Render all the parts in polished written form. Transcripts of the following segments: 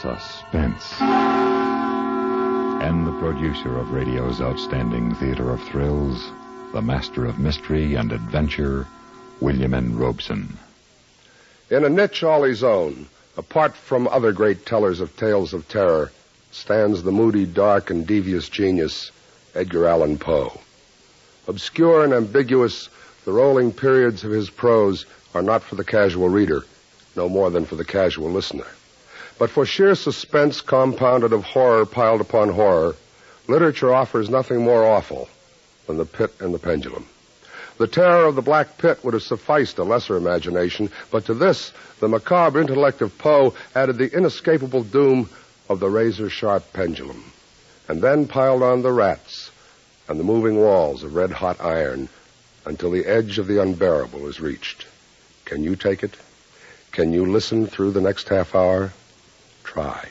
Suspense. And the producer of radio's outstanding theater of thrills, the master of mystery and adventure, William N. Robeson. In a niche all his own, apart from other great tellers of tales of terror, stands the moody, dark, and devious genius, Edgar Allan Poe. Obscure and ambiguous, the rolling periods of his prose are not for the casual reader, no more than for the casual listener. But for sheer suspense compounded of horror piled upon horror, literature offers nothing more awful than The Pit and the Pendulum. The terror of the Black Pit would have sufficed a lesser imagination, but to this, the macabre intellect of Poe added the inescapable doom of the razor-sharp pendulum, and then piled on the rats and the moving walls of red-hot iron until the edge of the unbearable is reached. Can you take it? Can you listen through the next half hour? Try.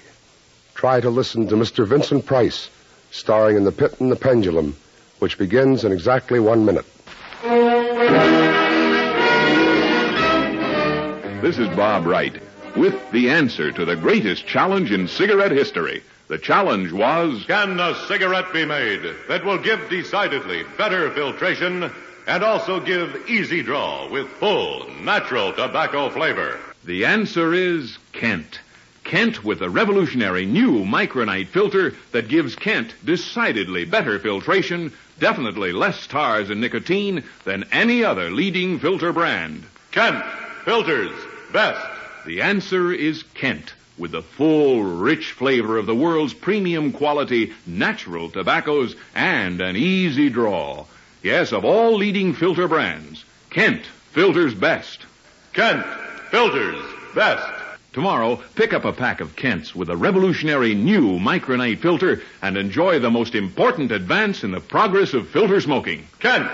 Try to listen to Mr. Vincent Price, starring in The Pit and the Pendulum, which begins in exactly 1 minute. This is Bob Wright with the answer to the greatest challenge in cigarette history. The challenge was, can a cigarette be made that will give decidedly better filtration and also give easy draw with full, natural tobacco flavor? The answer is Kent. Kent with a revolutionary new micronite filter that gives Kent decidedly better filtration, definitely less tars and nicotine than any other leading filter brand. Kent filters best. The answer is Kent with the full, rich flavor of the world's premium quality natural tobaccos and an easy draw. Yes, of all leading filter brands, Kent filters best. Kent filters best. Tomorrow, pick up a pack of Kents with a revolutionary new micronite filter and enjoy the most important advance in the progress of filter smoking. Kent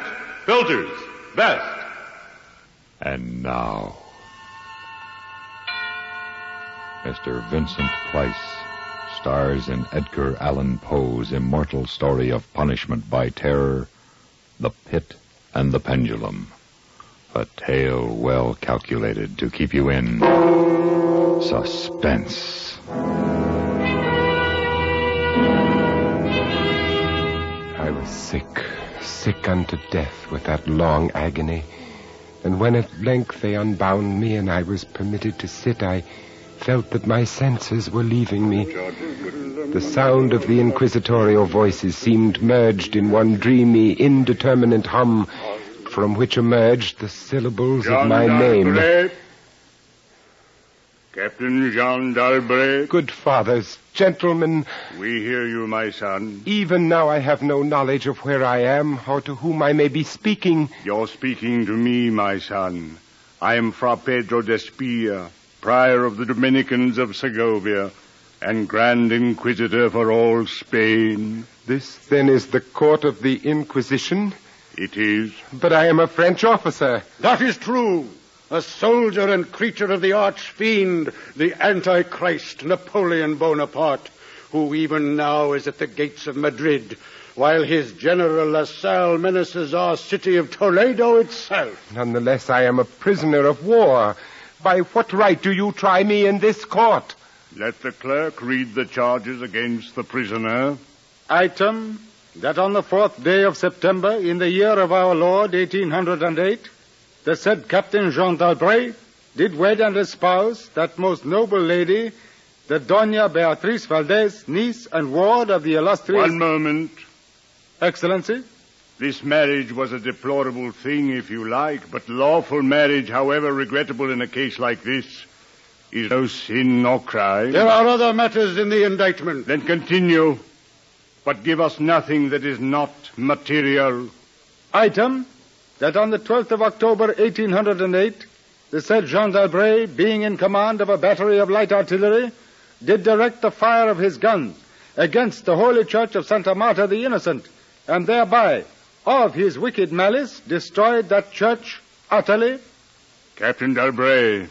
filters best. And now, Mr. Vincent Price stars in Edgar Allan Poe's immortal story of punishment by terror, The Pit and the Pendulum. A tale well calculated to keep you in suspense. I was sick unto death with that long agony. And when at length they unbound me and I was permitted to sit, I felt that my senses were leaving me. The sound of the inquisitorial voices seemed merged in one dreamy, indeterminate hum, from which emerged the syllables of my name. Captain Jean d'Albret. Good fathers, gentlemen. We hear you, my son. Even now I have no knowledge of where I am or to whom I may be speaking. You're speaking to me, my son. I am Fra Pedro d'Espia, prior of the Dominicans of Segovia, and Grand Inquisitor for all Spain. This, then, is the court of the Inquisition? It is. But I am a French officer. That is true. A soldier and creature of the arch-fiend, the Antichrist, Napoleon Bonaparte, who even now is at the gates of Madrid, while his general La Salle menaces our city of Toledo itself. Nonetheless, I am a prisoner of war. By what right do you try me in this court? Let the clerk read the charges against the prisoner. Item, that on the 4th day of September, in the year of our Lord, 1808, the said Captain Jean d'Albret did wed and espouse that most noble lady, the Doña Beatriz Valdez, niece and ward of the illustrious... One moment. Excellency? This marriage was a deplorable thing, if you like, but lawful marriage, however regrettable in a case like this, is no sin nor crime. There are other matters in the indictment. Then continue, but give us nothing that is not material. Item, that on the 12th of October, 1808, the said Jean d'Albret, being in command of a battery of light artillery, did direct the fire of his guns against the holy church of Santa Marta the Innocent, and thereby, of his wicked malice, destroyed that church utterly. Captain d'Albret,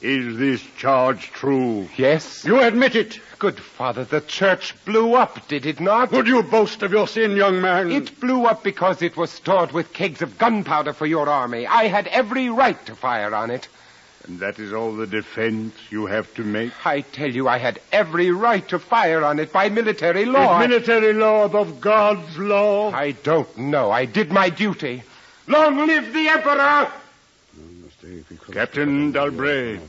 is this charge true? Yes. You admit it. Good father, the church blew up, did it not? Would you boast of your sin, young man? It blew up because it was stored with kegs of gunpowder for your army. I had every right to fire on it. And that is all the defense you have to make? I tell you, I had every right to fire on it by military law. Is military law above God's law? I don't know. I did my duty. Long live the Emperor! Captain Dalbray,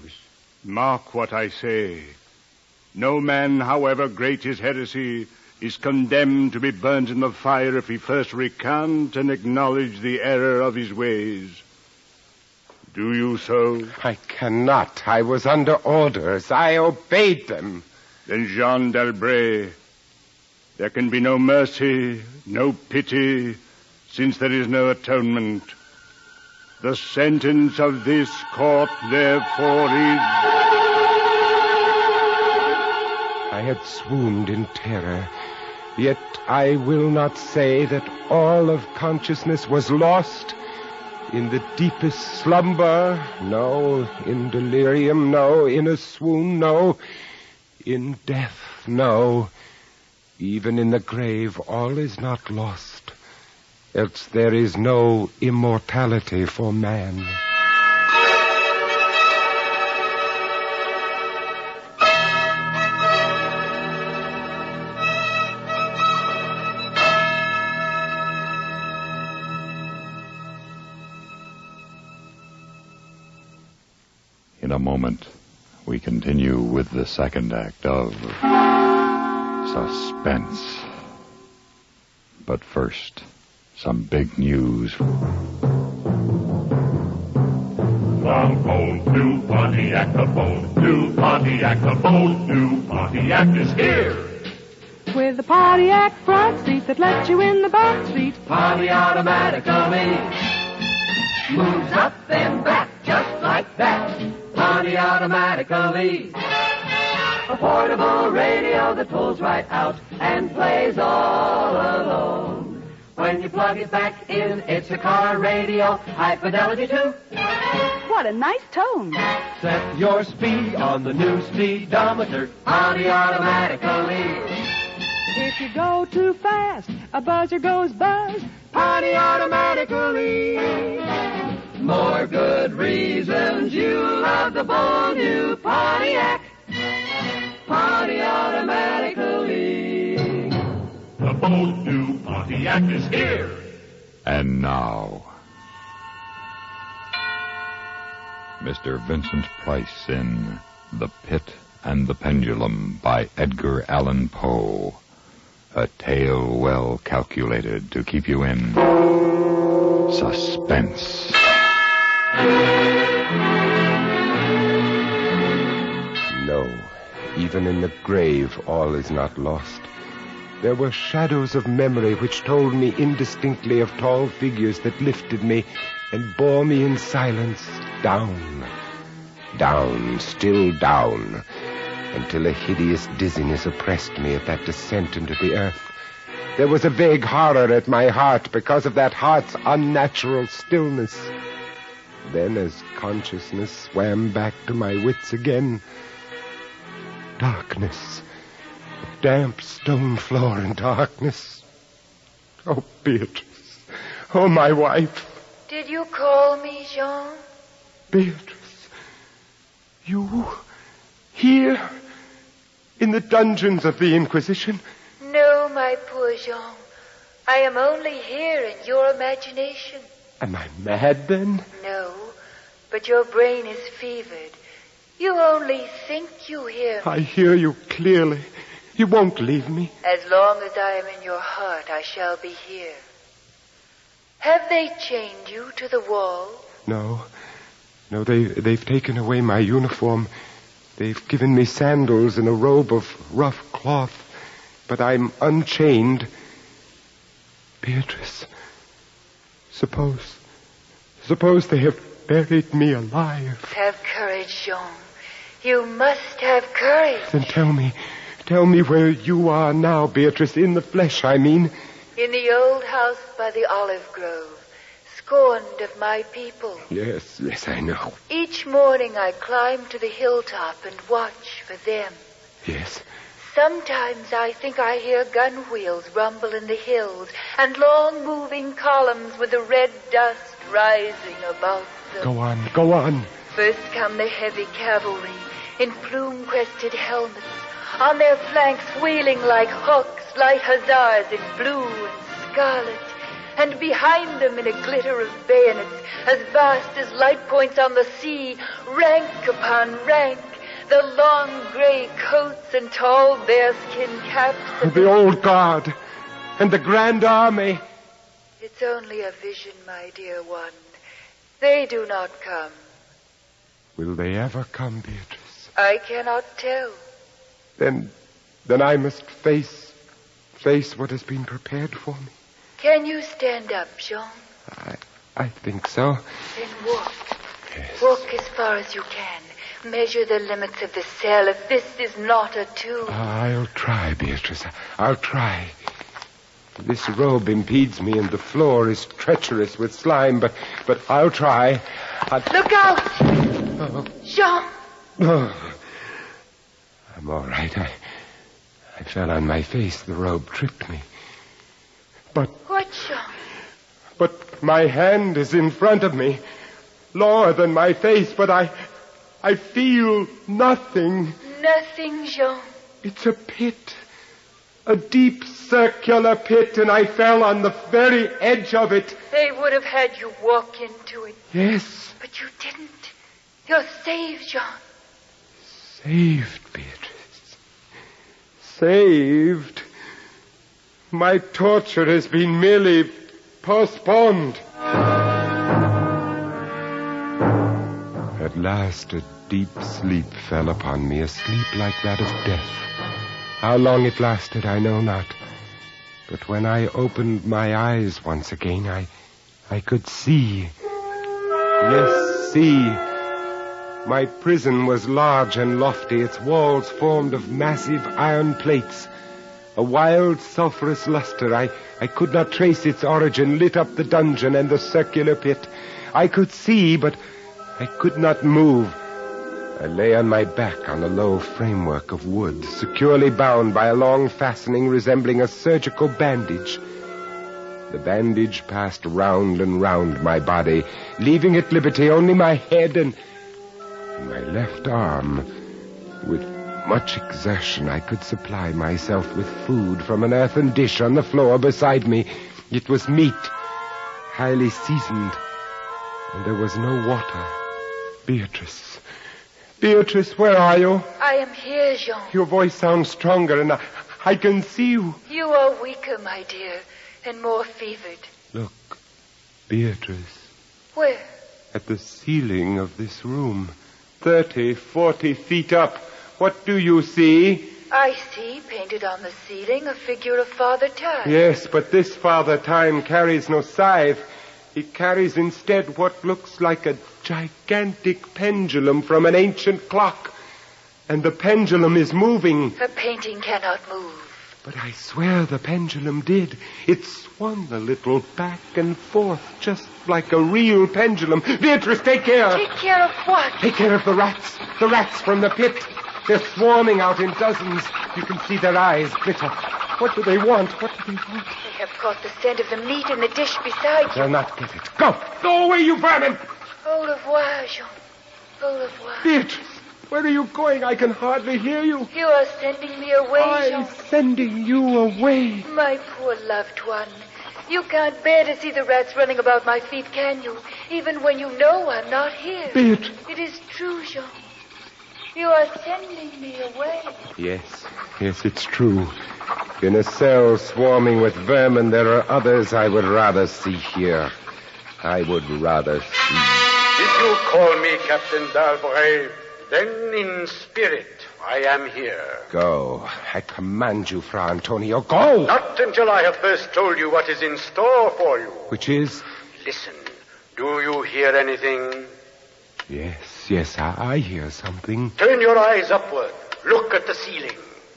mark what I say. No man, however great his heresy, is condemned to be burnt in the fire if he first recant and acknowledge the error of his ways. Do you so? I cannot. I was under orders. I obeyed them. Then, Jean Dalbray, there can be no mercy, no pity, since there is no atonement. The sentence of this court, therefore, is... I had swooned in terror, yet I will not say that all of consciousness was lost. In the deepest slumber, no. In delirium, no. In a swoon, no. In death, no. Even in the grave, all is not lost. Else there is no immortality for man. In a moment, we continue with the second act of Suspense. But first, some big news. From Bold New Pontiac, the Bold New Pontiac, the Bold New Pontiac is here. With a Pontiac front seat that lets you in the back seat. Pontiac automatically moves up and back just like that. Pontiac automatically. A portable radio that pulls right out and plays all alone. When you plug it back in, it's a car radio, high fidelity too. What a nice tone. Set your speed on the new speedometer, Pontiac automatically. If you go too fast, a buzzer goes buzz, Pontiac automatically. More good reasons you love the bold new Pontiac. Pontiac automatically. The Bold New Pontiac is here. And now, Mr. Vincent Price in The Pit and the Pendulum by Edgar Allan Poe. A tale well calculated to keep you in suspense. No, even in the grave, all is not lost. There were shadows of memory which told me indistinctly of tall figures that lifted me and bore me in silence down, down, still down, until a hideous dizziness oppressed me at that descent into the earth. There was a vague horror at my heart because of that heart's unnatural stillness. Then, as consciousness swam back to my wits again, darkness, a damp stone floor and darkness. Oh, Beatrice. Oh, my wife. Did you call me, Jean? Beatrice. You here in the dungeons of the Inquisition? No, my poor Jean. I am only here in your imagination. Am I mad, then? No, but your brain is fevered. You only think you hear me. I hear you clearly. You won't leave me. As long as I am in your heart, I shall be here. Have they chained you to the wall? No, they've taken away my uniform. They've given me sandals and a robe of rough cloth, but I'm unchained. Beatrice, suppose they have buried me alive. Have courage, Jean. You must have courage. Then tell me where you are now, Beatrice, in the flesh, I mean. In the old house by the olive grove, scorned of my people. Yes, I know. Each morning I climb to the hilltop and watch for them. Yes. Sometimes I think I hear gun wheels rumble in the hills and long moving columns with the red dust rising above them. Go on. First come the heavy cavalry in plume-crested helmets, on their flanks wheeling like hawks, light hussars in blue and scarlet, and behind them in a glitter of bayonets, as vast as light points on the sea, rank upon rank, the long gray coats and tall bearskin caps. The old guard and the grand army. It's only a vision, my dear one. They do not come. Will they ever come, Beatrice? I cannot tell. Then I must face what has been prepared for me. Can you stand up, Jean? I think so. Then walk. Yes. Walk as far as you can. Measure the limits of the cell if this is not a tomb. I'll try, Beatrice. I'll try. This robe impedes me, and the floor is treacherous with slime, but I'll try. Look out! Oh. Jean! Oh. I'm all right. I fell on my face. The robe tripped me. But... What, Jean? But my hand is in front of me, lower than my face, but I feel nothing. Nothing, Jean. It's a pit. A deep circular pit, and I fell on the very edge of it. They would have had you walk into it. Yes. But you didn't. You're saved, Jean. Saved, Beatrice. Saved. My torture has been merely postponed. At last, a deep sleep fell upon me, a sleep like that of death. How long it lasted, I know not. But when I opened my eyes once again, I could see. Yes, see. My prison was large and lofty, its walls formed of massive iron plates. A wild, sulphurous luster, I could not trace its origin, lit up the dungeon and the circular pit. I could see, but I could not move. I lay on my back on a low framework of wood, securely bound by a long fastening resembling a surgical bandage. The bandage passed round and round my body, leaving at liberty only my head and my left arm. With much exertion, I could supply myself with food from an earthen dish on the floor beside me. It was meat, highly seasoned, and there was no water. Beatrice, where are you? I am here, Jean. Your voice sounds stronger, and I can see you. You are weaker, my dear, and more fevered. Look, Beatrice. Where? At the ceiling of this room. 30, 40 feet up. What do you see? I see, painted on the ceiling, a figure of Father Time. Yes, but this Father Time carries no scythe. He carries instead what looks like a gigantic pendulum from an ancient clock. And the pendulum is moving. A painting cannot move. But I swear the pendulum did. It swung a little back and forth, just like a real pendulum. Beatrice, take care. Take care of what? Take care of the rats. The rats from the pit. They're swarming out in dozens. You can see their eyes glitter. What do they want? They have caught the scent of the meat in the dish beside you. They'll not get it. Go! Go away, you vermin! Au revoir, Jean. Au revoir. Beatrice, where are you going? I can hardly hear you. You are sending me away, Jean. I'm sending you away. My poor loved one. You can't bear to see the rats running about my feet, can you? Even when you know I'm not here. Beatrice. It is true, Jean. You are sending me away. Yes, it's true. In a cell swarming with vermin, there are others I would rather see here. I would rather see. Did you call me Captain d'Albret? Then in spirit, I am here. Go. I command you, Fra Antonio, go! Not until I have first told you what is in store for you. Which is? Listen. Do you hear anything? Yes, I hear something. Turn your eyes upward. Look at the ceiling.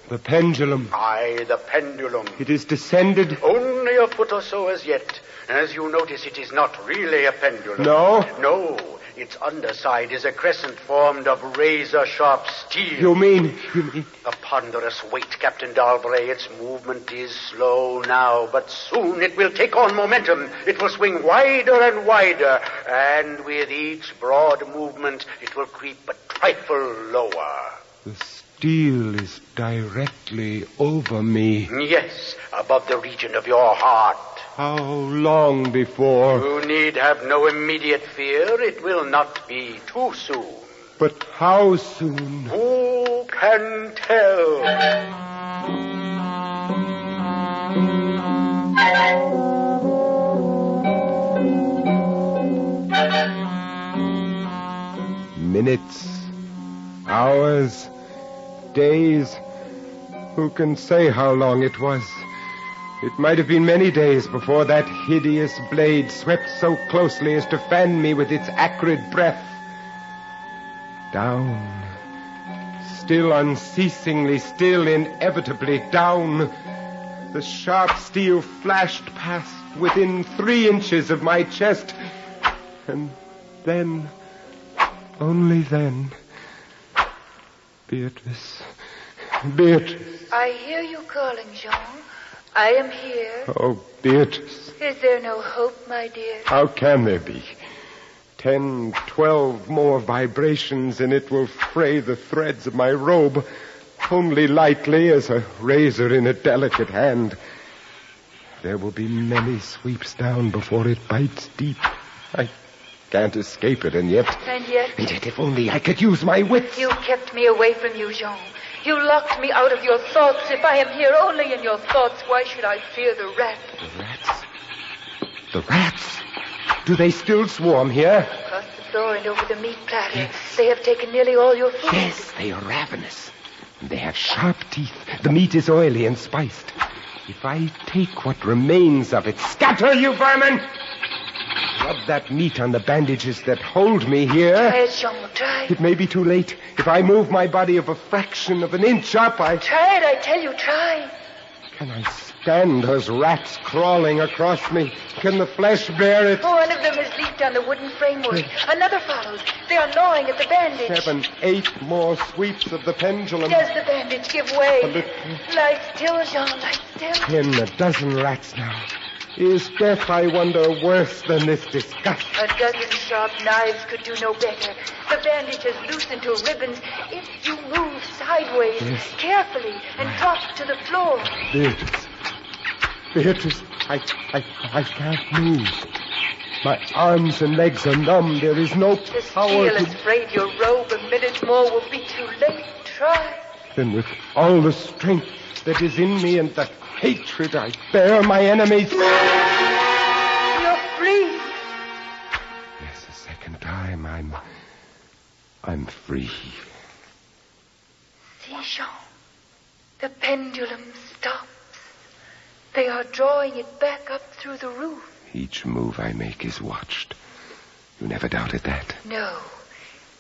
The pendulum. Aye, the pendulum. It is descended. Only a foot or so as yet. As you notice, it is not really a pendulum. No? No. Its underside is a crescent formed of razor-sharp steel. You mean? A ponderous weight, Captain Dalbray. Its movement is slow now, but soon it will take on momentum. It will swing wider and wider, and with each broad movement, it will creep a trifle lower. The steel is directly over me. Yes, above the region of your heart. How long before? You need have no immediate fear. It will not be too soon. But how soon? Who can tell? Minutes, hours, days. Who can say how long it was? It might have been many days before that hideous blade swept so closely as to fan me with its acrid breath. Down. Still unceasingly, still inevitably down. The sharp steel flashed past within 3 inches of my chest. And then, only then, Beatrice. I hear you calling, Jean. I am here. Oh, Beatrice. Is there no hope, my dear? How can there be? 10, 12 more vibrations and it will fray the threads of my robe, only lightly as a razor in a delicate hand. There will be many sweeps down before it bites deep. I can't escape it, and yet... And yet, if only I could use my wits. You kept me away from you, Jean. You locked me out of your thoughts. If I am here only in your thoughts, why should I fear the rats? The rats? The rats? Do they still swarm here? Across the floor and over the meat platter. Yes. They have taken nearly all your food. Yes, they are ravenous. They have sharp teeth. The meat is oily and spiced. If I take what remains of it... Scatter, you vermin! Rub that meat on the bandages that hold me here. Try it, Jean, try. It may be too late. If I move my body of a fraction of an inch up, Try it, I tell you, try. Can I stand those rats crawling across me? Can the flesh bear it? One of them has leaped on the wooden framework. Another follows. They are gnawing at the bandage. 7, 8 more sweeps of the pendulum. Does the bandage give way? A little. Lie still, Jean, lie still. 10, a dozen rats now. Is death, I wonder, worse than this disgust? A dozen sharp knives could do no better. The bandage has loosened to ribbons. If you move sideways, carefully, and drop to the floor. Beatrice, I can't move. My arms and legs are numb. There is no power The steel has frayed your robe. A minute more will be too late. Try. Then with all the strength that is in me and the hatred I bear my enemies... You're free. Yes, a second time I'm free. See, Jean. The pendulum stops. They are drawing it back up through the roof. Each move I make is watched. You never doubted that? No.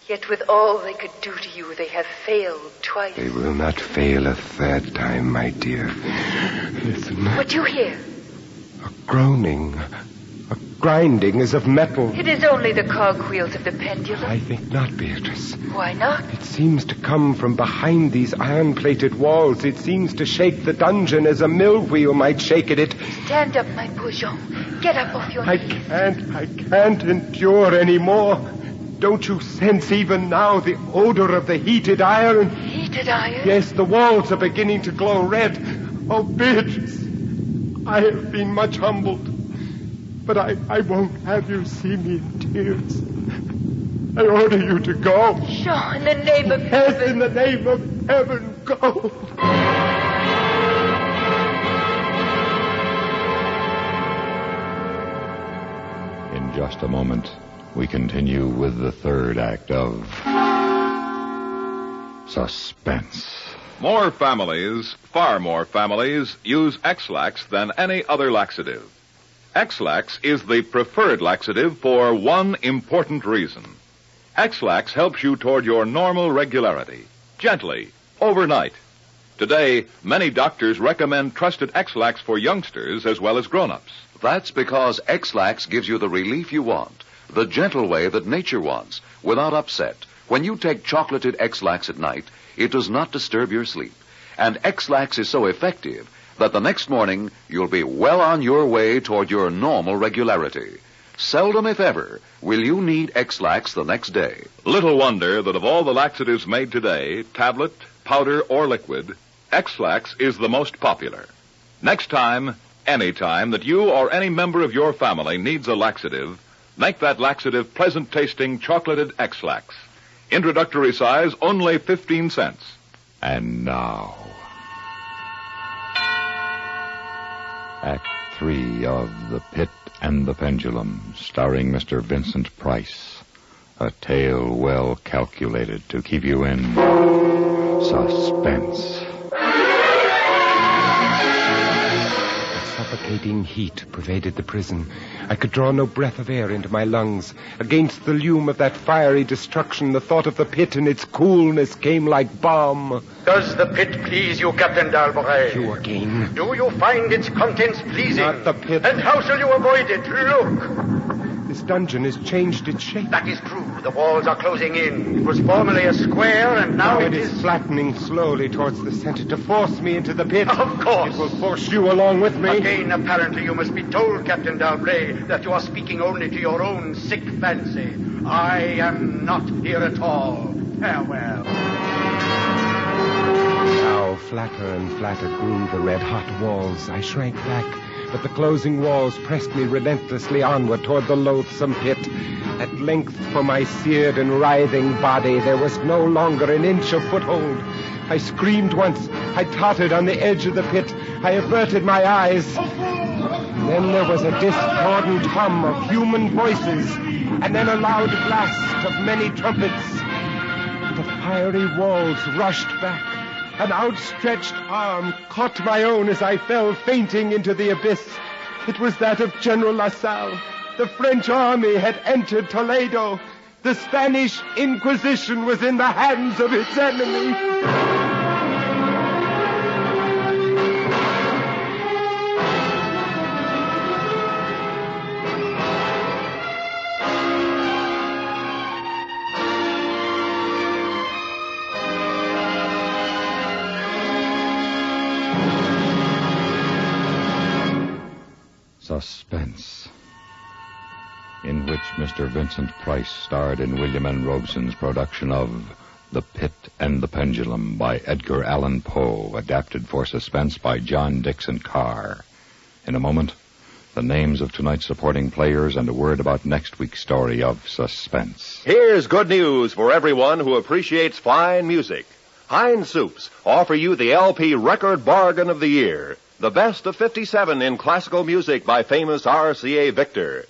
Yet with all they could do to you, they have failed twice. They will not fail a third time, my dear. Listen. What do you hear? A groaning. A grinding as of metal. It is only the cogwheels of the pendulum. I think not, Beatrice. Why not? It seems to come from behind these iron-plated walls. It seems to shake the dungeon as a mill wheel might shake at it. Stand up, my poor Jean. Get up off your knees. I can't endure any more. Don't you sense even now the odor of the heated iron? Heated iron? Yes, the walls are beginning to glow red. Oh, Beatrice, I have been much humbled. But I won't have you see me in tears. I order you to go. Jean, in the name of heaven. Yes, in the name of heaven, go. In just a moment, we continue with the third act of Suspense. More families, far more families, use X-Lax than any other laxative. X-Lax is the preferred laxative for one important reason. X-Lax helps you toward your normal regularity, gently, overnight. Today, many doctors recommend trusted X-Lax for youngsters as well as grown-ups. That's because X-Lax gives you the relief you want. the gentle way that nature wants, without upset. When you take chocolated X-Lax at night, it does not disturb your sleep. And X-Lax is so effective that the next morning you'll be well on your way toward your normal regularity. Seldom, if ever, will you need X-Lax the next day. Little wonder that of all the laxatives made today, tablet, powder, or liquid, X-Lax is the most popular. Next time, any time that you or any member of your family needs a laxative, make that laxative pleasant-tasting chocolated X-Lax. Introductory size, only 15 cents. And now, Act 3 of The Pit and the Pendulum, starring Mr. Vincent Price. A tale well calculated to keep you in suspense. Suffocating heat pervaded the prison. I could draw no breath of air into my lungs. Against the lume of that fiery destruction, the thought of the pit and its coolness came like balm. Does the pit please you, Captain Dalbray? You again? Do you find its contents pleasing? Not the pit. And how shall you avoid it? Look! This dungeon has changed its shape. That is true. The walls are closing in. It was formerly a square, and now it is flattening slowly towards the center to force me into the pit. Of course. It will force you along with me. Again, apparently, you must be told, Captain Dalbray, that you are speaking only to your own sick fancy. I am not here at all. Farewell. Now, flatter and flatter grew the red-hot walls. I shrank back, but the closing walls pressed me relentlessly onward toward the loathsome pit. At length, for my seared and writhing body, there was no longer an inch of foothold. I screamed once. I tottered on the edge of the pit. I averted my eyes. Then there was a discordant hum of human voices, and then a loud blast of many trumpets. The fiery walls rushed back. An outstretched arm caught my own as I fell fainting into the abyss. It was that of General LaSalle. The French army had entered Toledo. The Spanish Inquisition was in the hands of its enemy. Suspense, in which Mr. Vincent Price starred in William N. Robeson's production of The Pit and the Pendulum by Edgar Allan Poe, adapted for Suspense by John Dixon Carr. In a moment, the names of tonight's supporting players and a word about next week's story of Suspense. Here's good news for everyone who appreciates fine music. Heinz Soups offer you the LP Record Bargain of the Year. The best of 57 in classical music by famous RCA Victor.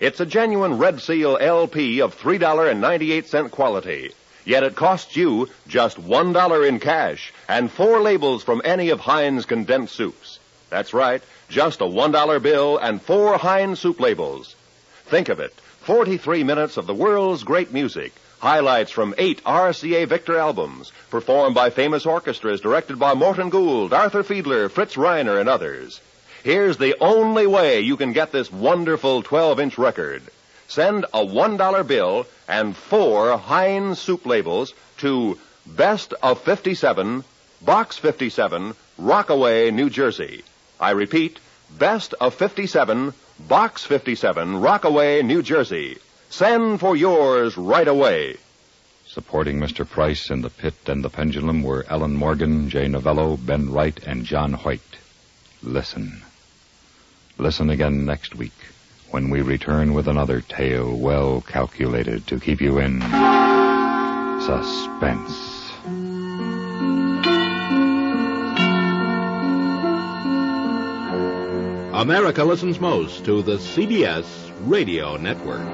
It's a genuine Red Seal LP of $3.98 quality. Yet it costs you just $1 in cash and 4 labels from any of Heinz condensed soups. That's right, just a $1 bill and 4 Heinz soup labels. Think of it, 43 minutes of the world's great music. Highlights from 8 RCA Victor albums, performed by famous orchestras directed by Morton Gould, Arthur Fiedler, Fritz Reiner, and others. Here's the only way you can get this wonderful 12-inch record. Send a $1 bill and 4 Heinz soup labels to Best of 57, Box 57, Rockaway, New Jersey. I repeat, Best of 57, Box 57, Rockaway, New Jersey. Send for yours right away. Supporting Mr. Price in The Pit and the Pendulum were Ellen Morgan, Jay Novello, Ben Wright, and John Hoyt. Listen. Listen again next week when we return with another tale well calculated to keep you in suspense. America listens most to the CBS Radio Network.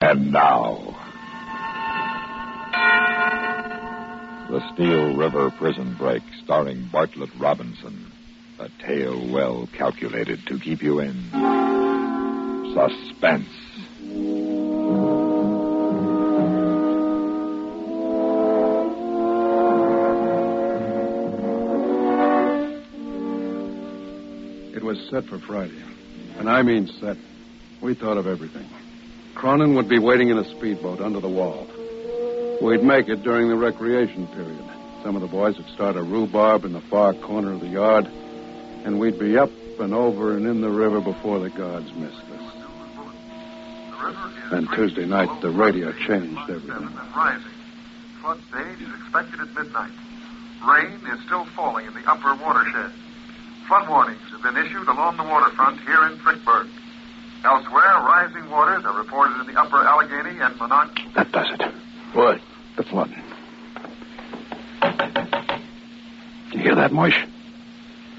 And now, The Steel River Prison Break, starring Bartlett Robinson. A tale well calculated to keep you in suspense. It was set for Friday. And I mean set. We thought of everything. Cronin would be waiting in a speedboat under the wall. We'd make it during the recreation period. Some of the boys would start a rhubarb in the far corner of the yard, and we'd be up and over and in the river before the guards missed us. And Tuesday night, the radio changed everything. Rising. Flood stage is expected at midnight. Rain is still falling in the upper watershed. Flood warnings have been issued along the waterfront here in Frickburg. Elsewhere, rising waters are reported in the upper Allegheny and Monarch. That does it. What? The flood. Did you hear that, Moish?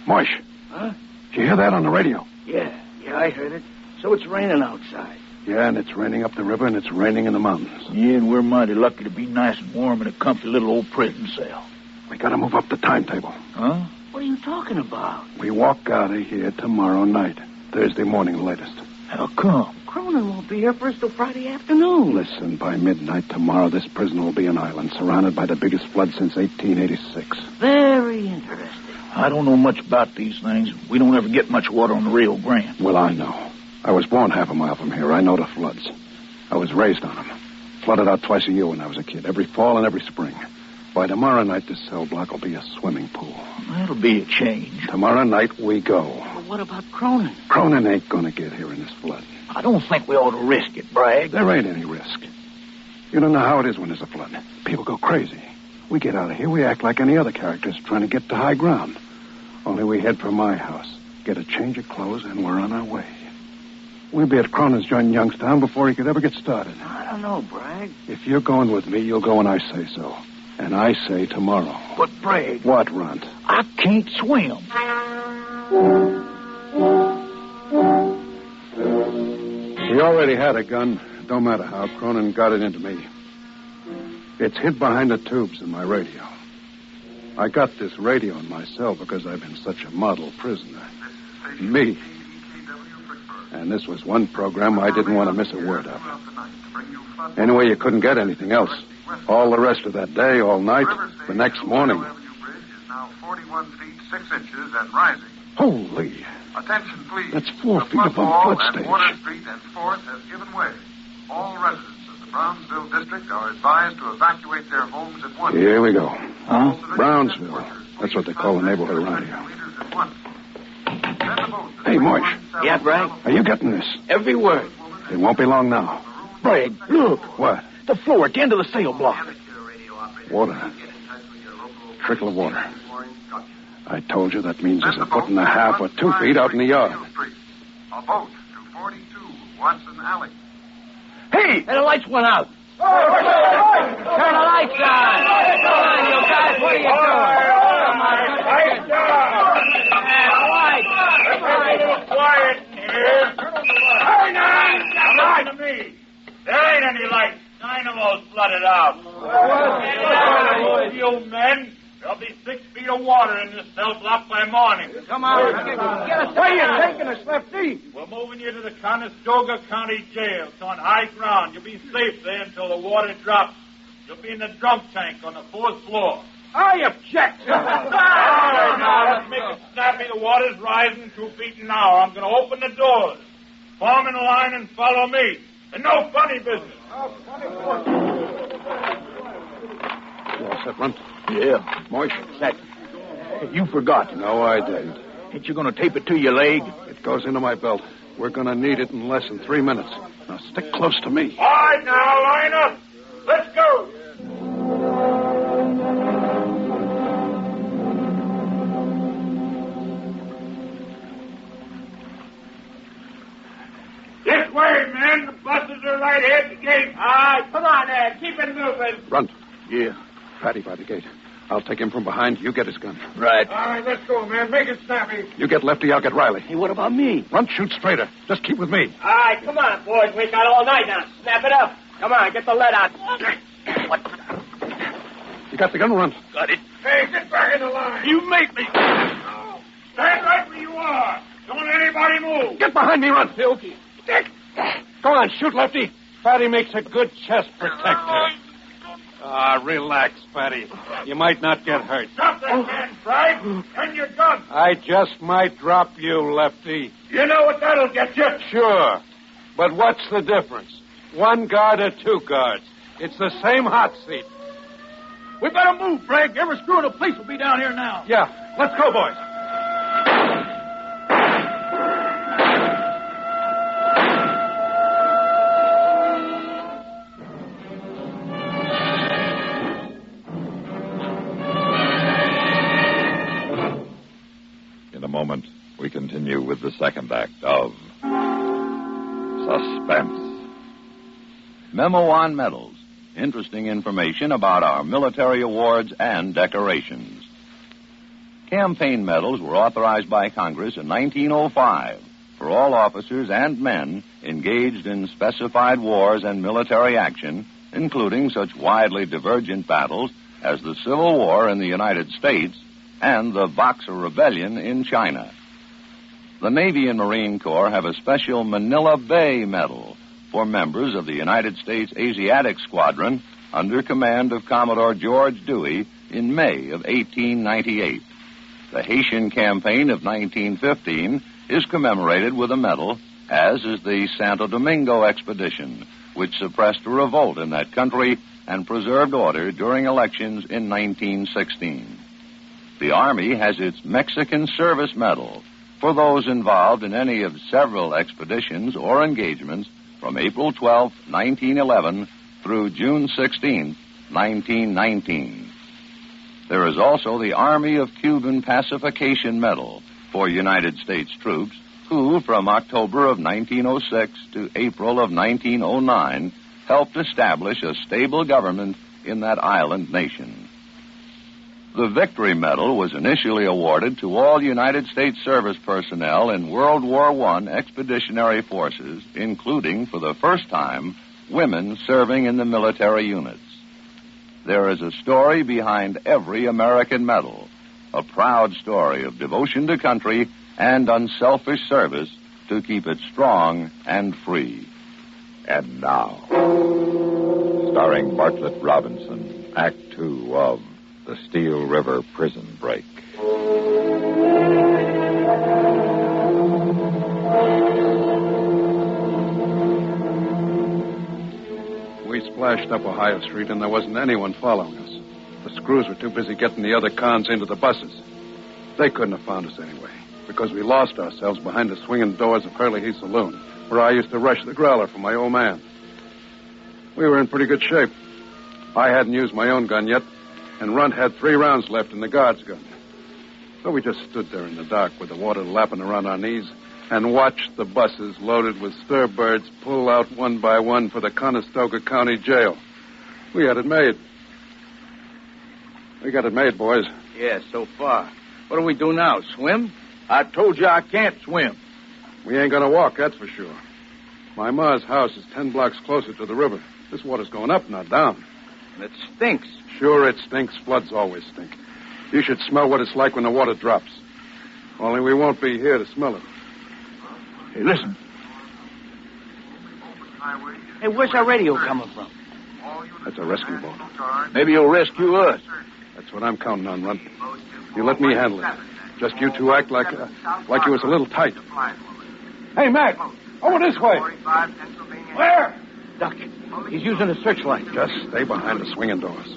Moish? Huh? Did you hear that on the radio? Yeah, I heard it. So it's raining outside. Yeah, and it's raining up the river, and it's raining in the mountains. Yeah, and we're mighty lucky to be nice and warm in a comfy little old prison cell. We gotta move up the timetable. Huh? What are you talking about? We walk out of here tomorrow night. Thursday morning latest. How come? Cronin won't be here first till Friday afternoon. Listen, by midnight tomorrow, this prison will be an island surrounded by the biggest flood since 1886. Very interesting. I don't know much about these things. We don't ever get much water on the Rio Grande. Well, I know. I was born half a mile from here. I know the floods. I was raised on them. Flooded out twice a year when I was a kid, every fall and every spring. By tomorrow night, this cell block will be a swimming pool. That'll be a change. Tomorrow night, we go. Well, what about Cronin? Cronin ain't gonna get here in this flood. I don't think we ought to risk it, Bragg. There ain't any risk. You don't know how it is when there's a flood. People go crazy. We get out of here, we act like any other characters trying to get to high ground. Only we head for my house, get a change of clothes, and we're on our way. We'll be at Cronin's joint Youngstown before he could ever get started. I don't know, Bragg. If you're going with me, you'll go when I say so. And I say tomorrow. But, Bragg... What, Runt? I can't swim. We already had a gun. Don't matter how. Cronin got it into me. It's hid behind the tubes in my radio. I got this radio in my cell because I've been such a model prisoner. Me. And this was one program I didn't want to miss a word of. Anyway, you couldn't get anything else. All the rest of that day, all night, the next morning. Bridge is now 41 feet 6 inches and rising. Holy. Attention, please. That's 4 the feet above wall flood stage. And Water Street and 4th has given way. All residents of the Brownsville district are advised to evacuate their homes at once. Here we go. Huh? Brownsville. That's what they call the neighborhood around here. Hey, Moish. Yeah, Bragg? Are you getting this? Every word. It won't be long now. Bragg, look. What? The floor at the end of the sail block. Water. Trickle of water. I told you that means there's a foot and a half or 2 feet out in the yard. A boat to 42 Watson Alley. Hey, and the lights went out. Turn the lights on. Come on, you guys. What are you doing? Come on. Lights down. Quiet here. Turn on. Come on to me. There ain't any lights. Dynamo's flooded out. You men, there'll be 6 feet of water in this cell block by morning. Come on. Get us. Where are you taking us, Lefty? We're moving you to the Conestoga County Jail. It's on high ground. You'll be safe there until the water drops. You'll be in the drunk tank on the 4th floor. I object. All right, now, let's make it snappy. The water's rising 2 feet an hour. I'm going to open the doors. Form in a line and follow me. And no funny business. You all set, Runt? Yeah. Moish? Set. You forgot. No, I didn't. Ain't you going to tape it to your leg? It goes into my belt. We're going to need it in less than 3 minutes. Now, stick close to me. All right, now, line up. Let's go. This way, men. The buses are right here at the gate. All right, come on there. Keep it moving. Runt. Yeah. Fatty by the gate. I'll take him from behind. You get his gun. Right. All right, let's go, man. Make it snappy. You get Lefty, I'll get Riley. Hey, what about me? Runt, shoot straighter. Just keep with me. All right, come on, boys. We got all night now. Snap it up. Come on, get the lead out. You got the gun, Runt? Got it. Hey, get back in the line. You make me. Stand right where you are. Don't let anybody move. Get behind me, Runt. Okay. Go on, shoot, Lefty. Fatty makes a good chest protector. Relax, Fatty. You might not get hurt. Drop that hand, Fried, and your gun. I just might drop you, Lefty. You know what that'll get you. Sure. But what's the difference? One guard or two guards? It's the same hot seat. We better move, Frank. Every screw in the police will be down here now. Yeah. Let's go, boys. In a moment, we continue with the second act of Suspense. Memo on medals. Interesting information about our military awards and decorations. Campaign medals were authorized by Congress in 1905 for all officers and men engaged in specified wars and military action, including such widely divergent battles as the Civil War in the United States and the Boxer Rebellion in China. The Navy and Marine Corps have a special Manila Bay Medal for members of the United States Asiatic Squadron under command of Commodore George Dewey in May of 1898. The Haitian Campaign of 1915 is commemorated with a medal, as is the Santo Domingo Expedition, which suppressed a revolt in that country and preserved order during elections in 1916. The Army has its Mexican Service Medal for those involved in any of several expeditions or engagements from April 12, 1911 through June 16, 1919. There is also the Army of Cuban Pacification Medal for United States troops who, from October of 1906 to April of 1909, helped establish a stable government in that island nation. The Victory Medal was initially awarded to all United States service personnel in World War I expeditionary forces, including, for the first time, women serving in the military units. There is a story behind every American medal, a proud story of devotion to country and unselfish service to keep it strong and free. And now, starring Bartlett Robinson, Act 2 of The Steel River Prison Break. We splashed up Ohio Street, and there wasn't anyone following us. The screws were too busy getting the other cons into the buses. They couldn't have found us anyway, because we lost ourselves behind the swinging doors of Hurley Heath Saloon, where I used to rush the growler for my old man. We were in pretty good shape. I hadn't used my own gun yet, and Runt had 3 rounds left in the guard's gun. So we just stood there in the dark with the water lapping around our knees and watched the buses loaded with stir-birds pull out one by one for the Conestoga County Jail. We had it made. We got it made, boys. Yeah, so far. What do we do now, swim? I told you I can't swim. We ain't gonna walk, that's for sure. My ma's house is 10 blocks closer to the river. This water's going up, not down. And it stinks. Sure it stinks. Floods always stink. You should smell what it's like when the water drops. Only we won't be here to smell it. Hey, listen. Hey, where's our radio coming from? That's a rescue boat. Maybe you'll rescue us. That's what I'm counting on, Runt. You let me handle it. Just you two act like you was a little tight. Hey, Mac, over this way. Where? Duck, he's using a searchlight. Just stay behind the swinging doors.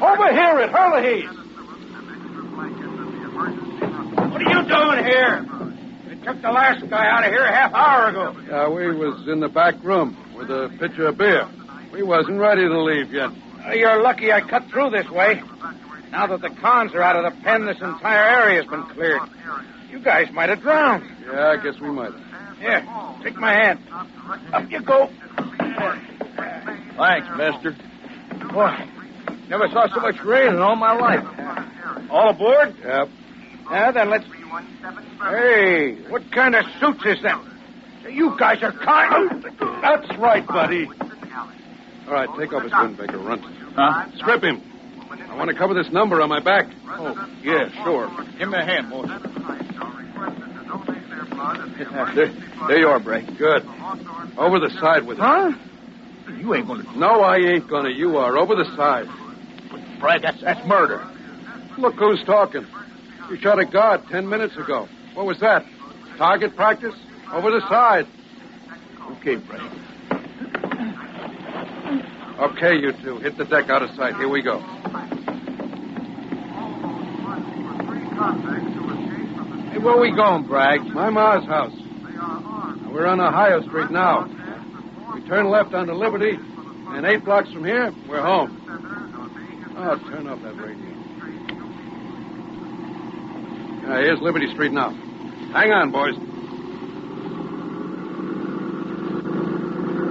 Over here at Hurley Heath. What are you doing here? You took the last guy out of here a half hour ago. Yeah, we was in the back room with a pitcher of beer. We wasn't ready to leave yet. You're lucky I cut through this way. Now that the cons are out of the pen, this entire area's been cleared. You guys might have drowned. Yeah, I guess we might have. Here, take my hand. Up you go. Thanks, mister. Boy, Never saw so much rain in all my life. All aboard? Yep. Yeah, then let's... Hey, what kind of suits is them? You guys are kind. That's right, buddy. All right, take off his windbreaker, Runt. Huh? Strip him. I want to cover this number on my back. Oh, yeah, sure. Give me a hand, boy. There you are, Bray. Good. Over the side with it. Huh? You ain't gonna... No, I ain't gonna. You are. Over the side. Brad, that's murder. Look who's talking. You shot a guard 10 minutes ago. What was that? Target practice? Over the side. Okay, Brad. Okay, you two. Hit the deck out of sight. Here we go. Hey, where we going, Bragg? My ma's house. We're on Ohio Street now. We turn left onto Liberty, and 8 blocks from here, we're home. Oh, turn off that radio. Here's Liberty Street now. Hang on, boys.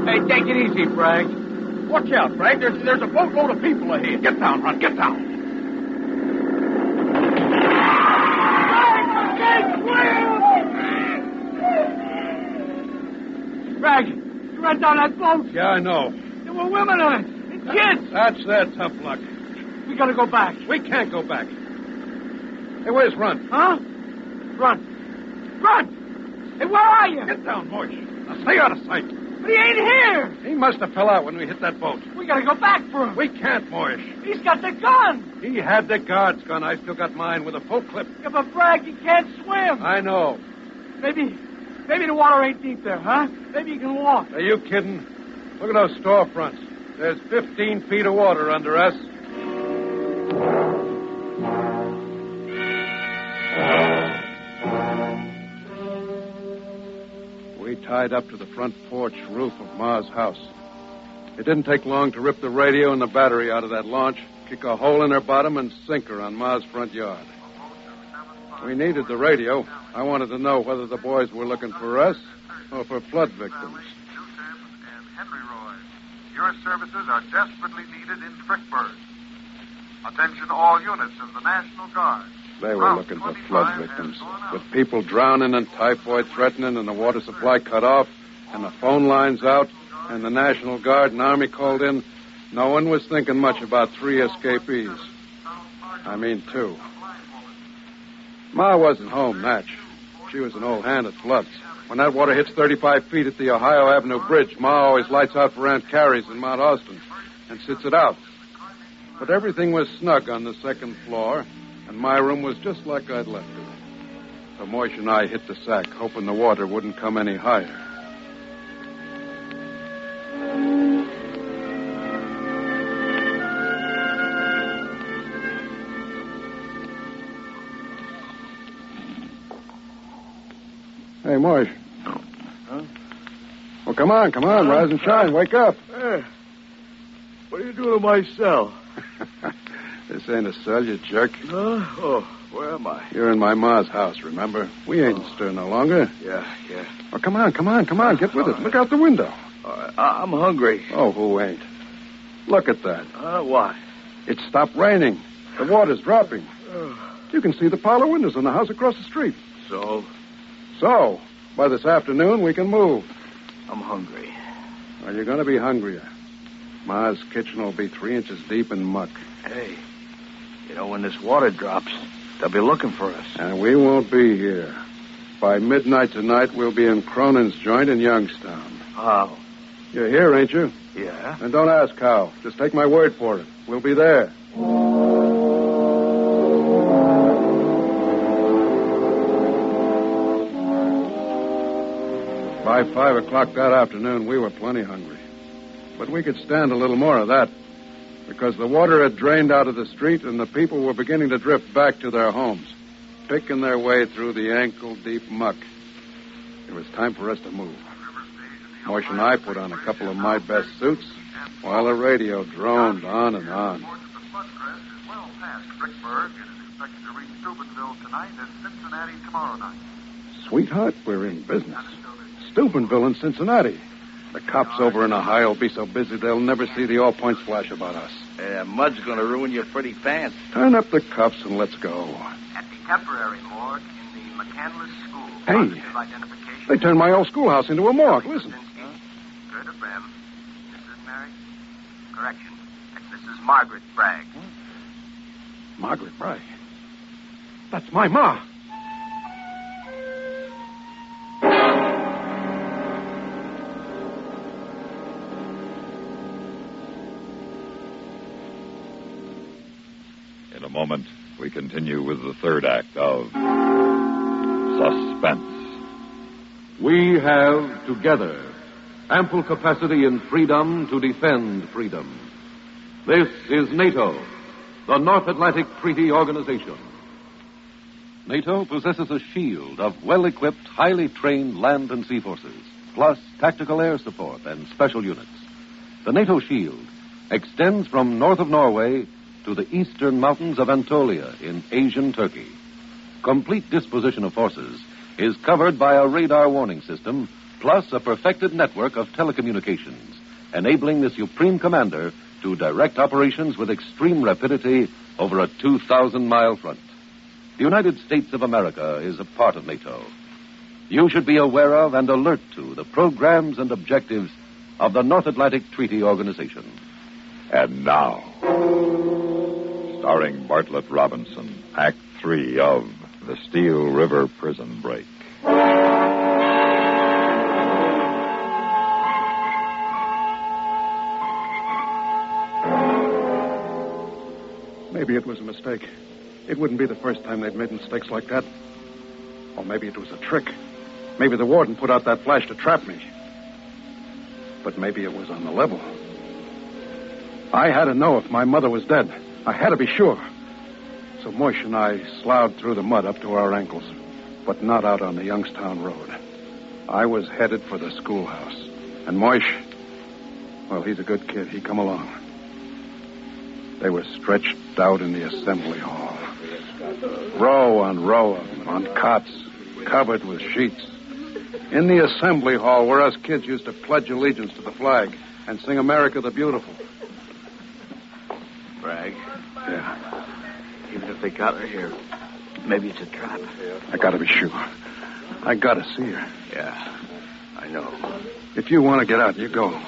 Hey, take it easy, Bragg. Watch out, Bragg. There's a boatload of people ahead. Get down, Ron. Get down. Bragg, you ran down that boat. Yeah, I know. There were women on it. And kids. That's their tough luck. We gotta go back. We can't go back. Hey, where's Run? Huh? Run. Hey, where are you? Get down, Moish. Now stay out of sight. But he ain't here. He must have fell out when we hit that boat. We gotta go back for him. We can't, Moish. He's got the gun. He had the guard's gun. I still got mine with a full clip. Yeah, but Bragg, he can't swim. I know. Maybe the water ain't deep there, huh? Maybe you can walk. Are you kidding? Look at those storefronts. There's 15 feet of water under us. We tied up to the front porch roof of Ma's house. It didn't take long to rip the radio and the battery out of that launch, kick a hole in her bottom, and sink her on Ma's front yard. We needed the radio. I wanted to know whether the boys were looking for us or for flood victims. Your services are desperately needed in Frickburg. Attention all units of the National Guard. They were looking for flood victims, with people drowning and typhoid threatening and the water supply cut off and the phone lines out and the National Guard and Army called in. No one was thinking much about 3 escapees. I mean 2. Ma wasn't home, Natch. She was an old hand at floods. When that water hits 35 feet at the Ohio Avenue Bridge, Ma always lights out for Aunt Carrie's in Mount Austin and sits it out. But everything was snug on the 2nd floor, and my room was just like I'd left it. So Moish and I hit the sack, hoping the water wouldn't come any higher. Hey, Moish. Huh? Well, come on, rise and shine, wake up. What are you doing in my cell? This ain't a cell, you jerk. Oh, where am I? You're in my ma's house, remember? We ain't stir no longer. Yeah. Well, come on, get with it. Look out the window. I'm hungry. Oh, who ain't? Look at that. Why? It stopped raining. The water's dropping. You can see the parlor windows in the house across the street. So, by this afternoon, we can move. I'm hungry. Well, you're going to be hungrier. Ma's kitchen will be 3 inches deep in muck. Hey, when this water drops, they'll be looking for us. And we won't be here. By midnight tonight, we'll be in Cronin's joint in Youngstown. How? You're here, ain't you? Yeah. And don't ask how. Just take my word for it. We'll be there. By 5 o'clock that afternoon, we were plenty hungry. But we could stand a little more of that, because the water had drained out of the street and the people were beginning to drift back to their homes, picking their way through the ankle-deep muck. It was time for us to move. Moish and I put on a couple of my best suits while the radio droned on and on. Well past Frickburg. It is expected to reach Steubenville tonight and Cincinnati tomorrow night. Sweetheart, we're in business. Steubenville and Cincinnati. The cops over in Ohio will be so busy they'll never see the all points flash about us. Yeah, mud's going to ruin your pretty pants. Turn up the cuffs and let's go. At the temporary morgue in the McCandless School. Hey, Positive identification. they turned my old schoolhouse into a morgue. Listen. Good of them. Mrs. Mary? Correction. It's Mrs. Margaret Bragg. Margaret Bragg? That's my ma. In a moment, we continue with the third act of Suspense. We have, together, ample capacity and freedom to defend freedom. This is NATO, the North Atlantic Treaty Organization. NATO possesses a shield of well-equipped, highly trained land and sea forces, plus tactical air support and special units. The NATO shield extends from north of Norway to the eastern mountains of Anatolia in Asian Turkey. Complete disposition of forces is covered by a radar warning system, plus a perfected network of telecommunications, enabling the Supreme Commander to direct operations with extreme rapidity over a 2,000-mile front. The United States of America is a part of NATO. You should be aware of and alert to the programs and objectives of the North Atlantic Treaty Organization. And now, starring Bartlett Robinson, Act 3 of The Steel River Prison Break. Maybe it was a mistake. It wouldn't be the first time they'd made mistakes like that. Or maybe it was a trick. Maybe the warden put out that flash to trap me. But maybe it was on the level. I had to know if my mother was dead. I had to be sure. So Moish and I sloughed through the mud up to our ankles, but not out on the Youngstown Road. I was headed for the schoolhouse. And Moish, well, he's a good kid. He come along. They were stretched out in the assembly hall. Row on row of them, on cots, covered with sheets. In the assembly hall where us kids used to pledge allegiance to the flag and sing America the Beautiful. Bragg. Yeah. Even if they got her here, maybe it's a trap. I gotta be sure. I gotta see her. Yeah, I know. If you want to get out, you go.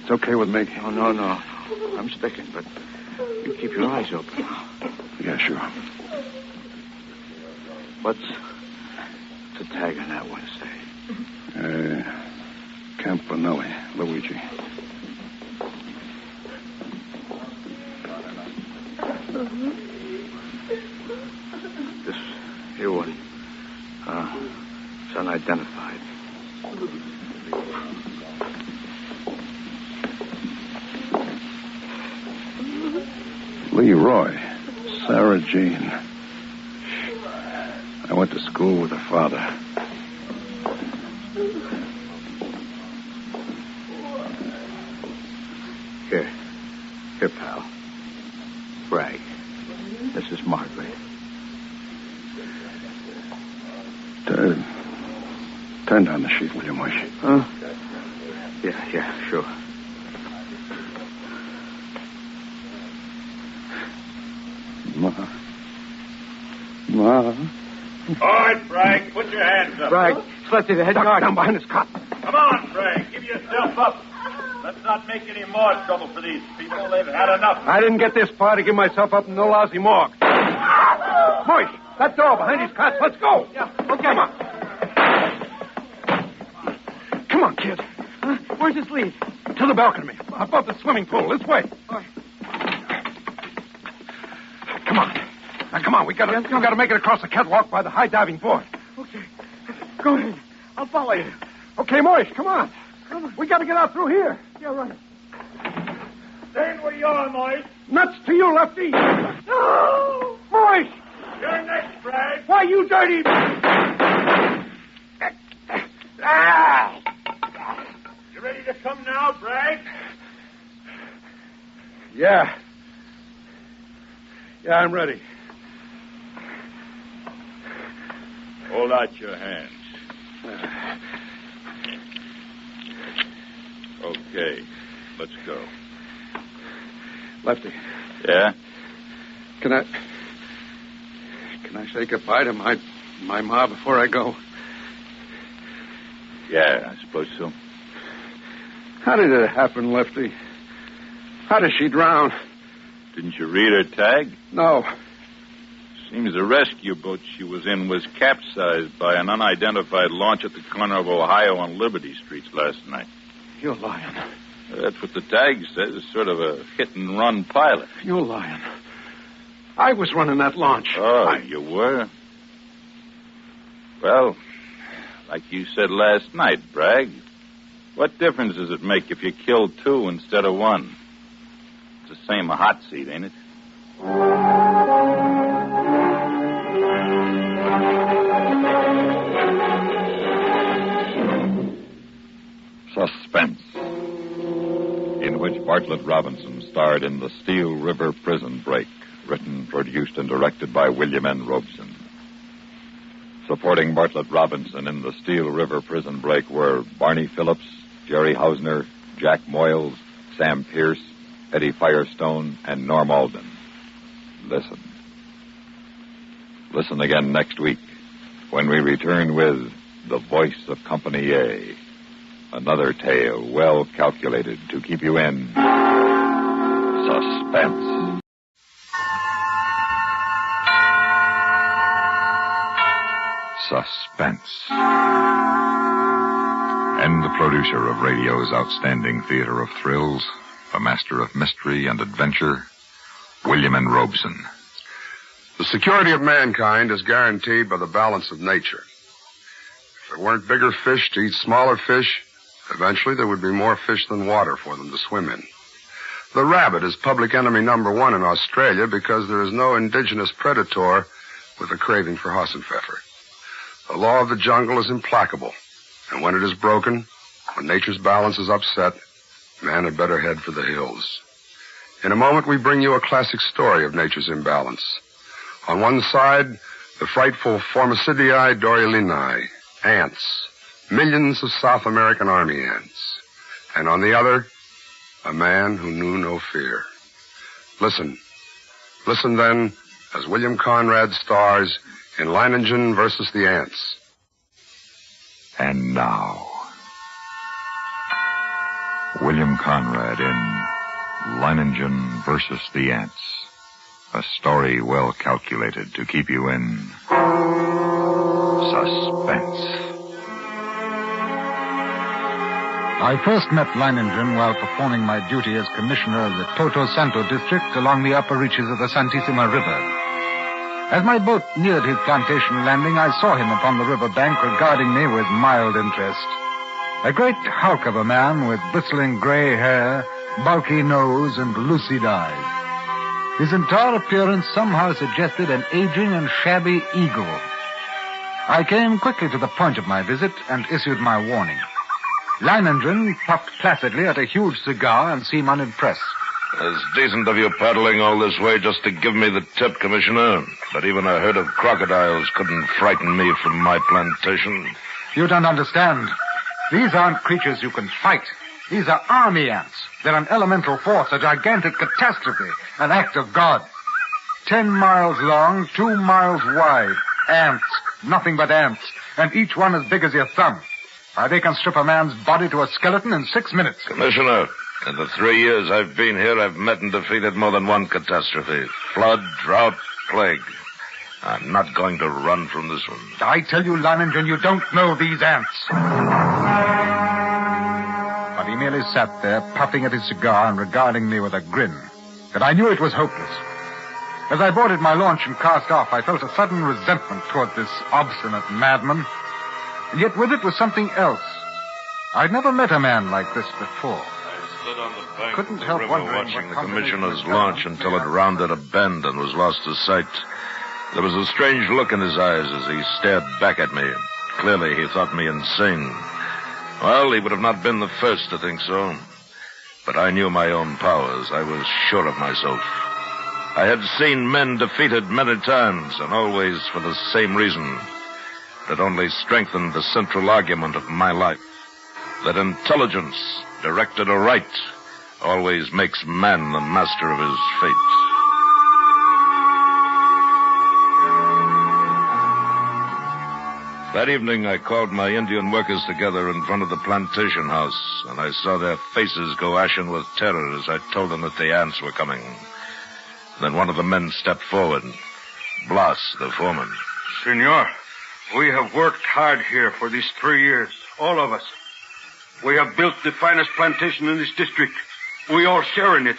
It's okay with me. Oh, no. I'm sticking, but you keep your eyes open. Yeah, sure. What's the tag on that one say? Campanelli, Luigi. This here one, it's unidentified. Leroy, Sarah Jean. I went to school with her father. Here, pal. Bragg. This is Margaret. Turn down the sheet, will you, Moish? Huh? Yeah, sure. Ma. All right, Bragg, put your hands up. Bragg, slept in the head guard. Down behind his cot. Come on, Bragg, give yourself up. Let's not make any more trouble for these people. They've had enough. I didn't get this far to give myself up in no lousy morgue. Moish, that door behind his cot. Let's go. Yeah, okay. Come on, kid. Huh? Where's this lead? To the balcony, above the swimming pool. This way. All right. Come on. Now, come on. We gotta make it across the catwalk by the high diving board. Okay. Go ahead. I'll follow you. Okay, Moish, come on. We gotta get out through here. Yeah, right. Stay where you are, Moish. Nuts to you, Lefty. No! Moish! You're next, Bragg. Why, you dirty... You ready to come now, Bragg? Yeah, I'm ready. Hold out your hands. Okay. Let's go. Lefty. Yeah? Can I say goodbye to my ma before I go? Yeah, I suppose so. How did it happen, Lefty? How did she drown? Didn't you read her tag? No. Seems the rescue boat she was in was capsized by an unidentified launch at the corner of Ohio and Liberty Streets last night. You're lying. That's what the tag says. Sort of a hit-and-run pilot. You're lying. I was running that launch. Oh, you were? Well, like you said last night, Bragg, what difference does it make if you kill two instead of one? It's the same a hot seat, ain't it? Suspense, in which Bartlett Robinson starred in the Steel River Prison Break, written, produced, and directed by William N. Robeson. Supporting Bartlett Robinson in the Steel River Prison Break were Barney Phillips, Jerry Hausner, Jack Moyles, Sam Pierce, Eddie Firestone, and Norm Alden. Listen. Listen again next week when we return with The Voice of Company A. Another tale well calculated to keep you in suspense. Suspense. And the producer of radio's outstanding theater of thrills, a master of mystery and adventure, William N. Robeson. The security of mankind is guaranteed by the balance of nature. If there weren't bigger fish to eat smaller fish, eventually there would be more fish than water for them to swim in. The rabbit is public enemy number one in Australia because there is no indigenous predator with a craving for Hassenpfeffer. The law of the jungle is implacable, and when it is broken, when nature's balance is upset, man had better head for the hills. In a moment, we bring you a classic story of nature's imbalance. On one side, the frightful Formicidiae doryelinae, ants, millions of South American army ants. And on the other, a man who knew no fear. Listen. Listen, then, as William Conrad stars in Leiningen versus the Ants. And now, William Conrad in Leiningen versus the Ants. A story well calculated to keep you in suspense. I first met Leiningen while performing my duty as commissioner of the Toto Santo district along the upper reaches of the Santissima River. As my boat neared his plantation landing, I saw him upon the river bank regarding me with mild interest. A great hulk of a man with bristling gray hair, bulky nose, and lucid eyes. His entire appearance somehow suggested an aging and shabby eagle. I came quickly to the point of my visit and issued my warning. Leiningen puffed placidly at a huge cigar and seemed unimpressed. It's decent of you paddling all this way just to give me the tip, Commissioner. But even a herd of crocodiles couldn't frighten me from my plantation. You don't understand. These aren't creatures you can fight. These are army ants. They're an elemental force, a gigantic catastrophe, an act of God. 10 miles long, 2 miles wide. Ants. Nothing but ants. And each one as big as your thumb. Why, they can strip a man's body to a skeleton in 6 minutes. Commissioner, in the 3 years I've been here, I've met and defeated more than one catastrophe. Flood, drought, plague. I'm not going to run from this one. I tell you, Leiningen, you don't know these ants. But he merely sat there, puffing at his cigar and regarding me with a grin. But I knew it was hopeless. As I boarded my launch and cast off, I felt a sudden resentment toward this obstinate madman. And yet with it was something else. I'd never met a man like this before. I stood on the bank Couldn't of the help river wondering watching what the commissioner's combination launch until it rounded a bend and was lost to sight. There was a strange look in his eyes as he stared back at me. Clearly, he thought me insane. Well, he would have not been the first to think so. But I knew my own powers. I was sure of myself. I had seen men defeated many times, and always for the same reason. That only strengthened the central argument of my life. That intelligence directed aright, always makes man the master of his fate. That evening, I called my Indian workers together in front of the plantation house, and I saw their faces go ashen with terror as I told them that the ants were coming. Then one of the men stepped forward. Blas, the foreman. Senor, we have worked hard here for these 3 years, all of us. We have built the finest plantation in this district. We all share in it.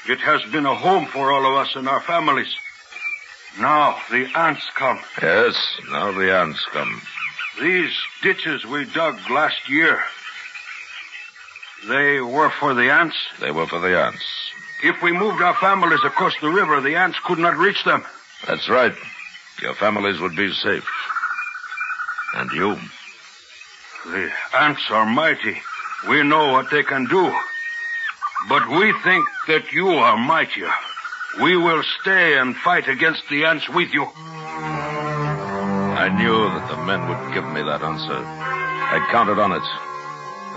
It has been a home for all of us and our families. Now the ants come. Yes, now the ants come. These ditches we dug last year, they were for the ants? They were for the ants. If we moved our families across the river, the ants could not reach them. That's right. Your families would be safe. And you? The ants are mighty. We know what they can do. But we think that you are mightier. We will stay and fight against the ants with you. I knew that the men would give me that answer. I counted on it.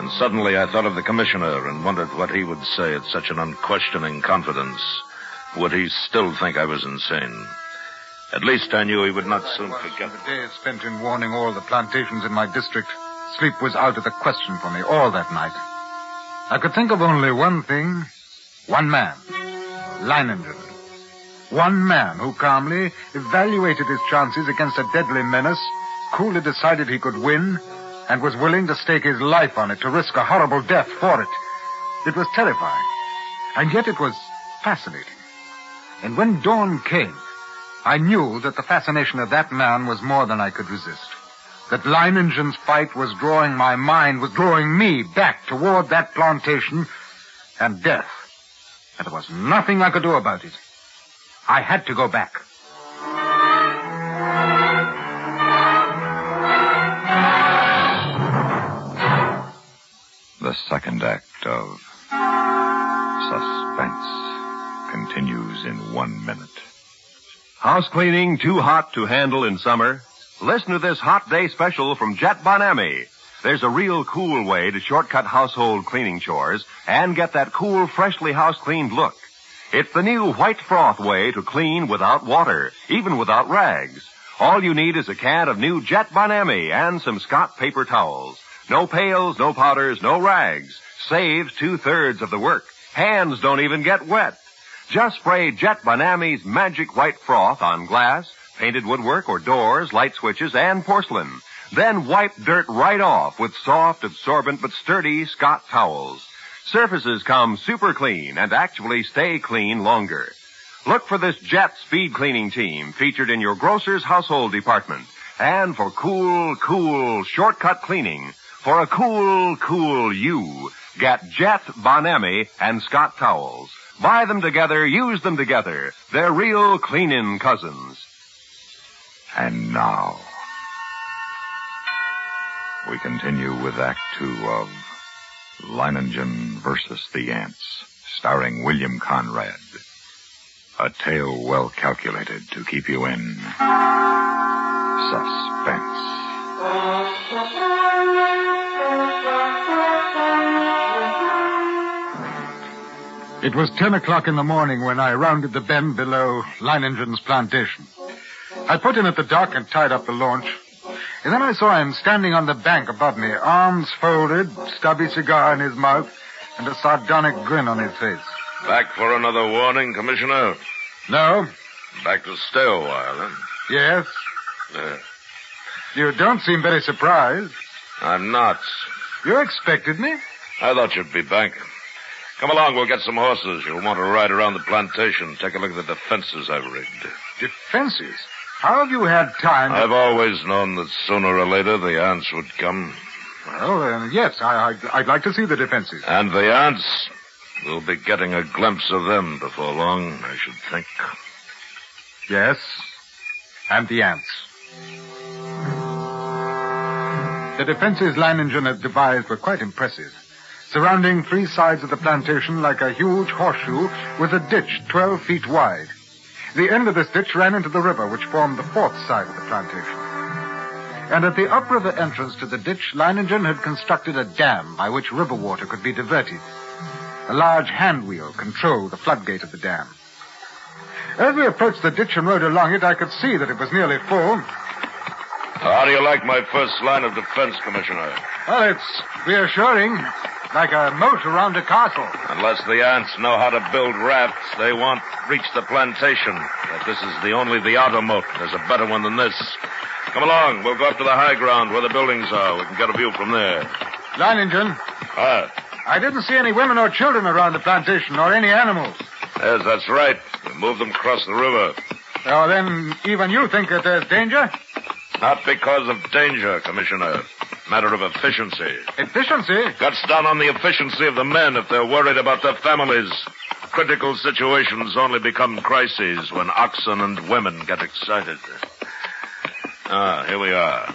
And suddenly I thought of the commissioner and wondered what he would say at such an unquestioning confidence. Would he still think I was insane? At least I knew he would not soon forget. The days spent in warning all the plantations in my district, sleep was out of the question for me all that night. I could think of only one thing, one man, Leiningen. One man who calmly evaluated his chances against a deadly menace, coolly decided he could win, and was willing to stake his life on it, to risk a horrible death for it. It was terrifying, and yet it was fascinating. And when dawn came, I knew that the fascination of that man was more than I could resist. That Leiningen's fight was drawing my mind, was drawing me back toward that plantation and death. And there was nothing I could do about it. I had to go back. The second act of Suspense continues in 1 minute. House cleaning too hot to handle in summer? Listen to this hot day special from Jet Bonami. There's a real cool way to shortcut household cleaning chores and get that cool, freshly house-cleaned look. It's the new white froth way to clean without water, even without rags. All you need is a can of new Jet Bonami and some Scott paper towels. No pails, no powders, no rags. Saves 2/3 of the work. Hands don't even get wet. Just spray Jet Bonami's magic white froth on glass, painted woodwork or doors, light switches, and porcelain. Then wipe dirt right off with soft, absorbent, but sturdy Scott towels. Surfaces come super clean and actually stay clean longer. Look for this Jet speed cleaning team featured in your grocer's household department. And for cool, shortcut cleaning, for a cool you, get Jet Bonami and Scott towels. Buy them together, use them together. They're real clean-in cousins. And now, we continue with Act 2 of Leiningen versus the Ants, starring William Conrad. A tale well calculated to keep you in suspense. It was 10 o'clock in the morning when I rounded the bend below Leiningen's plantation. I put in at the dock and tied up the launch. And then I saw him standing on the bank above me, arms folded, stubby cigar in his mouth, and a sardonic grin on his face. Back for another warning, Commissioner? No. Back to stay a while, then? Yes. You don't seem very surprised. I'm not. You expected me? I thought you'd be back. Come along, we'll get some horses. You'll want to ride around the plantation. Take a look at the defenses I've rigged. Defenses? How have you had time to... I've always known that sooner or later the ants would come. Well, yes, I'd like to see the defenses. And the ants? We'll be getting a glimpse of them before long, I should think. Yes, and the ants. The defenses Leiningen had devised were quite impressive. Surrounding 3 sides of the plantation like a huge horseshoe with a ditch 12 feet wide. The end of this ditch ran into the river, which formed the 4th side of the plantation. And at the upriver entrance to the ditch, Leiningen had constructed a dam by which river water could be diverted. A large hand wheel controlled the floodgate of the dam. As we approached the ditch and rode along it, I could see that it was nearly full. How do you like my first line of defense, Commissioner? Well, it's reassuring, like a moat around a castle. Unless the ants know how to build rafts, they won't reach the plantation. But this is the outer moat. There's a better one than this. Come along. We'll go up to the high ground where the buildings are. We can get a view from there. Leiningen. I didn't see any women or children around the plantation, or any animals. Yes, that's right. We moved them across the river. Oh, then even you think that there's danger? Not because of danger, Commissioner. Matter of efficiency. Efficiency? Cuts down on the efficiency of the men if they're worried about their families. Critical situations only become crises when oxen and women get excited. Here we are.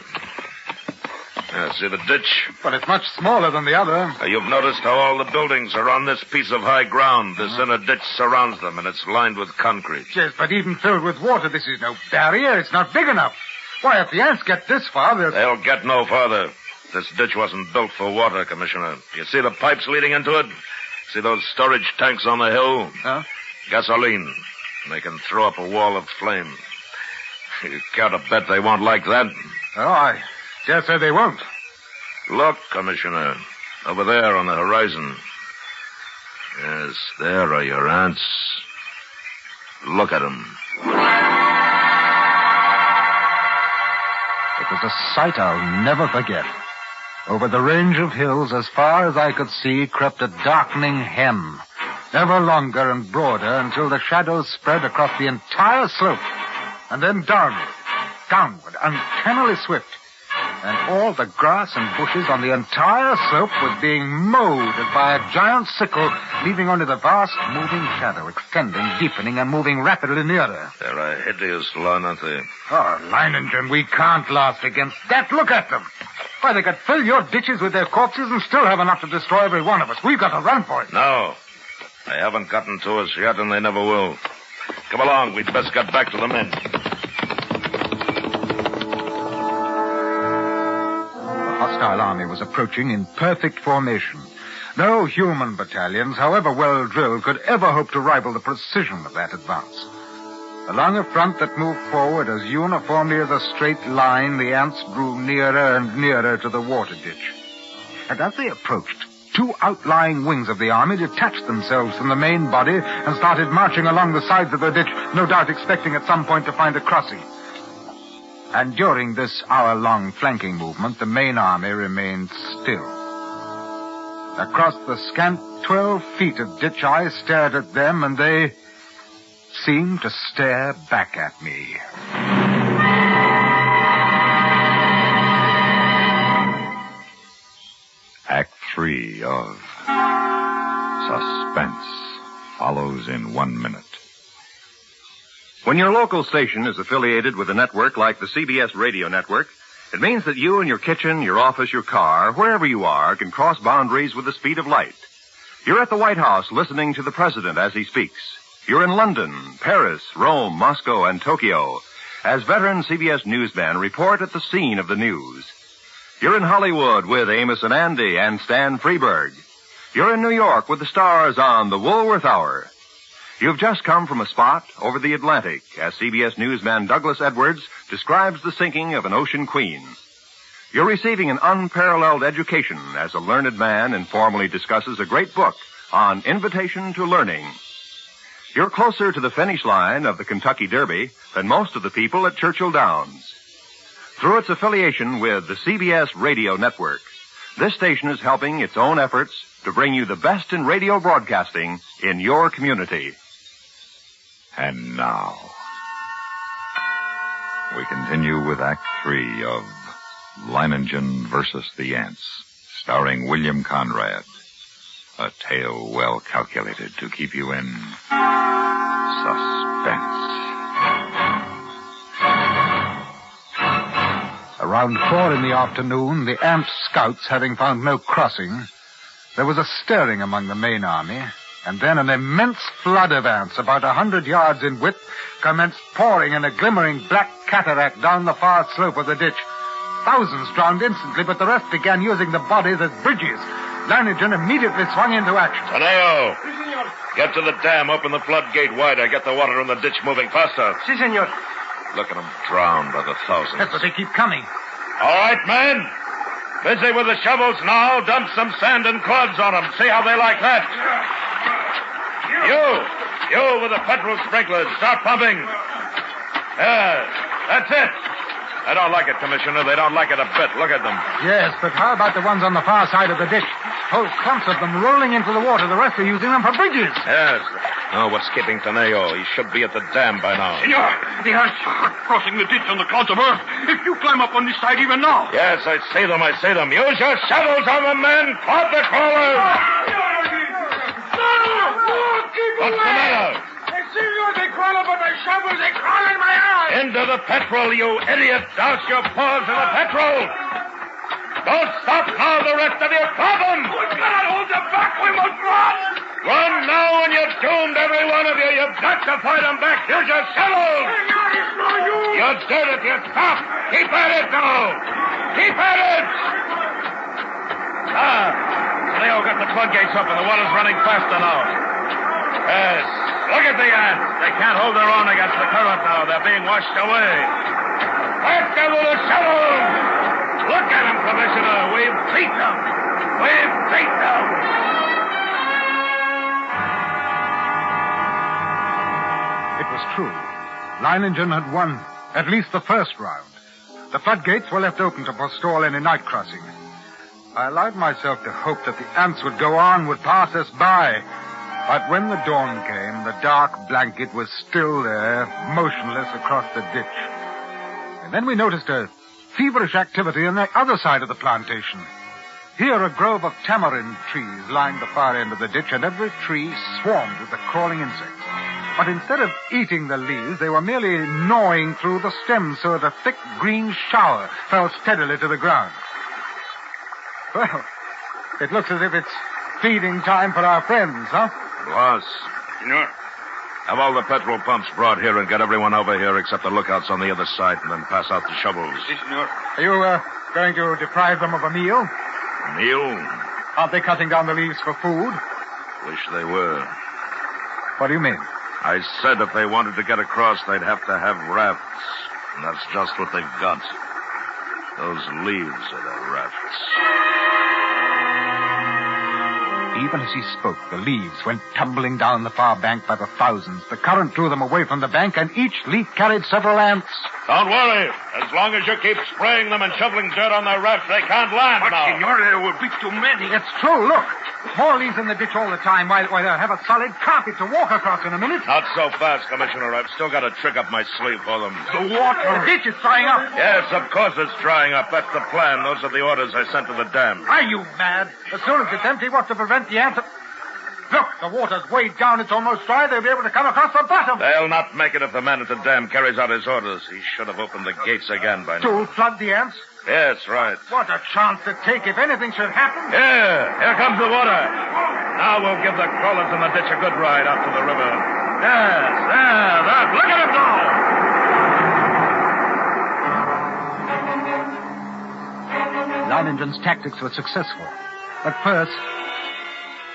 See the ditch? But it's much smaller than the other. You've noticed how all the buildings are on this piece of high ground. This inner ditch surrounds them, and it's lined with concrete. Yes, but even filled with water, this is no barrier. It's not big enough. Why, if the ants get this far, they'll get no farther. This ditch wasn't built for water, Commissioner. You see the pipes leading into it? See those storage tanks on the hill? Huh? Gasoline. They can throw up a wall of flame. You care to bet they won't like that? Oh, I dare say they won't. Look, Commissioner. Over there on the horizon. Yes, there are your ants. Look at them. It was a sight I'll never forget. Over the range of hills, as far as I could see, crept a darkening hem, ever longer and broader until the shadows spread across the entire slope, and then downward, uncannily swift. And all the grass and bushes on the entire slope was being mowed as by a giant sickle, leaving only the vast moving shadow, extending, deepening, and moving rapidly nearer. They're a hideous lot, aren't they? Oh, Leiningen, we can't last against that. Look at them. Why, they could fill your ditches with their corpses and still have enough to destroy every one of us. We've got to run for it. No. They haven't gotten to us yet, and they never will. Come along. We'd best get back to the men. The hostile army was approaching in perfect formation. No human battalions, however well drilled, could ever hope to rival the precision of that advance. Along a front that moved forward as uniformly as a straight line, the ants drew nearer and nearer to the water ditch. And as they approached, two outlying wings of the army detached themselves from the main body and started marching along the sides of the ditch, no doubt expecting at some point to find a crossing. And during this hour-long flanking movement, the main army remained still. Across the scant 12 feet of ditch, I stared at them, and they seemed to stare back at me. Act 3 of Suspense follows in 1 minute. When your local station is affiliated with a network like the CBS radio network, it means that you and your kitchen, your office, your car, wherever you are, can cross boundaries with the speed of light. You're at the White House listening to the president as he speaks. You're in London, Paris, Rome, Moscow, and Tokyo as veteran CBS newsmen report at the scene of the news. You're in Hollywood with Amos and Andy and Stan Freberg. You're in New York with the stars on the Woolworth Hour. You've just come from a spot over the Atlantic as CBS newsman Douglas Edwards describes the sinking of an ocean queen. You're receiving an unparalleled education as a learned man informally discusses a great book on invitation to learning. You're closer to the finish line of the Kentucky Derby than most of the people at Churchill Downs. Through its affiliation with the CBS Radio Network, this station is helping its own efforts to bring you the best in radio broadcasting in your community. And now, we continue with Act 3 of Leiningen versus the Ants, starring William Conrad. A tale well calculated to keep you in suspense. Around 4 in the afternoon, the ant scouts having found no crossing, there was a stirring among the main army, and then an immense flood of ants, about 100 yards in width, commenced pouring in a glimmering black cataract down the far slope of the ditch. Thousands drowned instantly, but the rest began using the bodies as bridges. Leiningen immediately swung into action. Toneo! Get to the dam, open the floodgate wider, get the water in the ditch moving faster. Si, senor. Look at them drowned by the thousands. Yes, but they keep coming. All right, men. Busy with the shovels now. Dump some sand and cords on them. See how they like that. You with the petrol sprinklers. Start pumping. Yes, that's it. They don't like it, Commissioner. They don't like it a bit. Look at them. Yes, but how about the ones on the far side of the ditch? Whole clumps of them rolling into the water. The rest are using them for bridges. Yes. Oh, what's keeping Toneo? He should be at the dam by now. Senor, the ants are crossing the ditch on the clouds of earth. If you climb up on this side even now. Yes, I see them. Use your shovels on them, men. Caught the crawlers. What's the matter? Senor, they crawl up on my shovels. They crawl in my eyes. Into the petrol, you idiot. Douse your paws in the petrol. Don't stop now, the rest of you. Drop them. We cannot hold them back. We must run. Run now and you're doomed, every one of you. You've got to fight them back. Here's your shovels. Senor, it's no use. You did it. You stopped. Keep at it now. Keep at it. Leo got the floodgates open. The water's running faster now. Yes. Look at the ants. They can't hold their own against the current now. They're being washed away. Back them with the shovels. Look at them, Commissioner. We've beat them. We've beat them. It was true. Leiningen had won at least the first round. The floodgates were left open to forestall any night crossing. I allowed myself to hope that the ants would go on, would pass us by. But when the dawn came, the dark blanket was still there, motionless across the ditch. And then we noticed a feverish activity on the other side of the plantation. Here, a grove of tamarind trees lined the far end of the ditch, and every tree swarmed with the crawling insects. But instead of eating the leaves, they were merely gnawing through the stems so that a thick green shower fell steadily to the ground. Well, it looks as if it's feeding time for our friends, huh? Boss. Senor. Have all the petrol pumps brought here and get everyone over here except the lookouts on the other side, and then pass out the shovels. Si, senor. Are you going to deprive them of a meal? Meal? Aren't they cutting down the leaves for food? Wish they were. What do you mean? I said if they wanted to get across, they'd have to have rafts. And that's just what they've got. Those leaves are the rafts. Even as he spoke, the leaves went tumbling down the far bank by the thousands. The current drew them away from the bank, and each leaf carried several ants. Don't worry. As long as you keep spraying them and shoveling dirt on their rafts, they can't land But, now. senor, there will be too many. It's true, look. More leaves in the ditch all the time, while they'll have a solid carpet to walk across in a minute. Not so fast, Commissioner. I've still got a trick up my sleeve for them. The water. The ditch is drying up. Yes, of course it's drying up. That's the plan. Those are the orders I sent to the dam. Are you mad? As soon as it's empty, what's to prevent the ants? Look, the water's way down. It's almost dry. They'll be able to come across the bottom. They'll not make it if the man at the dam carries out his orders. He should have opened the gates again by now. To flood the ants? Yes, right. What a chance to take if anything should happen. Here comes the water. Now we'll give the crawlers in the ditch a good ride out to the river. Yes, there. Look at them now. Leiningen's tactics were successful. At first,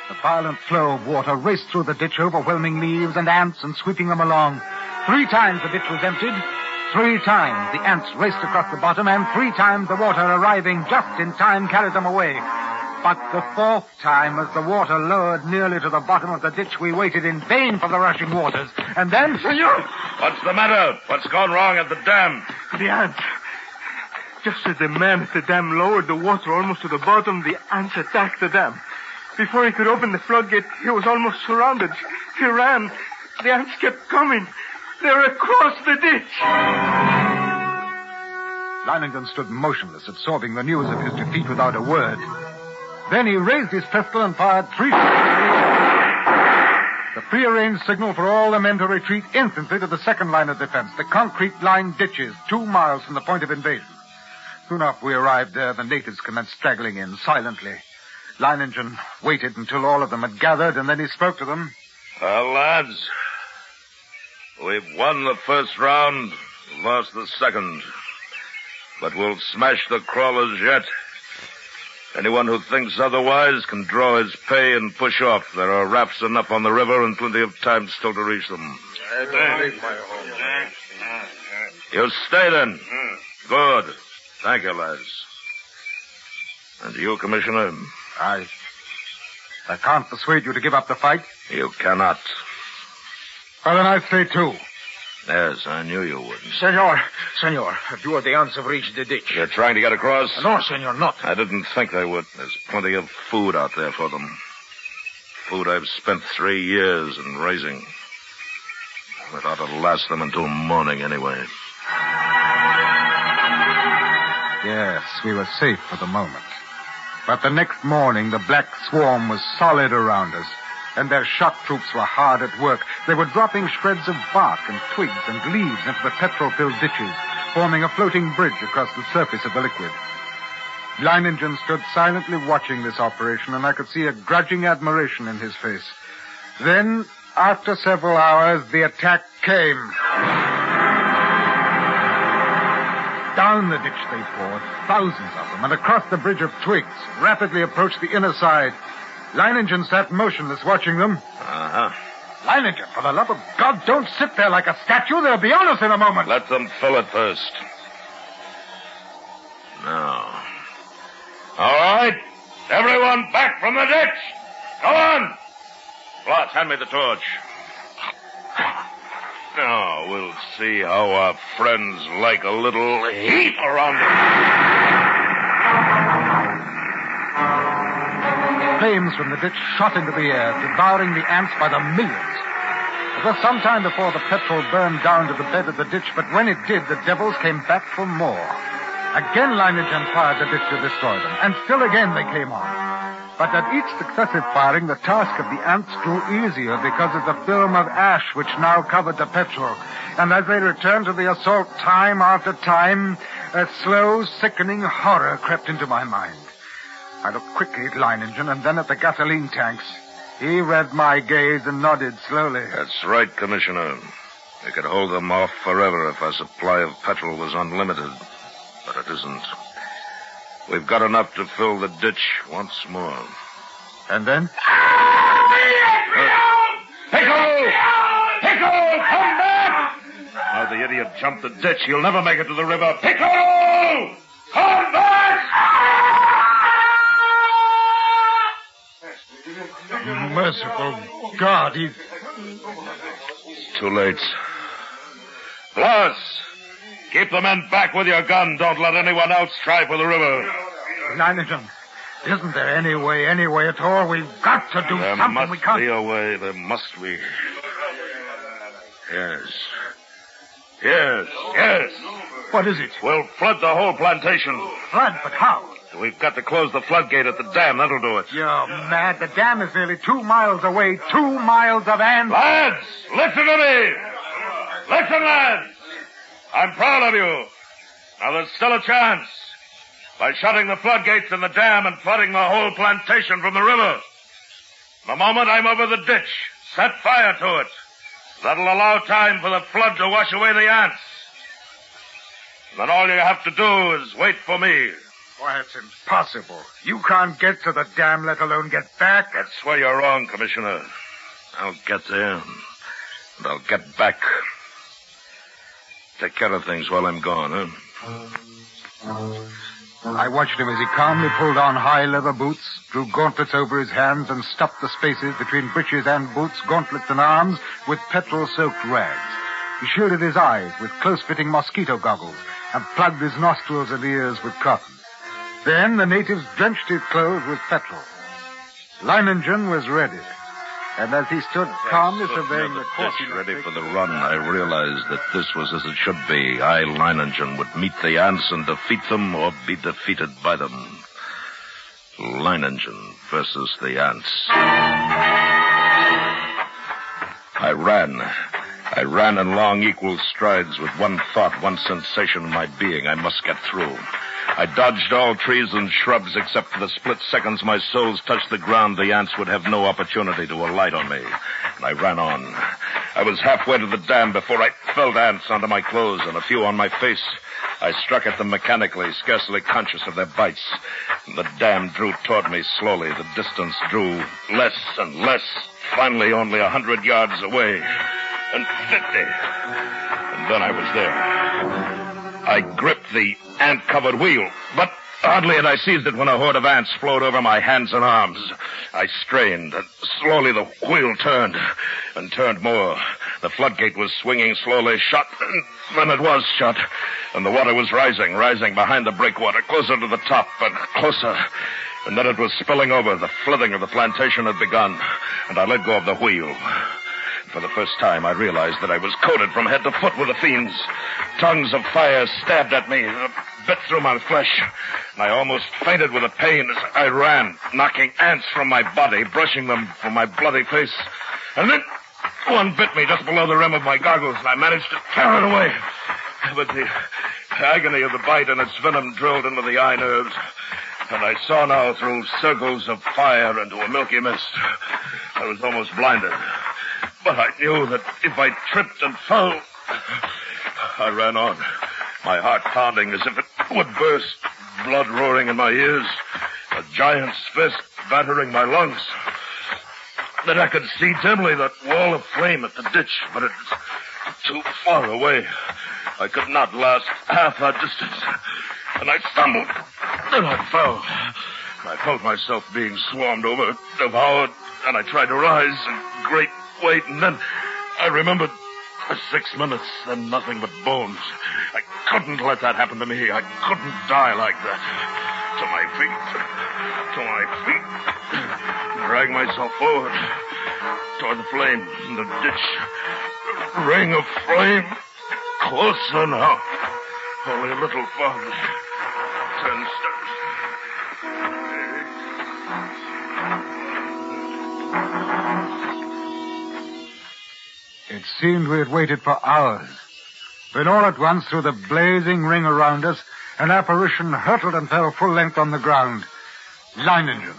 the violent flow of water raced through the ditch, overwhelming leaves and ants and sweeping them along. 3 times the ditch was emptied. 3 times the ants raced across the bottom, and 3 times the water, arriving just in time, carried them away. But the 4th time, as the water lowered nearly to the bottom of the ditch, we waited in vain for the rushing waters. And then... Senor! What's the matter? What's gone wrong at the dam? The ants. Just as the man at the dam lowered the water almost to the bottom, the ants attacked the dam. Before he could open the floodgate, he was almost surrounded. He ran. The ants kept coming. They were across the ditch. Leiningen stood motionless, absorbing the news of his defeat without a word. Then he raised his pistol and fired 3 shots. The prearranged signal for all the men to retreat instantly to the second line of defense, the concrete-lined ditches 2 miles from the point of invasion. Soon after we arrived there, the natives commenced straggling in silently. Leiningen waited until all of them had gathered, and then he spoke to them. Well, lads, we've won the first round, lost the second. But we'll smash the crawlers yet. Anyone who thinks otherwise can draw his pay and push off. There are rafts enough on the river and plenty of time still to reach them. You stay then. Good. Thank you, lads. And you, Commissioner? I can't persuade you to give up the fight. You cannot. Well, then I stay too. Yes, I knew you wouldn't. Senor, a few of the ants have reached the ditch. You're trying to get across? No, senor, not. I didn't think they would. There's plenty of food out there for them. Food I've spent 3 years in raising. It ought to last them until morning anyway. Yes, we were safe for the moment. But the next morning, the black swarm was solid around us, and their shock troops were hard at work. They were dropping shreds of bark and twigs and leaves into the petrol-filled ditches, forming a floating bridge across the surface of the liquid. Leiningen stood silently watching this operation, and I could see a grudging admiration in his face. Then, after several hours, the attack came. Down the ditch they poured, thousands of them, and across the bridge of twigs, rapidly approached the inner side. Leiningen sat motionless, watching them. Uh-huh. Leiningen, for the love of God, don't sit there like a statue. They'll be on us in a moment. Let them fill it first. Now. All right. Everyone back from the ditch. Go on. Blotz, hand me the torch. Now, we'll see how our friends like a little heat around them. Flames from the ditch shot into the air, devouring the ants by the millions. It was some time before the petrol burned down to the bed of the ditch, but when it did, the devils came back for more. Again, Leiningen fired the ditch to destroy them, and still again they came on. But at each successive firing, the task of the ants grew easier because of the film of ash which now covered the petrol. And as they returned to the assault time after time, a slow, sickening horror crept into my mind. I looked quickly at Leiningen and then at the gasoline tanks. He read my gaze and nodded slowly. That's right, Commissioner. We could hold them off forever if our supply of petrol was unlimited. But it isn't. We've got enough to fill the ditch once more. And then? Pickle! Pickle, come back! Now the idiot jumped the ditch. He'll never make it to the river. Pickle! Come back! Merciful God, he's... It's too late. Blotz! Keep the men back with your gun. Don't let anyone else try for the river. Leiningen, isn't there any way at all? We've got to do there something. We can't... There must be a way. There must be. Yes. What is it? We'll flood the whole plantation. Flood? But how? We've got to close the floodgate at the dam. That'll do it. You're mad. The dam is nearly 2 miles away. 2 miles of ants. Lads, listen to me. Listen, lads. I'm proud of you. Now, there's still a chance. By shutting the floodgates in the dam and flooding the whole plantation from the river. The moment I'm over the ditch, set fire to it. That'll allow time for the flood to wash away the ants. Then all you have to do is wait for me. Why, it's impossible. You can't get to the dam, let alone get back. That's where you're wrong, Commissioner. I'll get there, and I'll get back. Take care of things while I'm gone, huh? I watched him as he calmly pulled on high leather boots, drew gauntlets over his hands, and stuffed the spaces between breeches and boots, gauntlets and arms, with petrol-soaked rags. He shielded his eyes with close-fitting mosquito goggles and plugged his nostrils and ears with cotton. Then the natives drenched his clothes with petrol. Leiningen was ready. And as he stood calmly surveying the course... ready for the run, I realized that this was as it should be. I, Leiningen, would meet the ants and defeat them or be defeated by them. Leiningen versus the ants. I ran in long, equal strides with one thought, one sensation in my being. I must get through. I dodged all trees and shrubs except for the split seconds my soles touched the ground. The ants would have no opportunity to alight on me. And I ran on. I was halfway to the dam before I felt ants under my clothes and a few on my face. I struck at them mechanically, scarcely conscious of their bites. The dam drew toward me slowly. The distance drew less and less. Finally, only 100 yards away. And 50. And then I was there. I gripped the ant-covered wheel, but hardly had I seized it when a horde of ants flowed over my hands and arms. I strained, and slowly the wheel turned, and turned more. The floodgate was swinging slowly shut, and then it was shut, and the water was rising behind the breakwater, closer to the top, and closer. And then it was spilling over. The flooding of the plantation had begun, and I let go of the wheel. For the first time, I realized that I was coated from head to foot with the fiends. Tongues of fire stabbed at me, bit through my flesh, and I almost fainted with the pain as I ran, knocking ants from my body, brushing them from my bloody face. And then one bit me just below the rim of my goggles, and I managed to tear it away. But the agony of the bite and its venom drilled into the eye nerves, and I saw now through circles of fire into a milky mist. I was almost blinded. But I knew that if I tripped and fell... I ran on, my heart pounding as if it would burst, blood roaring in my ears, a giant's fist battering my lungs. Then I could see dimly that wall of flame at the ditch, but it was too far away. I could not last half that distance. And I stumbled. Then I fell. I felt myself being swarmed over, devoured, and I tried to rise in great weight, and then I remembered 6 minutes, then nothing but bones. I couldn't let that happen to me. I couldn't die like that. To my feet. Drag myself forward toward the flame in the ditch. Ring of flame. Closer now. Only a little farther. 10 steps. It seemed we had waited for hours. Then all at once, through the blazing ring around us, an apparition hurtled and fell full length on the ground. Leiningen,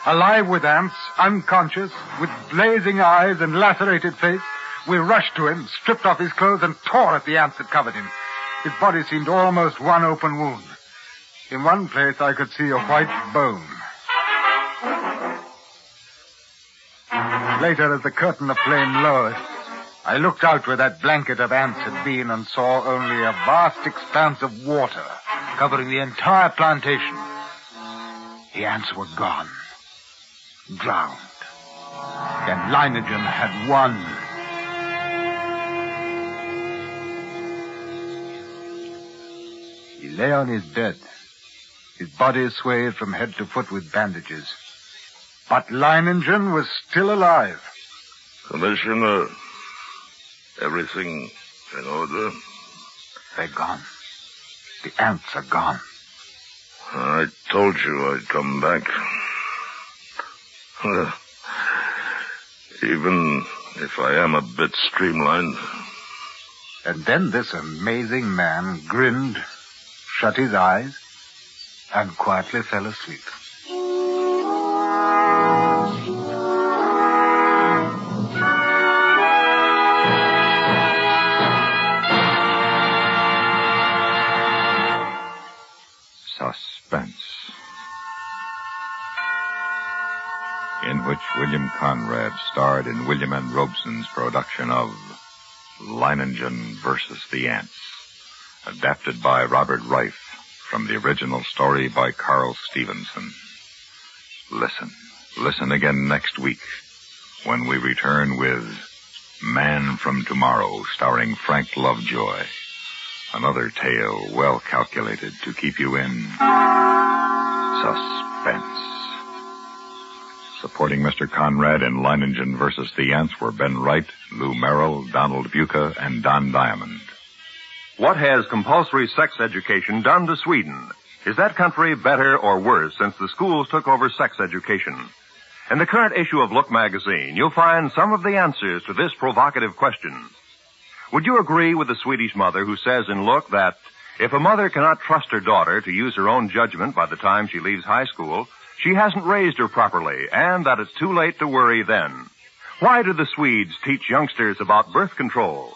alive with ants, unconscious, with blazing eyes and lacerated face. We rushed to him, stripped off his clothes, and tore at the ants that covered him. His body seemed almost one open wound. In one place I could see a white bone. Later, as the curtain of flame lowered, I looked out where that blanket of ants had been and saw only a vast expanse of water covering the entire plantation. The ants were gone, drowned, and Leiningen had won. He lay on his bed, his body swathed from head to foot with bandages. But Leiningen was still alive. Commissioner, everything in order? They're gone. The ants are gone. I told you I'd come back. Even if I am a bit streamlined. And then this amazing man grinned, shut his eyes, and quietly fell asleep. Suspense, in which William Conrad starred in William N. Robeson's production of Leiningen versus the Ants, adapted by Robert Reif from the original story by Carl Stevenson. Listen again next week when we return with Man from Tomorrow, starring Frank Lovejoy. Another tale well calculated to keep you in suspense. Supporting Mr. Conrad in Leiningen versus the Ants were Ben Wright, Lou Merrill, Donald Buca, and Don Diamond. What has compulsory sex education done to Sweden? Is that country better or worse since the schools took over sex education? In the current issue of Look magazine, you'll find some of the answers to this provocative question. Would you agree with the Swedish mother who says in Look that if a mother cannot trust her daughter to use her own judgment by the time she leaves high school, she hasn't raised her properly, and that it's too late to worry then? Why do the Swedes teach youngsters about birth control?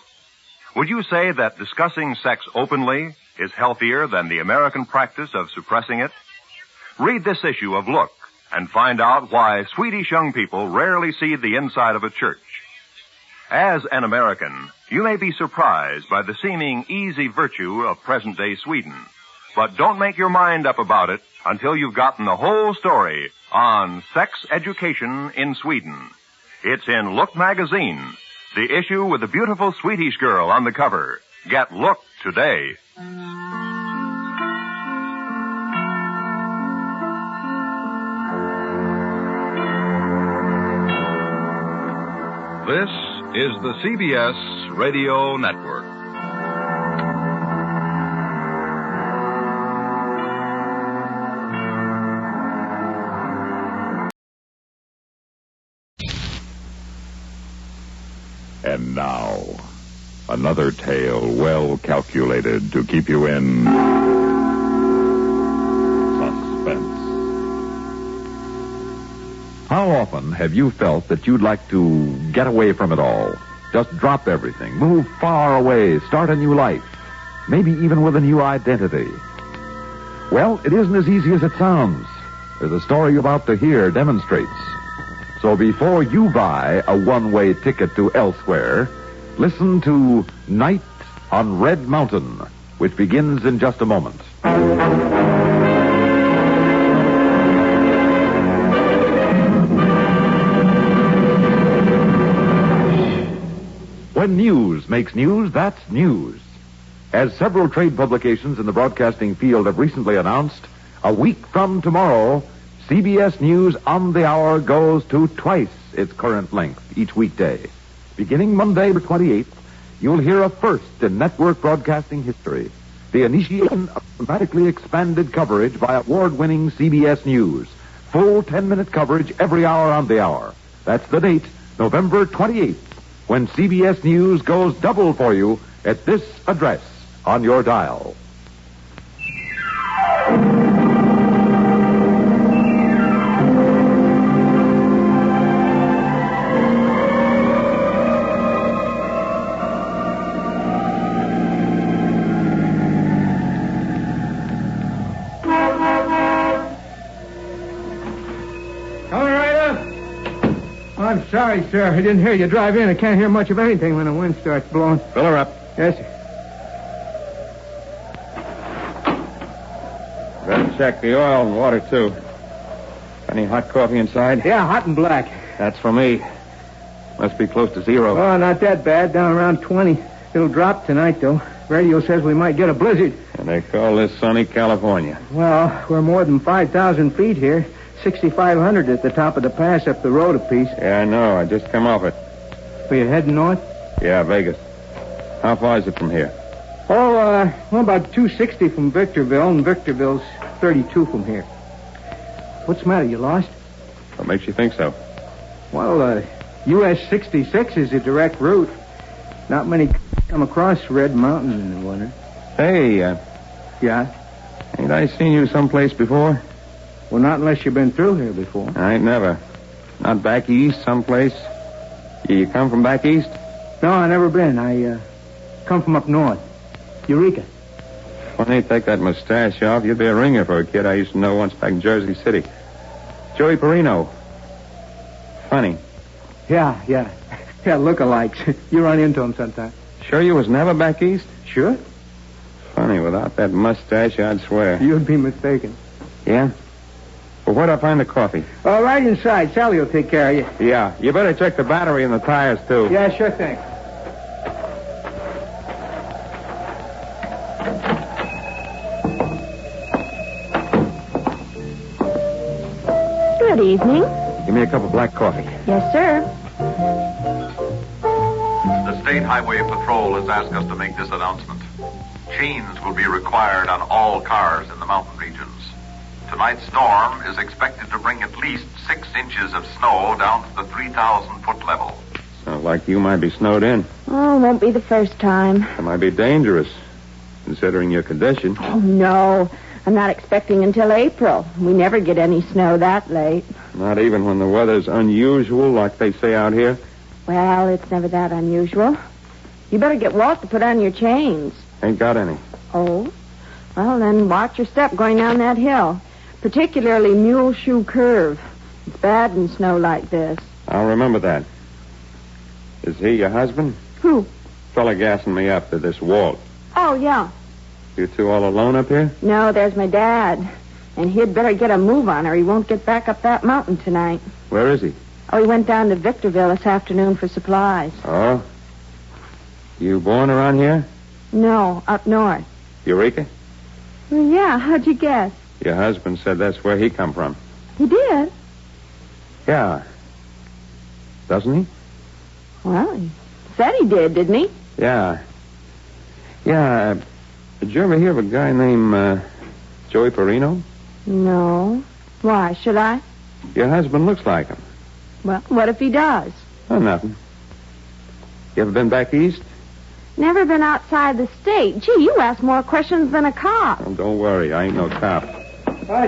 Would you say that discussing sex openly is healthier than the American practice of suppressing it? Read this issue of Look and find out why Swedish young people rarely see the inside of a church. As an American, you may be surprised by the seeming easy virtue of present-day Sweden. But don't make your mind up about it until you've gotten the whole story on sex education in Sweden. It's in Look magazine, the issue with the beautiful Swedish girl on the cover. Get Look today. This is the CBS Radio Network. And now, another tale well calculated to keep you in suspense. How often have you felt that you'd like to get away from it all? Just drop everything, move far away, start a new life, maybe even with a new identity. Well, it isn't as easy as it sounds, as the story you're about to hear demonstrates. So before you buy a one-way ticket to elsewhere, listen to Night on Red Mountain, which begins in just a moment. When news makes news, that's news. As several trade publications in the broadcasting field have recently announced, a week from tomorrow, CBS News on the Hour goes to twice its current length each weekday. Beginning Monday the 28th, you'll hear a first in network broadcasting history, the initiation of dramatically expanded coverage by award-winning CBS News. Full 10-minute coverage every hour on the hour. That's the date, November 28th, when CBS News goes double for you at this address on your dial. I'm sorry, sir. I didn't hear you drive in. I can't hear much of anything when the wind starts blowing. Fill her up. Yes, sir. Better check the oil and water, too. Any hot coffee inside? Yeah, hot and black. That's for me. Must be close to zero. Oh, not that bad. Down around 20. It'll drop tonight, though. Radio says we might get a blizzard. And they call this sunny California. Well, we're more than 5,000 feet here. 6,500 at the top of the pass up the road a piece. Yeah, I know. I just come off it. Were you heading north? Yeah, Vegas. How far is it from here? Oh, well, about 260 from Victorville, and Victorville's 32 from here. What's the matter? You lost? What makes you think so? Well, US 66 is a direct route. Not many come across Red Mountain in the winter. Hey, Yeah? ain't I seen you someplace before? Well, not unless you've been through here before. I ain't never. Not back east someplace? You come from back east? No, I never been. I come from up north. Eureka. When they take that mustache off, you'd be a ringer for a kid I used to know once back in Jersey City. Joey Perino. Funny. Yeah. Yeah, lookalikes. You run into him sometime. Sure you was never back east? Sure. Funny, without that mustache, I'd swear. You'd be mistaken. Yeah? Well, where'd I find the coffee? Oh, right inside. Sally will take care of you. Yeah, you better check the battery and the tires, too. Yeah, sure thing. Good evening. Give me a cup of black coffee. Yes, sir. The State Highway Patrol has asked us to make this announcement. Chains will be required on all cars in the mountain regions. Tonight's storm is expected to bring at least 6 inches of snow down to the 3,000-foot level. Sounds like you might be snowed in. Oh, won't be the first time. It might be dangerous, considering your condition. Oh, no. I'm not expecting until April. We never get any snow that late. Not even when the weather's unusual, like they say out here? Well, it's never that unusual. You better get Walt to put on your chains. Ain't got any. Oh? Well, then watch your step going down that hill. Particularly Mule Shoe Curve. It's bad in snow like this. I'll remember that. Is he your husband? Who? Fella gassing me up to this Walt. Oh, yeah. You two all alone up here? No, there's my dad. And he'd better get a move on or he won't get back up that mountain tonight. Where is he? Oh, he went down to Victorville this afternoon for supplies. Oh? You born around here? No, up north. Eureka? Well, yeah, how'd you guess? Your husband said that's where he come from. He did? Yeah. Doesn't he? Well, he said he did, didn't he? Yeah. Yeah. Did you ever hear of a guy named Joey Perino? No. Why, should I? Your husband looks like him. Well, what if he does? Oh, nothing. You ever been back east? Never been outside the state. Gee, you ask more questions than a cop. Oh, don't worry. I ain't no cop.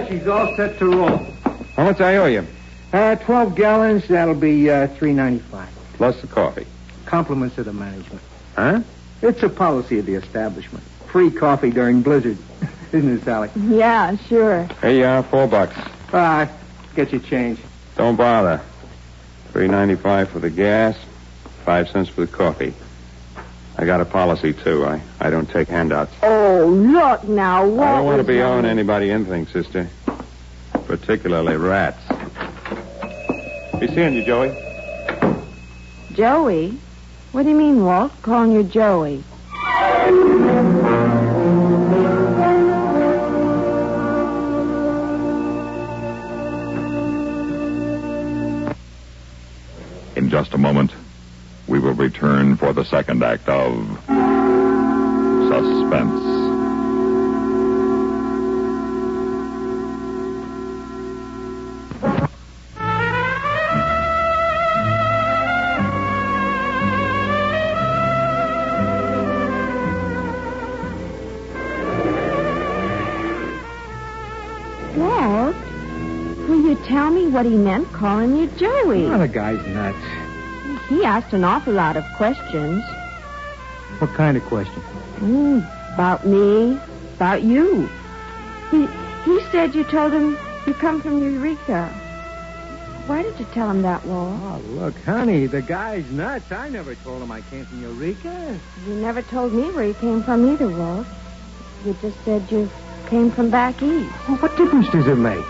She's all set to roll. How much I owe you? 12 gallons, that'll be $3.95. Plus the coffee. Compliments of the management. Huh? It's a policy of the establishment. Free coffee during blizzard. Isn't it, Sally? Yeah, sure. Here you are, $4. Get your change. Don't bother. $3.95 for the gas, 5 cents for the coffee. I got a policy, too. I don't take handouts. Oh, look now. What I don't want to be was owing that? anybody anything, sister. Particularly rats. Be seeing you, Joey. Joey? What do you mean, Walt? Calling you Joey? In just a moment, we will return for the second act of Suspense. Walt, will you tell me what he meant calling you Joey? Oh, the guy's nuts. He asked an awful lot of questions. What kind of question? About me, about you. He said you told him you come from Eureka. Why did you tell him that, Walt? Oh, look, honey, the guy's nuts. I never told him I came from Eureka. You never told me where you came from either, Walt. You just said you came from back east. Well, what difference does it make?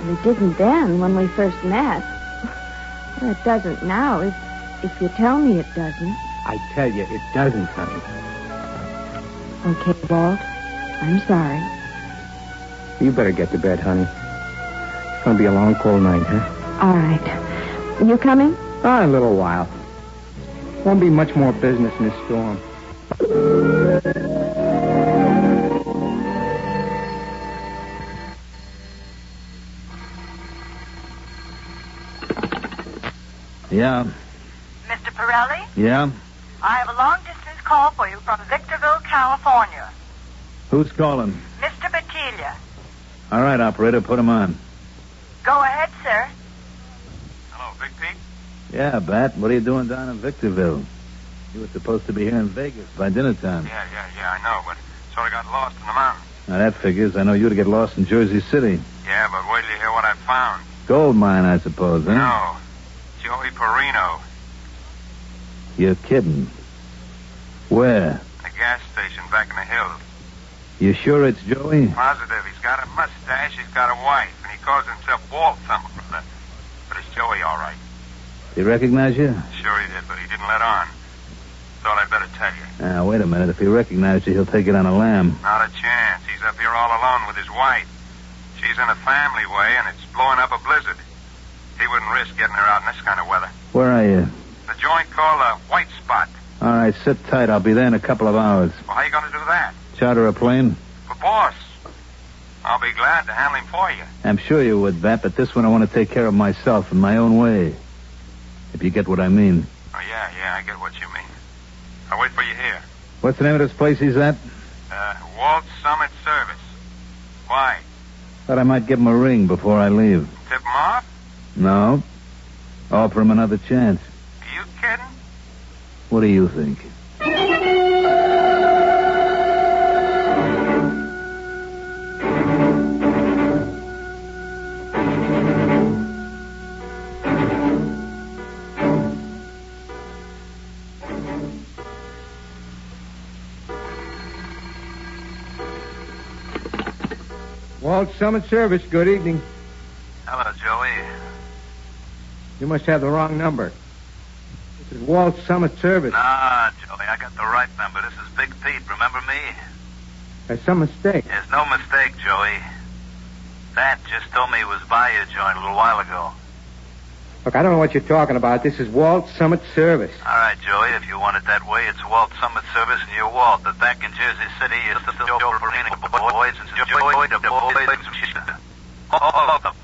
Well, it didn't then when we first met. Well, it doesn't now if you tell me it doesn't. I tell you, it doesn't, honey. Okay, Walt. I'm sorry. You better get to bed, honey. It's going to be a long, cold night, huh? All right. You coming? Oh, a little while. Won't be much more business in this storm. Yeah. Mr. Pirelli? Yeah? I have a long-distance call for you from Victorville, California. Who's calling? Mr. Battaglia. All right, operator, put him on. Go ahead, sir. Hello, Big Pete? Yeah, Bat, what are you doing down in Victorville? You were supposed to be here in Vegas by dinner time. Yeah, I know, but sort of got lost in the mountains. Now, that figures. I know you to get lost in Jersey City. Yeah, but wait till you hear what I found. Gold mine, I suppose, huh? No. Joey Perino. You're kidding. Where? The gas station back in the hills. You sure it's Joey? Positive. He's got a mustache, he's got a wife, and he calls himself Walt something or other. But it's Joey, all right. He recognize you? Sure he did, but he didn't let on. Thought I'd better tell you. Now, wait a minute. If he recognized you, he'll take it on a lamb. Not a chance. He's up here all alone with his wife. She's in a family way, and it's blowing up a blizzard. He wouldn't risk getting her out in this kind of weather. Where are you? The joint called the White Spot. All right, sit tight. I'll be there in a couple of hours. Well, how you going to do that? Charter a plane? For boss. I'll be glad to handle him for you. I'm sure you would, Bat, but this one I want to take care of myself in my own way. If you get what I mean. Oh, yeah, I get what you mean. I'll wait for you here. What's the name of this place he's at? Walt Summit Service. Why? Thought I might give him a ring before I leave. Tip him off? No. Offer him another chance. Are you kidding? What do you think? Walt Summit Service, good evening. Hello, Joey. You must have the wrong number. This is Walt Summit Service. Nah, Joey, I got the right number. This is Big Pete, remember me? There's some mistake. There's no mistake, Joey. That just told me he was by your joint a little while ago. Look, I don't know what you're talking about. This is Walt Summit Service. All right, Joey, if you want it that way, it's Walt Summit Service and you're Walt. But back in Jersey City, you're the boys and Joey, the boys and all of them.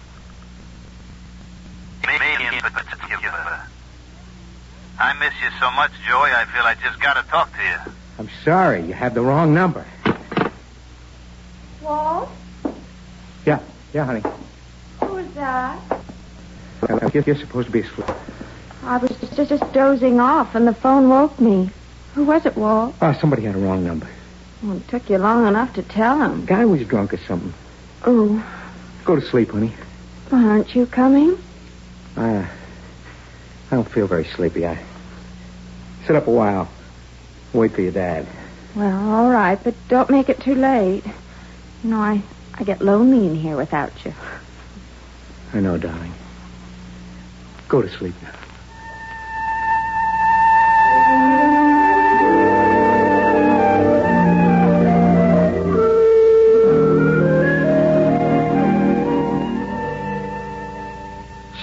I miss you so much, Joey, I feel I just got to talk to you. I'm sorry, you have the wrong number. Walt? Yeah, honey. Who was that? You're supposed to be asleep. I was just dozing off, and the phone woke me. Who was it, Walt? Oh, somebody had a wrong number. Well, it took you long enough to tell him. Guy was drunk or something. Oh. Go to sleep, honey. Well, aren't you coming? I don't feel very sleepy. I sit up a while. Wait for your dad. Well, all right, but don't make it too late. You know, I get lonely in here without you. I know, darling. Go to sleep now.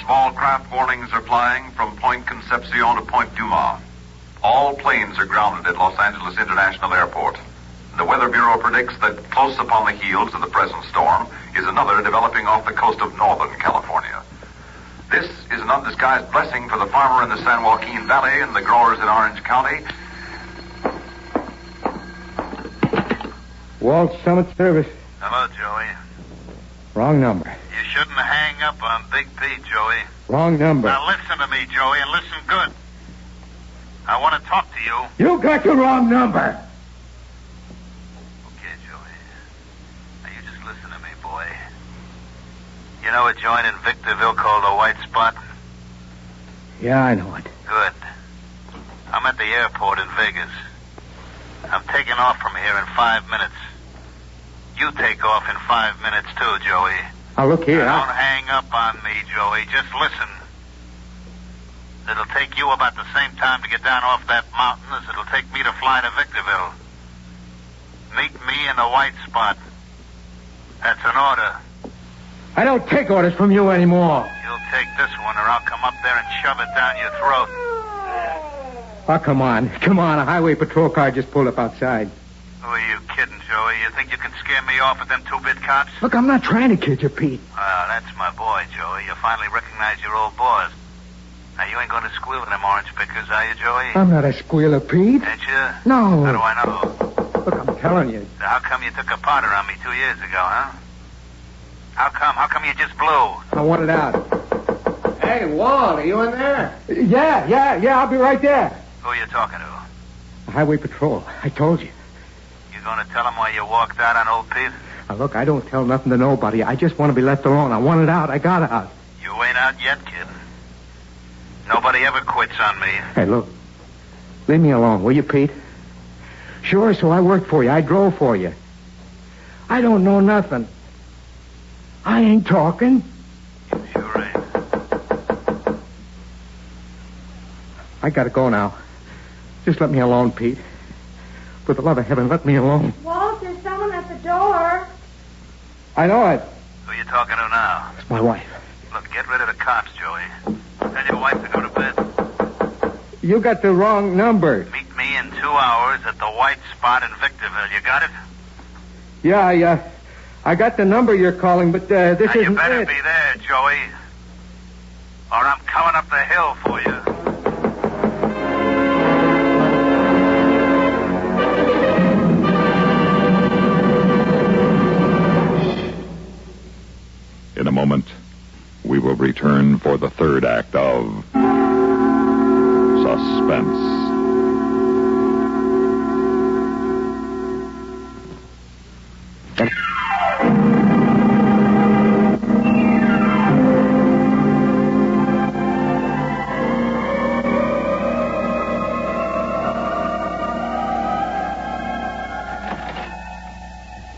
Small craft warnings are flying from Point Concepcion to Point Dumas. All planes are grounded at Los Angeles International Airport. The Weather Bureau predicts that close upon the heels of the present storm is another developing off the coast of northern California. This is an undisguised blessing for the farmer in the San Joaquin Valley and the growers in Orange County. Walt Summit Service. Hello, Joey. Wrong number. You shouldn't hang up on Big Pete, Joey. Wrong number. Now listen to me, Joey, and listen good. I want to talk to you. You got the wrong number. Okay, Joey. Now you just listen to me, boy. You know a joint in Victorville called the White Spot? Yeah, I know it. Good. I'm at the airport in Vegas. I'm taking off from here in 5 minutes. You take off in 5 minutes, too, Joey. Now, look here. Now, don't hang up on me, Joey. Just listen. It'll take you about the same time to get down off that mountain as it'll take me to fly to Victorville. Meet me in the White Spot. That's an order. I don't take orders from you anymore. You'll take this one, or I'll come up there and shove it down your throat. Oh, come on. Come on. A highway patrol car just pulled up outside. Who are you kidding, Joey? You think you can scare me off with them two-bit cops? Look, I'm not trying to kid you, Pete. Oh, that's my boy, Joey. You finally recognize your old boss. Now, you ain't going to squeal with them orange pickers, are you, Joey? I'm not a squealer, Pete. Ain't you? No. How do I know? Look, I'm telling you. So how come you took a powder on me 2 years ago, huh? How come? How come you just blew? I want it out. Hey, Walt, are you in there? Yeah, I'll be right there. Who are you talking to? Highway patrol. I told you. You going to tell them why you walked out on old Pete? Now, look, I don't tell nothing to nobody. I just want to be left alone. I want it out. I got it out. You ain't out yet, kid. Nobody ever quits on me. Hey, look. Leave me alone, will you, Pete? Sure, so I worked for you. I drove for you. I don't know nothing. I ain't talking. Sure ain't. I gotta go now. Just let me alone, Pete. For the love of heaven, let me alone. Walt, there's someone at the door. I know it. Who you talking to now? It's my wife. Look, get rid of the cops, Joey. Tell your wife to go to bed. You got the wrong number. Meet me in 2 hours at the White Spot in Victorville. You got it? Yeah, I got the number you're calling, but this now, isn't you better it. be there, Joey. Or I'm coming up the hill for you. In a moment, we will return for the third act of Suspense.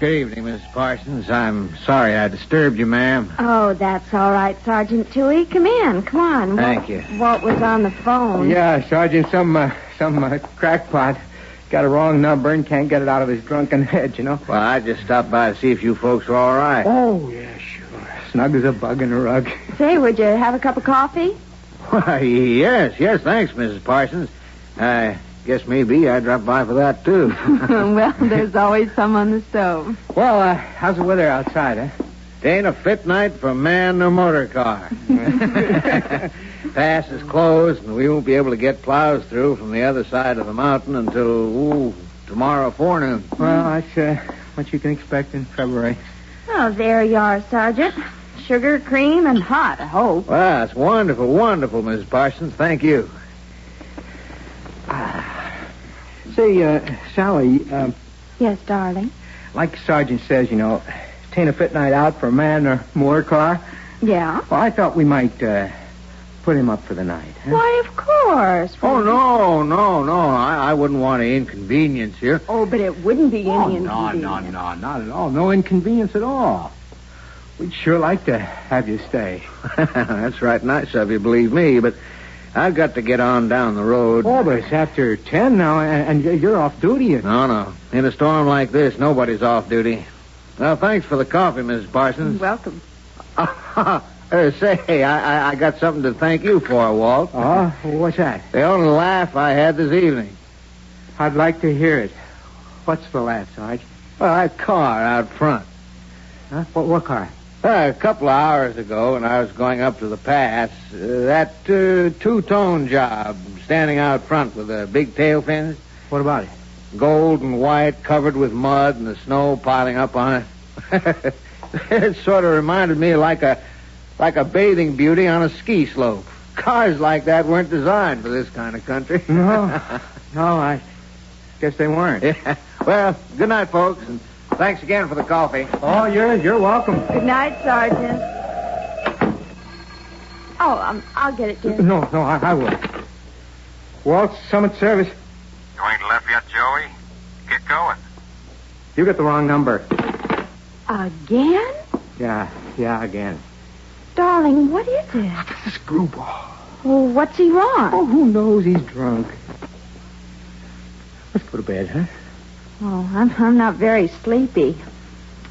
Good evening, Mrs. Parsons. I'm sorry I disturbed you, ma'am. Oh, that's all right, Sergeant Toohey. Come in. Come on. Thank you. Walt was on the phone. Yeah, Sergeant, some crackpot got a wrong number and can't get it out of his drunken head, you know. Well, I just stopped by to see if you folks were all right. Oh, yeah, sure. Snug as a bug in a rug. Say, would you have a cup of coffee? Why, yes, thanks, Mrs. Parsons. I guess maybe I'd drop by for that, too. Well, there's always some on the stove. Well, how's the weather outside, eh? It ain't a fit night for man nor motor car. Pass is closed, and we won't be able to get plows through from the other side of the mountain until, tomorrow forenoon. Well, that's what you can expect in February. Oh, there you are, Sergeant. Sugar, cream, and hot, I hope. Well, that's wonderful, wonderful, Mrs. Parsons. Thank you. Say, Sally, Yes, darling. like the sergeant says, you know, it ain't a fit night out for a man or motor car. Yeah? Well, I thought we might put him up for the night. Huh? Why, of course. Oh, no. I wouldn't want to inconvenience you. Oh, but it wouldn't be any No, inconvenience. not at all. No inconvenience at all. We'd sure like to have you stay. That's right nice of you, believe me, but I've got to get on down the road. Oh, but it's after 10 now, and you're off duty. No. In a storm like this, nobody's off duty. Well, thanks for the coffee, Mrs. Parsons. You're welcome. Say, I got something to thank you for, Walt. Oh, what's that? The only laugh I had this evening. I'd like to hear it. What's the laugh, Sarge? Well, that car out front. Huh? What car? A couple of hours ago, when I was going up to the pass, that two-tone job standing out front with the big tail fins. What about it? Gold and white, covered with mud and the snow piling up on it. It sort of reminded me like a bathing beauty on a ski slope. Cars like that weren't designed for this kind of country. No, I guess they weren't. Yeah. Well, good night, folks, and thanks again for the coffee. Oh, you're welcome. Good night, Sergeant. Oh, I'll get it, dear. No, I will. Walt, summit service. You ain't left yet, Joey? Get going. You got the wrong number. Again? Yeah, again. Darling, what is it? This screwball. Well, what's he wrong? Oh, who knows? He's drunk. Let's go to bed, huh? Oh, I'm not very sleepy.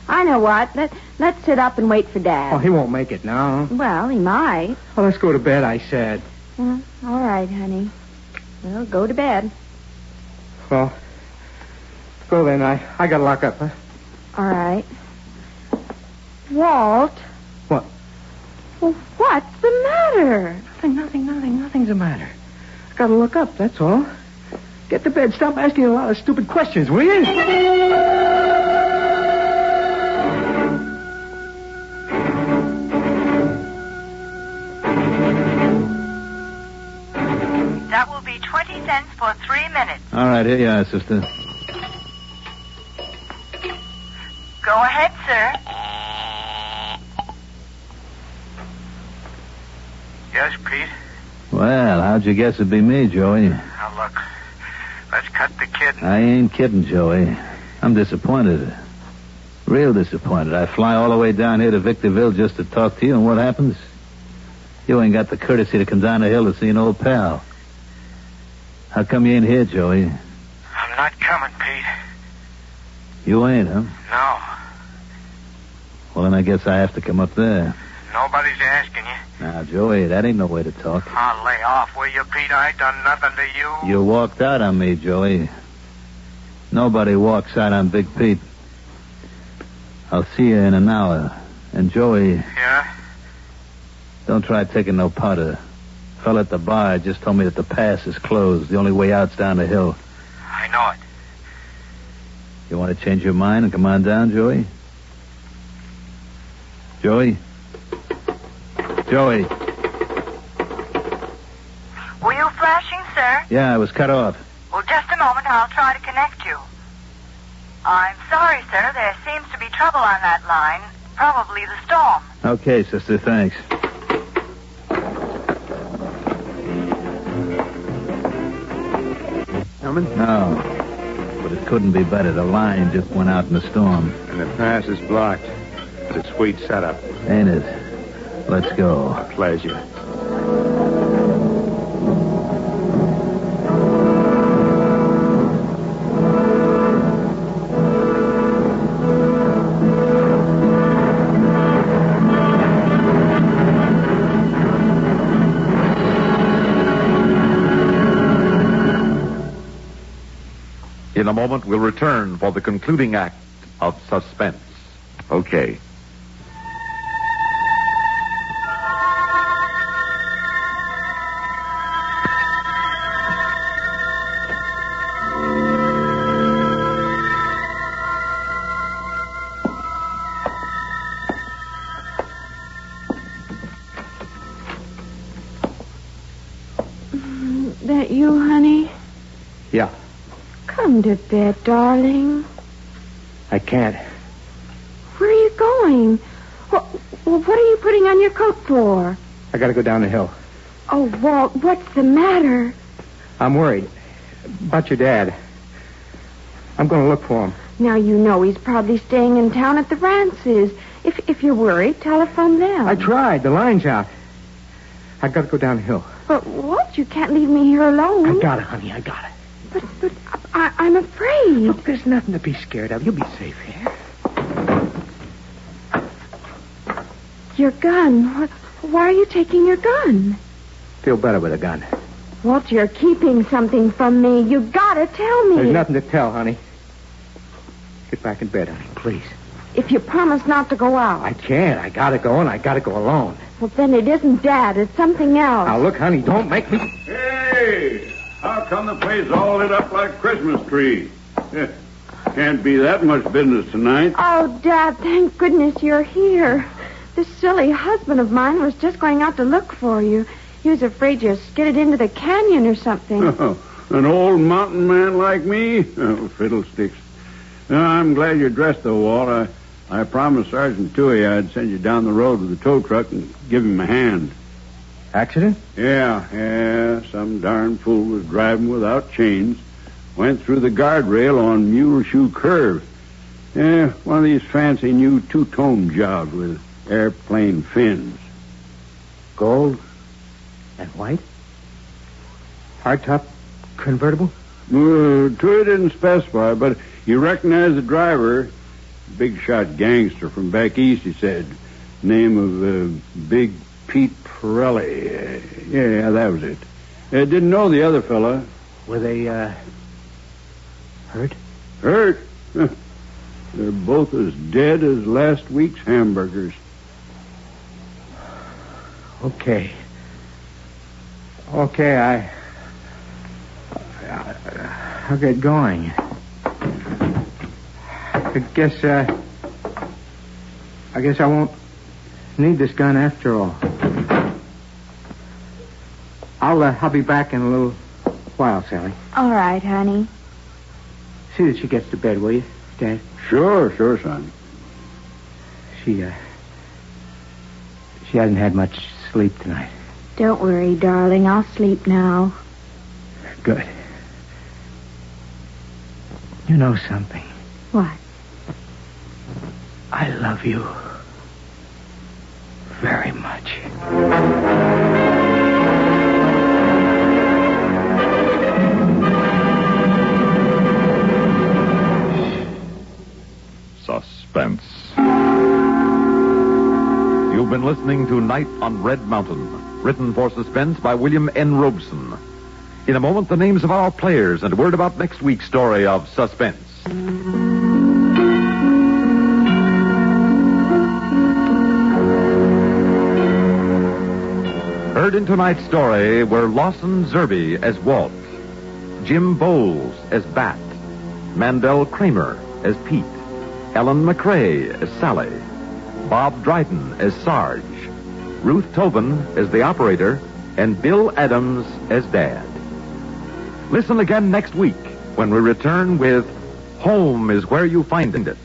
I know what. Let's sit up and wait for Dad. Oh, he won't make it now. Well, he might. Well, let's go to bed, I said. Well, all right, honey. Well, go to bed. Well, go then. I gotta lock up, huh? All right. Walt. What? Well, what's the matter? Nothing's the matter. I gotta look up, that's all. Get to bed. Stop asking a lot of stupid questions, will you? That will be 20 cents for 3 minutes. All right, here you are, sister. Go ahead, sir. Yes, Pete? Well, how'd you guess it'd be me, Joey? Now, look. Let's cut the kid. I ain't kidding, Joey. I'm disappointed. Real disappointed. I fly all the way down here to Victorville just to talk to you, and what happens? You ain't got the courtesy to come down the hill to see an old pal. How come you ain't here, Joey? I'm not coming, Pete. You ain't, huh? No. Well, then I guess I have to come up there. Nobody's asking you. Now, Joey, that ain't no way to talk. Oh, lay off, will you, Pete? I ain't done nothing to you. You walked out on me, Joey. Nobody walks out on Big Pete. I'll see you in an hour. And, Joey... Yeah? Don't try taking no powder. Fella at the bar just told me that the pass is closed. The only way out's down the hill. I know it. You want to change your mind and come on down, Joey? Joey? Joey? Were you flashing, sir? Yeah, I was cut off. Well, just a moment. I'll try to connect you. I'm sorry, sir. There seems to be trouble on that line. Probably the storm. Okay, sister, thanks. Coming? No. But it's couldn't be better. The line just went out in the storm. And the pass is blocked. It's a sweet setup. Ain't it? Let's go. A pleasure. In a moment, we'll return for the concluding act of Suspense. Okay. That you, honey? Yeah, Come to bed, darling. I can't. Where are you going? Well, what are you putting on your coat for? I gotta go down the hill. Oh, Walt, what's the matter? I'm worried about your dad. I'm gonna look for him. Now you know he's probably staying in town at the Rances. If you're worried, telephone them. I tried. The line's out. I gotta go down the hill. But, Walt, you can't leave me here alone. I got it, honey. I got it. But I'm afraid. Look, there's nothing to be scared of. You'll be safe here. Your gun. Why are you taking your gun? Feel better with a gun. Walt, you're keeping something from me. You gotta tell me. There's nothing to tell, honey. Get back in bed, honey, please. If you promise not to go out. I can't. I gotta go, and I gotta go alone. Well, then it isn't Dad. It's something else. Now, look, honey, don't make me... Hey! How come the place all lit up like a Christmas tree? Can't be that much business tonight. Oh, Dad, thank goodness you're here. This silly husband of mine was just going out to look for you. He was afraid you skidded into the canyon or something. Oh, an old mountain man like me? Oh, fiddlesticks. I'm glad you're dressed, though, Walt. I promised Sergeant Toohey I'd send you down the road with the tow truck and give him a hand. Accident? Yeah. Some darn fool was driving without chains. Went through the guardrail on Mule Shoe Curve. Yeah, one of these fancy new two-tone jobs with airplane fins. Gold and white? Hardtop convertible? Toohey didn't specify, but he recognized the driver. Big shot gangster from back east, he said. Name of Big Pete Pirelli. Yeah, that was it. Didn't know the other fella. Were they, hurt? Hurt? They're both as dead as last week's hamburgers. Okay, I'll get going. I guess I won't need this gun after all. I'll be back in a little while, Sally. All right, honey. See that she gets to bed, will you, Dad? Sure, son. She hasn't had much sleep tonight. Don't worry, darling. I'll sleep now. Good. You know something? What? I love you very much. Suspense. You've been listening to Night on Red Mountain, written for Suspense by William N. Robeson. In a moment, the names of our players and a word about next week's story of Suspense. Heard in tonight's story were Lawson Zerby as Walt, Jim Bowles as Bat, Mandel Kramer as Pete, Ellen McCrae as Sally, Bob Dryden as Sarge, Ruth Tobin as the operator, and Bill Adams as Dad. Listen again next week when we return with Home is Where You Find It,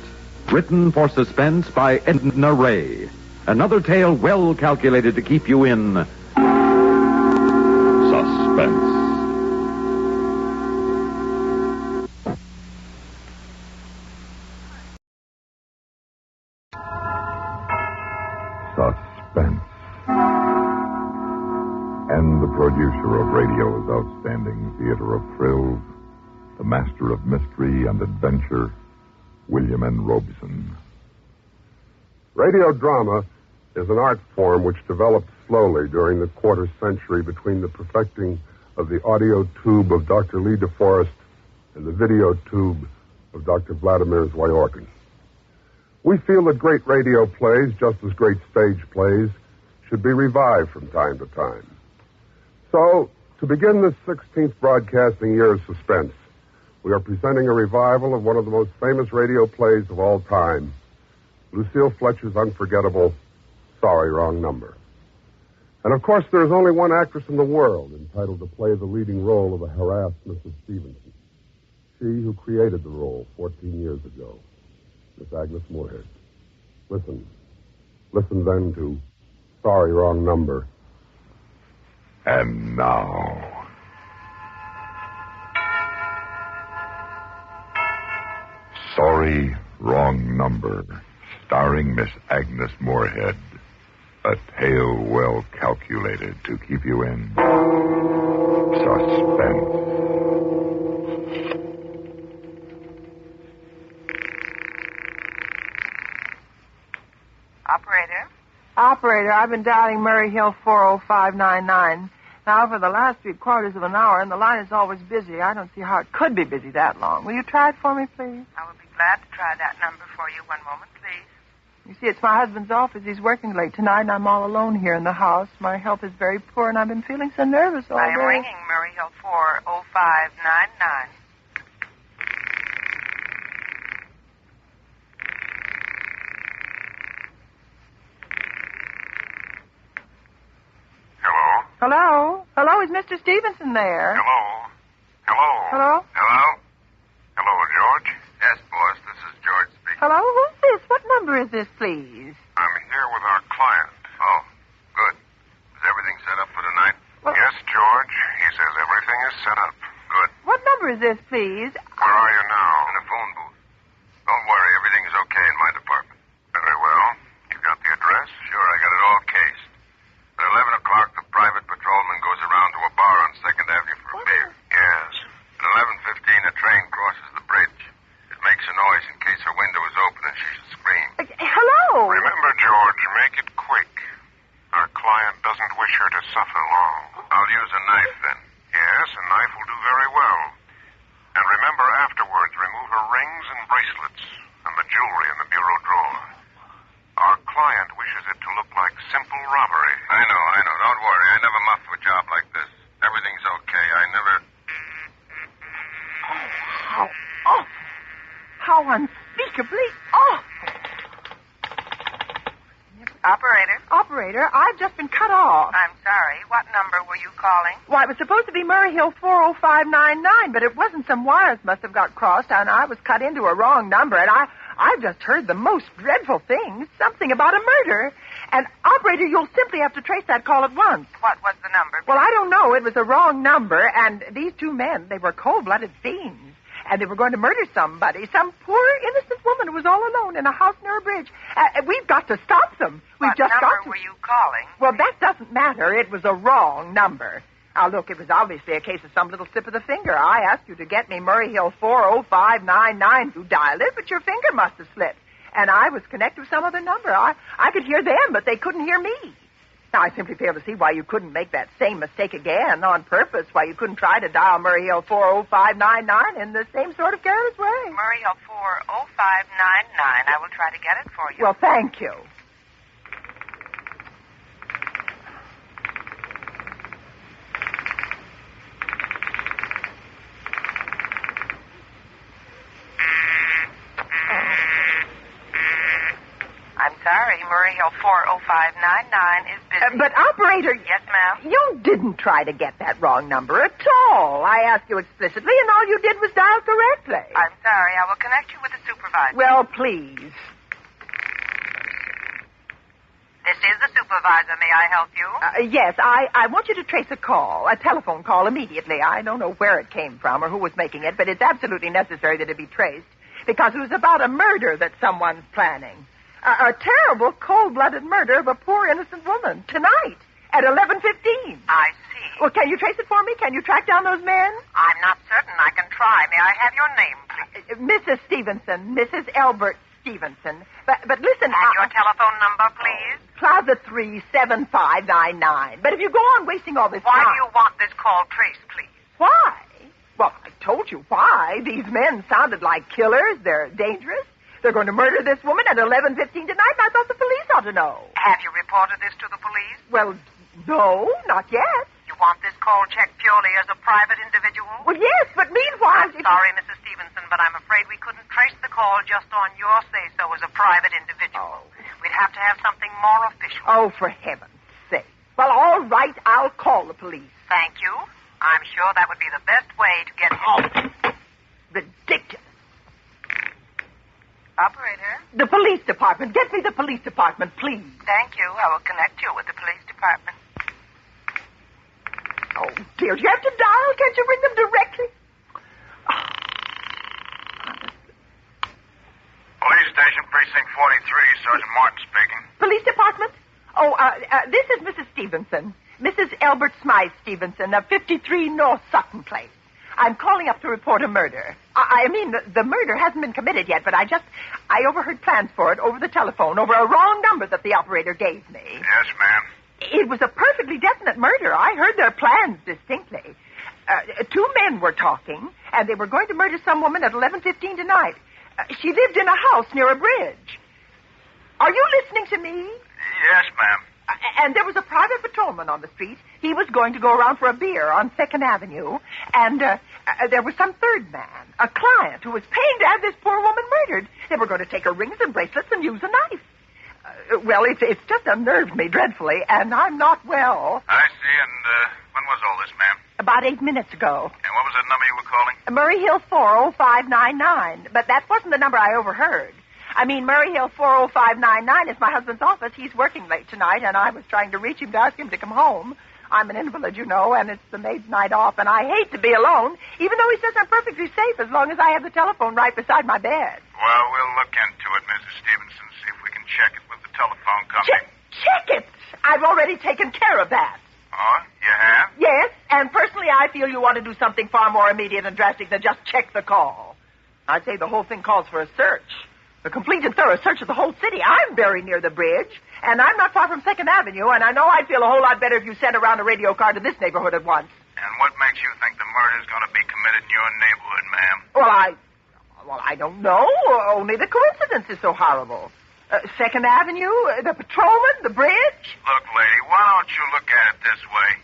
written for Suspense by Edna Ray. Another tale well calculated to keep you in suspense. And the producer of radio's outstanding theater of thrills, the master of mystery and adventure, William N. Robeson. Radio drama is an art form which developed slowly during the quarter century between the perfecting of the audio tube of Dr. Lee DeForest and the video tube of Dr. Vladimir Zworykin. We feel that great radio plays, just as great stage plays, should be revived from time to time. So, to begin this 16th broadcasting year of Suspense, we are presenting a revival of one of the most famous radio plays of all time, Lucille Fletcher's unforgettable Sorry, Wrong Number. And of course, there is only one actress in the world entitled to play the leading role of a harassed Mrs. Stevenson. She who created the role 14 years ago, Miss Agnes Moorehead. Listen then to Sorry, Wrong Number. And now, Sorry, Wrong Number, starring Miss Agnes Moorehead. A tale well calculated to keep you in suspense. Operator, I've been dialing Murray Hill 40599. Now, for the last 3/4 of an hour, and the line is always busy. I don't see how it could be busy that long. Will you try it for me, please? I will be glad to try that number for you. One moment, please. You see, it's my husband's office. He's working late tonight, and I'm all alone here in the house. My health is very poor, and I've been feeling so nervous all day. I am ringing Murray Hill 40599. Hello? Hello, is Mr. Stevenson there? Hello? Hello? Hello, George? Yes, boss, this is George speaking. Hello, who's this? What number is this, please? I'm here with our client. Oh, good. Is everything set up for tonight? Yes, George. He says everything is set up. Good. What number is this, please? Where are you now? In a phone booth. Don't worry, everything is okay in my department. Very well. You got the address? Sure, I got it all cased. At 11 o'clock, the private patrolman goes around to a bar on 2nd Avenue for a beer. Yes. At 11:15, a train crosses the bridge. It makes a noise in case her window is open and she should scream. Hello? Remember, George, make it quick. Our client doesn't wish her to suffer long. I'll use a knife then. Yes, a knife will do very well. And remember afterwards, remove her rings and bracelets and the jewelry in the bureau drawer. Our client wishes it to look like simple robbery. I know. Don't worry. I never muff a job like this. Everything's okay. I never... Oh, how awful. How unspeakably awful. Operator, I've just been cut off. I'm sorry. What number were you calling? Why, it was supposed to be Murray Hill 40599, but it wasn't. Some wires must have got crossed, and I was cut into a wrong number, and I've just heard the most dreadful things. Something about a murder. And, operator, you'll simply have to trace that call at once. What was the number? Well, I don't know. It was a wrong number, and these two men, they were cold-blooded fiends. And they were going to murder somebody, some poor innocent woman who was all alone in a house near a bridge. We've got to stop them. What number were you calling? Well, that doesn't matter. It was a wrong number. Now, look, it was obviously a case of some little slip of the finger. I asked you to get me Murray Hill 40599. You dialed it, but your finger must have slipped. And I was connected with some other number. I could hear them, but they couldn't hear me. Now, I simply fail to see why you couldn't make that same mistake again on purpose, why you couldn't try to dial Murray Hill 40599 in the same sort of careless way. Murray Hill 40599. I will try to get it for you. Well, thank you. I'm sorry, Murray Hill 40599 is busy. But, operator... Yes, ma'am? You didn't try to get that wrong number at all. I asked you explicitly, and all you did was dial correctly. I'm sorry. I will connect you with the supervisor. Well, please. This is the supervisor. May I help you? Yes, I want you to trace a telephone call immediately. I don't know where it came from or who was making it, but it's absolutely necessary that it be traced because it was about a murder that someone's planning. A terrible, cold-blooded murder of a poor, innocent woman tonight at 11:15. I Well, can you trace it for me? Can you track down those men? I'm not certain. I can try. May I have your name, please? Mrs. Stevenson. Mrs. Elbert Stevenson. But listen... And your telephone number, please? Plaza 3, 7599. But if you go on wasting all this time... Why do you want this call traced, please? Why? Well, I told you why. These men sounded like killers. They're dangerous. They're going to murder this woman at 11:15 tonight, and I thought the police ought to know. Have you reported this to the police? Well, no, not yet. You want this call checked purely as a private individual? Well, yes, but meanwhile... Sorry, Mrs. Stevenson, but I'm afraid we couldn't trace the call just on your say-so as a private individual. We'd have to have something more official. Oh, for heaven's sake. Well, all right, I'll call the police. Thank you. I'm sure that would be the best way to get... Ridiculous. Operator? The police department. Get me the police department, please. Thank you. I will connect you with the police department. Oh, dear. Do you have to dial? Can't you ring them directly? Police station, precinct 43, Sergeant Martin speaking. Police department? Oh, this is Mrs. Stevenson. Mrs. Elbert Smythe Stevenson of 53 North Sutton Place. I'm calling up to report a murder. I mean, the murder hasn't been committed yet, but I overheard plans for it over the telephone, over a wrong number that the operator gave me. Yes, ma'am. It was a perfectly definite murder. I heard their plans distinctly. Two men were talking, and they were going to murder some woman at 11:15 tonight. She lived in a house near a bridge. Are you listening to me? Yes, ma'am. And there was a private patrolman on the street. He was going to go around for a beer on 2nd Avenue. And there was some third man, a client, who was paying to have this poor woman murdered. They were going to take her rings and bracelets and use a knife. Well, it's just unnerved me dreadfully, and I'm not well. I see, and when was all this, ma'am? About 8 minutes ago. And what was that number you were calling? Murray Hill 40599. But that wasn't the number I overheard. I mean, Murray Hill 40599 is my husband's office. He's working late tonight, and I was trying to reach him to ask him to come home. I'm an invalid, you know, and it's the maid's night off, and I hate to be alone, even though he says I'm perfectly safe as long as I have the telephone right beside my bed. Well, we'll look into it, Mrs. Stevenson, see if we can check it with the telephone company. Check it! I've already taken care of that. Oh, you have? Yes, and personally I feel you want to do something far more immediate and drastic than just check the call. I'd say the whole thing calls for a search. A complete and thorough search of the whole city. I'm very near the bridge, and I'm not far from 2nd Avenue, and I know I'd feel a whole lot better if you sent around a radio car to this neighborhood at once. And what makes you think the murder's going to be committed in your neighborhood, ma'am? Well, I don't know. Only the coincidence is so horrible. 2nd Avenue, the patrolman, the bridge. Look, lady, why don't you look at it this way?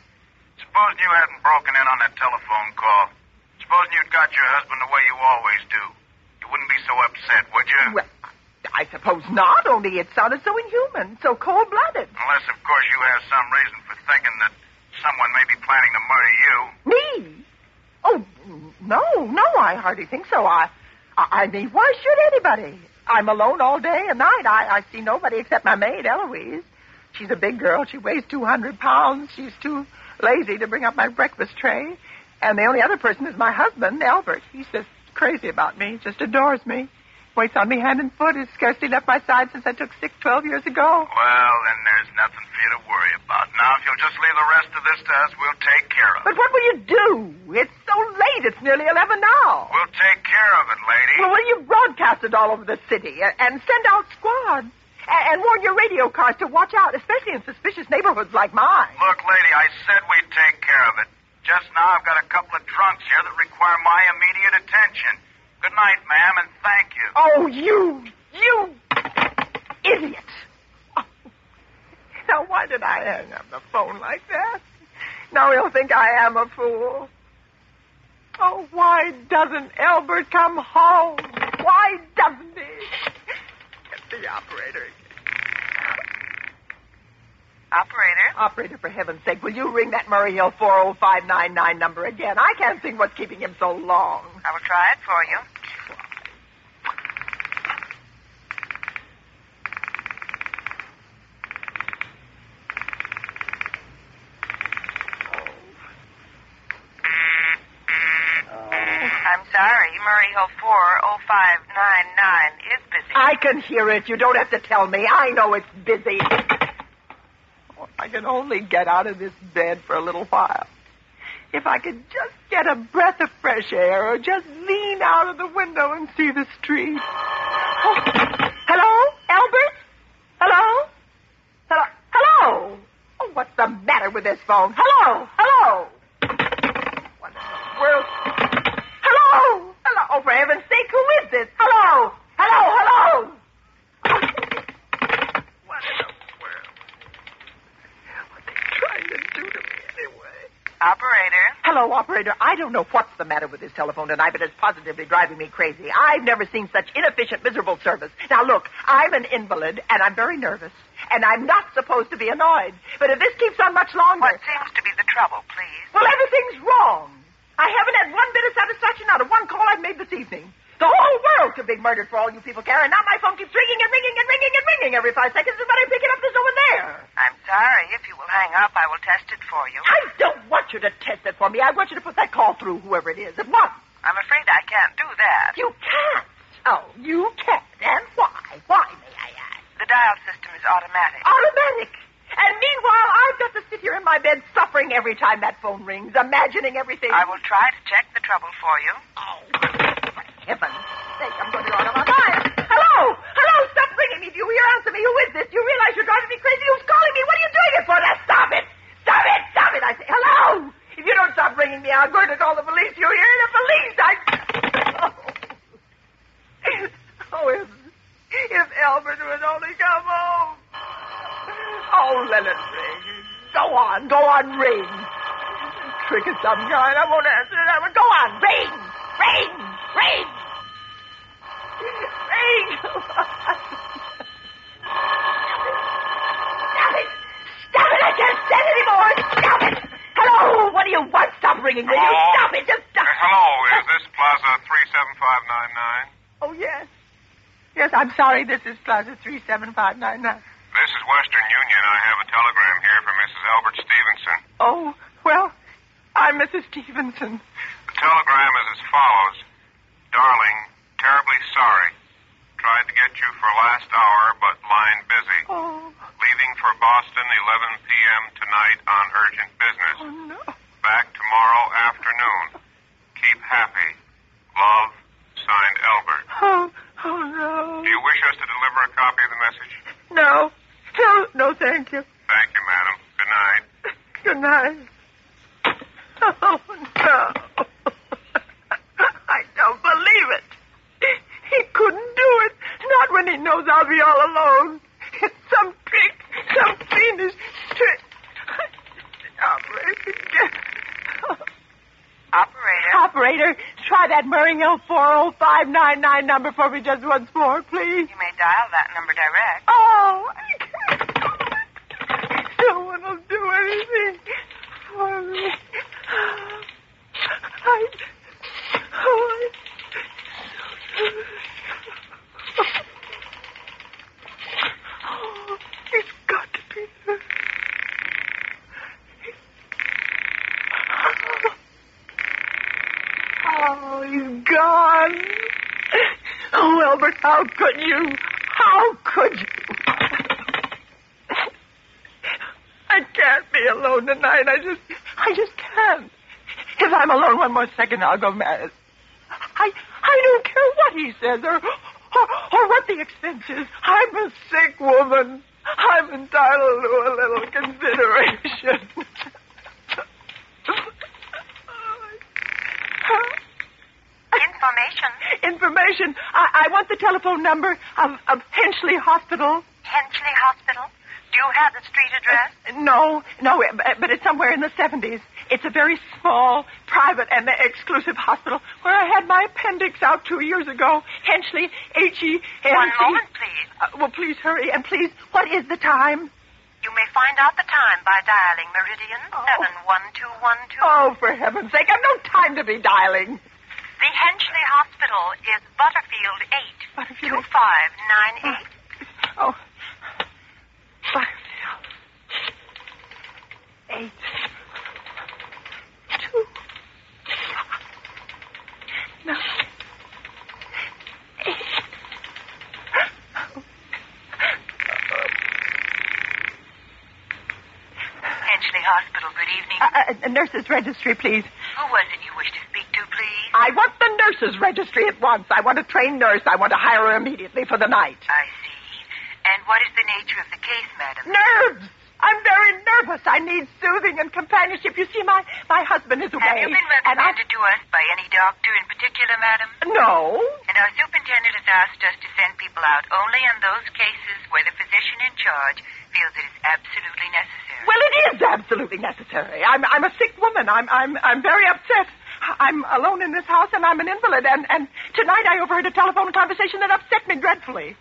Supposing you hadn't broken in on that telephone call. Supposing you'd got your husband the way you always do. You wouldn't be so upset, would you? Well, I suppose not, only it sounded so inhuman, so cold-blooded. Unless, of course, you have some reason for thinking that someone may be planning to murder you. Me? Oh, no, I hardly think so. I mean, why should anybody? I'm alone all day and night. I see nobody except my maid, Eloise. She's a big girl. She weighs 200 pounds. She's too lazy to bring up my breakfast tray. And the only other person is my husband, Albert. He's just crazy about me, just adores me. Waits on me hand and foot. Has scarcely left my side since I took sick 12 years ago. Well, then there's nothing for you to worry about. Now, if you'll just leave the rest of this to us, we'll take care of it. But what will you do? It's so late. It's nearly 11 now. We'll take care of it, lady. Well, will you broadcast it all over the city and send out squads? And warn your radio cars to watch out, especially in suspicious neighborhoods like mine. Look, lady, I said we'd take care of it. Just now I've got a couple of trunks here that require my immediate attention. Good night, ma'am, and thank you. Oh, you idiot. Oh. Now, why did I hang up the phone like that? Now he'll think I am a fool. Oh, why doesn't Albert come home? Why doesn't he? Get the operator again. Operator, for heaven's sake, will you ring that Murray Hill 40599 number again? I can't think what's keeping him so long. I will try it for you. I'm sorry, Murray Hill 40599 is busy. I can hear it. You don't have to tell me. I know it's busy. Oh, if I can only get out of this bed for a little while. If I could just get a breath of fresh air or just lean out of the window and see the street. Oh. Hello? Albert? Hello? Hello? Hello? Oh, what's the matter with this phone? Hello? Hello? What in the world? Hello? Hello? Oh, for heaven's sake, who is this? Hello? Hello? Hello? What in the world? What are they trying to do to me anyway? Operator? Hello, operator. I don't know what's the matter with this telephone tonight, but it's positively driving me crazy. I've never seen such inefficient, miserable service. Now, look, I'm an invalid, and I'm very nervous, and I'm not supposed to be annoyed. But if this keeps on much longer... What seems to be the trouble, please? Well, everything's wrong. I haven't had one bit of satisfaction out of one call I've made this evening. The whole world could be murdered for all you people care, and now my phone keeps ringing and ringing and ringing and ringing every 5 seconds, and when I pick it up, there's no one there. I'm sorry. If you will hang up, I will test it for you. I don't want you to test it for me. I want you to put that call through, whoever it is, at once. I'm afraid I can't do that. You can't. Oh, you can't. And why? Why, may I ask? The dial system is automatic. Automatic. And meanwhile, I've got to sit here in my bed suffering every time that phone rings, imagining everything. I will try to check the trouble for you. Oh, for heaven's sake, I'm going to go out of my mind. Hello? Hello? Stop ringing me. Do you hear? Answer me. Who is this? Do you realize you're driving me crazy? Who's calling me? What are you doing it for? Now, stop it. Stop it. Stop it. I say, hello? If you don't stop ringing me, I'm going to call the police. You hear? The police. Oh, if Albert would only come home. Oh, let it ring. Go on, ring. Trick of some kind. I won't answer it. I will go on, ring. Ring. Ring. Stop it. I can't stand it anymore. Stop it. Hello. What do you want? Stop ringing, will you? Stop it. Just stop. Hello. Is this Plaza 37599? Oh, yes. Yes, I'm sorry. This is Plaza 37599. This is Western Union. I have a telegram here from Mrs. Albert Stevenson. Oh, well, I'm Mrs. Stevenson. The telegram is as follows. Darling, terribly sorry. Tried to get you for last hour, but line busy. Oh. Leaving for Boston 11 p.m. tonight on urgent business. Oh, no. Back tomorrow afternoon. Keep happy. Love, signed Albert. Oh, no. Do you wish us to deliver a copy of the message? No, thank you. Thank you, madam. Good night. Good night. Oh, no. I don't believe it. He couldn't do it. Not when he knows I'll be all alone. It's some trick, some fiendish trick. Operator, try that Murray Hill 40599 number for me just once more, please. You may dial that number direct. Oh, I can't. No one will do anything for me. It's got to be there. Oh, he's gone. Oh, Albert, how could you? How could you? I can't be alone tonight. I just can't. If I'm alone one more second, I'll go mad. I don't care what he says or what the expense is. I'm a sick woman. I'm entitled to a little consideration. Information. I want the telephone number of Henchley Hospital. Henchley Hospital? Do you have the street address? No, but it's somewhere in the 70s. It's a very small, private, and exclusive hospital where I had my appendix out 2 years ago. Henchley, H-E-N-C. One moment, please. Well, please hurry. And please, what is the time? You may find out the time by dialing Meridian 71212. Oh, for heaven's sake, I've no time to be dialing. The Henchley Hospital is Butterfield 8. 2598. Oh. Butterfield. 8. 2. 9. 8. Henchley Hospital, good evening. the nurse's registry, please. Who was it you wish to speak to, please? I want the nurse's registry at once. I want a trained nurse. I want to hire her immediately for the night. I see. And what is the nature of the case, madam? Nerves! I'm very nervous. I need soothing and companionship. You see, my husband is away. Have you been recommended to us by any doctor in particular, madam? No. And our superintendent has asked us to send people out only in those cases where the physician in charge feels it is absolutely necessary. Well, it is absolutely necessary. I'm a sick woman. I'm very upset. I'm alone in this house, and I'm an invalid. And tonight I overheard a telephone conversation that upset me dreadfully.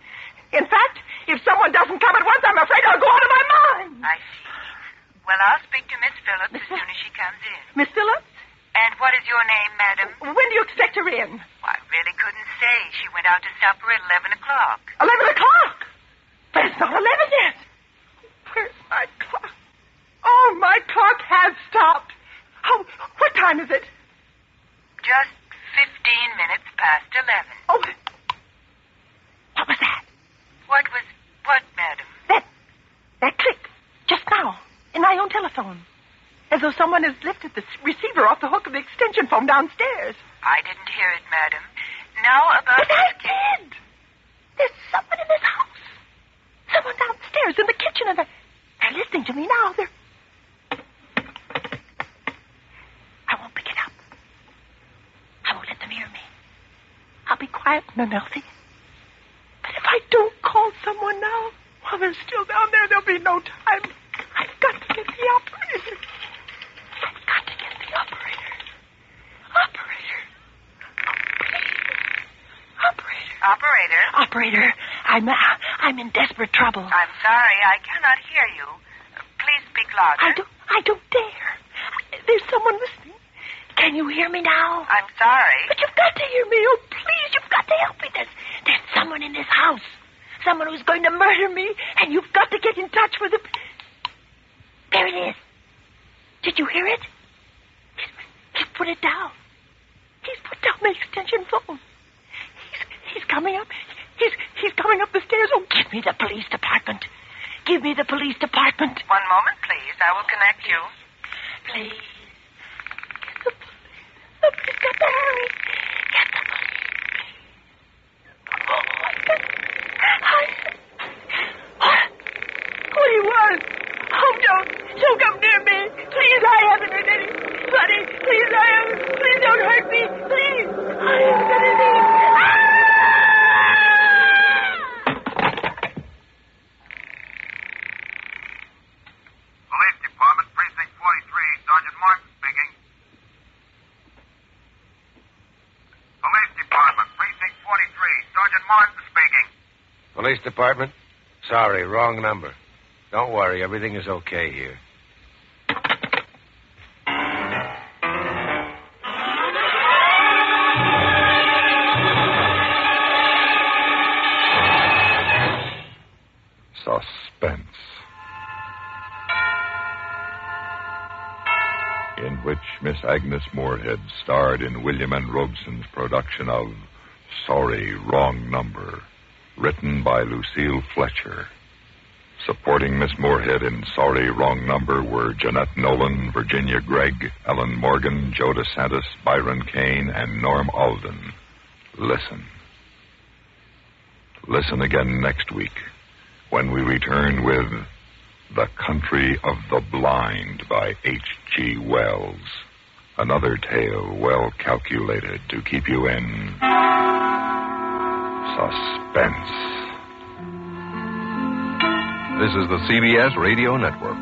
In fact, if someone doesn't come at once, I'm afraid I'll go out of my mind. I see. Well, I'll speak to Miss Phillips as soon as she comes in. Miss Phillips? And what is your name, madam? When do you expect her in? Well, I really couldn't say. She went out to supper at 11 o'clock. 11 o'clock? But it's not 11 yet. Where's my clock? Oh, my clock has stopped. Oh, what time is it? Just 15 minutes past 11. Oh, what was that? What, madam? That click, just now, in my own telephone. As though someone has lifted the receiver off the hook of the extension phone downstairs. I didn't hear it, madam. Now about... But I did! There's someone in this house. Someone downstairs in the kitchen, and they're listening to me now. I won't pick it up. I won't let them hear me. I'll be quiet and unhealthy. But if I don't call someone now, while they're still down there, there'll be no time. I've got to get the operator. I've got to get the operator. Operator. Oh, please. Operator. Operator, I'm in desperate trouble. I'm sorry, I cannot hear you. Please speak louder. I don't dare. There's someone listening. Can you hear me now? I'm sorry. But you've got to hear me. Oh, please, you've got to help me. There's someone in this house. Someone who's going to murder me, and you've got to get in touch with him. There it is. Did you hear it? He's put it down. He's put down the extension phone. He's coming up. He's coming up the stairs. Oh, give me the police department. Give me the police department. One moment, please. I will connect you. Please. Somebody's got to hurry. Get the police. Oh, my God. What do you want? Oh, don't come near me. Please, I haven't hurt anybody. Please, please don't hurt me. Please. I haven't done anything. Police Department, Precinct 43, Sergeant Martin speaking. Police Department, Precinct 43, Sergeant Martin speaking. Police Department? Sorry, wrong number. Don't worry, everything is okay here. Suspense. In which Miss Agnes Moorehead starred in William N. Robeson's production of Sorry, Wrong Number, written by Lucille Fletcher. Supporting Miss Moorehead in Sorry, Wrong Number were Jeanette Nolan, Virginia Gregg, Ellen Morgan, Joe DeSantis, Byron Kane, and Norm Alden. Listen. Listen again next week when we return with The Country of the Blind by H.G. Wells. Another tale well calculated to keep you in suspense. This is the CBS Radio Network.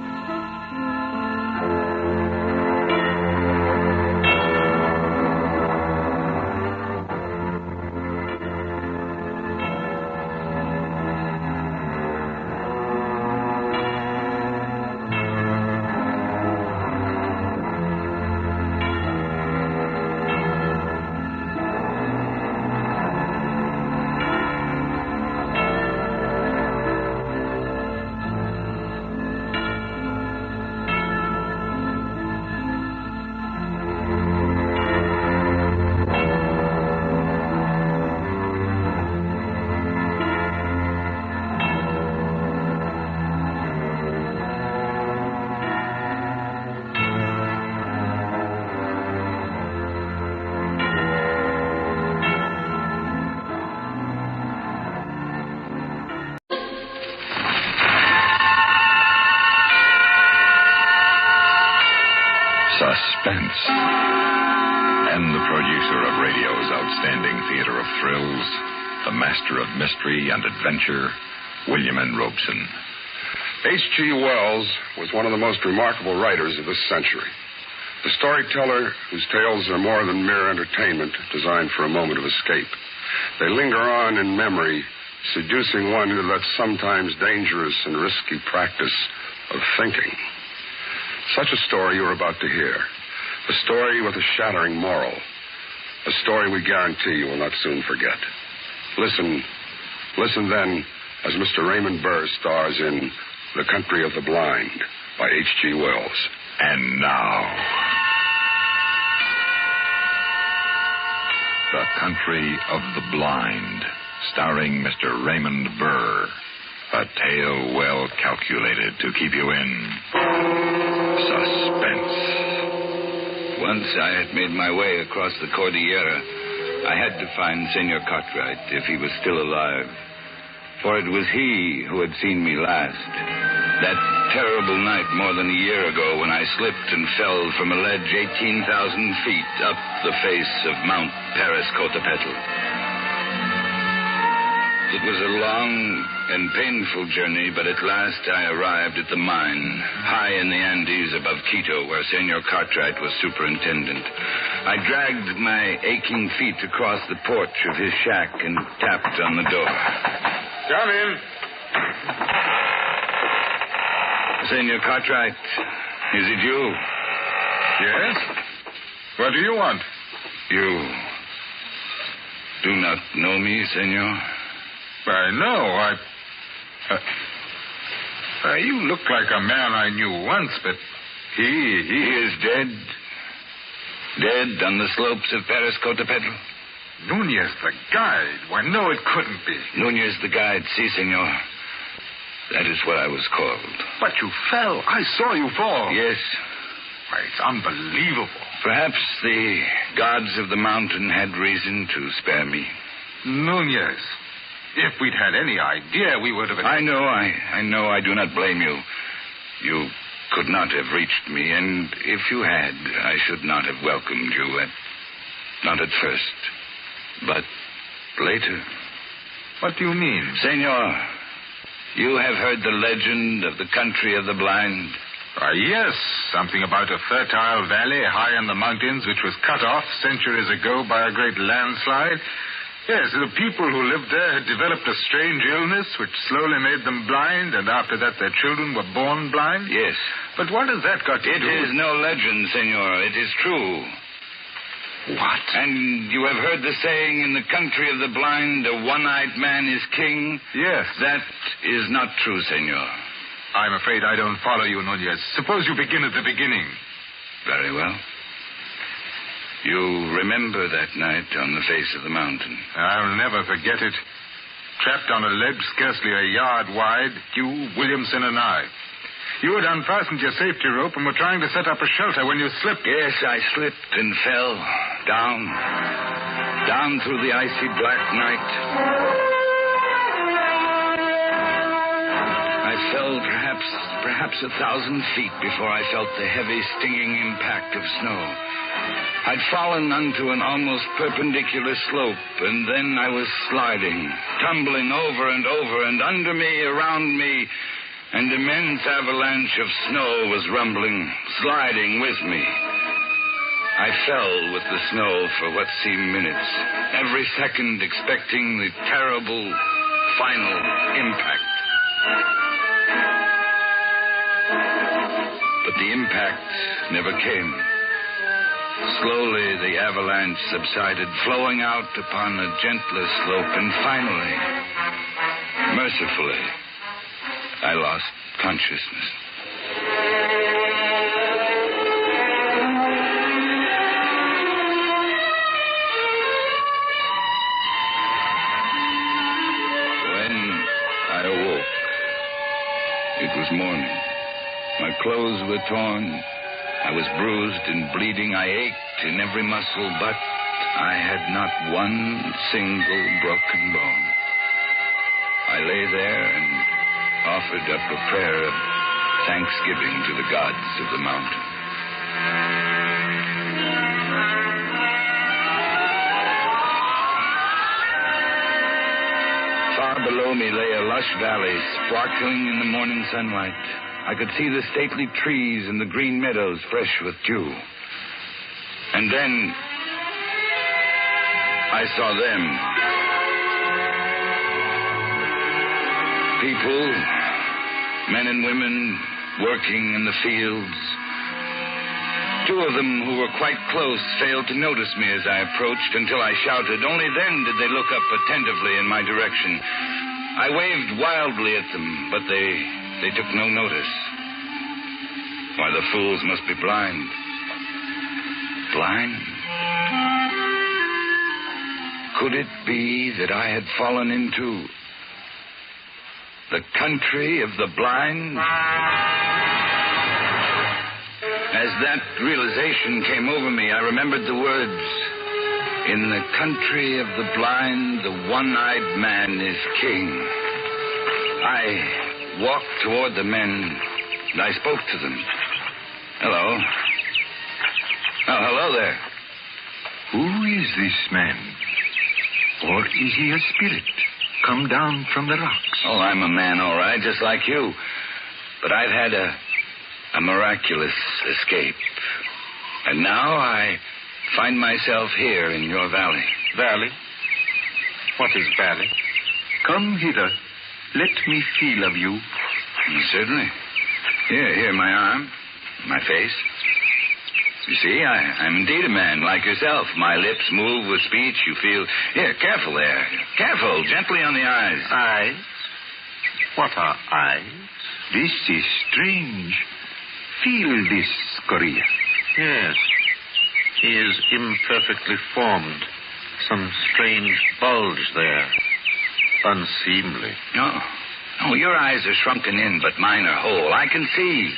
Suspense. And the producer of radio's outstanding theater of thrills, the master of mystery and adventure, William N. Robeson. H.G. Wells was one of the most remarkable writers of this century. The storyteller whose tales are more than mere entertainment designed for a moment of escape. They linger on in memory, seducing one into that sometimes dangerous and risky practice of thinking. Such a story you're about to hear. A story with a shattering moral. A story we guarantee you will not soon forget. Listen then as Mr. Raymond Burr stars in The Country of the Blind by H.G. Wells. And now, The Country of the Blind, starring Mr. Raymond Burr. A tale well calculated to keep you in suspense. Once I had made my way across the Cordillera, I had to find Senor Cartwright if he was still alive. For it was he who had seen me last. That terrible night more than a year ago when I slipped and fell from a ledge 18,000 feet up the face of Mount Paris-Cotepetl. It was a long and painful journey, but at last I arrived at the mine, high in the Andes above Quito, where Senor Cartwright was superintendent. I dragged my aching feet across the porch of his shack and tapped on the door. Come in. Senor Cartwright, is it you? Yes? What do you want? You do not know me, Senor? I know. You look like a man I knew once, but he is dead. Dead on the slopes of Paris-Cotepetl. Nunez the guide? Why, no, it couldn't be. Nunez the guide, si, senor. That is what I was called. But you fell. I saw you fall. Yes. Why, it's unbelievable. Perhaps the gods of the mountain had reason to spare me. Nunez, if we'd had any idea, we would have... I know. I do not blame you. You could not have reached me, and if you had, I should not have welcomed you not at first, but later. What do you mean? Senor, you have heard the legend of the country of the blind? Yes, something about a fertile valley high in the mountains which was cut off centuries ago by a great landslide. Yes, the people who lived there had developed a strange illness which slowly made them blind, and after that their children were born blind? Yes. But what has that got to do with... It is no legend, senor. It is true. What? And you have heard the saying, in the country of the blind, a one-eyed man is king? Yes. That is not true, senor. I'm afraid I don't follow you, Nunez. Suppose you begin at the beginning. Very well. You remember that night on the face of the mountain? I'll never forget it. Trapped on a ledge scarcely a yard wide, you, Williamson, and I. You had unfastened your safety rope and were trying to set up a shelter when you slipped. Yes, I slipped and fell. Down through the icy black night. I fell perhaps 1,000 feet before I felt the heavy, stinging impact of snow. I'd fallen onto an almost perpendicular slope, and then I was sliding, tumbling over and over, and under me, around me, an immense avalanche of snow was rumbling, sliding with me. I fell with the snow for what seemed minutes, every second expecting the terrible, final impact. But the impact never came. Slowly, the avalanche subsided, flowing out upon a gentler slope, and finally, mercifully, I lost consciousness. When I awoke, it was morning. My clothes were torn. I was bruised and bleeding. I ached in every muscle, but I had not one single broken bone. I lay there and offered up a prayer of thanksgiving to the gods of the mountain. me lay a lush valley, sparkling in the morning sunlight. I could see the stately trees and the green meadows fresh with dew. And then I saw them. People, men and women, working in the fields. Two of them who were quite close failed to notice me as I approached until I shouted. Only then did they look up attentively in my direction. I waved wildly at them, but they took no notice. Why, the fools must be blind. Blind? Could it be that I had fallen into the country of the blind? As that realization came over me, I remembered the words, "In the country of the blind, the one-eyed man is king." I walked toward the men, and I spoke to them. Hello. Oh, hello there. Who is this man? Or is he a spirit come down from the rocks? Oh, I'm a man, all right, just like you. But I've had a miraculous escape. And now I find myself here in your valley. Valley? What is valley? Come hither. Let me feel of you. Certainly. Here, my arm, my face. You see, I'm indeed a man like yourself. My lips move with speech. You feel... Here, careful there. Careful, gently on the eyes. Eyes? What are eyes? This is strange. Feel this, Korea. Yes. He is imperfectly formed. Some strange bulge there. Unseemly. No. Oh, your eyes are shrunken in, but mine are whole. I can see.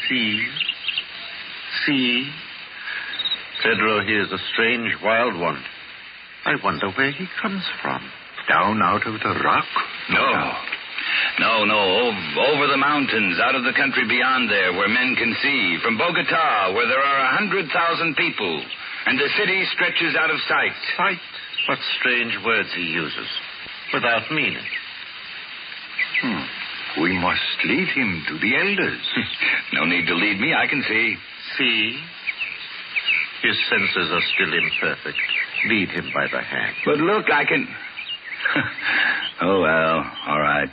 See? Pedro, he is a strange wild one. I wonder where he comes from. Down out of the rock? No. Over the mountains, out of the country beyond there, where men can see. From Bogota, where there are 100,000 people. And the city stretches out of sight. Sight? What strange words he uses. Without meaning. We must lead him to the elders. No need to lead me. I can see. See? His senses are still imperfect. Lead him by the hand. But look, I can... Oh, well, all right.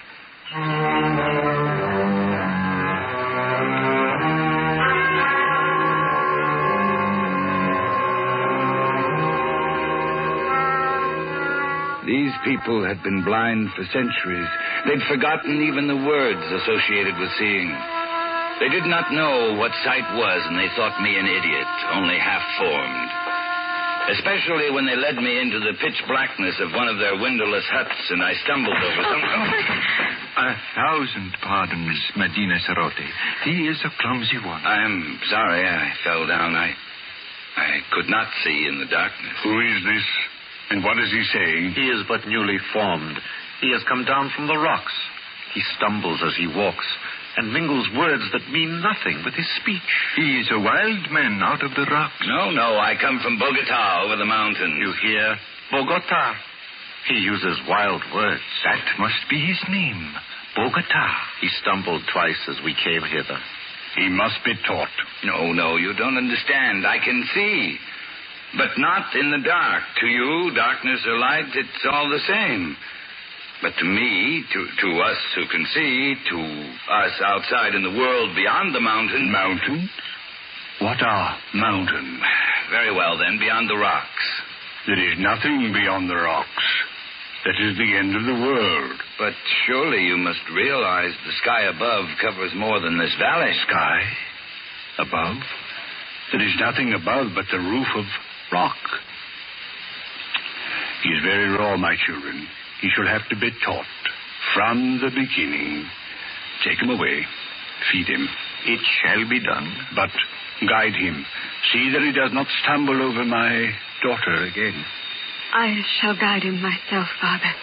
These people had been blind for centuries. They'd forgotten even the words associated with seeing. They did not know what sight was, and they thought me an idiot, only half-formed. Especially when they led me into the pitch blackness of one of their windowless huts, and I stumbled over something. 1,000 pardons, Medina Sarote. He is a clumsy one. I'm sorry I fell down. I could not see in the darkness. Who is this? And what is he saying? He is but newly formed. He has come down from the rocks. He stumbles as he walks and mingles words that mean nothing with his speech. He is a wild man out of the rocks. No, I come from Bogota over the mountains. You hear? Bogota. He uses wild words. That must be his name, Bogota. He stumbled twice as we came hither. He must be taught. No, you don't understand. I can see. But not in the dark. To you, darkness or light, it's all the same. But to me, to us who can see, to us outside in the world beyond the mountain... Mountain? What are mountains? Very well, then, beyond the rocks. There is nothing beyond the rocks. That is the end of the world. But surely you must realize the sky above covers more than this valley. Sky? Above? There is nothing above but the roof of rock. He is very raw, my children. He shall have to be taught from the beginning. Take him away. Feed him. It shall be done. But guide him. See that he does not stumble over my daughter again. I shall guide him myself, Father.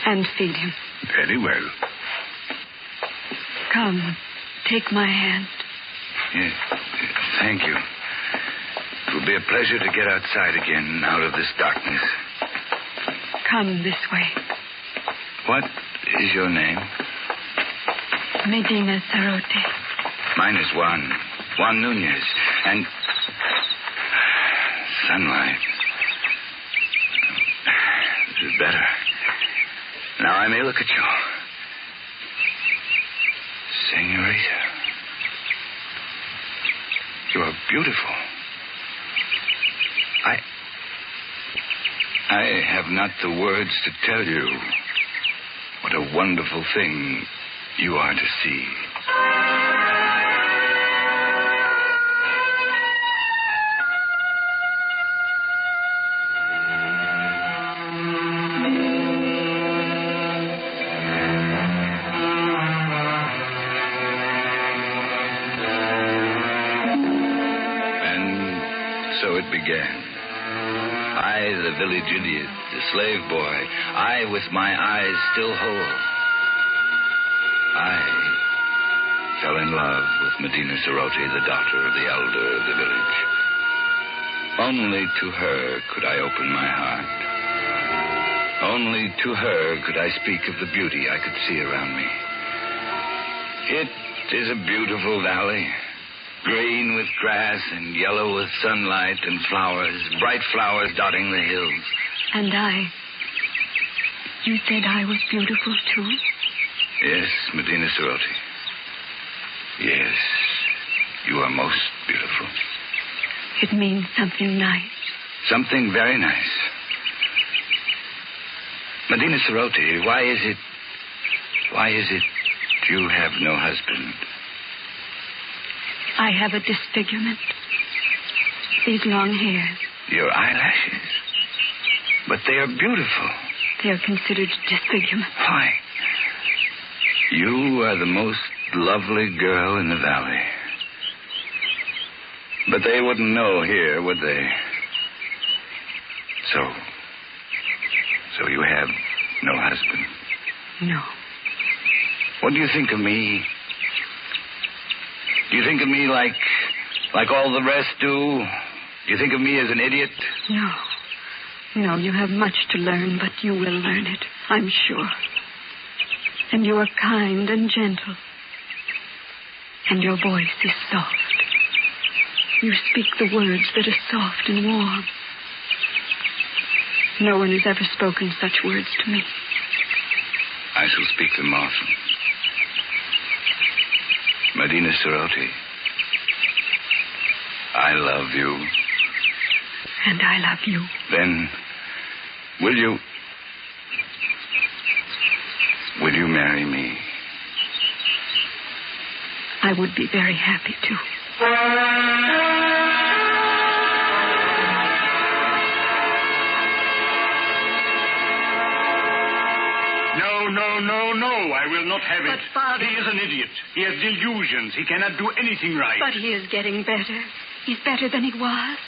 And feed him. Very well. Come, take my hand. Yes, thank you. It will be a pleasure to get outside again, out of this darkness. Come this way. What is your name? Medina Sarote. Mine is Juan Nunez. And sunlight. This is better. Now I may look at you. Senorita. You are beautiful. I have not the words to tell you what a wonderful thing you are to see. And so it began. I, the village idiot, the slave boy, I with my eyes still whole. I fell in love with Medina Sarote, the daughter of the elder of the village. Only to her could I open my heart. Only to her could I speak of the beauty I could see around me. It is a beautiful valley. Green with grass and yellow with sunlight and flowers, bright flowers dotting the hills. And I. You said I was beautiful, too? Yes, Medina Sarote. Yes, you are most beautiful. It means something nice. Something very nice. Medina Sarote, why is it you have no husband? I have a disfigurement. These long hairs. Your eyelashes. But they are beautiful. They are considered disfigurement. Why? You are the most lovely girl in the valley. But they wouldn't know here, would they? So you have no husband? No. What do you think of me? Do you think of me like all the rest do? Do you think of me as an idiot? No. No, you have much to learn, but you will learn it, I'm sure. And you are kind and gentle. And your voice is soft. You speak the words that are soft and warm. No one has ever spoken such words to me. I shall speak them often. Medina Sarote, I love you. And I love you. Then, will you marry me? I would be very happy to. No, I will not have it. But, Father... He is an idiot. He has delusions. He cannot do anything right. But he is getting better. He's better than he was.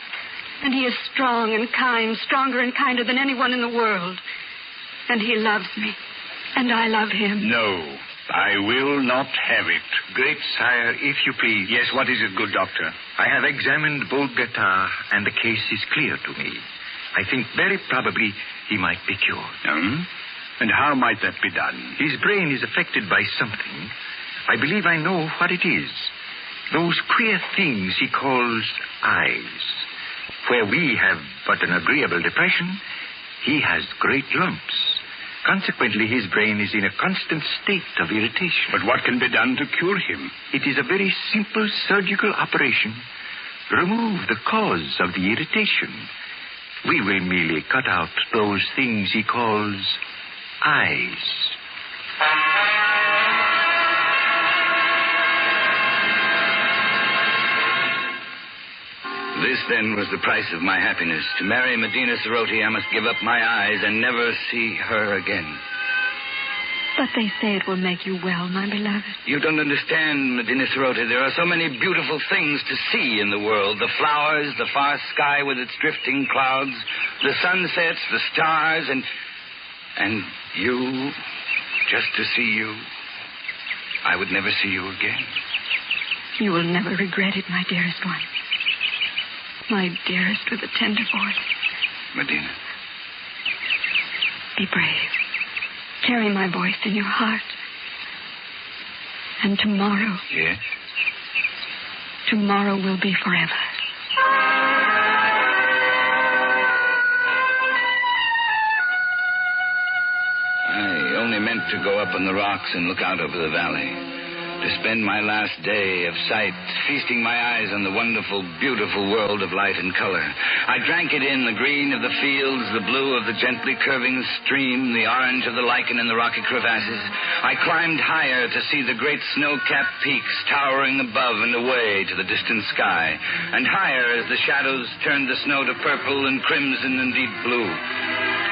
And he is strong and kind, stronger and kinder than anyone in the world. And he loves me. And I love him. No, I will not have it. Great sire, if you please. Yes, what is it, good doctor? I have examined Bogota, and the case is clear to me. I think very probably he might be cured. And how might that be done? His brain is affected by something. I believe I know what it is. Those queer things he calls eyes. Where we have but an agreeable depression, he has great lumps. Consequently, his brain is in a constant state of irritation. But what can be done to cure him? It is a very simple surgical operation. Remove the cause of the irritation. We will merely cut out those things he calls eyes. This, then, was the price of my happiness. To marry Medina Sarote, I must give up my eyes and never see her again. But they say it will make you well, my beloved. You don't understand, Medina Sarote. There are so many beautiful things to see in the world. The flowers, the far sky with its drifting clouds, the sunsets, the stars, and you, just to see you. I would never see you again. You will never regret it, my dearest one. My dearest with a tender voice. Medina. Be brave. Carry my voice in your heart. And tomorrow. Yes? Tomorrow will be forever. I only meant to go up on the rocks and look out over the valley. To spend my last day of sight, feasting my eyes on the wonderful, beautiful world of light and color. I drank it in, the green of the fields, the blue of the gently curving stream, the orange of the lichen in the rocky crevasses. I climbed higher to see the great snow-capped peaks towering above and away to the distant sky, and higher as the shadows turned the snow to purple and crimson and deep blue.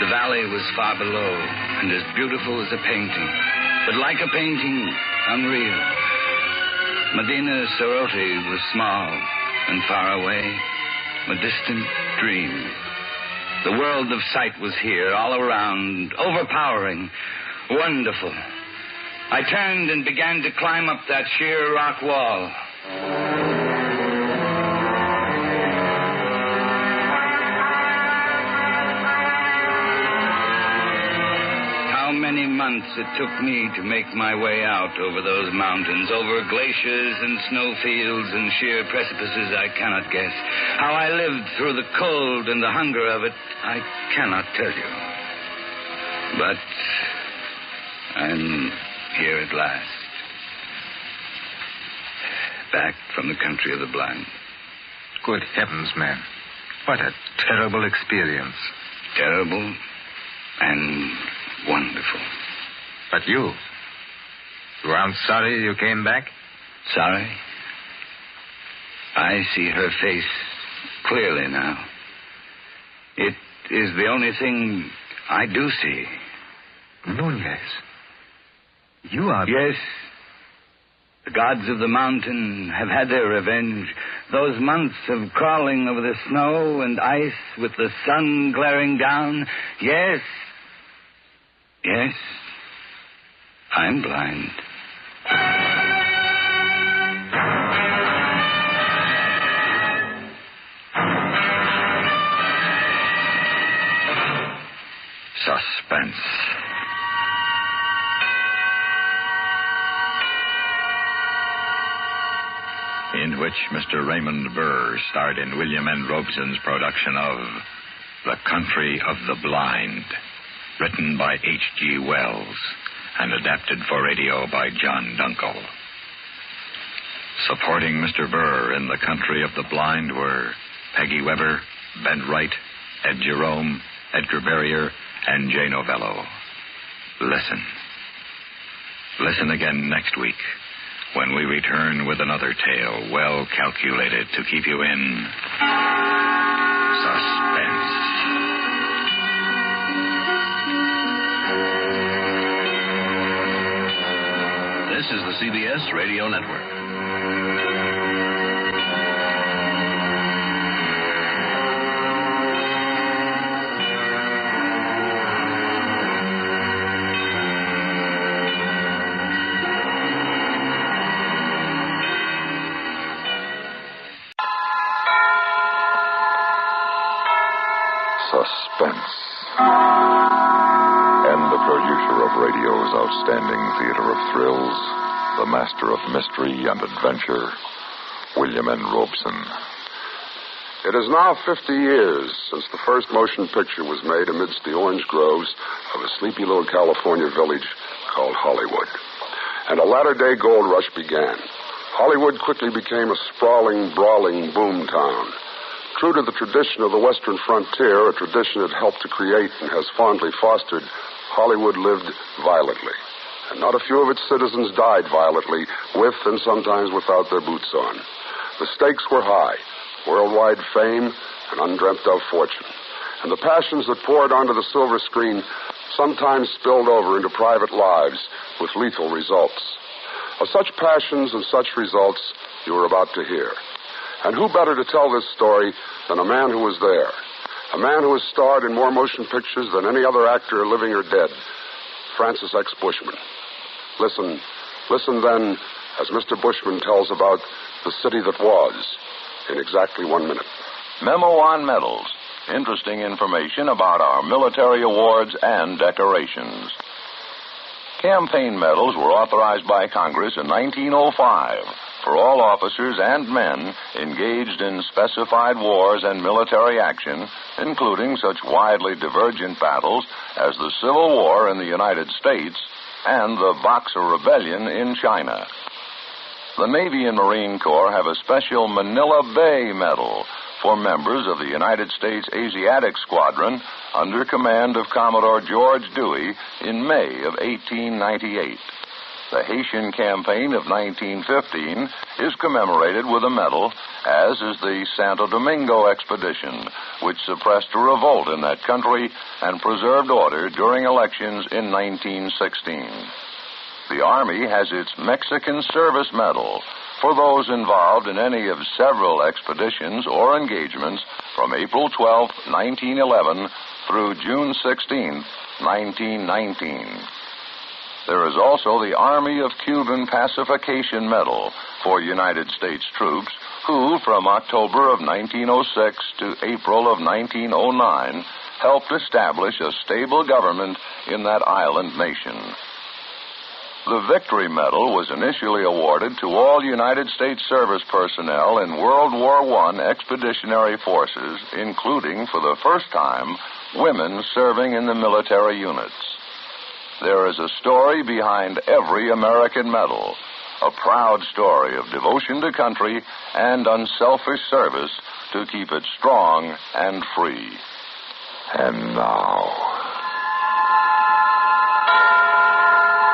The valley was far below, and as beautiful as a painting, but like a painting, unreal. Medina Sarote was small and far away, a distant dream. The world of sight was here, all around, overpowering, wonderful. I turned and began to climb up that sheer rock wall. Many months it took me to make my way out over those mountains, over glaciers and snowfields and sheer precipices I cannot guess. How I lived through the cold and the hunger of it, I cannot tell you. But I'm here at last. Back from the country of the blind. Good heavens, man. What a terrible experience. Terrible and wonderful. But you aren't sorry you came back? Sorry? I see her face clearly now. It is the only thing I do see. Nunez, you are... Yes. The gods of the mountain have had their revenge. Those months of crawling over the snow and ice with the sun glaring down. Yes. Yes, I'm blind. Suspense. In which Mr. Raymond Burr starred in William N. Robeson's production of The Country of the Blind. Written by H.G. Wells and adapted for radio by John Dunkel. Supporting Mr. Burr in The Country of the Blind were Peggy Weber, Ben Wright, Ed Jerome, Edgar Barrier, and Jay Novello. Listen. Listen again next week when we return with another tale well calculated to keep you in suspense. This is the CBS Radio Network. Suspense. And the producer of radio's outstanding theater of thrills, the master of mystery and adventure, William N. Robeson. It is now 50 years since the first motion picture was made amidst the orange groves of a sleepy little California village called Hollywood. And a latter-day gold rush began. Hollywood quickly became a sprawling, brawling boom town. True to the tradition of the Western frontier, a tradition it helped to create and has fondly fostered, Hollywood lived violently. And not a few of its citizens died violently, with and sometimes without their boots on. The stakes were high, worldwide fame and undreamt of fortune. And the passions that poured onto the silver screen sometimes spilled over into private lives with lethal results. Of such passions and such results you are about to hear. And who better to tell this story than a man who was there? A man who has starred in more motion pictures than any other actor, living or dead, Francis X. Bushman. Listen then, as Mr. Bushman tells about the city that was, in exactly 1 minute. Memo on medals. Interesting information about our military awards and decorations. Campaign medals were authorized by Congress in 1905 for all officers and men engaged in specified wars and military action, including such widely divergent battles as the Civil War in the United States and the Boxer Rebellion in China. The Navy and Marine Corps have a special Manila Bay Medal for members of the United States Asiatic Squadron under command of Commodore George Dewey in May of 1898. The Haitian Campaign of 1915 is commemorated with a medal, as is the Santo Domingo Expedition, which suppressed a revolt in that country and preserved order during elections in 1916. The Army has its Mexican Service Medal for those involved in any of several expeditions or engagements from April 12, 1911 through June 16, 1919. There is also the Army of Cuban Pacification Medal for United States troops who, from October of 1906 to April of 1909, helped establish a stable government in that island nation. The Victory Medal was initially awarded to all United States service personnel in World War I expeditionary forces, including, for the first time, women serving in the military units. There is a story behind every American medal, a proud story of devotion to country and unselfish service to keep it strong and free. And now,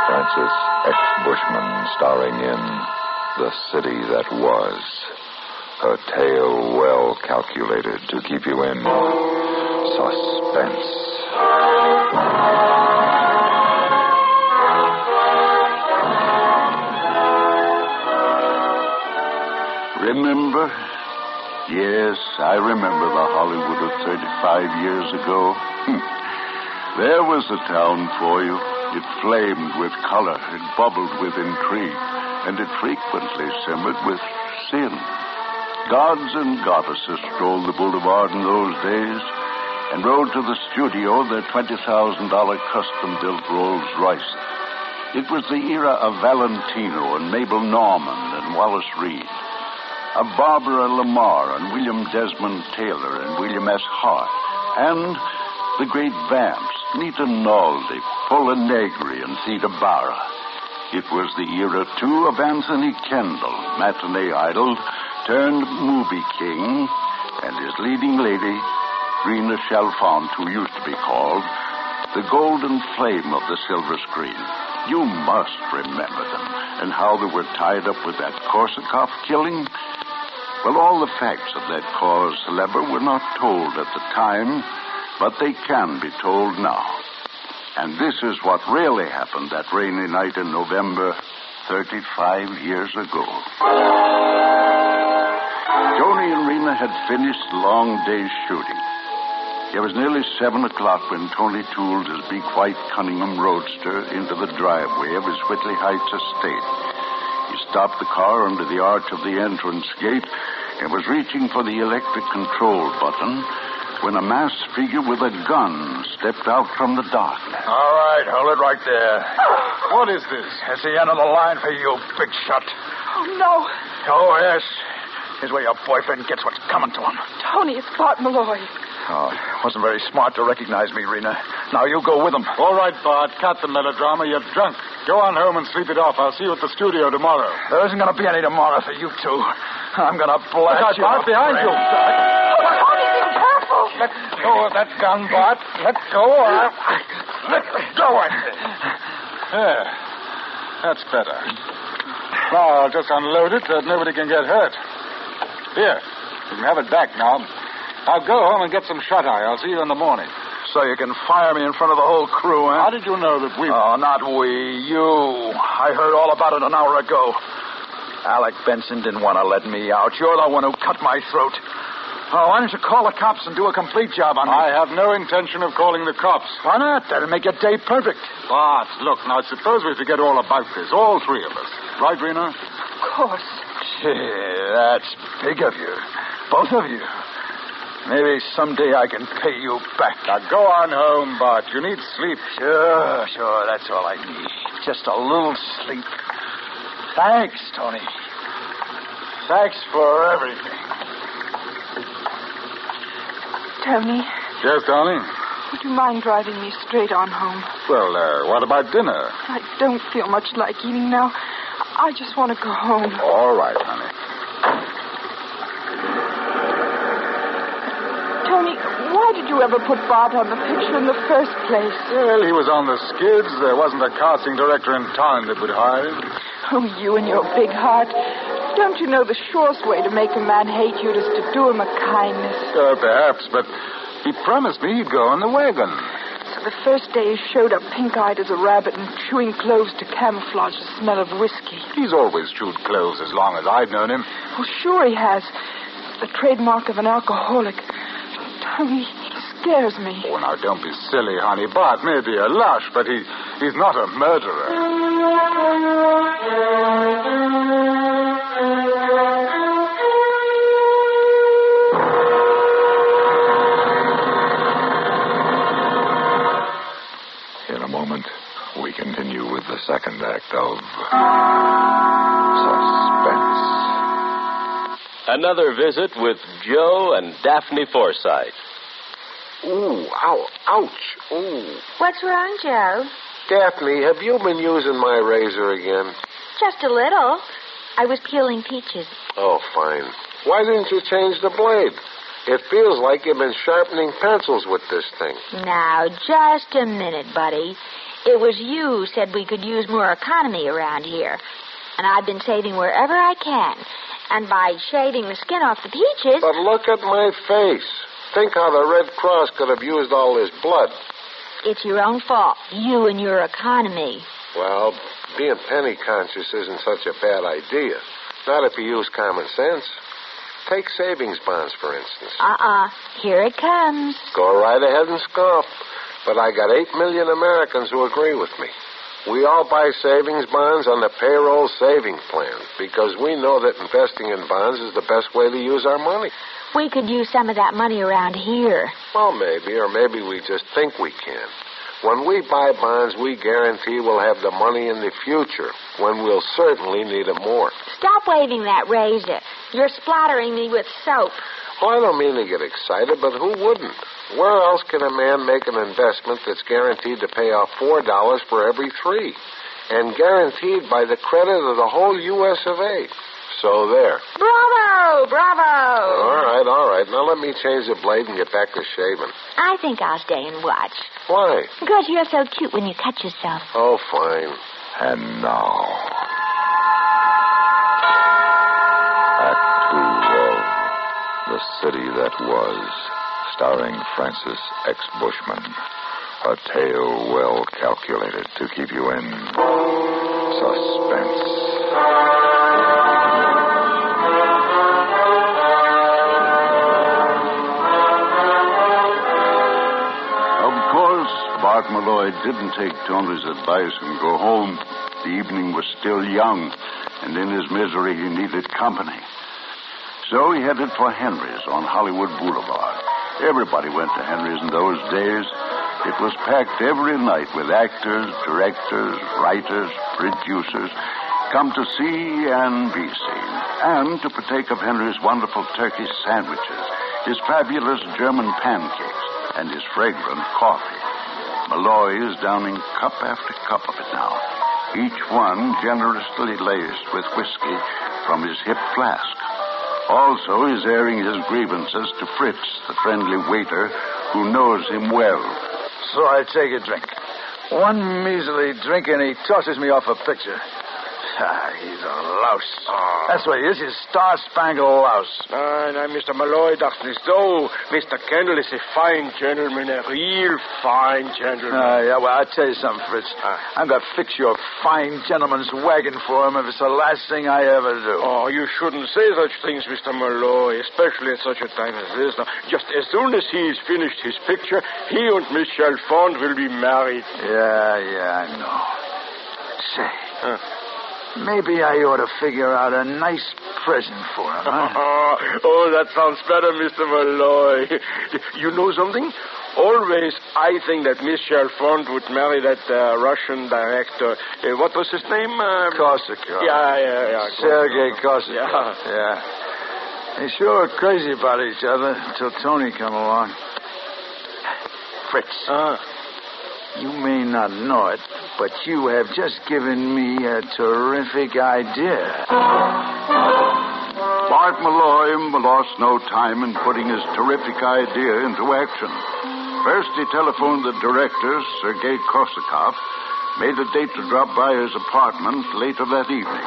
Francis X. Bushman starring in The City That Was. A tale well calculated to keep you in suspense. Remember? Yes, I remember the Hollywood of 35 years ago. There was a town for you. It flamed with color, it bubbled with intrigue, and it frequently simmered with sin. Gods and goddesses strolled the boulevard in those days and rode to the studio their $20,000 custom-built Rolls Royce. It was the era of Valentino and Mabel Normand and Wallace Reed, of Barbara Lamar and William Desmond Taylor and William S. Hart, and the great vamps, Nita Naldi, Paula Negri, and Theda Bara. It was the era, too, of Anthony Kendall, matinee idol, turned movie king, and his leading lady, Rena Chalfant, who used to be called the golden flame of the silver screen. You must remember them, and how they were tied up with that Korsakoff killing. Well, all the facts of that cause célèbre were not told at the time, but they can be told now. And this is what really happened that rainy night in November 35 years ago. Joni and Rena had finished the long day's shooting. It was nearly 7 o'clock when Tony tooled his big white Cunningham Roadster into the driveway of his Whitley Heights estate. He stopped the car under the arch of the entrance gate and was reaching for the electric control button when a masked figure with a gun stepped out from the darkness. All right, hold it right there. What is this? That's the end of the line for you, big shot. Oh, no. Oh, yes. Here's where your boyfriend gets what's coming to him. Tony, it's Bart Malloy. Oh, wasn't very smart to recognize me, Rena. Now you go with him. All right, Bart. Cut the melodrama. You're drunk. Go on home and sleep it off. I'll see you at the studio tomorrow. There isn't going to be any tomorrow for you two. I'm going to blast you. Bart, behind you. Tony, be careful. Let go of that gun, Bart. Let go. Let go of it. There. That's better. Now, I'll just unload it so that nobody can get hurt. Here. You can have it back now. I'll go home and get some shut-eye. I'll see you in the morning. So you can fire me in front of the whole crew, huh? How did you know that we... Oh, not we. You. I heard all about it an hour ago. Alec Benson didn't want to let me out. You're the one who cut my throat. Oh, why don't you call the cops and do a complete job on me? I have no intention of calling the cops. Why not? That'll make your day perfect. Bart, look, now suppose we forget all about this, all three of us. Right, Rena? Of course. Gee, that's big of you. Both of you. Maybe someday I can pay you back. Now go on home, Bart. You need sleep. Sure. That's all I need. just a little sleep. Thanks, Tony. Thanks for everything. Tony, Yes, darling? would you mind driving me straight on home? Well, what about dinner? I don't feel much like eating now. I just want to go home. All right, honey. Tony, why did you ever put Bart on the picture in the first place? Well, he was on the skids. There wasn't a casting director in town that would hire him. Oh, you and your big heart. Don't you know the surest way to make a man hate you is to do him a kindness? Perhaps, but he promised me he'd go on the wagon. So the first day he showed up pink-eyed as a rabbit and chewing cloves to camouflage the smell of whiskey. He's always chewed cloves as long as I've known him. Oh, sure he has. The trademark of an alcoholic. Tony, he scares me. Oh, now, don't be silly, honey. Bart may be a lush, but he's not a murderer. In a moment, we continue with the second act of Suspense. Another visit with Joe and Daphne Forsythe. Ooh, ow, ouch, ooh. What's wrong, Joe? Daphne, have you been using my razor again? Just a little. I was peeling peaches. Oh, fine. Why didn't you change the blade? It feels like you've been sharpening pencils with this thing. Now, just a minute, buddy. It was you who said we could use more economy around here. And I've been saving wherever I can. And by shaving the skin off the peaches... But look at my face. Think how the Red Cross could have used all this blood. It's your own fault. You and your economy. Well, being penny conscious isn't such a bad idea. Not if you use common sense. Take savings bonds, for instance. Here it comes. Go right ahead and scoff. But I got 8 million Americans who agree with me. We all buy savings bonds on the payroll savings plan because we know that investing in bonds is the best way to use our money. We could use some of that money around here. Well, maybe, or maybe we just think we can. When we buy bonds, we guarantee we'll have the money in the future, when we'll certainly need it more. Stop waving that razor. You're splattering me with soap. Oh, I don't mean to get excited, but who wouldn't? Where else can a man make an investment that's guaranteed to pay off $4 for every 3? And guaranteed by the credit of the whole U.S. of A. So there. Bravo! Bravo! All right. Now let me change the blade and get back to shaving. I think I'll stay and watch. Why? Because you're so cute when you cut yourself. Oh, fine. And now, Act 2 of The City That Was, starring Francis X. Bushman. A tale well calculated to keep you in suspense. Bart Malloy didn't take Tony's advice and go home. The evening was still young, and in his misery he needed company. So he headed for Henry's on Hollywood Boulevard. Everybody went to Henry's in those days. It was packed every night with actors, directors, writers, producers, come to see and be seen, and to partake of Henry's wonderful turkey sandwiches, his fabulous German pancakes, and his fragrant coffee. Malloy is downing cup after cup of it now, each one generously laced with whiskey from his hip flask. Also, he's airing his grievances to Fritz, the friendly waiter who knows him well. So I take a drink. One measly drink and he tosses me off a picture. He's a louse. That's what he is. He's star-spangled louse. Now, Mr. Malloy doesn't know. Mr. Kendall is a fine gentleman, a real fine gentleman. Yeah, well, I'll tell you something, Fritz. I'm going to fix your fine gentleman's wagon for him if it's the last thing I ever do. Oh, you shouldn't say such things, Mr. Malloy, especially at such a time as this. Now, just as soon as he's finished his picture, he and Miss Chalfont will be married. Yeah, I know. Say, Maybe I ought to figure out a nice present for him, huh? Oh, that sounds better, Mr. Malloy. You know something? Always I think that Miss Chalfont would marry that Russian director. What was his name? Korsakov. Yeah. Sergei Korsakov. Yeah. They sure are crazy about each other until Tony come along. Fritz. You may not know it, but you have just given me a terrific idea. Bart Malloy lost no time in putting his terrific idea into action. First, he telephoned the director, Sergei Korsakov, made a date to drop by his apartment later that evening.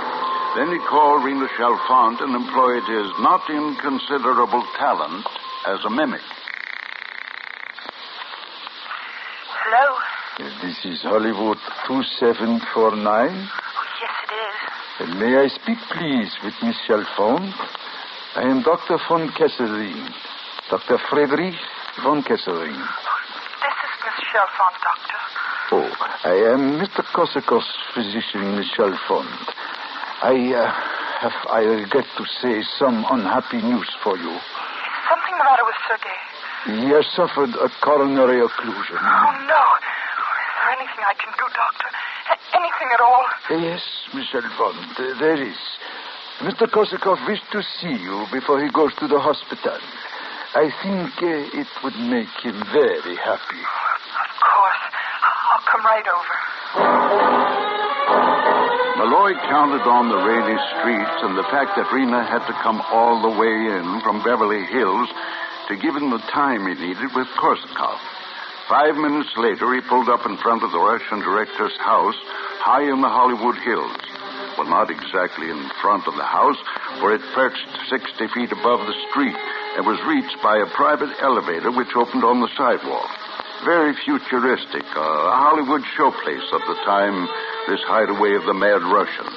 Then he called Rena Chalfont and employed his not inconsiderable talent as a mimic. Hello? This is Hollywood 2749. Yes, it is. And may I speak, please, with Miss Chalfont? I am Dr. von Kesselring. Dr. Friedrich von Kesselring. This is Miss Chalfont, Doctor. Oh, I am Mr. Korsakov's physician, Miss Chalfont. I regret to say some unhappy news for you. Is something the matter with Sergei? He has suffered a coronary occlusion. Oh, no. Is there anything I can do, Doctor? Anything at all? Yes, Miss Chalfont, there is. Mr. Korsakov wished to see you before he goes to the hospital. I think it would make him very happy. Of course. I'll come right over. Malloy counted on the rainy streets and the fact that Rena had to come all the way in from Beverly Hills to give him the time he needed with Korsakov. 5 minutes later, he pulled up in front of the Russian director's house high in the Hollywood Hills. Well, not exactly in front of the house, for it perched 60 feet above the street and was reached by a private elevator which opened on the sidewalk. Very futuristic, a Hollywood showplace of the time, this hideaway of the mad Russian.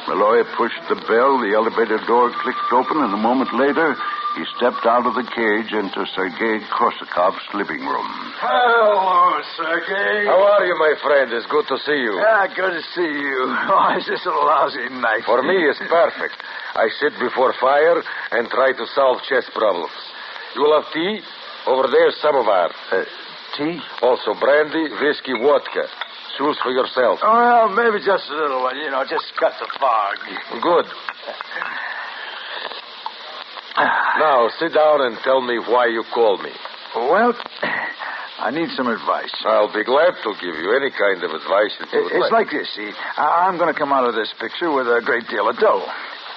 Malloy pushed the bell, the elevator door clicked open, and a moment later, he stepped out of the cage into Sergei Korsakov's living room. Hello, Sergei. How are you, my friend? It's good to see you. Yeah, good to see you. Oh, it's just a lousy night. For me, it's perfect. I sit before fire and try to solve chess problems. You will have tea? Over there, samovar. Tea? Also brandy, whiskey, vodka. Choose for yourself. Oh, well, maybe just a little one, just cut the fog. Good. Now, sit down and tell me why you called me. Well, I need some advice. I'll be glad to give you any kind of advice that you would It's like this, see. I'm going to come out of this picture with a great deal of dough.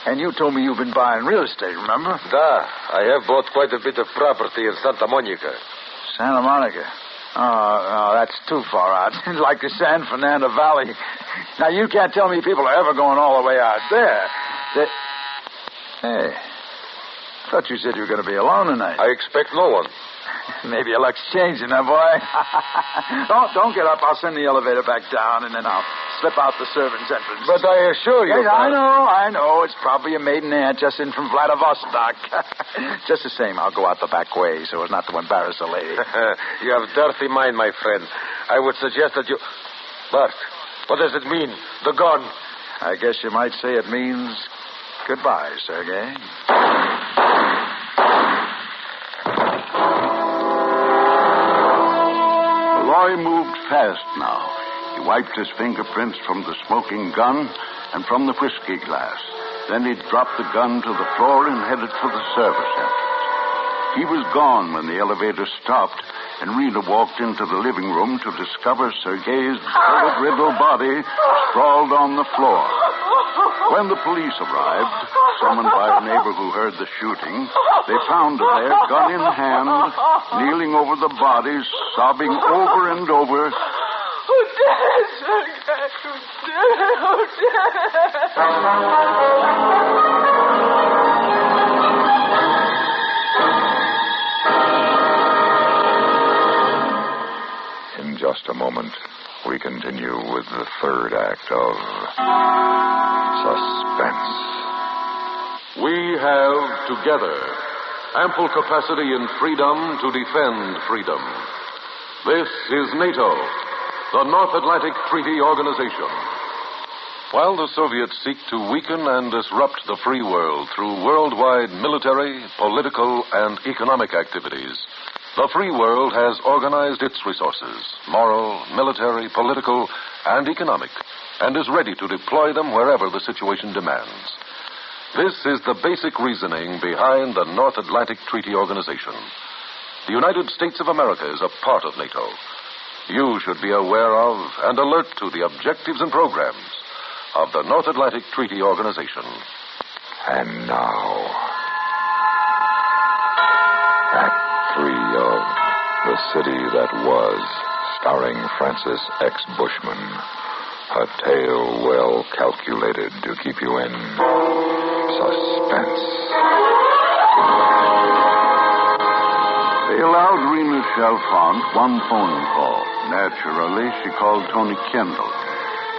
And you told me you've been buying real estate, remember? I have bought quite a bit of property in Santa Monica. Santa Monica? Oh, that's too far out. Like the San Fernando Valley. Now, you can't tell me people are ever going all the way out there. Hey, I thought you said you were going to be alone tonight. I expect no one. Maybe your luck's changing, huh, boy? Don't get up. I'll send the elevator back down, and then I'll slip out the servant's entrance. But I assure you... Yes, I know. It's probably a maiden aunt just in from Vladivostok. Just the same, I'll go out the back way so as not to embarrass a lady. You have dirty mind, my friend. I would suggest that you... Bart, what does it mean? The gun. I guess you might say it means goodbye, Sergei. Malloy moved fast now. He wiped his fingerprints from the smoking gun and from the whiskey glass. Then he dropped the gun to the floor and headed for the service entrance. He was gone when the elevator stopped, and Rena walked into the living room to discover Sergei's bullet-riddled body sprawled on the floor. When the police arrived, summoned by a neighbor who heard the shooting, they found her there, gun in hand, kneeling over the body, sobbing over and over. Who did it, Sergei? Who did it? Who did it? In just a moment, we continue with the third act of Suspense. We have together ample capacity and freedom to defend freedom. This is NATO, the North Atlantic Treaty Organization. While the Soviets seek to weaken and disrupt the free world through worldwide military, political, and economic activities, the free world has organized its resources, moral, military, political, and economic, and is ready to deploy them wherever the situation demands. This is the basic reasoning behind the North Atlantic Treaty Organization. The United States of America is a part of NATO. You should be aware of and alert to the objectives and programs of the North Atlantic Treaty Organization. And now, Act 3 of The City That Was, starring Francis X. Bushman. A tale well calculated to keep you in suspense. They allowed Rena Chalfant one phone call. Naturally, she called Tony Kendall.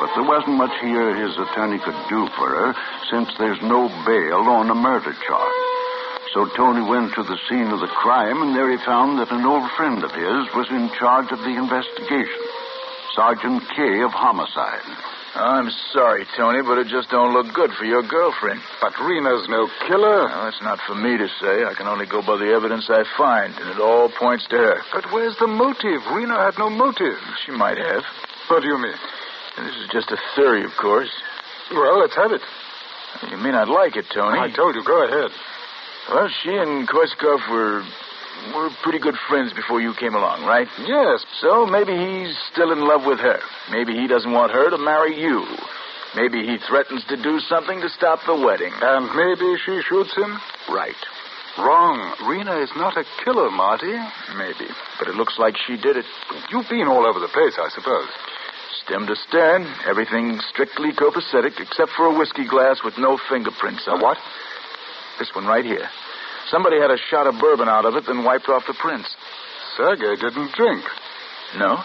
But there wasn't much here his attorney could do for her, since there's no bail on a murder charge. So Tony went to the scene of the crime, and there he found that an old friend of his was in charge of the investigation. Sergeant K. of Homicide. I'm sorry, Tony, but it just don't look good for your girlfriend. But Rena's no killer. Well, that's not for me to say. I can only go by the evidence I find, and it all points to her. But where's the motive? Rena had no motive. She might have. What do you mean? This is just a theory, of course. Well, let's have it. You may not like it, Tony. I told you, go ahead. Well, she and Korsakoff were pretty good friends before you came along, right? Yes. So maybe he's still in love with her. Maybe he doesn't want her to marry you. Maybe he threatens to do something to stop the wedding. And maybe she shoots him? Right. Wrong. Rena is not a killer, Marty. Maybe. But it looks like she did it. You've been all over the place, I suppose. Stem to stern, everything strictly copacetic, except for a whiskey glass with no fingerprints on it. What? This one right here. Somebody had a shot of bourbon out of it, then wiped off the prints. Sergei didn't drink. No?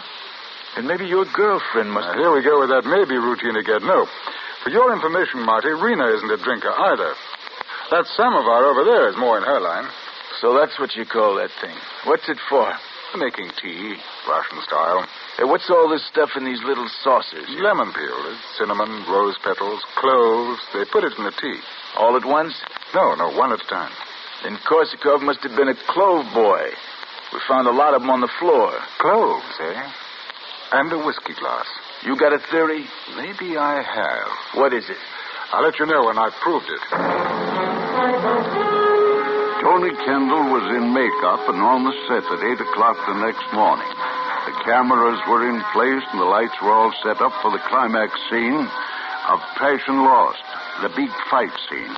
And maybe your girlfriend must... Here we go with that maybe routine again. No. For your information, Marty, Rena isn't a drinker either. That samovar over there is more in her line. So that's what you call that thing. What's it for? Making tea, Russian style. Hey, what's all this stuff in these little saucers? Lemon peel, cinnamon, rose petals, cloves. They put it in the tea. All at once? No, one at a time. Then Korsakov must have been a clove boy. We found a lot of them on the floor. Cloves, eh? And a whiskey glass. You got a theory? Maybe I have. What is it? I'll let you know when I've proved it. Tony Kendall was in makeup and on the set at 8 o'clock the next morning. The cameras were in place and the lights were all set up for the climax scene of Passion Lost, the big fight scene.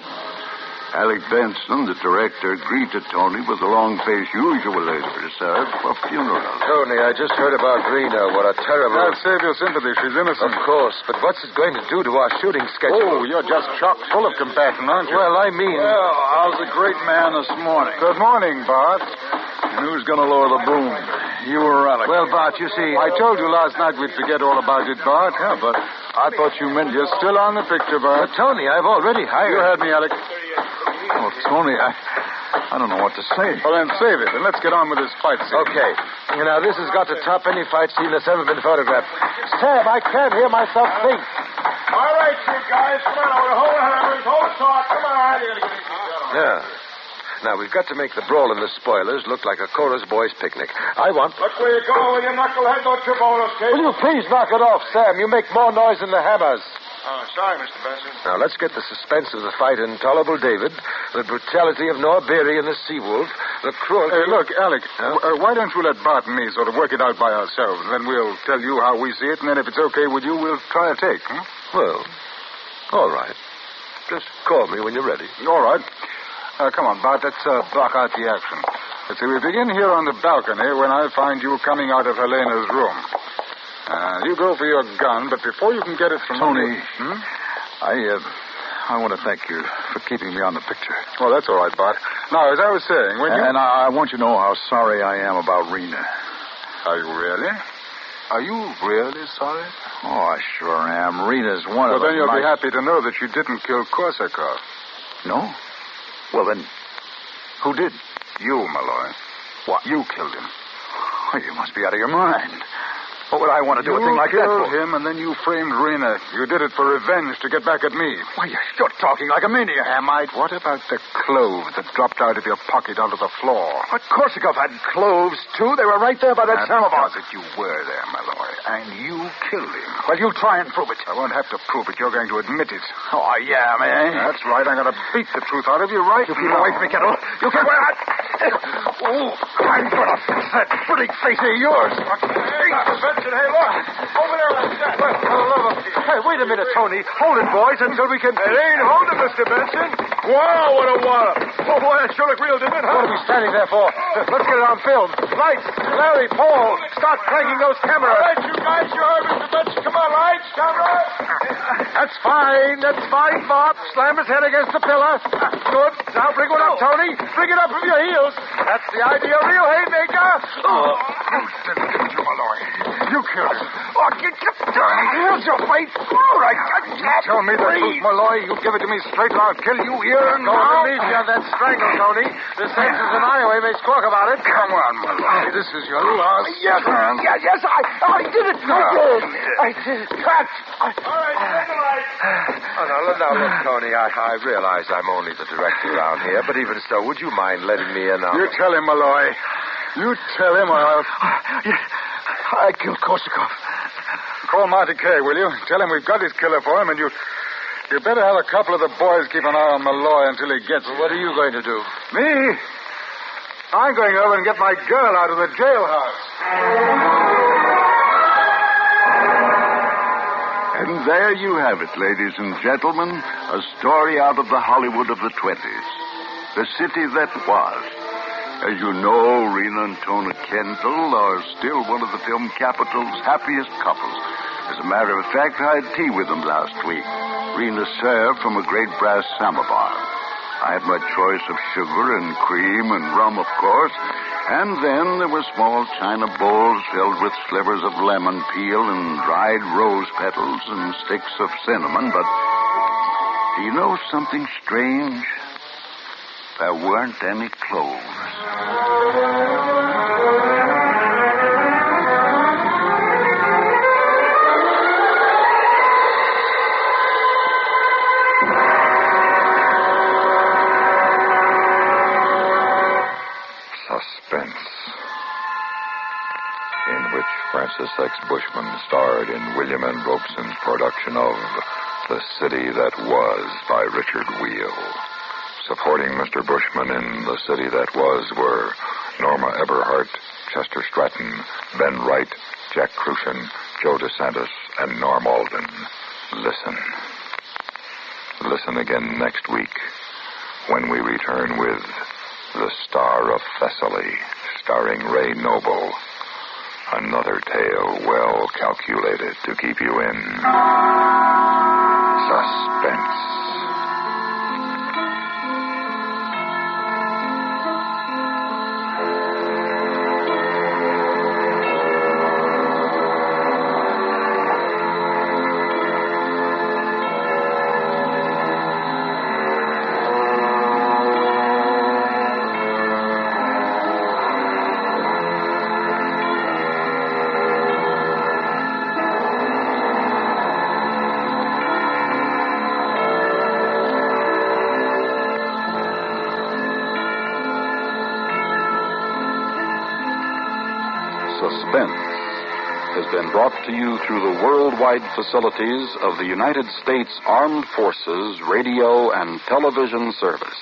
Alec Benson, the director, greeted Tony with the long face usually reserved for funerals. Tony, I just heard about Rena. What a terrible... I'll save your sympathy. She's innocent. Of course, but what's it going to do to our shooting schedule? Oh, you're just chock full of compassion, aren't you? Well, I mean... Well, how's the great man this morning? Good morning, Bart. And who's going to lower the boom? You or Alec? Well, Bart, you see... I told you last night we'd forget all about it, Bart. Yeah, but I thought you meant... You're still on the picture, Bart. But, Tony, I've already hired... You heard me, Alec. Oh, Tony, I don't know what to say. Well, then save it, and let's get on with this fight scene. Okay. Now, this has got to top any fight scene that's ever been photographed. Sam, I can't hear myself think. All right, you guys. Come on over. Hold the hammers. Hold the talk. Come on. Yeah. Now, we've got to make the brawl in the spoilers look like a chorus boys' picnic. I want... Look where you go with your knucklehead. Don't trip over those cables. Will you please knock it off, Sam? You make more noise than the hammers. Oh, sorry, Mr. Benson. Now, let's get the suspense of the fight in Tolerable David, the brutality of Noah Beery and the Seawolf, the cruelty... Hey, look, Alec, why don't you let Bart and me sort of work it out by ourselves, and then we'll tell you how we see it, and then if it's okay with you, we'll try a take, huh? Well, all right. Just call me when you're ready. All right. Come on, Bart, let's block out the action. Let's see, we begin here on the balcony when I find you coming out of Helena's room. You go for your gun, but before you can get it from... Tony, I want to thank you for keeping me on the picture. Well, that's all right, Bart. Now, as I was saying, when you... And I want you to know how sorry I am about Rena. Are you really? Are you really sorry? Oh, I sure am. Rena's one of them. Well, then you'll be happy to know that you didn't kill Korsakov. No? Well, then, who did? You, Malloy. What? You killed him. Oh, you must be out of your mind. What would I want to do a thing like that for? You killed him, and then you framed Rena. You did it for revenge to get back at me. Why, you're talking like a maniac. Am I? What about the cloves that dropped out of your pocket onto the floor? But Korsakov had cloves, too. They were right there by that samovar. That you were there, Malloy, and you killed him. Well, you try and prove it. I won't have to prove it. You're going to admit it. Oh, yeah, man. That's right. I'm going to beat the truth out of you, right? You keep away from me, Kettle. You keep away. Oh, I'm going to fix that pretty face of yours. Hey, look. Over there like that. Hey, wait a minute, Tony. Hold it, boys, until we can... It ain't holding, Mr. Benson. Wow, what a wallop. Oh, boy, that sure looked real, didn't it, huh? What are we standing there for? Let's get it on film. Lights. Larry, Paul, start cranking those cameras. All right, you guys, you heard Mr. Benson. Come on, lights, camera. That's fine. That's fine, Bob. Slam his head against the pillar. Good. Now bring it up, Tony. Bring it up from your heels. That's the idea, real haymaker. Oh, you didn't kill you, Malloy. You killed him. Oh, here's your face. All right, tell me the truth, Malloy. You give it to me straight, or I'll kill you here and now. Go beneath you, that strangle, Tony. The senses and I may squawk about it. Come on, Malloy. This is your last chance. Yes, I did it. I did it. Cut. All right, take the light. Oh, now, look, Tony, I realize I'm only the director around here, but even so, would you mind letting me in on... You tell him, Malloy. You tell him, or I'll... I killed Korsakov. Call Monte Kay, will you? Tell him we've got his killer for him, and you better have a couple of the boys keep an eye on Malloy until he gets here. What are you going to do? Me? I'm going over and get my girl out of the jailhouse. And there you have it, ladies and gentlemen, a story out of the Hollywood of the 20s. The city that was. As you know, Rena and Tona Kendall are still one of the film capital's happiest couples. As a matter of fact, I had tea with them last week. Rena served from a great brass samovar. I had my choice of sugar and cream and rum, of course. And then there were small china bowls filled with slivers of lemon peel and dried rose petals and sticks of cinnamon. But do you know something strange? There weren't any cloves. Suspense, in which Francis X. Bushman starred in William N. Robeson's production of The City That Was by Richard Wheel. Supporting Mr. Bushman in The City That Was were Norma Eberhardt, Chester Stratton, Ben Wright, Jack Crucian, Joe DeSantis, and Norm Alden. Listen. Listen again next week when we return with The Star of Thessaly, starring Ray Noble. Another tale well calculated to keep you in suspense. Suspense has been brought to you through the worldwide facilities of the United States Armed Forces Radio and Television Service.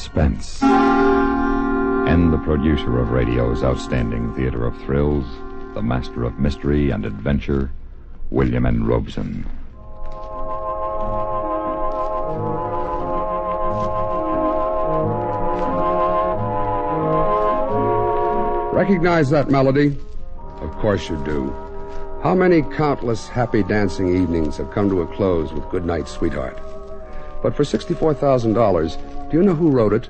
Suspense. And the producer of radio's outstanding theater of thrills, the master of mystery and adventure, William N. Robeson. Recognize that melody? Of course you do. How many countless happy dancing evenings have come to a close with Good Night, Sweetheart? But for $64,000, do you know who wrote it?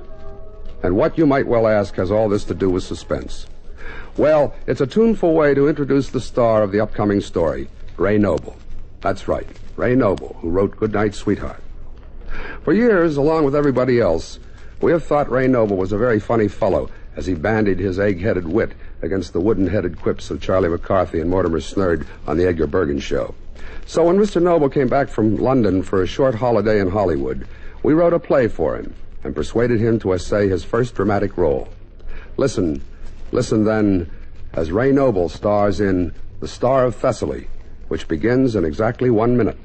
And what, you might well ask, has all this to do with Suspense? Well, it's a tuneful way to introduce the star of the upcoming story, Ray Noble. That's right, Ray Noble, who wrote Good Night, Sweetheart. For years, along with everybody else, we have thought Ray Noble was a very funny fellow as he bandied his egg-headed wit against the wooden-headed quips of Charlie McCarthy and Mortimer Snerd on the Edgar Bergen show. So when Mr. Noble came back from London for a short holiday in Hollywood, we wrote a play for him and persuaded him to essay his first dramatic role. Listen then, as Ray Noble stars in The Star of Thessaly, which begins in exactly 1 minute.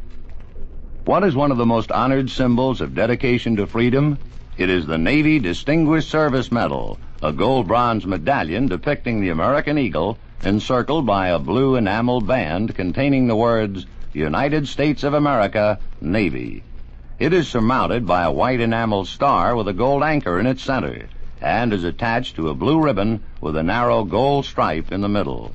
What is one of the most honored symbols of dedication to freedom? It is the Navy Distinguished Service Medal, a gold-bronze medallion depicting the American eagle encircled by a blue enamel band containing the words, United States of America, Navy. It is surmounted by a white enamel star with a gold anchor in its center and is attached to a blue ribbon with a narrow gold stripe in the middle.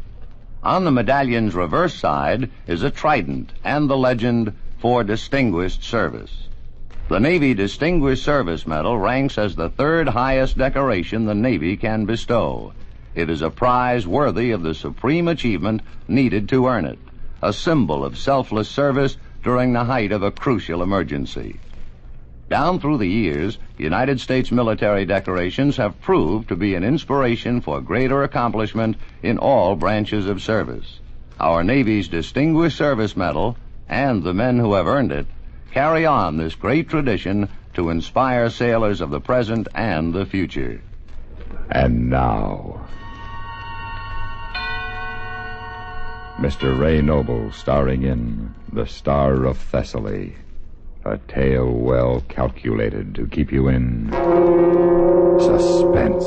On the medallion's reverse side is a trident and the legend, For Distinguished Service. The Navy Distinguished Service Medal ranks as the third highest decoration the Navy can bestow. It is a prize worthy of the supreme achievement needed to earn it, a symbol of selfless service during the height of a crucial emergency. Down through the years, United States military decorations have proved to be an inspiration for greater accomplishment in all branches of service. Our Navy's Distinguished Service Medal, and the men who have earned it, carry on this great tradition to inspire sailors of the present and the future. And now, Mr. Ray Noble starring in The Star of Thessaly, a tale well calculated to keep you in suspense.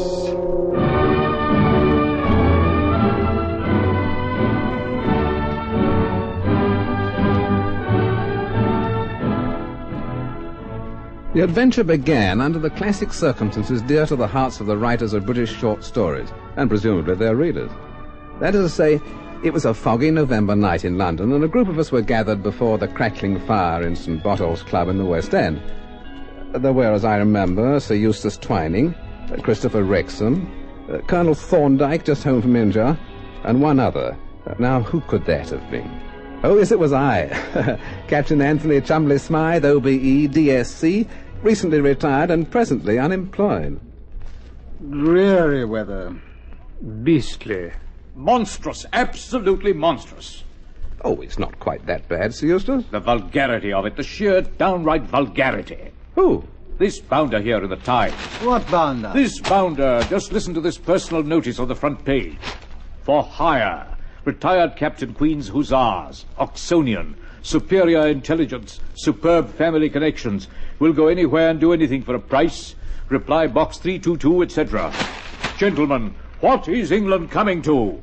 The adventure began under the classic circumstances dear to the hearts of the writers of British short stories, and presumably their readers. That is to say, it was a foggy November night in London, and a group of us were gathered before the crackling fire in St. Botolph's Club in the West End. There were, as I remember, Sir Eustace Twining, Christopher Wrexham, Colonel Thorndyke, just home from India, and one other. Now, who could that have been? Oh, yes, it was I, Captain Anthony Chumley Smythe, OBE, DSC, recently retired and presently unemployed. Dreary weather. Beastly. Monstrous. Absolutely monstrous. Oh, it's not quite that bad, Sir Eustace. The vulgarity of it. The sheer downright vulgarity. Who? This bounder here in the Times. What bounder? This bounder. Just listen to this personal notice on the front page. For hire. Retired Captain Queen's Hussars. Oxonian. Superior intelligence. Superb family connections. Will go anywhere and do anything for a price. Reply box 322, etc. Gentlemen, what is England coming to?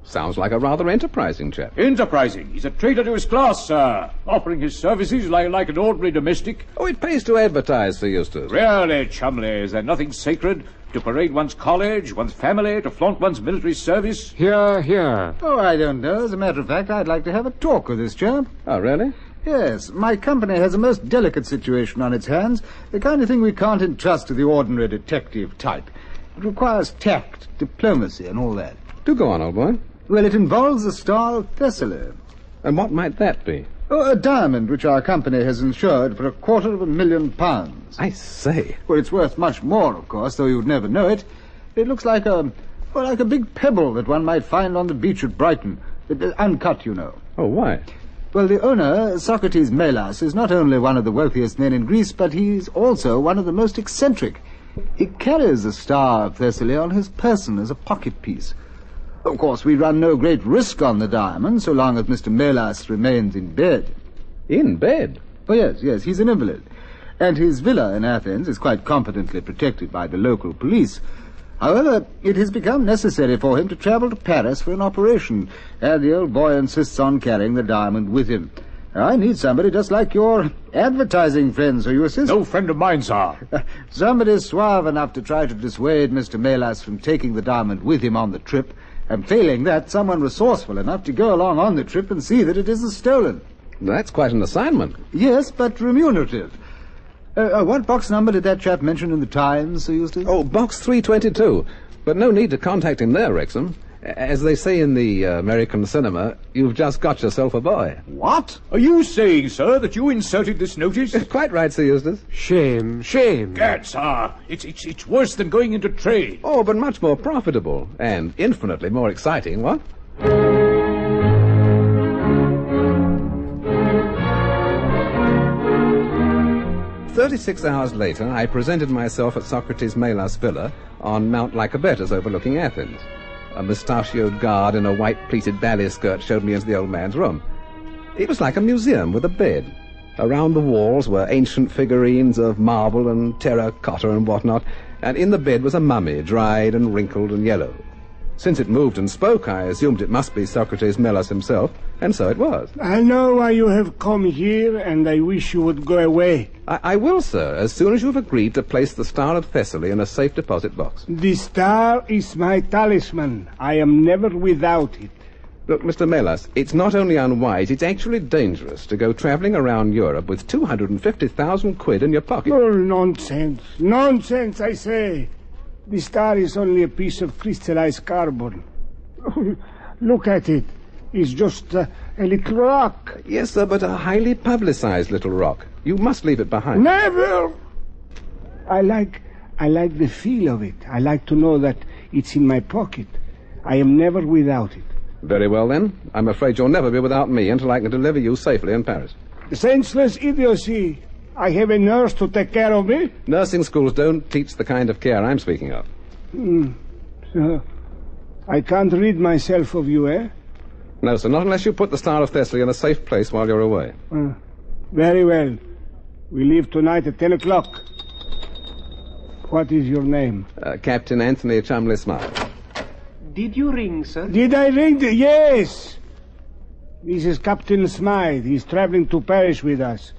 Sounds like a rather enterprising chap. Enterprising? He's a traitor to his class, sir. Offering his services like an ordinary domestic. Oh, it pays to advertise, Sir Eustace. Really, Chumley, is there nothing sacred? To parade one's college, one's family, to flaunt one's military service? Here, here. Oh, I don't know. As a matter of fact, I'd like to have a talk with this chap. Oh, really? Yes. My company has a most delicate situation on its hands. The kind of thing we can't entrust to the ordinary detective type. It requires tact, diplomacy, and all that. Do go on, old boy. Well, it involves the Star of Thessaly. And what might that be? Oh, a diamond which our company has insured for £250,000. I say. Well, it's worth much more, of course, though you'd never know it. It looks like a big pebble that one might find on the beach at Brighton. Uncut, you know. Oh, why? Well, the owner, Socrates Melas, is not only one of the wealthiest men in Greece, but he's also one of the most eccentric. He carries the Star of Thessaly on his person as a pocket piece. Of course, we run no great risk on the diamond, so long as Mr. Melas remains in bed. In bed? Oh, yes, he's an invalid. and his villa in Athens is quite competently protected by the local police. However, it has become necessary for him to travel to Paris for an operation, and the old boy insists on carrying the diamond with him. I need somebody just like your advertising friends, you assist? No friend of mine, sir. Somebody suave enough to try to dissuade Mr. Melas from taking the diamond with him on the trip, and failing that, someone resourceful enough to go along on the trip and see that it isn't stolen. That's quite an assignment. Yes, but remunerative. What box number did that chap mention in the Times, Sir Eustace? Oh, box 322. But no need to contact him there, Wrexham. As they say in the American cinema, you've just got yourself a boy. What? Are you saying, sir, that you inserted this notice? Quite right, Sir Eustace. Shame. Gad, sir. It's worse than going into trade. Oh, but much more profitable. And infinitely more exciting, what? 36 hours later, I presented myself at Socrates Melas' villa on Mount Lycabettus overlooking Athens. A mustachioed guard in a white pleated ballet skirt showed me into the old man's room. It was like a museum with a bed. Around the walls were ancient figurines of marble and terracotta and whatnot, and in the bed was a mummy, dried and wrinkled and yellow. Since it moved and spoke, I assumed it must be Socrates Melas himself, and so it was. I know why you have come here, and I wish you would go away. I will, sir, as soon as you've agreed to place the Star of Thessaly in a safe deposit box. The star is my talisman. I am never without it. Look, Mr. Melas, it's not only unwise, it's actually dangerous to go travelling around Europe with 250,000 quid in your pocket. Oh, nonsense. Nonsense, I say. The star is only a piece of crystallized carbon. Look at it. It's just a little rock. Yes, sir, but a highly publicized little rock. You must leave it behind. Never! I like the feel of it. I like to know that it's in my pocket. I am never without it. Very well, then. I'm afraid you'll never be without me until I can deliver you safely in Paris. Senseless idiocy. I have a nurse to take care of me. Nursing schools don't teach the kind of care I'm speaking of. So, I can't rid myself of you, eh? No, sir, not unless you put the Star of Thessaly in a safe place while you're away. Very well. We leave tonight at 10 o'clock. What is your name? Captain Anthony Chumley Smythe. Did you ring, sir? Did I ring? Yes. This is Captain Smythe. He's traveling to Paris with us.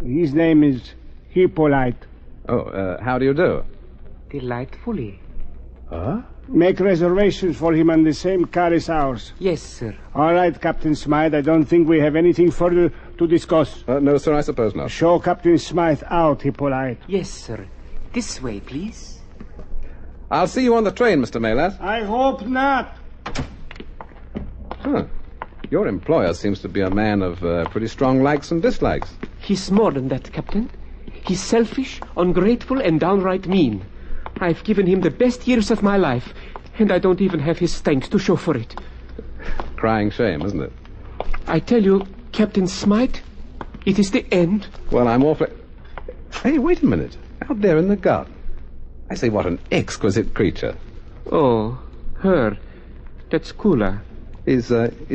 His name is Hippolyte. Oh, how do you do? Delightfully. Huh? Make reservations for him on the same car as ours. Yes, sir. All right, Captain Smythe. I don't think we have anything further to discuss. No, sir, I suppose not. Show Captain Smythe out, Hippolyte. Yes, sir. This way, please. I'll see you on the train, Mr. Melas. I hope not. Huh. Your employer seems to be a man of pretty strong likes and dislikes. He's more than that, Captain. He's selfish, ungrateful, and downright mean. I've given him the best years of my life, and I don't even have his thanks to show for it. Crying shame, isn't it? I tell you, Captain Smythe, it is the end. Well, I'm awfully... Hey, wait a minute. Out there in the garden. I say, what an exquisite creature. Oh, her. That's Kula. Is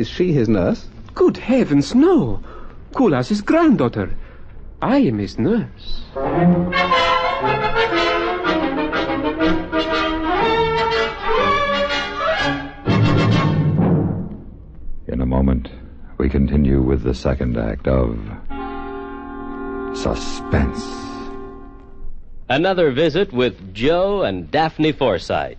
she his nurse? Good heavens, no. Kula's his granddaughter. I am his nurse. In a moment, we continue with the second act of Suspense. Another visit with Joe and Daphne Forsythe.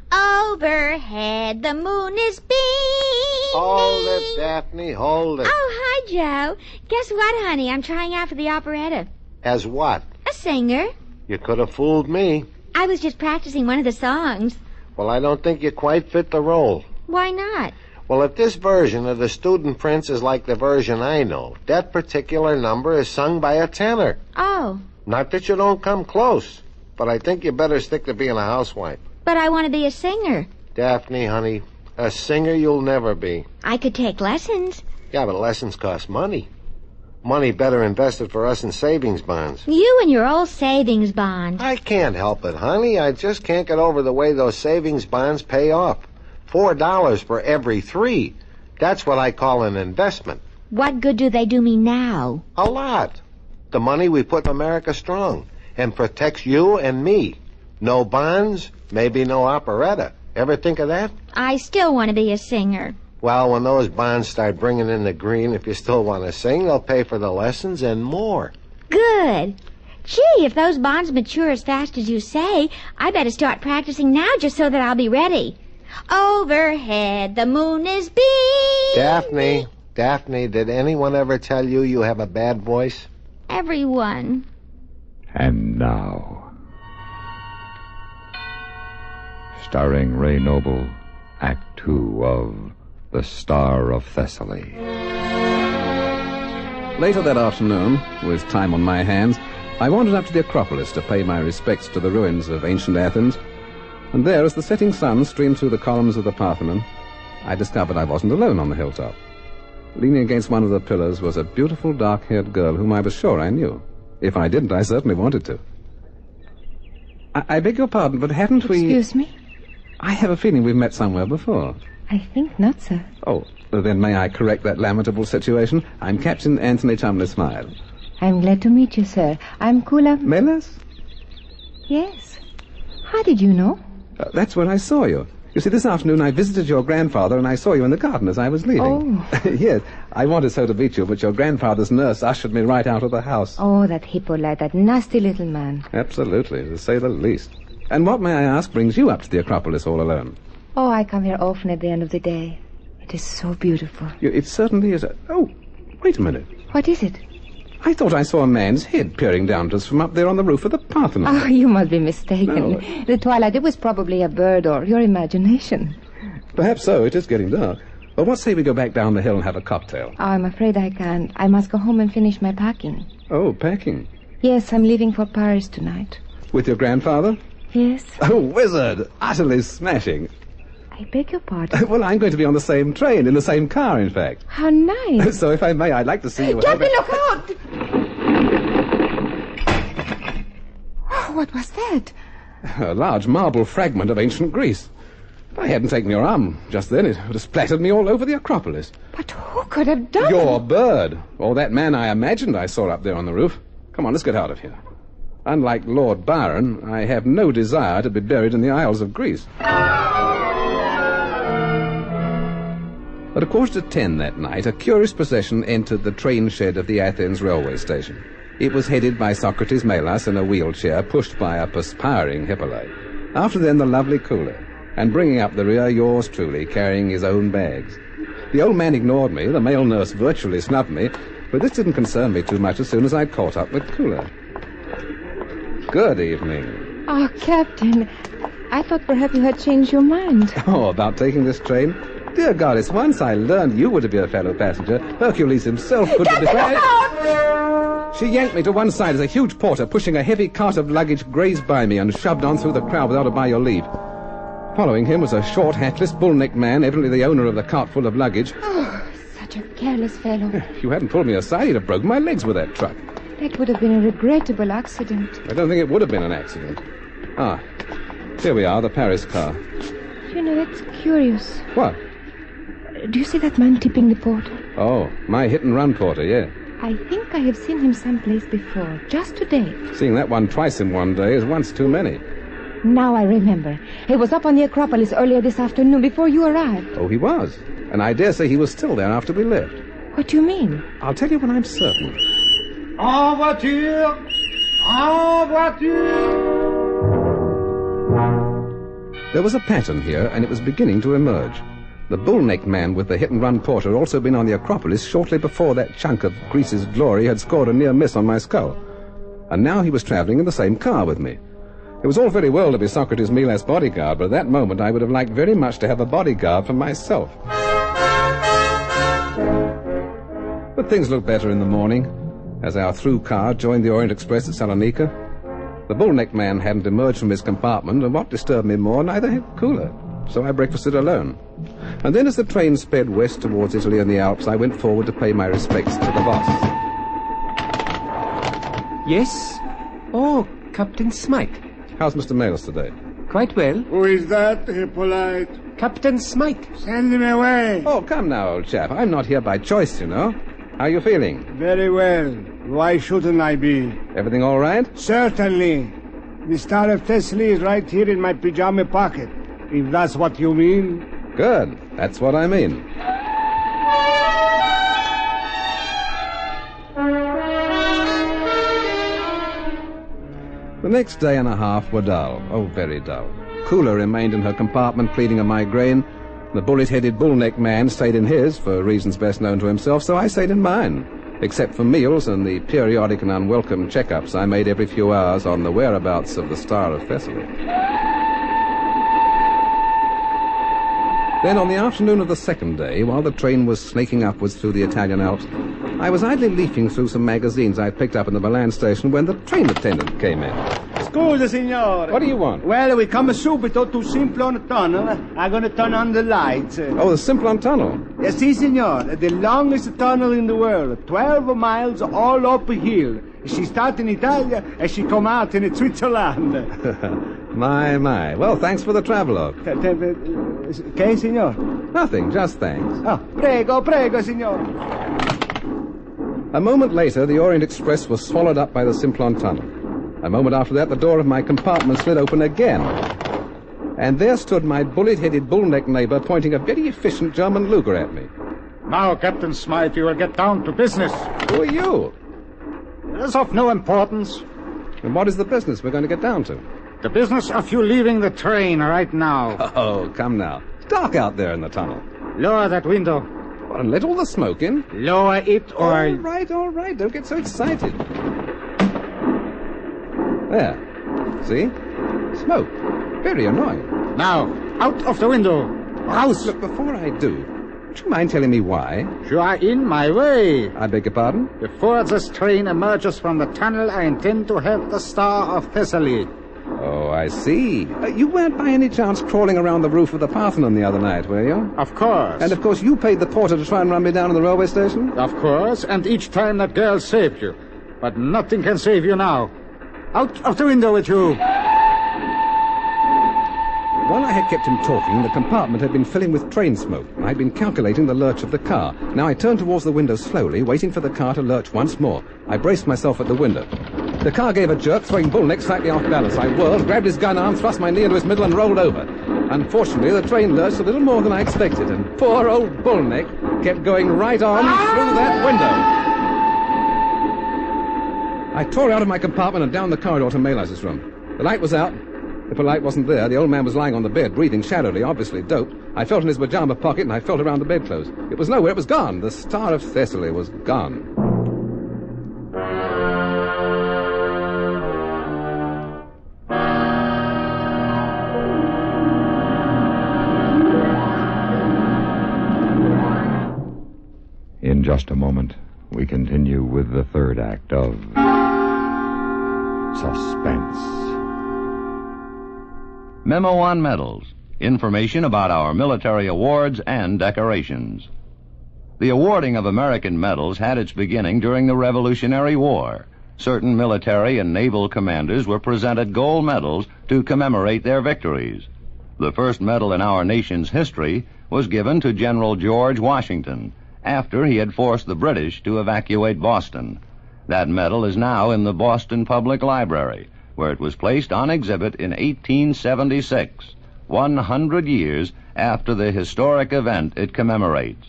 Overhead, the moon is beaming. Hold it, Daphne, hold it. Oh, hi, Joe. Guess what, honey? I'm trying out for the operetta. As what? A singer. You could have fooled me. I was just practicing one of the songs. Well, I don't think you quite fit the role. Why not? Well, if this version of the Student Prince is like the version I know, that particular number is sung by a tenor. Oh. Not that you don't come close, but I think you better stick to being a housewife. But I want to be a singer. Daphne, honey, a singer you'll never be. I could take lessons. Yeah, but lessons cost money. Money better invested for us in savings bonds. You and your old savings bond. I can't help it, honey. I just can't get over the way those savings bonds pay off. $4 for every 3. That's what I call an investment. What good do they do me now? A lot. the money we put America strong and protects you and me. No bonds, maybe no operetta. Ever think of that? I still want to be a singer. Well, when those bonds start bringing in the green, if you still want to sing, they'll pay for the lessons and more. Good. Gee, if those bonds mature as fast as you say, I better start practicing now just so that I'll be ready. Overhead, the moon is beaming. Daphne, did anyone ever tell you you have a bad voice? Everyone. And now, starring Ray Noble, Act 2 of The Star of Thessaly. Later that afternoon, with time on my hands, I wandered up to the Acropolis to pay my respects to the ruins of ancient Athens. And there, as the setting sun streamed through the columns of the Parthenon, I discovered I wasn't alone on the hilltop. Leaning against one of the pillars was a beautiful dark-haired girl whom I was sure I knew. If I didn't, I certainly wanted to. I beg your pardon, but haven't we... Excuse me? I have a feeling we've met somewhere before. I think not, sir. Oh, then may I correct that lamentable situation? I'm Captain Anthony Chumley Smile. I'm glad to meet you, sir. I'm Kula... Melas? Yes. How did you know? That's where I saw you. You see, this afternoon I visited your grandfather and I saw you in the garden as I was leaving. Oh. Yes, I wanted so to meet you, but your grandfather's nurse ushered me right out of the house. Oh, that Hippolyte, that nasty little man. Absolutely, to say the least. And what, may I ask, brings you up to the Acropolis all alone? Oh, I come here often at the end of the day. It is so beautiful. It certainly is. Oh, wait a minute. What is it? I thought I saw a man's head peering down at us from up there on the roof of the Parthenon. Oh, you must be mistaken. No. The twilight, it was probably a bird or your imagination. Perhaps so. It is getting dark. Well, what say we go back down the hill and have a cocktail? Oh, I'm afraid I can't. I must go home and finish my packing. Oh, packing? Yes, I'm leaving for Paris tonight. With your grandfather? Yes. Oh, wizard! Utterly smashing. I beg your pardon? Well, I'm going to be on the same train, in the same car, in fact. How nice. So, if I may, I'd like to see you... Captain, look out! Oh, what was that? A large marble fragment of ancient Greece. If I hadn't taken your arm just then, it would have splattered me all over the Acropolis. But who could have done it? Your bird. Or that man I imagined I saw up there on the roof. Come on, let's get out of here. Unlike Lord Byron, I have no desire to be buried in the Isles of Greece. At 10:15 that night, a curious procession entered the train shed of the Athens railway station. It was headed by Socrates Melas in a wheelchair, pushed by a perspiring Hippolyte. After them, the lovely Kula, and bringing up the rear, yours truly, carrying his own bags. The old man ignored me, the male nurse virtually snubbed me, but this didn't concern me too much as soon as I'd caught up with Kula. Good evening. Oh, Captain, I thought perhaps you had changed your mind. Oh, about taking this train? Dear goddess, once I learned you were to be a fellow passenger, Hercules himself couldn't have decided... She yanked me to one side as a huge porter pushing a heavy cart of luggage grazed by me and shoved on through the crowd without a by your leave. Following him was a short, hatless, bull-necked man, evidently the owner of the cart full of luggage. Oh, such a careless fellow. If you hadn't pulled me aside, you'd have broken my legs with that truck. That would have been a regrettable accident. I don't think it would have been an accident. Ah, here we are, the Paris car. You know, that's curious. What? Do you see that man tipping the porter? Oh, my hit-and-run porter, yeah. I think I have seen him someplace before, just today. Seeing that one twice in one day is once too many. Now I remember. He was up on the Acropolis earlier this afternoon before you arrived. Oh, he was. And I dare say he was still there after we left. What do you mean? I'll tell you when I'm certain. En voiture! En voiture! There was a pattern here, and it was beginning to emerge. The bull-necked man with the hit-and-run porter had also been on the Acropolis shortly before that chunk of Greece's glory had scored a near miss on my skull. And now he was traveling in the same car with me. It was all very well to be Socrates Melas' bodyguard, but at that moment I would have liked very much to have a bodyguard for myself. But things looked better in the morning, as our through car joined the Orient Express at Salonika. The bull-necked man hadn't emerged from his compartment, and what disturbed me more, neither had Kula. So I breakfasted alone. And then as the train sped west towards Italy and the Alps, I went forward to pay my respects to the boss. Yes? Oh, Captain Smythe. How's Mr. Melas today? Quite well. Who is that, Hippolyte? Captain Smythe. Send him away. Oh, come now, old chap. I'm not here by choice, you know. How are you feeling? Very well. Why shouldn't I be? Everything all right? Certainly. The Star of Thessaly is right here in my pajama pocket, if that's what you mean. Good. That's what I mean. The next day and a half were dull. Oh, very dull. Kula remained in her compartment pleading a migraine. The bullet-headed bull-necked man stayed in his, for reasons best known to himself, so I stayed in mine, except for meals and the periodic and unwelcome checkups I made every few hours on the whereabouts of the Star of Thessaly. Then, on the afternoon of the second day, while the train was snaking upwards through the Italian Alps, I was idly leafing through some magazines I'd picked up in the Milan station when the train attendant came in. Scusa, signore. What do you want? Well, we come subito to Simplon Tunnel. I'm going to turn on the lights. Oh, the Simplon Tunnel? Yes, si, signor. The longest tunnel in the world. 12 miles all uphill. She start in Italia and she come out in Switzerland. My. Well, thanks for the travelogue. Che, signor? Nothing, just thanks. Oh, prego, signor. A moment later, the Orient Express was swallowed up by the Simplon Tunnel. A moment after that, the door of my compartment slid open again. And there stood my bullet-headed bull-necked neighbor pointing a very efficient German Luger at me. Now, Captain Smythe, you will get down to business. Who are you? It is of no importance. And what is the business we're going to get down to? The business of you leaving the train right now. Oh, come now. It's dark out there in the tunnel. Lower that window. Well, and let all the smoke in. Lower it or... All right. Don't get so excited. There. See? Smoke. Very annoying. Now, out of the window. House. Look, before I do, would you mind telling me why? You are in my way. I beg your pardon? Before this train emerges from the tunnel, I intend to have the Star of Thessaly. Oh, I see. You weren't by any chance crawling around the roof of the Parthenon the other night, were you? Of course. And of course you paid the porter to try and run me down in the railway station? Of course, and each time that girl saved you. But nothing can save you now. Out of the window with you. While I had kept him talking, the compartment had been filling with train smoke, and I'd been calculating the lurch of the car. Now I turned towards the window slowly, waiting for the car to lurch once more. I braced myself at the window. The car gave a jerk, throwing Bullneck slightly off balance. I whirled, grabbed his gun arm, thrust my knee into his middle, and rolled over. Unfortunately, the train lurched a little more than I expected, and poor old Bullneck kept going right on through that window. I tore out of my compartment and down the corridor to Mayliz's room. The light was out. If the light wasn't there, the old man was lying on the bed, breathing shadowily, obviously doped. I felt in his pajama pocket, and I felt around the bedclothes. It was nowhere. It was gone. The Star of Thessaly was gone. In just a moment, we continue with the third act of Suspense. Memo on medals. Information about our military awards and decorations. The awarding of American medals had its beginning during the Revolutionary War. Certain military and naval commanders were presented gold medals to commemorate their victories. The first medal in our nation's history was given to General George Washington after he had forced the British to evacuate Boston. That medal is now in the Boston Public Library, where it was placed on exhibit in 1876, 100 years after the historic event it commemorates.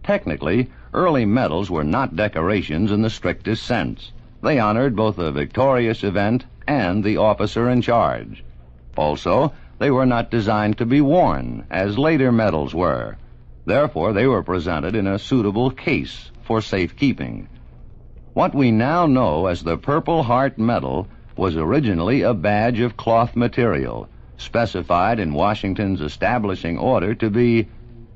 Technically, early medals were not decorations in the strictest sense. They honored both the victorious event and the officer in charge. Also, they were not designed to be worn, as later medals were. Therefore, they were presented in a suitable case for safekeeping. What we now know as the Purple Heart Medal was originally a badge of cloth material, specified in Washington's establishing order to be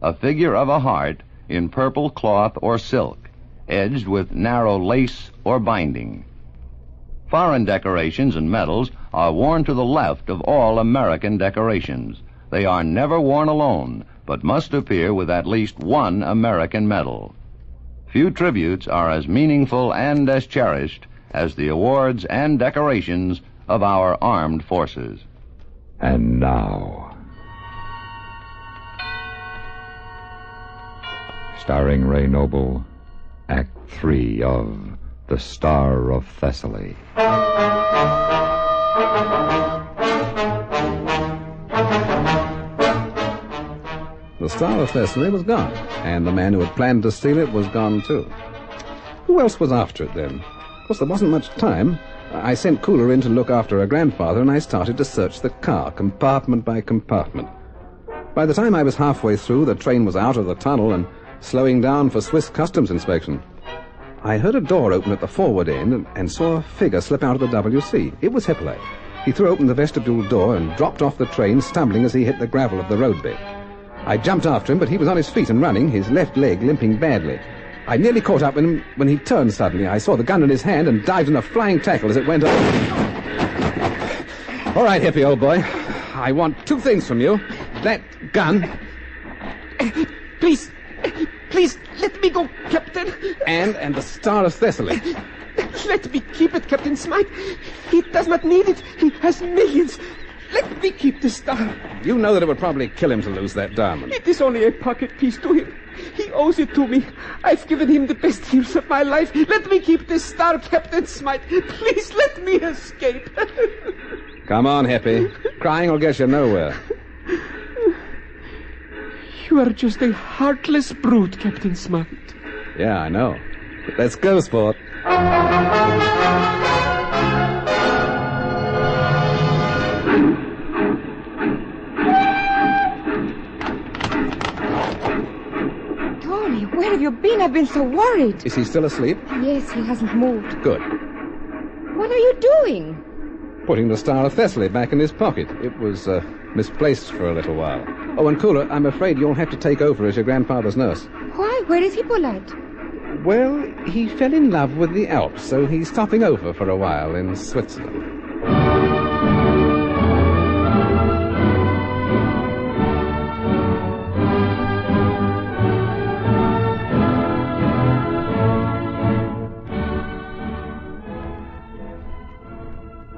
a figure of a heart in purple cloth or silk, edged with narrow lace or binding. Foreign decorations and medals are worn to the left of all American decorations. They are never worn alone, but must appear with at least one American medal. Few tributes are as meaningful and as cherished as the awards and decorations of our armed forces. And now, starring Ray Noble, Act 3 of the Star of Thessaly. The Star of Thessaly was gone, and the man who had planned to steal it was gone too. Who else was after it then? Of course, there wasn't much time. I sent Cooler in to look after her grandfather, and I started to search the car, compartment by compartment. By the time I was halfway through, the train was out of the tunnel and slowing down for Swiss customs inspection. I heard a door open at the forward end and saw a figure slip out of the WC. It was Hippolyte. He threw open the vestibule door and dropped off the train, stumbling as he hit the gravel of the roadbed. I jumped after him, but he was on his feet and running, his left leg limping badly. I nearly caught up with him when he turned suddenly. I saw the gun in his hand and dived in a flying tackle as it went up. All right, Hippie, old boy. I want two things from you. That gun. Please, let me go, Captain. And the Star of Thessaly. Let me keep it, Captain Smythe. He does not need it. He has millions. Let me keep the star. You know that it would probably kill him to lose that diamond. It is only a pocket piece to him. He owes it to me. I've given him the best years of my life. Let me keep this star, Captain Smythe. Please let me escape. Come on, Hippie. Crying will get you nowhere. You are just a heartless brute, Captain Smythe. Yeah, I know. But let's go, sport. Tony, where have you been? I've been so worried. Is he still asleep? Yes, he hasn't moved. Good. What are you doing? Putting the Star of Thessaly back in his pocket. It was misplaced for a little while. Oh, and Cooler, I'm afraid you'll have to take over as your grandfather's nurse. Why? Where is Hippolyte? Well, he fell in love with the Alps, so he's stopping over for a while in Switzerland.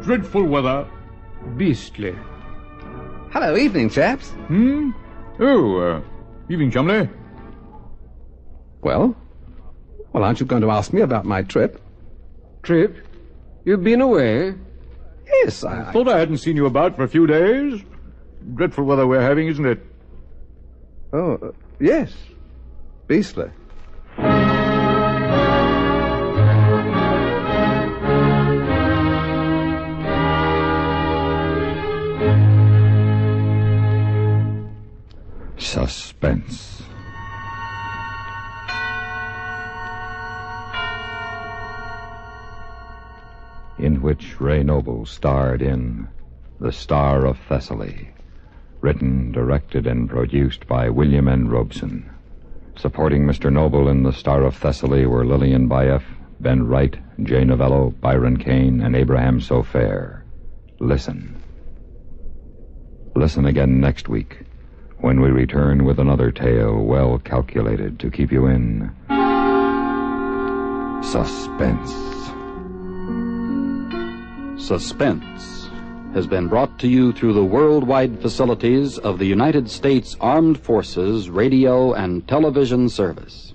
Dreadful weather. Beastly. Hello, evening, chaps. Oh, evening, Chumley. Well, aren't you going to ask me about my trip? Trip? You've been away? Yes, I thought I hadn't seen you about for a few days. Dreadful weather we're having, isn't it? Oh, yes. Beastly. Suspense. In which Ray Noble starred in The Star of Thessaly, written, directed, and produced by William N. Robeson. Supporting Mr. Noble in The Star of Thessaly were Lillian Bayef, Ben Wright, Jay Novello, Byron Kane, and Abraham Sofair. Listen. Listen again next week, when we return with another tale well calculated to keep you in suspense. Suspense has been brought to you through the worldwide facilities of the United States Armed Forces Radio and Television Service.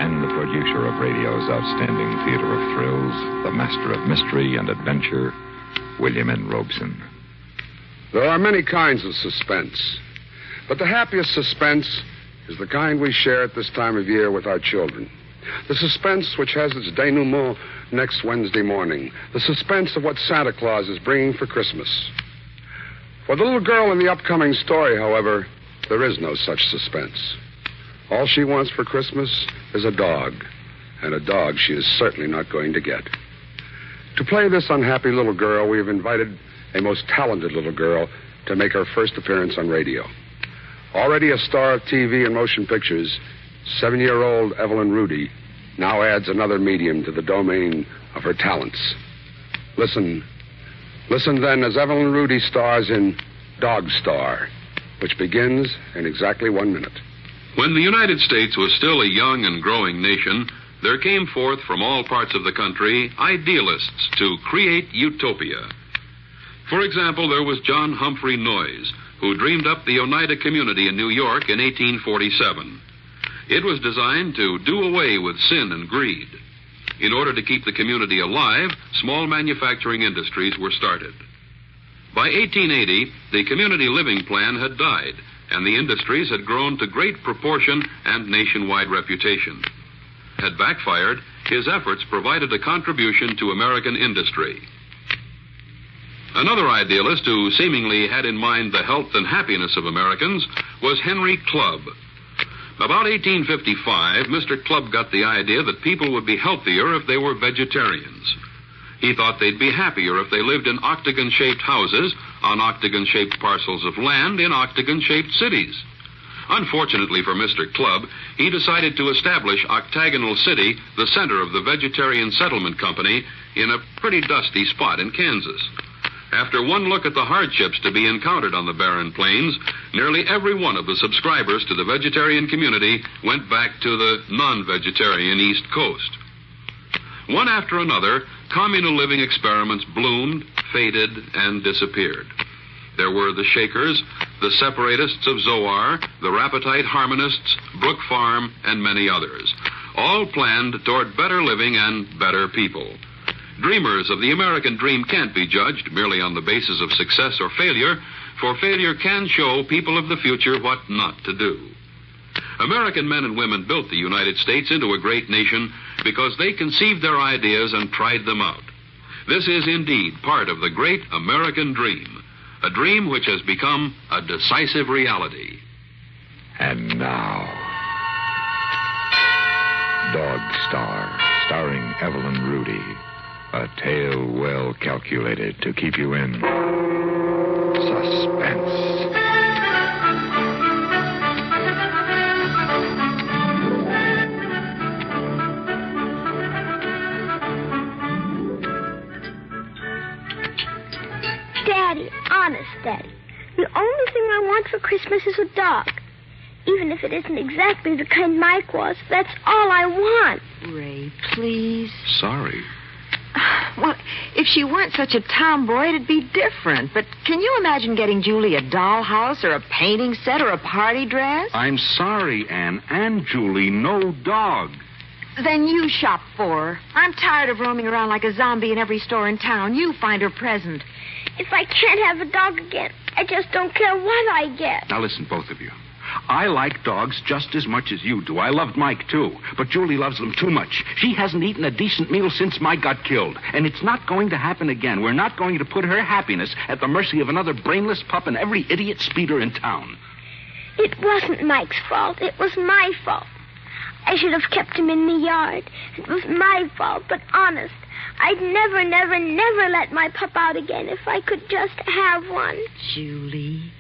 and the producer of radio's outstanding theater of thrills, the master of mystery and adventure, William N. Robeson. There are many kinds of suspense, but the happiest suspense is the kind we share at this time of year with our children. The suspense which has its denouement next Wednesday morning. The suspense of what Santa Claus is bringing for Christmas. For the little girl in the upcoming story, however, there is no such suspense. All she wants for Christmas is a dog, and a dog she is certainly not going to get. To play this unhappy little girl, we have invited a most talented little girl to make her first appearance on radio. Already a star of TV and motion pictures, 7-year-old Evelyn Rudy now adds another medium to the domain of her talents. Listen then as Evelyn Rudy stars in Dog Star, which begins in exactly 1 minute. When the United States was still a young and growing nation, there came forth from all parts of the country idealists to create utopia. For example, there was John Humphrey Noyes, who dreamed up the Oneida Community in New York in 1847. It was designed to do away with sin and greed. In order to keep the community alive, small manufacturing industries were started. By 1880, the community living plan had died, and the industries had grown to great proportion and nationwide reputation. Had backfired, his efforts provided a contribution to American industry. Another idealist who seemingly had in mind the health and happiness of Americans was Henry Clubb. About 1855, Mr. Clubb got the idea that people would be healthier if they were vegetarians. He thought they'd be happier if they lived in octagon-shaped houses on octagon-shaped parcels of land in octagon-shaped cities. Unfortunately for Mr. Clubb, he decided to establish Octagonal City, the center of the Vegetarian Settlement Company, in a pretty dusty spot in Kansas. After one look at the hardships to be encountered on the barren plains, nearly every one of the subscribers to the vegetarian community went back to the non-vegetarian East Coast. One after another, communal living experiments bloomed, faded, and disappeared. There were the Shakers, the Separatists of Zoar, the Rapetite Harmonists, Brook Farm, and many others, all planned toward better living and better people. Dreamers of the American dream can't be judged merely on the basis of success or failure, for failure can show people of the future what not to do. American men and women built the United States into a great nation because they conceived their ideas and tried them out. This is indeed part of the great American dream, a dream which has become a decisive reality. And now, Dog Star, starring Evelyn Rudy. A tale well calculated to keep you in suspense. Daddy, honest, Daddy, the only thing I want for Christmas is a dog. Even if it isn't exactly the kind Mike was, that's all I want. Ray, please. Sorry. Well, if she weren't such a tomboy, it'd be different. But can you imagine getting Julie a dollhouse or a painting set or a party dress? I'm sorry, Anne. And Julie, no dog. Then you shop for her. I'm tired of roaming around like a zombie in every store in town. You find her present. If I can't have a dog again, I just don't care what I get. Now listen, both of you. I like dogs just as much as you do. I loved Mike, too. But Julie loves them too much. She hasn't eaten a decent meal since Mike got killed. And it's not going to happen again. We're not going to put her happiness at the mercy of another brainless pup and every idiot speeder in town. It wasn't Mike's fault. It was my fault. I should have kept him in the yard. It was my fault, but honest, I'd never, never, never let my pup out again if I could just have one. Julie.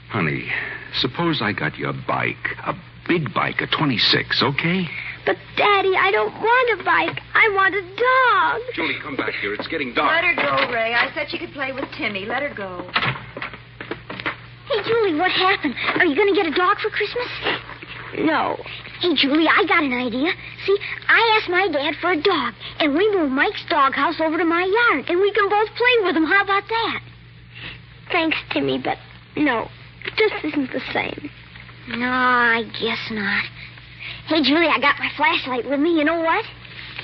Honey, suppose I got you a bike. A big bike, a 26, okay? But, Daddy, I don't want a bike. I want a dog. Julie, come back here. It's getting dark. Let her go, Ray. I said she could play with Timmy. Let her go. Hey, Julie, what happened? Are you going to get a dog for Christmas? No. Hey, Julie, I got an idea. See, I asked my dad for a dog, and we moved Mike's doghouse over to my yard, and we can both play with him. How about that? Thanks, Timmy, but no. It just isn't the same. No, I guess not. Hey, Julie, I got my flashlight with me. You know what?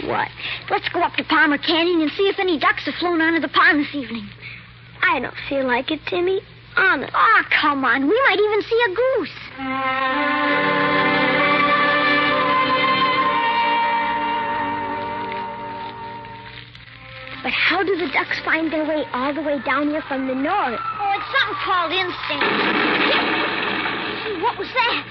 What? Let's go up to Palmer Canyon and see if any ducks have flown onto the pond this evening. I don't feel like it, Timmy. Honest. Oh, come on. We might even see a goose. But how do the ducks find their way all the way down here from the north? Oh, it's something called instinct. Hey, what was that?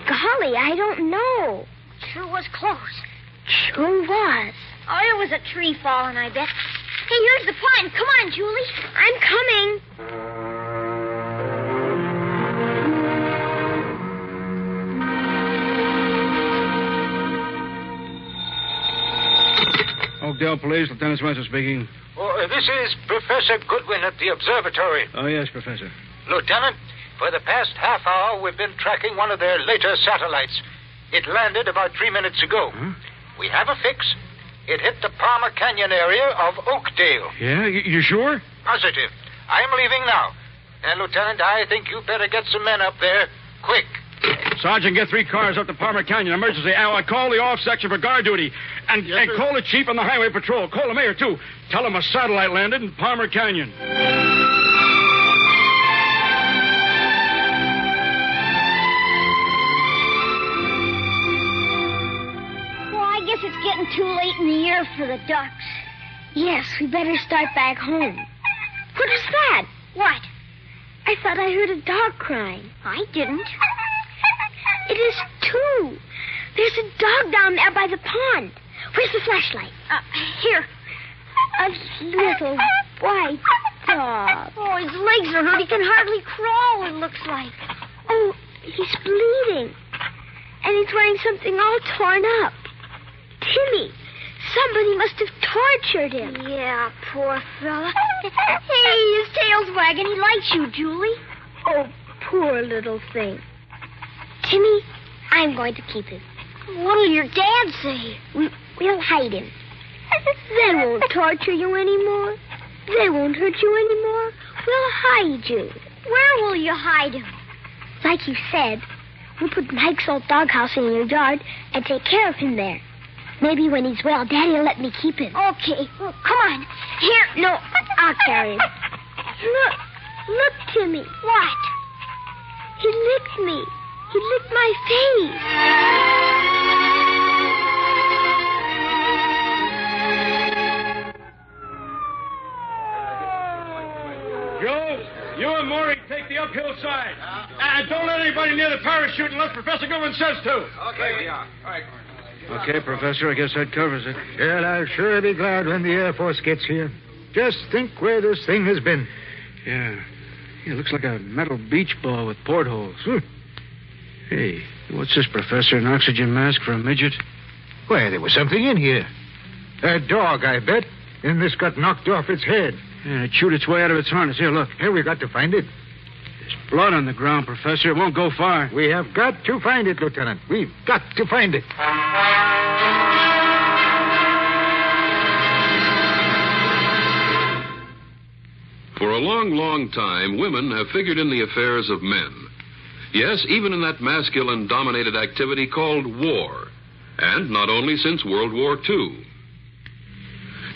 Golly, I don't know. Sure was close. Sure was. Oh, it was a tree falling, I bet. Hey, here's the pond. Come on, Julie. I'm coming. Oakdale Police, Lieutenant Spencer speaking. Oh, this is Professor Goodwin at the observatory. Oh, yes, Professor. Lieutenant, for the past half hour, we've been tracking one of their later satellites. It landed about 3 minutes ago. Huh? We have a fix. It hit the Palmer Canyon area of Oakdale. Yeah? You sure? Positive. I'm leaving now. And, Lieutenant, I think you better get some men up there quick. Sergeant, get 3 cars up to Palmer Canyon. Emergency. Call the off section for guard duty. And call the chief on the highway patrol. Call the mayor, too. Tell him a satellite landed in Palmer Canyon. I guess it's getting too late in the year for the ducks. Yes, we better start back home. What was that? What? I thought I heard a dog crying. I didn't. It is too. There's a dog down there by the pond. Where's the flashlight? Here. A little white dog. Oh, his legs are hurt. He can hardly crawl, it looks like. Oh, he's bleeding. And he's wearing something all torn up. Timmy, somebody must have tortured him. Yeah, poor fella. Hey, his tail's wagging. He likes you, Julie. Oh, poor little thing. Timmy, I'm going to keep him. What'll your dad say? We'll hide him. They won't torture you anymore. They won't hurt you anymore. We'll hide you. Where will you hide him? Like you said, we'll put Mike's old doghouse in your yard and take care of him there. Maybe when he's well, Daddy'll let me keep him. Okay. Well, come on. Here. No, I'll carry him. Look, Timmy. What? He licked me. He licked my face. Joe, you and Maury take the uphill side. And don't let anybody near the parachute unless Professor Goodwin says to. Okay, we are. All right. Okay, Professor, I guess that covers it. Well, I'll sure be glad when the Air Force gets here. Just think where this thing has been. Yeah. It looks like a metal beach ball with portholes. Hey, what's this, Professor? An oxygen mask for a midget? Why, there was something in here. A dog, I bet. And this got knocked off its head. Yeah, it chewed its way out of its harness. Here, look. Here, we got to find it. There's blood on the ground, Professor. It won't go far. We have got to find it, Lieutenant. We've got to find it. For a long, long time, women have figured in the affairs of men. Yes, even in that masculine-dominated activity called war. And not only since World War II.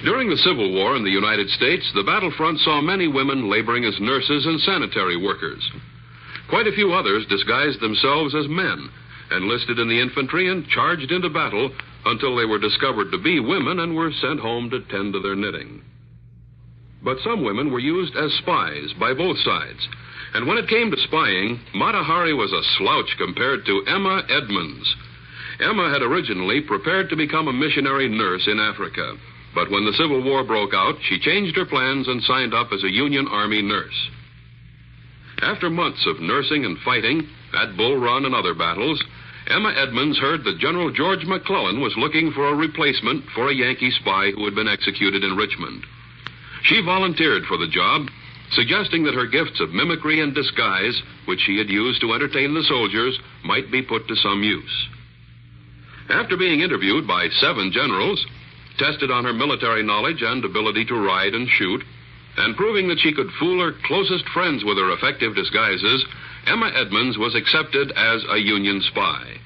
During the Civil War in the United States, the battlefront saw many women laboring as nurses and sanitary workers. Quite a few others disguised themselves as men, enlisted in the infantry, and charged into battle until they were discovered to be women and were sent home to tend to their knitting. But some women were used as spies by both sides. And when it came to spying, Mata Hari was a slouch compared to Emma Edmonds. Emma had originally prepared to become a missionary nurse in Africa. But when the Civil War broke out, she changed her plans and signed up as a Union Army nurse. After months of nursing and fighting, at Bull Run and other battles, Emma Edmonds heard that General George McClellan was looking for a replacement for a Yankee spy who had been executed in Richmond. She volunteered for the job, suggesting that her gifts of mimicry and disguise, which she had used to entertain the soldiers, might be put to some use. After being interviewed by 7 generals, tested on her military knowledge and ability to ride and shoot, and proving that she could fool her closest friends with her effective disguises, Emma Edmonds was accepted as a Union spy.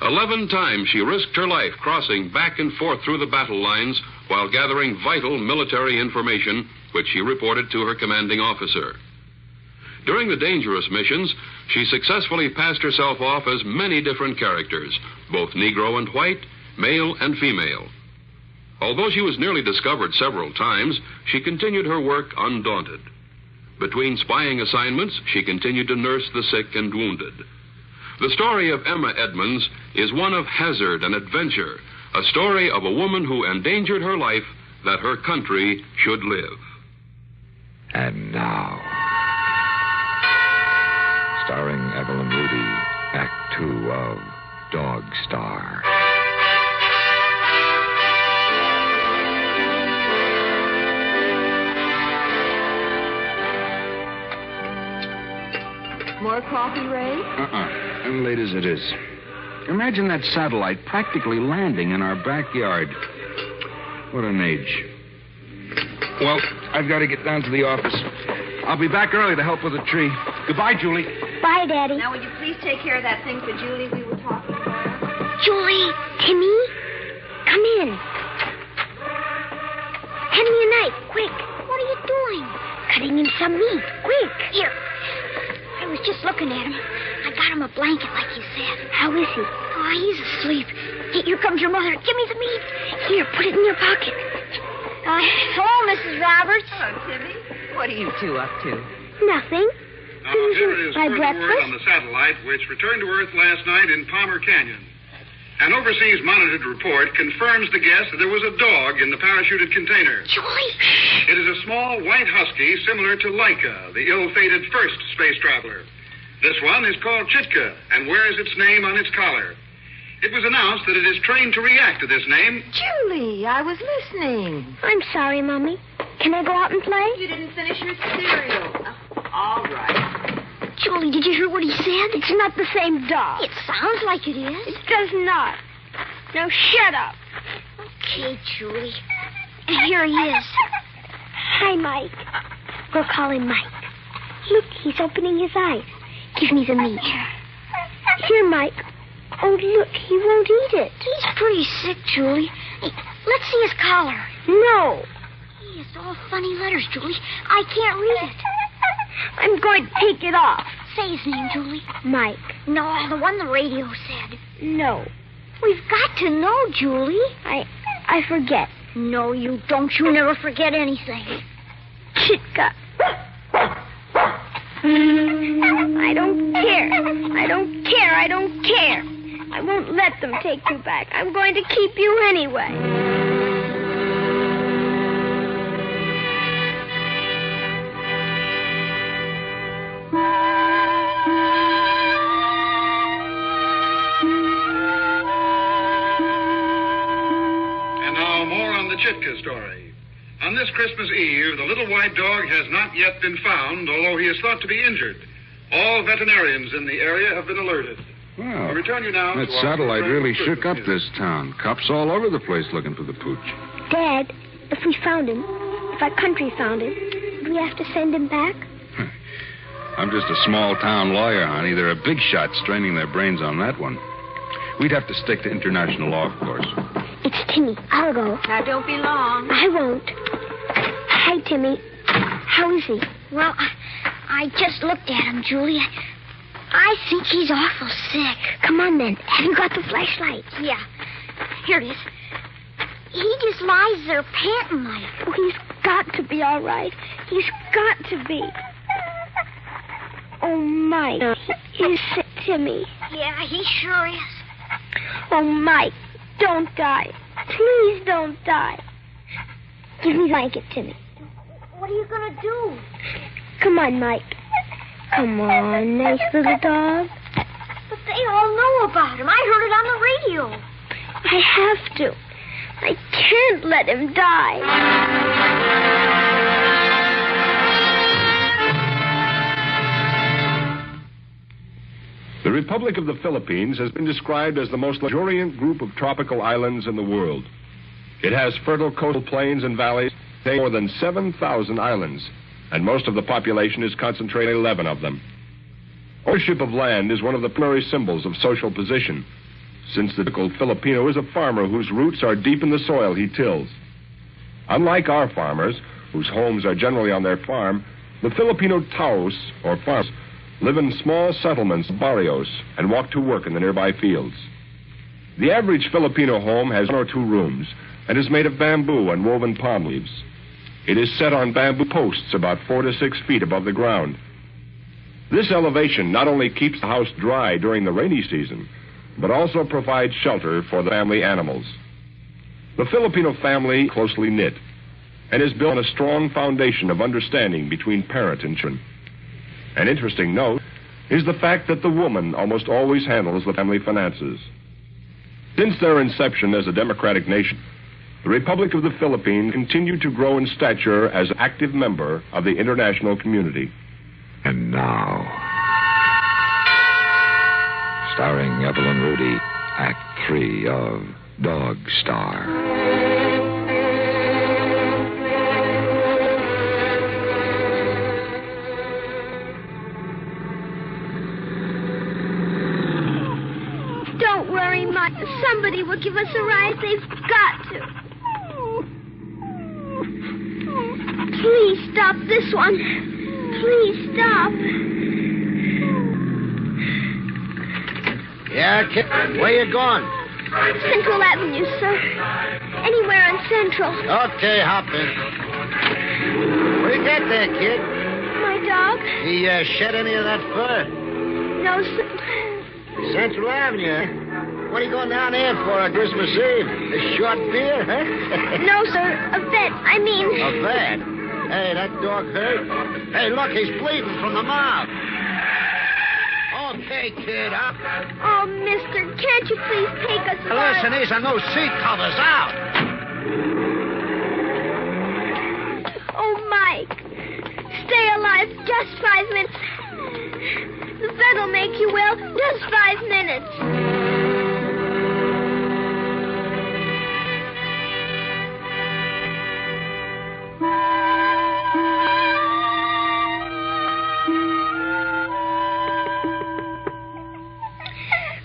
11 times she risked her life crossing back and forth through the battle lines while gathering vital military information, which she reported to her commanding officer. During the dangerous missions, she successfully passed herself off as many different characters, both Negro and white, male and female. Although she was nearly discovered several times, she continued her work undaunted. Between spying assignments, she continued to nurse the sick and wounded. The story of Emma Edmonds is one of hazard and adventure, a story of a woman who endangered her life that her country should live. And now, starring Evelyn Rudy, Act 2 of Dog Star. More coffee, Ray? And late as it is. Imagine that satellite practically landing in our backyard. What an age. Well, I've got to get down to the office. I'll be back early to help with the tree. Goodbye, Julie. Bye, Daddy. Now, would you please take care of that thing for Julie we were talking about? Julie, Timmy, come in. Hand me a knife, quick. What are you doing? Cutting him some meat, quick. Here. I was just looking at him. I got him a blanket like you said. How is he? Oh, he's asleep. Hey, here comes your mother. Give me the meat. Here, put it in your pocket. Hello, Mrs. Roberts. Hello, Timmy. What are you two up to? Nothing. Now, here is further word on the satellite, which returned to Earth last night in Palmer Canyon. An overseas monitored report confirms the guess that there was a dog in the parachuted container. Julie! It is a small white husky similar to Laika, the ill-fated first space traveler. This one is called Chitka and wears its name on its collar. It was announced that it is trained to react to this name. Julie, I was listening. I'm sorry, Mommy. Can I go out and play? You didn't finish your cereal. All right. Julie, did you hear what he said? It's not the same dog. It sounds like it is. It does not. Now shut up. Okay, Julie. And here he is. Hi, Mike. We'll call him Mike. Look, he's opening his eyes. Give me the meat. Here, Mike. Oh, look, he won't eat it. He's pretty sick, Julie. Hey, let's see his collar. No. It's all funny letters, Julie. I can't read it. I'm going to take it off. Say his name, Julie. Mike. No, the one the radio said. No. We've got to know, Julie. I forget. No, you don't. You never forget anything. Chitka. I don't care. I don't care. I don't care. I won't let them take you back. I'm going to keep you anyway. Chitka story. On this Christmas Eve, the little white dog has not yet been found, although he is thought to be injured. All veterinarians in the area have been alerted. Well, I return you now that to our satellite really shook up Christmas. this town. Cops all over the place looking for the pooch. Dad, if we found him, if our country found him, do we have to send him back? I'm just a small-town lawyer, honey. There are big shots straining their brains on that one. We'd have to stick to international law, of course. It's Timmy. I'll go. Now, don't be long. I won't. Hi, Timmy. How is he? Well, I just looked at him, Julie. I think he's awful sick. Come on, then. Have you got the flashlight? Yeah. Here it is. He just lies there panting like. Oh, he's got to be all right. He's got to be. Oh, Mike. He is sick, Timmy. Yeah, he sure is. Oh, Mike, don't die. Please don't die. Give me the blanket, Timmy. What are you going to do? Come on, Mike. Come on, nice little dog. But they all know about him. I heard it on the radio. I have to. I can't let him die. The Republic of the Philippines has been described as the most luxuriant group of tropical islands in the world. It has fertile coastal plains and valleys, more than 7,000 islands, and most of the population is concentrated in 11 of them. Ownership of land is one of the primary symbols of social position. since the typical Filipino is a farmer whose roots are deep in the soil he tills. Unlike our farmers, whose homes are generally on their farm, the Filipino taos, or farmers, live in small settlements, barrios, and walk to work in the nearby fields. The average Filipino home has 1 or 2 rooms and is made of bamboo and woven palm leaves. It is set on bamboo posts about 4 to 6 feet above the ground. This elevation not only keeps the house dry during the rainy season, but also provides shelter for the family animals. The Filipino family is closely knit and is built on a strong foundation of understanding between parent and children. An interesting note is the fact that the woman almost always handles the family finances. Since their inception as a democratic nation, the Republic of the Philippines continued to grow in stature as an active member of the international community. And now, starring Evelyn Rudy, Act 3 of Dog Star. Don't worry, Mike. Somebody will give us a ride. They've got to. Please stop this one. Please stop. Yeah, kid. Where you going? Central Avenue, sir. Anywhere on Central. Okay, hop in. What do you got there, kid? My dog? He shed any of that fur? No, sir. Central Avenue? What are you going down there for on Christmas Eve? A short beer, huh? No, sir. A vet. I mean... A vet? Hey, that dog hurt? Hey, look, he's bleeding from the mouth. Okay, kid, up. Oh, mister, can't you please take us away? Listen, these are no seat covers. Out. Oh, Mike. Stay alive just 5 minutes. The vet'll make you well. Just 5 minutes.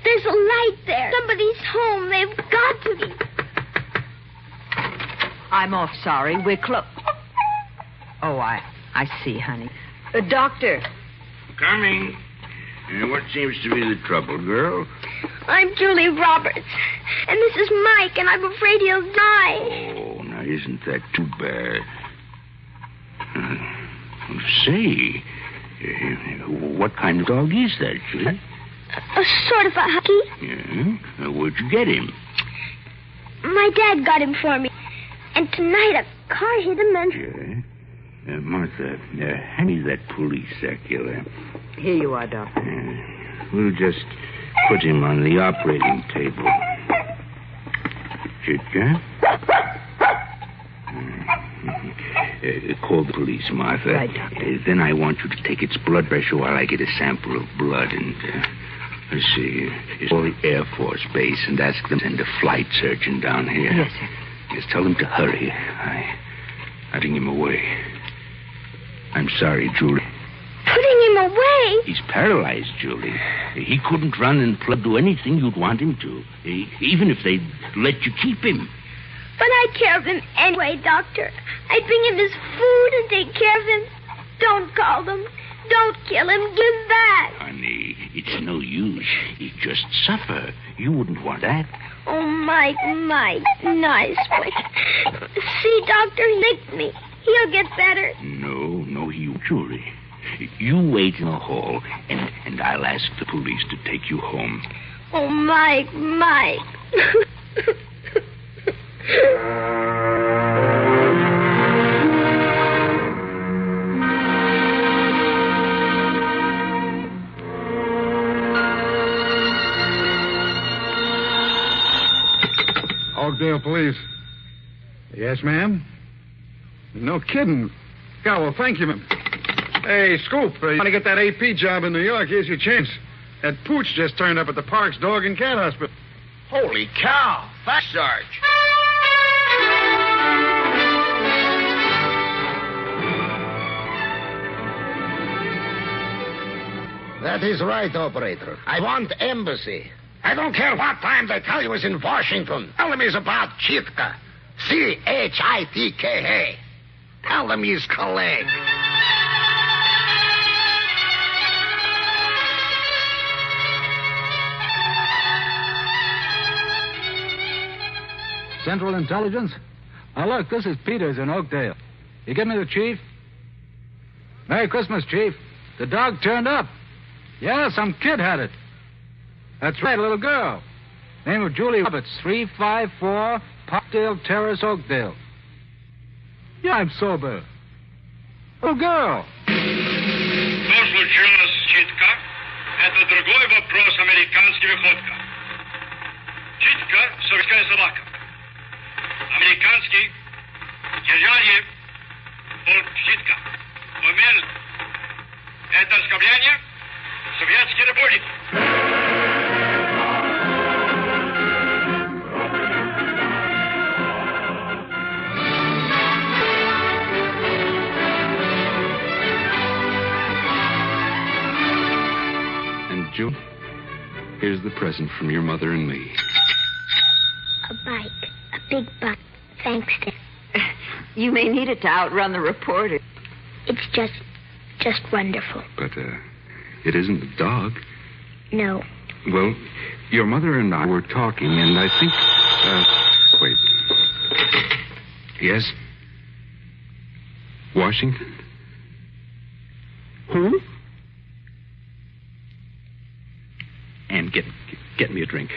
There's a light there. Somebody's home. They've got to be. I'm off, sorry. We're Oh, I see, honey. Doctor. Coming. What seems to be the trouble, girl? I'm Julie Roberts. And this is Mike, and I'm afraid he'll die. Oh, now isn't that too bad? Say, what kind of dog is that, Julie? A sort of a husky. Yeah? Where'd you get him? My dad got him for me. And tonight a car hit him and... Yeah? Martha, hand me that police circular. Here you are, Doctor. We'll just put him on the operating table. Chitka? Call the police, Martha. Right, Doctor. Then I want you to take its blood pressure while I get a sample of blood and... let's see. Call the Air Force Base and ask them to send a flight surgeon down here. Yes, sir. Just tell them to hurry. I bring him away. I'm sorry, Julie. Putting him away? He's paralyzed, Julie. He couldn't run and do anything you'd want him to, even if they'd let you keep him. But I'd care of him anyway, Doctor. I'd bring him his food and take care of him. Don't call them. Don't kill him. Give him back. Honey, it's no use. He'd just suffer. You wouldn't want that. Oh, Mike, nice boy. See, Doctor, he licked me. He'll get better. No, he, Julie. You wait in the hall, and I'll ask the police to take you home. Oh, Mike. Oakdale Police. Yes, ma'am? No kidding. God, well, thank you, ma'am. Hey, Scoop, you want to get that AP job in New York? Here's your chance. That pooch just turned up at the Parks Dog and Cat Hospital. Holy cow. Fast Sarge. That is right, operator. I want embassy. I don't care what time they tell you is in Washington. Tell them he's about Chitka. C-H-I-T-K-A. Tell them he's colleague. Central Intelligence? Now, look, this is Peters in Oakdale. You give me the chief? Merry Christmas, Chief. The dog turned up. Yeah, some kid had it. That's right, a little girl. Name of Julie Roberts, 354 Parkdale Terrace, Oakdale. Yeah, I'm sober. Little girl. Что случилось, Читка? Это другой вопрос американский выходка. Читка — советская собака. Американский держание от Читка. Момент. Это оскорбление Советской Республики. And, June, here's the present from your mother and me. A bike. A big bike. Thanks, Dad. You may need it to outrun the reporter. It's just wonderful. But, it isn't a dog. No. Well, your mother and I were talking, and I think, wait. Yes? Washington? Who? And get me a drink.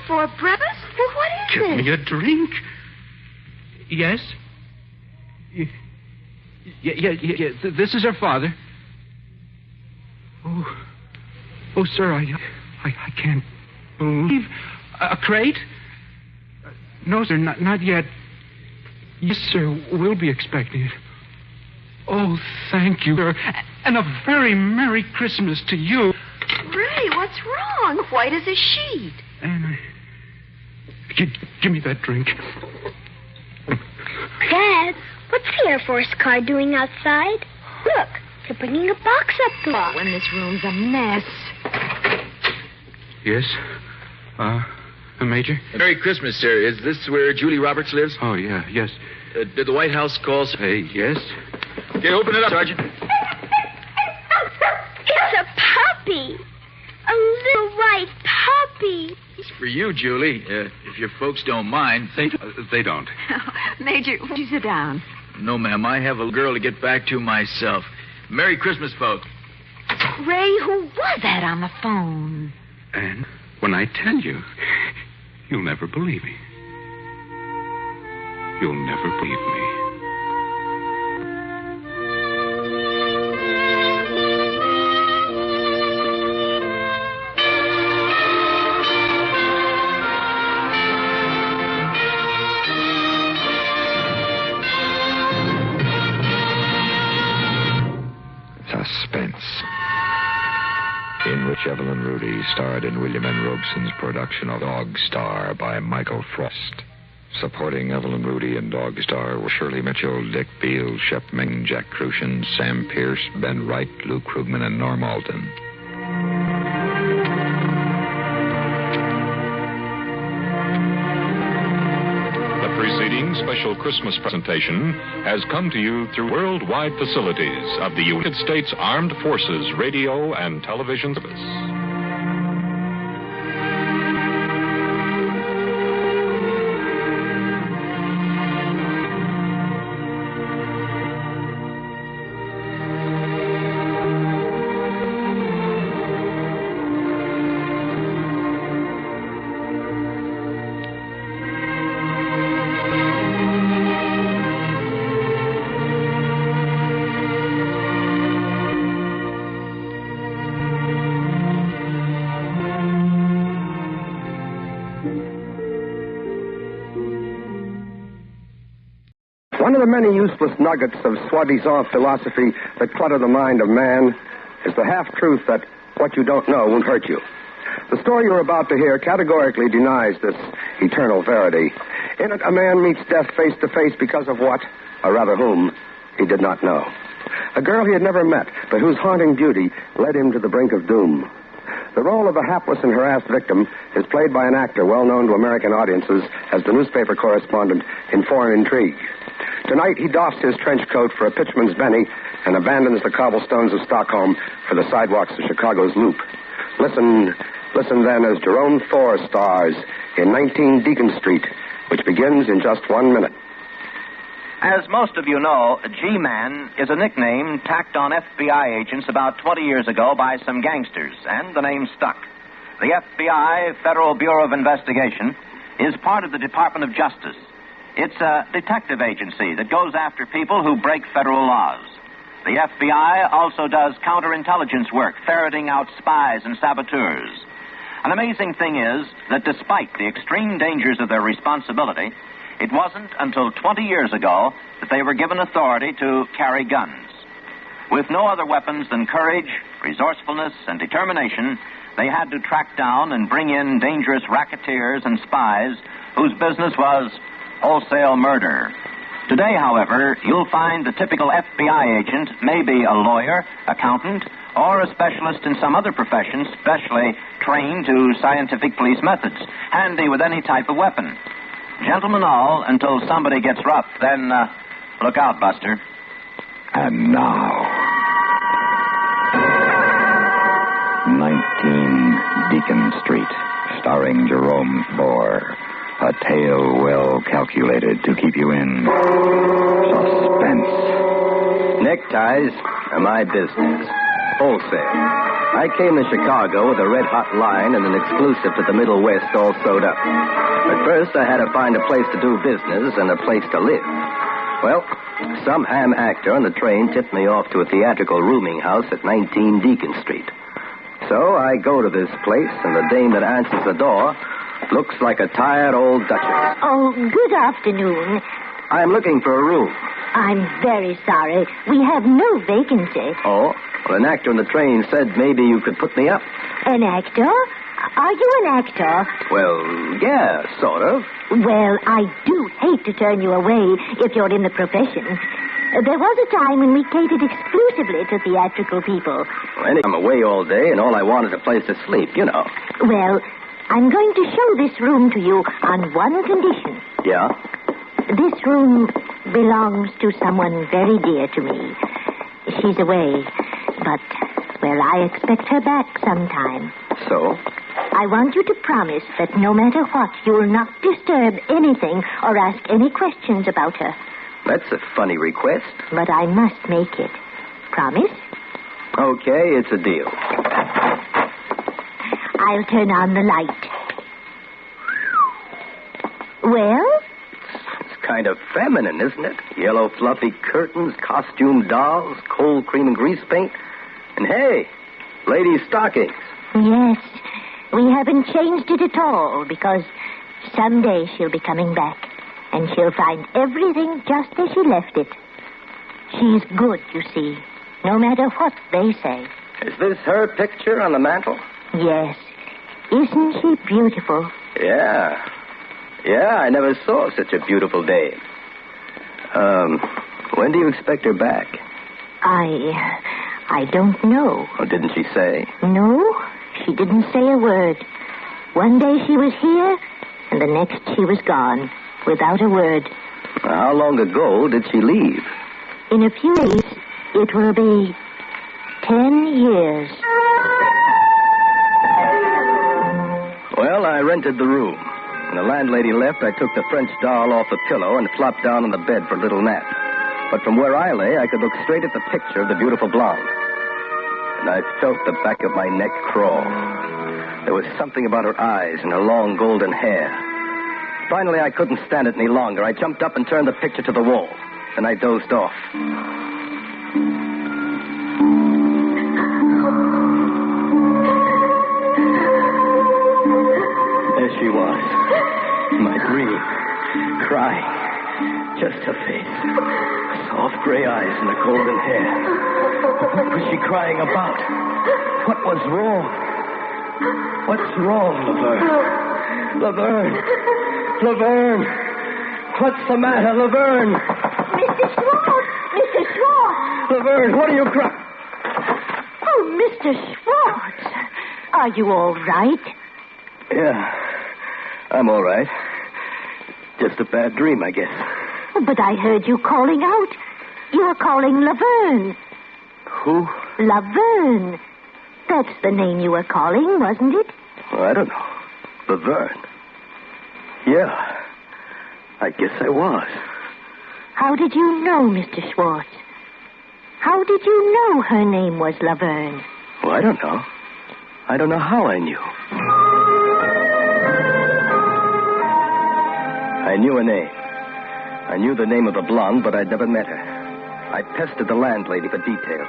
For breakfast? Well, what is Get it? me a drink. Yes? Yeah. This is her father. Oh, sir, I can't believe... A crate? No, sir, not yet. Yes, sir, we'll be expecting it. Oh, thank you, sir. And a very Merry Christmas to you. Ray, what's wrong? White as a sheet. And give me that drink. Dad, what's the Air Force car doing outside? Look, they're bringing a box up the Oh, and this room's a mess. Yes? Major? Merry Christmas, sir. Is this where Julie Roberts lives? Oh, yeah, yes. Did the White House call? Yes. Okay, open it up, Sergeant. It's a puppy. A little white puppy. It's for you, Julie. If your folks don't mind. They don't. Major, would you sit down? No, ma'am. I have a girl to get back to myself. Merry Christmas, folks. Ray, who was that on the phone? And when I tell you, you'll never believe me. You'll never believe me. Suspense, in which Evelyn Rudy starred in William N. Robeson's production of Dog Star by Michael Frost. Supporting Evelyn Rudy in Dog Star were Shirley Mitchell, Dick Beale, Shep Ming, Jack Crucian, Sam Pierce, Ben Wright, Lou Krugman, and Norm Alton. The preceding special Christmas presentation has come to you through worldwide facilities of the United States Armed Forces Radio and Television Service. One of the many useless nuggets of soi-disant philosophy that clutter the mind of man is the half-truth that what you don't know won't hurt you. The story you're about to hear categorically denies this eternal verity. In it, a man meets death face to face because of what, or rather whom, he did not know. A girl he had never met, but whose haunting beauty led him to the brink of doom. The role of the hapless and harassed victim is played by an actor well known to American audiences as the newspaper correspondent in Foreign Intrigue. Tonight, he doffs his trench coat for a pitchman's benny and abandons the cobblestones of Stockholm for the sidewalks of Chicago's Loop. Listen then as Jerome Thor stars in 19 Deacon Street, which begins in just 1 minute. As most of you know, G-Man is a nickname tacked on FBI agents about 20 years ago by some gangsters, and the name stuck. The FBI, Federal Bureau of Investigation, is part of the Department of Justice. It's a detective agency that goes after people who break federal laws. The FBI also does counterintelligence work, ferreting out spies and saboteurs. An amazing thing is that despite the extreme dangers of their responsibility, it wasn't until 20 years ago that they were given authority to carry guns. With no other weapons than courage, resourcefulness, and determination, they had to track down and bring in dangerous racketeers and spies whose business was wholesale murder. Today, however, you'll find the typical FBI agent may be a lawyer, accountant, or a specialist in some other profession specially trained to scientific police methods, handy with any type of weapon. Gentlemen all, until somebody gets rough, then look out, Buster. And now, 19 Deacon Street, starring Jerome Thor. A tale well calculated to keep you in suspense. Neckties are my business. Wholesale. I came to Chicago with a red-hot line and an exclusive to the Middle West all sewed up. But first, I had to find a place to do business and a place to live. Well, some ham actor on the train tipped me off to a theatrical rooming house at 19 Deacon Street. So I go to this place, and the dame that answers the door looks like a tired old duchess. Oh, good afternoon. I'm looking for a room. I'm very sorry. We have no vacancy. Oh? Well, an actor on the train said maybe you could put me up. An actor? Are you an actor? Well, yeah, sort of. Well, I do hate to turn you away if you're in the profession. There was a time when we catered exclusively to theatrical people. Well, I'm away all day, and all I want is a place to sleep, you know. Well, I'm going to show this room to you on one condition. Yeah? This room belongs to someone very dear to me. She's away, but, well, I expect her back sometime. So? I want you to promise that no matter what, you'll not disturb anything or ask any questions about her. That's a funny request. But I must make it. Promise? Okay, it's a deal. I'll turn on the light. Well? It's kind of feminine, isn't it? Yellow fluffy curtains, costume dolls, cold cream and grease paint. And hey, ladies' stockings. Yes, we haven't changed it at all because someday she'll be coming back and she'll find everything just as she left it. She's good, you see, no matter what they say. Is this her picture on the mantel? Yes. Isn't she beautiful? Yeah, I never saw such a beautiful dame. When do you expect her back? I don't know. Oh, didn't she say? No, she didn't say a word. One day she was here, and the next she was gone, without a word. How long ago did she leave? In a few days, it will be 10 years. Well, I rented the room. When the landlady left, I took the French doll off the pillow and flopped down on the bed for a little nap. But from where I lay, I could look straight at the picture of the beautiful blonde. And I felt the back of my neck crawl. There was something about her eyes and her long golden hair. Finally, I couldn't stand it any longer. I jumped up and turned the picture to the wall. Then I dozed off. There she was. My dream. Crying. Just her face. Soft gray eyes and the golden hair. What was she crying about? What was wrong? What's wrong, Laverne? Laverne! Laverne! What's the matter, Laverne? Mr. Schwartz! Mr. Schwartz! Laverne, what are you crying? Oh, Mr. Schwartz! Are you all right? Yeah, I'm all right. Just a bad dream, I guess. But I heard you calling out. You were calling Laverne. Who? Laverne. That's the name you were calling, wasn't it? Well, I don't know. Laverne. Yeah, I guess I was. How did you know, Mr. Schwartz? How did you know her name was Laverne? Well, I don't know. I don't know how I knew. I knew her name. I knew the name of the blonde, but I'd never met her. I pestered the landlady for details.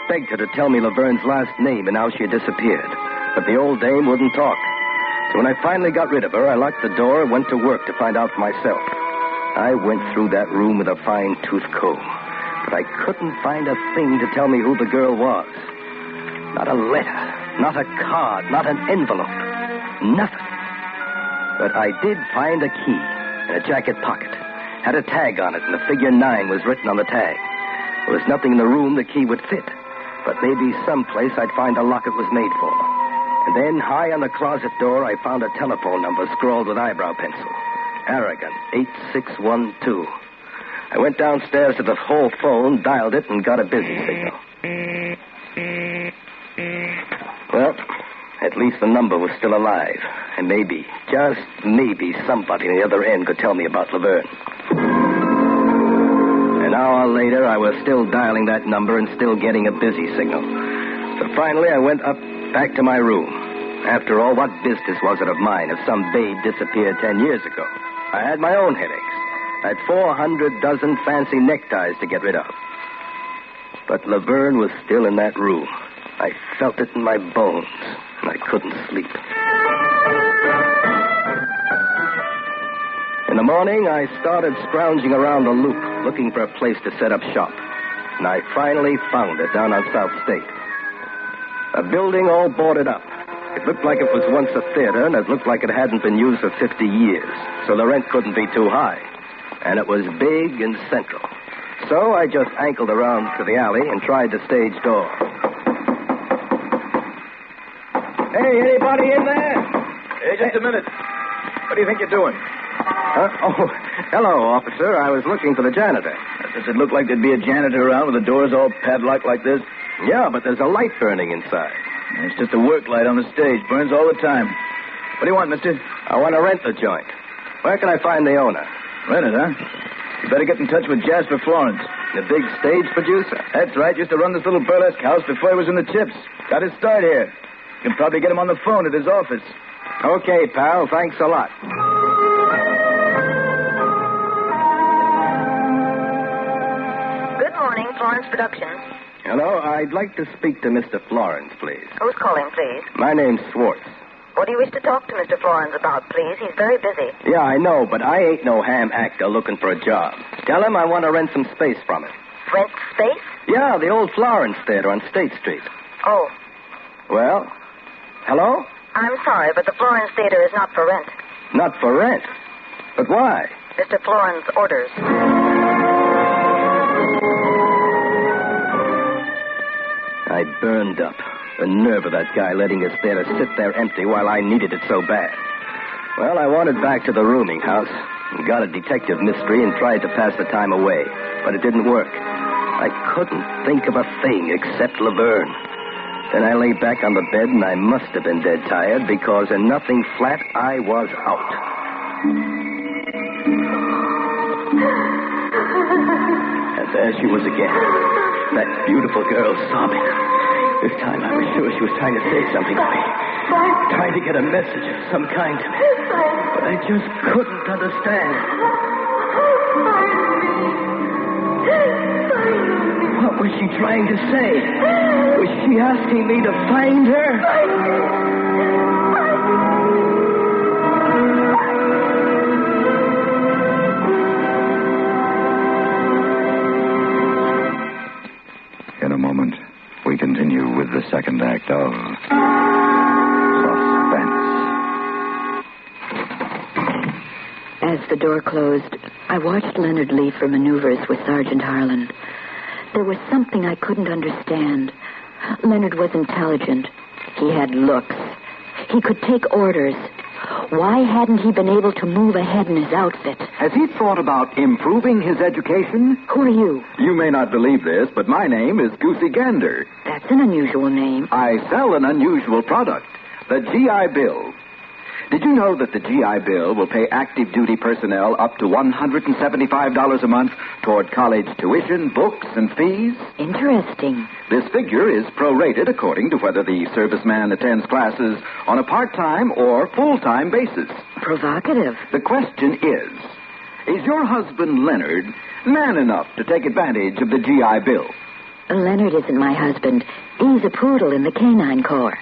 Begged her to tell me Laverne's last name and how she had disappeared. But the old dame wouldn't talk. So when I finally got rid of her, I locked the door and went to work to find out for myself. I went through that room with a fine-tooth comb. But I couldn't find a thing to tell me who the girl was. Not a letter, not a card, not an envelope. Nothing. But I did find a key in a jacket pocket. Had a tag on it, and the figure 9 was written on the tag. There was nothing in the room the key would fit. But maybe someplace I'd find a lock it was made for. And then, high on the closet door, I found a telephone number scrawled with eyebrow pencil. Aragon, 8612. I went downstairs to the whole phone, dialed it, and got a busy signal. Well, at least the number was still alive. And maybe, just maybe, somebody on the other end could tell me about Laverne. An hour later, I was still dialing that number and still getting a busy signal. So finally, I went up back to my room. After all, what business was it of mine if some babe disappeared 10 years ago? I had my own headaches. I had 400 dozen fancy neckties to get rid of. But Laverne was still in that room. I felt it in my bones, and I couldn't sleep. In the morning, I started scrounging around the loop, looking for a place to set up shop. And I finally found it down on South State. A building all boarded up. It looked like it was once a theater, and it looked like it hadn't been used for 50 years, so the rent couldn't be too high. And it was big and central. So I just ankled around to the alley and tried the stage door. Hey, anybody in there? Hey, just a minute. What do you think you're doing? Oh, hello, officer. I was looking for the janitor. Does it look like there'd be a janitor around with the doors all padlocked like this? Yeah, but there's a light burning inside. It's just a work light on the stage. Burns all the time. What do you want, mister? I want to rent the joint. Where can I find the owner? Rent it, huh? You better get in touch with Jasper Florence. The big stage producer? That's right. Used to run this little burlesque house before he was in the chips. Got his start here. You can probably get him on the phone at his office. Okay, pal. Thanks a lot. Good morning, Florence Productions. Hello. I'd like to speak to Mr. Florence, please. Who's calling, please? My name's Schwartz. What do you wish to talk to Mr. Florence about, please? He's very busy. Yeah, I know, but I ain't no ham actor looking for a job. Tell him I want to rent some space from him. Rent space? Yeah, the old Florence Theater on State Street. Oh. Well, hello? I'm sorry, but the Florence Theater is not for rent. Not for rent? But why? Mr. Florence orders. I burned up. The nerve of that guy letting his theater sit there empty while I needed it so bad. Well, I wandered back to the rooming house and got a detective mystery and tried to pass the time away. But it didn't work. I couldn't think of a thing except Laverne. Then I lay back on the bed, and I must have been dead tired, because in nothing flat, I was out. And there she was again. That beautiful girl sobbing. This time I was sure she was trying to say something to me. Trying to get a message of some kind to me. But I just couldn't understand. What was she trying to say? Was she asking me to find her? In a moment, we continue with the second act of Suspense. As the door closed, I watched Leonard leave for maneuvers with Sergeant Harlan. There was something I couldn't understand. Leonard was intelligent. He had looks. He could take orders. Why hadn't he been able to move ahead in his outfit? Has he thought about improving his education? Who are you? You may not believe this, but my name is Goosey Gander. That's an unusual name. I sell an unusual product, the GI Bill. Did you know that the GI Bill will pay active duty personnel up to $175 a month toward college tuition, books, and fees? Interesting. This figure is prorated according to whether the serviceman attends classes on a part-time or full-time basis. Provocative. The question is your husband Leonard man enough to take advantage of the GI Bill? Leonard isn't my husband. He's a poodle in the canine corps.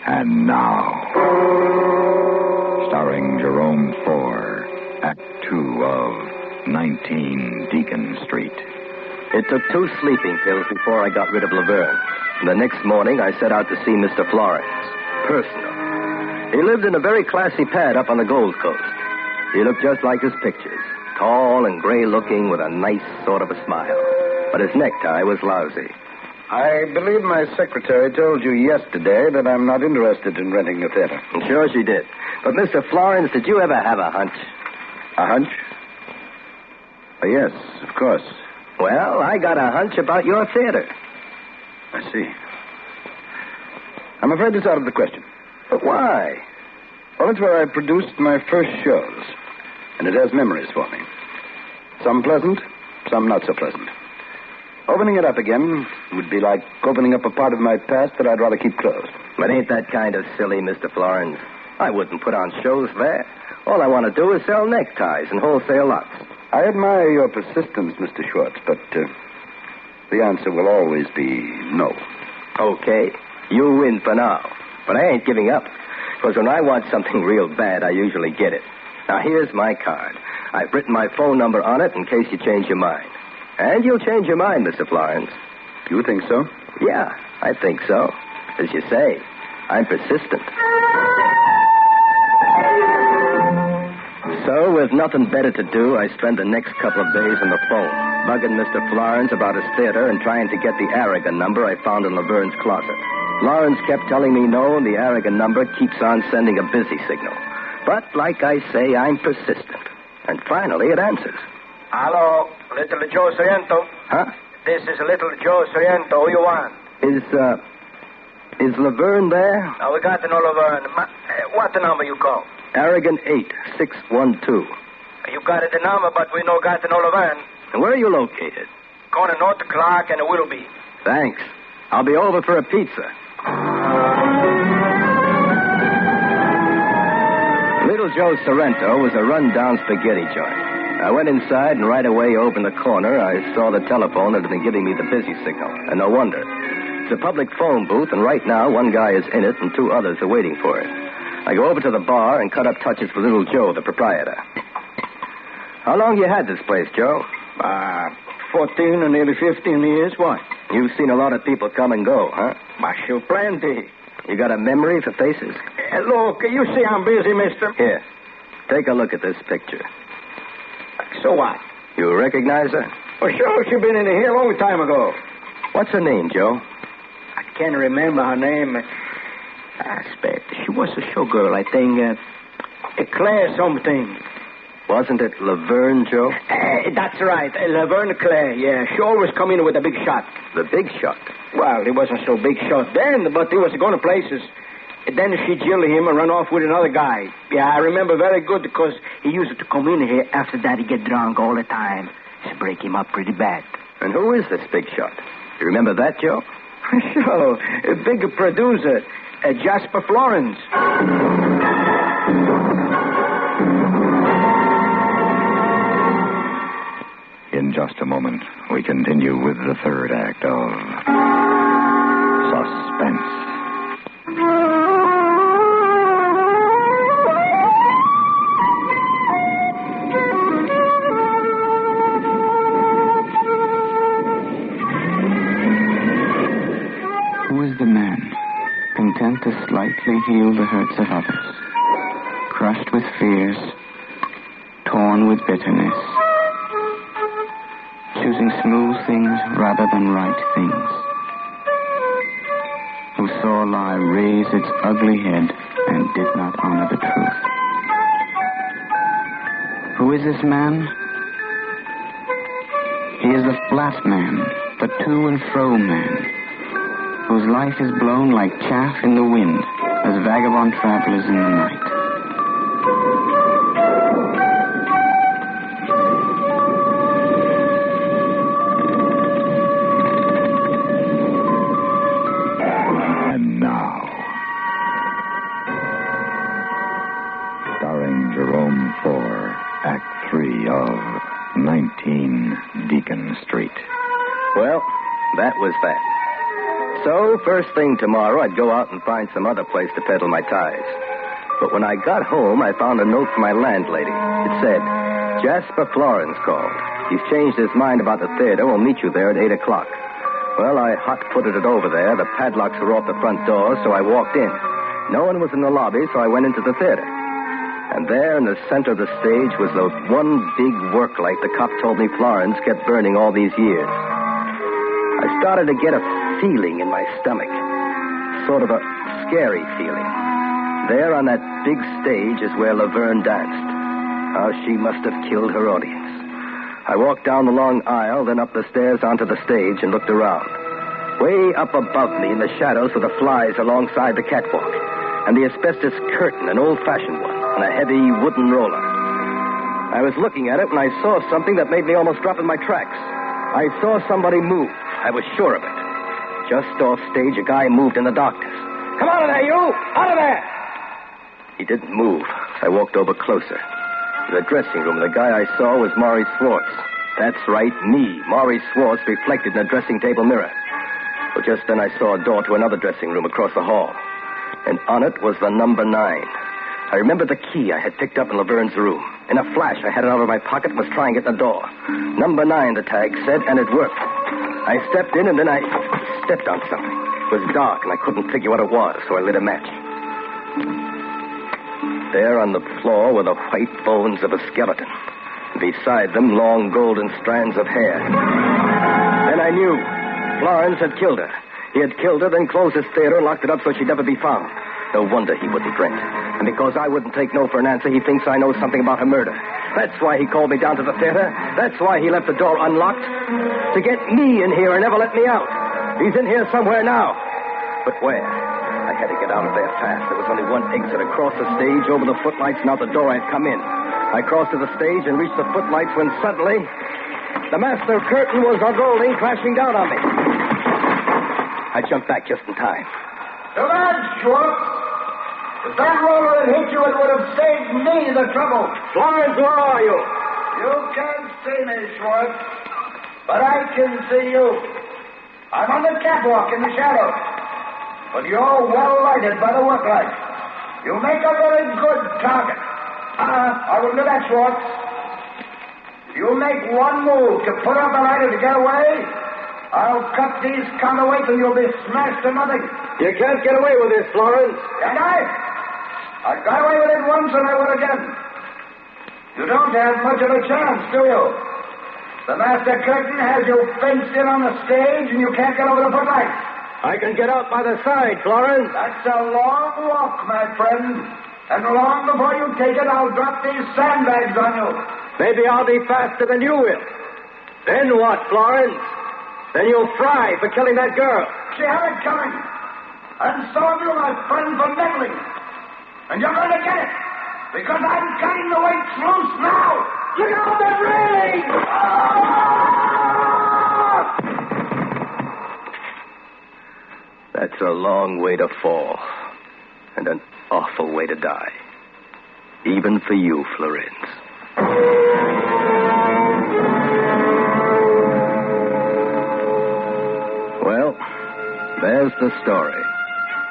And now, starring Jerome Thor, Act 2 of 19 Deacon Street. It took 2 sleeping pills before I got rid of Laverne. The next morning, I set out to see Mr. Florence. Personal. He lived in a very classy pad up on the Gold Coast. He looked just like his pictures. Tall and gray-looking with a nice sort of a smile. But his necktie was lousy. I believe my secretary told you yesterday that I'm not interested in renting the theater. Sure she did. But, Mr. Florence, did you ever have a hunch? A hunch? Yes, of course. Well, I got a hunch about your theater. I see. I'm afraid it's out of the question. But why? Well, it's where I produced my first shows, and it has memories for me. Some pleasant, some not so pleasant. Opening it up again would be like opening up a part of my past that I'd rather keep closed. But ain't that kind of silly, Mr. Florence? I wouldn't put on shows there. All I want to do is sell neckties and wholesale lots. I admire your persistence, Mr. Schwartz, but the answer will always be no. Okay, you win for now. But I ain't giving up, because when I want something real bad, I usually get it. Now, here's my card. I've written my phone number on it in case you change your mind. And you'll change your mind, Mr. Florence. You think so? Yeah, I think so. As you say, I'm persistent. So, with nothing better to do, I spent the next couple of days on the phone, bugging Mr. Florence about his theater and trying to get the Aragon number I found in Laverne's closet. Florence kept telling me no, and the Aragon number keeps on sending a busy signal. But, like I say, I'm persistent. And finally, it answers. Hello, Little Joe Sorrento. Huh? This is Little Joe Sorrento. Who you want? Is Laverne there? We got no Laverne. What the number you call? Aragon 8612. You got the number, but we no got no Laverne. And where are you located? Corner North Clark and Willoughby. Thanks. I'll be over for a pizza. Little Joe Sorrento was a run-down spaghetti joint. I went inside, and right away opened the corner, I saw the telephone that had been giving me the busy signal. And no wonder. It's a public phone booth, and right now one guy is in it and 2 others are waiting for it. I go over to the bar and cut up touches with Little Joe, the proprietor. How long you had this place, Joe? 14 or nearly 15 years. Why? You've seen a lot of people come and go, huh? Sure, plenty. You got a memory for faces? Look, you see I'm busy, mister. Here, take a look at this picture. So what? You recognize her? Well, sure, she's been in here a long time ago. What's her name, Joe? I can't remember her name. I expect she was a showgirl, I think. Claire something. Wasn't it Laverne, Joe? That's right. Laverne Claire, yeah. She always come in with a big shot. The big shot? Well, it wasn't so big shot then, but he was going to places. Then she jilted him and run off with another guy. Yeah, I remember very good because he used to come in here. After that, he get drunk all the time. She break him up pretty bad. And who is this big shot? You remember that, Joe? Sure. A big producer, Jasper Florence. In just a moment, we continue with the third act of Suspense. Who is the man, content to slightly heal the hurts of others, crushed with fears, torn with bitterness, choosing smooth things rather than right things? who saw a lie raise its ugly head and did not honor the truth. Who is this man? He is the flat man, the to and fro man, whose life is blown like chaff in the wind as vagabond travelers in the night. And now, starring Jerome Four, Act 3 of 19 Deacon Street. Well, that was that. So, first thing tomorrow, I'd go out and find some other place to peddle my ties. But when I got home, I found a note from my landlady. It said, Jasper Florence called. He's changed his mind about the theater. We'll meet you there at 8 o'clock. Well, I hot-footed it over there. The padlocks were off the front door, so I walked in. No one was in the lobby, so I went into the theater. And there in the center of the stage was the one big work light the cop told me Florence kept burning all these years. I started to get a feeling in my stomach. Sort of a scary feeling. There on that big stage is where Laverne danced. How she must have killed her audience. I walked down the long aisle, then up the stairs onto the stage and looked around. Way up above me in the shadows were the flies alongside the catwalk, and the asbestos curtain, an old-fashioned one, and a heavy wooden roller. I was looking at it when I saw something that made me almost drop in my tracks. I saw somebody move. I was sure of it. Just off stage, a guy moved in the darkness. Come out of there, you! Out of there! He didn't move. I walked over closer. In the dressing room, the guy I saw was Maurice Swartz. That's right, me, Maurice Swartz, reflected in a dressing table mirror. Well, just then I saw a door to another dressing room across the hall. And on it was the number 9. I remembered the key I had picked up in Laverne's room. In a flash, I had it out of my pocket and was trying it in the door. Number 9, the tag said, and it worked. I stepped in, and then I stepped on something. It was dark, and I couldn't figure what it was, so I lit a match. There on the floor were the white bones of a skeleton. Beside them, long golden strands of hair. Then I knew. Florence had killed her. He had killed her, then closed his theater and locked it up so she'd never be found. No wonder he wouldn't rent. And because I wouldn't take no for an answer, he thinks I know something about her murder. That's why he called me down to the theater. That's why he left the door unlocked. To get me in here and never let me out. He's in here somewhere now. But where? I had to get out of there fast. There was only one exit across the stage, over the footlights, and out the door I'd come in. I crossed to the stage and reached the footlights when suddenly the master curtain was unrolling, crashing down on me. I jumped back just in time. Come on, Schwartz. If that roller had hit you, it would have saved me the trouble. Florence, where are you? You can't see me, Schwartz, but I can see you. I'm on the catwalk in the shadows, but you're well lighted by the work light. You make a very good target. I will do that, Schwartz. If you make one move to put out the light or to get away, I'll cut these counterweights and you'll be smashed to nothing. You can't get away with this, Florence. Can't I? I got away with it once and I will again. You don't have much of a chance, do you? The master curtain has you fenced in on the stage and you can't get over the footlights. I can get out by the side, Florence. That's a long walk, my friend. And long before you take it, I'll drop these sandbags on you. Maybe I'll be faster than you will. Then what, Florence? Then you'll fry for killing that girl. She had it coming. And so have you, my friend, for meddling. And you're going to get it. Because I'm cutting the weights loose now. Look out, that railing! That's a long way to fall. And an awful way to die. Even for you, Florence. Well, there's the story.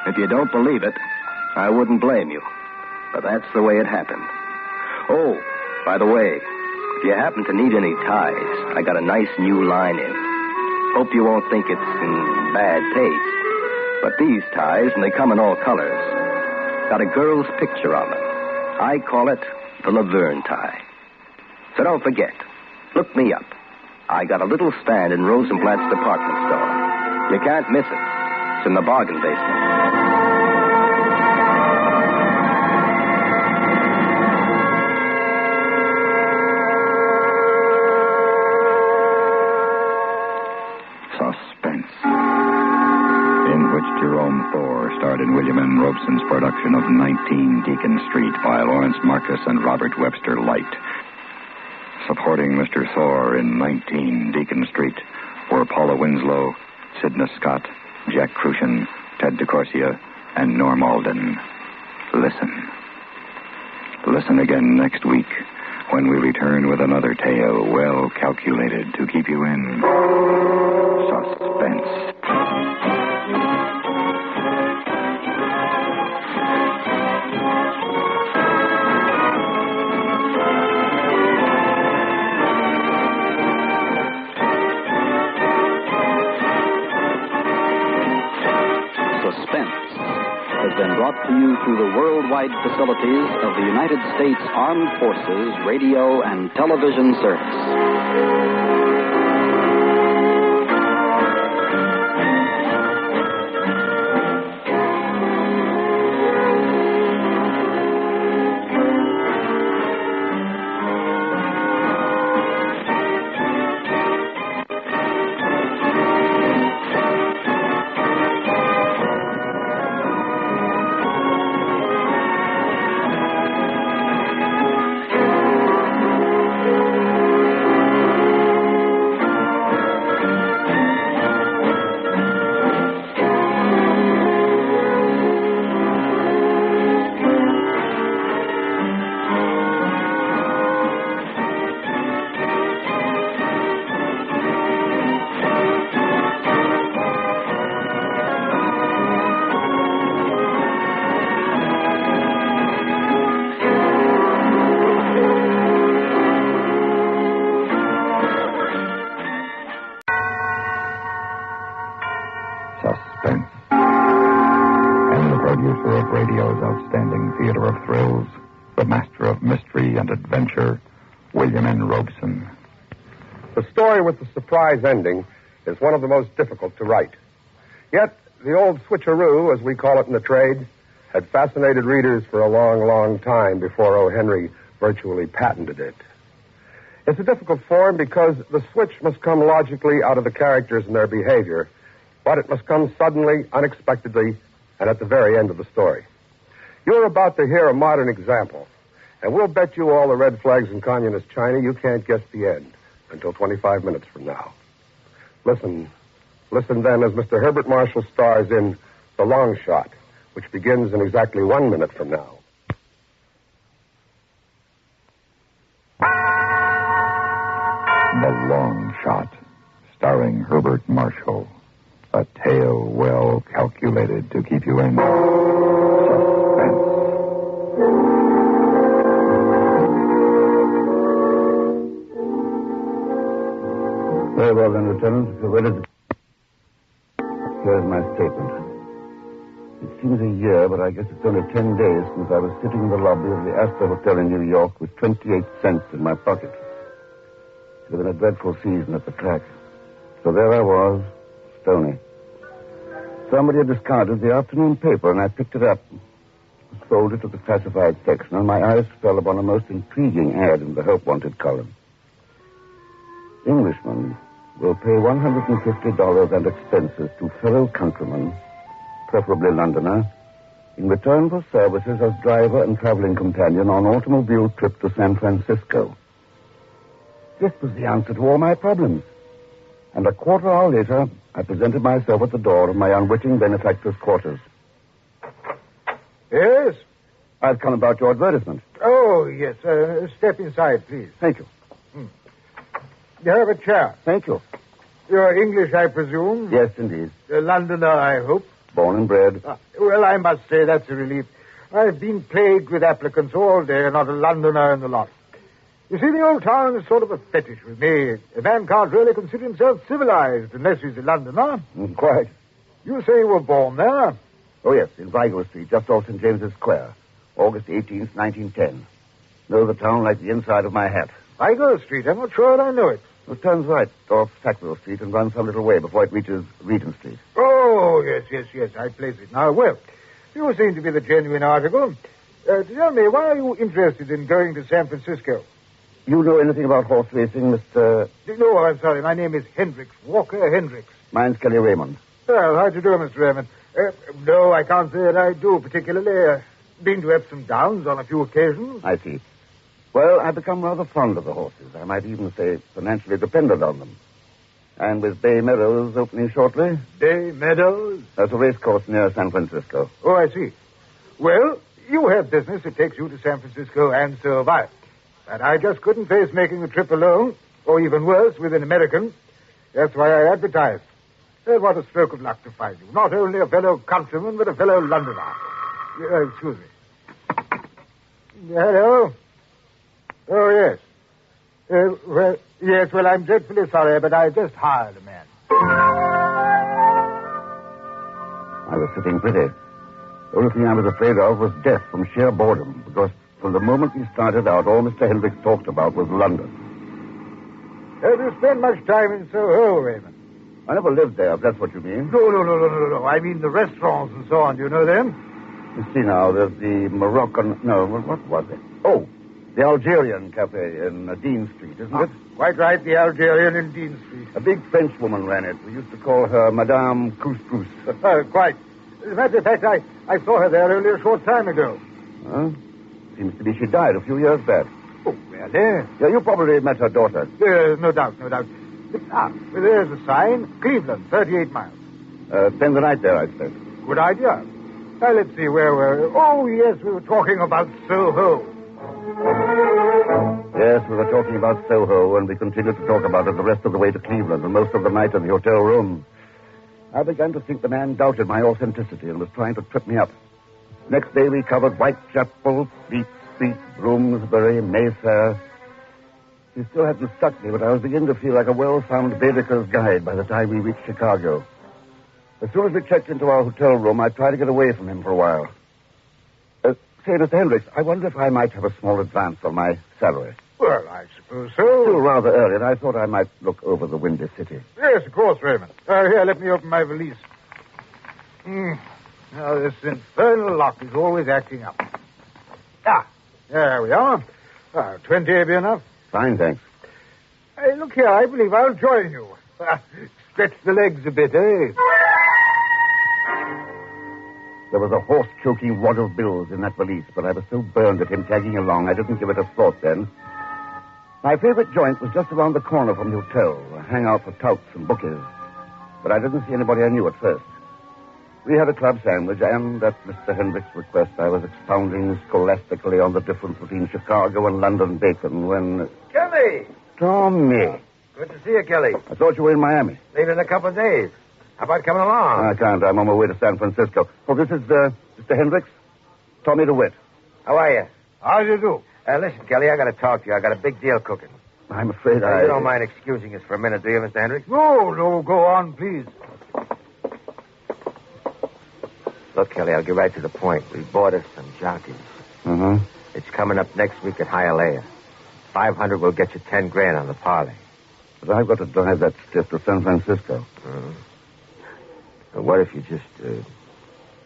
If you don't believe it, I wouldn't blame you. But that's the way it happened. Oh, by the way, if you happen to need any ties, I got a nice new line in. Hope you won't think it's in bad taste. But these ties, and they come in all colors, got a girl's picture on them. I call it the Laverne tie. So don't forget, look me up. I got a little stand in Rosenblatt's department store. You can't miss it. in the bargain basement. Suspense, in which Jerome Thor starred in William N. Robeson's production of 19 Deacon Street by Lawrence Marcus and Robert Webster Light. Supporting Mr. Thor in 19 Deacon Street were Paula Winslow, Sidney Scott, Jack Crucian, Ted DeCorsia, and Norm Alden. Listen. Listen again next week when we return with another tale well calculated to keep you in suspense. Suspense has been brought to you through the worldwide facilities of the United States Armed Forces Radio and Television Service. Suspense. And the producer of radio's outstanding theater of thrills, the master of mystery and adventure, William N. Robeson. The story with the surprise ending is one of the most difficult to write. Yet, the old switcheroo, as we call it in the trade, had fascinated readers for a long, long time before O. Henry virtually patented it. It's a difficult form because the switch must come logically out of the characters and their behavior, but it must come suddenly, unexpectedly, and at the very end of the story. You're about to hear a modern example, and we'll bet you all the red flags in communist China you can't guess the end until 25 minutes from now. Listen then as Mr. Herbert Marshall stars in The Long Shot, which begins in exactly 1 minute from now. The Long Shot, starring Herbert Marshall. A tale well calculated to keep you in suspense. Very well, then, Lieutenant. If you're ready to... Here's my statement. It seems a year, but I guess it's only 10 days since I was sitting in the lobby of the Astor Hotel in New York with 28 cents in my pocket. It had been a dreadful season at the track. So there I was, stony. Somebody had discarded the afternoon paper, and I picked it up. It was folded to the classified section, and my eyes fell upon a most intriguing ad in the Help Wanted column. Englishmen will pay $150 and expenses to fellow countrymen, preferably Londoner, in return for services as driver and traveling companion on automobile trip to San Francisco. This was the answer to all my problems. And a quarter hour later, I presented myself at the door of my unwitting benefactor's quarters. Yes? I've come about your advertisement. Oh, yes. Step inside, please. Thank you. You have a chair. Thank you. You're English, I presume? Yes, indeed. A Londoner, I hope? Born and bred. Well, I must say that's a relief. I've been plagued with applicants all day, not a Londoner in the lot. You see, the old town is sort of a fetish with me. A man can't really consider himself civilized unless he's a Londoner. Quite. You say you were born there? Oh, yes, in Vigo Street, just off St. James's Square. August 18th, 1910. Know the town like the inside of my hat. Vigo Street? I'm not sure I know it. It turns right off Sackville Street and runs some little way before it reaches Regent Street. Oh, Oh, yes. I place it now. Well, you seem to be the genuine article. Tell me, why are you interested in going to San Francisco? You know anything about horse racing, Mr. No, I'm sorry. My name is Hendricks, Walker Hendricks. Mine's Kelly Raymond. Well, how do you do, Mr. Raymond? No, I can't say that I do particularly. Been to Epsom Downs on a few occasions. I see. Well, I've become rather fond of the horses. I might even say financially dependent on them. And with Bay Meadows opening shortly... Bay Meadows? That's a race course near San Francisco. Oh, I see. Well, you have business that takes you to San Francisco, and so have I. But I just couldn't face making the trip alone, or even worse, with an American. That's why I advertised. What a stroke of luck to find you. Not only a fellow countryman, but a fellow Londoner. Excuse me. Hello? Oh, yes. Well, I'm dreadfully sorry, but I just hired a man. I was sitting pretty. The only thing I was afraid of was death from sheer boredom, because from the moment we started out, all Mr. Hendricks talked about was London. Have you spent much time in Soho, Raymond? I never lived there, if that's what you mean. No. I mean the restaurants and so on. Do you know them? You see now, there's the Moroccan... No, what was it? Oh, the Algerian Cafe in Dean Street, isn't it? Quite right, the Algerian in Dean Street. A big French woman ran it. We used to call her Madame Couscous. Quite. As a matter of fact, I saw her there only a short time ago. Huh? Seems to be she died a few years back. Oh, really? Yeah, you probably met her daughter. No doubt. There's a sign. Cleveland, 38 miles. Spend the night there, I expect. Good idea. Now, let's see, where were we? Oh, yes, we were talking about Soho. Yes, we were talking about Soho, and we continued to talk about it the rest of the way to Cleveland and most of the night in the hotel room. I began to think the man doubted my authenticity and was trying to trip me up. Next day, we covered Whitechapel, Fleet Street, Bloomsbury, Mayfair. He still hadn't struck me, but I was beginning to feel like a well-found Baedeker's guide by the time we reached Chicago. As soon as we checked into our hotel room, I tried to get away from him for a while. Say, Mr. Hendricks, I wonder if I might have a small advance on my salary. Well, I suppose so. Still rather early, and I thought I might look over the windy city. Yes, of course, Raymond. Here, let me open my valise. Now, this infernal lock is always acting up. There we are. 20 be enough? Fine, thanks. Hey, look here, I believe I'll join you. Stretch the legs a bit, eh? There was a horse-choking wad of bills in that valise, but I was so burned at him tagging along, I didn't give it a thought then. My favorite joint was just around the corner from the hotel, a hangout for touts and bookies. But I didn't see anybody I knew at first. We had a club sandwich, and at Mr. Hendricks' request, I was expounding scholastically on the difference between Chicago and London bacon when... Kelly! Tommy! Good to see you, Kelly. I thought you were in Miami. Leave in a couple of days. How about coming along? I can't. I'm on my way to San Francisco. Oh, this is Mr. Hendricks. Tommy DeWitt. How are you? How do you do? Listen, Kelly, I got to talk to you. I got a big deal cooking. I'm afraid You don't mind excusing us for a minute, do you, Mr. Hendricks? No, go on, please. Look, Kelly, I'll get right to the point. We bought us some jockeys. Mm-hmm. It's coming up next week at Hialeah. 500 will get you 10 grand on the parlay. But I've got to drive that stiff to San Francisco. Well, what if you just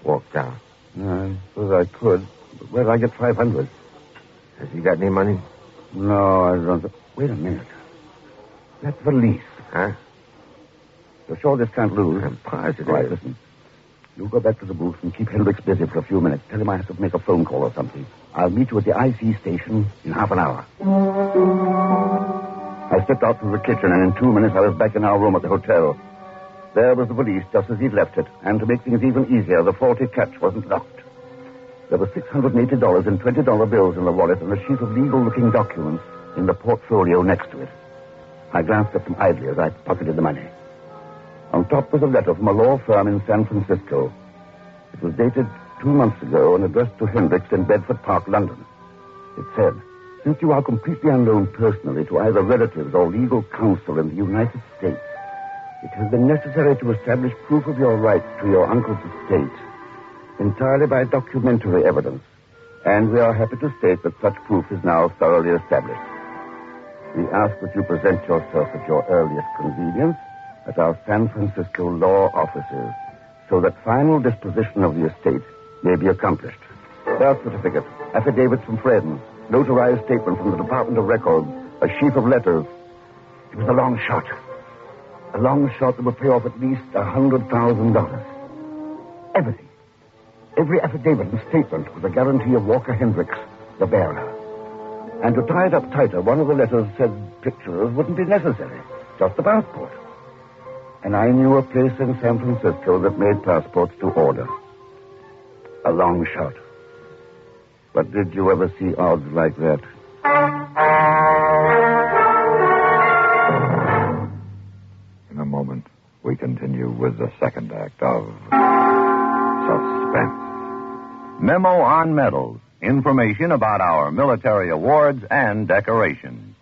walk down? I suppose I could. But where'd I get 500? Have you got any money? No, I don't. Wait a minute. That valise. Huh? You're sure this can't lose? I'm positive. Right, listen. You go back to the booth and keep Hendricks busy for a few minutes. Tell him I have to make a phone call or something. I'll meet you at the IC station in half an hour. I stepped out through the kitchen, and in 2 minutes I was back in our room at the hotel. There was the valise just as he'd left it, and to make things even easier, the faulty catch wasn't locked. There was $680 in $20 bills in the wallet and a sheet of legal-looking documents in the portfolio next to it. I glanced at them idly as I pocketed the money. On top was a letter from a law firm in San Francisco. It was dated 2 months ago and addressed to Hendricks in Bedford Park, London. It said, "Since you are completely unknown personally to either relatives or legal counsel in the United States, it has been necessary to establish proof of your right to your uncle's estate entirely by documentary evidence, and we are happy to state that such proof is now thoroughly established. We ask that you present yourself at your earliest convenience at our San Francisco law offices, so that final disposition of the estate may be accomplished. Birth certificate, affidavits from friends, notarized statement from the Department of Records, a sheaf of letters. It was a long shot. A long shot that would pay off at least $100,000. Everything. Every affidavit and statement was a guarantee of Walker Hendricks, the bearer. And to tie it up tighter, one of the letters said pictures wouldn't be necessary, just a passport. And I knew a place in San Francisco that made passports to order. A long shot. But did you ever see odds like that? In a moment, we continue with the second act of Suspense. Memo on medals. Information about our military awards and decorations.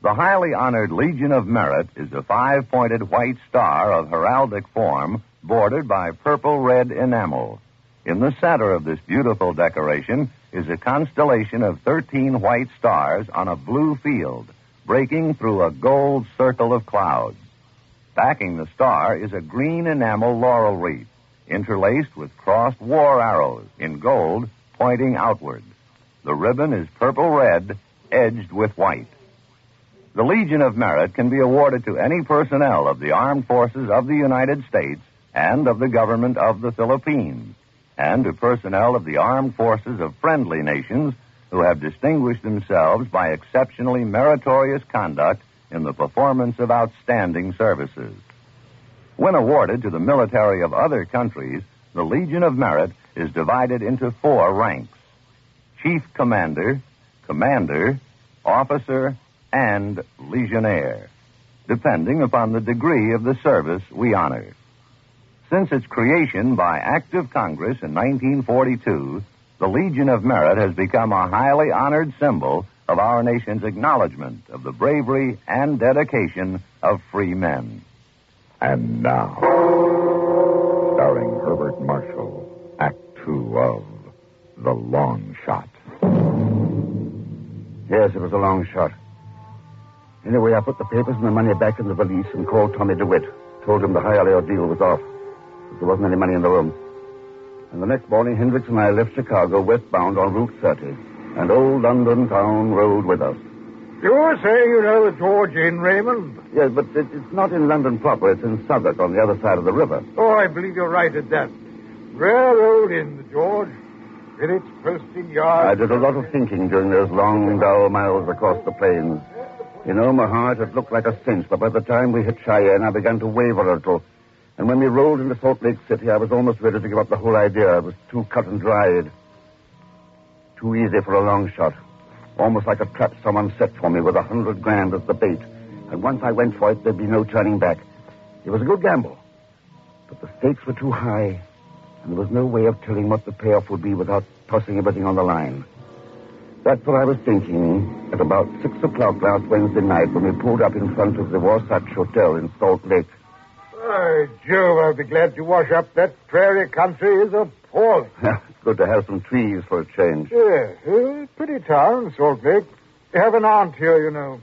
The highly honored Legion of Merit is a 5-pointed white star of heraldic form bordered by purple-red enamel. In the center of this beautiful decoration is a constellation of 13 white stars on a blue field, breaking through a gold circle of clouds. Backing the star is a green enamel laurel wreath, interlaced with crossed war arrows in gold pointing outward. The ribbon is purple-red, edged with white. The Legion of Merit can be awarded to any personnel of the Armed Forces of the United States and of the government of the Philippines, and to personnel of the armed forces of friendly nations who have distinguished themselves by exceptionally meritorious conduct in the performance of outstanding services. When awarded to the military of other countries, the Legion of Merit is divided into 4 ranks: Chief Commander, Commander, Officer, and Legionnaire, depending upon the degree of the service we honor. Since its creation by Act of Congress in 1942, the Legion of Merit has become a highly honored symbol of our nation's acknowledgement of the bravery and dedication of free men. And now, starring Herbert Marshall, Act 2 of The Long Shot. Yes, it was a long shot. Anyway, I put the papers and the money back in the valise and called Tommy DeWitt. Told him the higher deal was off. But there wasn't any money in the room. And the next morning, Hendricks and I left Chicago westbound on Route 30. And old London town rode with us. You say you know the George Inn, Raymond? Yes, but it's not in London proper. It's in Southwark on the other side of the river. Oh, I believe you're right at that. Rare old inn, the George. With its posting yard. I did a lot of thinking during those long, dull miles across the plains. In Omaha, it had looked like a cinch, but by the time we hit Cheyenne, I began to waver a little. And when we rolled into Salt Lake City, I was almost ready to give up the whole idea. It was too cut and dried. Too easy for a long shot. Almost like a trap someone set for me with $100,000 as the bait. And once I went for it, there'd be no turning back. It was a good gamble. But the stakes were too high, and there was no way of telling what the payoff would be without tossing everything on the line. That's what I was thinking at about 6 o'clock last Wednesday night when we pulled up in front of the Wasatch Hotel in Salt Lake. By Jove, I'll be glad to wash up. That prairie country is appalling. It's good to have some trees for a change. Yeah, pretty town, Salt Lake. I have an aunt here, you know.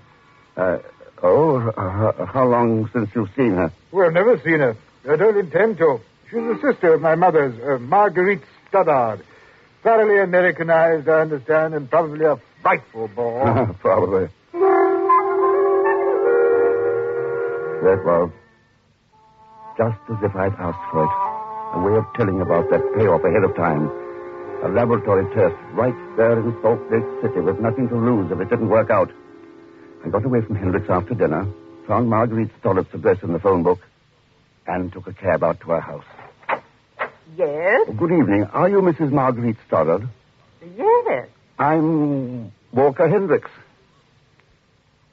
How long since you've seen her? Well, never seen her. I don't intend to. She's a sister of my mother's, Marguerite Stoddard. Thoroughly Americanized, I understand, and probably a frightful bore. Probably. That was just as if I'd asked for it. A way of telling about that payoff ahead of time. A laboratory test right there in Salt Lake City with nothing to lose if it didn't work out. I got away from Hendricks after dinner, found Marguerite Stollart's address in the phone book, and took a cab out to her house. Yes? Good evening. Are you Mrs. Marguerite Stoddard? Yes. I'm Walker Hendricks.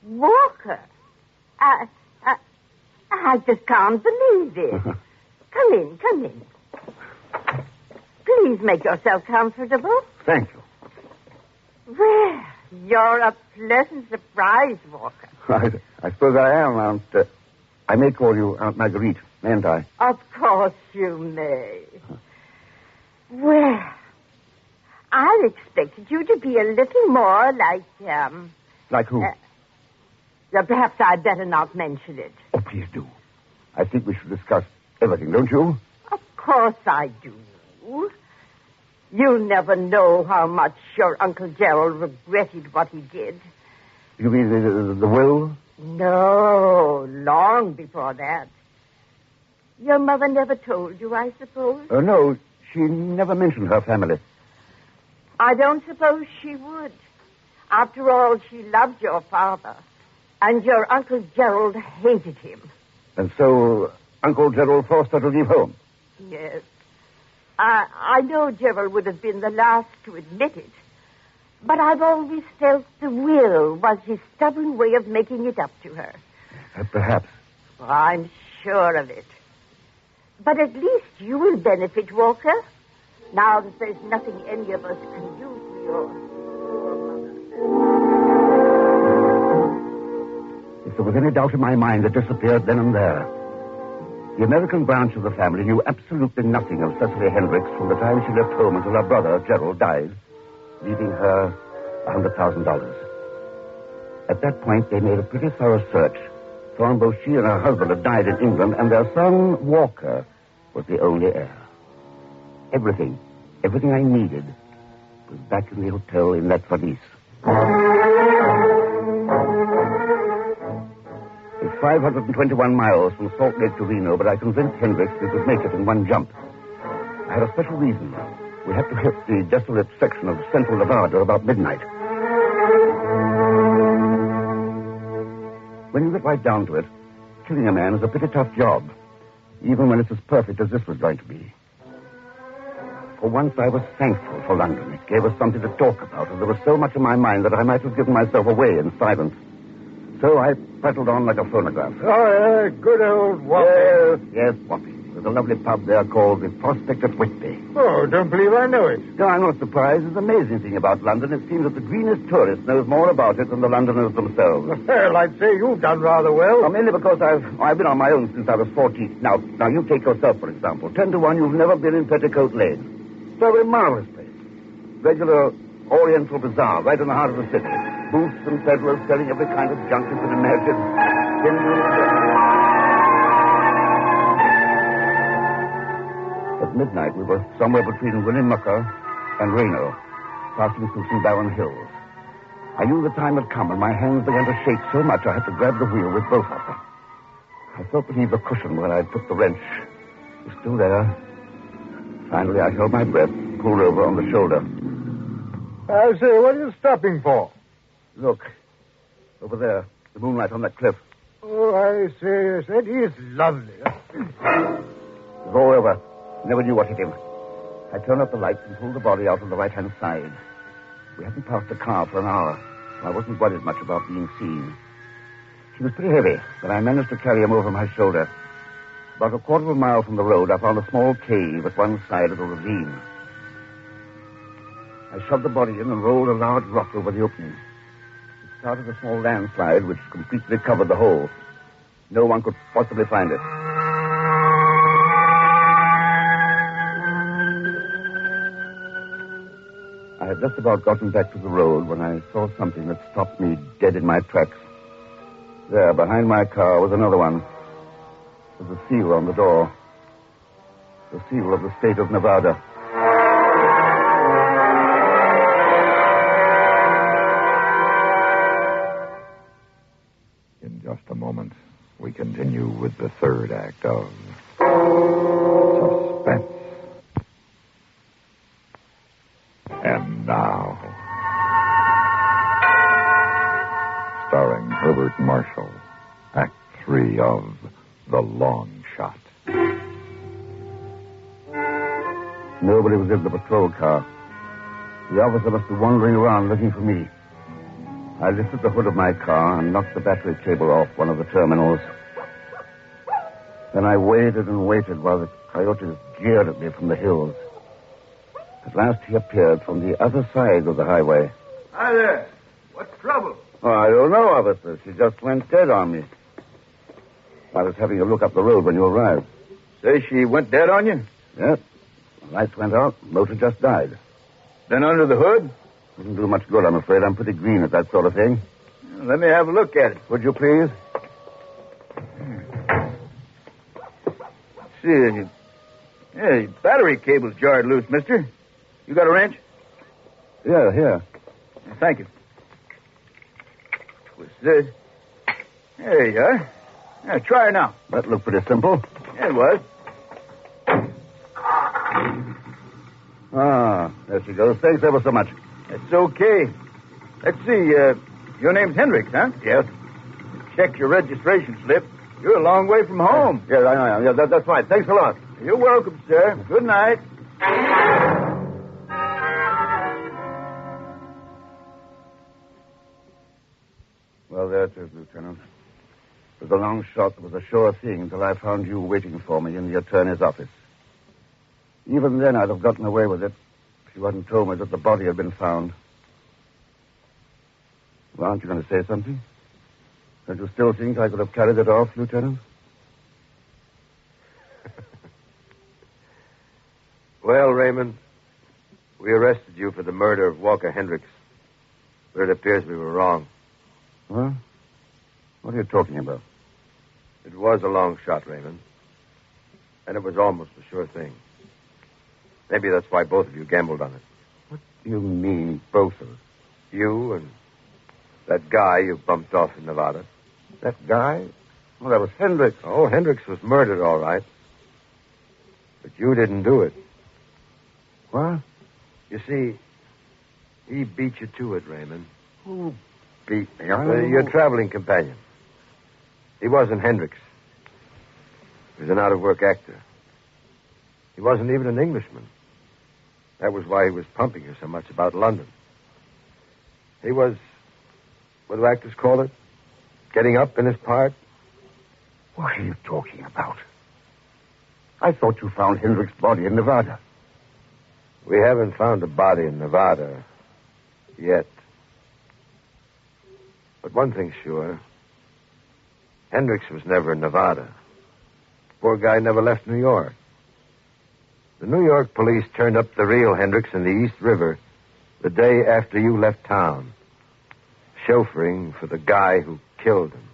Walker? I just can't believe it. Come in. Please make yourself comfortable. Thank you. Well, you're a pleasant surprise, Walker. I suppose I am, Aunt. I may call you Aunt Marguerite, mayn't I? Of course you may. Well, I expected you to be a little more like, Like who? Perhaps I'd better not mention it. Oh, please do. I think we should discuss everything, don't you? Of course I do. You'll never know how much your Uncle Gerald regretted what he did. You mean the will? No, long before that. Your mother never told you, I suppose? No, she never mentioned her family. I don't suppose she would. After all, she loved your father. And your Uncle Gerald hated him. And so Uncle Gerald forced her to leave home? Yes. I know Gerald would have been the last to admit it. But I've always felt the will was his stubborn way of making it up to her. Perhaps. Well, I'm sure of it. But at least you will benefit, Walker. Now that there's nothing any of us can do for your mother. If there was any doubt in my mind, it disappeared then and there. The American branch of the family knew absolutely nothing of Cecily Hendricks from the time she left home until her brother, Gerald, died, leaving her $100,000. At that point, they made a pretty thorough search, found both she and her husband had died in England, and their son, Walker, was the only heir. Everything I needed was back in the hotel in that valise. It's 521 miles from Salt Lake to Reno, but I convinced Hendricks we could make it in one jump. I had a special reason. We had to hit the desolate section of central Nevada about midnight. When you get right down to it, killing a man is a pretty tough job, even when it's as perfect as this was going to be. For once, I was thankful for London. It gave us something to talk about, and there was so much in my mind that I might have given myself away in silence. So I prattled on like a phonograph. Oh, good old Wappy. Yes, Wappy. There's a lovely pub there called the Prospect at Whitby. Oh, don't believe I know it. No, I'm not surprised. There's an amazing thing about London. It seems that the greenest tourist knows more about it than the Londoners themselves. Well, I'd say you've done rather well. Mainly because I've been on my own since I was 14. Now, you take yourself, for example. 10 to 1, you've never been in Petticoat Lane. It's a very marvelous place. Regular Oriental bazaar right in the heart of the city. Booths and peddlers selling every kind of junk you can imagine. At midnight, we were somewhere between Winnemucca and Reno, passing through some barren hills. I knew the time had come, and my hands began to shake so much I had to grab the wheel with both of them. I felt beneath the cushion where I'd put the wrench. It was still there. Finally, I held my breath, pulled over on the shoulder. I say, what are you stopping for? Look, over there, the moonlight on that cliff. Oh, I say, that is lovely. It's all over. Never knew what hit him. I turned up the lights and pulled the body out on the right-hand side. We hadn't passed a car for an hour, so I wasn't worried much about being seen. He was pretty heavy, but I managed to carry him over my shoulder. About a quarter of a mile from the road, I found a small cave at one side of the ravine. I shoved the body in and rolled a large rock over the opening. It started a small landslide which completely covered the hole. No one could possibly find it. I had just about gotten back to the road when I saw something that stopped me dead in my tracks. There, behind my car, was another one. There was a seal on the door. The seal of the state of Nevada. In just a moment, we continue with the third act of Suspense. And now, starring Herbert Marshall, Act 3 of The Long Shot. Nobody was in the patrol car. The officer must be wandering around looking for me. I lifted the hood of my car and knocked the battery cable off one of the terminals. Then I waited and waited while the coyotes jeered at me from the hills. At last he appeared from the other side of the highway. Hi there. What's trouble? Oh, I don't know, officer. She just went dead on me. I was having a look up the road when you arrived. Say she went dead on you? Yes. The lights went out. Motor just died. Then under the hood? Wouldn't do much good, I'm afraid. I'm pretty green at that sort of thing. Let me have a look at it. Would you please? See, Hey, battery cable's jarred loose, mister. You got a wrench? Yeah, here. Thank you. There you are. Yeah, try her now. That looked pretty simple. Yeah, it was. Ah, there she goes. Thanks ever so much. That's okay. Let's see, your name's Hendricks, huh? Yes. Check your registration slip. You're a long way from home. Yes, I am. Yeah, that's right. Thanks a lot. You're welcome, sir. Good night. Well, there it is, Lieutenant. It was a long shot. It was a sure thing until I found you waiting for me in the attorney's office. Even then, I'd have gotten away with it if you hadn't told me that the body had been found. Well, aren't you going to say something? Don't you still think I could have carried it off, Lieutenant? Well, Raymond, we arrested you for the murder of Walker Hendricks. But it appears we were wrong. Huh? What are you talking about? It was a long shot, Raymond. And it was almost a sure thing. Maybe that's why both of you gambled on it. What do you mean, both of us? You and that guy you bumped off in Nevada. That guy? Well, that was Hendricks. Oh, Hendricks was murdered, all right. But you didn't do it. What? You see, he beat you to it, Raymond. Who beat me? Your traveling companion. He wasn't Hendricks. He was an out-of-work actor. He wasn't even an Englishman. That was why he was pumping you so much about London. He was, what do actors call it? Getting up in his part? What are you talking about? I thought you found Hendricks' body in Nevada. We haven't found a body in Nevada yet. But one thing's sure. Hendricks was never in Nevada. Poor guy never left New York. The New York police turned up the real Hendricks in the East River the day after you left town, chauffeuring for the guy who killed him.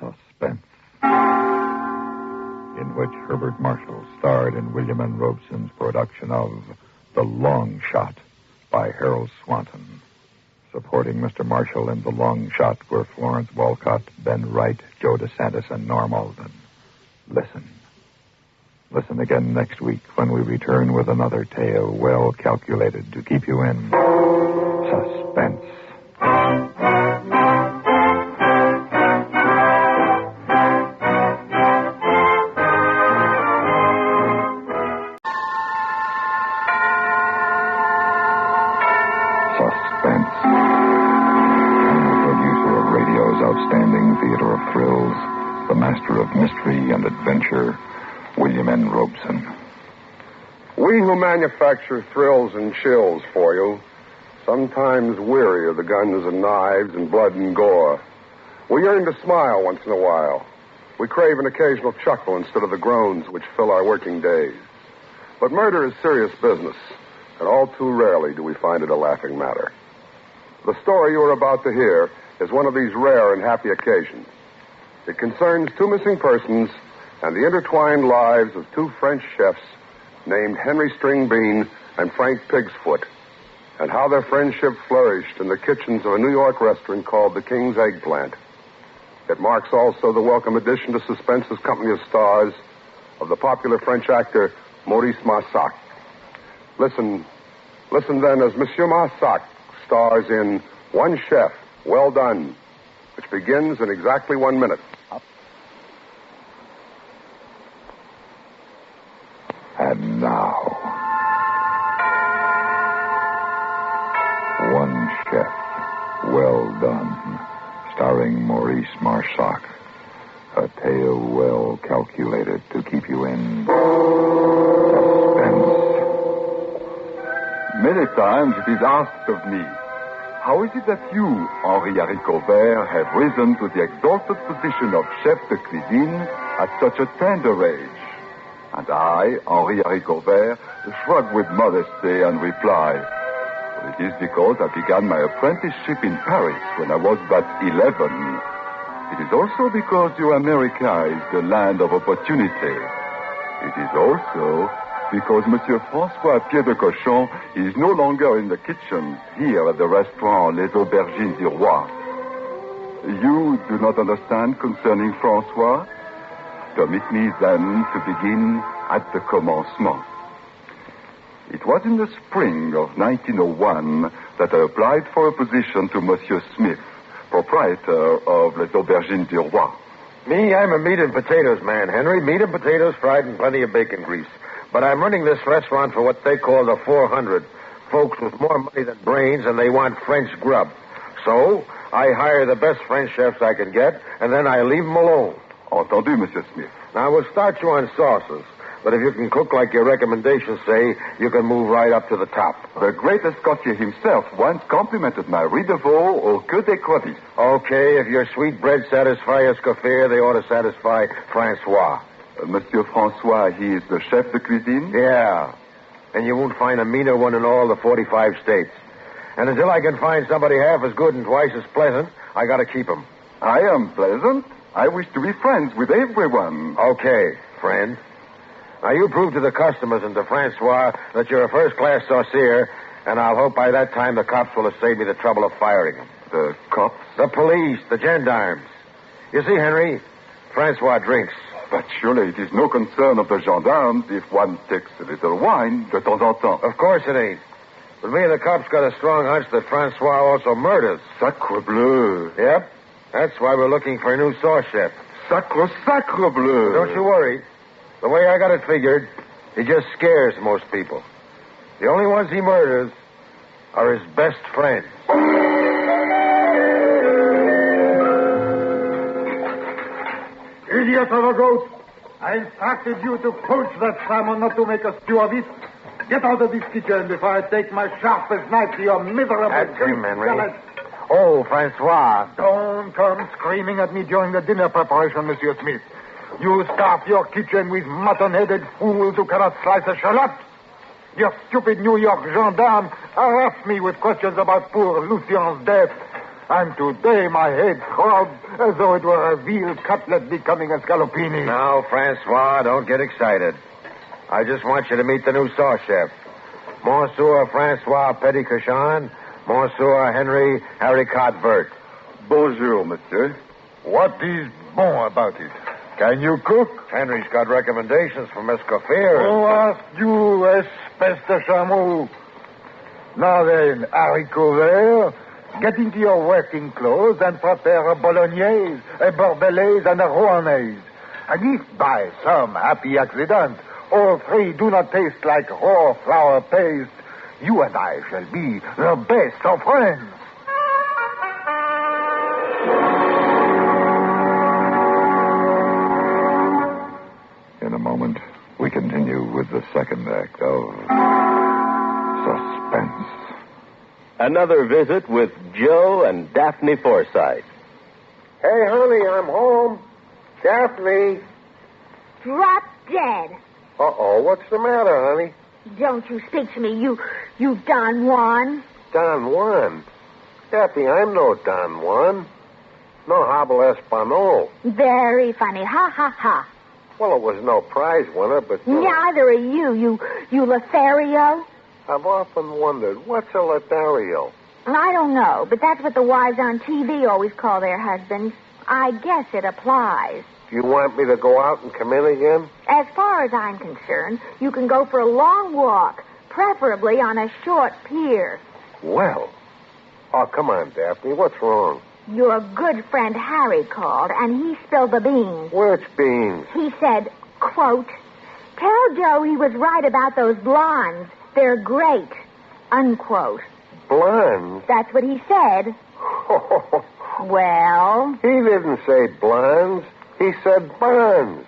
Suspense, in which Herbert Marshall starred in William N. Robeson's production of The Long Shot by Harold Swanton. Supporting Mr. Marshall in The Long Shot were Florence Walcott, Ben Wright, Joe DeSantis, and Norm Alden. Listen. Listen again next week when we return with another tale well calculated to keep you in suspense. Outstanding theater of thrills, the master of mystery and adventure, William N. Robeson. We who manufacture thrills and chills for you sometimes weary of the guns and knives and blood and gore. We yearn to smile once in a while. We crave an occasional chuckle instead of the groans which fill our working days. But murder is serious business, and all too rarely do we find it a laughing matter. The story you are about to hear is one of these rare and happy occasions. It concerns two missing persons and the intertwined lives of two French chefs named Henry Stringbean and Frank Pigsfoot, and how their friendship flourished in the kitchens of a New York restaurant called the King's Eggplant. It marks also the welcome addition to Suspense's company of stars of the popular French actor Maurice Marsac. Listen then as Monsieur Marsac stars in One Chef, Well Done, which begins in exactly 1 minute. And now, One Chef, Well Done, starring Maurice Marsac. A tale well calculated to keep you in suspense. Many times it is asked of me, how is it that you, Henri Haricot-Vert, have risen to the exalted position of chef de cuisine at such a tender age? And I, Henri Haricot-Vert, shrug with modesty and reply, It is because I began my apprenticeship in Paris when I was but 11. It is also because your America is the land of opportunity. It is also because Monsieur François Pied de Cochon is no longer in the kitchen here at the restaurant Les Aubergines du Roi. You do not understand concerning François? Permit me then to begin at the commencement. It was in the spring of 1901 that I applied for a position to Monsieur Smith, proprietor of Les Aubergines du Roi. Me, I'm a meat and potatoes man, Henry. Meat and potatoes fried in plenty of bacon grease. But I'm running this restaurant for what they call the 400. Folks with more money than brains, and they want French grub. So, I hire the best French chefs I can get, and then I leave them alone. Entendu, Monsieur Smith. Now, we'll start you on sauces. But if you can cook like your recommendations say, you can move right up to the top. The great Escoffier himself once complimented my riz de veau au queue d'écrevisse. Okay, if your sweetbreads satisfy Escoffier, they ought to satisfy Francois. Monsieur Francois, he is the chef de cuisine? Yeah. And you won't find a meaner one in all the 45 states. And until I can find somebody half as good and twice as pleasant, I gotta keep him. I am pleasant. I wish to be friends with everyone. Okay, friend. Now, you prove to the customers and to Francois that you're a first-class saucier, and I'll hope by that time the cops will have saved me the trouble of firing him. The cops? The police, the gendarmes. You see, Henry, Francois drinks. But surely it is no concern of the gendarmes if one takes a little wine de temps en temps. Of course it ain't. But me and the cops got a strong hunch that Francois also murders. Sacre bleu. Yep. That's why we're looking for a new sauce chef. Sacre bleu. Don't you worry. The way I got it figured, he just scares most people. The only ones he murders are his best friends. Idiot of a goat! I instructed you to poach that salmon, not to make a stew of it. Get out of this kitchen before I take my sharpest knife to your miserable... That's him, Henry. Oh, Francois. Don't come screaming at me during the dinner preparation, Monsieur Smith. You staff your kitchen with mutton-headed fools who cannot slice a shallot. Your stupid New York gendarme harassed me with questions about poor Lucien's death. And today my head throbbed as though it were a veal cutlet becoming a scallopini. Now, Francois, don't get excited. I just want you to meet the new sauce chef. Monsieur Francois Petit Cochon, Monsieur Henry Haricot Vert. Bonjour, monsieur. What is bon about it? Can you cook? Henry's got recommendations from Escoffier. Oh, ask you, espèce de chameau. Now then, haricot vert, get into your working clothes and prepare a bolognaise, a bordelaise, and a rouennaise. And if by some happy accident all three do not taste like raw flour paste, you and I shall be the best of friends. In a moment, we continue with the second act of Suspense. Another visit with Joe and Daphne Forsythe. Hey, honey, I'm home. Daphne. Drop dead. Uh-oh, what's the matter, honey? Don't you speak to me, you Don Juan. Don Juan? Daphne, I'm no Don Juan. No habla español. Very funny. Ha, ha, ha. Well, it was no prize winner, but... Neither are you Lothario. I've often wondered, what's a Lothario? I don't know, but that's what the wives on TV always call their husbands. I guess it applies. Do you want me to go out and come in again? As far as I'm concerned, you can go for a long walk, preferably on a short pier. Well. Oh, come on, Daphne. What's wrong? Your good friend Harry called, and he spilled the beans. Which beans? He said, quote, "Tell Joe he was right about those blondes. They're great," unquote. Blondes? That's what he said. Well? He didn't say blondes. He said bonds.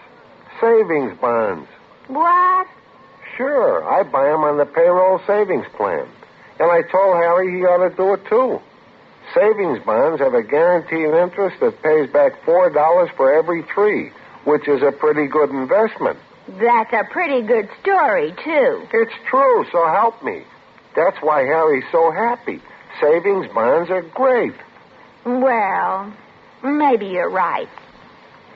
Savings bonds. What? Sure. I buy them on the payroll savings plan. And I told Harry he ought to do it, too. Savings bonds have a guaranteed interest that pays back $4 for every 3, which is a pretty good investment. That's a pretty good story, too. It's true, so help me. That's why Harry's so happy. Savings bonds are great. Well, maybe you're right.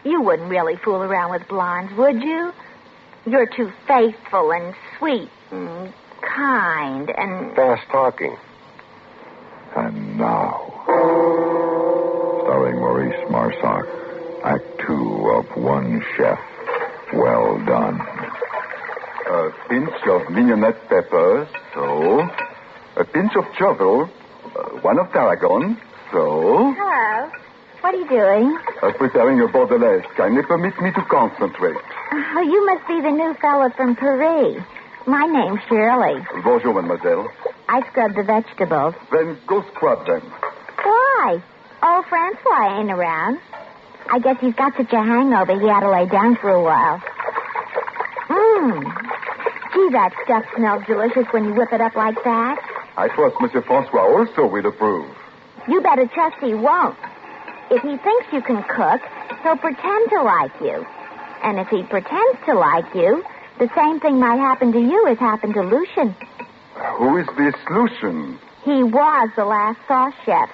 You wouldn't really fool around with blondes, would you? You're too faithful and sweet and kind and... Fast talking. And now, starring Maurice Marsac, Act 2 of One Chef. Well done. A pinch of mignonette peppers, so. A pinch of chovel, one of tarragon, so. Hello. What are you doing? Preparing a bordelaise. Kindly permit me to concentrate. Oh, you must be the new fellow from Paris. My name's Shirley. Bonjour, mademoiselle. I scrub the vegetables. Then go scrub them. Why? Old Francois ain't around. I guess he's got such a hangover he had to lay down for a while. Gee, that stuff smells delicious when you whip it up like that. I trust Monsieur Francois also will approve. You better trust he won't. If he thinks you can cook, he'll pretend to like you. And if he pretends to like you, the same thing might happen to you as happened to Lucien. Who is this Lucien? He was the last sauce chef.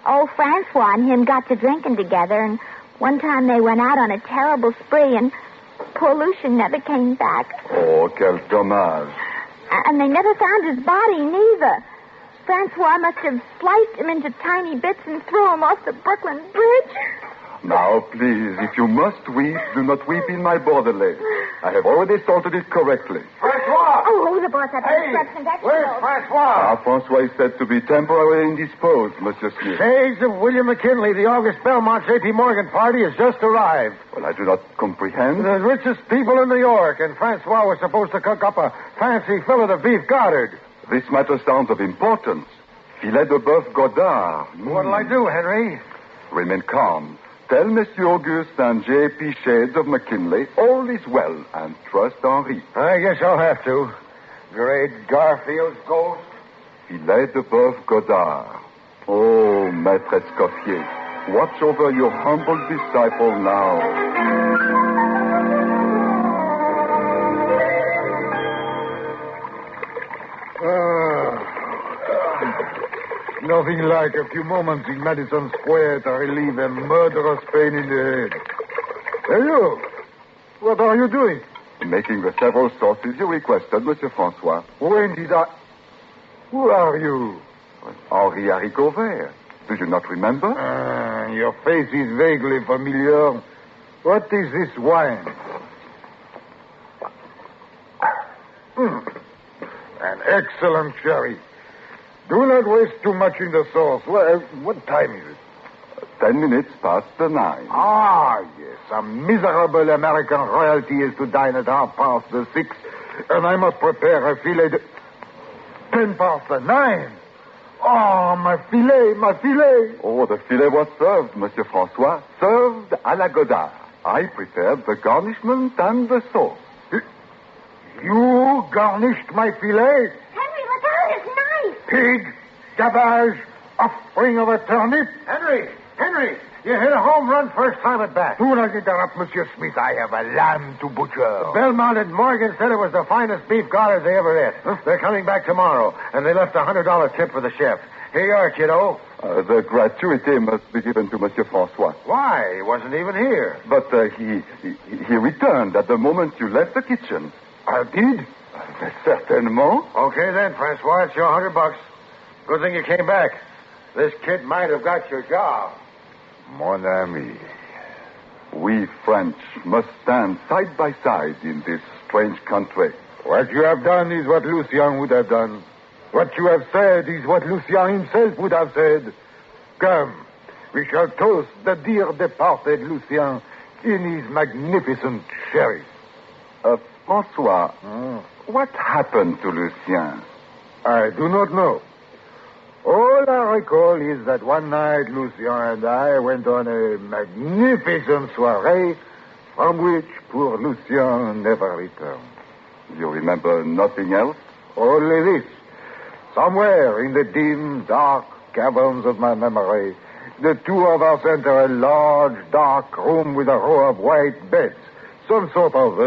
Old Francois and him got to drinking together, and one time they went out on a terrible spree, and poor Lucien never came back. Oh, quel dommage. And they never found his body, neither. Francois must have sliced him into tiny bits and threw him off the Brooklyn Bridge. Now, please, if you must weep, do not weep in my bordelaise. I have already salted it correctly. Francois! Oh, the boss had to scrub some vegetables. Where's Francois? Francois is said to be temporarily indisposed, Monsieur Smith. Shades of William McKinley, the August Belmont J.P. Morgan party has just arrived. Well, I do not comprehend. The richest people in New York, and Francois was supposed to cook up a fancy fillet of beef Goddard. This matter sounds of importance. Filet de boeuf Godard. What'll I do, Henry? Remain calm. Tell Monsieur Auguste and J.P. Shades of McKinley all is well, and trust Henri. I guess I'll have to. Great Garfield's ghost. Filet de boeuf Godard. Oh, Maître Escoffier, watch over your humble disciple now. Nothing like a few moments in Madison Square to relieve a murderous pain in the head. Hey, you. What are you doing? Making the several sauces you requested, Monsieur Francois. When did I... Who are you? Henri Haricot Vert. Do you not remember? Your face is vaguely familiar. What is this wine? An excellent sherry. Do not waste too much in the sauce. Well, what time is it? 10 minutes past the 9. Ah, yes. A miserable American royalty is to dine at 6:30, and I must prepare a filet de... 10 past the 9. Oh, my filet. Oh, the filet was served, Monsieur Francois. Served à la Godard. I prepared the garnishment and the sauce. You garnished my filet? Henry, look out, his knife! Pig, cabbage, offspring of a turnip. Henry, you hit a home run first time at bat. Do not interrupt, Monsieur Smith. I have a lamb to butcher. Belmont and Morgan said it was the finest beef Goddard they ever ate. Huh? They're coming back tomorrow, and they left a $100 tip for the chef. Here you are, kiddo. The gratuity must be given to Monsieur Francois. Why? He wasn't even here. But he returned at the moment you left the kitchen. I did? Certainement. Okay, then, Francois. It's your $100. Good thing you came back. This kid might have got your job. Mon ami, we French must stand side by side in this strange country. What you have done is what Lucien would have done. What you have said is what Lucien himself would have said. Come, we shall toast the dear departed Lucien in his magnificent sherry. Francois, what happened to Lucien? I do not know. All I recall is that one night Lucien and I went on a magnificent soiree from which poor Lucien never returned. You remember nothing else? Only this. Somewhere in the dim, dark caverns of my memory, the two of us enter a large, dark room with a row of white beds. Some sort of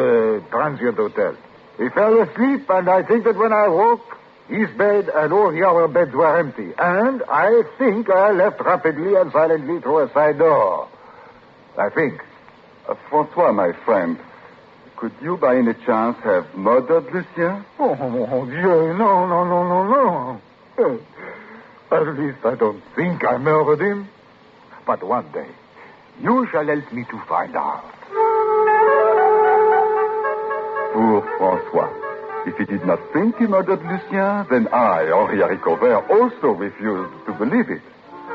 transient hotel. We fell asleep, and I think that when I woke, His bed and all the other beds were empty, and I think I left rapidly and silently through a side door. I think. Francois, my friend, could you by any chance have murdered Lucien? Oh, Dieu, no. At least I don't think I murdered him. But one day, you shall help me to find out. Poor Francois. If he did not think he murdered Lucien, then I, Henri Haricot, also refused to believe it.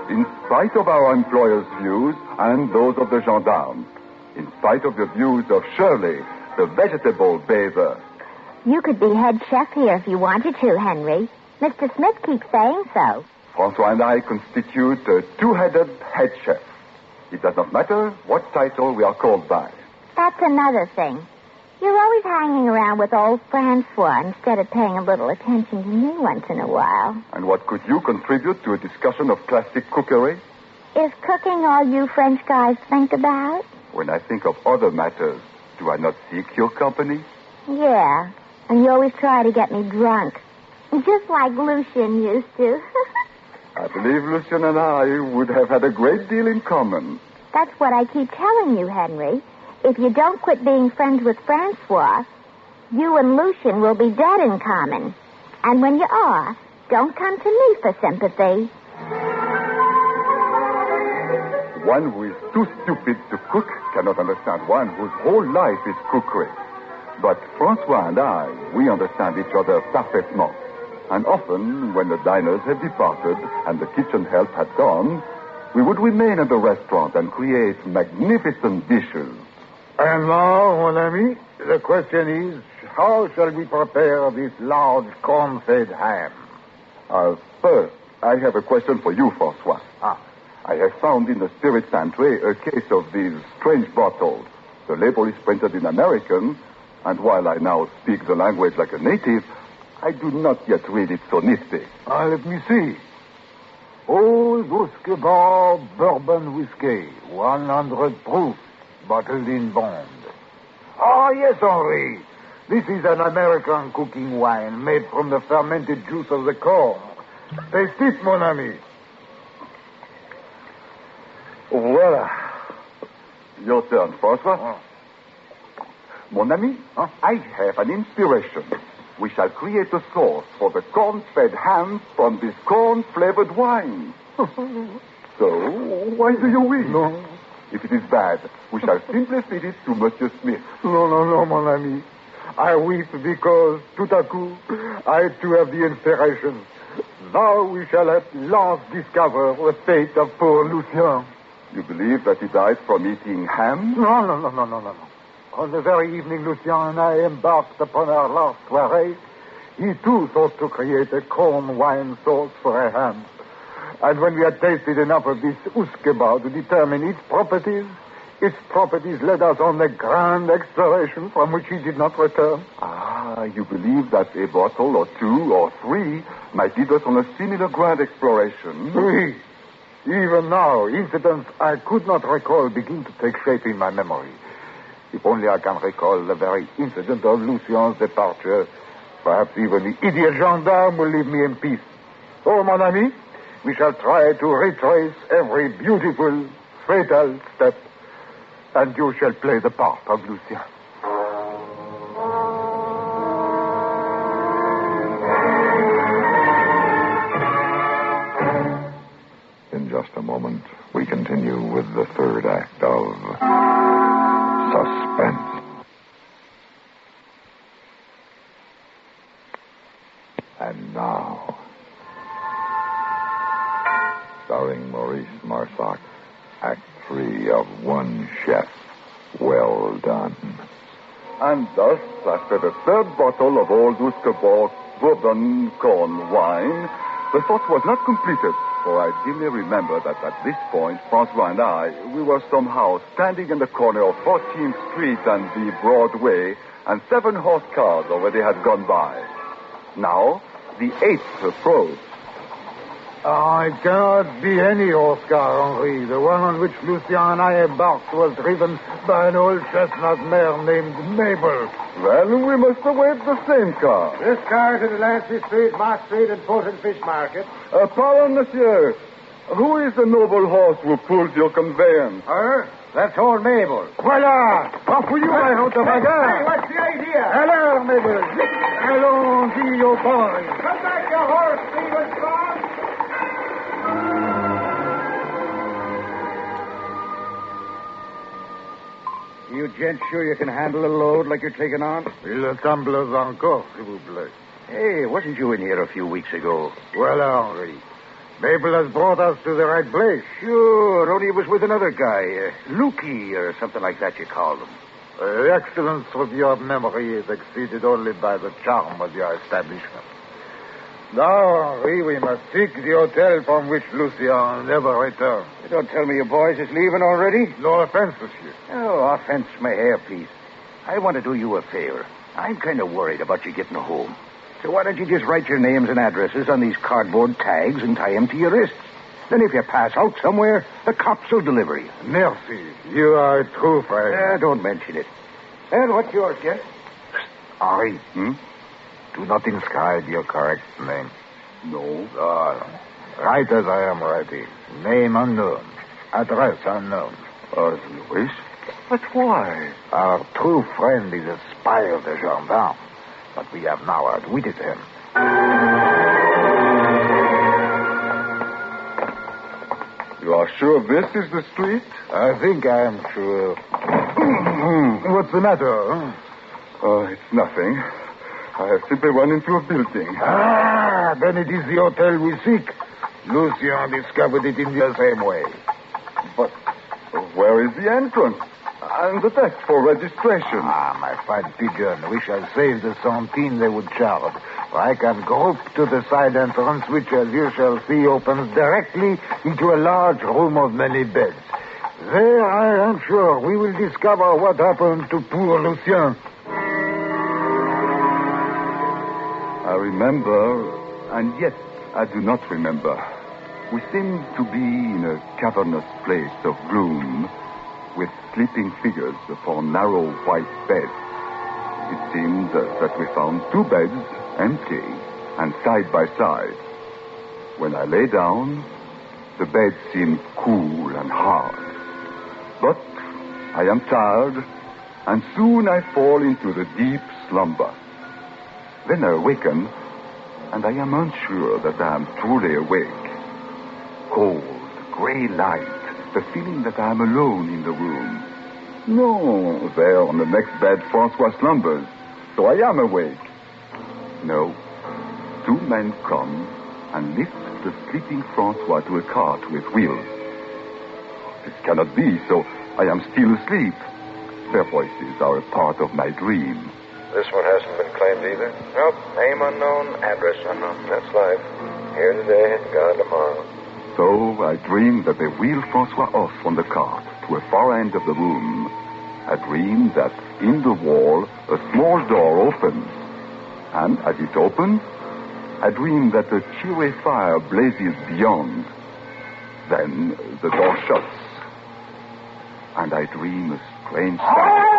In spite of our employer's views and those of the gendarmes. In spite of the views of Shirley, the vegetable bather. You could be head chef here if you wanted to, Henry. Mr. Smith keeps saying so. Francois and I constitute a two-headed head chef. It does not matter what title we are called by. That's another thing. You're always hanging around with old Francois instead of paying a little attention to me once in a while. And what could you contribute to a discussion of classic cookery? Is cooking all you French guys think about? When I think of other matters, do I not seek your company? Yeah, and you always try to get me drunk. Just like Lucien used to. I believe Lucien and I would have had a great deal in common. That's what I keep telling you, Henry. If you don't quit being friends with Francois, you and Lucien will be dead in common. And when you are, don't come to me for sympathy. One who is too stupid to cook cannot understand one whose whole life is cookery. But Francois and I, we understand each other parfaitement. And often, when the diners had departed and the kitchen help had gone, we would remain at the restaurant and create magnificent dishes. And now, mon ami, the question is, how shall we prepare this large corn-fed ham? First, I have a question for you, Francois. I have found in the spirit pantry a case of these strange bottles. The label is printed in American, and while I now speak the language like a native, I do not yet read it so neatly. Let me see. Old Usquebaugh bourbon whiskey, 100 proof, bottled in bond. Yes, Henri. This is an American cooking wine made from the fermented juice of the corn. Taste it, mon ami. Voila. Your turn, Francois. Mon ami, I have an inspiration. We shall create a sauce for the corn-fed ham from this corn-flavored wine. So, why do you weep? No. If it is bad, we shall simply feed it to Monsieur Smith. No, mon ami. I weep because, tout à coup, I too have the inspiration. Now we shall at last discover the fate of poor Lucien. You believe that he died from eating ham? No. On the very evening Lucien and I embarked upon our last soirée, he too thought to create a corn wine sauce for a ham. And when we had tasted enough of this Usquebaugh to determine its properties led us on a grand exploration from which he did not return. You believe that a bottle or two or three might lead us on a similar grand exploration? Oui. Even now, incidents I could not recall begin to take shape in my memory. If only I can recall the very incident of Lucien's departure, perhaps even the idiot gendarme will leave me in peace. So, mon ami, we shall try to retrace every beautiful, fatal step, and you shall play the part of Lucien. In just a moment, we continue with the third act of Suspense. And now, starring Maurice Marsac, Act 3 of One Chef. Well done. And thus, after the third bottle of old Usquebaugh bourbon corn wine, the thought was not completed, for I dimly remember that at this point, Francois and I, we were somehow standing in the corner of 14th Street and the Broadway, and 7 horse cars already had gone by. Now, the 8th approached. It cannot be any Oscar, Henri. The one on which Lucien and I embarked was driven by an old chestnut mare named Mabel. Well, we must await the same car. This car is in Delancey Street, Mark Street, and Port and Fish Market. Pardon, monsieur. Who is the noble horse who pulls your conveyance? Her? That's old Mabel. Voila! Off with you, my hound of my Hey, what's the idea? Hello, Mabel. Allons-y, your boy. Come back, your horse, Stephen Strong. You gents sure you can handle a load like you're taking on? Il semble encore, s'il vous plaît. Hey, wasn't you in here a few weeks ago? Well, Henri, Mabel has brought us to the right place. Sure, only it was with another guy. Lukey or something like that you called him. The excellence of your memory is exceeded only by the charm of your establishment. Now, Henri, we must seek the hotel from which Lucien never returned. You don't tell me your boys is leaving already? No offense, monsieur. Oh, offense my hair, please. I want to do you a favor. I'm kind of worried about you getting home. So why don't you just write your names and addresses on these cardboard tags and tie them to your wrists? Then if you pass out somewhere, the cops will deliver you. Merci. You are a true friend. Don't mention it. And what's yours, Kent? Henri. Do not inscribe your correct name. No. Write as I am writing. Name unknown. Address unknown. Louis? But why? Our true friend is a spy of the gendarme, but we have now outwitted him. You are sure this is the street? I think I am sure. What's the matter? Huh? Oh, it's nothing. I have simply run into a building. Then it is the hotel we seek. Lucien discovered it in the same way. But where is the entrance? And the desk for registration? My fine pigeon, we shall save the centime they would charge. I can grope to the side entrance, which, as you shall see, opens directly into a large room of many beds. There, I am sure, we will discover what happened to poor Lucien. I remember, and yet I do not remember. We seemed to be in a cavernous place of gloom, with sleeping figures upon narrow white beds. It seemed that we found two beds, empty, and side by side. When I lay down, the bed seemed cool and hard. But I am tired, and soon I fall into the deep slumber. Then I awaken, and I am unsure that I am truly awake. Cold, gray light, the feeling that I am alone in the room. No, there on the next bed, Francois slumbers, so I am awake. No, two men come and lift the sleeping Francois to a cart with wheels. This cannot be, so I am still asleep. Their voices are a part of my dream. This one hasn't been claimed either? Nope. Name unknown, address unknown. That's life. Here today, gone tomorrow. So I dream that they wheel Francois off on the cart to a far end of the room. I dream that in the wall a small door opens. And as it opens, I dream that a cheery fire blazes beyond. Then the door shuts. And I dream a strange sound.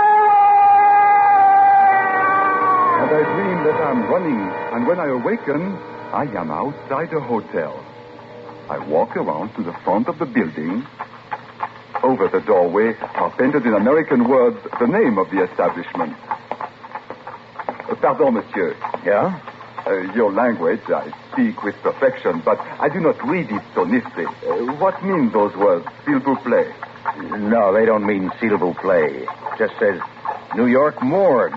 And I dream that I'm running, and when I awaken, I am outside a hotel. I walk around to the front of the building. Over the doorway are painted in American words the name of the establishment. Pardon, monsieur. Yeah? Your language I speak with perfection, but I do not read it so neatly. What mean those words, s'il vous plaît? No, they don't mean s'il vous plaît. Just says New York Morgue.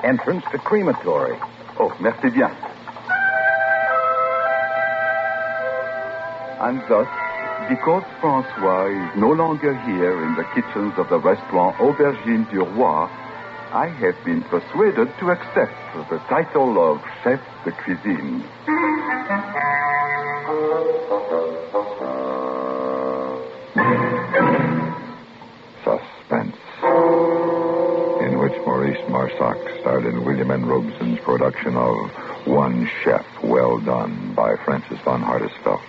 Entrance to crematory. Oh, merci bien. And thus, because Francois is no longer here in the kitchens of the restaurant Aubergine du Roi, I have been persuaded to accept the title of chef de cuisine. Suspense, in which Maurice Marsac starred in William N. Robeson's production of One Chef Well Done by Francis von Hardesfeld.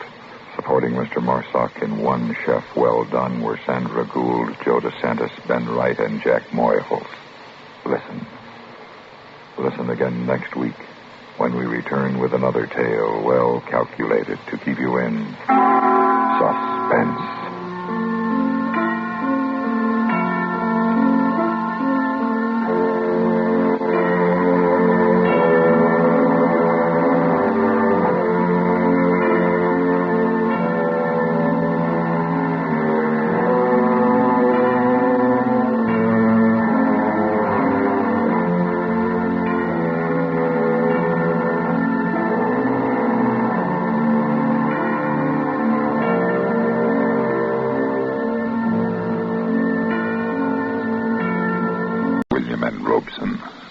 Supporting Mr. Marsock in One Chef Well Done were Sandra Gould, Joe DeSantis, Ben Wright, and Jack Moyholt. Listen. Listen again next week when we return with another tale well calculated to keep you in suspense.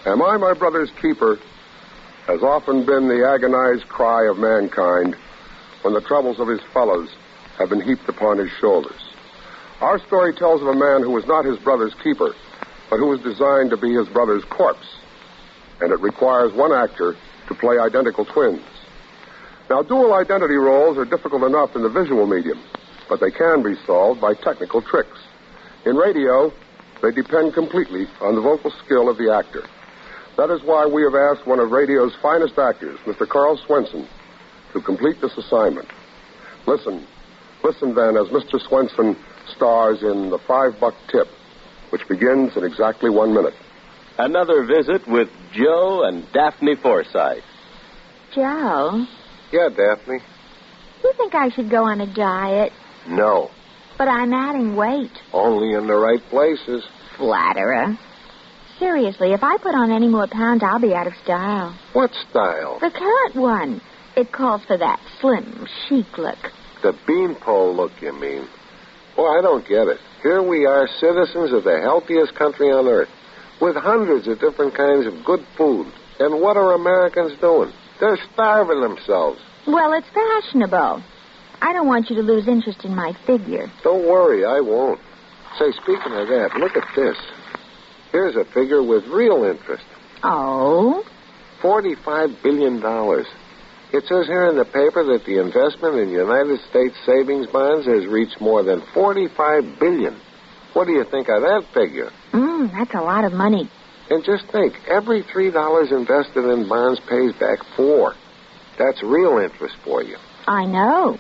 Am I my brother's keeper has often been the agonized cry of mankind when the troubles of his fellows have been heaped upon his shoulders. Our story tells of a man who was not his brother's keeper, but who was designed to be his brother's corpse. And it requires one actor to play identical twins. Now, dual identity roles are difficult enough in the visual medium, but they can be solved by technical tricks. In radio, they depend completely on the vocal skill of the actor. That is why we have asked one of radio's finest actors, Mr. Carl Swenson, to complete this assignment. Listen then as Mr. Swenson stars in The $5 Tip, which begins in exactly 1 minute. Another visit with Joe and Daphne Forsythe. Joe, Yeah, Daphne? you think I should go on a diet? No. But I'm adding weight. Only in the right places. Flatterer. Seriously, if I put on any more pounds, I'll be out of style. What style? The current one. It calls for that slim, chic look. The beanpole look, you mean? Well, I don't get it. Here we are, citizens of the healthiest country on earth, with hundreds of different kinds of good food. And what are Americans doing? They're starving themselves. Well, it's fashionable. I don't want you to lose interest in my figure. Don't worry, I won't. Say, speaking of that, look at this. Here's a figure with real interest. Oh? $45 billion. It says here in the paper that the investment in United States savings bonds has reached more than $45 billion. What do you think of that figure? That's a lot of money. And just think, every $3 invested in bonds pays back $4. That's real interest for you. I know.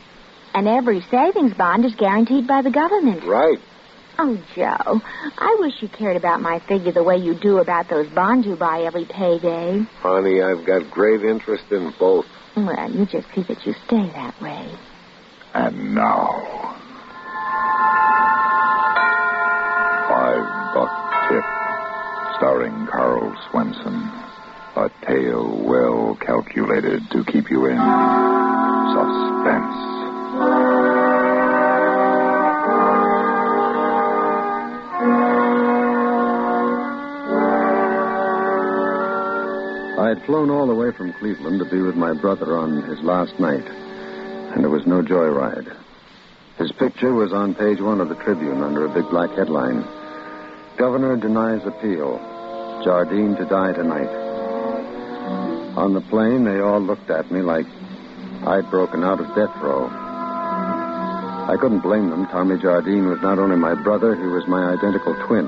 And every savings bond is guaranteed by the government. Right. Oh, Joe, I wish you cared about my figure the way you do about those bonds you buy every payday. Honey, I've got great interest in both. Well, you just see that you stay that way. And now, $5 Tip, starring Carl Swenson. A tale well calculated to keep you in suspense. I had flown all the way from Cleveland to be with my brother on his last night, and it was no joyride. His picture was on page 1 of the Tribune under a big black headline. Governor denies appeal. Jardine to die tonight. On the plane, they all looked at me like I'd broken out of death row. I couldn't blame them. Tommy Jardine was not only my brother, he was my identical twin.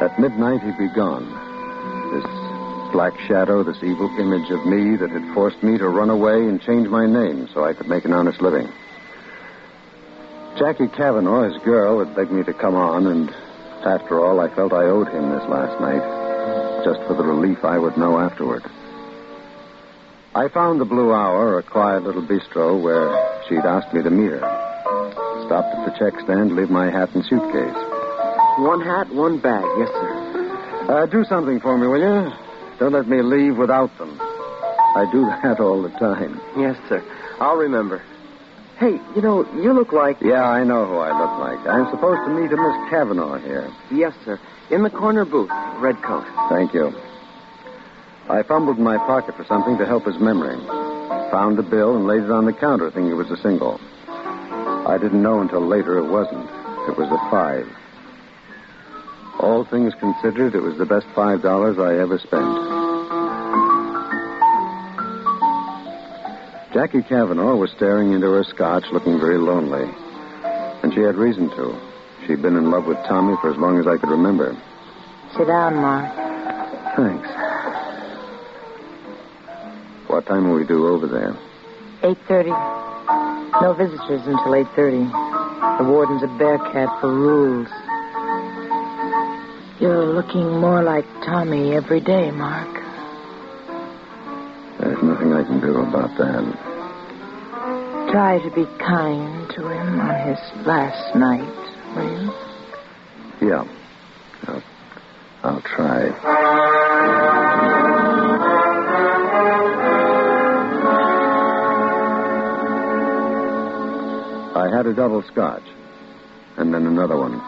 At midnight, he'd be gone. This black shadow, this evil image of me that had forced me to run away and change my name so I could make an honest living. Jackie Cavanaugh, his girl, had begged me to come on, and after all, I felt I owed him this last night, just for the relief I would know afterward. I found the Blue Hour, a quiet little bistro where she'd asked me to meet her. Stopped at the check stand, leave my hat and suitcase. One hat, one bag, yes, sir. Do something for me, will you? Don't let me leave without them. I do that all the time. Yes, sir. I'll remember. Hey, you look like... Yeah, I know who I look like. I'm supposed to meet a Miss Cavanaugh here. Yes, sir. In the corner booth, red coat. Thank you. I fumbled in my pocket for something to help his memory. Found the bill and laid it on the counter, thinking it was a single. I didn't know until later it wasn't. It was a 5. All things considered, it was the best $5 I ever spent. Jackie Cavanaugh was staring into her scotch, looking very lonely. And she had reason to. She'd been in love with Tommy for as long as I could remember. Sit down, Mark. Thanks. What time will we do over there? 8:30. No visitors until 8:30. The warden's a bearcat for rules. You're looking more like Tommy every day, Mark. There's nothing I can do about that. Try to be kind to him on his last night, will you? Yeah. I'll try. I had a double scotch, and then another one.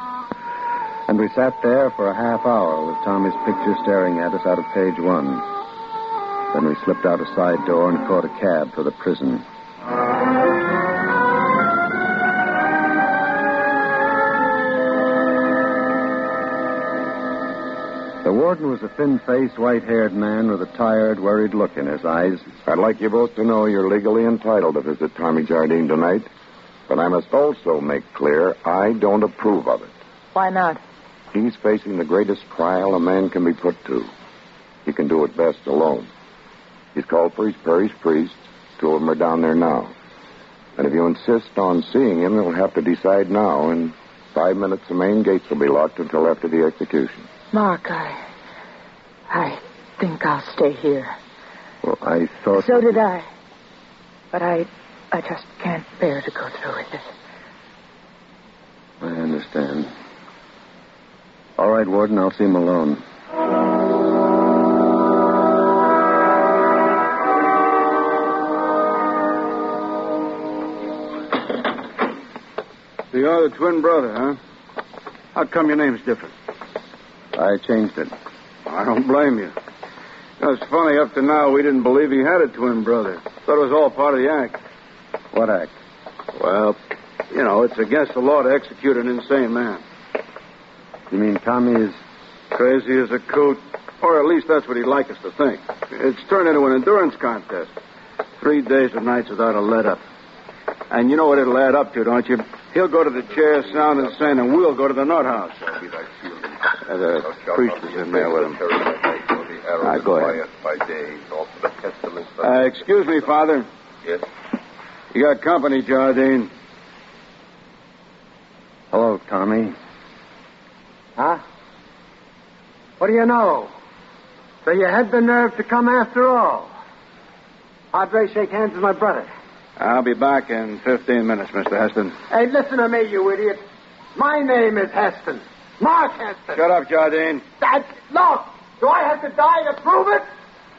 And we sat there for a half hour with Tommy's picture staring at us out of page 1. Then we slipped out a side door and caught a cab for the prison. The warden was a thin-faced, white-haired man with a tired, worried look in his eyes. I'd like you both to know you're legally entitled to visit Tommy Jardine tonight. But I must also make clear I don't approve of it. Why not? He's facing the greatest trial a man can be put to. He can do it best alone. He's called for his parish priest. 2 of them are down there now. And if you insist on seeing him, you'll have to decide now. In 5 minutes, the main gates will be locked until after the execution. Mark, I think I'll stay here. Well, I thought... So did I. But I just can't bear to go through with it. I understand. All right, Warden, I'll see him alone. So you're the twin brother, huh? How come your name's different? I changed it. I don't blame you. It's funny, up to now, we didn't believe he had a twin brother. Thought it was all part of the act. What act? Well, it's against the law to execute an insane man. You mean Tommy is... Crazy as a coot. Or at least that's what he'd like us to think. It's turned into an endurance contest. 3 days and nights without a let-up. And you know what it'll add up to, don't you? He'll go to the chair, sound and sand, and we'll go to the nut house. The priest is in there with him. Go ahead. Excuse me, Father. Yes? You got company, Jardine. Hello, Tommy. Huh? What do you know? So you had the nerve to come after all. Padre, shake hands with my brother. I'll be back in 15 minutes, Mr. Heston. Hey, listen to me, you idiot. My name is Heston. Mark Heston. Shut up, Jardine. Look, do I have to die to prove it?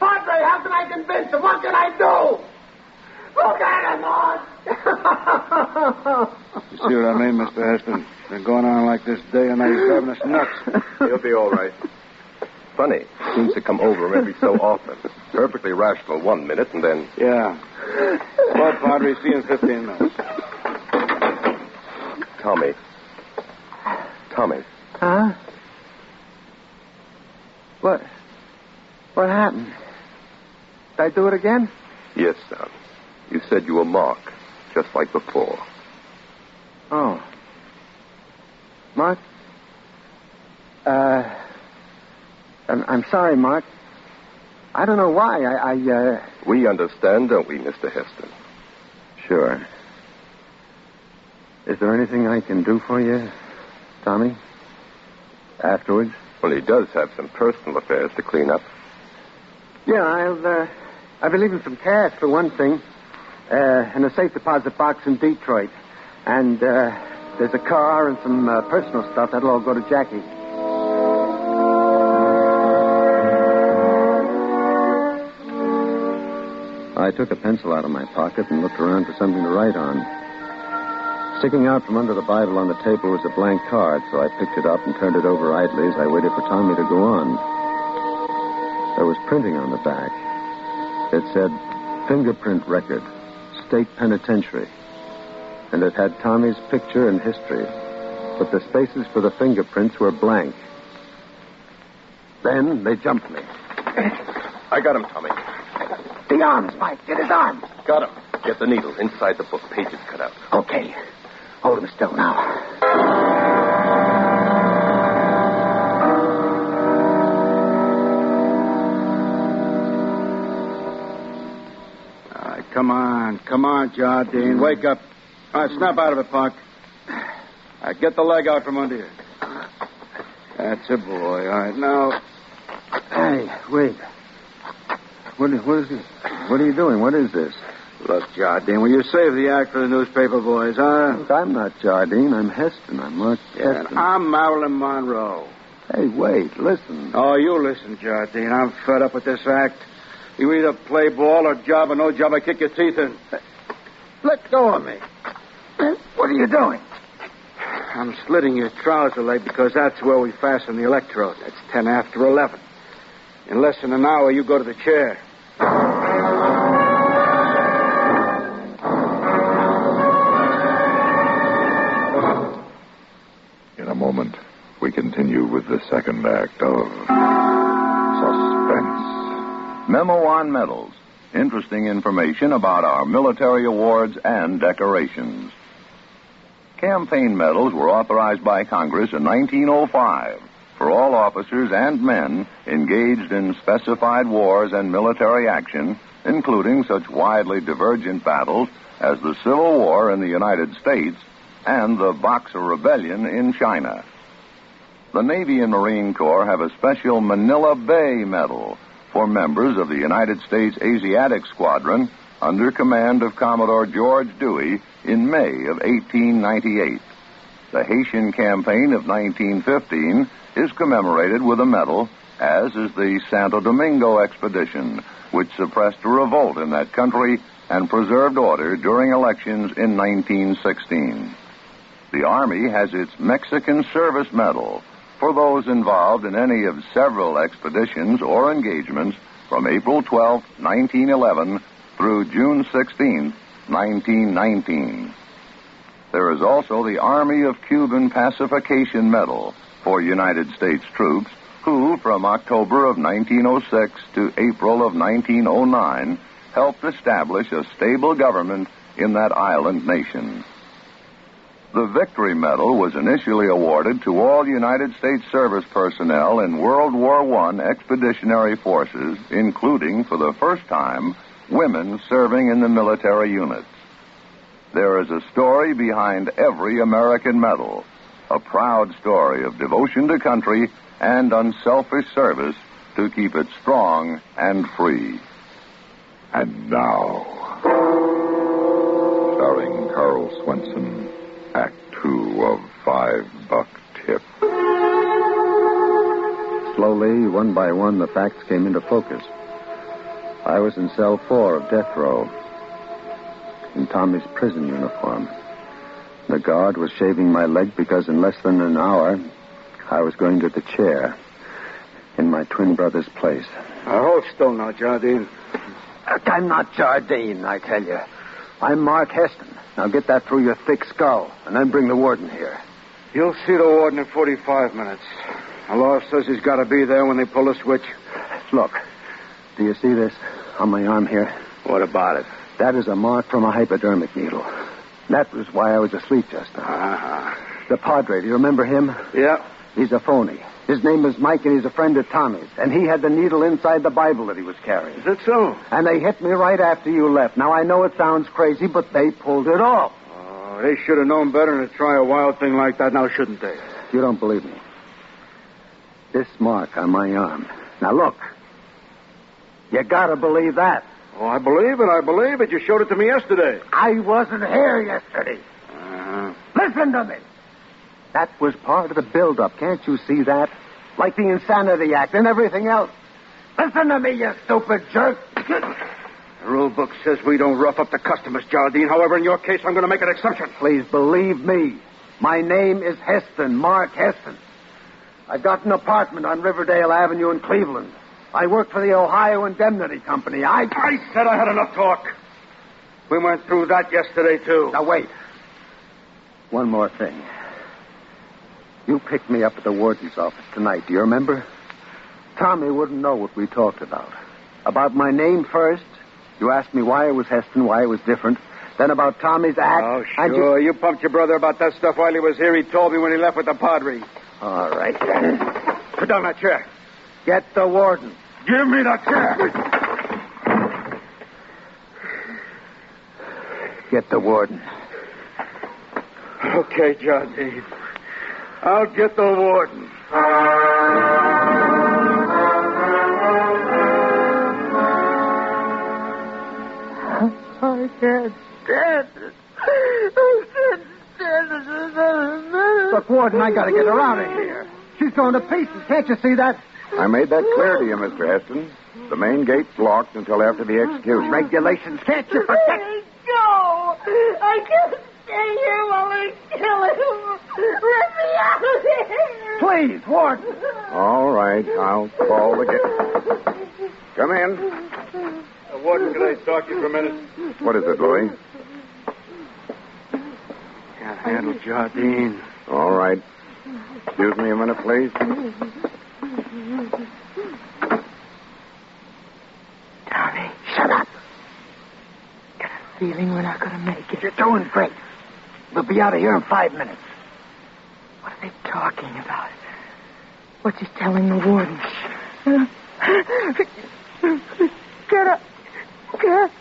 Padre, how can I convince him? What can I do? Look at him, Mark. You see what I mean, Mr. Heston? It's been going on like this day and night. He's driving us nuts. He'll be all right. Funny. Seems to come over every so often. Perfectly rational 1 minute, and then... Yeah. Well, Padre, see you in 15 minutes. Tommy. Huh? What happened? Did I do it again? Yes, son. You said you were Mark, just like before. Oh. Mark? I'm sorry, Mark. I don't know why. We understand, don't we, Mr. Heston? Sure. Is there anything I can do for you, Tommy? Afterwards? Well, he does have some personal affairs to clean up. Yeah, I'll be leaving some cash for one thing. In a safe deposit box in Detroit. And there's a car and some personal stuff. That'll all go to Jackie. I took a pencil out of my pocket and looked around for something to write on. Sticking out from under the Bible on the table was a blank card, so I picked it up and turned it over idly as I waited for Tommy to go on. There was printing on the back. It said, Fingerprint Record, State Penitentiary. And it had Tommy's picture and history, but the spaces for the fingerprints were blank. Then they jumped me. I got him, Tommy. The arms, Mike. Get his arms. Got him. Get the needle inside the book. Pages cut out. Okay. Hold him still now. Come on, Jardine. Wake up. All right, snap out of it, Park. All right, get the leg out from under you. That's a boy. All right, now. Hey, wait. What is it? What are you doing? What is this? Look, Jardine, will you save the act for the newspaper boys, huh? Look, I'm not Jardine. I'm Heston. I'm Mark Yeah, Heston. and I'm Marilyn Monroe. Hey, wait. Listen. Oh, you listen, Jardine. I'm fed up with this act. You either play ball or job or no job, I kick your teeth in. Let go of me. What are you doing? I'm slitting your trouser leg because that's where we fasten the electrode. That's 10 after 11. In less than an hour, you go to the chair. In a moment, we continue with the second act of Suspense. Memo on Medals. Interesting information about our military awards and decorations. Campaign medals were authorized by Congress in 1905 for all officers and men engaged in specified wars and military action, including such widely divergent battles as the Civil War in the United States and the Boxer Rebellion in China. The Navy and Marine Corps have a special Manila Bay Medal for members of the United States Asiatic Squadron under command of Commodore George Dewey in May of 1898. The Haitian Campaign of 1915 is commemorated with a medal, as is the Santo Domingo Expedition, which suppressed a revolt in that country and preserved order during elections in 1916. The Army has its Mexican Service Medal for those involved in any of several expeditions or engagements from April 12, 1911 through June 16, 1919. There is also the Army of Cuban Pacification Medal for United States troops who, from October of 1906 to April of 1909, helped establish a stable government in that island nation. The Victory Medal was initially awarded to all United States service personnel in World War I expeditionary forces, including, for the first time, women serving in the military units. There is a story behind every American medal, a proud story of devotion to country and unselfish service to keep it strong and free. And now, starring Carl Swenson, Act 2 of $5 Tip. Slowly, one by one, the facts came into focus. I was in cell 4 of death row, in Tommy's prison uniform. The guard was shaving my leg because in less than an hour, I was going to the chair in my twin brother's place. Hold still now, Jardine. I'm not Jardine, I tell you. I'm Mark Heston. Now get that through your thick skull, and then bring the warden here. You'll see the warden in 45 minutes. The law says he's got to be there when they pull the switch. Look, do you see this on my arm here? What about it? That is a mark from a hypodermic needle. That was why I was asleep just now. Uh-huh. The Padre, do you remember him? Yeah. He's a phony. His name is Mike, and he's a friend of Tommy's. And he had the needle inside the Bible that he was carrying. Is that so? And they hit me right after you left. Now, I know it sounds crazy, but they pulled it off. Oh, they should have known better than to try a wild thing like that, now shouldn't they? You don't believe me. This mark on my arm. Now, look. You gotta believe that. Oh, I believe it. You showed it to me yesterday. I wasn't here yesterday. Uh-huh. Listen to me. That was part of the build-up. Can't you see that? Like the Insanity Act and everything else. Listen to me, you stupid jerk. The rule book says we don't rough up the customers, Jardine. However, in your case, I'm going to make an exception. Please believe me. My name is Heston, Mark Heston. I've got an apartment on Riverdale Avenue in Cleveland. I work for the Ohio Indemnity Company. I said I had enough talk. We went through that yesterday, too. Now, wait. One more thing. You picked me up at the warden's office tonight. Do you remember? Tommy wouldn't know what we talked about. About my name first You asked me why it was Heston, why it was different. Then about Tommy's act. Oh, sure. You pumped your brother about that stuff while he was here. He told me when he left with the Padre. All right. Put down that chair. Get the warden. Give me that chair. Get the warden. Okay, Jardine. I'll get the warden. I can't stand it. I can't stand it. Look, Warden, I got to get her out of here. She's going to pieces. Can't you see that? I made that clear to you, Mr. Heston. The main gate's locked until after the execution. Regulations. Can't you forget? Let me go. I can't stay here while they kill him. Let me out of here. Please, Warden. All right, I'll call the gate. Come in. Warden, can I talk to you for a minute? What is it, Louis? Can't handle Jardine. All right. Excuse me a minute, please. Tommy, shut up. Got a feeling we're not going to make it. You're doing great. We'll be out of here in 5 minutes. What are they talking about? What's he telling the warden?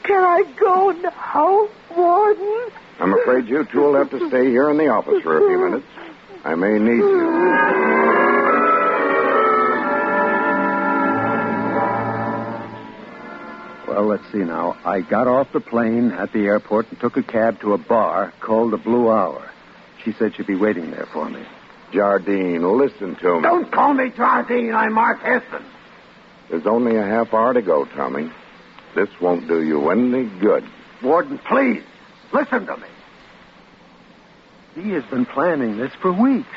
Can I go now, Warden? I'm afraid you two will have to stay here in the office for a few minutes. I may need you. Well, let's see now. I got off the plane at the airport and took a cab to a bar called the Blue Hour. She said she'd be waiting there for me. Jardine, listen to me. Don't call me Jardine. I'm Mark Heston. There's only a half hour to go, Tommy. This won't do you any good. Warden, please, listen to me. He has been planning this for weeks.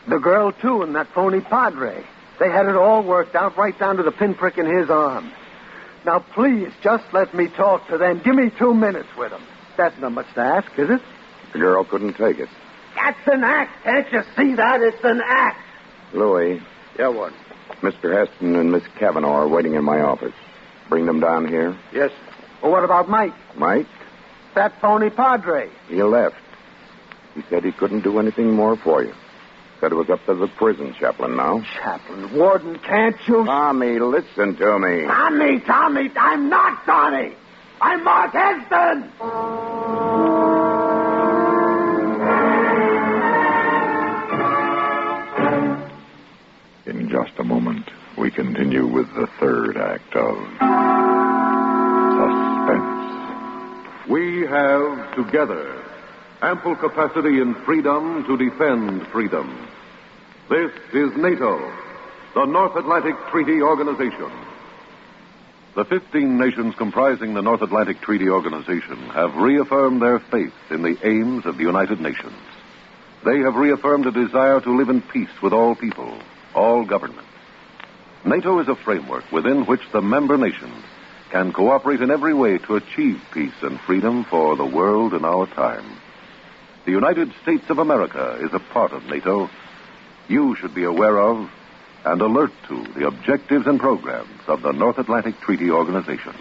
The girl, too, and that phony Padre. They had it all worked out right down to the pinprick in his arm. Now, please, just let me talk to them. Give me 2 minutes with them. That's not much to ask, is it? The girl couldn't take it. That's an act. Can't you see that? It's an act. Louis. Yeah, what? Mr. Heston and Miss Cavanaugh are waiting in my office. Bring them down here. Yes. Well, what about Mike? Mike? That phony Padre. He left. He said he couldn't do anything more for you. Said it was up to the prison chaplain now. Chaplain, Warden, can't you... Tommy, listen to me. Tommy, I'm not Tommy. I'm Mark Heston. In just a moment, we continue with the third act of Suspense. We have together ample capacity and freedom to defend freedom. This is NATO, the North Atlantic Treaty Organization. The 15 nations comprising the North Atlantic Treaty Organization have reaffirmed their faith in the aims of the United Nations. They have reaffirmed a desire to live in peace with all people, all governments. NATO is a framework within which the member nations can cooperate in every way to achieve peace and freedom for the world in our time. The United States of America is a part of NATO. You should be aware of and alert to the objectives and programs of the North Atlantic Treaty Organization.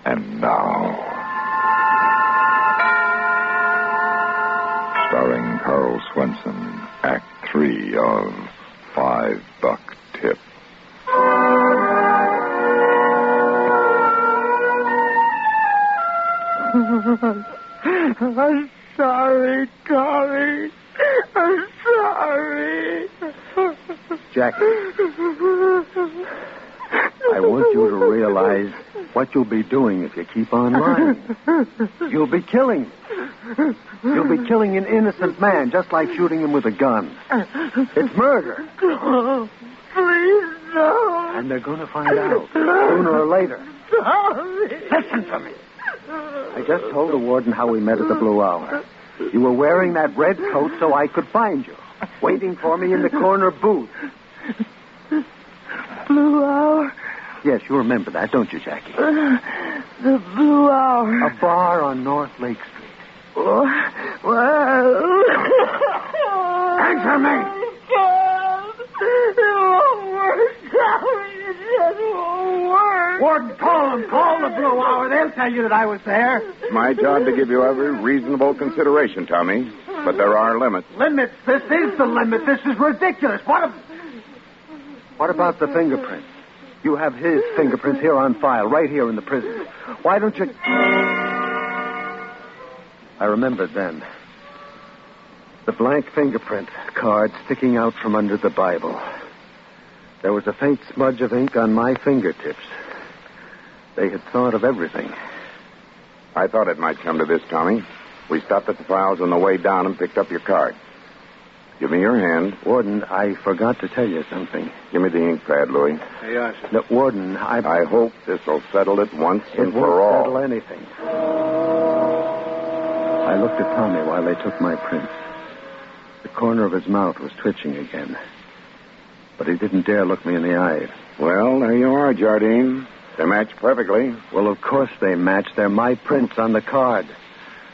And now, starring Carl Swenson, Act 3 of $5 Tip. I'm sorry, Tommy. I'm sorry. Jackie, I want you to realize what you'll be doing if you keep on lying. You'll be killing. You'll be killing an innocent man, just like shooting him with a gun. It's murder. Oh, please, no. And they're going to find out, sooner or later. Tommy. Listen to me. I just told the warden how we met at the Blue Hour. You were wearing that red coat so I could find you, waiting for me in the corner booth. Blue Hour? Yes, you remember that, don't you, Jackie? The Blue Hour. A bar on North Lake Street. Well... Answer me! It won't work, Tommy. It just won't work. Warden, call them. Call the Blue Hour. They'll tell you that I was there. It's my job to give you every reasonable consideration, Tommy. But there are limits. Limits? This is the limit. This is ridiculous. What about the fingerprints? You have his fingerprints here on file, right here in the prison. Why don't you... I remembered then. The blank fingerprint card sticking out from under the Bible. There was a faint smudge of ink on my fingertips. They had thought of everything. I thought it might come to this, Tommy. We stopped at the files on the way down and picked up your card. Give me your hand. Warden, I forgot to tell you something. Give me the ink pad, Louis. Yes. No, Warden, I hope this will settle it once and for all. It won't settle anything. I looked at Tommy while they took my prints. The corner of his mouth was twitching again. But he didn't dare look me in the eye. Well, there you are, Jardine. They match perfectly. Well, of course they match. They're my prints on the card.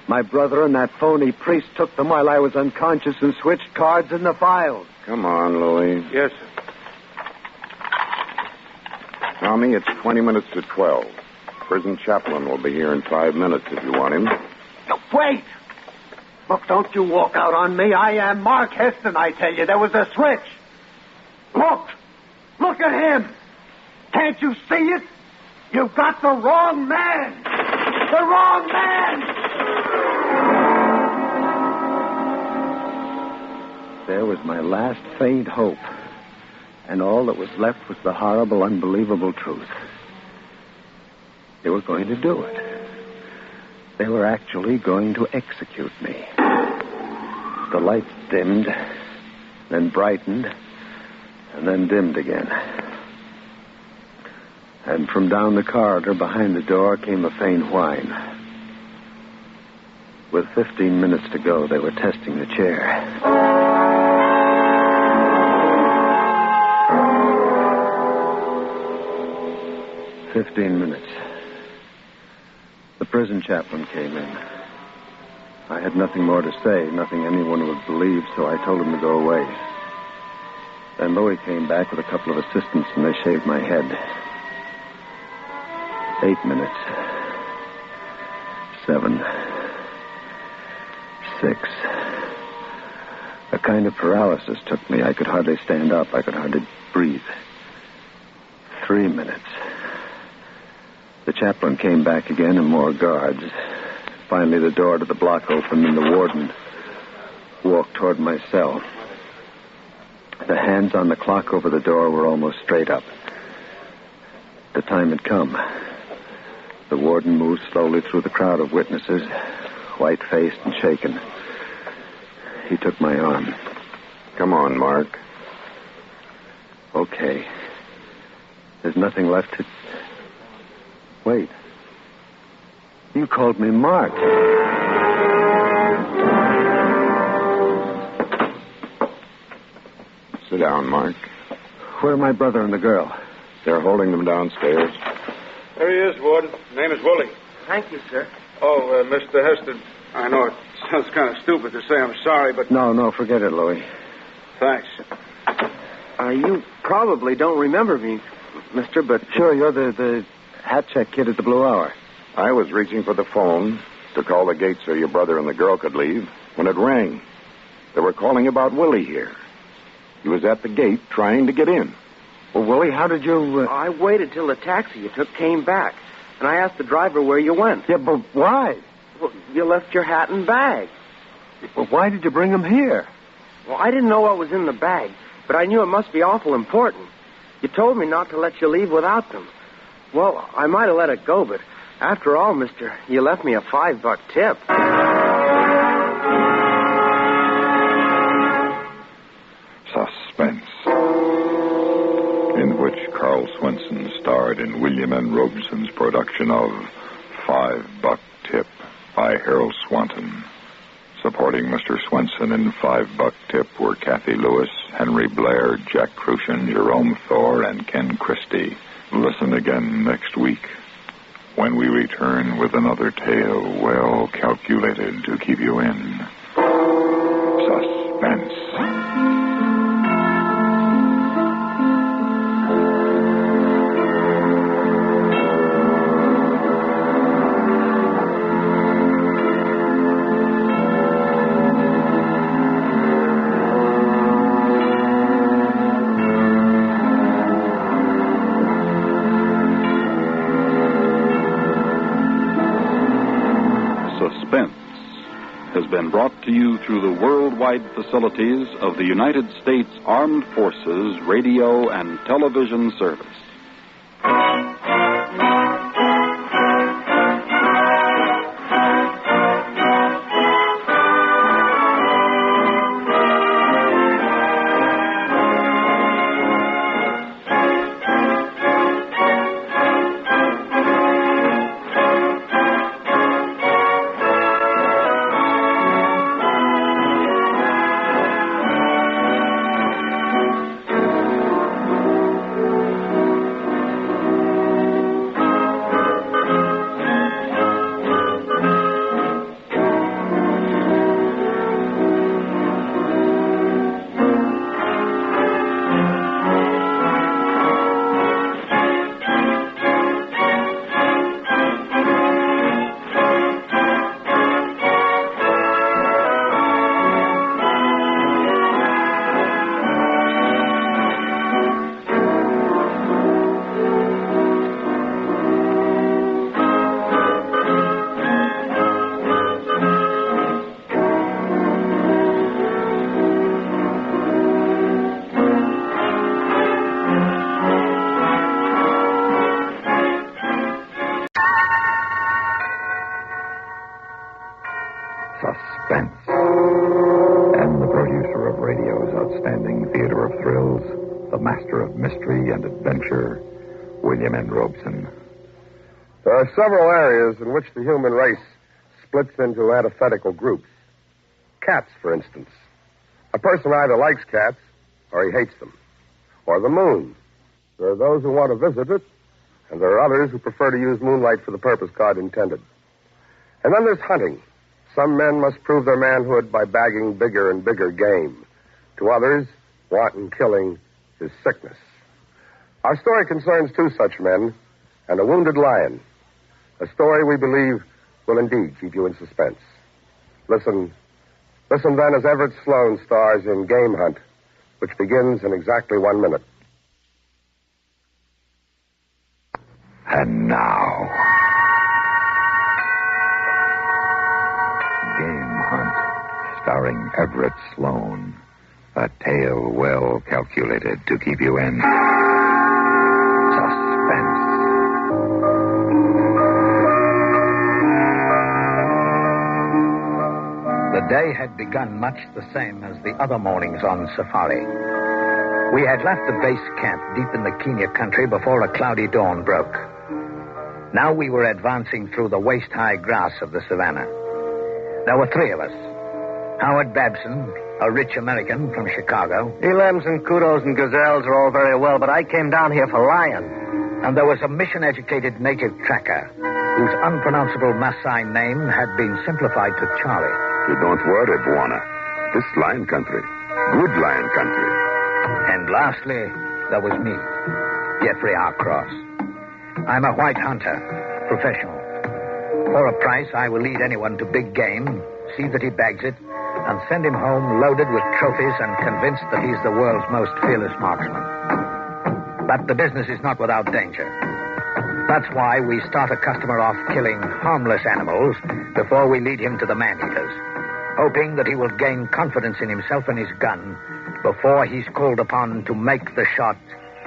My brother and that phony priest took them while I was unconscious and switched cards in the files. Come on, Louis. Yes, sir. Tommy, it's 20 minutes to 12. Prison chaplain will be here in 5 minutes if you want him. No, wait! Look, don't you walk out on me. I am Mark Heston, I tell you. There was a switch. Look! Look at him! Can't you see it? You've got the wrong man! The wrong man! There was my last faint hope. And all that was left was the horrible, unbelievable truth. They were going to do it. They were actually going to execute me. The lights dimmed, then brightened, and then dimmed again. And from down the corridor behind the door came a faint whine. With 15 minutes to go, they were testing the chair. 15 minutes. The prison chaplain came in. I had nothing more to say, nothing anyone would believe, so I told him to go away. Then Louis came back with a couple of assistants, and they shaved my head. 8 minutes. 7. 6. A kind of paralysis took me. I could hardly stand up. I could hardly breathe. 3 minutes. The chaplain came back again and more guards. Finally, the door to the block opened and the warden walked toward my cell. The hands on the clock over the door were almost straight up. The time had come. The warden moved slowly through the crowd of witnesses, white-faced and shaken. He took my arm. Come on, Mark. Okay. There's nothing left to... Wait. You called me Mark. Sit down, Mark. Where are my brother and the girl? They're holding them downstairs. There he is, Warden. Name is Woolley. Thank you, sir. Oh, Mr. Heston, I know it sounds kind of stupid to say I'm sorry, but... No, forget it, Louis. Thanks. You probably don't remember me, mister, but... Sure, you're the hat check kid at the Blue Hour. I was reaching for the phone to call the gate so your brother and the girl could leave when it rang. They were calling about Willie here. He was at the gate trying to get in. Well, Willie, how did you... I waited till the taxi you took came back, and I asked the driver where you went. Yeah, but why? Well, you left your hat and bag. Well, why did you bring them here? Well, I didn't know what was in the bag, but I knew it must be awful important. You told me not to let you leave without them. Well, I might have let it go, but after all, mister, you left me a $5 tip. Suspense, in which Carl Swenson starred in William N. Robeson's production of $5 Tip by Harold Swanton. Supporting Mr. Swenson in $5 Tip were Kathy Lewis, Henry Blair, Jack Crucian, Jerome Thor, and Ken Christie. Listen again next week when we return with another tale well calculated to keep you in suspense. been brought to you through the worldwide facilities of the United States Armed Forces Radio and Television Service. Suspense. And the producer of radio's outstanding theater of thrills, the master of mystery and adventure, William N. Robeson. There are several areas in which the human race splits into antithetical groups. Cats, for instance. A person either likes cats or he hates them. Or the moon. There are those who want to visit it, and there are others who prefer to use moonlight for the purpose God intended. And then there's hunting. Some men must prove their manhood by bagging bigger and bigger game. To others, wanton killing is sickness. Our story concerns two such men and a wounded lion. A story we believe will indeed keep you in suspense. Listen then as Everett Sloane stars in Game Hunt, which begins in exactly 1 minute. And now, Game Hunt, starring Everett Sloane. A tale well calculated to keep you in suspense. The day had begun much the same as the other mornings on safari. We had left the base camp deep in the Kenya country before a cloudy dawn broke. Now we were advancing through the waist-high grass of the savannah. There were three of us. Howard Babson, a rich American from Chicago. Elims and kudos and gazelles are all very well, but I came down here for lion. And there was a mission-educated native tracker whose unpronounceable Maasai name had been simplified to Charlie. You don't worry, Buona. This lion country. Good lion country. And lastly, there was me, Jeffrey R. Cross. I'm a white hunter, professional. For a price, I will lead anyone to big game, see that he bags it, and send him home loaded with trophies and convinced that he's the world's most fearless marksman. But the business is not without danger. That's why we start a customer off killing harmless animals before we lead him to the man-eaters, hoping that he will gain confidence in himself and his gun before he's called upon to make the shot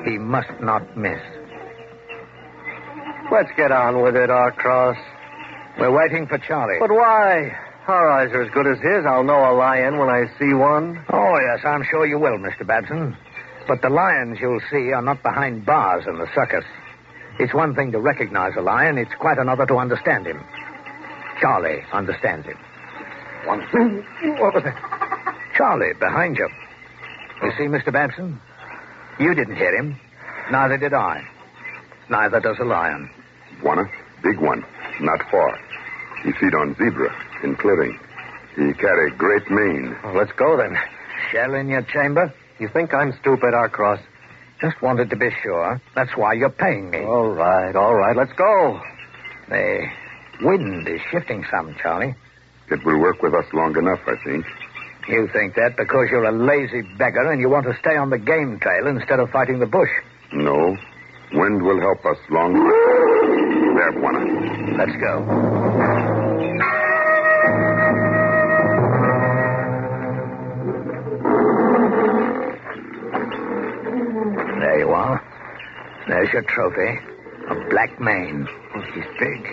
he must not miss. Let's get on with it, R. Cross. We're waiting for Charlie. But why? Our eyes are as good as his. I'll know a lion when I see one. Oh, yes, I'm sure you will, Mr. Babson. But the lions you'll see are not behind bars in the circus. It's one thing to recognize a lion. It's quite another to understand him. Charlie understands him. What was that? Charlie, behind you. You see, Mr. Babson? You didn't hear him. Neither did I. Neither does a lion. Buona, big one, not far. He feed on zebra in clearing. He carry great mane. Well, let's go then. Shell in your chamber? You think I'm stupid, R. Cross? Just wanted to be sure. That's why you're paying me. All right. Let's go. The wind is shifting some, Charlie. It will work with us long enough, I think. You think that because you're a lazy beggar and you want to stay on the game trail instead of fighting the bush? No. Wind will help us long. There, Buona. Let's go. There you are. There's your trophy. A black mane. Oh, he's big.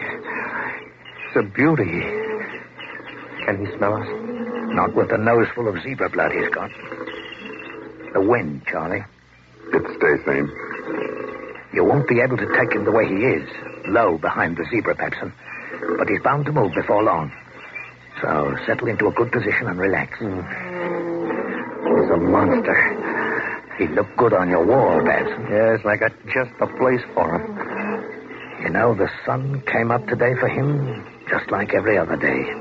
It's a beauty. Can he smell us? Not with the nose full of zebra blood he's got. The wind, Charlie. It stays same. You won't be able to take him the way he is, low behind the zebra, Babson. But he's bound to move before long. So settle into a good position and relax. He's a monster. He looked good on your wall, Babson. Yes, I got just the place for him. You know, the sun came up today for him just like every other day.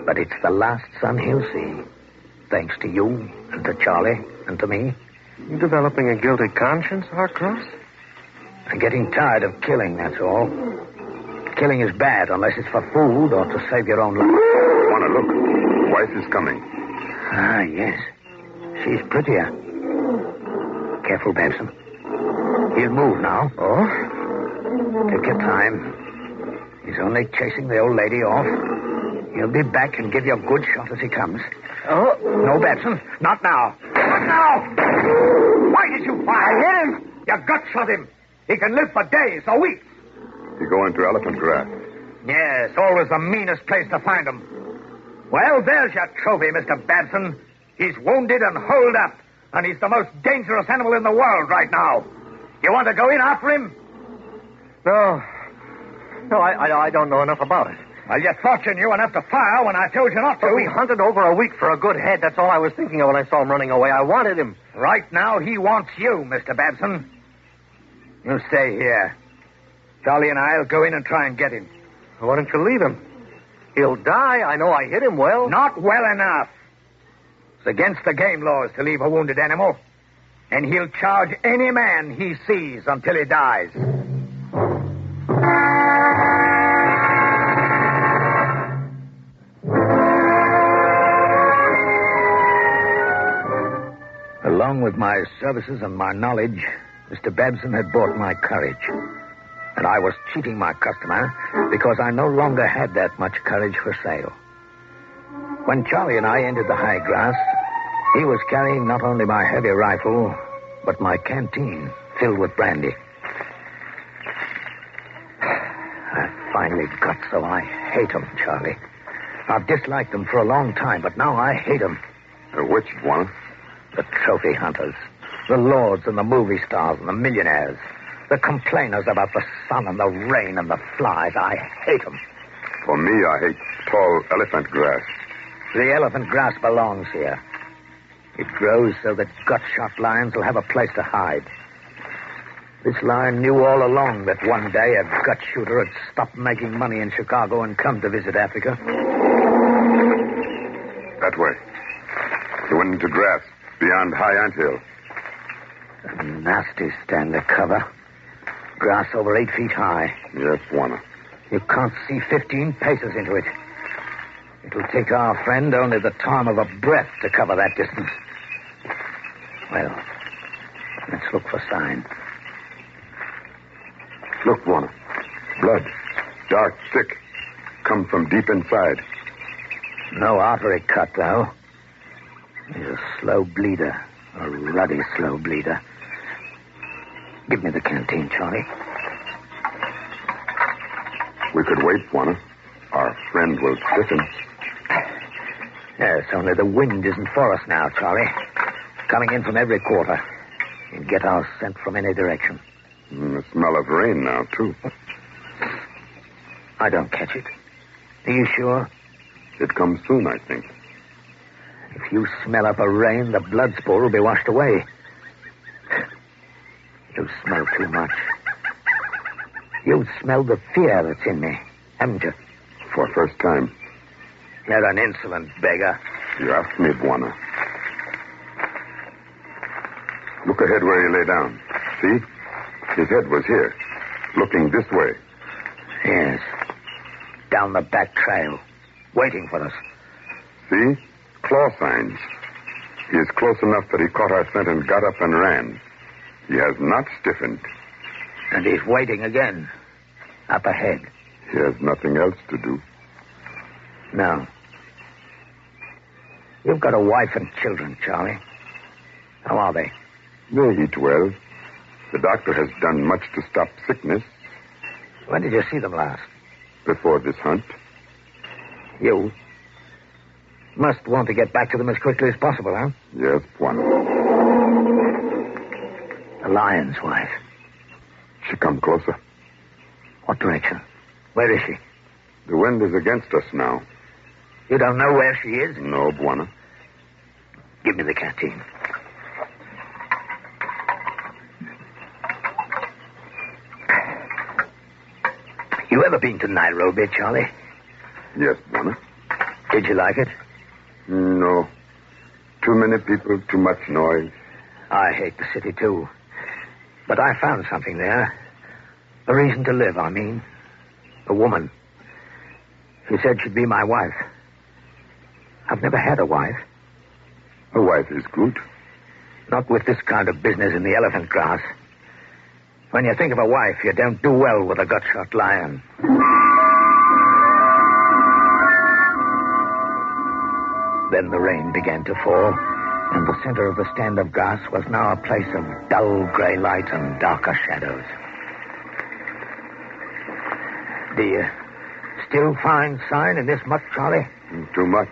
But it's the last sun he'll see. Thanks to you and to Charlie and to me. You developing a guilty conscience, Harcross? I'm getting tired of killing, that's all. Killing is bad unless it's for food or to save your own life. Wanna look. Wife is coming. Ah, yes. She's prettier. Careful, Babson. He'll move now. Oh? Take your time. He's only chasing the old lady off. He'll be back and give you a good shot as he comes. Oh? No, Babson. Not now. Not now! Why did you fire? I hit him. You gut shot him. He can live for days or weeks. You go into elephant grass. Yes, always the meanest place to find him. Well, there's your trophy, Mr. Babson. He's wounded and holed up, and he's the most dangerous animal in the world right now. You want to go in after him? No. No, I don't know enough about it. Well, you thought you knew enough to fire when I told you not to. But we hunted over a week for a good head. That's all I was thinking of when I saw him running away. I wanted him. Right now, he wants you, Mr. Babson. You stay here. Charlie and I'll go in and try and get him. Why don't you leave him? He'll die. I know I hit him well. Not well enough. It's against the game laws to leave a wounded animal. And he'll charge any man he sees until he dies. Along with my services and my knowledge, Mr. Babson had bought my courage. And I was cheating my customer because I no longer had that much courage for sale. When Charlie and I entered the high grass, he was carrying not only my heavy rifle, but my canteen filled with brandy. I finally got so I hate him, Charlie. I've disliked them for a long time, but now I hate them. Which one? The trophy hunters, the lords and the movie stars and the millionaires, the complainers about the sun and the rain and the flies. I hate them. For me, I hate tall elephant grass. The elephant grass belongs here. It grows so that gut-shot lions will have a place to hide. This lion knew all along that one day a gut shooter had stopped making money in Chicago and come to visit Africa. That way. He went into grass beyond High Ant Hill. A nasty stand of cover. Grass over 8 feet high. Yes, Warner. You can't see 15 paces into it. It'll take our friend only the time of a breath to cover that distance. Well, let's look for signs. Look, Warner. Blood. Dark, thick. Come from deep inside. No artery cut, though. He's a slow bleeder. A ruddy slow bleeder. Give me the canteen, Charlie. We could wait, Warner. Our friend will stiffen. Yes, only the wind isn't for us now, Charlie. Coming in from every quarter. You'd get our scent from any direction. The smell of rain now, too. I don't catch it. Are you sure? It comes soon, I think. If you smell up a rain, the blood spore will be washed away. You smell too much. You've smelled the fear that's in me, haven't you? For first time. You're an insolent beggar. You asked me, Buana. Look ahead where he lay down. See? His head was here, looking this way. Yes. Down the back trail, waiting for us. See? Claw signs. He is close enough that he caught our scent and got up and ran. He has not stiffened. And he's waiting again. Up ahead. He has nothing else to do. No. You've got a wife and children, Charlie. How are they? They eat well. The doctor has done much to stop sickness. When did you see them last? Before this hunt. You must want to get back to them as quickly as possible, huh? Yes, Juana. The lion's wife. She come closer. What direction? Where is she? The wind is against us now. You don't know where she is? No, Buana. Give me the canteen. You ever been to Nairobi, Charlie? Yes, Buana. Did you like it? No. Too many people, too much noise. I hate the city, too. But I found something there. A reason to live, I mean. A woman. She said she'd be my wife. I've never had a wife. A wife is good. Not with this kind of business in the elephant grass. When you think of a wife, you don't do well with a gut-shot lion. Then the rain began to fall, and the center of the stand of grass was now a place of dull gray light and darker shadows. Do you still find sign in this much, Charlie? Too much.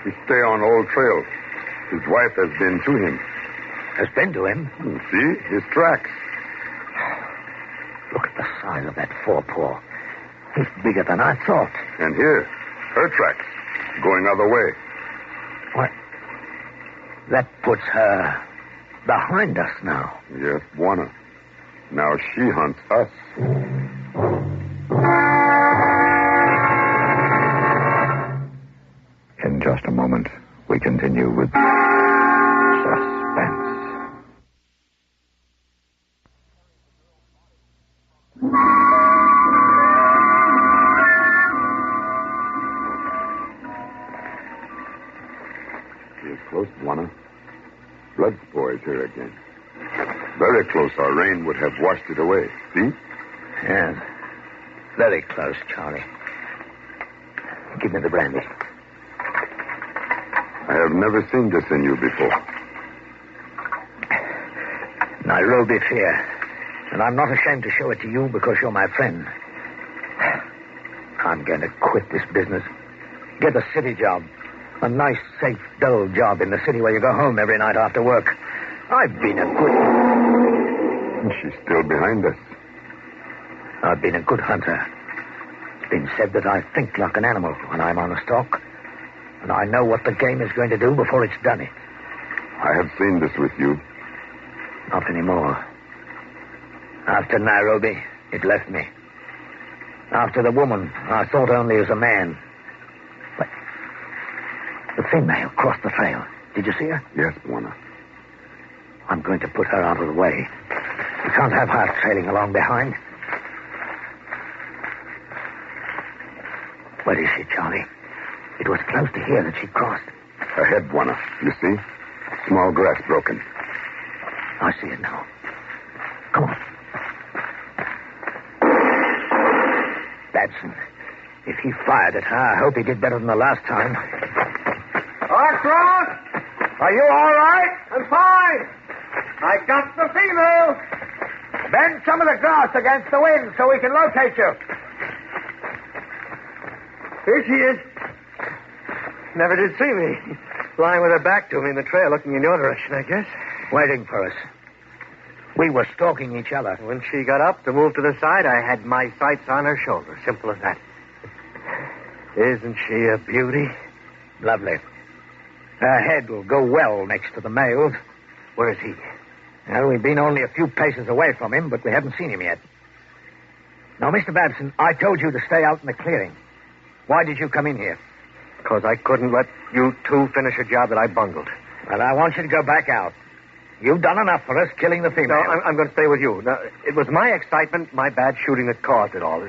We stay on old trail. His wife has been to him. Has been to him? See? His tracks. Look at the size of that forepaw. It's bigger than I thought. And here, her tracks, going other way. What? That puts her behind us now. Yes, Buana. Now she hunts us. In just a moment, we continue with Suspense. He is close, Buana. Blood spores here again. Very close. Our rain would have washed it away. See? Yes. Very close, Charlie. Give me the brandy. I have never seen this in you before. Nairobi fear. And I'm not ashamed to show it to you because you're my friend. I'm going to quit this business. Get a city job. A nice, safe, dull job in the city where you go home every night after work. I've been a good... And she's still behind us. I've been a good hunter. It's been said that I think like an animal when I'm on a stalk. And I know what the game is going to do before it's done it. I have seen this with you. Not anymore. After Nairobi, it left me. After the woman, I thought only as a man. But the female crossed the trail. Did you see her? Yes, Buana. I'm going to put her out of the way. We can't have her trailing along behind. Where is she, Charlie? It was close to here that she crossed. Ahead, Buana. You see? Small grass broken. I see it now. Come on. Babson. If he fired at her, I hope he did better than the last time. Cross! Are you all right? I'm fine. I got the female. Bend some of the grass against the wind so we can locate you. Here she is. Never did see me. Lying with her back to me in the trail, looking in your direction, I guess. Waiting for us. We were stalking each other. When she got up to move to the side, I had my sights on her shoulder. Simple as that. Isn't she a beauty? Lovely. Her head will go well next to the male's. Where is he? Well, we've been only a few paces away from him, but we haven't seen him yet. Now, Mr. Babson, I told you to stay out in the clearing. Why did you come in here? Because I couldn't let you two finish a job that I bungled. Well, I want you to go back out. You've done enough for us killing the female. No, I'm going to stay with you. Now, it was my excitement, my bad shooting that caused it all.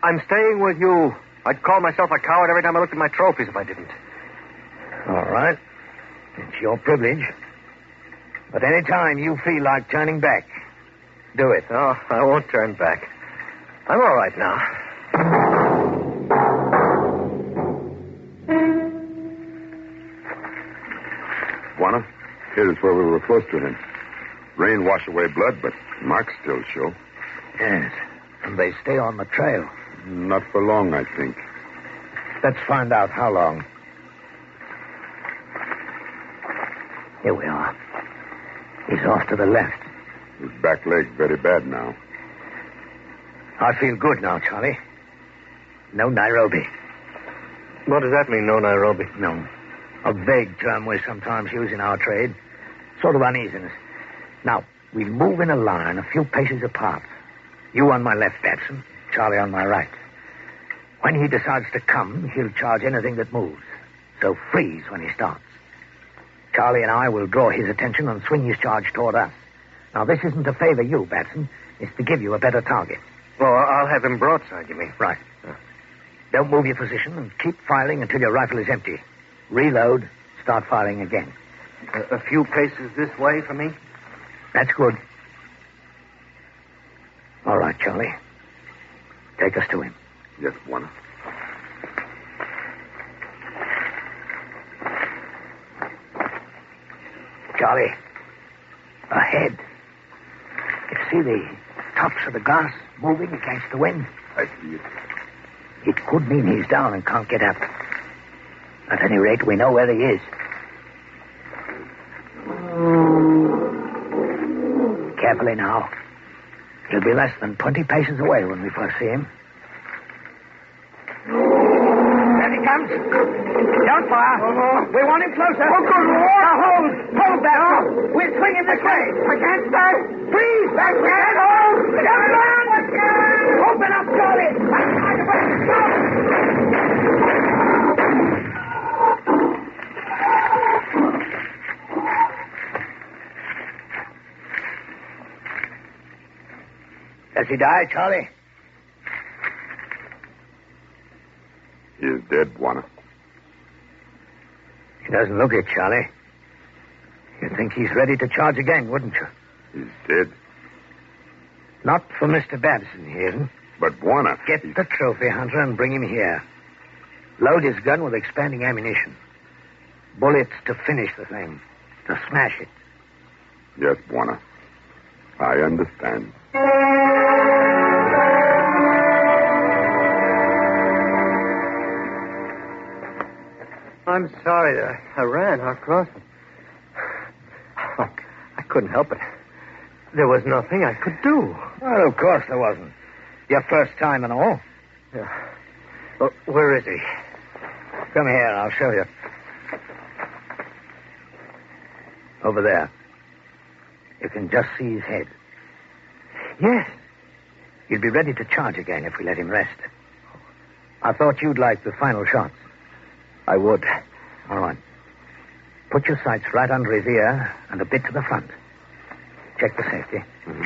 I'm staying with you. I'd call myself a coward every time I looked at my trophies if I didn't. All right. It's your privilege. But any time you feel like turning back, do it. Oh, I won't turn back. I'm all right now. Buana, Here's where we were close to him. Rain washed away blood, but marks still show. Yes, and they stay on the trail. Not for long, I think. Let's find out how long. Here we are. He's off to the left. His back leg very bad now. I feel good now, Charlie. No Nairobi. What does that mean, no Nairobi? No. A vague term we sometimes use in our trade. Sort of uneasiness. Now, we'll move in a line a few paces apart. You on my left, Batson. Charlie on my right. When he decides to come, he'll charge anything that moves. So freeze when he starts. Charlie and I will draw his attention and swing his charge toward us. Now, this isn't to favor you, Batson. It's to give you a better target. Well, I'll have him broadside, you mean? Right. Don't move your position and keep firing until your rifle is empty. Reload, start firing again. A few paces this way for me? That's good. All right, Charlie. Take us to him. Yes, Warner. Charlie, ahead. You see the tops of the grass moving against the wind? I see it. It could mean he's down and can't get up. At any rate, we know where he is. Carefully now. He'll be less than 20 paces away when we first see him. There he comes. Don't fire. We want him closer. Oh, good Lord. Now hold. Hold that. No. We'll swing him this way. I can't stay. Freeze. I can't hold. Don't run. Open up, Charlie. Does he die, Charlie? He is dead, Warner. He doesn't look it, Charlie. You'd think he's ready to charge again, wouldn't you? He's dead. Not for Mr. Babson, he isn't. But Warner... Get the trophy hunter and bring him here. Load his gun with expanding ammunition. Bullets to finish the thing. To smash it. Yes, Warner. I understand. I'm sorry that I ran across it. I couldn't help it. There was nothing I could do. Well, of course there wasn't. Your first time and all. Yeah. Well, where is he? Come here, I'll show you. Over there. You can just see his head. Yes. He'll be ready to charge again if we let him rest. I thought you'd like the final shots. I would. All right. Put your sights right under his ear and a bit to the front. Check the safety. Mm-hmm.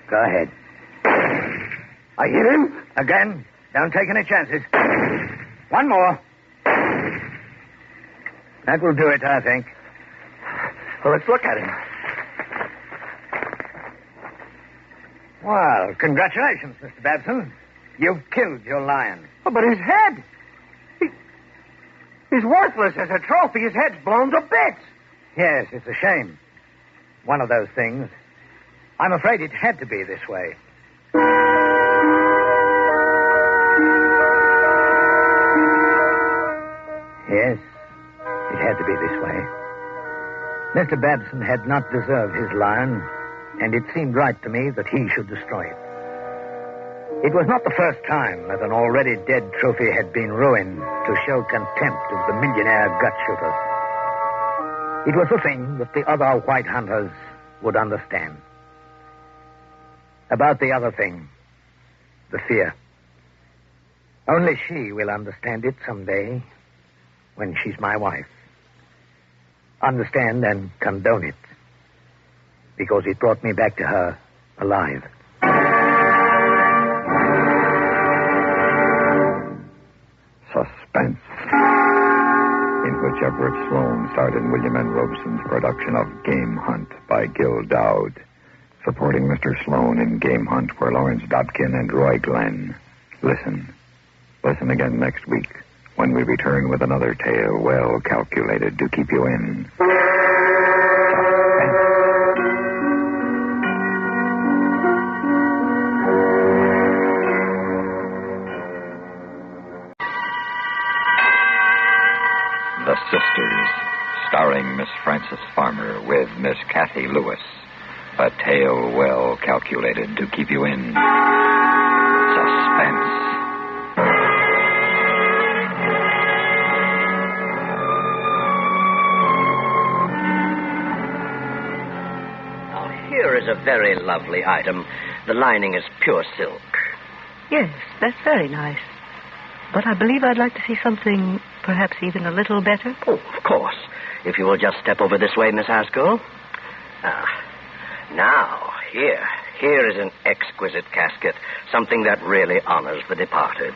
Go ahead. I hit him. Again. Don't take any chances. One more. That will do it, I think. Well, let's look at him. Well, congratulations, Mr. Babson. You've killed your lion. Oh, but his head... He's worthless as a trophy. His head's blown to bits. Yes, it's a shame. One of those things. I'm afraid it had to be this way. Yes, it had to be this way. Mr. Babson had not deserved his lion, and it seemed right to me that he should destroy it. It was not the first time that an already dead trophy had been ruined to show contempt of the millionaire gut shooter. It was a thing that the other white hunters would understand. About the other thing, the fear. Only she will understand it someday when she's my wife. Understand and condone it, because it brought me back to her alive. Suspense, in which Everett Sloane starred in William N. Robeson's production of Game Hunt by Gil Dowd. Supporting Mr. Sloane in Game Hunt were Lawrence Dobkin and Roy Glenn. Listen again next week when we return with another tale well calculated to keep you in suspense. The Sisters, starring Miss Frances Farmer with Miss Kathy Lewis. A tale well calculated to keep you in suspense. Now, here is a very lovely item. The lining is pure silk. Yes, that's very nice. But I believe I'd like to see something perhaps even a little better. Oh, of course. If you will just step over this way, Miss Haskell. Now, here is an exquisite casket, something that really honors the departed.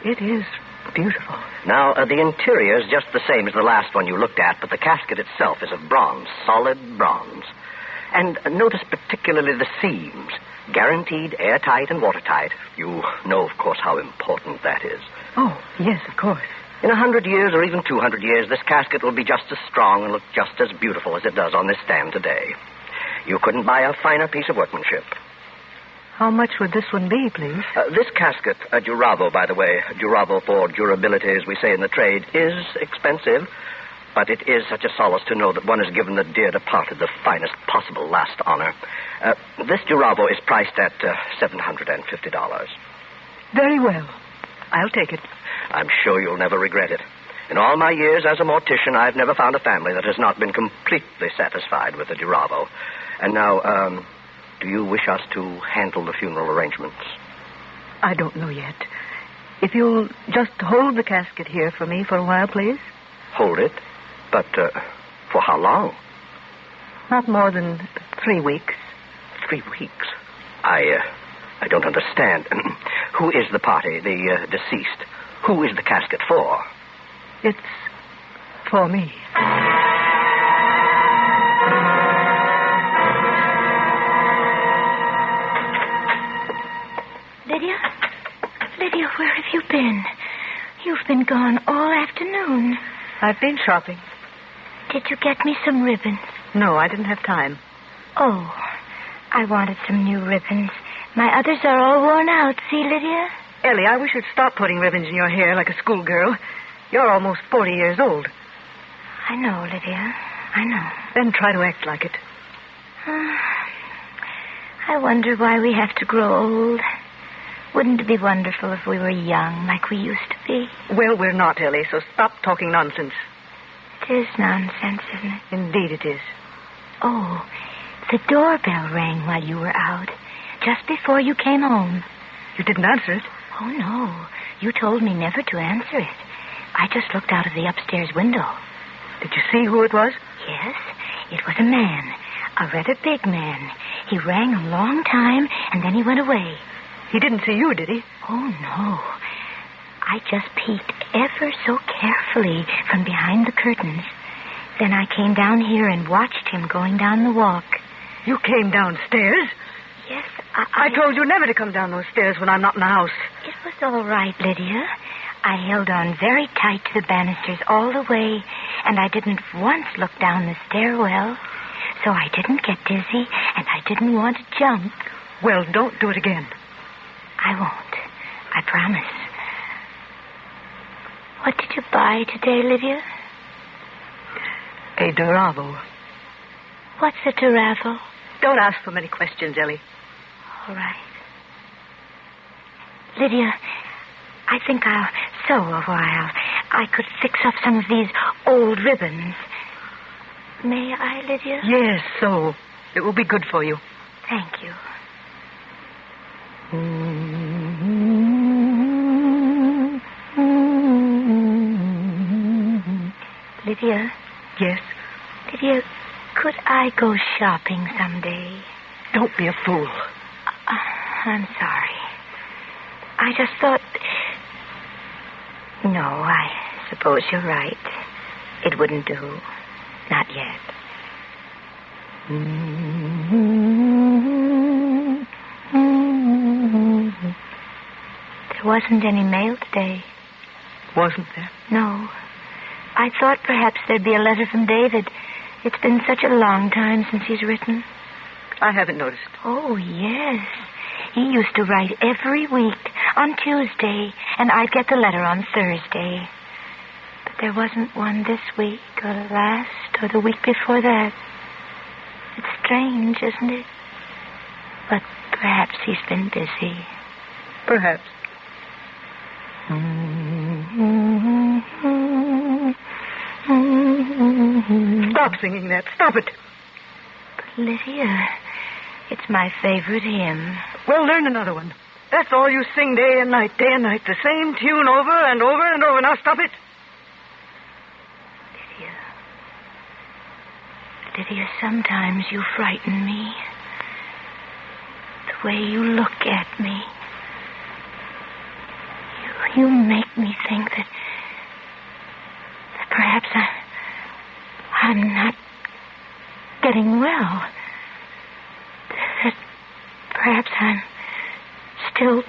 It is beautiful. Now, the interior is just the same as the last one you looked at, but the casket itself is of bronze, solid bronze. And notice particularly the seams, guaranteed airtight and watertight. You know, of course, how important that is. Oh, yes, of course. In 100 years or even 200 years, this casket will be just as strong and look just as beautiful as it does on this stand today. You couldn't buy a finer piece of workmanship. How much would this one be, please? This casket, a Duravo, by the way, Duravo for durability, as we say in the trade, is expensive, but it is such a solace to know that one has given the dear departed the finest possible last honor. This Duravo is priced at $750. Very well. I'll take it. I'm sure you'll never regret it. In all my years as a mortician, I've never found a family that has not been completely satisfied with the Duravo. And now, do you wish us to handle the funeral arrangements? I don't know yet. If you'll just hold the casket here for me for a while, please. Hold it? But for how long? Not more than 3 weeks. 3 weeks? I don't understand. Who is the party, the deceased? Who is the casket for? It's for me. Lydia, where have you been? You've been gone all afternoon. I've been shopping. Did you get me some ribbons? No, I didn't have time. Oh, I wanted some new ribbons. My others are all worn out. See, Lydia? Ellie, I wish you'd stop putting ribbons in your hair like a schoolgirl. You're almost 40 years old. I know, Lydia. I know. Then try to act like it. I wonder why we have to grow old. Wouldn't it be wonderful if we were young like we used to be? Well, we're not, Ellie, so stop talking nonsense. It is nonsense, isn't it? Indeed it is. Oh, the doorbell rang while you were out, just before you came home. You didn't answer it? Oh, no. You told me never to answer it. I just looked out of the upstairs window. Did you see who it was? Yes, it was a man, a rather big man. He rang a long time, and then he went away. He didn't see you, did he? Oh, no. I just peeked ever so carefully from behind the curtains. Then I came down here and watched him going down the walk. You came downstairs? Yes, I told you never to come down those stairs when I'm not in the house. It was all right, Lydia. I held on very tight to the banisters all the way, and I didn't once look down the stairwell. So I didn't get dizzy, and I didn't want to jump. Well, don't do it again. I won't. I promise. What did you buy today, Lydia? A Duravo. What's a Duravo? Don't ask so many questions, Ellie. All right. Lydia, I think I'll sew a while. I could fix up some of these old ribbons. May I, Lydia? Yes, so. It will be good for you. Thank you. Lydia? Yes? Lydia, could I go shopping someday? Don't be a fool. I'm sorry. I just thought... No, I suppose you're right. It wouldn't do. Not yet. There wasn't any mail today. Wasn't there? No. I thought perhaps there'd be a letter from David. It's been such a long time since he's written. I haven't noticed. Oh, yes. He used to write every week on Tuesday, and I'd get the letter on Thursday. But there wasn't one this week, or last, or the week before that. It's strange, isn't it? But perhaps he's been busy. Perhaps. Stop singing that. Stop it. But Lydia, it's my favorite hymn. Well, learn another one. That's all you sing day and night, the same tune over and over and over. Now stop it. Lydia, sometimes you frighten me. The way you look at me. You make me think that perhaps I'm not getting well. That perhaps I'm still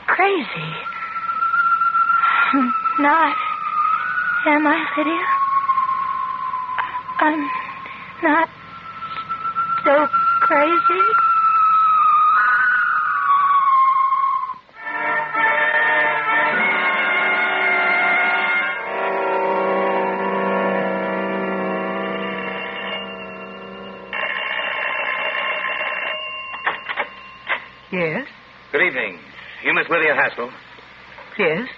crazy. I'm not. Am I, Lydia? I'm not so crazy. Yes? Good evening. You Miss Lydia Haskell? Yes?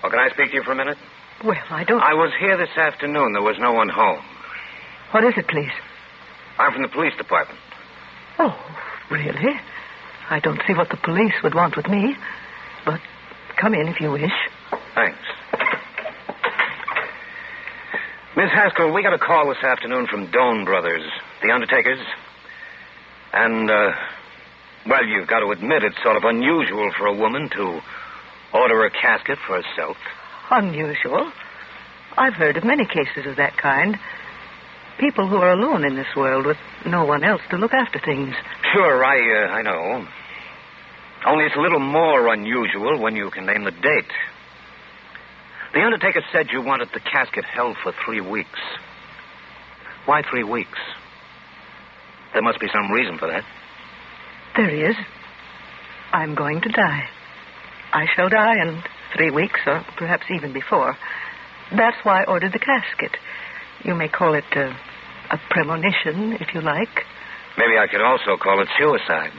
Well, can I speak to you for a minute? Well, I don't... I was here this afternoon. There was no one home. What is it, please? I'm from the police department. Oh, really? I don't see what the police would want with me. But come in if you wish. Thanks. Miss Haskell, we got a call this afternoon from Doane Brothers, the undertakers. And, well, you've got to admit it's sort of unusual for a woman to order a casket for herself. Unusual? I've heard of many cases of that kind. People who are alone in this world with no one else to look after things. Sure, I know. Only it's a little more unusual when you can name the date. The undertaker said you wanted the casket held for 3 weeks. Why 3 weeks? There must be some reason for that. There is. I'm going to die. I shall die in 3 weeks, or perhaps even before. That's why I ordered the casket. You may call it a premonition, if you like. Maybe I could also call it suicide.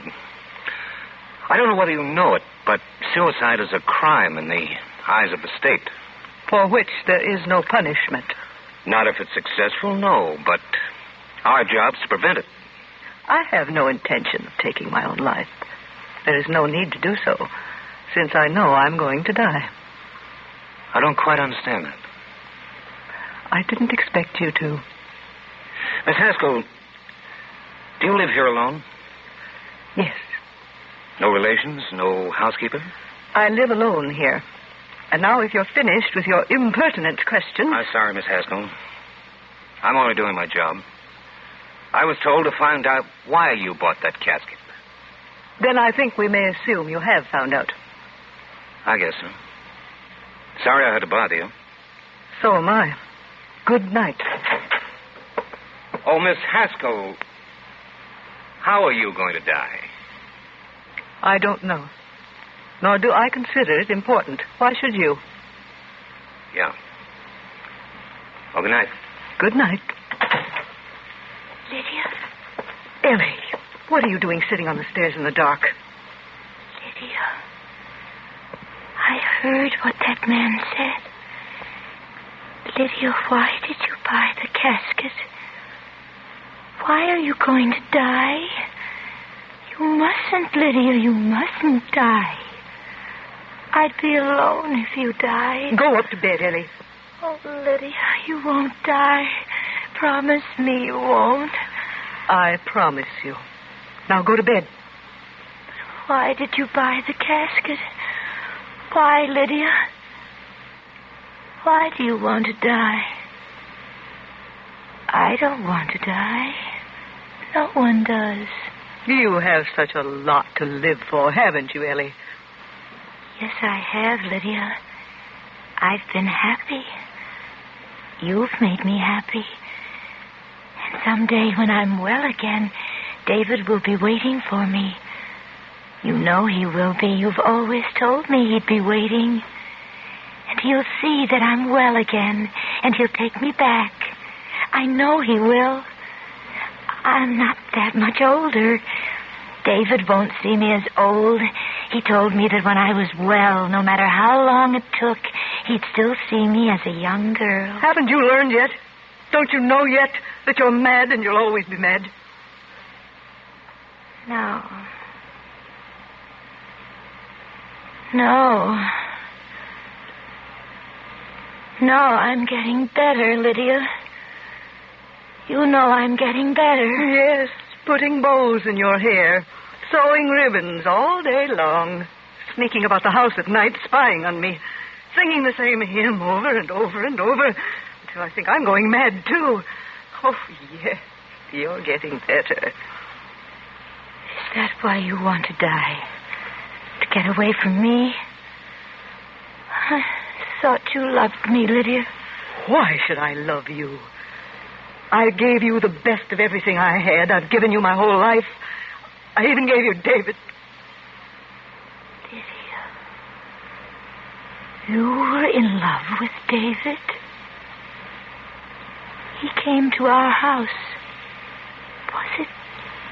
I don't know whether you know it, but suicide is a crime in the eyes of the state. For which there is no punishment. Not if it's successful, no, but our job's to prevent it. I have no intention of taking my own life. There is no need to do so, since I know I'm going to die. I don't quite understand that. I didn't expect you to. Miss Haskell, do you live here alone? Yes. No relations? No housekeeper? I live alone here. And now if you're finished with your impertinent question... I'm sorry, Miss Haskell. I'm only doing my job. I was told to find out why you bought that casket. Then I think we may assume you have found out. I guess so. Sorry I had to bother you. So am I. Good night. Oh, Miss Haskell, how are you going to die? I don't know. Nor do I consider it important. Why should you? Yeah. Well, good night. Good night. Lydia? Ellie, what are you doing sitting on the stairs in the dark? Lydia, I heard what that man said. Lydia, why did you buy the casket? Why are you going to die? You mustn't, Lydia, you mustn't die. I'd be alone if you died. Go up to bed, Ellie. Oh, Lydia, you won't die. Promise me you won't. I promise you. Now go to bed. Why did you buy the casket? Why, Lydia? Why do you want to die? I don't want to die. No one does. You have such a lot to live for, haven't you, Ellie? Yes, I have, Lydia. I've been happy. You've made me happy. And someday when I'm well again, David will be waiting for me. You know he will be. You've always told me he'd be waiting. And he'll see that I'm well again, and he'll take me back. I know he will. I'm not that much older. David won't see me as old. He told me that when I was well, no matter how long it took, he'd still see me as a young girl. Haven't you learned yet? Don't you know yet that you're mad and you'll always be mad? No. No. No, I'm getting better, Lydia. You know I'm getting better. Yes, putting bows in your hair, sewing ribbons all day long, sneaking about the house at night, spying on me, singing the same hymn over and over and over, until I think I'm going mad, too. Oh, yes, you're getting better. Is that why you want to die? To get away from me? I thought you loved me, Lydia. Why should I love you? I gave you the best of everything I had. I've given you my whole life. I even gave you David. Lydia, you were in love with David? He came to our house. Was it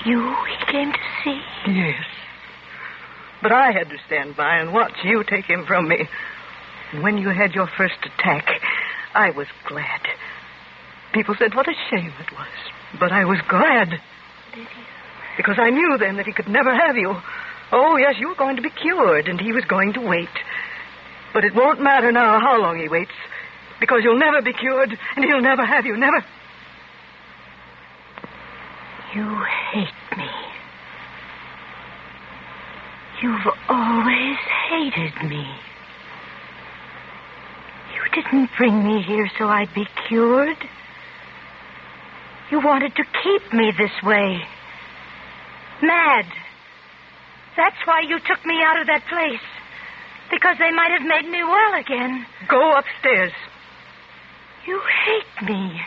you he came to see? Yes. But I had to stand by and watch you take him from me. And when you had your first attack, I was glad. People said what a shame it was. But I was glad. Lydia. Because I knew then that he could never have you. Oh, yes, you were going to be cured, and he was going to wait. But it won't matter now how long he waits, because you'll never be cured, and he'll never have you, never. You hate me. You've always hated me. You didn't bring me here so I'd be cured. You wanted to keep me this way. Mad. That's why you took me out of that place. Because they might have made me well again. Go upstairs. You hate me.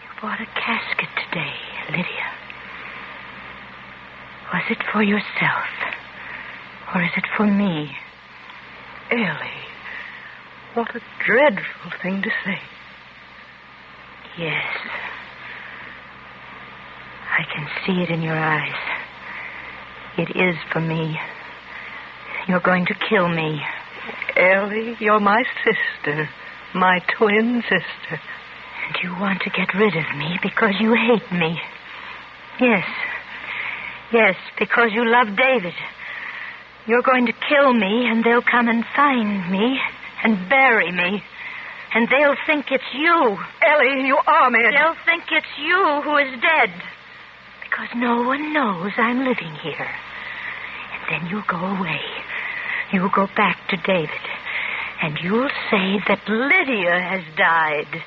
You bought a casket today, Lydia. Was it for yourself? Or is it for me? Ellie, what a dreadful thing to say. Yes. I can see it in your eyes. It is for me. You're going to kill me. Ellie, you're my sister. My twin sister. And you want to get rid of me because you hate me. Yes. Yes, because you love David. You're going to kill me, and they'll come and find me and bury me. And they'll think it's you. Ellie, you are mad. They'll think it's you who is dead. Because no one knows I'm living here. And then you'll go away. You'll go back to David. And you'll say that Lydia has died.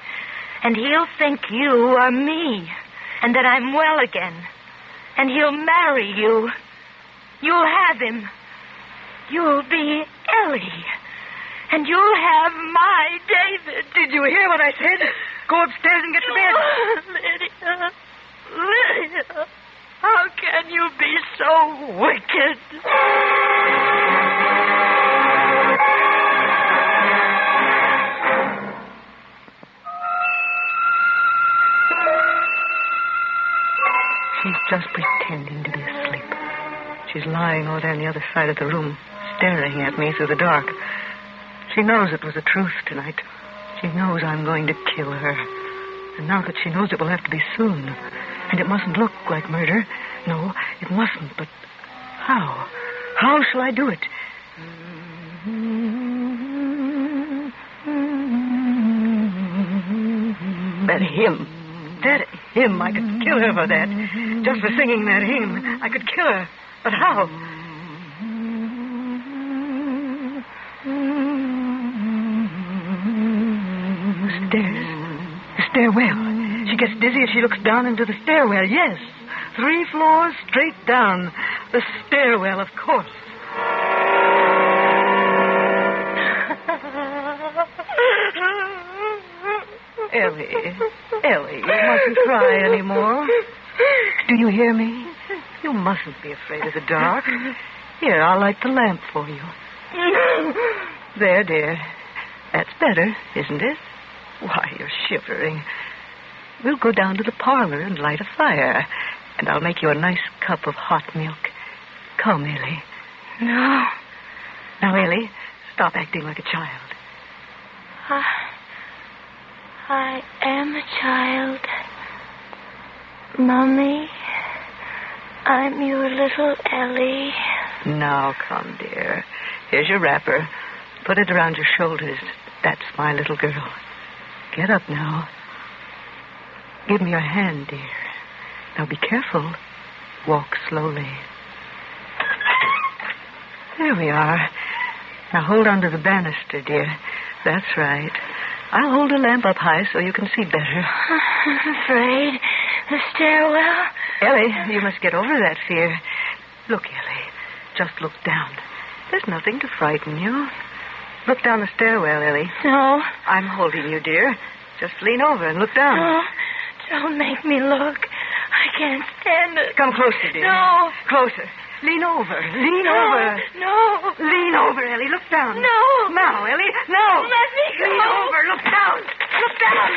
And he'll think you are me. And that I'm well again. And he'll marry you. You'll have him. You'll be Ellie. And you'll have my David. Did you hear what I said? Go upstairs and get to bed. Lydia. Lydia. How can you be so wicked? She's just pretending to be asleep. She's lying over there on the other side of the room, staring at me through the dark. She knows it was the truth tonight. She knows I'm going to kill her. And now that she knows it will have to be soon. And it mustn't look like murder. No, it mustn't. But how? How shall I do it? That hymn. That hymn. I could kill her for that. Just for singing that hymn. I could kill her. But how? The stairwell. She gets dizzy as she looks down into the stairwell. Yes. 3 floors straight down. The stairwell, of course. Ellie, you mustn't cry anymore. Do you hear me? You mustn't be afraid of the dark. Here, I'll light the lamp for you. There, dear. That's better, isn't it? Why, you're shivering. We'll go down to the parlor and light a fire, and I'll make you a nice cup of hot milk. Come, Ellie. No. Now, Ellie, stop acting like a child. I am a child. Mommy, I'm your little Ellie. Now, come, dear. Here's your wrapper. Put it around your shoulders. That's my little girl. Get up now. Give me your hand, dear. Now, be careful. Walk slowly. There we are. Now, hold on to the banister, dear. That's right. I'll hold the lamp up high so you can see better. I'm afraid. The stairwell. Ellie, you must get over that fear. Look, Ellie. Just look down. There's nothing to frighten you. Look down the stairwell, Ellie. No. I'm holding you, dear. Just lean over and look down. No. Don't make me look. I can't stand it. Come closer, dear. No. Closer. Lean over. Lean over. No. Lean over, Ellie. Look down. No. Now, Ellie. No. Let me go. Lean over. Look down. Look down.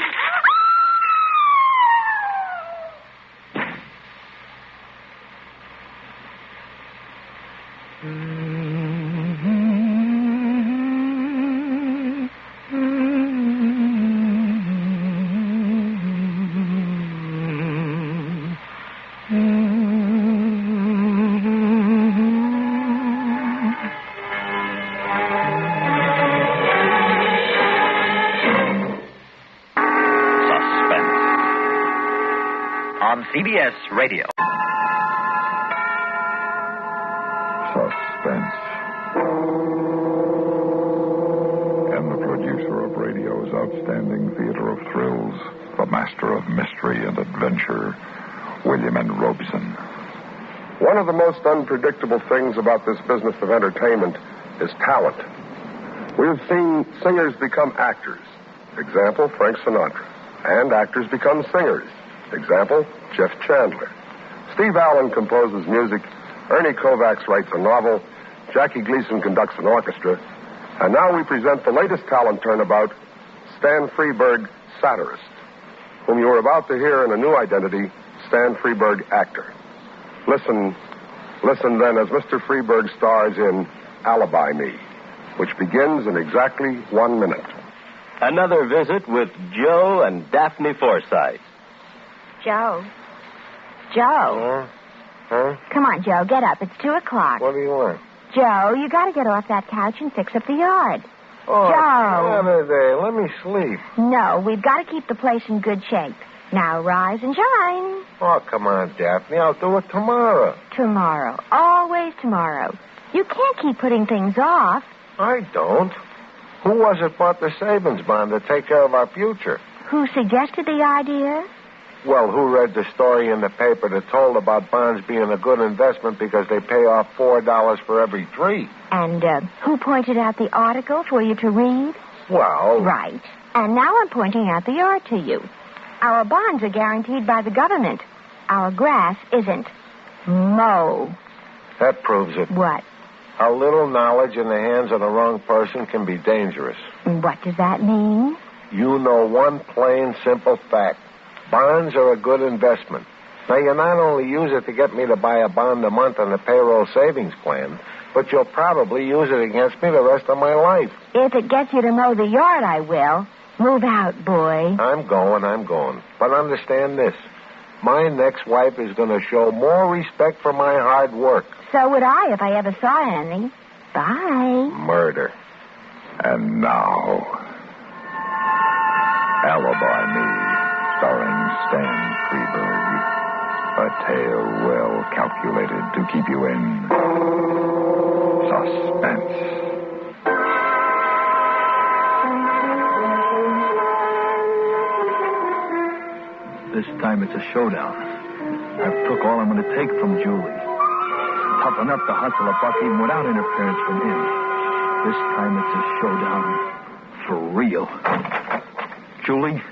CBS Radio. Suspense. And the producer of radio's outstanding theater of thrills, the master of mystery and adventure, William N. Robeson. One of the most unpredictable things about this business of entertainment is talent. We've seen singers become actors. Example, Frank Sinatra. And actors become singers. Example, Jeff Chandler. Steve Allen composes music. Ernie Kovacs writes a novel. Jackie Gleason conducts an orchestra. And now we present the latest talent turnabout, Stan Freberg, satirist, whom you are about to hear in a new identity, Stan Freberg, actor. Listen then as Mr. Freberg stars in Alibi Me, which begins in exactly 1 minute. Another visit with Joe and Daphne Forsythe. Joe. Joe. Huh? Come on, Joe. Get up. It's 2:00. What do you want? Joe, you got to get off that couch and fix up the yard. Oh, Joe. Saturday. Let me sleep. No, we've got to keep the place in good shape. Now rise and shine. Oh, come on, Daphne. I'll do it tomorrow. Tomorrow. Always tomorrow. You can't keep putting things off. I don't. Who was it bought the savings bond to take care of our future? Who suggested the idea? Well, who read the story in the paper that told about bonds being a good investment because they pay off $4 for every 3? And who pointed out the article for you to read? Well... Right. And now I'm pointing out the yard to you. Our bonds are guaranteed by the government. Our grass isn't. Mow. That proves it. What? A little knowledge in the hands of the wrong person can be dangerous. What does that mean? You know one plain, simple fact. Bonds are a good investment. Now, you not only use it to get me to buy a bond a month on the payroll savings plan, but you'll probably use it against me the rest of my life. If it gets you to mow the yard, I will. Move out, boy. I'm going. But understand this. My next wife is going to show more respect for my hard work. So would I if I ever saw any. Bye. Murder. And now, Alibi Me, starring Stan Freberg. A tale well calculated to keep you in suspense. This time it's a showdown. I've took all I'm going to take from Julie. Tough enough to hustle a buck even without interference from him. This time it's a showdown for real. Julie,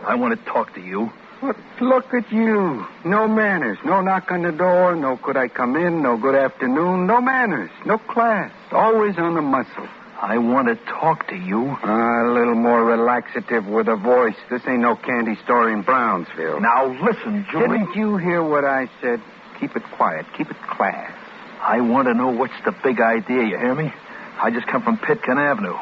I want to talk to you. But look at you. No manners. No knock on the door. No could I come in. No good afternoon. No manners. No class. Always on the muscle. I want to talk to you. A little more relaxative with a voice. This ain't no candy store in Brownsville. Now, listen, Julie. Didn't you hear what I said? Keep it quiet. Keep it class. I want to know what's the big idea, you hear me? I just come from Pitkin Avenue.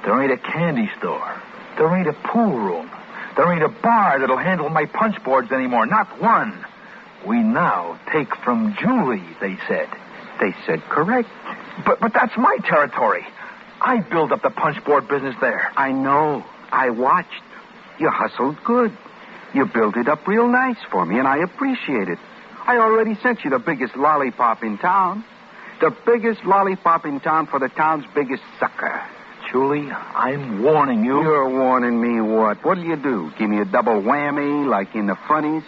There ain't a candy store. There ain't a pool room. There ain't a bar that'll handle my punch boards anymore. Not one. We now take from Julie, they said. They said correct. But that's my territory. I build up the punch board business there. I know. I watched. You hustled good. You built it up real nice for me, and I appreciate it. I already sent you the biggest lollipop in town. The biggest lollipop in town for the town's biggest sucker. Julie, I'm warning you. You're warning me what? What'll you do? Give me a double whammy like in the funnies?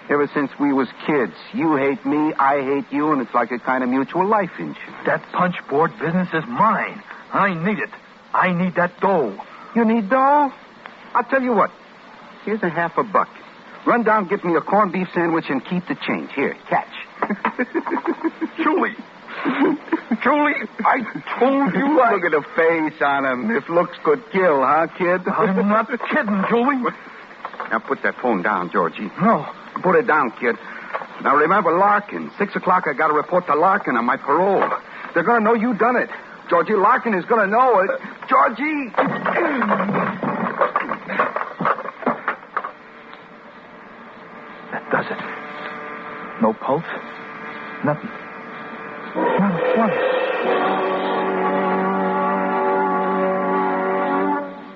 Ever since we was kids, you hate me, I hate you, and it's like a kind of mutual life insurance. That punch board business is mine. I need it. I need that dough. You need dough? I'll tell you what. Here's $50. Run down, get me a corned beef sandwich, and keep the change. Here, catch. Julie. Julie, I told you I... Look at the face on him. If looks could kill, huh, kid? I'm not kidding, Julie. Now put that phone down, Georgie. No. Put it down, kid. Now remember Larkin. 6 o'clock, I got to report to Larkin on my parole. They're going to know you done it. Georgie, Larkin is going to know it. Georgie! That does it. No pulse. Nothing. Not a flutter.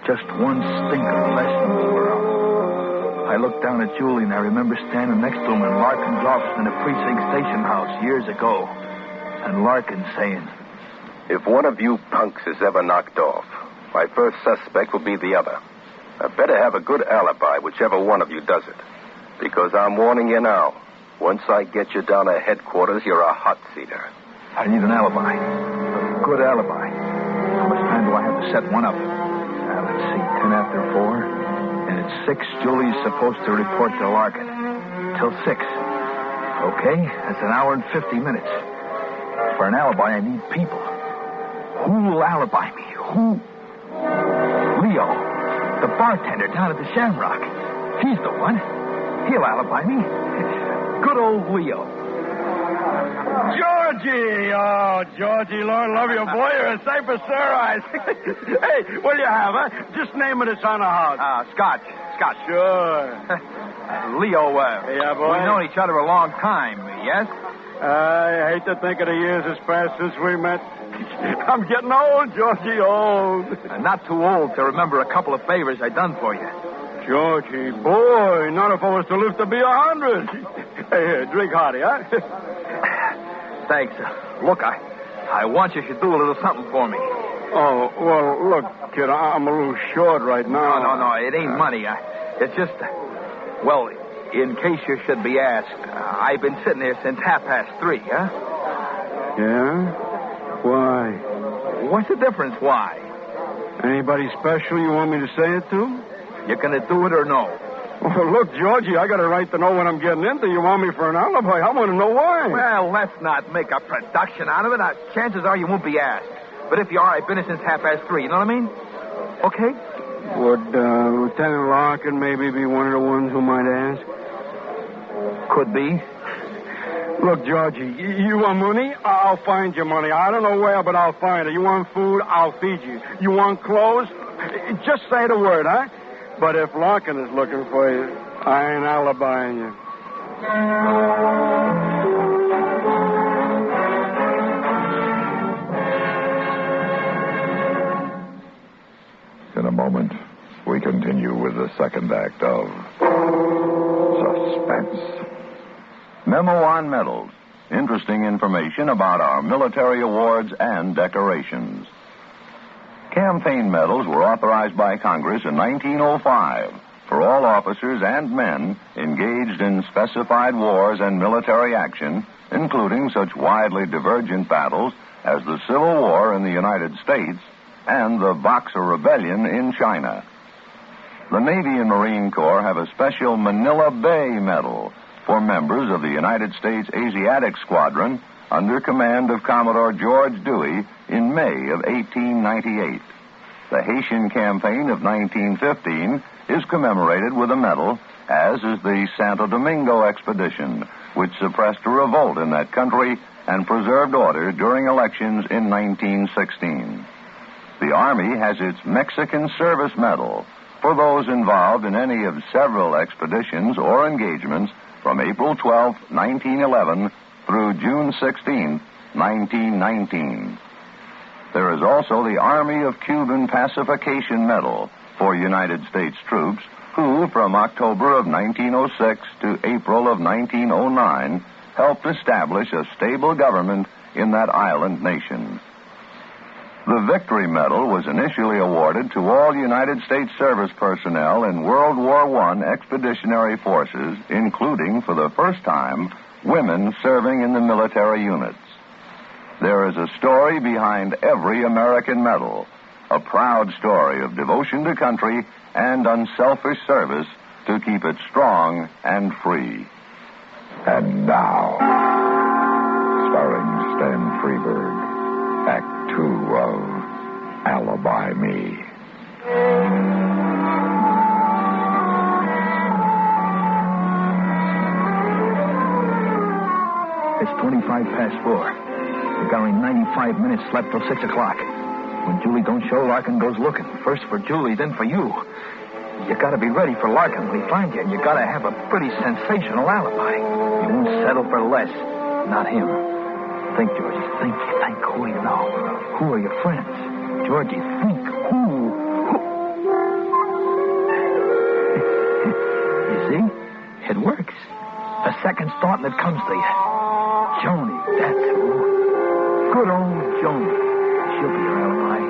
Just one stinker less in the world. I looked down at Julie, and I remember standing next to him in Larkin's office in the precinct station house years ago. And Larkin saying, "If one of you punks is ever knocked off, my first suspect will be the other. I better have a good alibi, whichever one of you does it. Because I'm warning you now, once I get you down to headquarters, you're a hot seater." I need an alibi. A good alibi. How much time do I have to set one up? Let's see, 10 after 4. And at 6, Julie's supposed to report to Larkin. Till 6. Okay, that's an hour and 50 minutes. For an alibi, I need people. Who'll alibi me? Who? Leo, the bartender down at the Shamrock. He's the one. He'll alibi me. Good old Leo. Georgie! Oh, Georgie, Lord love you, boy. You're a sight for sore eyes. Hey, what'll you have, huh? Just name it. It's on the house. Scotch. Scotch. Sure. Leo, yeah, boy. We've known each other a long time, yes? I hate to think of the years that's passed since we met. I'm getting old, Georgie, old. Not too old to remember a couple of favors I done for you. Georgie, boy, not if I was to live to be 100. Hey, here, drink hearty, huh? Thanks. Look, I want you to do a little something for me. Oh, well, look, kid, I'm a little short right now. No, it ain't money. It's just, well, in case you should be asked, I've been sitting here since 3:30, huh? Yeah? Why? What's the difference, why? Anybody special you want me to say it to? You gonna do it or no? Well, look, Georgie, I got a right to know what I'm getting into. You want me for an alibi? I want to know why. Well, let's not make a production out of it. Chances are you won't be asked. But if you are, I've been here since 3:30. You know what I mean? Okay? Would Lieutenant Larkin maybe be one of the ones who might ask? Could be. Look, Georgie, you want money? I'll find you money. I don't know where, but I'll find it. You want food? I'll feed you. You want clothes? Just say the word, huh? But if Larkin is looking for you, I ain't alibying you. In a moment, we continue with the second act of Suspense. Memo on medals. Interesting information about our military awards and decorations. Campaign medals were authorized by Congress in 1905 for all officers and men engaged in specified wars and military action, including such widely divergent battles as the Civil War in the United States and the Boxer Rebellion in China. The Navy and Marine Corps have a special Manila Bay Medal for members of the United States Asiatic Squadron under command of Commodore George Dewey in May of 1898. The Haitian campaign of 1915 is commemorated with a medal, as is the Santo Domingo expedition, which suppressed a revolt in that country and preserved order during elections in 1916. The Army has its Mexican Service Medal for those involved in any of several expeditions or engagements from April 12, 1911 through June 16, 1919. There is also the Army of Cuban Pacification Medal for United States troops who, from October of 1906 to April of 1909, helped establish a stable government in that island nation. The Victory Medal was initially awarded to all United States service personnel in World War I expeditionary forces, including, for the first time, women serving in the military units. There is a story behind every American medal, a proud story of devotion to country and unselfish service to keep it strong and free. And now, starring Stan Freberg, Act 2 of Alibi Me. It's 25 past 4. We've got only 95 minutes left till 6 o'clock. When Julie don't show, Larkin goes looking. First for Julie, then for you. You gotta be ready for Larkin when he finds you, and you gotta have a pretty sensational alibi. You won't settle for less. Not him. Think, Georgie. Think. Who do you know? Who are your friends? Georgie, think. Who? You see? It works. A second thought and it comes to you. Joni, that's who. Good old Joni. She'll be your alibi.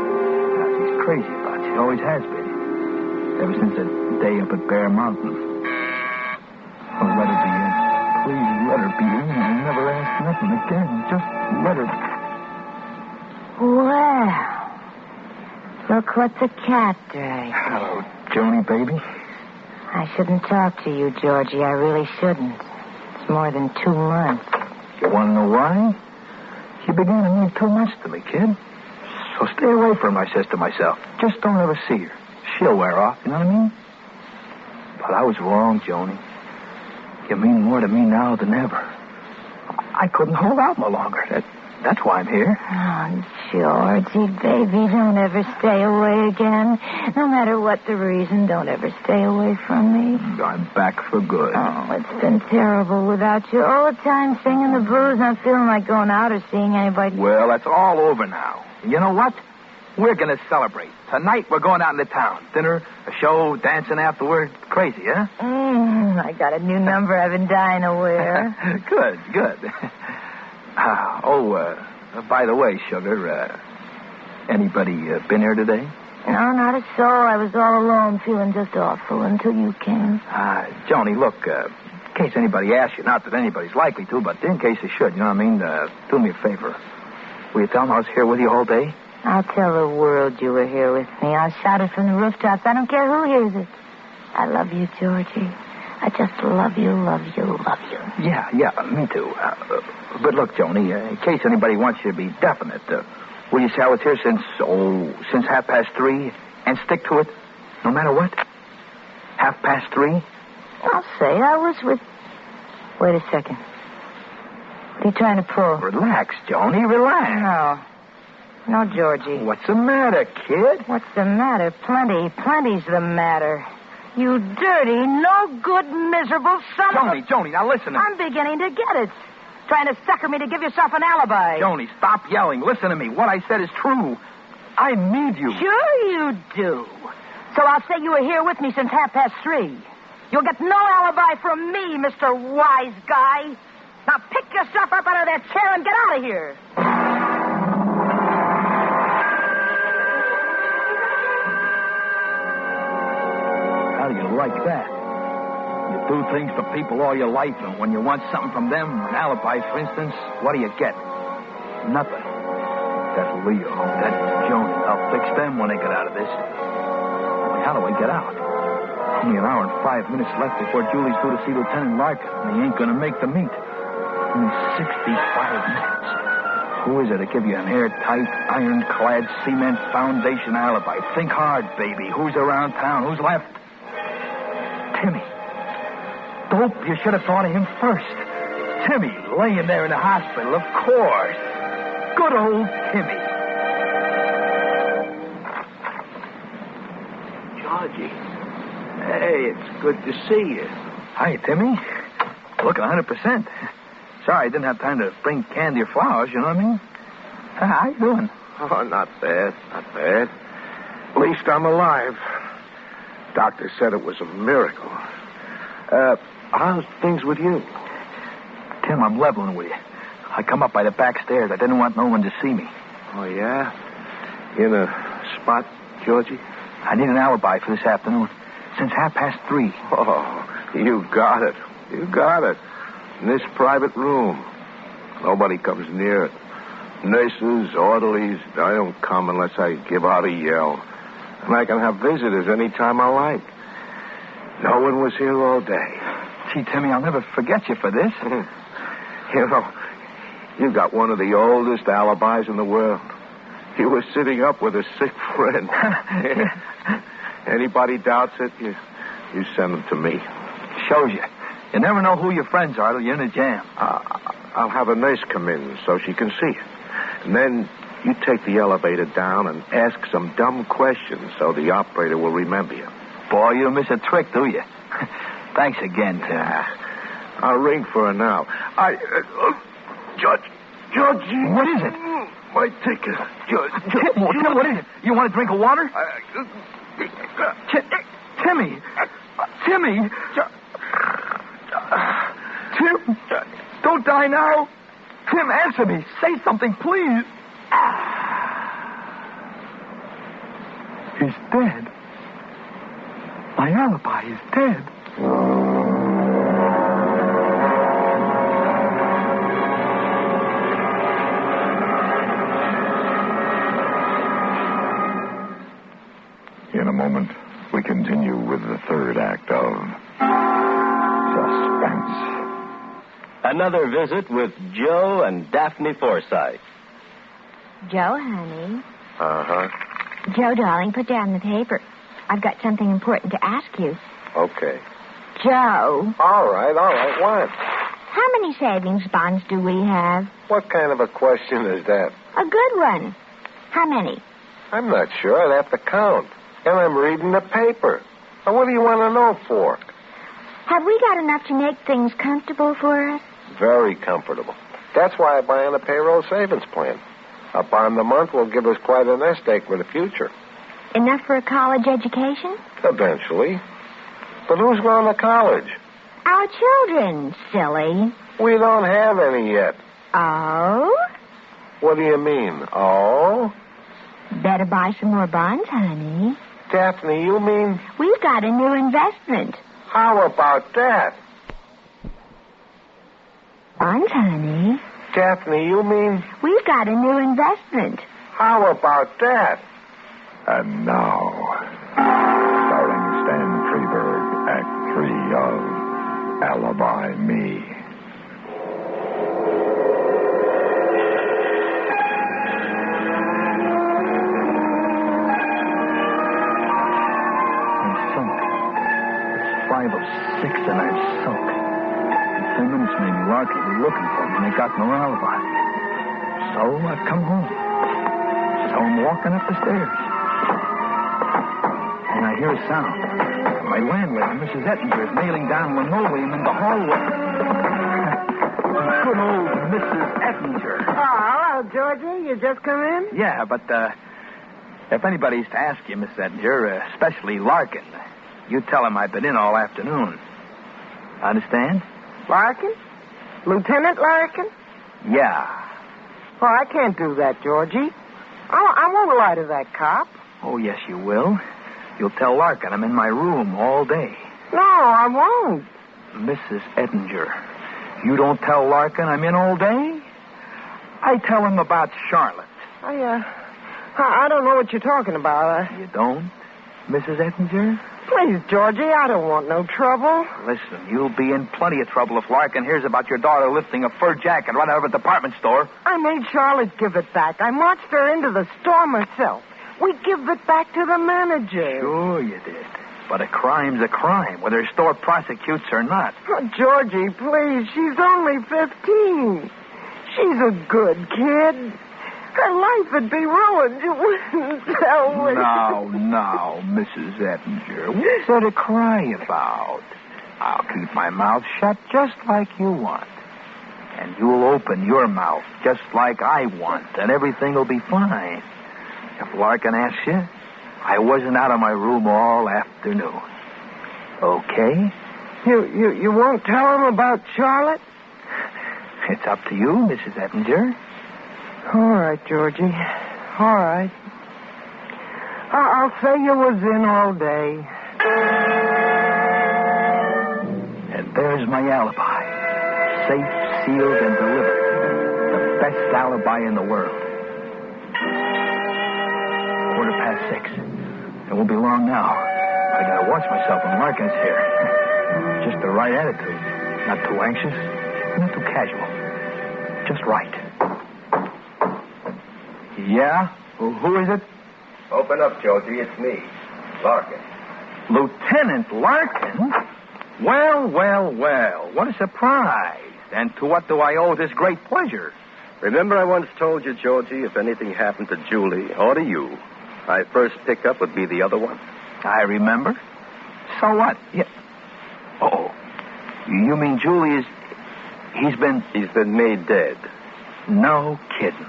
She's crazy about you. She always has been. Ever since that day up at Bear Mountain. Oh, let her be in. Please let her be in. I'll never ask nothing again. Just let her. Well, look what the cat dragged. Hello, Joni, baby. I shouldn't talk to you, Georgie. I really shouldn't. It's more than 2 months. You want to know why? You began to mean too much to me, kid. So stay away from her, I says to myself. Just don't ever see her. She'll wear off, you know what I mean? But I was wrong, Joni. You mean more to me now than ever. I couldn't hold out no longer. That's why I'm here. Oh, Georgie, baby, don't ever stay away again. No matter what the reason, don't ever stay away from me. I'm back for good. Oh, it's been terrible without you. All the time singing the blues, not feeling like going out or seeing anybody. Well, that's all over now. You know what? We're going to celebrate. Tonight, we're going out into town. Dinner, a show, dancing afterward. Crazy, huh? I got a new number I've been dying to wear. Good. By the way, sugar, anybody been here today? No, not a soul. I was all alone, feeling just awful until you came. Joni, look, in case anybody asks you, not that anybody's likely to, but in case they should, you know what I mean? Do me a favor. Will you tell them I was here with you all day? I'll tell the world you were here with me. I'll shout it from the rooftops. I don't care who hears it. I love you, Georgie. I just love you. Yeah, me too. But look, Joni, in case anybody wants you to be definite, will you say I was here since 3:30 and stick to it, no matter what? 3:30? I'll say I was with... Wait a second. What are you trying to pull? Relax, Joni, relax. No, Georgie. What's the matter, kid? What's the matter? Plenty's the matter. You dirty, no good, miserable son of a... Joni, now listen to me. I'm beginning to get it. Trying to sucker me to give yourself an alibi. Joni, stop yelling. Listen to me. What I said is true. I need you. Sure you do. So I'll say you were here with me since 3:30. You'll get no alibi from me, Mr. Wise Guy. Now pick yourself up out of that chair and get out of here. How do you like that? You do things for people all your life, and when you want something from them, an alibi, for instance, what do you get? Nothing. That Leo, that Joni, I'll fix them when they get out of this. How do I get out? Only an hour and 5 minutes left before Julie's due to see Lieutenant Larkin, and he ain't going to make the meet. Only 65 minutes. Who is it to give you an airtight, ironclad, cement foundation alibi? Think hard, baby. Who's around town? Who's left? Timmy. Dope, you should have thought of him first. Timmy, laying there in the hospital, of course. Good old Timmy. Georgie. Hey, it's good to see you. Hi, Timmy. Look 100%. Sorry I didn't have time to bring candy or flowers, you know what I mean? How you doing? Oh, not bad, not bad. At least I'm alive. Doctor said it was a miracle. How's things with you? Tim, I'm leveling with you. I come up by the back stairs. I didn't want no one to see me. Oh, yeah? In a spot, Georgie? I need an alibi for this afternoon. Since 3:30. Oh, you got it. You got it. In this private room. Nobody comes near it. Nurses, orderlies, I don't come unless I give out a yell. And I can have visitors any time I like. No one was here all day. Gee, Timmy, I'll never forget you for this. You know, you got one of the oldest alibis in the world. You were sitting up with a sick friend. Anybody doubts it, you send them to me. Shows you. You never know who your friends are till you're in a jam. I'll have a nurse come in so she can see you. And then you take the elevator down and ask some dumb questions so the operator will remember you. Boy, you don't miss a trick, do you? Thanks again, Tim. I'll ring for her now. Judge. What is it? My ticket. Tim, what is it? You want a drink of water? Timmy. Timmy. Tim, don't die now. Tim, answer me. Say something, please. He's dead. My alibi is dead. In a moment, we continue with the third act of Suspense. Another visit with Joe and Daphne Forsythe. Joe, honey. Uh-huh. Joe, darling, put down the paper. I've got something important to ask you. Okay. Joe. All right. What? How many savings bonds do we have? What kind of a question is that? A good one. How many? I'm not sure. I'd have to count. And I'm reading the paper. Now, what do you want to know for? Have we got enough to make things comfortable for us? Very comfortable. That's why I buy on a payroll savings plan. A bond a month will give us quite a nest egg for the future. Enough for a college education? Eventually. But who's going to college? Our children, silly. We don't have any yet. Oh? What do you mean, oh? Better buy some more bonds, honey. Daphne, you mean? We've got a new investment. How about that? Bonds, honey. Daphne, you mean? We've got a new investment. How about that? And now, starring Stan Freberg, Act 3 of Alibi Me. I'm sunk. It's 5:06 and I'm sunk. In 10 minutes, maybe Larkin will be looking for me and they got no alibi. So I've come home. So I'm walking up the stairs. And I hear a sound. My landlady, Mrs. Ettinger, is nailing down linoleum in the hallway. Good old Mrs. Ettinger. Oh, hello, Georgie. You just come in? Yeah, but if anybody's to ask you, Miss Ettinger, especially Larkin, you tell him I've been in all afternoon. Understand? Larkin? Lieutenant Larkin? Yeah. Oh, I can't do that, Georgie. I won't lie to that cop. Oh, yes, you will. You'll tell Larkin I'm in my room all day. No, I won't. Mrs. Ettinger, you don't tell Larkin I'm in all day? I tell him about Charlotte. I don't know what you're talking about. You don't? Mrs. Ettinger? Please, Georgie, I don't want no trouble. Listen, you'll be in plenty of trouble if Larkin hears about your daughter lifting a fur jacket right out of a department store. I made Charlotte give it back. I marched her into the store myself. We give it back to the manager. Sure you did. But a crime's a crime, whether a store prosecutes or not. Oh, Georgie, please, she's only 15. She's a good kid. Her life would be ruined. You wouldn't tell me. Now, Mrs. Ettinger, what's there to cry about? I'll keep my mouth shut just like you want. And you'll open your mouth just like I want, and everything will be fine. If Larkin asks you, I wasn't out of my room all afternoon. Okay? You won't tell him about Charlotte? It's up to you, Mrs. Ettinger. All right, Georgie. All right. I'll say you was in all day. And there's my alibi. Safe, sealed, and delivered. The best alibi in the world. 6:15. It won't be long now. I gotta watch myself when Larkin's here. Just the right attitude. Not too anxious, not too casual. Just right. Yeah? Who is it? Open up, Georgie. It's me, Larkin. Lieutenant Larkin? Well. What a surprise. And to what do I owe this great pleasure? Remember I once told you, Georgie, if anything happened to Julie or to you, my first pickup would be the other one? I remember. So what? Yeah. Oh, you mean Julie is... He's been made dead. No kidding.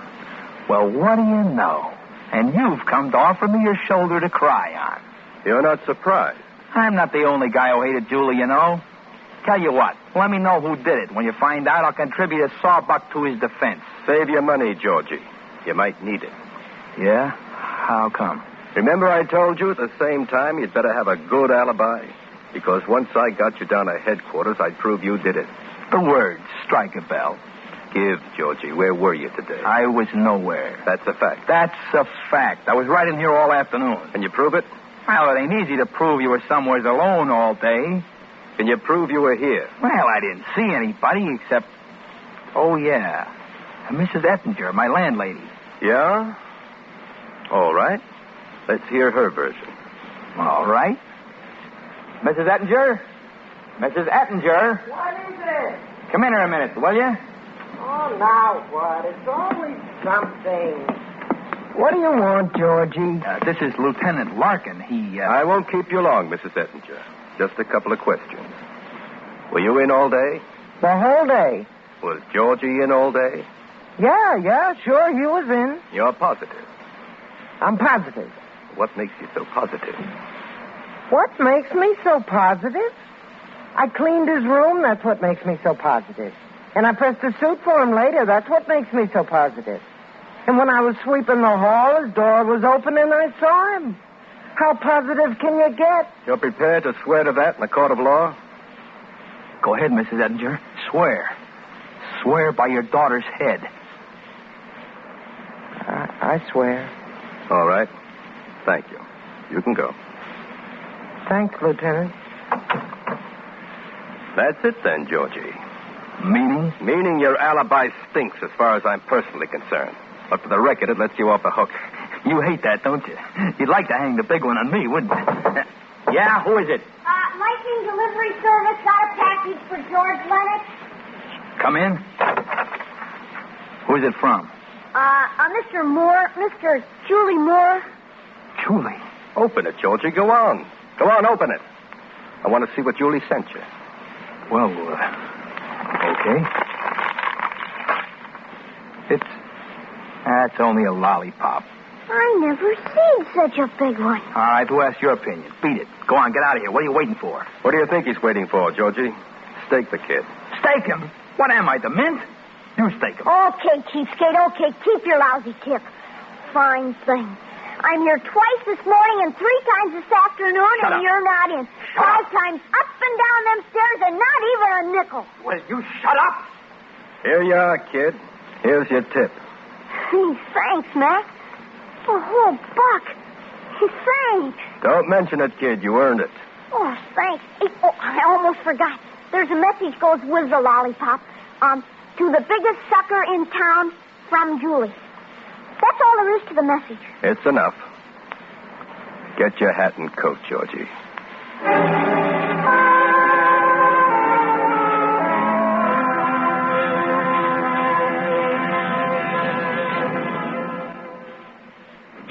Well, what do you know? And you've come to offer me your shoulder to cry on. You're not surprised. I'm not the only guy who hated Julie, you know. Tell you what, let me know who did it. When you find out, I'll contribute a sawbuck to his defense. Save your money, Georgie. You might need it. Yeah? How come? Remember I told you at the same time you'd better have a good alibi? Because once I got you down at headquarters, I'd prove you did it. The words strike a bell. Give, Georgie. Where were you today? I was nowhere. That's a fact. That's a fact. I was right in here all afternoon. Can you prove it? Well, it ain't easy to prove you were somewhere alone all day. Can you prove you were here? Well, I didn't see anybody except... Oh, yeah. Mrs. Ettinger, my landlady. Yeah? All right. Let's hear her version. All right. Mrs. Ettinger? Mrs. Ettinger? What is it? Come in here a minute, will you? Oh, now what? It's always something. What do you want, Georgie? This is Lieutenant Larkin. I won't keep you long, Mrs. Ettinger. Just a couple of questions. Were you in all day? The whole day. Was Georgie in all day? Yeah, sure, he was in. You're positive. I'm positive. What makes you so positive? What makes me so positive? I cleaned his room, that's what makes me so positive. And I pressed a suit for him later, that's what makes me so positive. And when I was sweeping the hall, his door was open and I saw him. How positive can you get? You're prepared to swear to that in a court of law? Go ahead, Mrs. Ettinger. Swear. Swear by your daughter's head. I swear. All right. Thank you. You can go. Thanks, Lieutenant. That's it then, Georgie. Meaning? Meaning your alibi stinks as far as I'm personally concerned. But for the record, it lets you off the hook. You hate that, don't you? You'd like to hang the big one on me, wouldn't you? Yeah, who is it? Lightning Delivery Service got a package for George Lennox. Come in. Who is it from? Mr. Moore, Mr. Julie Moore. Julie? Open it, Georgie. Go on. Go on, open it. I want to see what Julie sent you. Well, okay. It's only a lollipop. I never seen such a big one. All right, who asked your opinion? Beat it. Go on, get out of here. What are you waiting for? What do you think he's waiting for, Georgie? Stake the kid. Stake him? What am I, the mint? You stake him. Okay, cheapskate. Okay, keep your lousy tip. Fine thing. I'm here twice this morning and 3 times this afternoon, Shut and up. you're not in. 5 times up and down them stairs, and not even a nickel. Will you shut up? Here you are, kid. Here's your tip. Thanks, Mac. A whole buck. Thanks. Don't mention it, kid. You earned it. Oh, thanks. Hey, oh, I almost forgot. There's a message goes with the lollipop. To the biggest sucker in town, from Julie. That's all there is to the message. It's enough. Get your hat and coat, Georgie.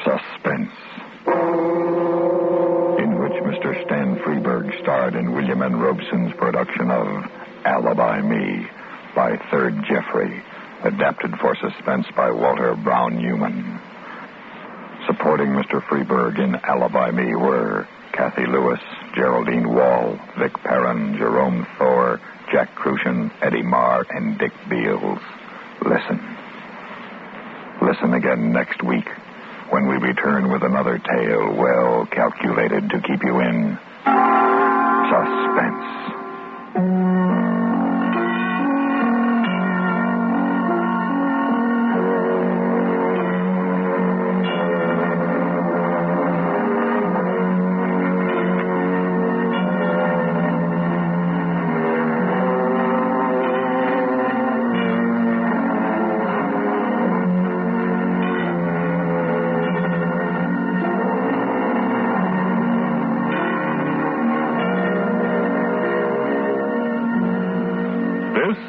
Suspense, in which Mr. Stan Freeberg starred in William N. Robeson's production of Alibi Me by Third Jeffrey, adapted for Suspense by Walter Brown Newman. Supporting Mr. Freeberg in Alibi Me were Kathy Lewis, Geraldine Wall, Vic Perrin, Jerome Thor, Jack Crucian, Eddie Marr, and Dick Beals. Listen again next week when we return with another tale well calculated to keep you in suspense.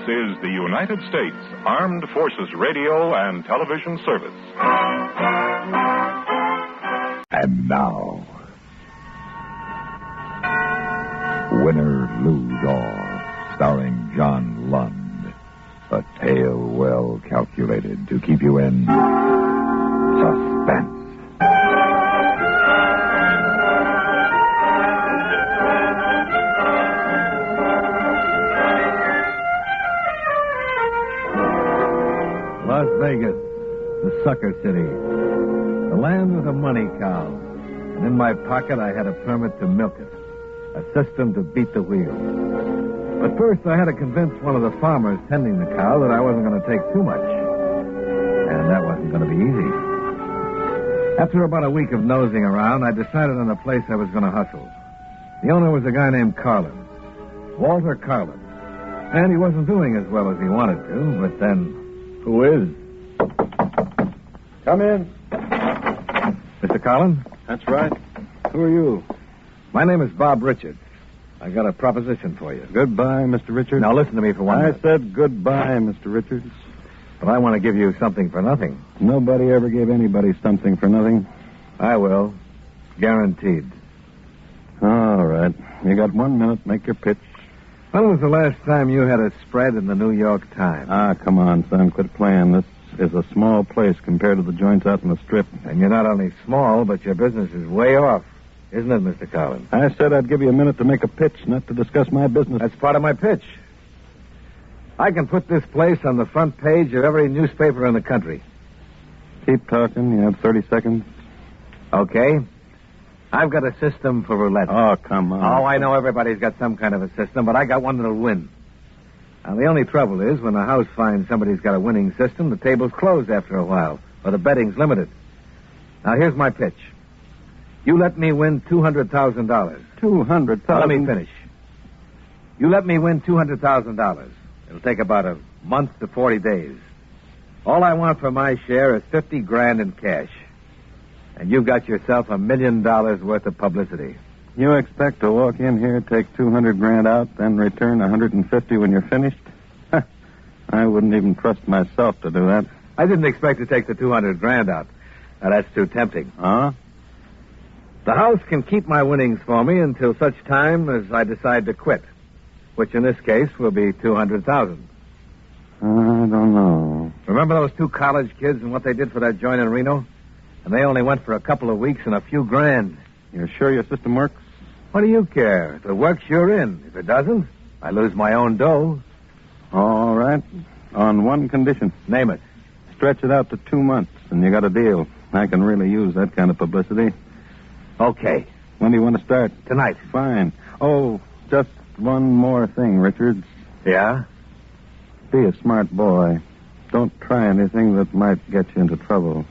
Is the United States Armed Forces Radio and Television Service. And now, Winner Lose All, starring John Lund. A tale well calculated to keep you in suspense. Las Vegas, the sucker city, the land with a money cow. And in my pocket, I had a permit to milk it, a system to beat the wheel. But first, I had to convince one of the farmers tending the cow that I wasn't going to take too much. And that wasn't going to be easy. After about a week of nosing around, I decided on a place I was going to hustle. The owner was a guy named Carlin, Walter Carlin. And he wasn't doing as well as he wanted to, but then... Who is? Come in. Mr. Carlin? That's right. Who are you? My name is Bob Richards. I got a proposition for you. Goodbye, Mr. Richards. Now listen to me for one minute. I said goodbye, Mr. Richards. But I want to give you something for nothing. Nobody ever gave anybody something for nothing. I will. Guaranteed. All right. You got 1 minute. Make your pitch. When was the last time you had a spread in the New York Times? Ah, come on, son. Quit playing. This is a small place compared to the joints out in the Strip. And you're not only small, but your business is way off. Isn't it, Mr. Collins? I said I'd give you a minute to make a pitch, not to discuss my business. That's part of my pitch. I can put this place on the front page of every newspaper in the country. Keep talking. You have 30 seconds. Okay. I've got a system for roulette. Oh, come on. Oh, I know everybody's got some kind of a system, but I got one that'll win. Now, the only trouble is when the house finds somebody's got a winning system, the table's closed after a while, or the betting's limited. Now, here's my pitch. You let me win $200,000. $200,000? Now, let me finish. You let me win $200,000. It'll take about a month to 40 days. All I want for my share is $50,000 in cash. And you got yourself $1 million worth of publicity. You expect to walk in here, take $200,000 out, then return $150 when you're finished? I wouldn't even trust myself to do that. I didn't expect to take the $200,000 out. Now, that's too tempting. Huh? The house can keep my winnings for me until such time as I decide to quit, which in this case will be $200,000. I don't know. Remember those two college kids and what they did for that joint in Reno? And they only went for a couple of weeks and a few grand. You're sure your system works? What do you care? If it works, you're in. If it doesn't, I lose my own dough. All right. On one condition. Name it. Stretch it out to 2 months, and you got a deal. I can really use that kind of publicity. Okay. When do you want to start? Tonight. Fine. Oh, just one more thing, Richards. Yeah? Be a smart boy. Don't try anything that might get you into trouble.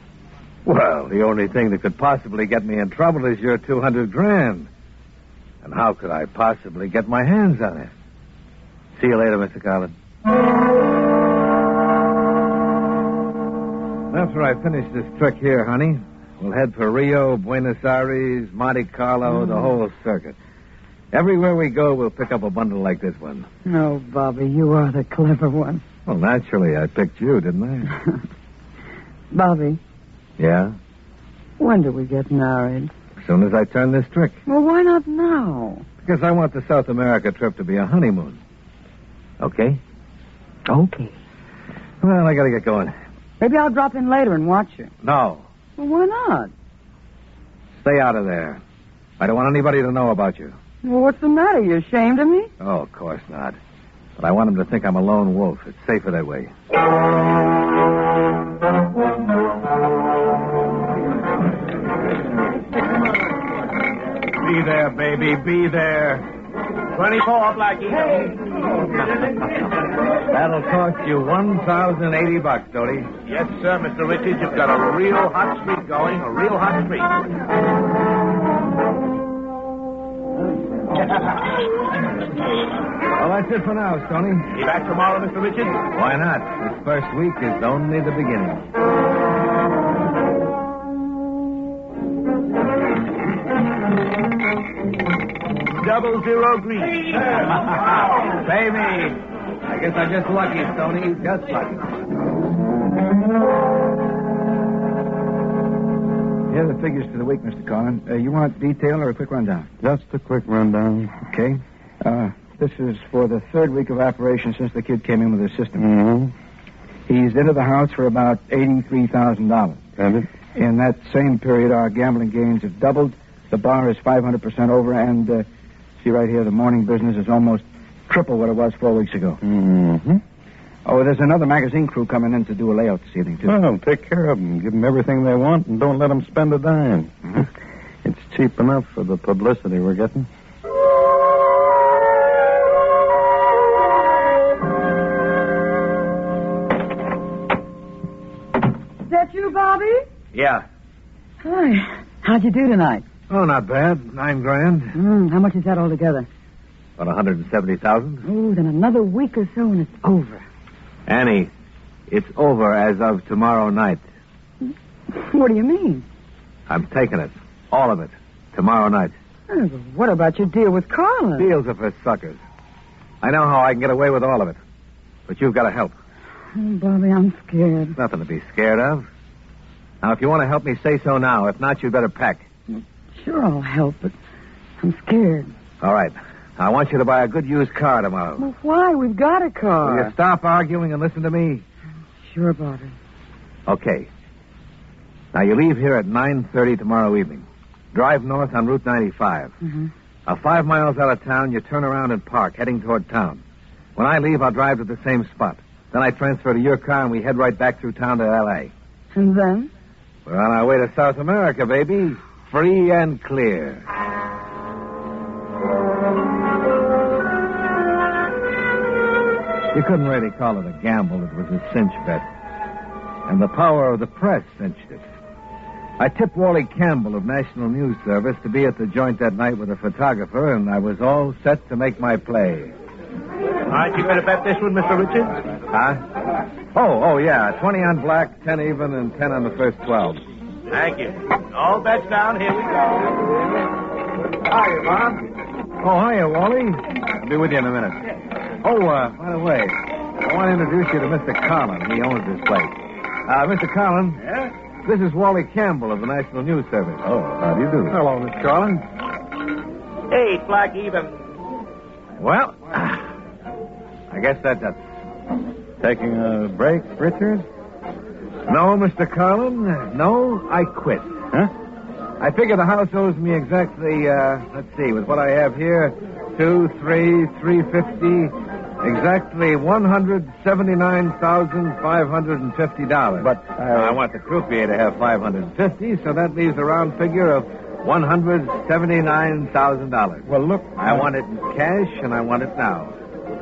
Well, the only thing that could possibly get me in trouble is your 200 grand. And how could I possibly get my hands on it? See you later, Mr. Collins. After I finish this trick here, honey, we'll head for Rio, Buenos Aires, Monte Carlo, the whole circuit. Everywhere we go, we'll pick up a bundle like this one. Oh, Bobby, you are the clever one. Well, naturally, I picked you, didn't I? Bobby, Yeah? when do we get married? As soon as I turn this trick. Well, why not now? Because I want the South America trip to be a honeymoon. Okay? Okay. Well, I gotta get going. Maybe I'll drop in later and watch you. No. Well, why not? Stay out of there. I don't want anybody to know about you. Well, what's the matter? You ashamed of me? Oh, of course not. But I want them to think I'm a lone wolf. It's safer that way. Be there, baby. Be there. 24, Blackie. That'll cost you $1,080, Doty. Yes, sir, Mr. Richards. You've got a real hot streak going. A real hot streak. Well, that's it for now, Stoney. Be back tomorrow, Mr. Richards? Why not? This first week is only the beginning. 00 green. Baby! I guess I'm just lucky, Stoney. Just lucky. Here are the figures for the week, Mr. Collins. You want detail or a quick rundown? Just a quick rundown. Okay. This is for the third week of operation since the kid came in with his system. Mm-hmm. He's into the house for about $83,000. And it? In that same period, our gambling gains have doubled. The bar is 500% over, and see right here, the morning business is almost triple what it was 4 weeks ago. Mm-hmm. Oh, there's another magazine crew coming in to do a layout this evening, too. Well, take care of them. Give them everything they want, and don't let them spend a dime. Mm-hmm. It's cheap enough for the publicity we're getting. Is that you, Bobby? Yeah. Hi. How'd you do tonight? Oh, not bad. $9 grand. How much is that altogether? About $170,000. Oh, then another week or so and it's over. Annie, it's over as of tomorrow night. What do you mean? I'm taking it. All of it. Tomorrow night. Oh, but what about your deal with Carla? Deals are for suckers. I know how I can get away with all of it. But you've got to help. Oh, Bobby, I'm scared. Nothing to be scared of. Now, if you want to help me, say so now. If not, you'd better pack. Sure, I'll help, but I'm scared. All right. I want you to buy a good used car tomorrow. Well, why? We've got a car. Will you stop arguing and listen to me? Sure, Bobby. Okay. Now, you leave here at 9:30 tomorrow evening. Drive north on Route 95. Mm-hmm. Now, 5 miles out of town, you turn around and park, heading toward town. When I leave, I'll drive to the same spot. Then I transfer to your car, and we head right back through town to L.A. And then? We're on our way to South America, baby. Free and clear. You couldn't really call it a gamble. It was a cinch bet. And the power of the press cinched it. I tipped Wally Campbell of National News Service to be at the joint that night with a photographer, and I was all set to make my play. Aren't you going to bet this one, Mr. Richards? Huh? Oh, yeah. 20 on black, 10 even, and 10 on the first 12. Thank you. All bets down. Here we go. Hiya, Bob. Oh, hiya, Wally. I'll be with you in a minute. Oh, by the way, I want to introduce you to Mr. Collin. He owns this place. Mr. Collin. Yeah? This is Wally Campbell of the National News Service. Oh, how do you do? Hello, Mr. Collin. Hey, Black even. Well, I guess that's it. Taking a break, Richard? No, Mr. Collin. No, I quit. Huh? I figure the house owes me exactly, let's see, with what I have here, 2, 3, 350, exactly $179,550. But I want the croupier to have $550, so that leaves a round figure of $179,000. Well, look. I want it in cash, and I want it now.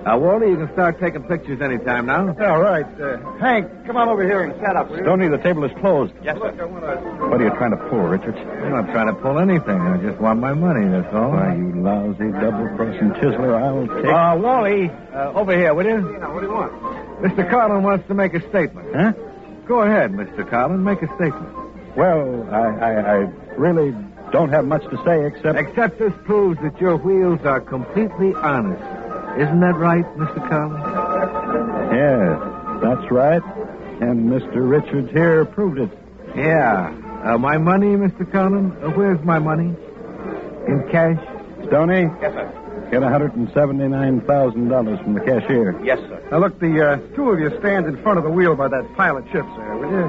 Wally, you can start taking pictures anytime now. All right. Hank, come on over here and set up. Stoney, the table is closed. Yes, sir. What are you trying to pull, Richards? I'm not trying to pull anything. I just want my money, that's all. Why, you lousy double-crossing chiseler, I'll take... Wally, over here, will you? What do you want? Mr. Carlin wants to make a statement. Huh? Go ahead, Mr. Carlin. Make a statement. Well, I really don't have much to say except... Except this proves that your wheels are completely honest. Isn't that right, Mr. Carlin? Yes, that's right. And Mr. Richards here proved it. Yeah. My money, Mr. Carlin? Where's my money? In cash? Stoney? Yes, sir. Get $179,000 from the cashier. Yes, sir. Now, look, the two of you stand in front of the wheel by that pile of chips there, will you?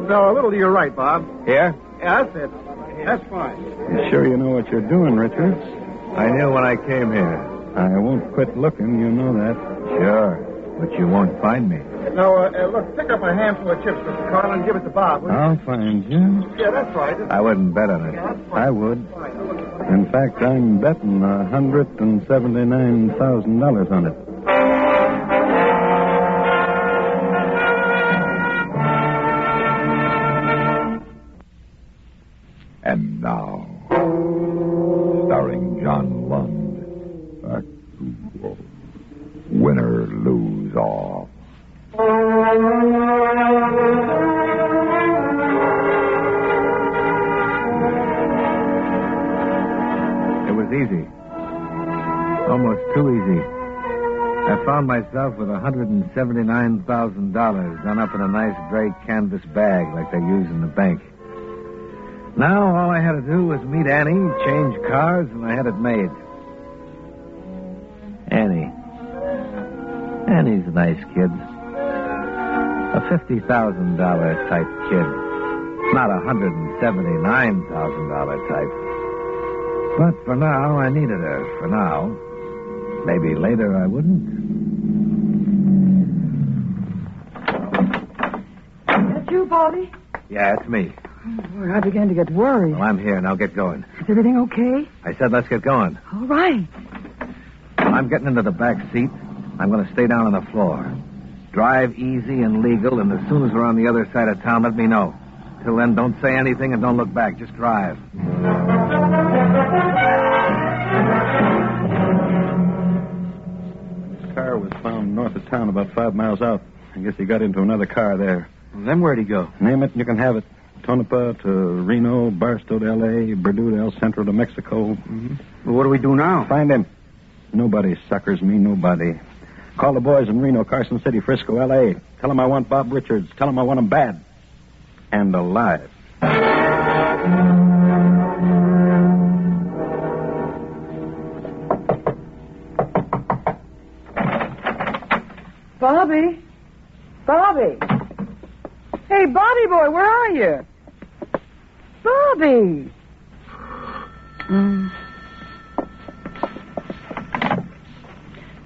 No, a little to your right, Bob. Here? Yeah, that's it. That's fine. You sure you know what you're doing, Richards? I knew when I came here. I won't quit looking, you know that. Sure, but you won't find me. Now, look, pick up a handful of chips, Mr. Carlin, and give it to Bob. I'll find you. Yeah, that's right. I wouldn't bet on it. I would. In fact, I'm betting $179,000 on it. And now, starring John Lund, winner lose all. It was easy. Almost too easy. I found myself with $179,000 done up in a nice gray canvas bag like they use in the bank. Now all I had to do was meet Annie, change cars, and I had it made. Annie's a nice kid. A $50,000 type kid. Not a $179,000 type. But for now, I needed her. For now. Maybe later I wouldn't. That's you, Bobby? Yeah, it's me. Oh, I began to get worried. Well, I'm here. Now get going. Is everything okay? I said let's get going. All right. I'm getting into the back seat. I'm going to stay down on the floor. Drive easy and legal, and as soon as we're on the other side of town, let me know. Till then, don't say anything and don't look back. Just drive. His car was found north of town, about 5 miles out. I guess he got into another car there. Well, then where'd he go? Name it and you can have it. Tonopah to Reno, Barstow to L.A., Purdue to El Centro to Mexico. Mm-hmm. Well, what do we do now? Find him. Nobody suckers me, nobody. Call the boys in Reno, Carson City, Frisco, L.A. Tell them I want Bob Richards. Tell them I want him bad. And alive. Bobby? Bobby? Hey, Bobby boy, where are you? Bobby!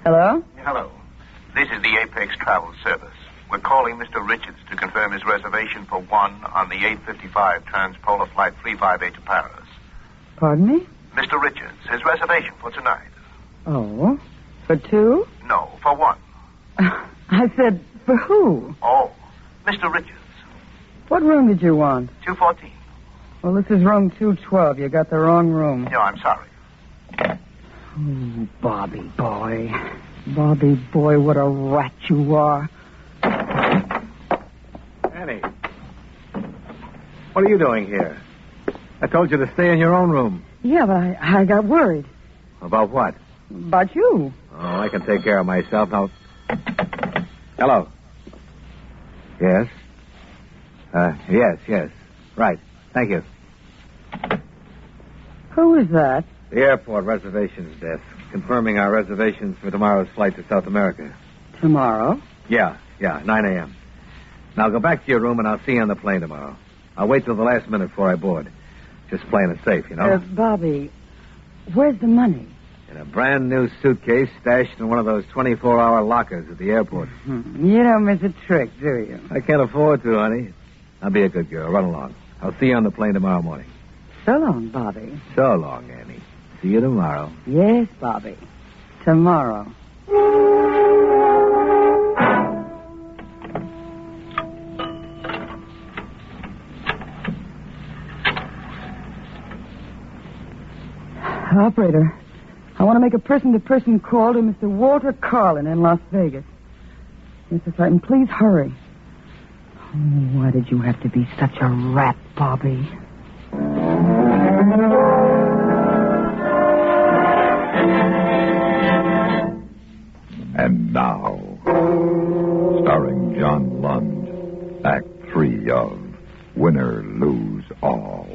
Hello? Hello. This is the Apex Travel Service. We're calling Mr. Richards to confirm his reservation for one on the 8:55 Transpolar Flight 358 to Paris. Pardon me? Mr. Richards, his reservation for tonight. Oh, for two? No, for one. I said, for who? Oh, Mr. Richards. What room did you want? 214. Well, this is room 212. You got the wrong room. No, I'm sorry. Oh, Bobby boy. Bobby boy, what a rat you are. Annie. What are you doing here? I told you to stay in your own room. Yeah, but I got worried. About what? About you. Oh, I can take care of myself now. Hello. Yes? Yes. Right. Thank you. Who is that? The airport reservations desk, confirming our reservations for tomorrow's flight to South America. Tomorrow? Yeah, 9 a.m. Now go back to your room and I'll see you on the plane tomorrow. I'll wait till the last minute before I board. Just playing it safe, you know? Bobby, where's the money? In a brand new suitcase stashed in one of those 24-hour lockers at the airport. You don't miss a trick, do you? I can't afford to, honey. I'll be a good girl. Run along. I'll see you on the plane tomorrow morning. So long, Bobby. So long, Annie. See you tomorrow. Yes, Bobby. Tomorrow. Operator, I want to make a person-to-person call to Mr. Walter Carlin in Las Vegas. Mr. Frighten, please hurry. Oh, why did you have to be such a rat, Bobby? And now, starring John Lund, Act 3 of Winner Lose All.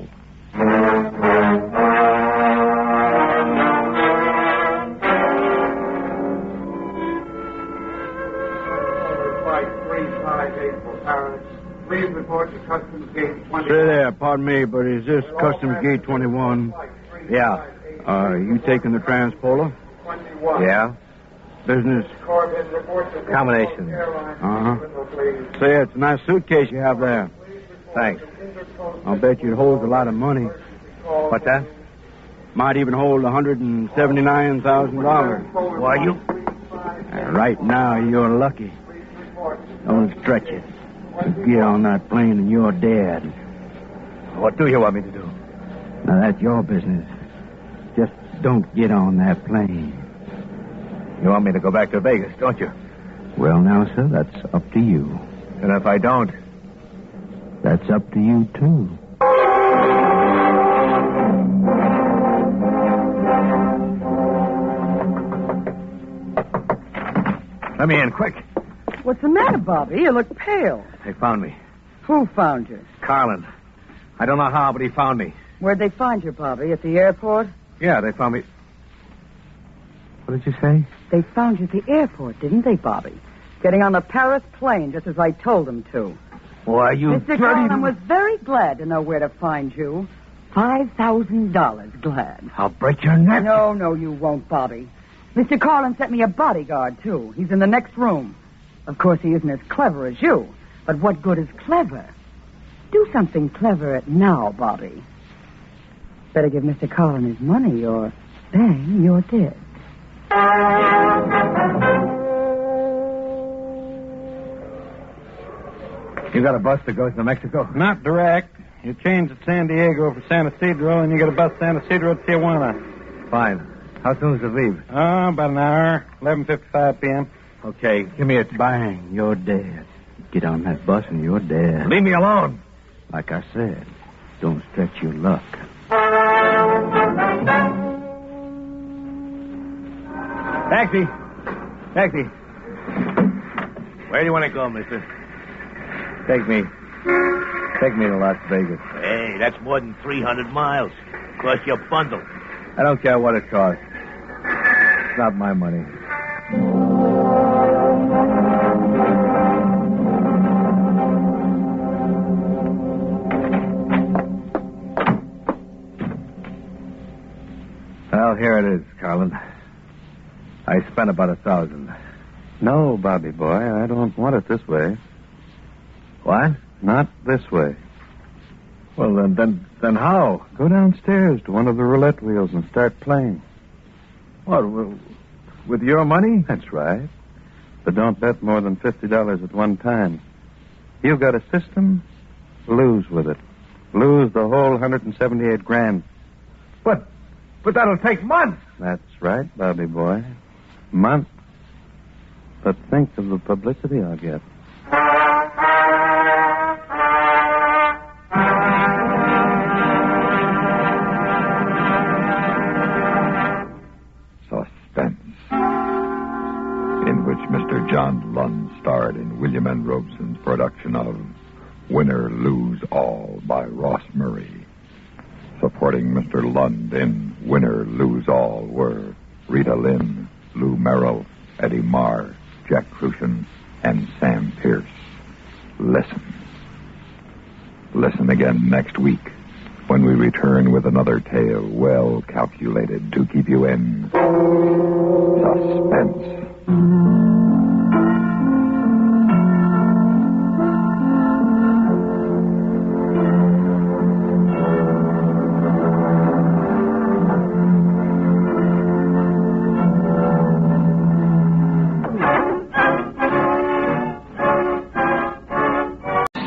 Please report to Customs Gate 21. Say there, pardon me, but is this Customs Gate 21? Yeah. You taking the transpolar? Yeah. Business? Combination. Uh-huh. Say, it's a nice suitcase you have there. Thanks. I'll bet you it holds a lot of money. What's that? Might even hold $179,000. Who are you? Right now, you're lucky. Don't stretch it. Get on that plane and you're dead. What do you want me to do? Now, that's your business. Just don't get on that plane. You want me to go back to Vegas, don't you? Well, now, sir, that's up to you. And if I don't? That's up to you, too. Let me in, quick. What's the matter, Bobby? You look pale. They found me. Who found you? Carlin. I don't know how, but he found me. Where'd they find you, Bobby? At the airport? Yeah, they found me. What did you say? They found you at the airport, didn't they, Bobby? Getting on the Paris plane just as I told them to. Why, you Mr. Carlin was very glad to know where to find you. $5,000 glad. I'll break your neck. No, you won't, Bobby. Mr. Carlin sent me a bodyguard, too. He's in the next room. Of course, he isn't as clever as you. But what good is clever? Do something clever now, Bobby. Better give Mr. Carlin his money, or bang, you're dead. You got a bus that goes to Mexico? Not direct. You change at San Diego for San Isidro, and you get a bus San Isidro to Tijuana. Fine. How soon does it leave? About an hour. 11:55 p.m. Okay, give me a... Bang, you're dead. Get on that bus and you're dead. Leave me alone. Like I said, don't stretch your luck. Taxi. Where do you want to go, mister? Take me to Las Vegas. Hey, that's more than 300 miles. Plus your bundle. I don't care what it costs. It's not my money. Well, here it is, Carlin. I spent about $1,000. No, Bobby boy, I don't want it this way. What? Not this way. Well, then how? Go downstairs to one of the roulette wheels and start playing. What, with your money? That's right. But don't bet more than $50 at one time. You got a system, lose with it. Lose the whole $178,000. But that'll take months. That's right, Bobby boy. Months. But think of the publicity I'll get. Suspense, in which Mr. John Lund starred in William N. Robeson's production of Winner Lose All by Ross Murray. Supporting Mr. Lund in Winner Lose All were Rita Lynn, Lou Merrill, Eddie Marr, Jack Crucian, and Sam Pierce. Listen again next week when we return with another tale well calculated to keep you in suspense.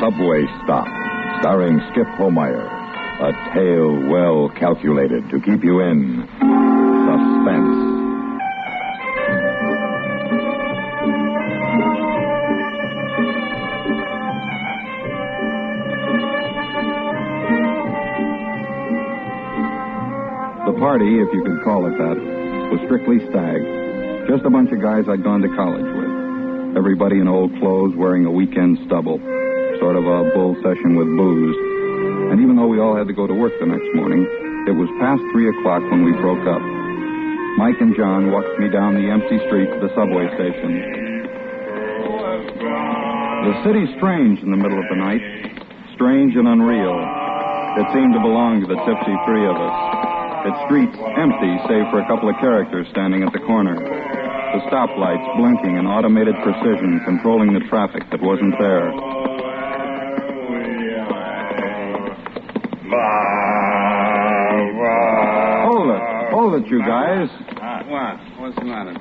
Subway Stop, starring Skip Homeyer. A tale well calculated to keep you in suspense. The party, if you could call it that, was strictly stag. Just a bunch of guys I'd gone to college with. Everybody in old clothes wearing a weekend stubble. Sort of a bull session with booze. And even though we all had to go to work the next morning, it was past 3 o'clock when we broke up. Mike and John walked me down the empty street to the subway station. The city's strange in the middle of the night. Strange and unreal. It seemed to belong to the tipsy three of us. Its streets empty, save for a couple of characters standing at the corner. The stoplights blinking in automated precision, controlling the traffic that wasn't there. Hold it, you guys. What? What's the matter?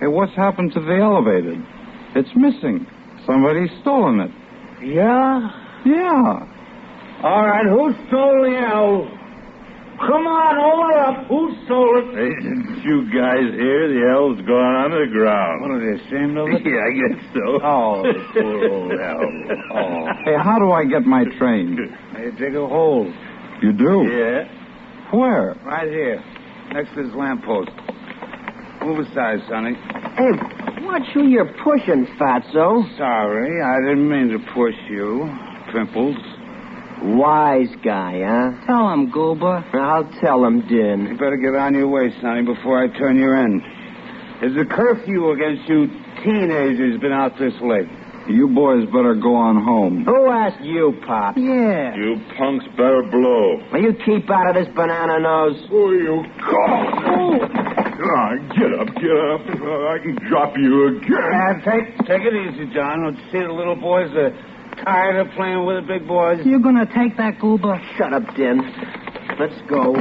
Hey, what's happened to the elevator? It's missing. Somebody's stolen it. Yeah? Yeah. All right, who stole the L? Come on, hold up. Who stole it? Hey, didn't you guys hear? The L's gone underground. What, are they ashamed of it? Yeah, I guess so. Oh, poor old L. Oh. Hey, how do I get my train? Hey, dig a hole. You do? Yeah. Where? Right here, next to this lamppost. Move aside, Sonny. Hey, watch who you're pushing, Fatso. Sorry, I didn't mean to push you, Pimples. Wise guy, huh? Tell him, Goober. I'll tell him, Din. You better get on your way, Sonny, before I turn you in. There's a curfew against you teenagers been out this late. You boys better go on home. Who asked you, Pop? Yeah. You punks better blow. Well, you keep out of this, banana nose. Oh, you cough. Get up. I can drop you again. Take it easy, John. Don't you see the little boys are tired of playing with the big boys? You gonna take that, Goober? Shut up, Din. Let's go.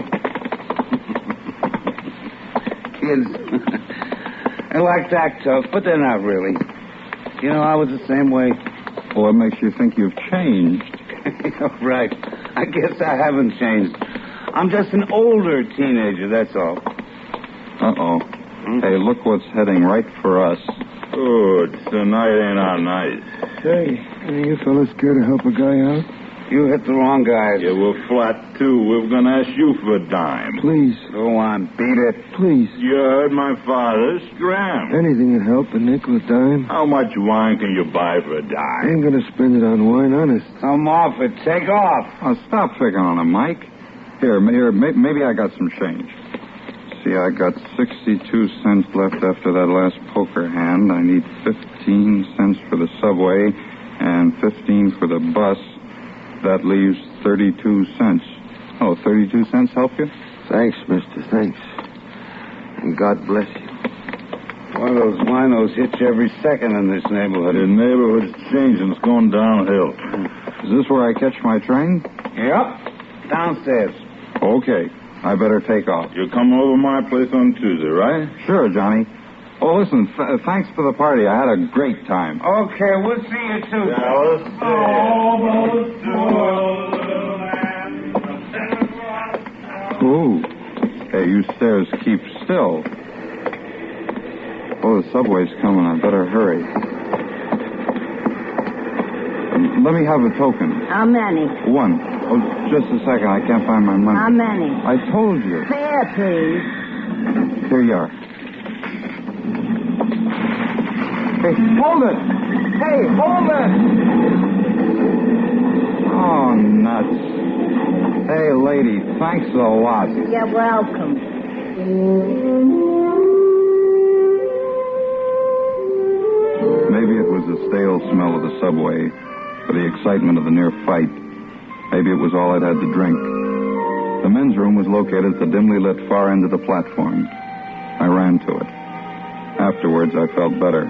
Kids, they like to act tough, but they're not really. You know, I was the same way. Well, it makes you think you've changed. Right. I guess I haven't changed. I'm just an older teenager, that's all. Uh-oh. Hey, look what's heading right for us. Good. Tonight ain't our night. Say, any of you fellas care to help a guy out? You hit the wrong guy. Yeah, we're flat, too. We're going to ask you for a dime. Please. Go on, beat it. Please. You heard my father. Scram. Anything would help, a nickel, a dime. How much wine can you buy for a I dime? ain't gonna spend it on wine, honest. Come off it. Take off. Oh, stop picking on him, Mike. Here, maybe I got some change. See, I got 62 cents left after that last poker hand. I need 15 cents for the subway and 15 for the bus. That leaves 32 cents. Oh, 32 cents help you? Thanks, mister, thanks. And God bless you. One of those winos hits you every second in this neighborhood. The neighborhood's changing. It's going downhill. Is this where I catch my train? Yep. Downstairs. Okay. I better take off. You're coming over my place on Tuesday, right? Sure, Johnny. Oh, listen, thanks for the party. I had a great time. Okay, we'll see you Tuesday. Yeah, let's see. Ooh. Hey, you stairs keep still. Oh, the subway's coming. I better hurry. Let me have a token. How many? One. Oh, just a second. I can't find my money. How many? I told you. Fair, please. Here you are. Hey, hold it! Hey, hold it! Oh, nuts. Hey, lady, thanks a lot. You're welcome. Maybe it was the stale smell of the subway, or the excitement of the near fight. Maybe it was all I'd had to drink. The men's room was located at the dimly lit far end of the platform. I ran to it. Afterwards, I felt better.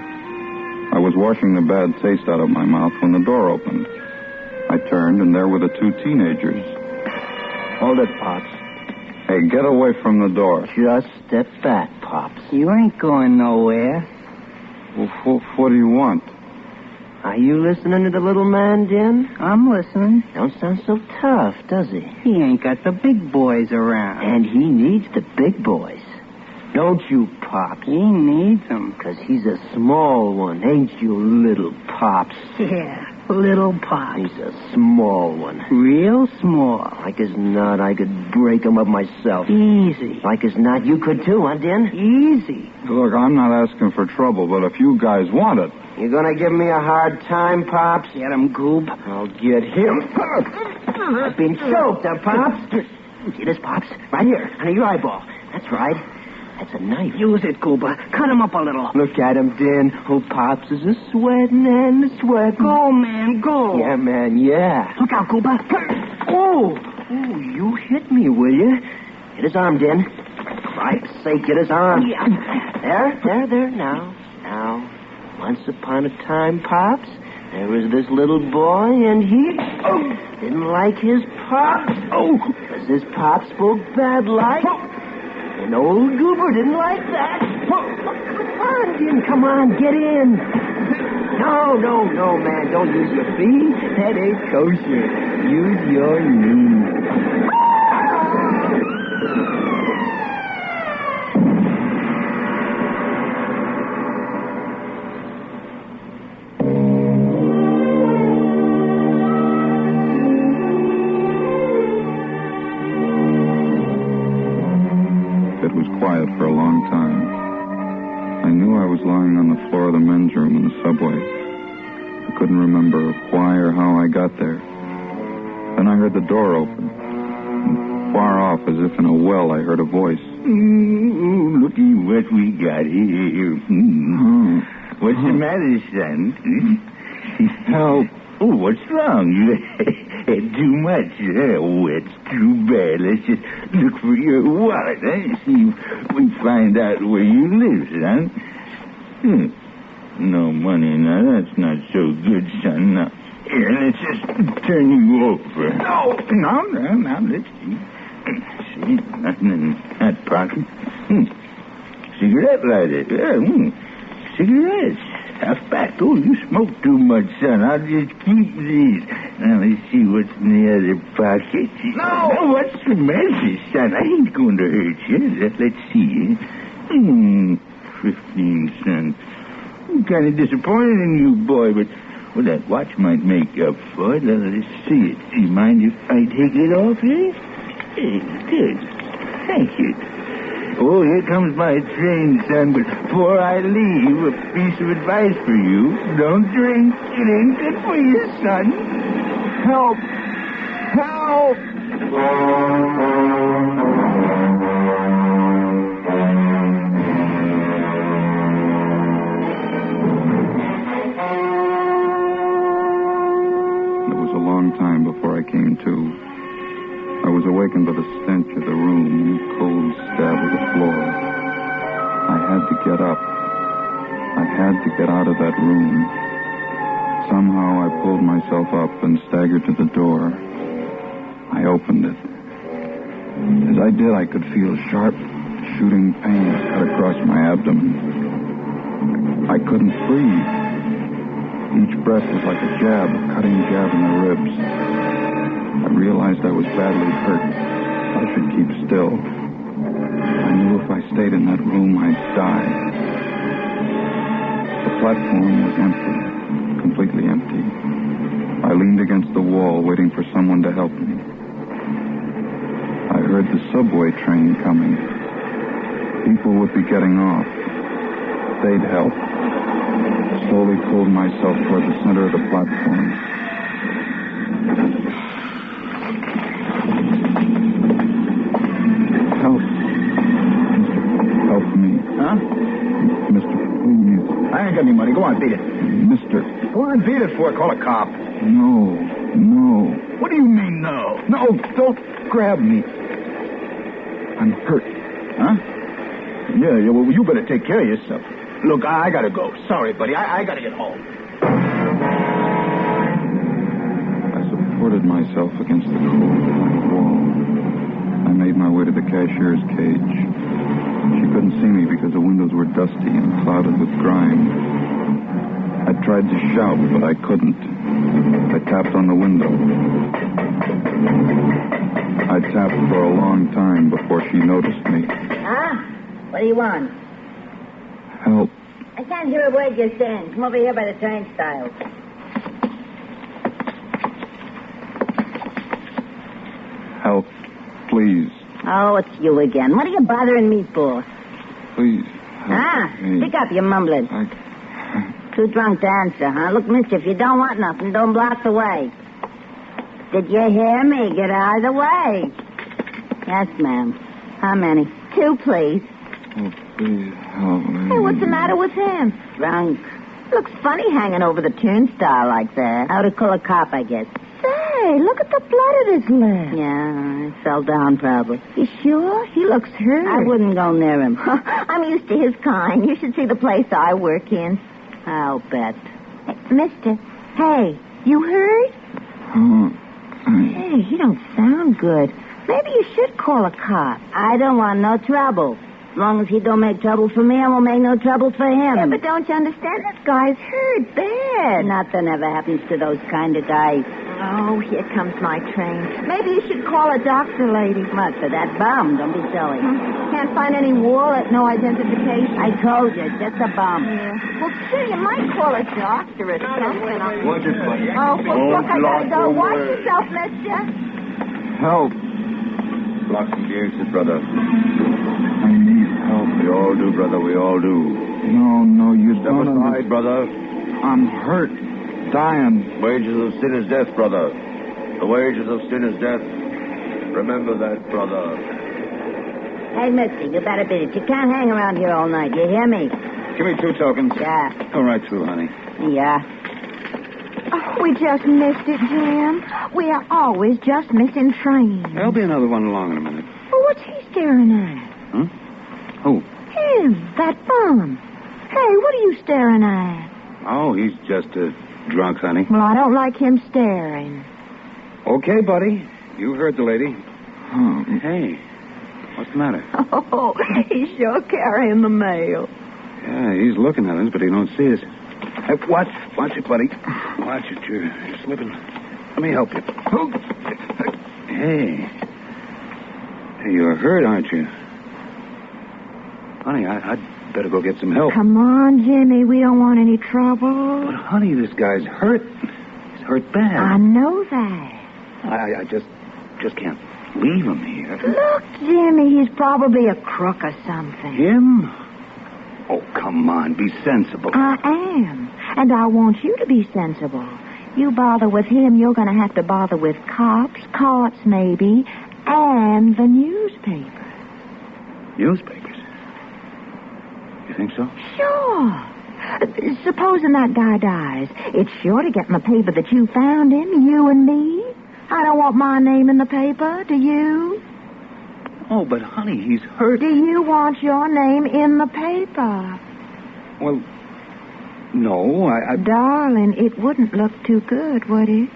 I was washing the bad taste out of my mouth when the door opened. I turned, and there were the two teenagers. Hold it, Pops. Hey, get away from the door. Just step back, Pops. You ain't going nowhere. Well, what do you want? Are you listening to the little man, Den? I'm listening. Don't sound so tough, does he? He ain't got the big boys around. And he needs the big boys. Don't you, Pops? He needs them. 'Cause he's a small one, ain't you, little Pops? Yeah, little Pops. He's a small one. Real small. Like as not, I could break him up myself. Easy. Like as not, you could too, huh, Den? Easy. Look, I'm not asking for trouble, but if you guys want it... You gonna give me a hard time, Pops? Get him, Goob. I'll get him. I've been choked, huh, Pops? See this, Pops? Right here, under your eyeball. That's right. That's a knife. Use it, Gooba. Cut him up a little. Look at him, Den. Oh, Pops is a sweating and a sweating. Go, man, go. Yeah, man, yeah. Look out, Gooba. Oh, you hit me, will you? Hit his arm, Den. For Christ's sake, hit his arm. Yeah. There, now. Once upon a time, Pops, there was this little boy, and he didn't like his Pops. Because his Pops spoke bad like. And old Goober didn't like that. Come on, get in. No, man, don't use your feet. That ain't kosher. Use your knees. For a long time. I knew I was lying on the floor of the men's room in the subway. I couldn't remember why or how I got there. Then I heard the door open. And far off, as if in a well, I heard a voice. Looky what we got here. What's the matter, son? Help. Oh, what's wrong? You had too much. Oh, it's too bad. Let's just look for your wallet, See if we find out where you live, son. No money. Now, that's not so good, son. Now, here, let's just turn you over. No, let's see. See, nothing in that pocket. Cigarette lighter. Cigarettes. Half back. Oh, you smoke too much, son. I'll just keep these. Now, let's see what's in the other pocket. No! What's the matter, son? I ain't going to hurt you. Let's see. 15 cents. I'm kind of disappointed in you, boy, but that watch might make up for it. Let's see it. Do you mind if I take it off here? Good. Thank you. Oh, here comes my train, son, but before I leave, a piece of advice for you. Don't drink. It ain't good for you, son. Help! It was a long time before I came to. I was awakened by the stench of the room, cold stab of the floor. I had to get up. I had to get out of that room. Somehow I pulled myself up and staggered to the door. I opened it. As I did, I could feel sharp, shooting pains cut across my abdomen. I couldn't breathe. Each breath was like a cutting jab in the ribs. I realized I was badly hurt. I should keep still. I knew if I stayed in that room, I'd die. The platform was empty, completely empty. I leaned against the wall, waiting for someone to help me. I heard the subway train coming. People would be getting off. They'd help. Slowly pulled myself toward the center of the platform. Help me. Huh? Mister, please. I ain't got any money. Go on, beat it. Mister. Go on, beat it for. Call a cop. No. What do you mean, no? No, don't grab me. I'm hurt. Huh? Yeah, well, you better take care of yourself. Look, I gotta go. Sorry, buddy. I gotta get home. I supported myself against the cold blank wall. I made my way to the cashier's cage. She couldn't see me because the windows were dusty and clouded with grime. I tried to shout, but I couldn't. I tapped on the window. I tapped for a long time before she noticed me. Huh? What do you want? Help. I can't hear a word you're saying. Come over here by the turnstile. Help, please. Oh, it's you again. What are you bothering me for? Please. Pick up, you're mumbling. Too drunk to answer, huh? Look, mister, if you don't want nothing, don't block the way. Did you hear me? Get out of the way. Yes, ma'am. How many? 2, please. Oh, please help me. Hey, what's the matter with him? Drunk. Looks funny hanging over the turnstile like that. Out to call a cop, I guess. Say, look at the blood at his lip. Yeah, it fell down probably. You sure? He looks hurt. I wouldn't go near him. I'm used to his kind. You should see the place I work in. I'll bet. Hey, mister. Hey, you heard? Hey, he don't sound good. Maybe you should call a cop. I don't want no trouble. As long as he don't make trouble for me, I won't make no trouble for him. Yeah, but don't you understand? This guy's hurt bad. Nothing ever happens to those kind of guys. Oh, here comes my train. Maybe you should call a doctor, lady. What, for that bum? Don't be silly. Can't find any wallet, no identification. I told you, just a bum. Yeah. Well, gee, you might call a doctor or something. Watch it, buddy. Oh, look, I gotta go. Watch yourself, mister. Help. Block some the exit, brother. I need help. We all do, brother. We all do. No, you Step don't aside, brother. I'm hurt. Dying. Wages of sin is death, brother. The wages of sin is death. Remember that, brother. Hey, mister, you better beat it. You can't hang around here all night. You hear me? Give me 2 tokens. Yeah. Go right through, honey. Yeah. Oh, we just missed it, Jim. We are always just missing trains. There'll be another one along in a minute. Well, what's he staring at? Huh? Who? Him, that bum. Hey, what are you staring at? Oh, he's just drunk, honey. Well, I don't like him staring. Okay, buddy. You heard the lady. Hey, what's the matter? Oh, he's sure carrying the mail. Yeah, he's looking at us, but he don't see us. Hey, watch it, buddy. Watch it, you're slipping. Let me help you. Hey, you're hurt, aren't you? Honey, I'd better go get some help. Come on, Jimmy. We don't want any trouble. But, honey, this guy's hurt. He's hurt bad. I know that. I just can't leave him here. Look, Jimmy, he's probably a crook or something. Him? Oh, come on. Be sensible. I am. And I want you to be sensible. You bother with him, you're going to have to bother with cops, courts maybe, and the newspaper. Newspapers? You think so? Sure. Supposing that guy dies, it's sure to get in the paper that you found him, you and me. I don't want my name in the paper, do you? Oh, but, honey, he's hurt. Do you want your name in the paper? Well, no, I... Darling, it wouldn't look too good, would it?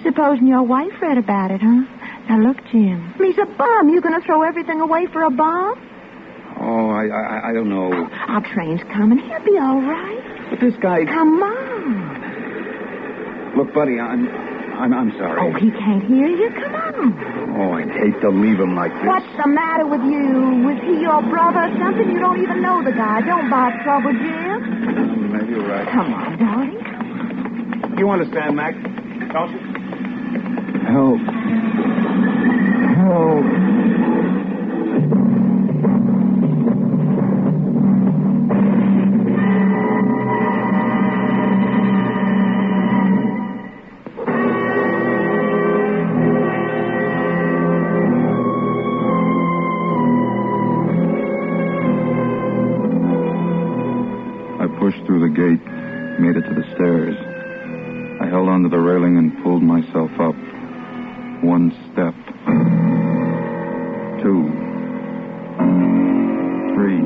Supposing your wife read about it, huh? Now, look, Jim. He's a bum. You going to throw everything away for a bum? Oh, I don't know. Our train's coming. He'll be all right. But this guy... Come on. Look, buddy, I'm sorry. Oh, he can't hear you? Come on. Oh, I'd hate to leave him like this. What's the matter with you? Was he your brother or something? You don't even know the guy. Don't buy trouble, Jim. Maybe you're right. Come on, darling. You understand, Mac? Don't you? Help. Through the gate, made it to the stairs. I held onto the railing and pulled myself up. 1 step. 2. 3.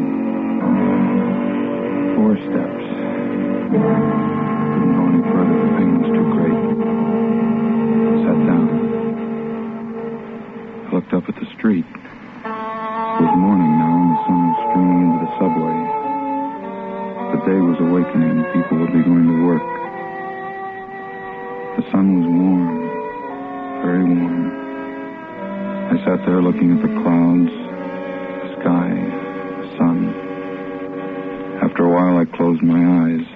4 steps. Couldn't go any further. The pain was too great. Sat down. I looked up at the street. It was morning now, and the sun was streaming into the subway. The day was awakening. People would be going to work. The sun was warm, very warm. I sat there looking at the clouds, the sky, the sun. After a while, I closed my eyes.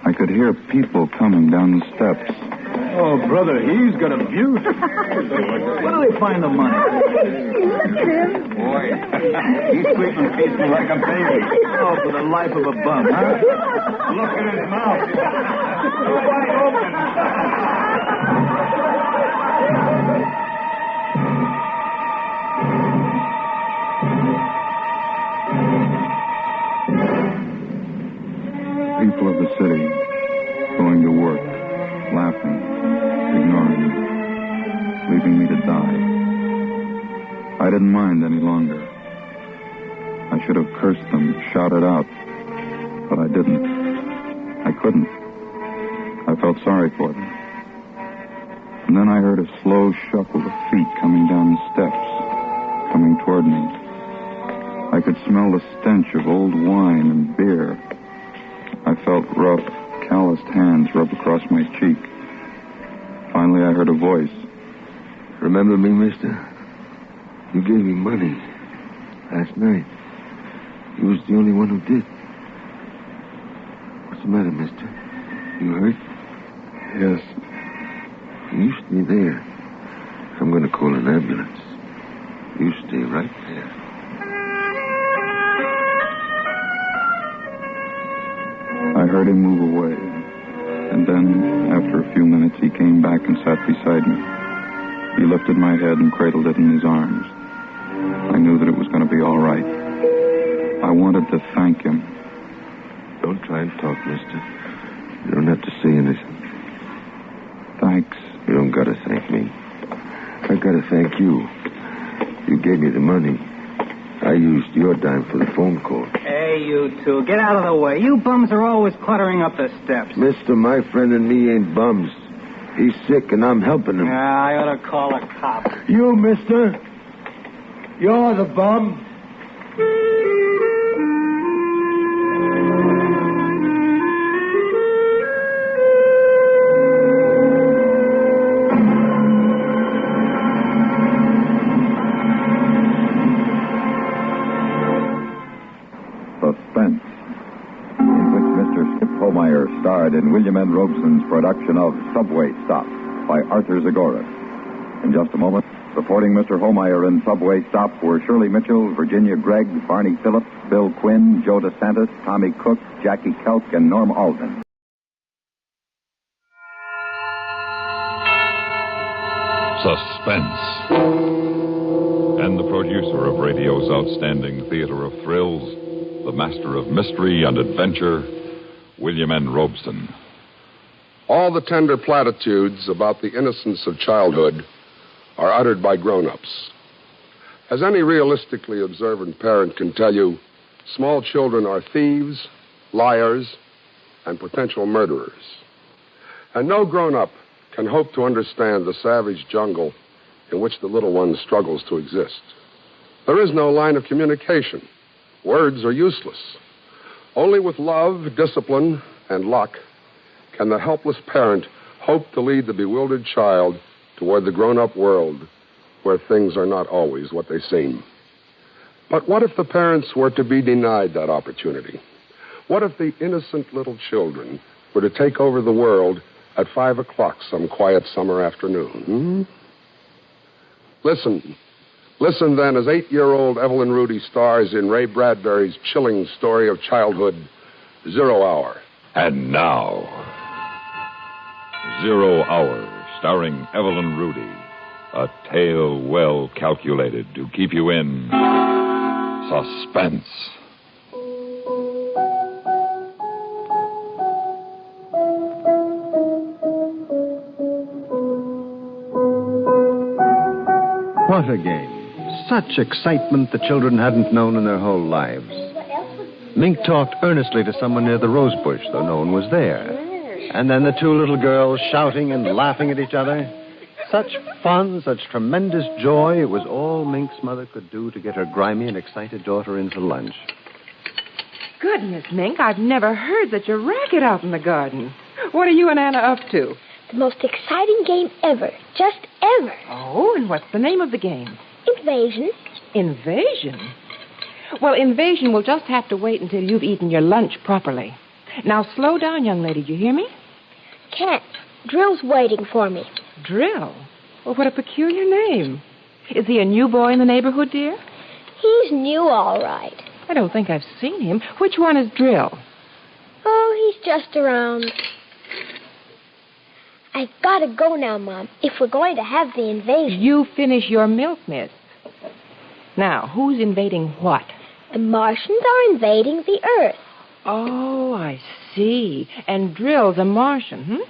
I could hear people coming down the steps. Oh, brother, he's got a beaut. Where do they find the money? Look at him. Boy, he's squeaking peaceful like a baby. Oh, for the life of a bum, huh? Look at his mouth. Wide open. People of the city going to work, laughing, ignoring me, leaving me to die. I didn't mind any longer. I should have cursed them, shouted out, but I didn't. I couldn't. I felt sorry for them. And then I heard a slow shuffle of feet coming down the steps, coming toward me. I could smell the stench of old wine and beer. I felt rough, calloused hands rub across my cheek. Finally, I heard a voice. Remember me, mister? You gave me money last night. You was the only one who did. What's the matter, mister? You hurt? Yes. You stay there. I'm going to call an ambulance. You stay right there. I heard him move away, and then, after a few minutes, he came back and sat beside me. He lifted my head and cradled it in his arms. I knew that it was going to be all right. I wanted to thank him. Don't try and talk, mister. You don't have to say anything. Thanks. You don't got to thank me. I got to thank you. You gave me the money. I used your dime for the phone call. Hey, you two, get out of the way. You bums are always cluttering up the steps. Mister, my friend and me ain't bums. He's sick and I'm helping him. I ought to call a cop. You, mister? You're the bum? Suspense, in which Mr. Skip Homeyer starred in William N. Robeson's production of Subway Stop by Arthur Zagoras. In just a moment, supporting Mr. Homeyer in Subway Stop were Shirley Mitchell, Virginia Gregg, Barney Phillips, Bill Quinn, Joe DeSantis, Tommy Cook, Jackie Kelk, and Norm Alden. Suspense. And the producer of radio's outstanding theater of thrills, the master of mystery and adventure, William N. Robeson. All the tender platitudes about the innocence of childhood are uttered by grown-ups. As any realistically observant parent can tell you, small children are thieves, liars, and potential murderers. And no grown-up can hope to understand the savage jungle in which the little one struggles to exist. There is no line of communication. Words are useless. Only with love, discipline, and luck can the helpless parent hope to lead the bewildered child toward the grown-up world where things are not always what they seem. But what if the parents were to be denied that opportunity? What if the innocent little children were to take over the world at 5 o'clock some quiet summer afternoon? Listen then as 8-year-old Evelyn Rudy stars in Ray Bradbury's chilling story of childhood, 0 Hour. And now, 0 Hour, starring Evelyn Rudy. A tale well calculated to keep you in suspense. What a game. Such excitement the children hadn't known in their whole lives. Mink talked earnestly to someone near the rose bush, though no one was there. And then the two little girls shouting and laughing at each other. Such fun, such tremendous joy. It was all Mink's mother could do to get her grimy and excited daughter in for lunch. Goodness, Mink, I've never heard such a racket out in the garden. What are you and Anna up to? The most exciting game ever. Just ever. Oh, and what's the name of the game? Invasion. Invasion? Well, invasion will just have to wait until you've eaten your lunch properly. Now, slow down, young lady. Do you hear me? Can't. Drill's waiting for me. Drill? Well, what a peculiar name. Is he a new boy in the neighborhood, dear? He's new, all right. I don't think I've seen him. Which one is Drill? Oh, he's just around. I've got to go now, Mom, if we're going to have the invasion. You finish your milk, miss. Now, who's invading what? The Martians are invading the Earth. Oh, I see. And Drill's a Martian,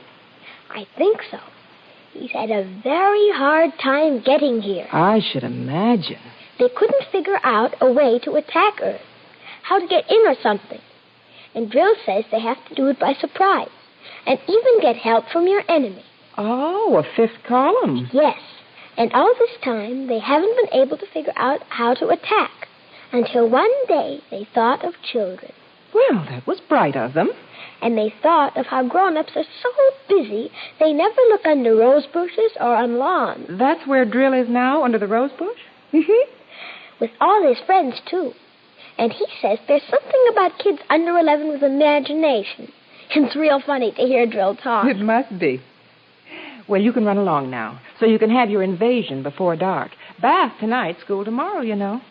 I think so. He's had a very hard time getting here. I should imagine. They couldn't figure out a way to attack Earth, how to get in or something. And Drill says they have to do it by surprise, and even get help from your enemy. Oh, a fifth column. Yes, and all this time they haven't been able to figure out how to attack, until one day they thought of children. Well, that was bright of them. And they thought of how grown-ups are so busy they never look under rose bushes or on lawns. That's where Drill is now, under the rose bush? Mm-hmm. With all his friends, too. And he says there's something about kids under 11 with imagination. It's real funny to hear Drill talk. It must be. Well, you can run along now, so you can have your invasion before dark. Bath tonight, school tomorrow, you know.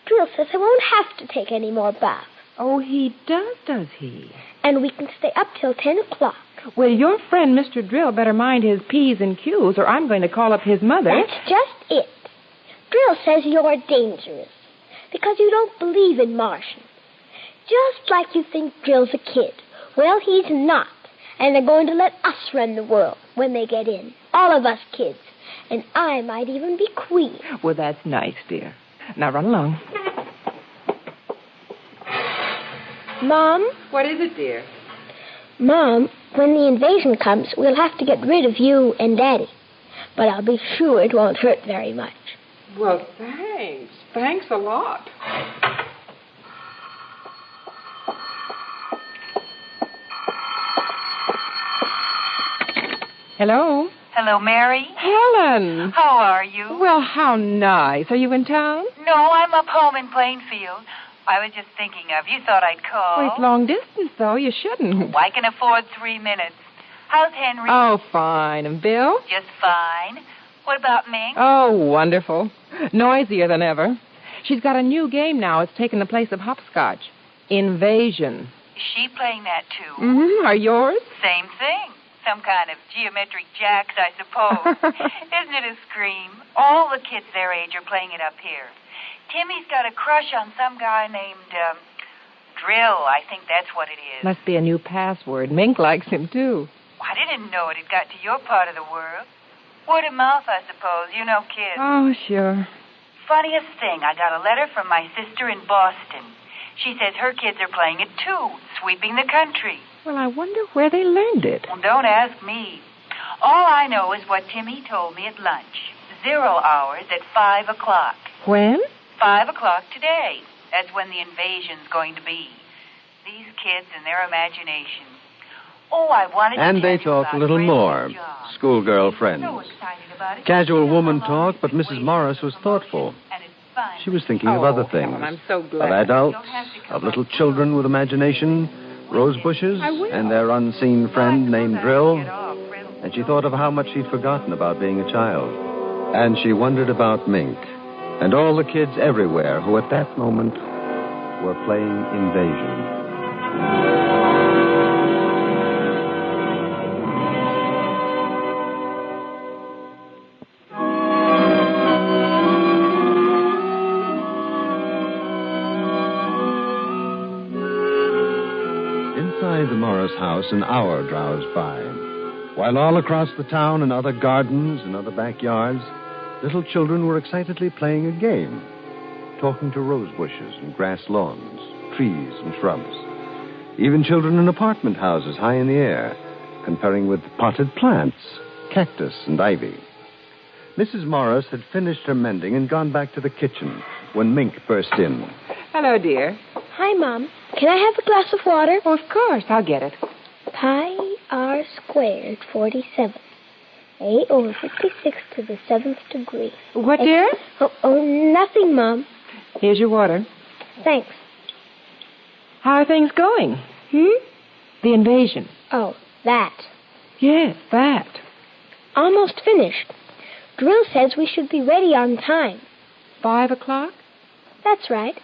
Drill says I won't have to take any more baths. Oh, he does he? And we can stay up till 10 o'clock. Well, your friend, Mr. Drill, better mind his P's and Q's, or I'm going to call up his mother. That's just it. Drill says you're dangerous because you don't believe in Martians. Just like you think Drill's a kid. Well, he's not. And they're going to let us run the world when they get in. All of us kids. And I might even be queen. Well, that's nice, dear. Now run along. Mom? What is it, dear? Mom, when the invasion comes, we'll have to get rid of you and Daddy. But I'll be sure it won't hurt very much. Well, thanks. Thanks a lot. Hello? Hello, Mary. Helen. How are you? Well, how nice. Are you in town? No, I'm up home in Plainfield. I was just thinking of you. Thought I'd call. Oh, it's long distance, though. You shouldn't. Oh, I can afford 3 minutes. How's Henry? Oh, fine. And Bill? Just fine. What about Mink? Oh, wonderful. Noisier than ever. She's got a new game now. It's taken the place of hopscotch. Invasion. Is she playing that, too? Mm-hmm. Are yours? Same thing. Some kind of geometric jacks, I suppose. Isn't it a scream? All the kids their age are playing it up here. Timmy's got a crush on some guy named, Drill. I think that's what it is. Must be a new password. Mink likes him, too. I didn't know it had got to your part of the world. Word of mouth, I suppose. You know kids. Oh, sure. Funniest thing, I got a letter from my sister in Boston. She says her kids are playing it, too, sweeping the country. Well, I wonder where they learned it. Well, don't ask me. All I know is what Timmy told me at lunch. 0 hours at 5 o'clock. When? 5 o'clock today. That's when the invasion's going to be. These kids and their imagination. Oh, I wanted to And they tell you talked a about little Ray more. and John. Schoolgirl friends. So excited about it. Casual woman talk, but Mrs. Morris was thoughtful. She was thinking of other things. Helen, I'm so glad. Of adults, of little children with imagination, rose bushes, and their unseen friend named Drill. And she thought of how much she'd forgotten about being a child. And she wondered about Mink and all the kids everywhere who at that moment were playing invasion. Inside the Morris house, an hour drowsed by, while all across the town and other gardens and other backyards, little children were excitedly playing a game, talking to rose bushes and grass lawns, trees and shrubs. Even children in apartment houses high in the air, conferring with potted plants, cactus and ivy. Mrs. Morris had finished her mending and gone back to the kitchen when Mink burst in. Hello, dear. Hi, Mom. Can I have a glass of water? Oh, of course. I'll get it. Pi r squared 47. 8 over 56 to the 7th degree. What, dear? Oh, nothing, Mom. Here's your water. Thanks. How are things going? The invasion. Oh, that. Yes, that. Almost finished. Drill says we should be ready on time. 5 o'clock? That's right.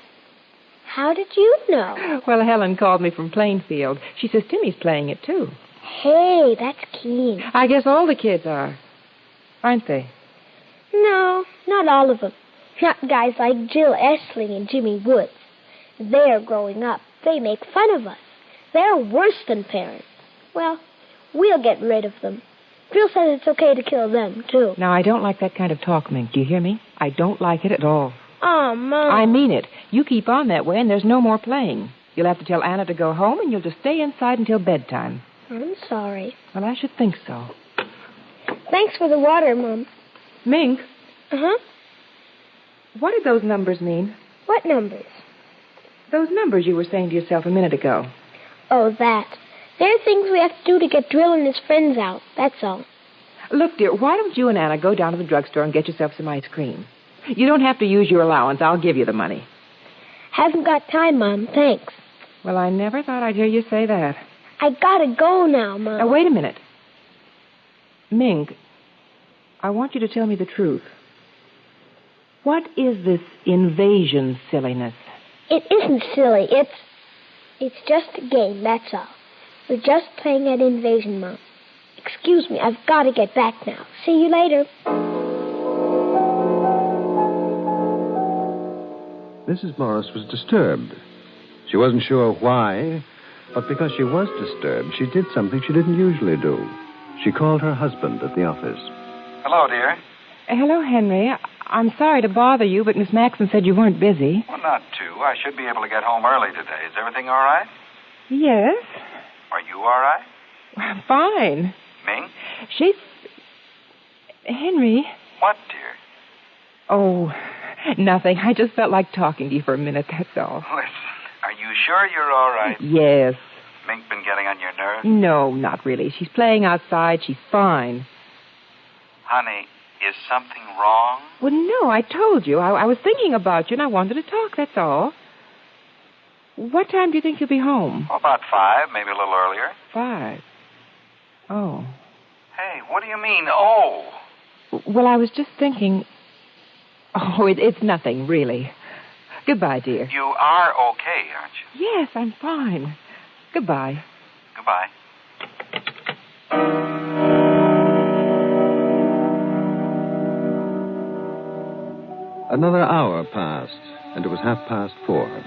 How did you know? Well, Helen called me from Plainfield. She says Timmy's playing it, too. Hey, that's keen. I guess all the kids are. Aren't they? No, not all of them. Not guys like Jill Essling and Jimmy Woods. They're growing up. They make fun of us. They're worse than parents. Well, we'll get rid of them. Drill says it's okay to kill them, too. Now, I don't like that kind of talk, Mink. Do you hear me? I don't like it at all. Oh, Mom. I mean it. You keep on that way, and there's no more playing. You'll have to tell Anna to go home, and you'll just stay inside until bedtime. I'm sorry. Well, I should think so. Thanks for the water, Mom. Mink? Uh-huh. What did those numbers mean? What numbers? Those numbers you were saying to yourself a minute ago. Oh, that. They're things we have to do to get Drill and his friends out. That's all. Look, dear, why don't you and Anna go down to the drugstore and get yourself some ice cream? You don't have to use your allowance. I'll give you the money. Haven't got time, Mom. Thanks. Well, I never thought I'd hear you say that. I gotta go now, Mom. Now, wait a minute. Mink, I want you to tell me the truth. What is this invasion silliness? It isn't silly. It's just a game, that's all. We're just playing at invasion, Mom. Excuse me, I've got to get back now. See you later. Mrs. Morris was disturbed. She wasn't sure why, but because she was disturbed, she did something she didn't usually do. She called her husband at the office. Hello, dear. Hello, Henry. I'm sorry to bother you, but Miss Maxon said you weren't busy. Well, not too. I should be able to get home early today. Is everything all right? Yes. Are you all right? Fine. Ming? She's... Henry. What, dear? Oh, nothing. I just felt like talking to you for a minute, that's all. Listen, are you sure you're all right? Yes. Mink been getting on your nerves? No, not really. She's playing outside. She's fine. Honey, is something wrong? Well, no, I told you. I was thinking about you, and I wanted to talk, that's all. What time do you think you'll be home? Oh, about 5, maybe a little earlier. 5. Oh. Hey, what do you mean, oh? Well, I was just thinking... Oh, it's nothing, really. Goodbye, dear. You are okay, aren't you? Yes, I'm fine. Goodbye. Goodbye. Another hour passed, and it was 4:30.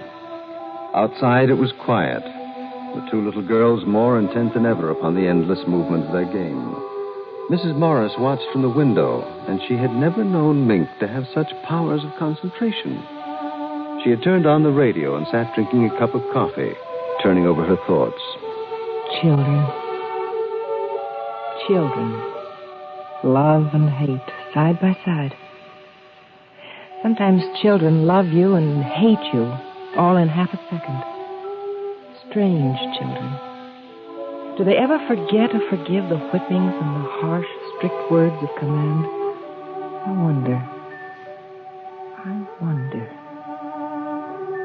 Outside, it was quiet, the two little girls more intent than ever upon the endless movement of their game. Mrs. Morris watched from the window, and she had never known Mink to have such powers of concentration. She had turned on the radio and sat drinking a cup of coffee, turning over her thoughts. Children. Children. Love and hate, side by side. Sometimes children love you and hate you, all in half a second. Strange children. Do they ever forget or forgive the whippings and the harsh, strict words of command? I wonder.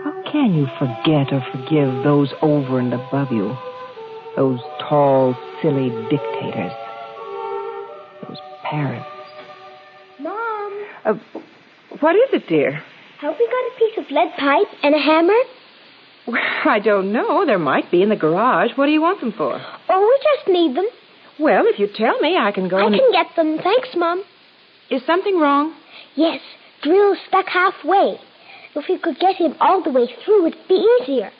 How can you forget or forgive those over and above you? Those tall, silly dictators. Those parents. Mom! What is it, dear? Have we got a piece of lead pipe and a hammer? Well, I don't know. There might be in the garage. What do you want them for? Oh, we just need them. Well, if you tell me, I can go I can get them. Thanks, Mom. Is something wrong? Yes. Drill's stuck halfway. If we could get him all the way through, it'd be easier.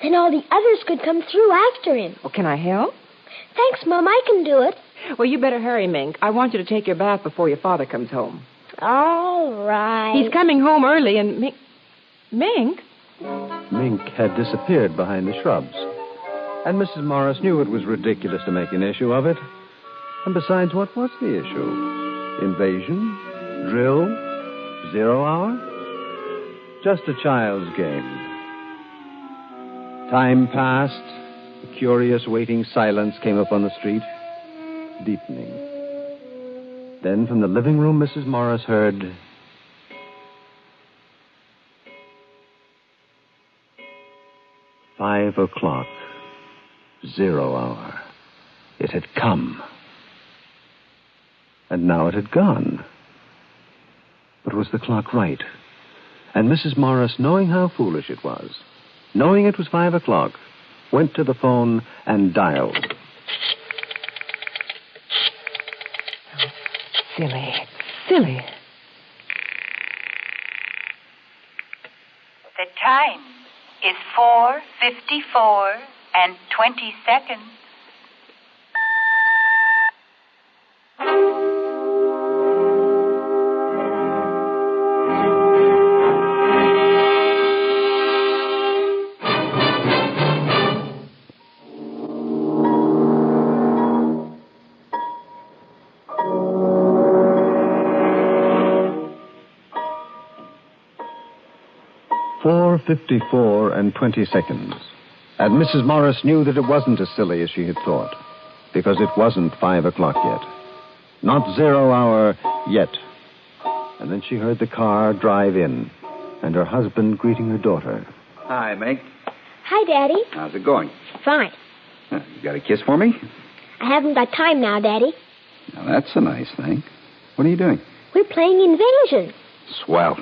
Then all the others could come through after him. Oh, can I help? Thanks, Mom. I can do it. Well, you better hurry, Mink. I want you to take your bath before your father comes home. All right. He's coming home early, and Mink? Mink had disappeared behind the shrubs, and Mrs. Morris knew it was ridiculous to make an issue of it. And besides, what was the issue? Invasion? Drill? 0 hour? Just a child's game. Time passed. A curious waiting silence came up on the street, deepening. Then from the living room, Mrs. Morris heard... "5:00, 0 hour. It had come. And now it had gone. But was the clock right? And Mrs. Morris, knowing how foolish it was, knowing it was 5:00, went to the phone and dialed. Silly. Silly. The time is 4:54 and 20 seconds. .54 and 20 seconds. And Mrs. Morris knew that it wasn't as silly as she had thought, because it wasn't 5:00 yet. Not 0 hour yet. And then she heard the car drive in, and her husband greeting her daughter. Hi, Meg. Hi, Daddy. How's it going? Fine. You got a kiss for me? I haven't got time now, Daddy. Now, that's a nice thing. What are you doing? We're playing Invasion. Swell.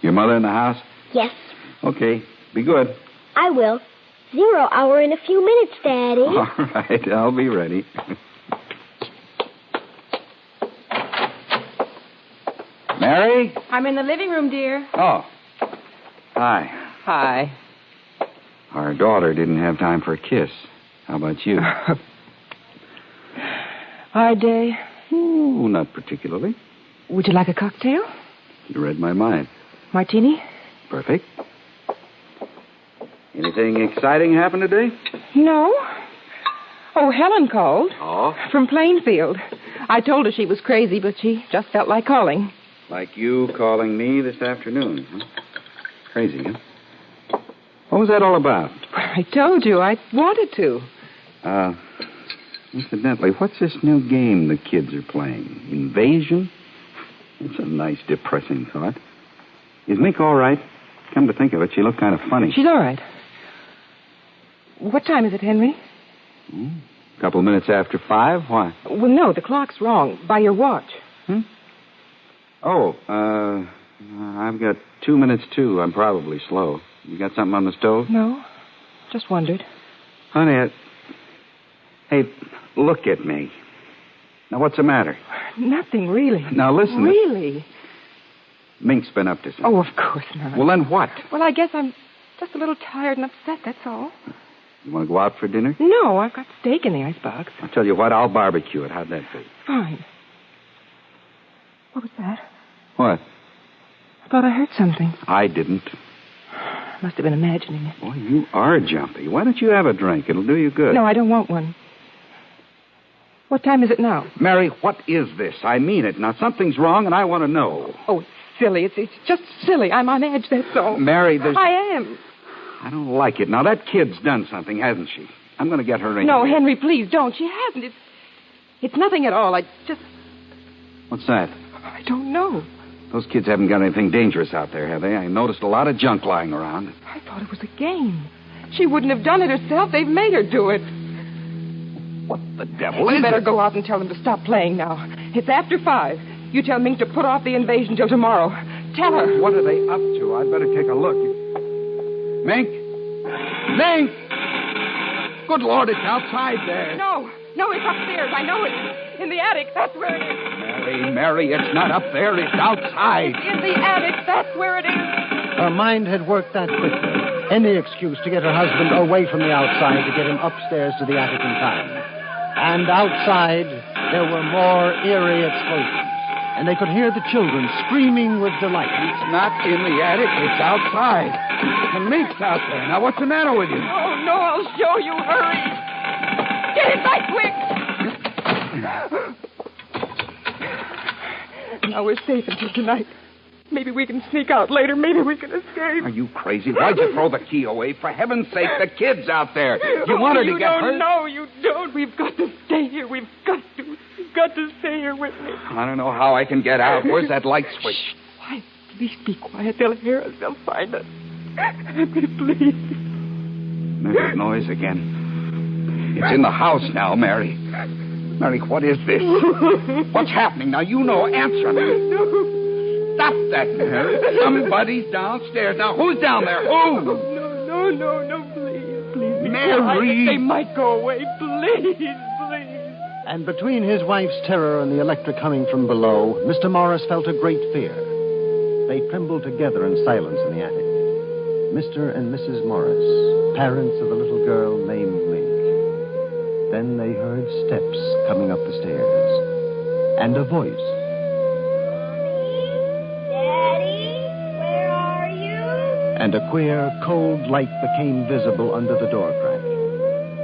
Your mother in the house? Yes, Okay, be good. I will. 0 hour in a few minutes, Daddy. All right, I'll be ready. Mary? I'm in the living room, dear. Oh. Hi. Hi. Our daughter didn't have time for a kiss. How about you? Hard day? Ooh, not particularly. Would you like a cocktail? You read my mind. Martini? Perfect. Anything exciting happen today? No. Oh, Helen called. Oh? From Plainfield. I told her she was crazy, but she just felt like calling. Like you calling me this afternoon, huh? Crazy, huh? What was that all about? I told you I wanted to. Incidentally, what's this new game the kids are playing? Invasion? It's a nice, depressing thought. Is Mink all right? Come to think of it, she looked kind of funny. She's all right. What time is it, Henry? A couple of minutes after 5. Why? Well, no, the clock's wrong. By your watch. Oh, I've got 2 minutes, too. I'm probably slow. You got something on the stove? No. Just wondered. Honey, Hey, look at me. Now, what's the matter? Nothing, really. Now, listen. Really? Mink's been up to something. Oh, of course not. Well, then what? Well, I guess I'm just a little tired and upset, that's all. You want to go out for dinner? No, I've got steak in the icebox. I'll tell you what, I'll barbecue it. How'd that be? Fine. What was that? What? I thought I heard something. I didn't. Must have been imagining it. Boy, you are jumpy. Why don't you have a drink? It'll do you good. No, I don't want one. What time is it now? Mary, what is this? I mean it. Now, something's wrong, and I want to know. Oh, it's silly. It's just silly. I'm on edge, that's all. Mary, there's... I am. I don't like it. Now, that kid's done something, hasn't she? I'm going to get her in. No, Henry, please don't. She hasn't. It's nothing at all. I just... What's that? I don't know. Those kids haven't got anything dangerous out there, have they? I noticed a lot of junk lying around. I thought it was a game. She wouldn't have done it herself. They've made her do it. What the devil is You better it? go out and tell them to stop playing now. It's after 5. You tell Mink to put off the invasion till tomorrow. Tell her. What are they up to? I'd better take a look. Mink? Mink! Good Lord, it's outside there. No, it's upstairs. I know it. In the attic. That's where it is. Mary, it's not up there. It's outside. It's in the attic. That's where it is. Her mind had worked that quickly. Any excuse to get her husband away from the outside to get him upstairs to the attic in time. And outside, there were more eerie explosions. And they could hear the children screaming with delight. It's not in the attic. It's outside. And Mink's out there. Now, what's the matter with you? Oh, no, I'll show you. Hurry. Get inside quick. Now we're safe until tonight. Maybe we can sneak out later. Maybe we can escape. Are you crazy? Why'd you throw the key away? For heaven's sake, the kid's out there. You want her to get hurt? No, you don't. We've got to stay here. We've got to. got to stay here with me. I don't know how I can get out. Where's that light switch? Shh, quiet. Please be quiet. They'll hear us. They'll find us. Please. There's noise again. It's in the house now, Mary. Mary, what is this? What's happening now? You know. Answer me. No. Stop that, Mary. Somebody's downstairs. Now, who's down there? Who? No, please. Mary. They might go away. Please. And between his wife's terror and the electric humming from below, Mr. Morris felt a great fear. They trembled together in silence in the attic. Mr. and Mrs. Morris, parents of the little girl named Link. Then they heard steps coming up the stairs. And a voice. Daddy, where are you? And a queer, cold light became visible under the door crack.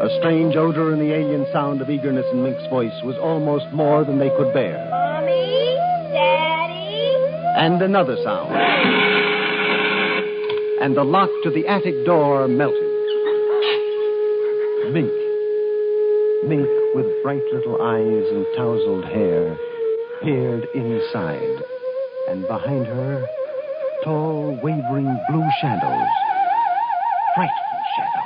A strange odor and the alien sound of eagerness in Mink's voice was almost more than they could bear. Mommy? Daddy? And another sound. And the lock to the attic door melted. Mink, with bright little eyes and tousled hair, peered inside. And behind her, tall, wavering blue shadows. Frightful shadows.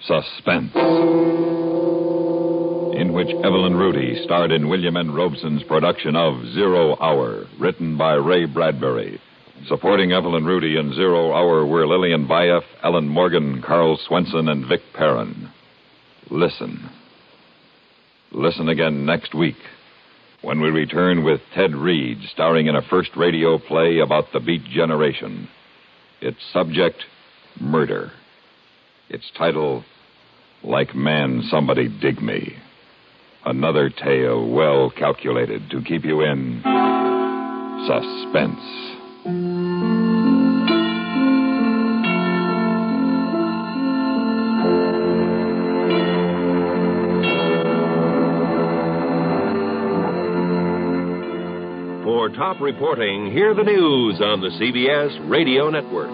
Suspense, in which Evelyn Rudy starred in William N. Robeson's production of 0 Hour, written by Ray Bradbury. Supporting Evelyn Rudy in 0 Hour were Lillian Bayef, Ellen Morgan, Carl Swenson, and Vic Perrin. Listen. Listen again next week when we return with Ted Reed starring in a first radio play about the Beat Generation. Its subject, murder. Its title, Like Man Somebody Dig Me. Another tale well calculated to keep you in suspense. For top reporting, hear the news on the CBS Radio Network.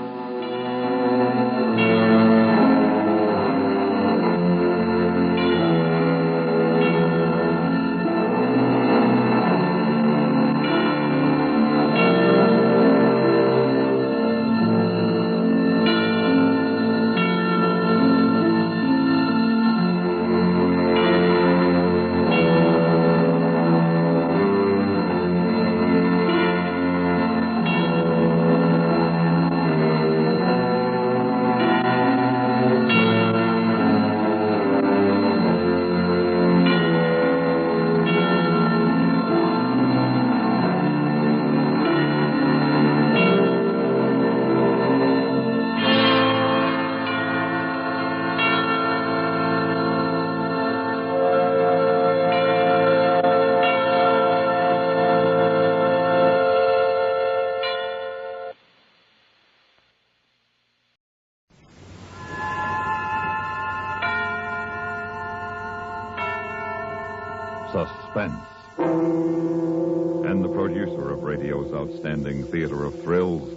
Suspense. And the producer of radio's outstanding theater of thrills,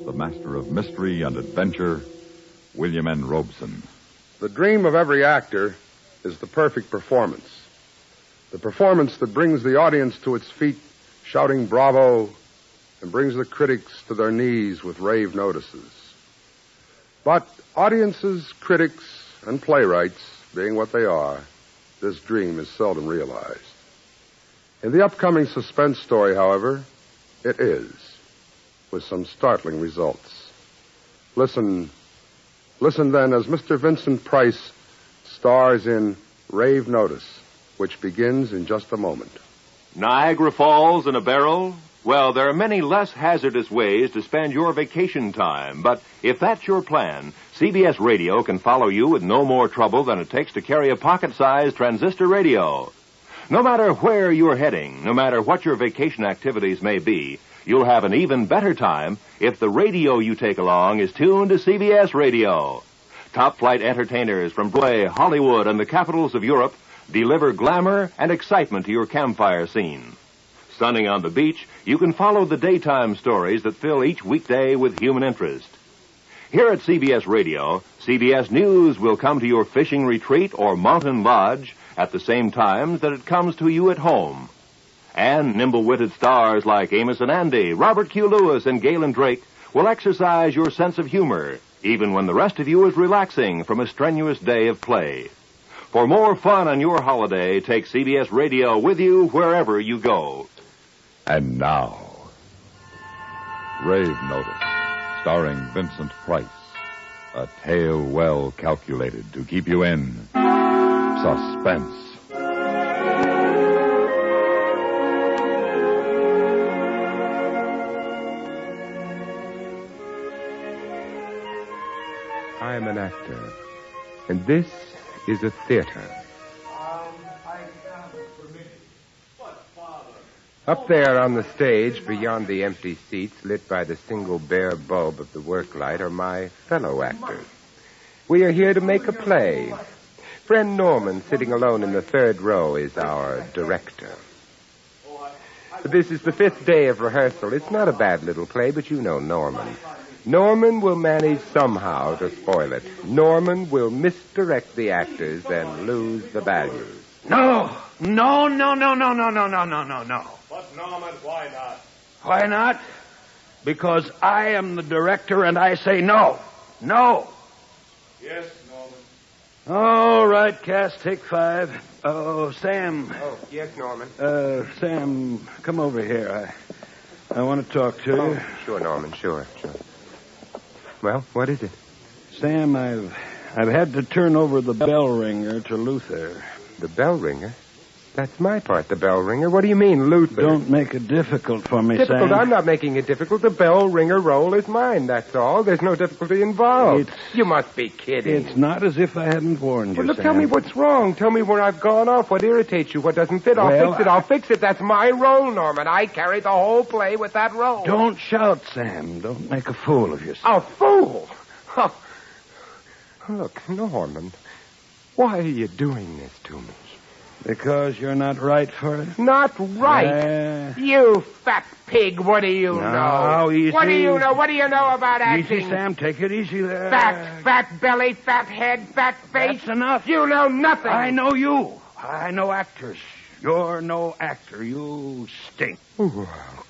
the master of mystery and adventure, William N. Robeson. The dream of every actor is the perfect performance. The performance that brings the audience to its feet, shouting bravo, and brings the critics to their knees with rave notices. But audiences, critics, and playwrights, being what they are, this dream is seldom realized. In the upcoming suspense story, however, it is, with some startling results. Listen then as Mr. Vincent Price stars in Rave Notice, which begins in just a moment. Niagara Falls in a barrel? Well, there are many less hazardous ways to spend your vacation time, but if that's your plan, CBS Radio can follow you with no more trouble than it takes to carry a pocket-sized transistor radio. No matter where you're heading, no matter what your vacation activities may be, you'll have an even better time if the radio you take along is tuned to CBS Radio. top-flight entertainers from Broadway, Hollywood, and the capitals of Europe deliver glamour and excitement to your campfire scene. Sunning on the beach, you can follow the daytime stories that fill each weekday with human interest. Here at CBS Radio, CBS News will come to your fishing retreat or mountain lodge at the same times that it comes to you at home. And nimble-witted stars like Amos and Andy, Robert Q. Lewis, and Galen Drake will exercise your sense of humor, even when the rest of you is relaxing from a strenuous day of play. For more fun on your holiday, take CBS Radio with you wherever you go. And now, Rave Notice, starring Vincent Price. A tale well calculated to keep you in suspense. I am an actor, and this is a theater. Up there on the stage, beyond the empty seats, lit by the single bare bulb of the work light, are my fellow actors. We are here to make a play. Friend Norman, sitting alone in the third row, is our director. This is the 5th day of rehearsal. It's not a bad little play, but you know Norman. Norman will manage somehow to spoil it. Norman will misdirect the actors and lose the values. No. But, Norman, why not? Why not? Because I am the director and I say no. No. Yes, Norman. All right, cast, take 5. Oh, Sam. Oh, yes, Norman. Sam, come over here. I want to talk to you. Sure, Norman, sure. Well, what is it? Sam, I've had to turn over the bell ringer to Luther. The bell ringer? That's my part, the bell ringer. What do you mean, Luther? Don't make it difficult for me, difficult? Sam. I'm not making it difficult. The bell ringer role is mine, that's all. There's no difficulty involved. You must be kidding. It's not as if I hadn't warned you, Well, look, Sam. tell me what's wrong. Tell me where I've gone off. What irritates you? What doesn't fit? I'll fix it. That's my role, Norman. I carry the whole play with that role. Don't shout, Sam. Don't make a fool of yourself. A fool? Oh. Look, Norman, why are you doing this to me? Because you're not right for it? Not right? You fat pig, what do you know? Easy. What do you know? What do you know about acting? Easy, Sam. Take it easy there. Fat belly, fat head, fat face. That's enough. You know nothing. I know you. I know actors. You're no actor. You stink. Ooh, I'll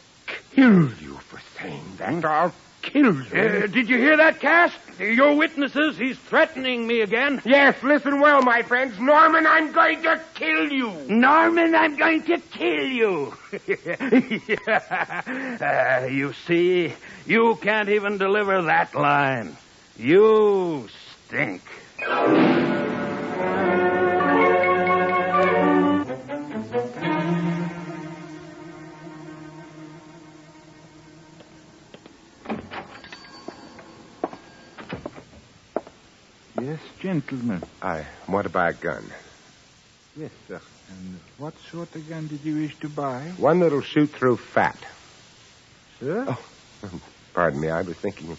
kill you for saying that. I'll kill you. Did you hear that, Cass? Your witnesses. He's threatening me again. Yes, listen well, my friends. Norman, I'm going to kill you. Norman, I'm going to kill you. You see, you can't even deliver that line. You stink. Yes, gentlemen. I want to buy a gun. Yes, sir. And what sort of gun did you wish to buy? One that'll shoot through fat. Sir? Oh, pardon me, I was thinking.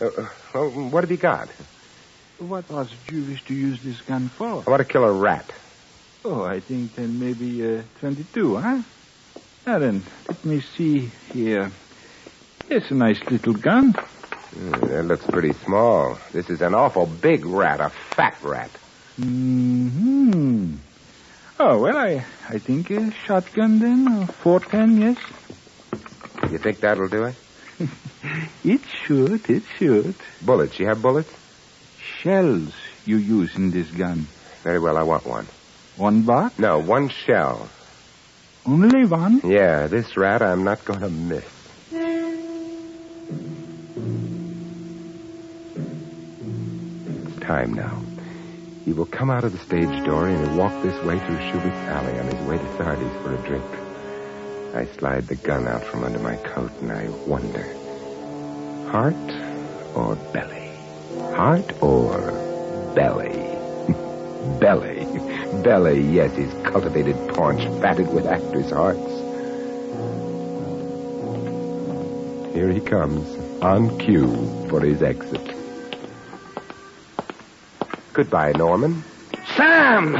What have you got? What was it you wish to use this gun for? I want to kill a rat. Oh, I think then maybe 22, huh? Now then, let me see here. It's a nice little gun. That looks pretty small. This is an awful big rat, a fat rat. Mm-hmm. Oh, well, I think a shotgun then, or 410, yes. You think that'll do it? It should. Bullets. You have bullets? Shells you use in this gun. Very well, I want one. One box? No, one shell. Only one? Yeah, this rat I'm not going to miss. Time now. He will come out of the stage door and he'll walk this way through Schubert's alley on his way to Sardi's for a drink. I slide the gun out from under my coat and I wonder. Heart or belly? Heart or belly? Belly. Belly, yes, his cultivated paunch fatted with actors' hearts. Here he comes, on cue for his exit. Goodbye, Norman. Sam!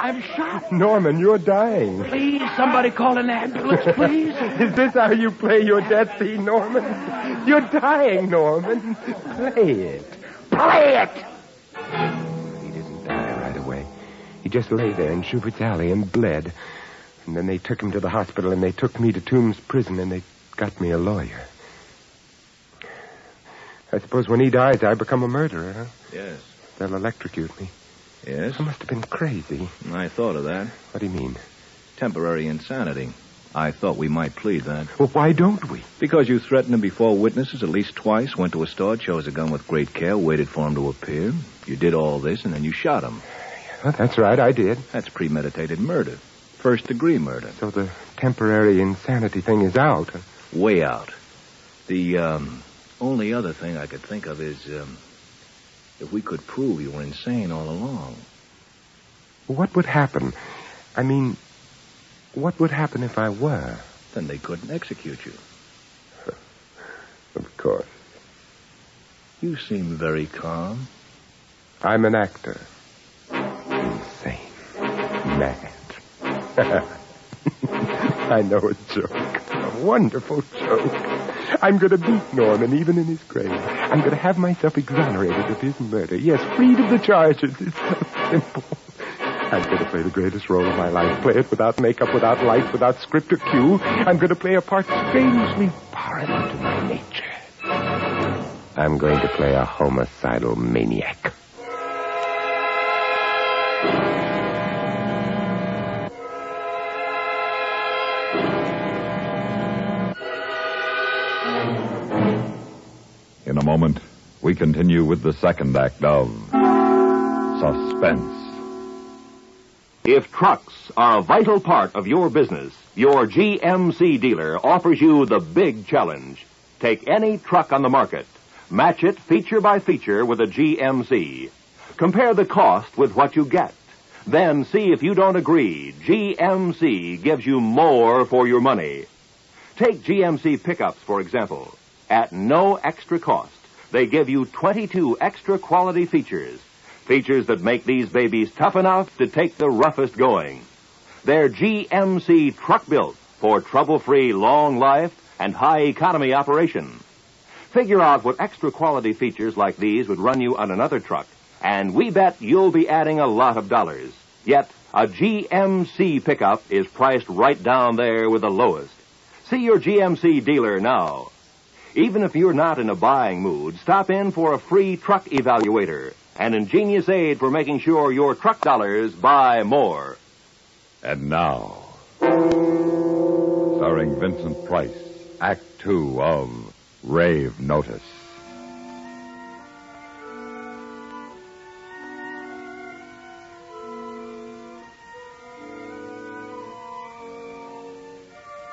I'm shot. Norman, you're dying. Please, somebody call an ambulance, please. Is this how you play your death scene, Norman? You're dying, Norman. Play it. Play it! He didn't die right away. He just lay there in Schubert's Alley and bled. And then they took him to the hospital, and they took me to Tombs Prison, and they got me a lawyer. I suppose when he dies, I become a murderer, huh? Yes. They'll electrocute me. Yes? I must have been crazy. I thought of that. What do you mean? Temporary insanity. I thought we might plead that. Well, why don't we? Because you threatened him before witnesses at least twice, went to a store, chose a gun with great care, waited for him to appear. You did all this, and then you shot him. Well, that's right, I did. That's premeditated murder. First-degree murder. So the temporary insanity thing is out. Huh? Way out. The only other thing I could think of is if we could prove you were insane all along. What would happen? I mean, what would happen if I were? Then they couldn't execute you. Of course. You seem very calm. I'm an actor. Insane. Mad. I know a joke. A wonderful joke. I'm going to beat Norman even in his grave. I'm going to have myself exonerated of his murder. Yes, freed of the charges. It's so simple. I'm going to play the greatest role of my life. Play it without makeup, without lights, without script or cue. I'm going to play a part strangely foreign to my nature. I'm going to play a homicidal maniac. In a moment, we continue with the second act of Suspense. If trucks are a vital part of your business, your GMC dealer offers you the big challenge. Take any truck on the market, match it feature by feature with a GMC. Compare the cost with what you get. Then see if you don't agree. GMC gives you more for your money. Take GMC pickups, for example. At no extra cost, they give you 22 extra quality features. Features that make these babies tough enough to take the roughest going. They're GMC truck-built for trouble-free long life and high-economy operation. Figure out what extra quality features like these would run you on another truck, and we bet you'll be adding a lot of dollars. Yet, a GMC pickup is priced right down there with the lowest. See your GMC dealer now. Even if you're not in a buying mood, stop in for a free truck evaluator, an ingenious aid for making sure your truck dollars buy more. And now, starring Vincent Price, Act 2 of Rave Notice.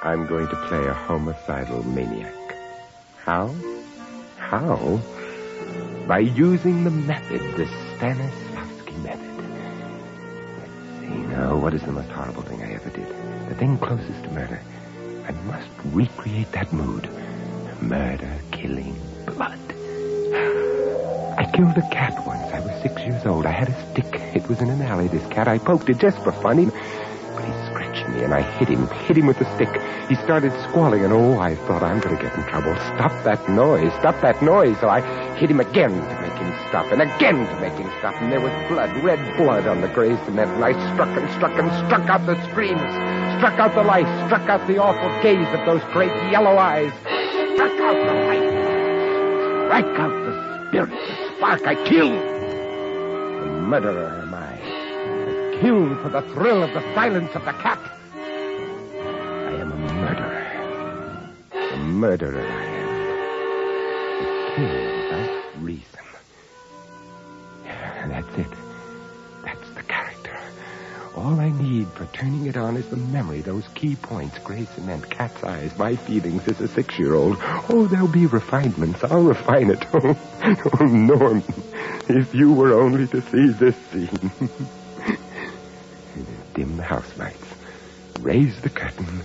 I'm going to play a homicidal maniac. How? How? By using the method, the Stanislavski method. Let's see now, what is the most horrible thing I ever did? The thing closest to murder. I must recreate that mood. Murder, killing, blood. I killed a cat once. I was 6 years old. I had a stick. It was in an alley, this cat. I poked it just for fun. But he scratched me, and I hit him with the stick. He started squalling, and I thought, I'm going to get in trouble. Stop that noise. So I hit him again to make him stop, and again to make him stop, and there was blood, red blood on the gray cement, and I struck out the screams, struck out the life, struck out the awful gaze of those great yellow eyes, struck out the light, struck out the spirit, the spark. I killed. A murderer am I. I killed for the thrill of the silence of the cat. I am a murderer. A murderer I am. I kill without reason. That's it. That's the character. All I need for turning it on is the memory, those key points, gray cement, cat's eyes, my feelings as a 6-year-old. Oh, there'll be refinements. I'll refine it. Oh, Norman, if you were only to see this scene. Dim the house lights. Raise the curtain.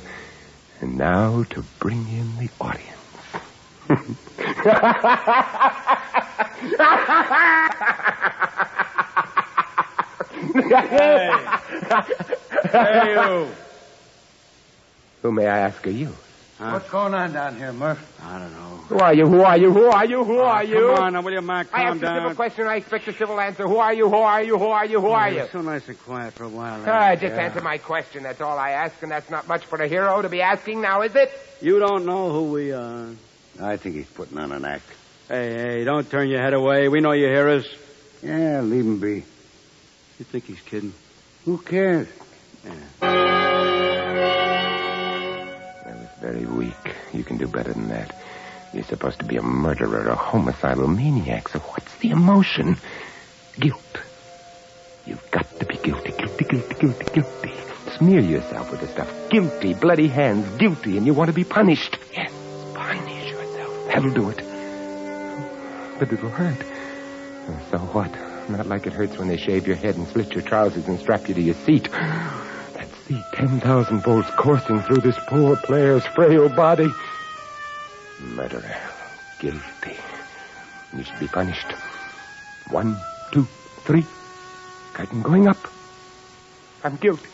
And now to bring in the audience. Hey, you. Who, may I ask, are you? What's going on down here, Murph? I don't know. Who are you? Who are you? Who are you? Who are you? Come on, now, will you, Mark? I ask a civil question. I expect a civil answer. Who are you? Who are you? Who are you? Who are you? So nice and quiet for a while. Just answer my question. That's all I ask, and that's not much for a hero to be asking now, is it? You don't know who we are. I think he's putting on an act. Hey, don't turn your head away. We know you hear us. Yeah, leave him be. You think he's kidding? Who cares? Yeah. That was very weak. You can do better than that. You're supposed to be a murderer, a homicidal maniac, so what's the emotion? Guilt. You've got to be guilty, guilty. Smear yourself with the stuff. Guilty, bloody hands, guilty, and you want to be punished. Yes, punish yourself. That'll do it. But it'll hurt. So what? Not like it hurts when they shave your head and slit your trousers and strap you to your seat. That seat, 10,000 volts coursing through this poor player's frail body. Murderer. Guilty. You should be punished. 1, 2, 3. Curtain going up. I'm guilty.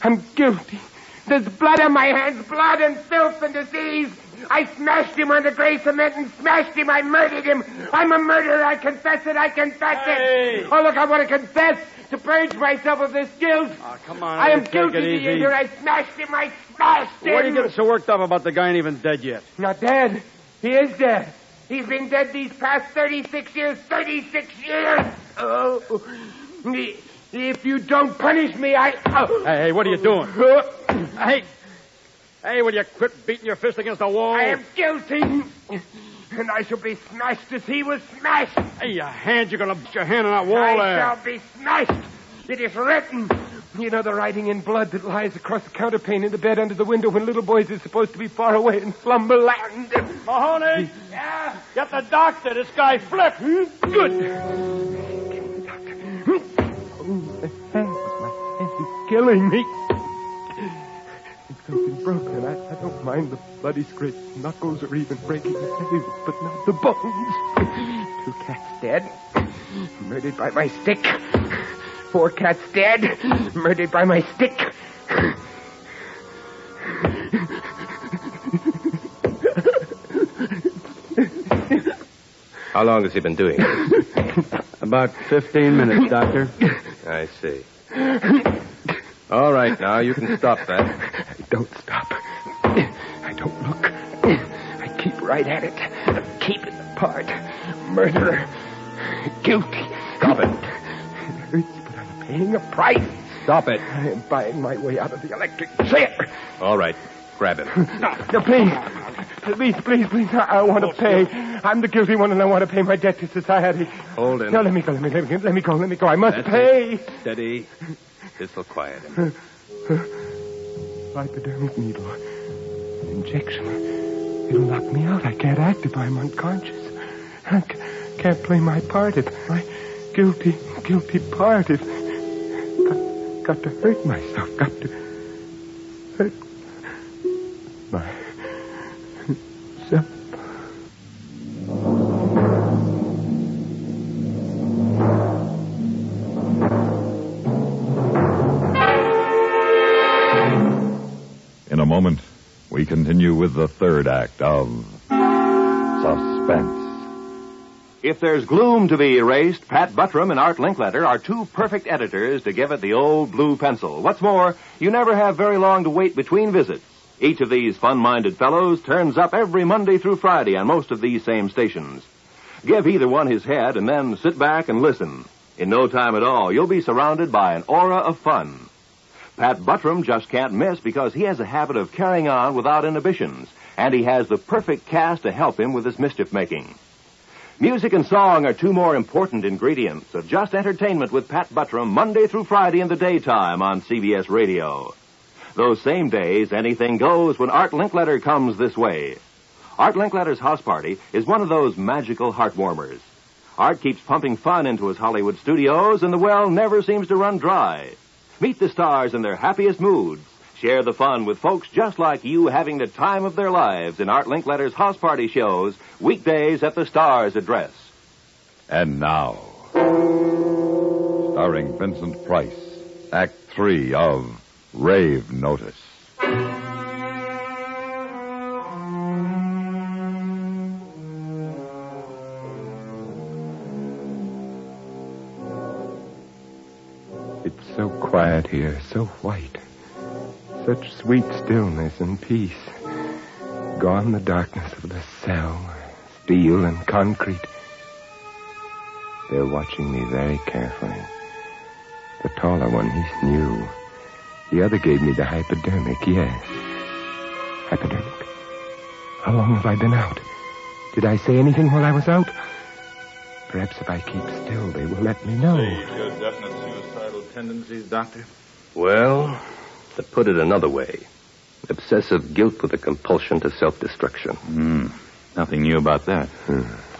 I'm guilty. There's blood on my hands, blood and filth and disease. I smashed him on the gray cement and smashed him. I murdered him. I'm a murderer. I confess it. It. Oh, look, I want to confess to purge myself of this guilt. Oh, come on. I am guilty, Theater. I smashed him. I smashed him. What are you getting so worked up about? The guy ain't even dead yet. Not dead. He is dead. He's been dead these past 36 years. 36 years. Oh, if you don't punish me, Hey, what are you doing? Hey, will you quit beating your fist against the wall? I am guilty. And I shall be smashed as he was smashed. Hey, you're going to put your hand on that wall I there. shall be smashed. It is written. You know the writing in blood that lies across the counterpane in the bed under the window when little boys are supposed to be far away in slumberland. Mahoney? Yeah? Get the doctor. This guy flipped. Good. My hand is killing me. It's something broken. I don't mind the bloody scraped knuckles or even breaking the nails, but not the bones. 2 cats dead. Murdered by my stick. 4 cats dead. Murdered by my stick. How long has he been doing it? About 15 minutes, Doctor. I see. All right, now you can stop that. I don't stop. I don't look. I keep right at it. Keep it apart. Murderer. Guilty. Stop it. It hurts, but I'm paying a price. Stop it. I am buying my way out of the electric chair. All right. Grab him. No, please. Please. I want to pay. I'm the guilty one, and I want to pay my debt to society. Hold him. No, let me go. I must pay. It. Steady. This'll quiet him. Hypodermic needle. An injection. It'll knock me out. I can't act if I'm unconscious. I can't play my part if my guilty part if... Got to hurt myself. Got to hurt myself. In a moment, we continue with the third act of Suspense. If there's gloom to be erased, Pat Buttram and Art Linkletter are 2 perfect editors to give it the old blue pencil. What's more, you never have very long to wait between visits. Each of these fun-minded fellows turns up every Monday through Friday on most of these same stations. Give either one his head and then sit back and listen. In no time at all, you'll be surrounded by an aura of fun. Pat Buttram just can't miss because he has a habit of carrying on without inhibitions, and he has the perfect cast to help him with his mischief-making. Music and song are 2 more important ingredients of just entertainment with Pat Buttram Monday through Friday in the daytime on CBS Radio. Those same days, anything goes when Art Linkletter comes this way. Art Linkletter's house party is one of those magical heartwarmers. Art keeps pumping fun into his Hollywood studios, and the well never seems to run dry. Meet the stars in their happiest moods. Share the fun with folks just like you having the time of their lives in Art Linkletter's House Party shows, weekdays at the Star's address. And now, starring Vincent Price, Act 3 of Rave Notice. It's so quiet here, so white. Such sweet stillness and peace. Gone the darkness of the cell, steel and concrete. They're watching me very carefully. The taller one, he's new. The other gave me the hypodermic, yes. Hypodermic? How long have I been out? Did I say anything while I was out? Perhaps if I keep still, they will let me know. Say, your definite suicidal tendencies, Doctor? Well, to put it another way, obsessive guilt with a compulsion to self-destruction. Nothing new about that.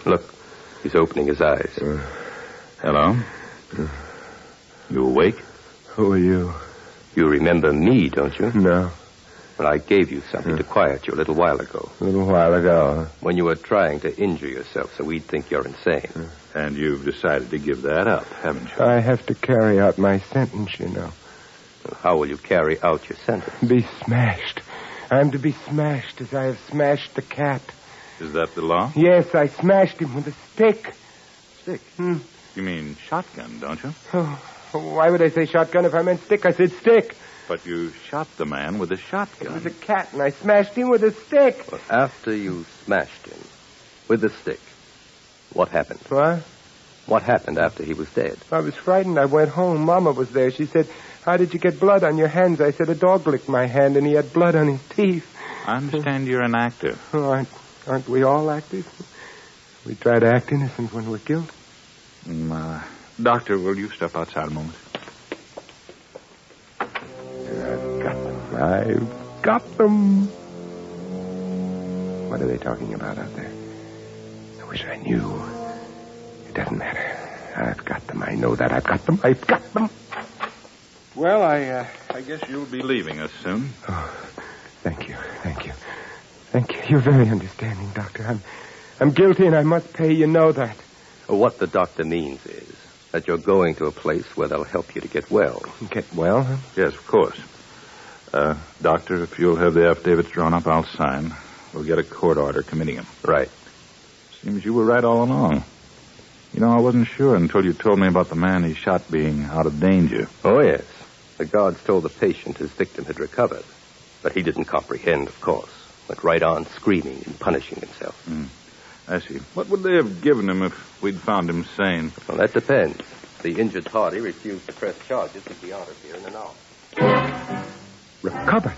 Look, he's opening his eyes. Hello? You awake? Who are you? You remember me, don't you? No. Well, I gave you something to quiet you a little while ago. A little while ago, huh? When you were trying to injure yourself so we'd think you're insane. And you've decided to give that up, haven't you? I have to carry out my sentence, you know. Well, how will you carry out your sentence? Be smashed. I'm to be smashed as I have smashed the cat. Is that the law? Yes, I smashed him with a stick. Stick? You mean shotgun, don't you? Oh, why would I say shotgun if I meant stick? I said stick. But you shot the man with a shotgun. It was a cat, and I smashed him with a stick. Well, after you smashed him with the stick, what happened? What? What happened after he was dead? I was frightened. I went home. Mama was there. She said, "How did you get blood on your hands?" I said, "A dog licked my hand, and he had blood on his teeth." I understand you're an actor. Oh, aren't we all actors? We try to act innocent when we're guilty. Doctor, will you step outside a moment? I've got them. What are they talking about out there? I wish I knew. It doesn't matter. I've got them. I know that. I've got them. I've got them. Well, I guess you'll be leaving us soon. Oh, thank you. Thank you. Thank you. You're very understanding, Doctor. I'm guilty and I must pay. You know that. What the doctor means is that you're going to a place where they'll help you to get well. Get well, huh? Yes, of course. Doctor, if you'll have the affidavits drawn up, I'll sign. We'll get a court order committing him. Right. Seems you were right all along. You know, I wasn't sure until you told me about the man he shot being out of danger. Oh, yes. The guards told the patient his victim had recovered. But he didn't comprehend, of course. Went right on screaming and punishing himself. I see. What would they have given him if we'd found him sane? Well, that depends. The injured party refused to press charges. He'd be out of here in an hour. Recovered?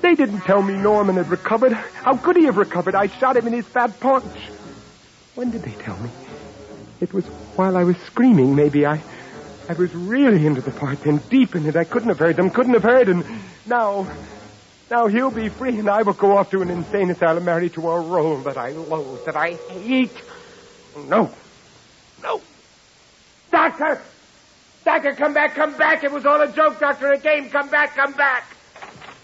They didn't tell me Norman had recovered. How could he have recovered? I shot him in his fat paunch. When did they tell me? It was while I was screaming, maybe. I was really into the part and deep in it. I couldn't have heard them, and now he'll be free and I will go off to an insane asylum married to a role that I loathe, that I hate. No. Doctor! Doctor, come back. It was all a joke, Doctor, a game. Come back.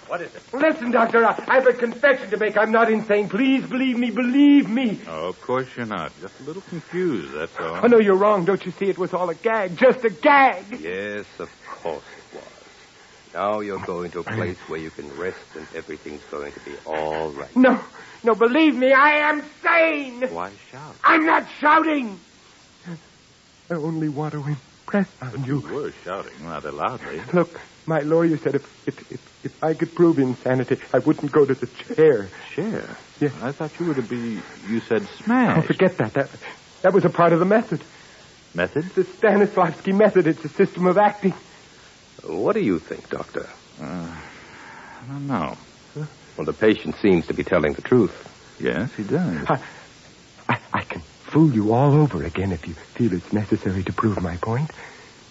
What is it? Listen, Doctor, I have a confession to make. I'm not insane. Please believe me. Oh, of course you're not. Just a little confused, that's all. Oh, no, you're wrong. Don't you see? It was all a gag. Just a gag. Yes, of course it was. Now you're going to a place where you can rest and everything's going to be all right. No, believe me, I am sane. Why shout? I'm not shouting. I only want to impress on you. You were shouting rather loudly. Look, my lawyer said if I could prove insanity, I wouldn't go to the chair. Chair? Yes. I thought you were to be, you said smash. Oh, forget that. That was a part of the method. Method? The Stanislavski method. It's a system of acting. What do you think, Doctor? I don't know. Well, the patient seems to be telling the truth. Yes, he does. I can fool you all over again if you feel it's necessary to prove my point.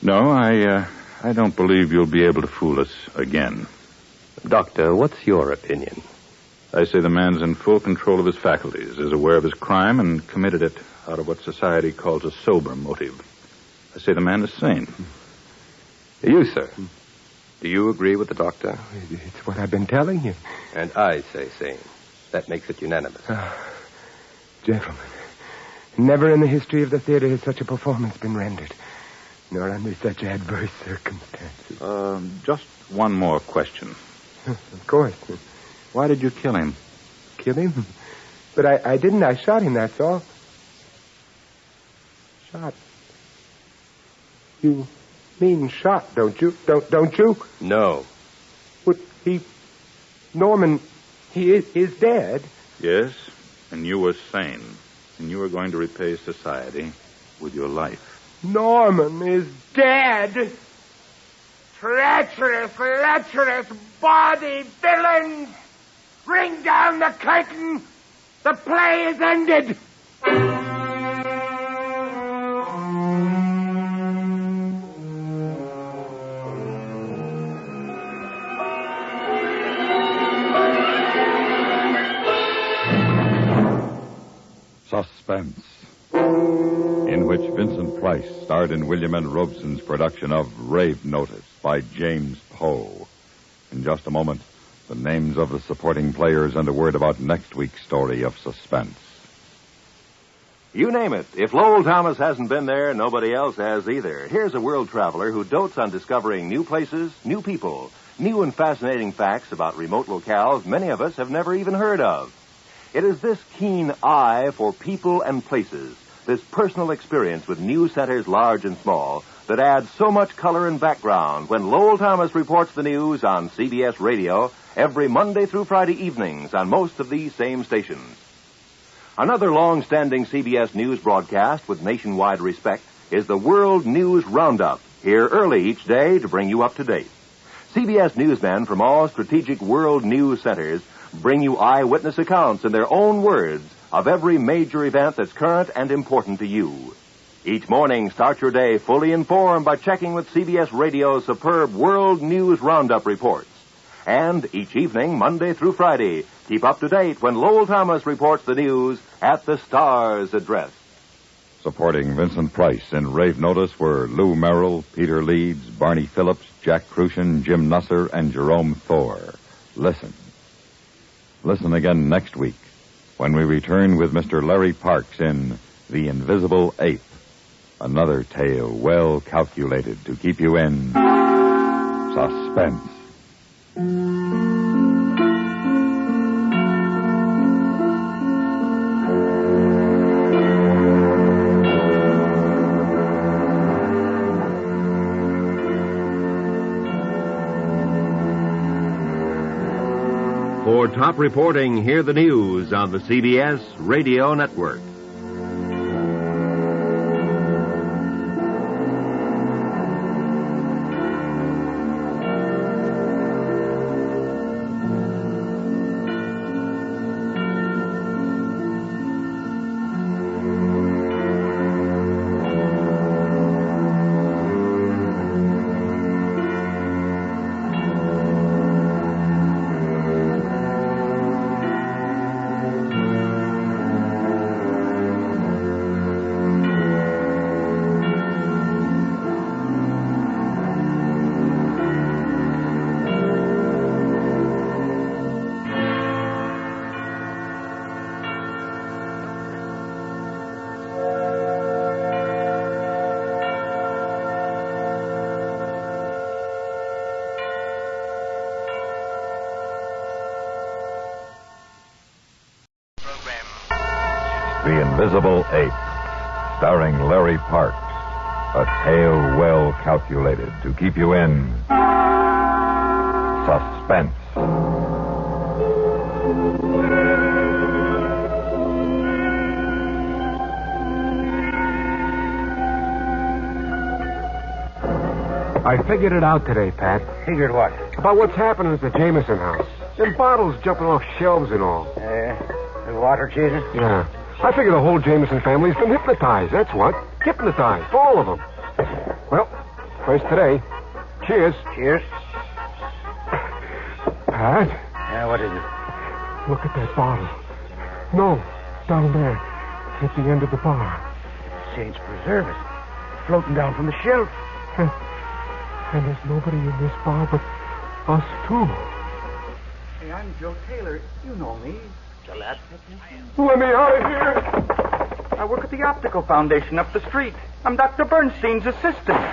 No, I don't believe you'll be able to fool us again. Doctor, what's your opinion? I say the man's in full control of his faculties, is aware of his crime, and committed it out of what society calls a sober motive. I say the man is sane. You, sir? Do you agree with the doctor? It's what I've been telling you. And I say same. That makes it unanimous. Gentlemen, never in the history of the theater has such a performance been rendered, nor under such adverse circumstances. Just one more question. Of course. Why did you kill him? Kill him? But I didn't. I shot him, that's all. Shot. You mean shot, don't you? Don't you? No. But Norman, he is dead. Yes, and you were sane. And you were going to repay society with your life. Norman is dead. Treacherous, lecherous, body villains! Ring down the curtain! The play is ended! Suspense, in which Vincent Price starred in William N. Robeson's production of Rave Notice by James Poe. In just a moment, the names of the supporting players and a word about next week's story of Suspense. You name it. If Lowell Thomas hasn't been there, nobody else has either. Here's a world traveler who dotes on discovering new places, new people, new and fascinating facts about remote locales many of us have never even heard of. It is this keen eye for people and places, this personal experience with news centers large and small, that adds so much color and background when Lowell Thomas reports the news on CBS Radio every Monday through Friday evenings on most of these same stations. Another long-standing CBS News broadcast with nationwide respect is the World News Roundup, here early each day to bring you up to date. CBS newsmen from all strategic world news centers bring you eyewitness accounts in their own words of every major event that's current and important to you. Each morning, start your day fully informed by checking with CBS Radio's superb World News Roundup reports. And each evening, Monday through Friday, keep up to date when Lowell Thomas reports the news at the Star's address. Supporting Vincent Price in Rave Notice were Lou Merrill, Peter Leeds, Barney Phillips, Jack Crucian, Jim Nusser, and Jerome Thor. Listen. Listen again next week when we return with Mr. Larry Parks in The Invisible Ape, another tale well calculated to keep you in suspense. For top reporting, hear the news on the CBS Radio Network. The Invisible Ape, starring Larry Parks. A tale well calculated to keep you in suspense. I figured it out today, Pat. Figured what? About what's happening at the Jameson house. Them bottles jumping off shelves and all. The water chasing? Yeah. I figure the whole Jameson family's been hypnotized, that's what. Hypnotized, all of them. Well, first today. Cheers. Cheers. Pat? Yeah, what is it? Look at that bottle. No, down there, at the end of the bar. Saints preserve us. Floating down from the shelf. And there's nobody in this bar but us two. Hey, I'm Joe Taylor. You know me. Gillette. Let me out of here. I work at the Optical Foundation up the street. I'm Dr. Bernstein's assistant.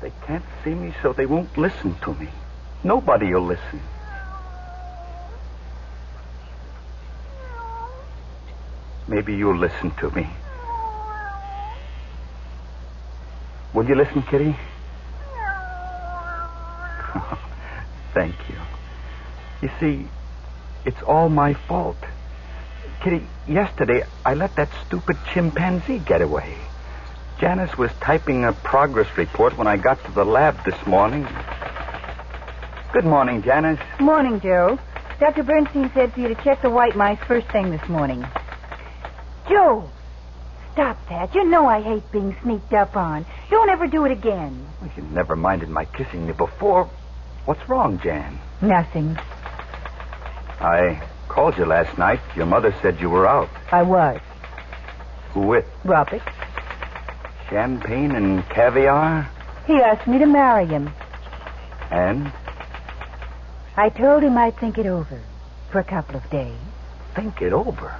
They can't see me, so they won't listen to me. Nobody will listen. Maybe you'll listen to me. Will you listen, Kitty? Thank you. You see, it's all my fault. Kitty, yesterday I let that stupid chimpanzee get away. Janice was typing a progress report when I got to the lab this morning. Good morning, Janice. Morning, Joe. Dr. Bernstein said for you to check the white mice first thing this morning. Joe, stop that. You know I hate being sneaked up on. Don't ever do it again. Well, you never minded my kissing you before. What's wrong, Jan? Nothing. I called you last night. Your mother said you were out. I was. Who with? Robert. Champagne and caviar? He asked me to marry him. And? I told him I'd think it over for a couple of days. Think it over?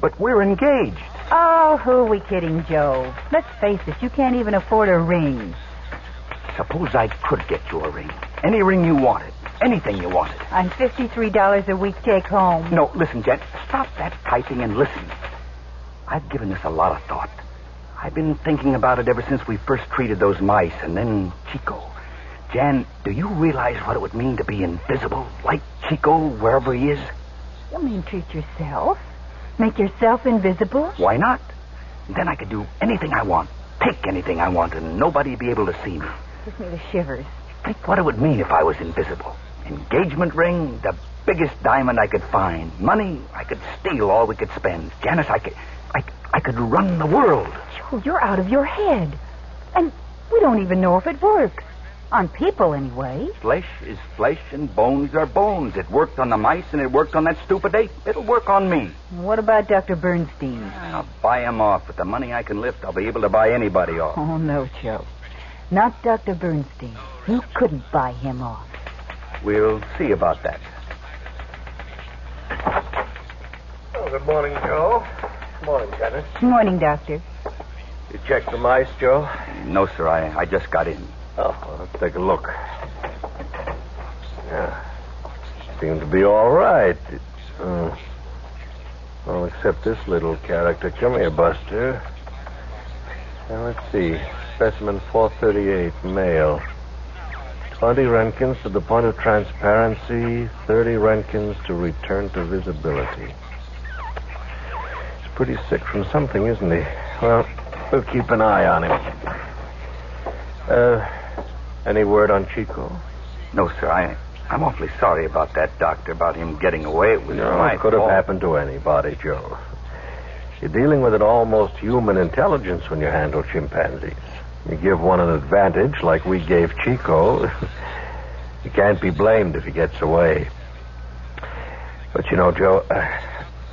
But we're engaged. Oh, who are we kidding, Joe? Let's face it, you can't even afford a ring. Suppose I could get you a ring. Any ring you wanted. Anything you wanted. I'm $53 a week take home. No, listen, Jen. Stop that typing and listen. I've given this a lot of thought. I've been thinking about it ever since we first treated those mice and then Chico. Jan, do you realize what it would mean to be invisible, like Chico, wherever he is? You mean treat yourself? Make yourself invisible? Why not? Then I could do anything I want, take anything I want, and nobody'd be able to see me. Gives me the shivers. Think what it would mean if I was invisible. Engagement ring, the biggest diamond I could find. Money, I could steal all we could spend. Janice, I could run the world. Oh, you're out of your head. And we don't even know if it works. On people, anyway. Flesh is flesh and bones are bones. It worked on the mice and it worked on that stupid ape. It'll work on me. What about Dr. Bernstein? I'll buy him off. With the money I can lift, I'll be able to buy anybody off. Oh, no, Joe. Not Dr. Bernstein. You couldn't buy him off. We'll see about that. Oh, good morning, Joe. Good morning, Janice. Good morning, Doctor. You checked the mice, Joe? No, sir. I just got in. Oh, well, let's take a look. Yeah. Seem to be all right. Well, except this little character. Come here, Buster. Now, let's see. Specimen 438, male. 20 Roentgens to the point of transparency, 30 Roentgens to return to visibility. He's pretty sick from something, isn't he? Well, we'll keep an eye on him. Any word on Chico? No, sir. I'm awfully sorry about that, Doctor, about him getting away. It was my It could have fault. happened to anybody, Joe. You're dealing with an almost human intelligence when you handle chimpanzees. You give one an advantage like we gave Chico. You can't be blamed if he gets away. But you know, Joe,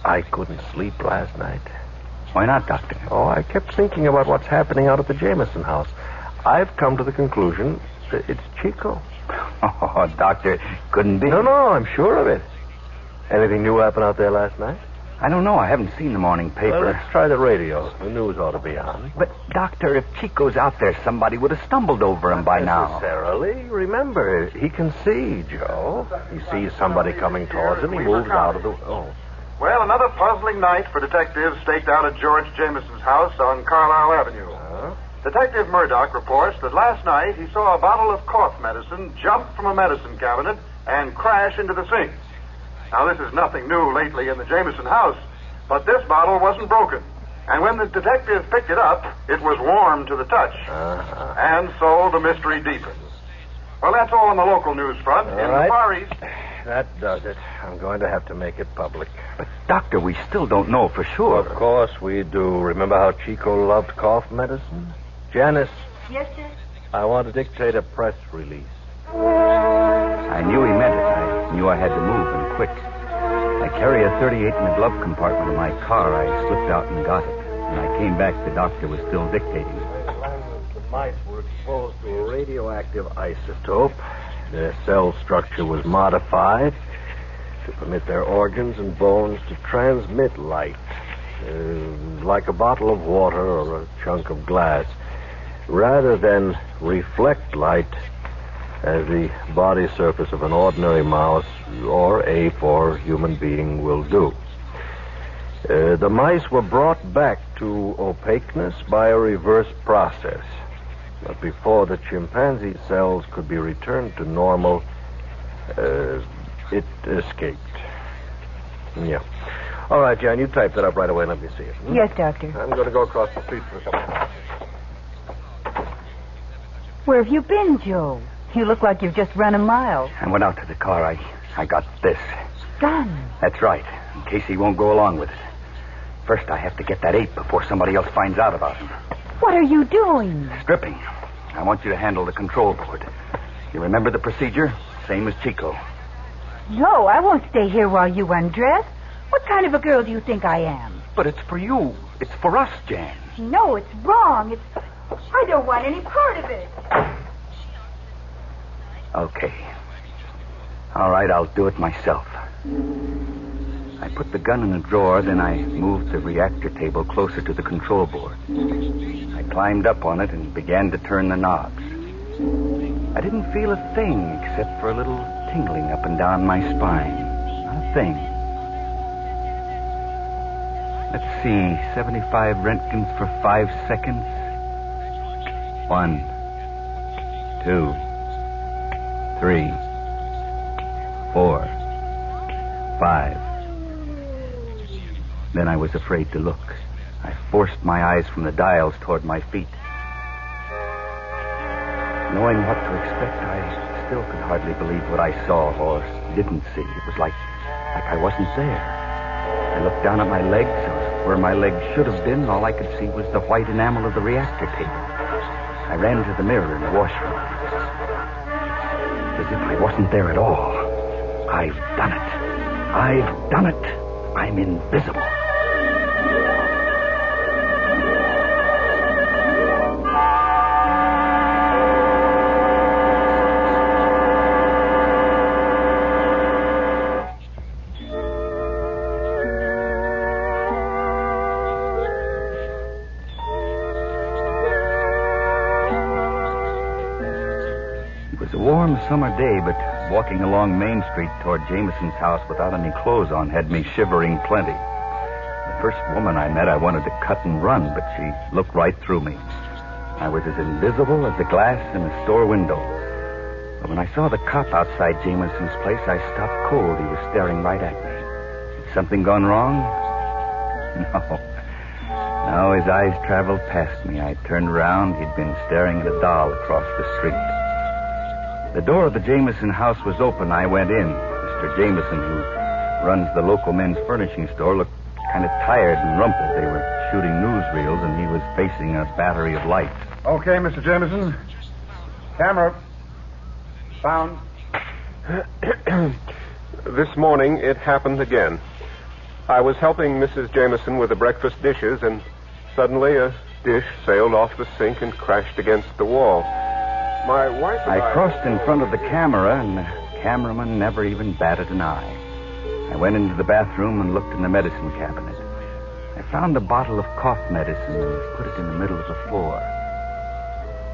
I couldn't sleep last night. Why not, Doctor? Oh, I kept thinking about what's happening out at the Jameson house. I've come to the conclusion that it's Chico. Oh, Doctor, couldn't be. No, I'm sure of it. Anything new happen out there last night? I don't know. I haven't seen the morning paper. Well, let's try the radio. The news ought to be on. But, Doctor, if Chico's out there, somebody would have stumbled over him by now. Not necessarily. Remember, he can see, Joe. He sees somebody coming towards him. He moves out of the... Oh. Well, another puzzling night for detectives staked out at George Jameson's house on Carlisle Avenue. Detective Murdoch reports that last night he saw a bottle of cough medicine jump from a medicine cabinet and crash into the sink. Now, this is nothing new lately in the Jameson house, but this bottle wasn't broken. And when the detective picked it up, it was warm to the touch. And so the mystery deepens. Well, that's all on the local news front. All in right. the Far East... That does it. I'm going to have to make it public. But, Doctor, we still don't know for sure. Of course we do. Remember how Chico loved cough medicine? Janice. Yes, sir? I want to dictate a press release. I knew he meant it. I knew I had to move, and quick. I carry a .38 in the glove compartment of my car. I slipped out and got it. When I came back, the doctor was still dictating. mice were exposed to a radioactive isotope. Their cell structure was modified to permit their organs and bones to transmit light, like a bottle of water or a chunk of glass, rather than reflect light as the body surface of an ordinary mouse or ape or human being will do. The mice were brought back to opaqueness by a reverse process. But before the chimpanzee cells could be returned to normal, it escaped. Yeah. All right, Jan, you type that up right away and let me see it. Yes, Doctor. I'm going to go across the street for a couple of minutes. Where have you been, Joe? You look like you've just run a mile. I went out to the car. I got this. Gun. That's right, in case he won't go along with it. First, I have to get that ape before somebody else finds out about him. What are you doing? Stripping. I want you to handle the control board. You remember the procedure? Same as Chico. No, I won't stay here while you undress. What kind of a girl do you think I am? But it's for you. It's for us, Jan. No, it's wrong. I don't want any part of it. Okay. All right, I'll do it myself. I put the gun in a drawer, then I moved the reactor table closer to the control board. I climbed up on it and began to turn the knobs. I didn't feel a thing except for a little tingling up and down my spine. Not a thing. Let's see, 75 Röntgens for 5 seconds. 1, 2, 3, 4, 5. Then I was afraid to look. I forced my eyes from the dials toward my feet. Knowing what to expect, I still could hardly believe what I saw or didn't see. It was like I wasn't there. I looked down at my legs. Where my legs should have been, all I could see was the white enamel of the reactor table. I ran to the mirror in the washroom. As if I wasn't there at all. I've done it. I've done it. I'm invisible. Summer day, but walking along Main Street toward Jameson's house without any clothes on had me shivering plenty. The first woman I met, I wanted to cut and run, but she looked right through me. I was as invisible as the glass in a store window. But when I saw the cop outside Jameson's place, I stopped cold. He was staring right at me. Had something gone wrong? No, his eyes traveled past me. I turned around. He'd been staring at a doll across the street. The door of the Jameson house was open. I went in. Mr. Jameson, who runs the local men's furnishing store, looked kind of tired and rumpled. They were shooting newsreels, and he was facing a battery of lights. Okay, Mr. Jameson. Camera. Sound. This morning, it happened again. I was helping Mrs. Jameson with the breakfast dishes, and suddenly a dish sailed off the sink and crashed against the wall. My wife and I crossed in front of the camera, and the cameraman never even batted an eye. I went into the bathroom and looked in the medicine cabinet. I found a bottle of cough medicine and put it in the middle of the floor.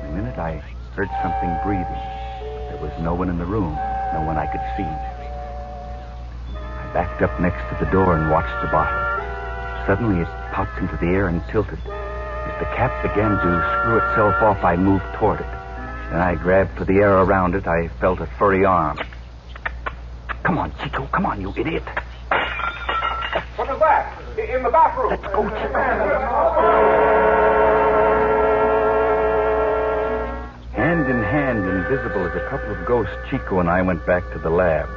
In a minute, I heard something breathing. There was no one in the room, no one I could see. I backed up next to the door and watched the bottle. Suddenly, it popped into the air and tilted. As the cap began to screw itself off, I moved toward it. Then I grabbed for the air around it. I felt a furry arm. Come on, Chico. Come on, you idiot. What is that? In the bathroom. Let's go, Chico. Hand in hand, invisible as a couple of ghosts, Chico and I went back to the lab.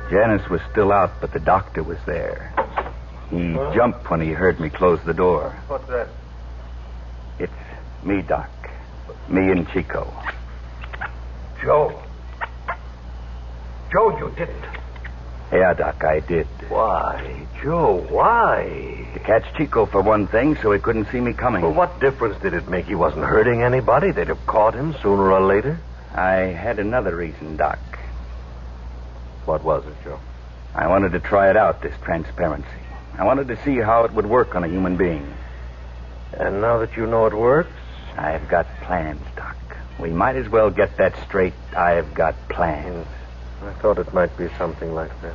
Janice was still out, but the doctor was there. He jumped when he heard me close the door. What's that? It's me, Doc. Me and Chico. Joe. Joe, you didn't. Yeah, Doc, I did. Why, Joe, why? To catch Chico for one thing, so he couldn't see me coming. Well, what difference did it make? He wasn't hurting anybody. They'd have caught him sooner or later. I had another reason, Doc. What was it, Joe? I wanted to try it out, this transparency. I wanted to see how it would work on a human being. And now that you know it works? I've got plans, Doc. We might as well get that straight. I've got plans. I thought it might be something like that.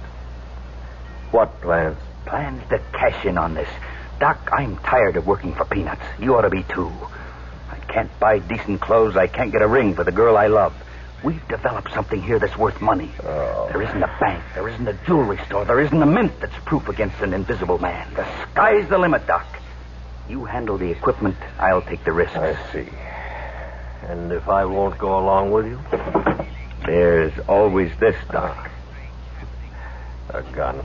What plans? Plans to cash in on this. Doc, I'm tired of working for peanuts. You ought to be, too. I can't buy decent clothes. I can't get a ring for the girl I love. We've developed something here that's worth money. Oh. There isn't a bank. There isn't a jewelry store. There isn't a mint that's proof against an invisible man. The sky's the limit, Doc. You handle the equipment. I'll take the risks. I see. And if I won't go along with you? There's always this, Doc. A gun.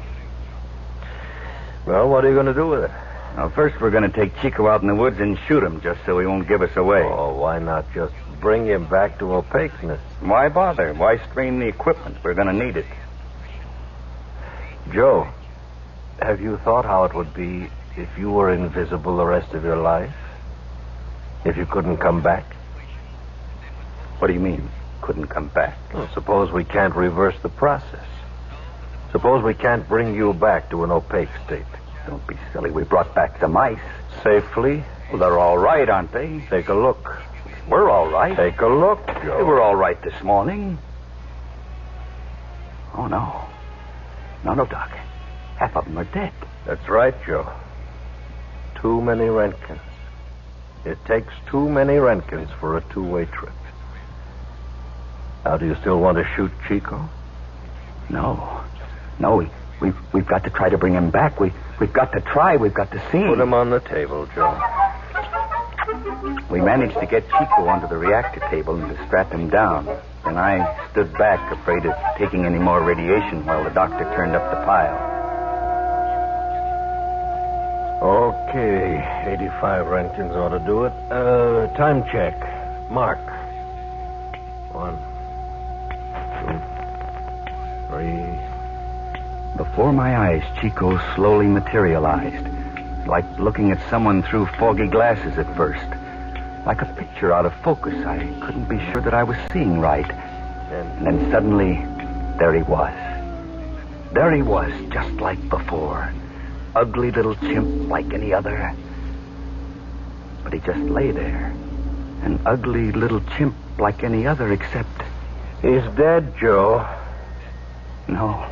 Well, what are you going to do with it? Well, first we're going to take Chico out in the woods and shoot him just so he won't give us away. Oh, why not just bring him back to opaqueness? Why bother? Why strain the equipment? We're going to need it. Joe, have you thought how it would be if you were invisible the rest of your life? If you couldn't come back? What do you mean, couldn't come back? Well, suppose we can't reverse the process. Suppose we can't bring you back to an opaque state. Don't be silly. We brought back the mice. Safely? Well, they're all right, aren't they? Take a look. We're all right. Take a look, Joe. They were all right this morning. Oh, no. No, Doc. Half of them are dead. That's right, Joe. Too many Renkins. It takes too many Renkins for a two-way trip. Now, do you still want to shoot Chico? No, we've got to try to bring him back. We've got to try. We've got to see. Put him on the table, Joe. We managed to get Chico onto the reactor table and to strap him down. Then I stood back, afraid of taking any more radiation while the doctor turned up the pile. Okay, 85 Renkins ought to do it. Time check. Mark. 1, 2, 3. Before my eyes, Chico slowly materialized. Like looking at someone through foggy glasses at first. Like a picture out of focus. I couldn't be sure that I was seeing right. And then suddenly, there he was. There he was, just like before. Ugly little chimp like any other. But he just lay there. An ugly little chimp like any other, except... He's dead, Joe. No.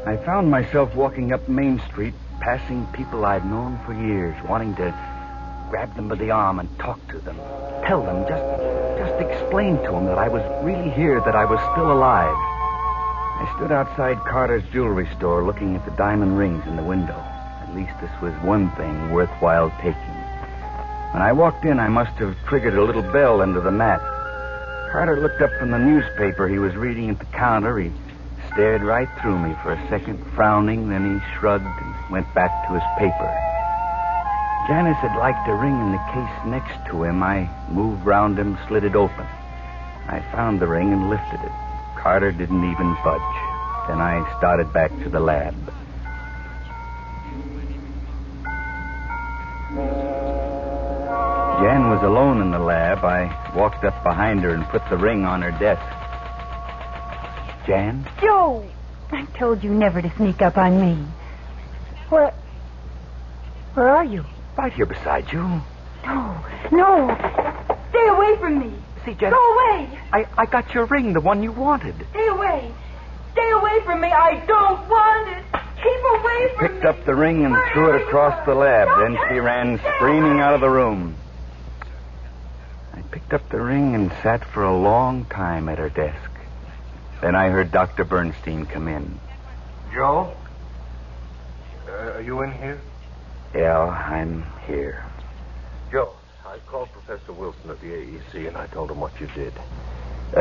I found myself walking up Main Street, passing people I'd known for years, wanting to grab them by the arm and talk to them. Tell them, just explain to them that I was really here, that I was still alive. I stood outside Carter's jewelry store looking at the diamond rings in the window. At least this was one thing worthwhile taking. When I walked in, I must have triggered a little bell under the mat. Carter looked up from the newspaper he was reading at the counter. He stared right through me for a second, frowning, then he shrugged and went back to his paper. Janice had liked a ring in the case next to him. I moved round him, slid it open. I found the ring and lifted it. Carter didn't even budge. Then I started back to the lab. Jan was alone in the lab. I walked up behind her and put the ring on her desk. Jan? Joe! I told you never to sneak up on me. Where are you? Right here beside you. No. Stay away from me. See, Jan... Go away. I got your ring, the one you wanted. Stay away. Stay away from me. I don't want it. Keep away from me. Picked up the ring and threw it across the lab. Then she ran screaming out of the room. I picked up the ring and sat for a long time at her desk. Then I heard Dr. Bernstein come in. Joe? Are you in here? Yeah, I'm here. Joe, I I called Professor Wilson at the AEC, and I told him what you did.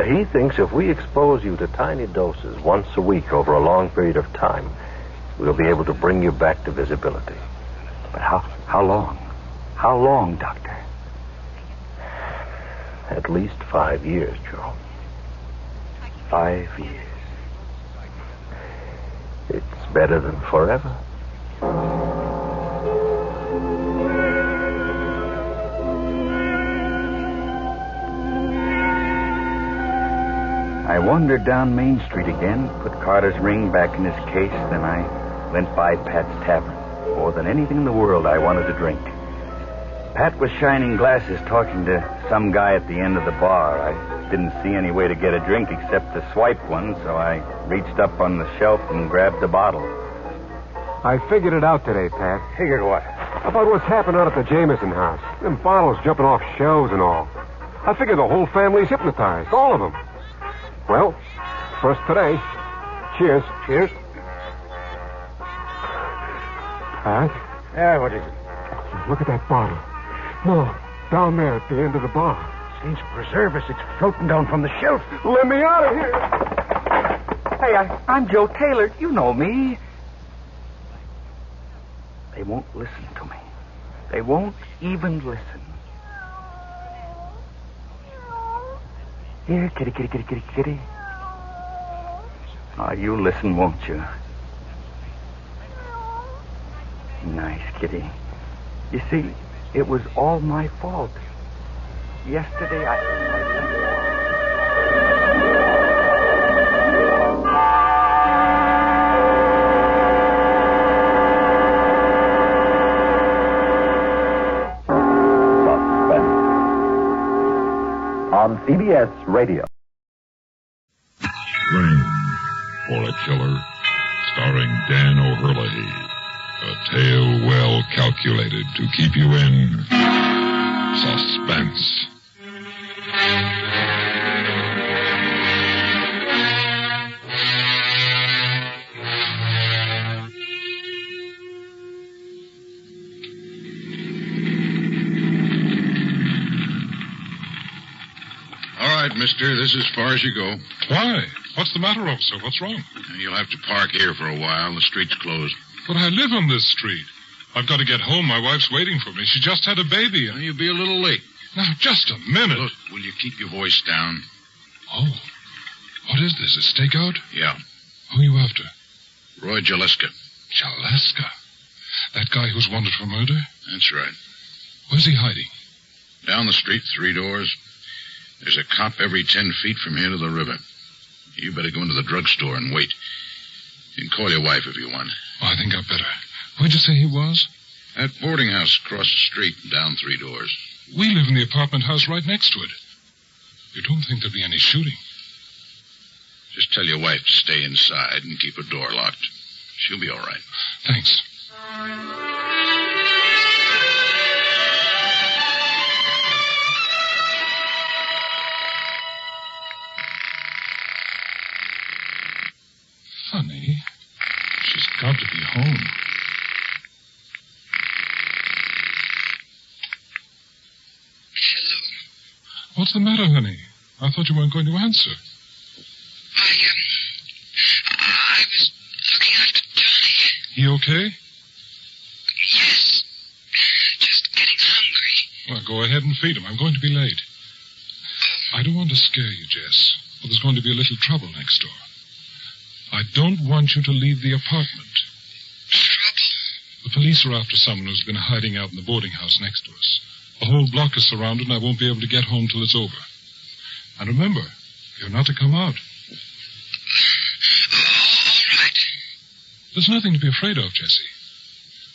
He thinks if we expose you to tiny doses once a week over a long period of time, we'll be able to bring you back to visibility. But how long? How long, Doctor? At least 5 years, Joe. 5 years. It's better than forever. I wandered down Main Street again, put Carter's ring back in his case, then I went by Pat's Tavern. More than anything in the world, I wanted a drink. Pat was shining glasses talking to some guy at the end of the bar. I didn't see any way to get a drink except to swipe one, so I reached up on the shelf and grabbed the bottle. I figured it out today, Pat. Figured what? About what's happened out at the Jameson house. Them bottles jumping off shelves and all. I figured the whole family's hypnotized. All of them. Well, first today. Cheers. Cheers. Pat? Yeah, what is it? Look at that bottle. No, down there at the end of the bar. Seems to preserve us. It's floating down from the shelf. Let me out of here. Hey, I'm Joe Taylor. You know me. They won't listen to me. They won't even listen. Here, kitty, kitty, kitty, kitty, kitty. Oh, you listen, won't you? Nice kitty. You see, it was all my fault. Yesterday, on CBS Radio. Rain for a Killer, starring Dan O'Hurley. A tale well calculated to keep you in suspense. Mister, this is as far as you go. Why? What's the matter, officer? What's wrong? You'll have to park here for a while. The street's closed. But I live on this street. I've got to get home. My wife's waiting for me. She just had a baby. You'll be a little late. Now, just a minute. Look, will you keep your voice down? Oh. What is this, a stakeout? Yeah. Who are you after? Roy Jaleska. Jaleska? That guy who's wanted for murder? That's right. Where's he hiding? Down the street, 3 doors. There's a cop every 10 feet from here to the river. You better go into the drugstore and wait. You can call your wife if you want. Oh, I think I'd better. Where'd you say he was? That boarding house across the street, down 3 doors. We live in the apartment house right next to it. You don't think there'll be any shooting? Just tell your wife to stay inside and keep her door locked. She'll be all right. Thanks. Funny. She's got to be home. Hello? What's the matter, honey? I thought you weren't going to answer. I was looking after Johnny. He okay? Yes. Just getting hungry. Well, go ahead and feed him. I'm going to be late. I don't want to scare you, Jess, but there's going to be a little trouble next door. I don't want you to leave the apartment. Trouble? The police are after someone who's been hiding out in the boarding house next to us. The whole block is surrounded, and I won't be able to get home till it's over. And remember, you're not to come out. All right. There's nothing to be afraid of, Jessie.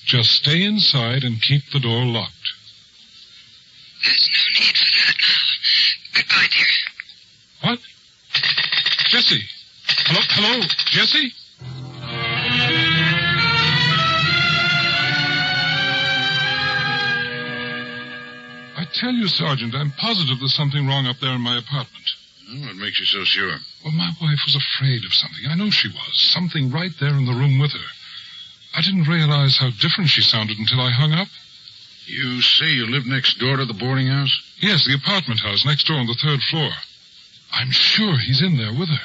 Just stay inside and keep the door locked. There's no need for that now. Goodbye, dear. What? Jessie! Hello, Jessie? I tell you, Sergeant, I'm positive there's something wrong up there in my apartment. Oh, what makes you so sure? Well, my wife was afraid of something. I know she was. Something right there in the room with her. I didn't realize how different she sounded until I hung up. You say you live next door to the boarding house? Yes, the apartment house next door on the 3rd floor. I'm sure he's in there with her.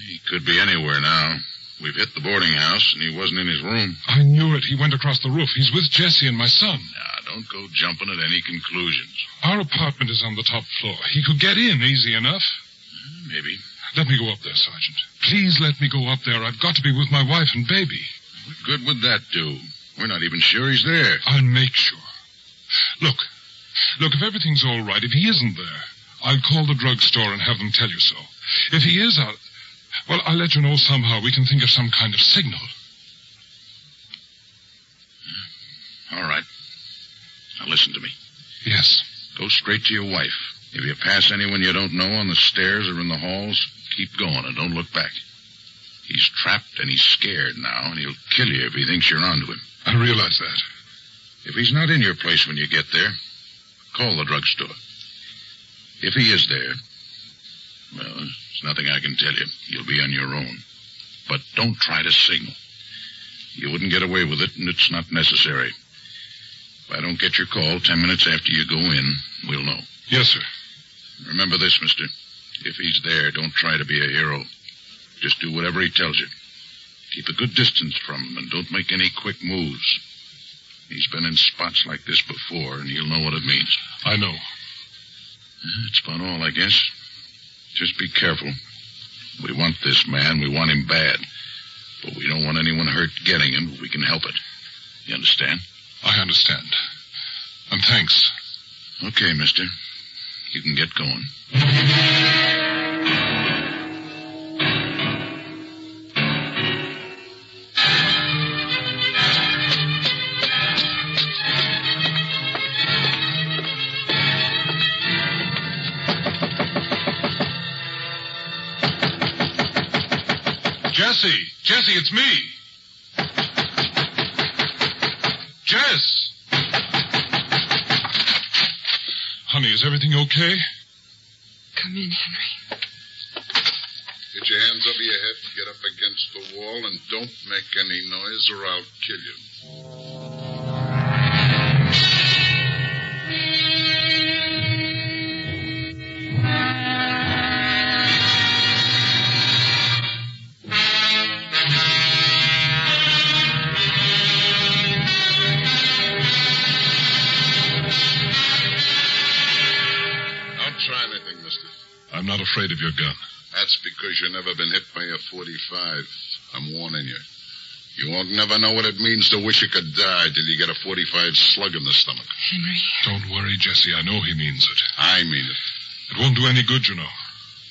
He could be anywhere now. We've hit the boarding house, and he wasn't in his room. I knew it. He went across the roof. He's with Jesse and my son. Now, don't go jumping at any conclusions. Our apartment is on the top floor. He could get in easy enough. Maybe. Let me go up there, Sergeant. Please let me go up there. I've got to be with my wife and baby. What good would that do? We're not even sure he's there. I'll make sure. Look, if everything's all right, if he isn't there, I'll call the drugstore and have them tell you so. If he is, I'll let you know somehow. We can think of some kind of signal. All right. Now listen to me. Yes. Go straight to your wife. If you pass anyone you don't know on the stairs or in the halls, keep going and don't look back. He's trapped and he's scared now, and he'll kill you if he thinks you're onto him. I realize that. If he's not in your place when you get there, call the drugstore. If he is there, well, there's nothing I can tell you. You'll be on your own. But don't try to signal. You wouldn't get away with it, and it's not necessary. If I don't get your call 10 minutes after you go in, we'll know. Yes, sir. Remember this, mister. If he's there, don't try to be a hero. Just do whatever he tells you. Keep a good distance from him, and don't make any quick moves. He's been in spots like this before, and he'll know what it means. I know. That's about all, I guess. Just be careful. We want this man. We want him bad. But we don't want anyone hurt getting him if we can help it. You understand? I understand. And thanks. Okay, mister. You can get going. Jesse, it's me. Jess! Honey, is everything okay? Come in, Henry. Get your hands over your head, get up against the wall, and don't make any noise or I'll kill you. I'm not afraid of your gun. That's because you've never been hit by a .45. I'm warning you. You won't never know what it means to wish you could die till you get a .45 slug in the stomach. Henry. Don't worry, Jesse. I know he means it. I mean it. It won't do any good, you know.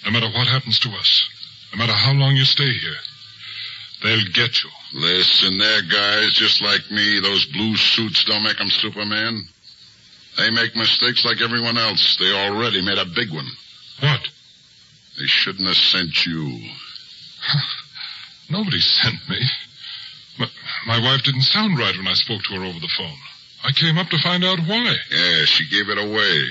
No matter what happens to us. No matter how long you stay here. They'll get you. Listen there, guys. Just like me, those blue suits don't make them Superman. They make mistakes like everyone else. They already made a big one. What? They shouldn't have sent you. Nobody sent me. My wife didn't sound right when I spoke to her over the phone. I came up to find out why. Yeah, she gave it away.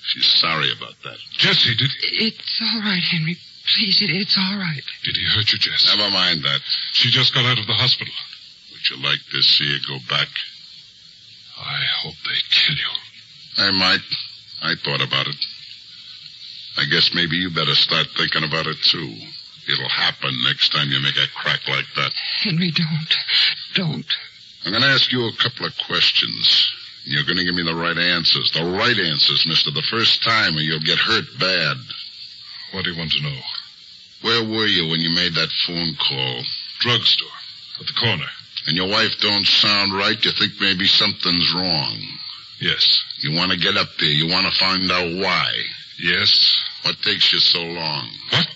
She's sorry about that. Jesse, It's all right, Henry. Please, it's all right. Did he hurt you, Jess? Never mind that. She just got out of the hospital. Would you like to see her go back? I hope they kill you. I might. I thought about it. I guess maybe you better start thinking about it, too. It'll happen next time you make a crack like that. Henry, don't. I'm going to ask you a couple of questions. You're going to give me the right answers. The right answers, mister, the first time, or you'll get hurt bad. What do you want to know? Where were you when you made that phone call? Drugstore. At the corner. And your wife don't sound right? You think maybe something's wrong? Yes. You want to get up there. You want to find out why? Yes. What takes you so long? What?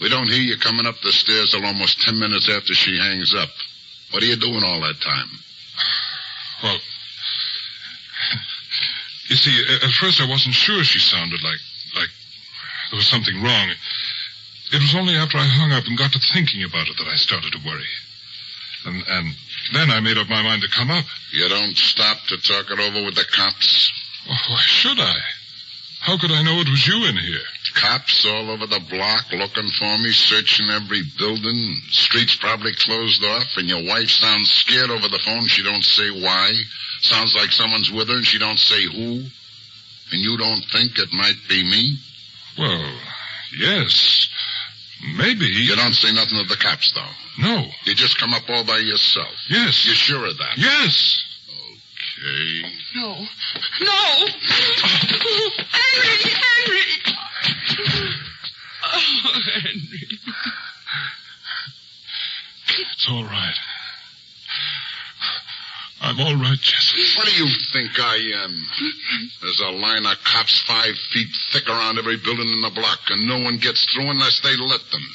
We don't hear you coming up the stairs till almost 10 minutes after she hangs up. What are you doing all that time? Well, you see, at first I wasn't sure she sounded like there was something wrong. It was only after I hung up and got to thinking about it that I started to worry. And then I made up my mind to come up. You don't stop to talk it over with the cops? Well, why should I? How could I know it was you in here? Cops all over the block looking for me, searching every building. Streets probably closed off, and your wife sounds scared over the phone. She don't say why. Sounds like someone's with her, and she don't say who. And you don't think it might be me? Well, yes. Maybe. You don't say nothing to the cops, though? No. You just come up all by yourself? Yes. You're sure of that? Yes. Okay. No. No! Henry! Oh, Henry. It's all right. I'm all right, Jesse. What do you think I am? There's a line of cops 5 feet thick around every building in the block, and no one gets through unless they let them.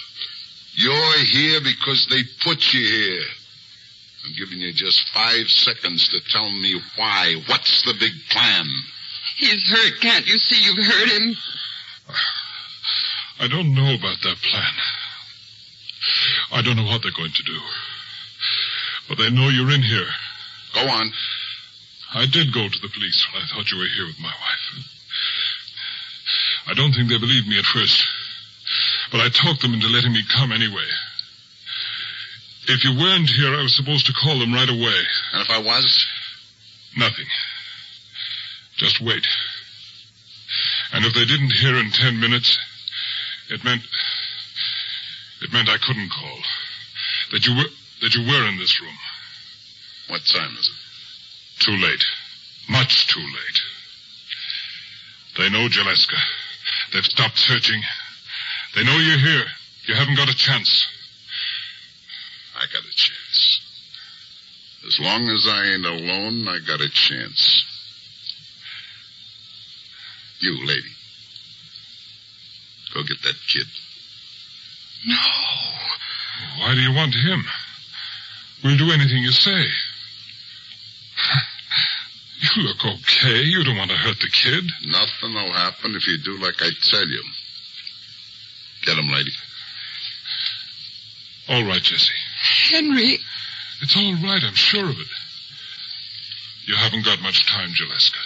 You're here because they put you here. I'm giving you just 5 seconds to tell me why. What's the big plan? He's hurt. Can't you see you've hurt him? I don't know about that plan. I don't know what they're going to do. But they know you're in here. Go on. I did go to the police when I thought you were here with my wife. I don't think they believed me at first. But I talked them into letting me come anyway. If you weren't here, I was supposed to call them right away. And if I was? Nothing. Just wait. And if they didn't hear in 10 minutes, it meant I couldn't call. That you were in this room. What time is it? Too late. Much too late. They know Jaleska. They've stopped searching. They know you're here. You haven't got a chance. I got a chance. As long as I ain't alone, I got a chance. You, lady. Go get that kid. No. Why do you want him? We'll do anything you say. You look okay. You don't want to hurt the kid. Nothing will happen if you do like I tell you. Get him, lady. All right, Jesse. Henry. It's all right, I'm sure of it. You haven't got much time, Jaleska.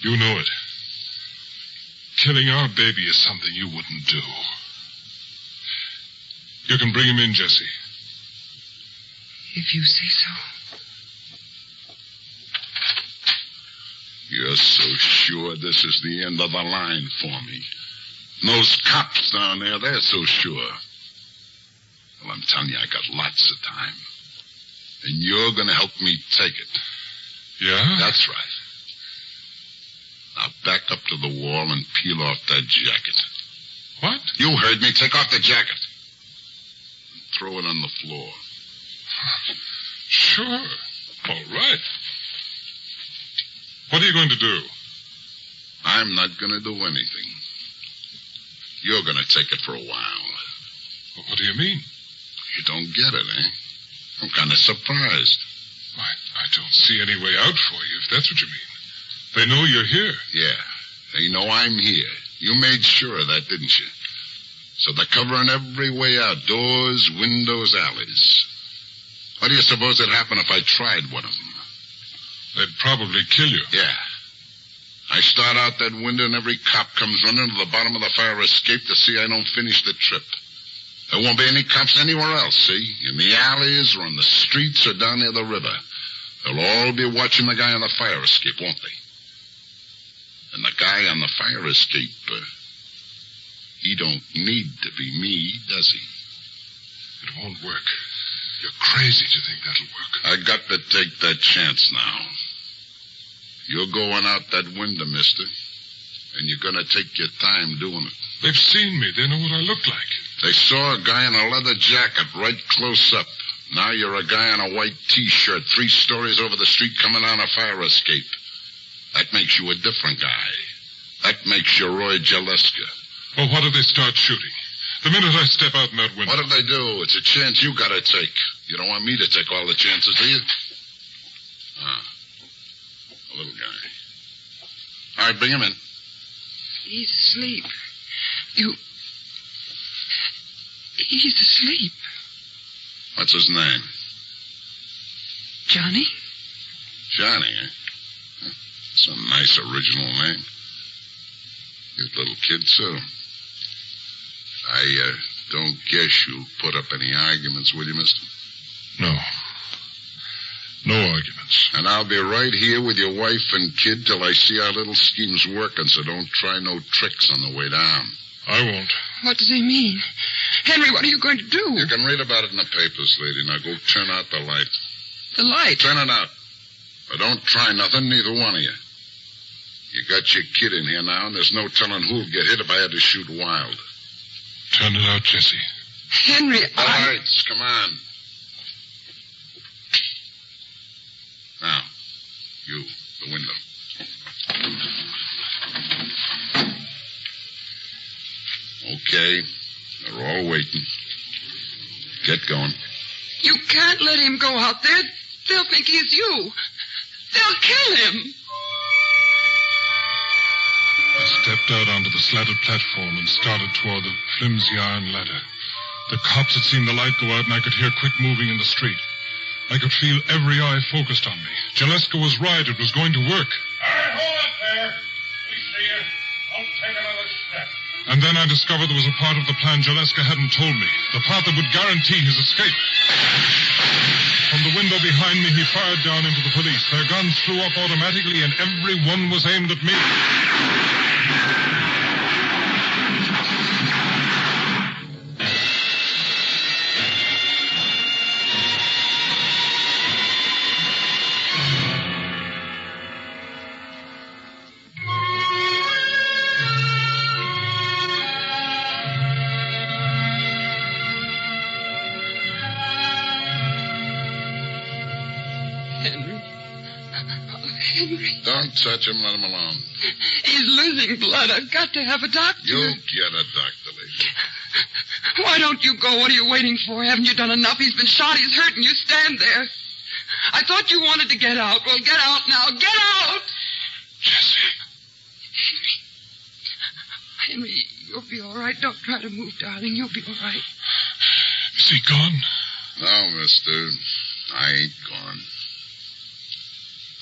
You know it. Killing our baby is something you wouldn't do. You can bring him in, Jesse. If you say so. You're so sure this is the end of the line for me. And those cops down there, they're so sure. Well, I'm telling you, I got lots of time. And you're going to help me take it. Yeah? That's right. Now back up to the wall and peel off that jacket. What? You heard me. Take off the jacket. And throw it on the floor. Sure. All right. What are you going to do? I'm not going to do anything. You're going to take it for a while. Well, what do you mean? You don't get it, eh? I'm kind of surprised. I don't see any way out for you, if that's what you mean. They know you're here. Yeah. They know I'm here. You made sure of that, didn't you? So they're covering every way out. Doors, windows, alleys. What do you suppose would happen if I tried one of them? They'd probably kill you. Yeah. I start out that window and every cop comes running to the bottom of the fire escape to see I don't finish the trip. There won't be any cops anywhere else, see? In the alleys or on the streets or down near the river. They'll all be watching the guy on the fire escape, won't they? And the guy on the fire escape, he don't need to be me, does he? It won't work. You're crazy to think that'll work. I got to take that chance now. You're going out that window, mister. And you're going to take your time doing it. They've seen me. They know what I look like. They saw a guy in a leather jacket right close up. Now you're a guy in a white T-shirt 3 stories over the street coming down a fire escape. That makes you a different guy. That makes you Roy Jaleska. Well, what if they start shooting? The minute I step out in that window. What if they do? It's a chance you gotta take. You don't want me to take all the chances, do you? A little guy. All right, bring him in. He's asleep. He's asleep. What's his name? Johnny? Johnny, eh? It's a nice original name. His little kid, too. I don't guess you'll put up any arguments, will you, mister? No. No arguments. And I'll be right here with your wife and kid till I see our little schemes working, so don't try no tricks on the way down. I won't. What does he mean? Henry, what are you going to do? You can read about it in the papers, lady. Now go turn out the light. The light? Turn it out. But don't try nothing, neither one of you. You got your kid in here now, and there's no telling who'll get hit if I had to shoot wild. Turn it out, Jesse. Henry, The lights, come on. Now, you, the window. Okay, they're all waiting. Get going. You can't let him go out there. They'll think he's you. They'll kill him. I stepped out onto the slatted platform and started toward the flimsy iron ladder. The cops had seen the light go out, and I could hear quick moving in the street. I could feel every eye focused on me. Jaleska was right. It was going to work. All right, hold up there. We see you. Don't take another step. And then I discovered there was a part of the plan Jaleska hadn't told me. The part that would guarantee his escape. From the window behind me, he fired down into the police. Their guns flew up automatically, and every one was aimed at me. Don't touch him. Let him alone. He's losing blood. I've got to have a doctor. You'll get a doctor, lady. Why don't you go? What are you waiting for? Haven't you done enough? He's been shot. He's hurt, and you stand there. I thought you wanted to get out. Well, get out now. Get out! Jesse. Henry, you'll be all right. Don't try to move, darling. You'll be all right. Is he gone? No, mister. I ain't gone.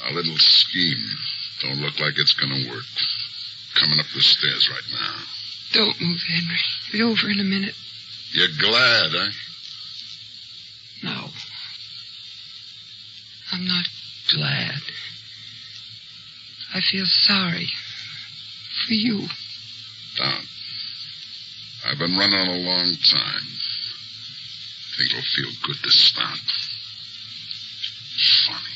Our little scheme don't look like it's going to work. Coming up the stairs right now. Don't move, Henry. Be over in a minute. You're glad, huh? No. I'm not glad. I feel sorry. For you. Don't. I've been running a long time. Think it'll feel good to stop. Funny.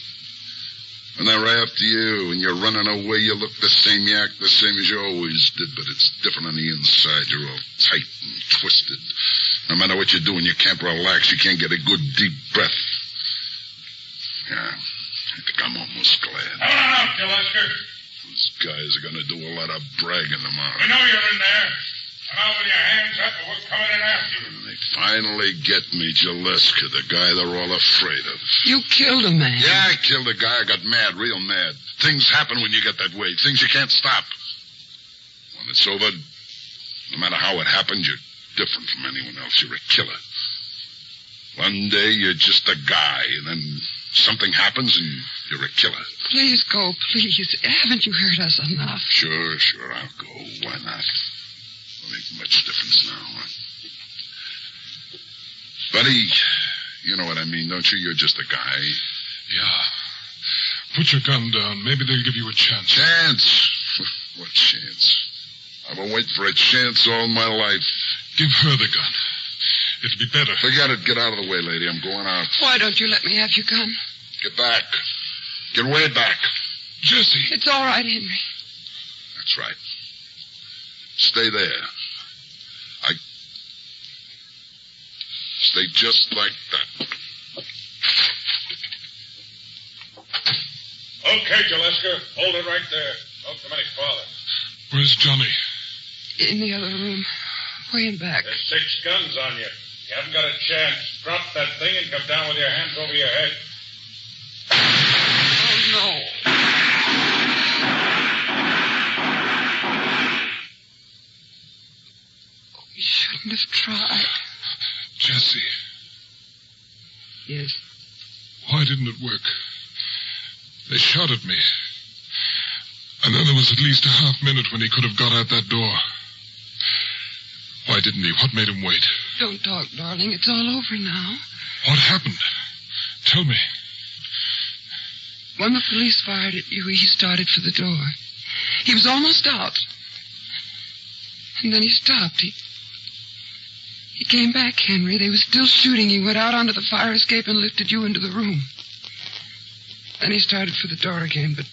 When they're after you and you're running away, you look the same, you act the same as you always did, but it's different on the inside. You're all tight and twisted. No matter what you're doing, you can't relax. You can't get a good, deep breath. Yeah, I think I'm almost glad. Come on out, Gillespie. Those guys are going to do a lot of bragging tomorrow. We know you're in there. Come out with your hands up, or we're coming in after you. And they finally get me, Jaleska, the guy they're all afraid of. You killed a man. Yeah, I killed a guy. I got mad, real mad. Things happen when you get that way. Things you can't stop. When it's over, no matter how it happened, you're different from anyone else. You're a killer. One day you're just a guy, and then something happens and you're a killer. Please go, please. Haven't you heard us enough? Sure, I'll go. Why not? Won't make much difference now, huh? Buddy, you know what I mean, don't you? You're just a guy. Yeah. Put your gun down. Maybe they'll give you a chance. Chance? What chance? I've been waiting for a chance all my life. Give her the gun. It'll be better. Forget it. Get out of the way, lady. I'm going out. Why don't you let me have your gun? Get back. Get way back. Jesse. It's all right, Henry. That's right. Stay there. Stay just like that. Okay, Jaleska. Hold it right there. Don't come any farther. Where's Johnny? In the other room. Way in back. There's 6 guns on you. You haven't got a chance. Drop that thing and come down with your hands over your head. Oh, no. We shouldn't have tried. Jesse. Yes. Why didn't it work? They shot at me. And then there was at least a half minute when he could have got out that door. Why didn't he? What made him wait? Don't talk, darling. It's all over now. What happened? Tell me. When the police fired at you, he started for the door. He was almost out. And then he stopped. He came back, Henry. They were still shooting. He went out onto the fire escape and lifted you into the room. Then he started for the door again, but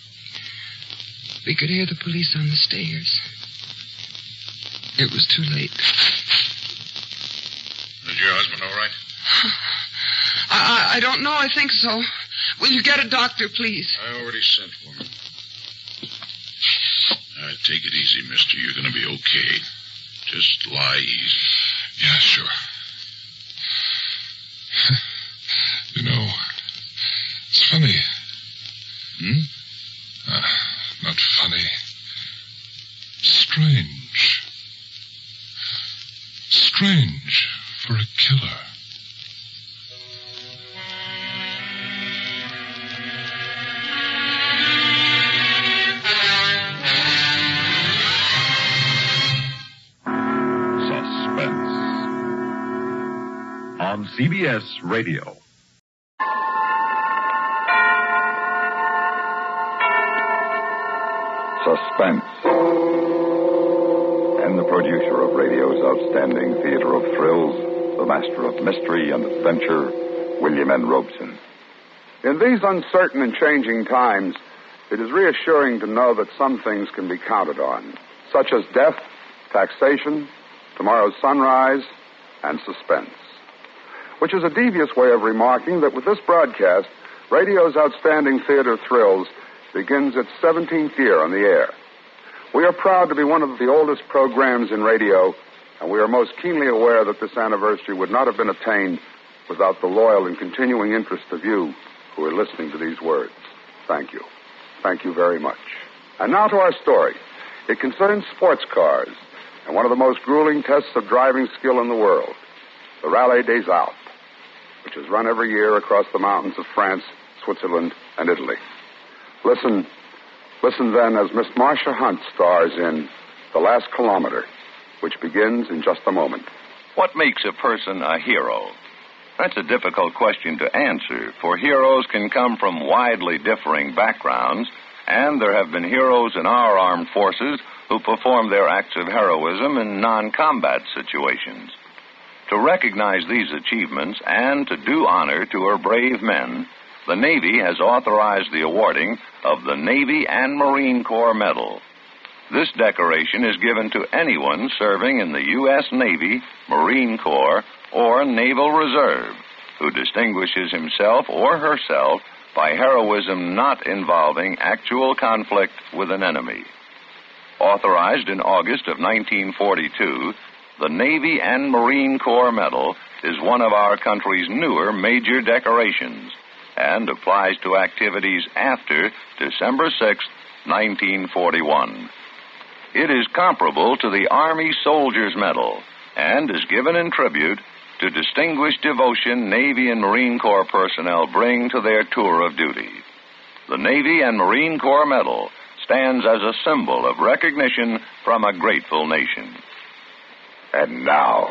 we could hear the police on the stairs. It was too late. Is your husband all right? I don't know. I think so. Will you get a doctor, please? I already sent one. Take it easy, mister. You're going to be okay. Just lie easy. Yeah, sure. You know, it's funny. Not funny. Strange. Strange for a killer. On CBS Radio. Suspense. And the producer of radio's outstanding theater of thrills, the master of mystery and adventure, William N. Robeson. In these uncertain and changing times, it is reassuring to know that some things can be counted on, such as death, taxation, tomorrow's sunrise, and suspense. Which is a devious way of remarking that with this broadcast, radio's outstanding theater thrills begins its 17th year on the air. We are proud to be one of the oldest programs in radio, and we are most keenly aware that this anniversary would not have been attained without the loyal and continuing interest of you who are listening to these words. Thank you. Thank you very much. And now to our story. It concerns sports cars and one of the most grueling tests of driving skill in the world, the Rallye des Alpes, which is run every year across the mountains of France, Switzerland, and Italy. Listen then as Miss Marcia Hunt stars in The Last Kilometer, which begins in just a moment. What makes a person a hero? That's a difficult question to answer, for heroes can come from widely differing backgrounds, and there have been heroes in our armed forces who perform their acts of heroism in non-combat situations. To recognize these achievements and to do honor to our brave men, the Navy has authorized the awarding of the Navy and Marine Corps Medal. This decoration is given to anyone serving in the U.S. Navy, Marine Corps, or Naval Reserve who distinguishes himself or herself by heroism not involving actual conflict with an enemy. Authorized in August of 1942, the Navy and Marine Corps Medal is one of our country's newer major decorations and applies to activities after December 6, 1941. It is comparable to the Army Soldier's Medal and is given in tribute to distinguished devotion Navy and Marine Corps personnel bring to their tour of duty. The Navy and Marine Corps Medal stands as a symbol of recognition from a grateful nation. And now,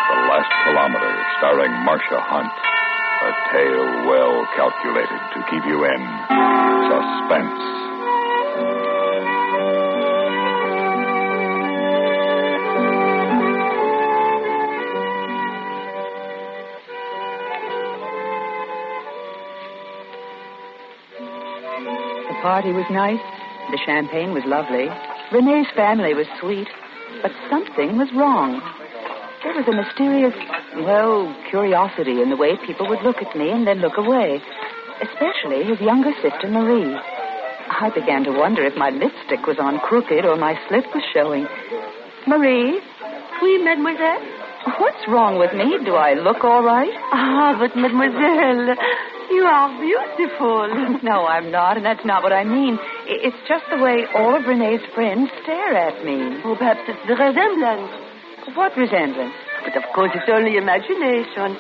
The Last Kilometer, starring Marcia Hunt. A tale well calculated to keep you in suspense. The party was nice. The champagne was lovely. Renee's family was sweet. But something was wrong. There was a mysterious, curiosity in the way people would look at me and then look away. Especially his younger sister, Marie. I began to wonder if my lipstick was on crooked or my slip was showing. Marie? Oui, mademoiselle? What's wrong with me? Do I look all right? Ah, but mademoiselle, you are beautiful. No, I'm not, and that's not what I mean. It's just the way all of Renee's friends stare at me. Oh, perhaps it's the resemblance. What resemblance? But of course it's only imagination.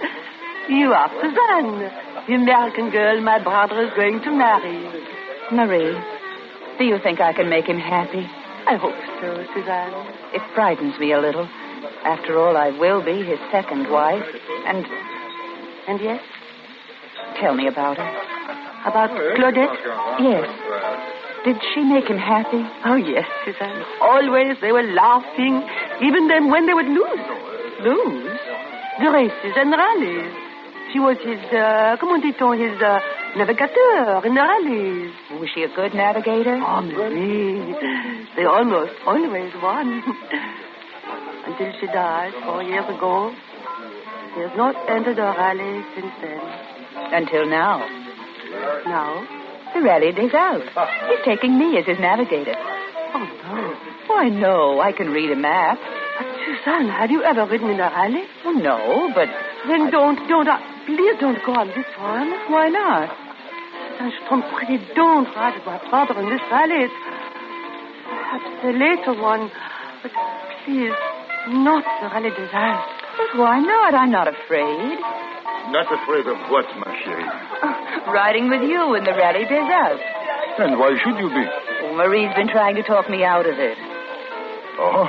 You are Suzanne, the American girl my brother is going to marry. Marie, do you think I can make him happy? I hope so, Suzanne. It frightens me a little. After all, I will be his second wife. And yes? Tell me about her. About Claudette? Yes. Did she make him happy? Oh, yes, Suzanne. Always they were laughing, even then when they would lose. Lose? The races and rallies. She was his, comment dit-on, his navigateur in the rallies. Was she a good navigator? Oh, Marie. They almost always won. Until she died 4 years ago. He has not entered a rally since then. Until now. Now? The Rallye des Alpes. He's taking me as his navigator. Oh, no. Why, no. I can read a map. But, Suzanne, have you ever ridden in a rally? Well, no, but... Then please don't go on this one. Why not? Suzanne, je t'en prie, don't ride with my father in this rally. It's perhaps a later one. But please, not the Rallye des Alpes. But why not? I'm not afraid. Not afraid of what, ma chérie? Riding with you in the Rallye des Alpes. And why should you be? Oh, Marie's been trying to talk me out of it. Oh?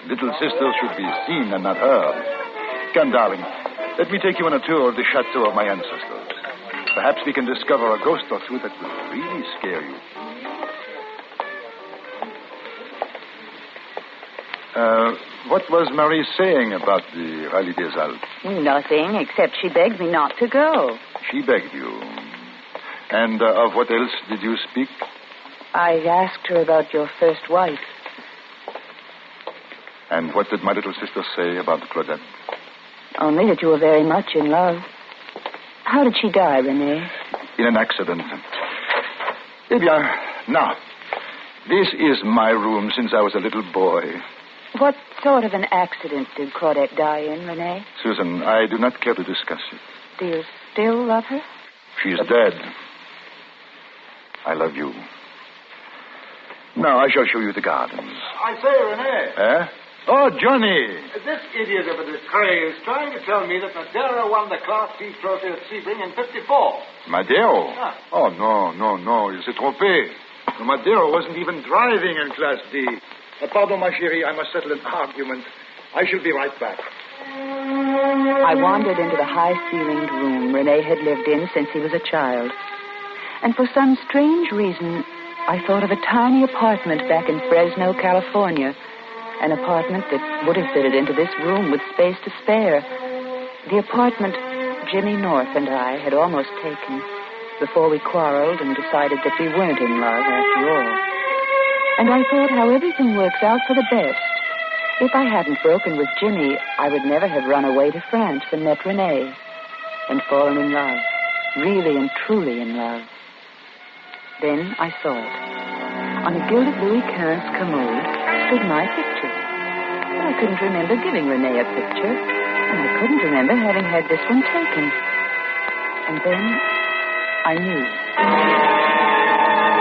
Little sister should be seen and not heard. Come, darling. Let me take you on a tour of the chateau of my ancestors. Perhaps we can discover a ghost or two that will really scare you. What was Marie saying about the Rallye des Alpes? Nothing, except she begged me not to go. She begged you. And of what else did you speak? I asked her about your first wife. And what did my little sister say about Claudette? Only that you were very much in love. How did she die, René? In an accident. Eh bien, now, this is my room since I was a little boy. What sort of an accident did Claudette die in, René? Susan, I do not care to discuss it. Do you still love her? She's dead. I love you. Now, I shall show you the gardens. I say, René. Eh? Oh, Johnny. This idiot of a Descray is trying to tell me that Madeira won the Class C trophy at Sebring in 54. Madero? Ah. Oh, no. Il s'est trompé. Madero wasn't even driving in Class D. Pardon, ma chérie, I must settle an argument. I shall be right back. I wandered into the high-ceilinged room René had lived in since he was a child. And for some strange reason, I thought of a tiny apartment back in Fresno, California. An apartment that would have fitted into this room with space to spare. The apartment Jimmy North and I had almost taken before we quarreled and decided that we weren't in love after all. And I thought how everything works out for the best. If I hadn't broken with Jimmy, I would never have run away to France and met René and fallen in love, really and truly in love. Then I saw it. On a gilded Louis XV commode stood my picture. But I couldn't remember giving René a picture, and I couldn't remember having had this one taken. And then I knew.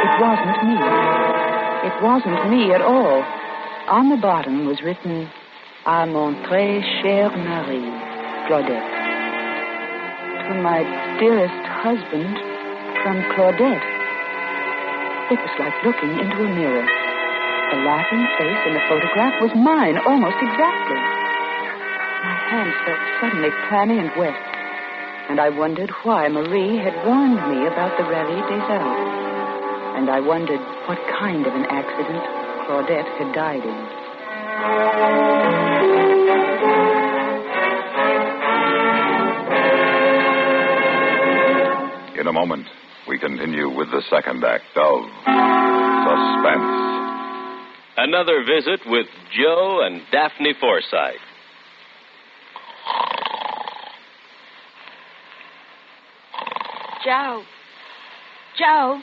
It wasn't me. It wasn't me at all. On the bottom was written, "À mon très chère Marie, Claudette." To my dearest husband, from Claudette. It was like looking into a mirror. The laughing face in the photograph was mine, almost exactly. My hands felt suddenly clammy and wet, and I wondered why Marie had warned me about the Rallye des Alpes. And I wondered what kind of an accident Claudette had died in. In a moment, we continue with the second act of Suspense. Another visit with Joe and Daphne Forsythe. Joe. Joe.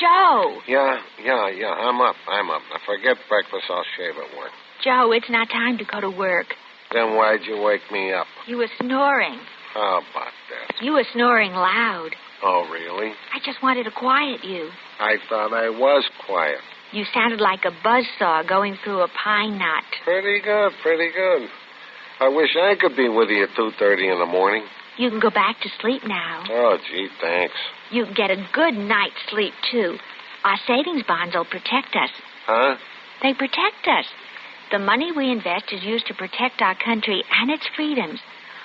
Joe. Yeah. I'm up. I forget breakfast. I'll shave at work. Joe, it's not time to go to work. Then why'd you wake me up? You were snoring. How about that? You were snoring loud. Oh, really? I just wanted to quiet you. I thought I was quiet. You sounded like a buzzsaw going through a pine knot. Pretty good. I wish I could be with you at 2:30 in the morning. You can go back to sleep now. Oh, gee, thanks. You can get a good night's sleep, too. Our savings bonds will protect us. Huh? They protect us. The money we invest is used to protect our country and its freedoms.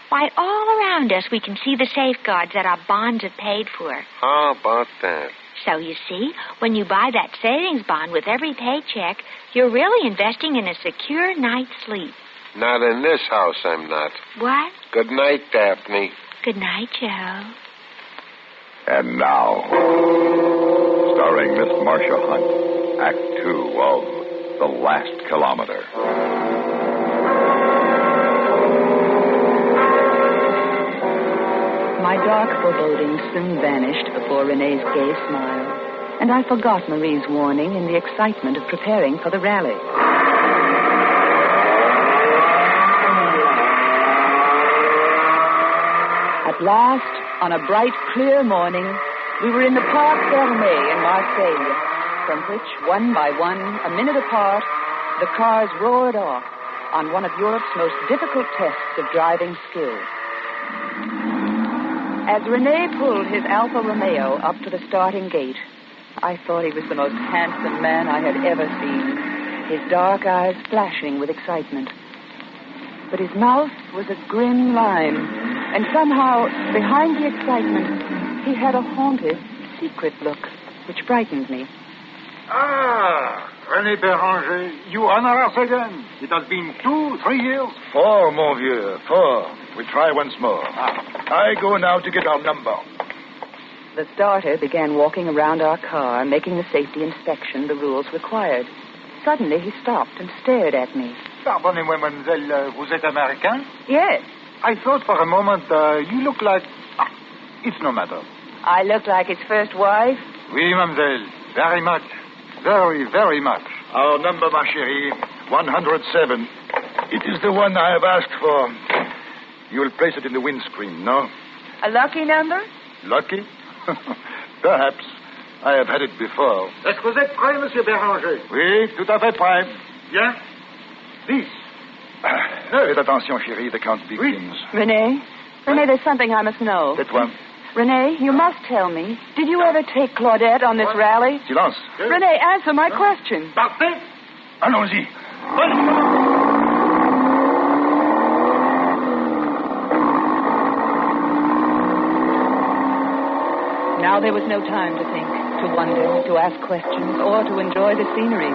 Why, all around us we can see the safeguards that our bonds have paid for. How about that? So you see, when you buy that savings bond with every paycheck, you're really investing in a secure night's sleep. Not in this house, I'm not. What? Good night, Daphne. Good night, Joe. And now, starring Miss Marcia Hunt, Act 2 of The Last Kilometer. My dark forebodings soon vanished before Renee's gay smile, and I forgot Marie's warning in the excitement of preparing for the rally. At last, on a bright, clear morning, we were in the Parc Fermé in Marseille, from which, one by one, a minute apart, the cars roared off on one of Europe's most difficult tests of driving skill. As Rene pulled his Alfa Romeo up to the starting gate, I thought he was the most handsome man I had ever seen, his dark eyes flashing with excitement. But his mouth was a grim line, and somehow, behind the excitement, he had a haunted, secret look, which frightened me. Ah, René Béranger, you honor us again. It has been 2-3 years. 4, mon vieux, 4. We try once more. I go now to get our number. The starter began walking around our car, making the safety inspection the rules required. Suddenly, he stopped and stared at me. Pardonnez-moi, mademoiselle, vous êtes American? Yes. I thought for a moment you looked like... it's no matter. I looked like his first wife? Oui, mademoiselle. Very much. Very, very much. Our number, ma chérie, 107. It is the one I have asked for. You will place it in the windscreen, no? A lucky number? Lucky? Perhaps. I have had it before. Est-ce que vous êtes prêt, Monsieur Béranger? Oui, tout à fait prêt. Bien. 10. Faites attention, chérie, the Count begins. Oui. René, there's something I must know. Tais-toi. René, you must tell me. Did you ever take Claudette on this rally? Silence. René, answer my question. Partez. Allons-y. Now there was no time to think, to wonder, to ask questions, or to enjoy the scenery.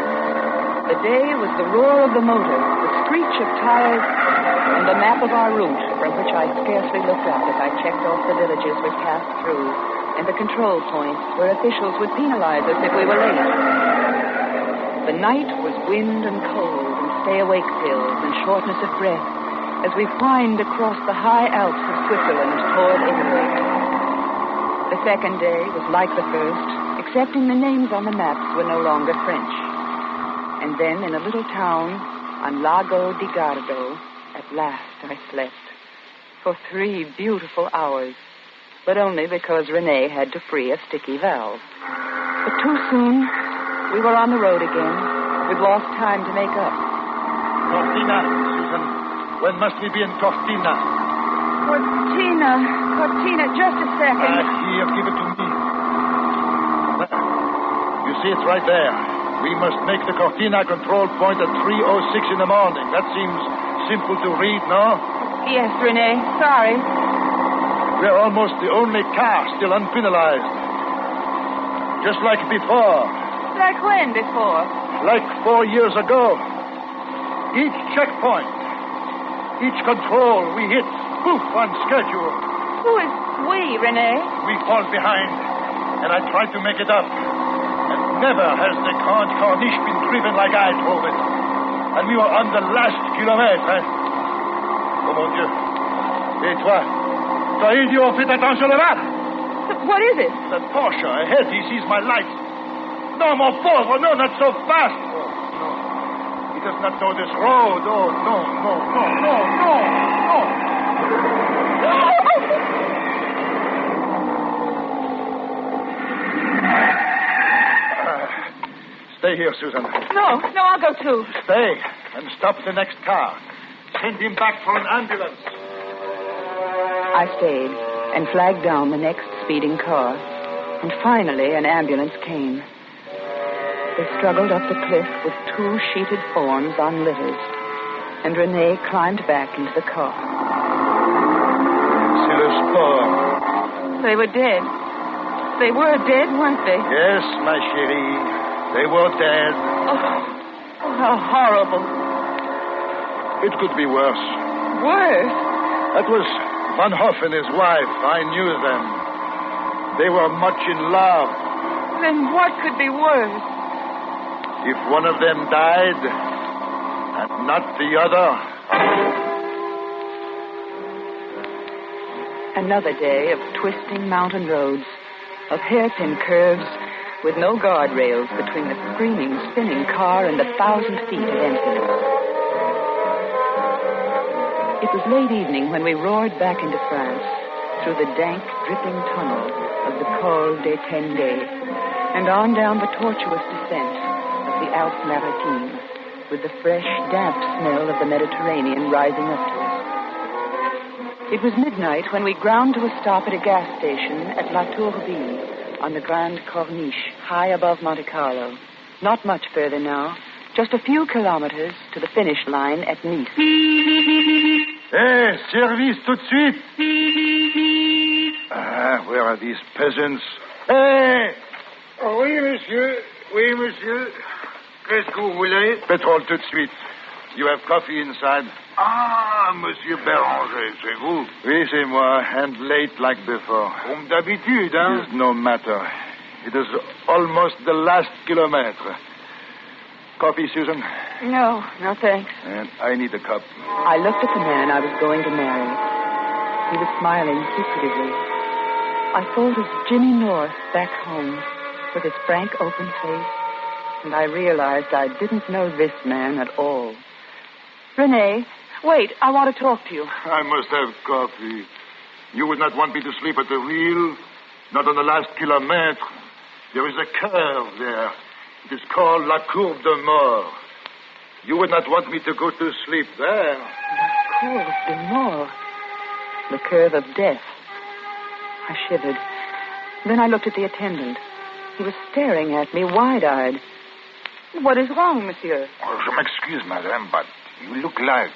The day was the roar of the motor, the screech of tires, and the map of our route, from which I scarcely looked up as I checked off the villages we passed through, and the control points where officials would penalize us if we were late. The night was wind and cold, and stay-awake pills, and shortness of breath, as we whined across the high Alps of Switzerland toward Italy. The second day was like the first, excepting the names on the maps were no longer French. And then in a little town on Lago di Gardo, at last I slept. For 3 beautiful hours. But only because René had to free a sticky valve. But too soon, we were on the road again, with lost time to make up. Cortina, Susan. When must we be in Cortina? Cortina, just a second. Here, give it to me. You see, it's right there. We must make the Cortina control point at 3:06 in the morning. That seems simple to read, no? Yes, René. Sorry. We're almost the only car still unpenalized. Just like before. Like when before? Like 4 years ago. Each checkpoint, each control we hit, poof, on schedule. Who is we, René? We fall behind, and I tried to make it up. And never has the Grande Corniche been driven like I drove it. And we were on the last kilomètre, Oh, mon Dieu. Et toi, idiot, fais attention là-bas. What is it? That Porsche ahead, he sees my lights. No, mon pauvre, no, not so fast. Oh, no. He does not know this road. Oh, no. Stay here, Susan. No, I'll go too. Stay and stop the next car. Send him back for an ambulance. I stayed and flagged down the next speeding car. And finally, an ambulance came. They struggled up the cliff with two sheeted forms on litters, and Renee climbed back into the car. C'est le sport. They were dead. They were dead, weren't they? Yes, my chérie. They were dead. Oh, how horrible. It could be worse. Worse? That was Van Hoff and his wife. I knew them. They were much in love. Then what could be worse? If one of them died, and not the other. Another day of twisting mountain roads, of hairpin curves with no guardrails between the screaming, spinning car and the 1,000 feet of emptiness. It was late evening when we roared back into France through the dank, dripping tunnel of the Col des Tenders and on down the tortuous descent of the Alpes Maritimes with the fresh, damp smell of the Mediterranean rising up to us. It was midnight when we ground to a stop at a gas station at La Tourbille on the Grande Corniche, high above Monte Carlo. Not much further now, just a few kilometers to the finish line at Nice. Hey, service tout de suite. Where are these peasants? Hey! Oui, monsieur. Oui, monsieur. Qu'est-ce que vous voulez? Petrol tout de suite. You have coffee inside? Ah, monsieur Béranger, c'est vous? Oui, c'est moi, and late like before. Comme d'habitude, hein? It is no matter. It is almost the last kilometer. Coffee, Susan? No, thanks. And I need a cup. I looked at the man I was going to marry. He was smiling secretively. I thought of Jimmy North back home with his frank, open face, and I realized I didn't know this man at all. Renee, wait, I want to talk to you. I must have coffee. You would not want me to sleep at the wheel? Not on the last kilometre. There is a curve there. It is called La Courbe de Mort. You would not want me to go to sleep there. La Courbe de Mort. The curve of death. I shivered. Then I looked at the attendant. He was staring at me wide-eyed. What is wrong, monsieur? Oh, je m'excuse, madame, but you look like...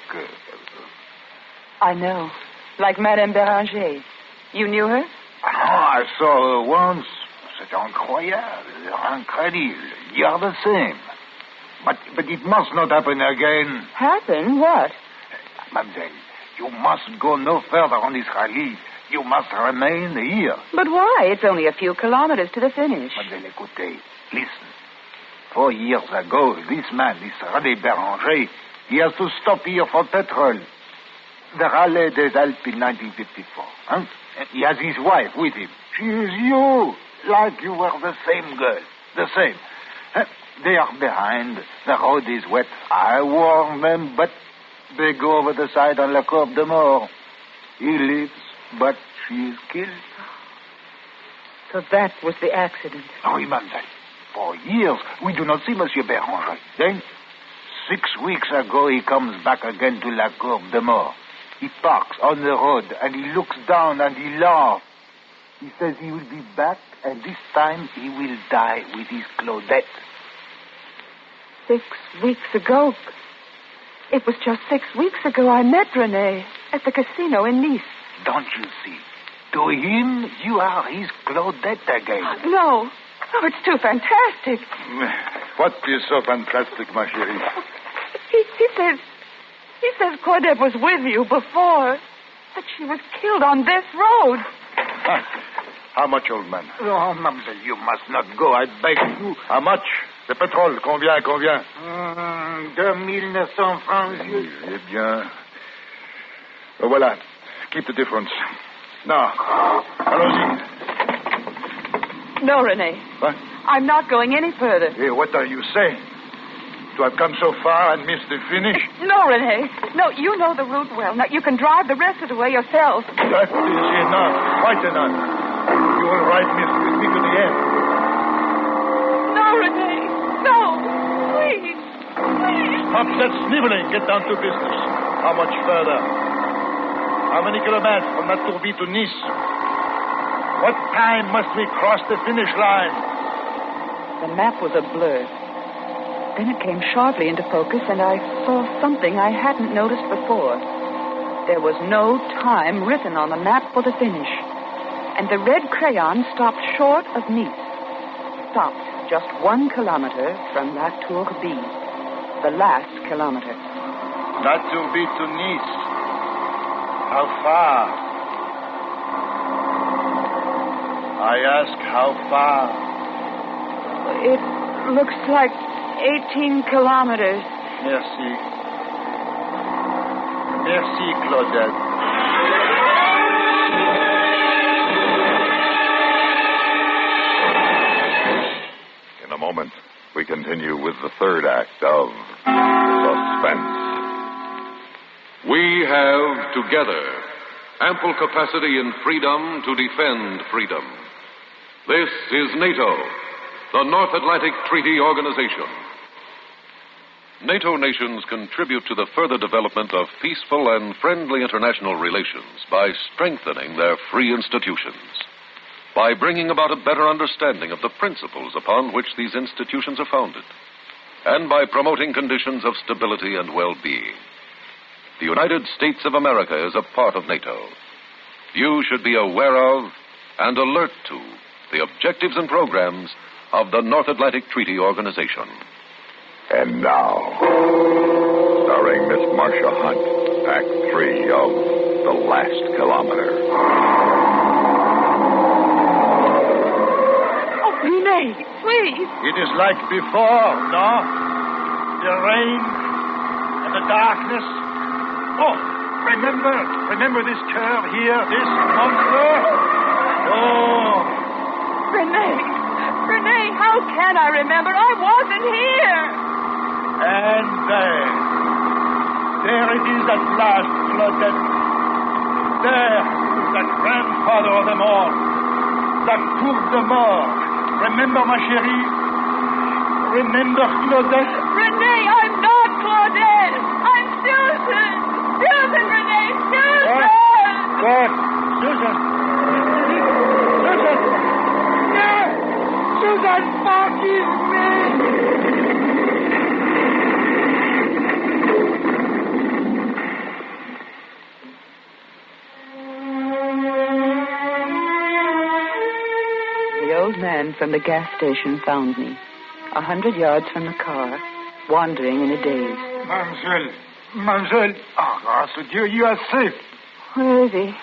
I know. Like Madame Béranger. You knew her? Oh, I saw her once. C'est incroyable. Incredible. You're the same. But it must not happen again. Happen? What? Mademoiselle, you must go no further on this rally. You must remain here. But why? It's only a few kilometers to the finish. Mademoiselle, écoutez. Listen. 4 years ago, this man, this René Béranger, he has to stop here for petrol. The Rallye des Alpes in 1954. Huh? He has his wife with him. She is you. Like you were the same girl. The same. They are behind. The road is wet. I warn them, but they go over the side on La Courbe de Mort. He lives, but she is killed. So that was the accident. Oui, mademoiselle. For years, we do not see Monsieur Béranger. Then, 6 weeks ago, he comes back again to La Courbe de Mort. He parks on the road, and he looks down, and he laughs. He says he will be back, and this time he will die with his Claudette. 6 weeks ago? It was just 6 weeks ago I met René at the casino in Nice. Don't you see? To him, you are his Claudette again. No, it's too fantastic. What is so fantastic, ma chérie? He says Claudette was with you before, but she was killed on this road. How much, old man? Oh, mademoiselle, you must not go, I beg you. How much? Le pétrole, combien? 2900 francs, monsieur. Eh bien... Voilà. Keep the difference. Now, allons-y. No, René. What? I'm not going any further. Hey, what are you saying? To have come so far and missed the finish? No, René. No, you know the route well. Now, you can drive the rest of the way yourself. That is enough. Quite enough. You will ride with me to the end. No, René. No. Please. Stop that sniveling. Get down to business. How much further? How many kilometers from La Tourbille to Nice? What time must we cross the finish line? The map was a blur. Then it came sharply into focus, and I saw something I hadn't noticed before. There was no time written on the map for the finish. And the red crayon stopped short of Nice. Stopped just 1 kilometer from La Tour-Bille. The last kilometer. La Tour-Bille to Nice. How far? I ask how far? It looks like 18 kilometers. Merci. Merci, Claudette. In a moment, we continue with the third act of Suspense. We have together ample capacity and freedom to defend freedom. This is NATO, the North Atlantic Treaty Organization. NATO nations contribute to the further development of peaceful and friendly international relations by strengthening their free institutions, by bringing about a better understanding of the principles upon which these institutions are founded, and by promoting conditions of stability and well-being. The United States of America is a part of NATO. You should be aware of and alert to the objectives and programs of the North Atlantic Treaty Organization. And now, starring Miss Marcia Hunt, Act 3 of The Last Kilometer. Oh, Renee, please. It is like before, no? The rain and the darkness. Oh, remember this curve here, this monster? Oh. Renee, how can I remember? I wasn't here. And there it is at last, Claudette. There, that grandfather of them all, that Cour de Mort. Remember, ma chérie? Remember, Claudette? Renee, I'm not Claudette. I'm Susan. Susan, Renee, Susan. What? Susan. Yes! Susan, forgive me! The old man from the gas station found me, 100 yards from the car, wandering in a daze. Mademoiselle, oh, grâce à Dieu, you are safe. Where is he?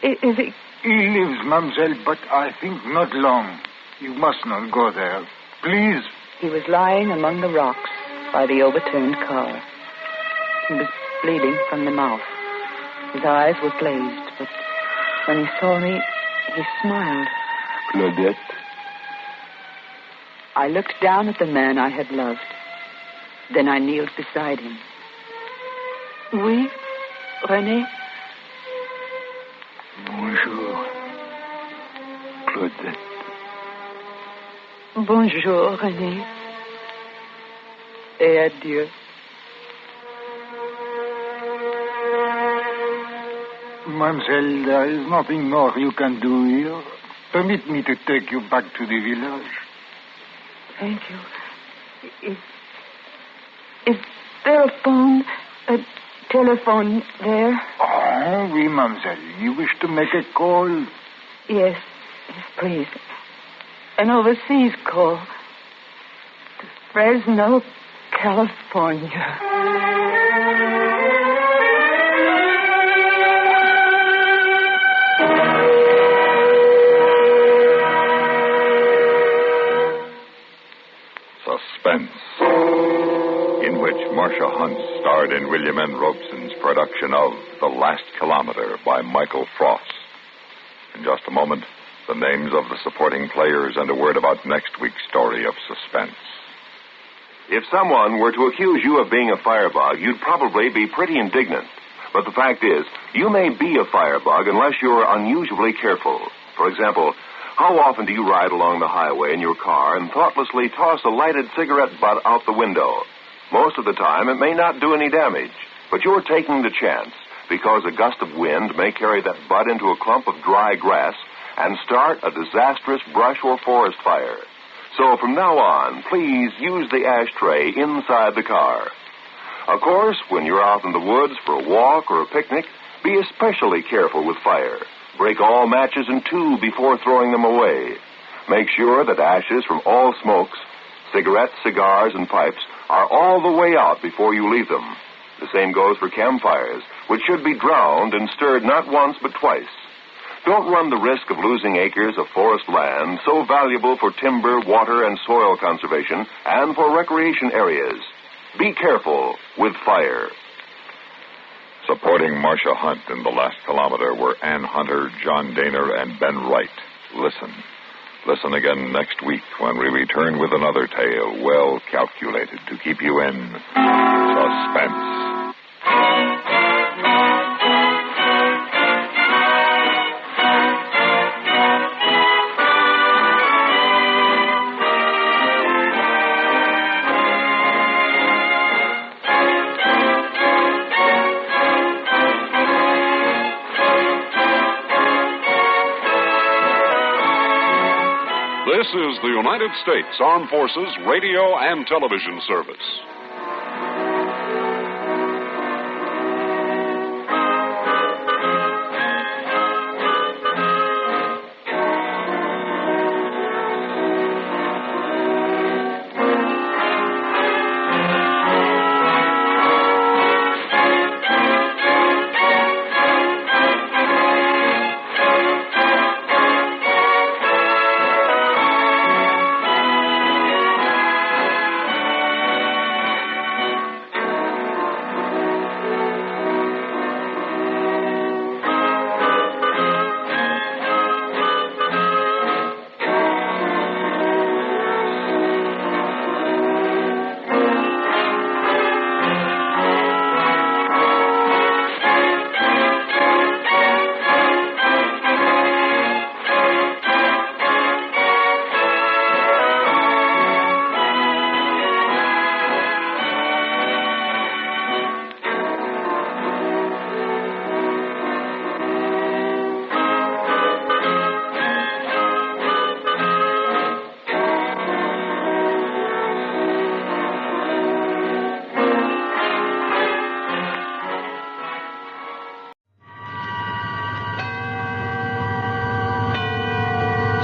Is he? He lives, mademoiselle, but I think not long. You must not go there. Please. He was lying among the rocks by the overturned car. He was bleeding from the mouth. His eyes were glazed, but when he saw me, he smiled. Claudette. I looked down at the man I had loved. Then I kneeled beside him. Oui, René? Bonjour, Claudette. Bonjour, René. Et adieu. Mademoiselle, there is nothing more you can do here. Permit me to take you back to the village. Thank you. Is there a phone, a telephone there? Oh, oui, mademoiselle. You wish to make a call? Yes, please. An overseas call. To Fresno, California. Suspense, in which Marcia Hunt starred in William N. Robeson's production of The Last Kilometer by Michael Frost. In just a moment, the names of the supporting players and a word about next week's story of Suspense. If someone were to accuse you of being a firebug, you'd probably be pretty indignant. But the fact is, you may be a firebug unless you're unusually careful. For example, how often do you ride along the highway in your car and thoughtlessly toss a lighted cigarette butt out the window? Most of the time, it may not do any damage, but you're taking the chance because a gust of wind may carry that butt into a clump of dry grass and start a disastrous brush or forest fire. So from now on, please use the ashtray inside the car. Of course, when you're out in the woods for a walk or a picnic, be especially careful with fire. Break all matches in two before throwing them away. Make sure that ashes from all smokes, cigarettes, cigars, and pipes are all the way out before you leave them. The same goes for campfires, which should be drowned and stirred not once but twice. Don't run the risk of losing acres of forest land so valuable for timber, water, and soil conservation and for recreation areas. Be careful with fire. Supporting Marcia Hunt in The Last Kilometer were Ann Hunter, John Daner, and Ben Wright. Listen. Listen again next week when we return with another tale well calculated to keep you in suspense. This is the United States Armed Forces Radio and Television Service.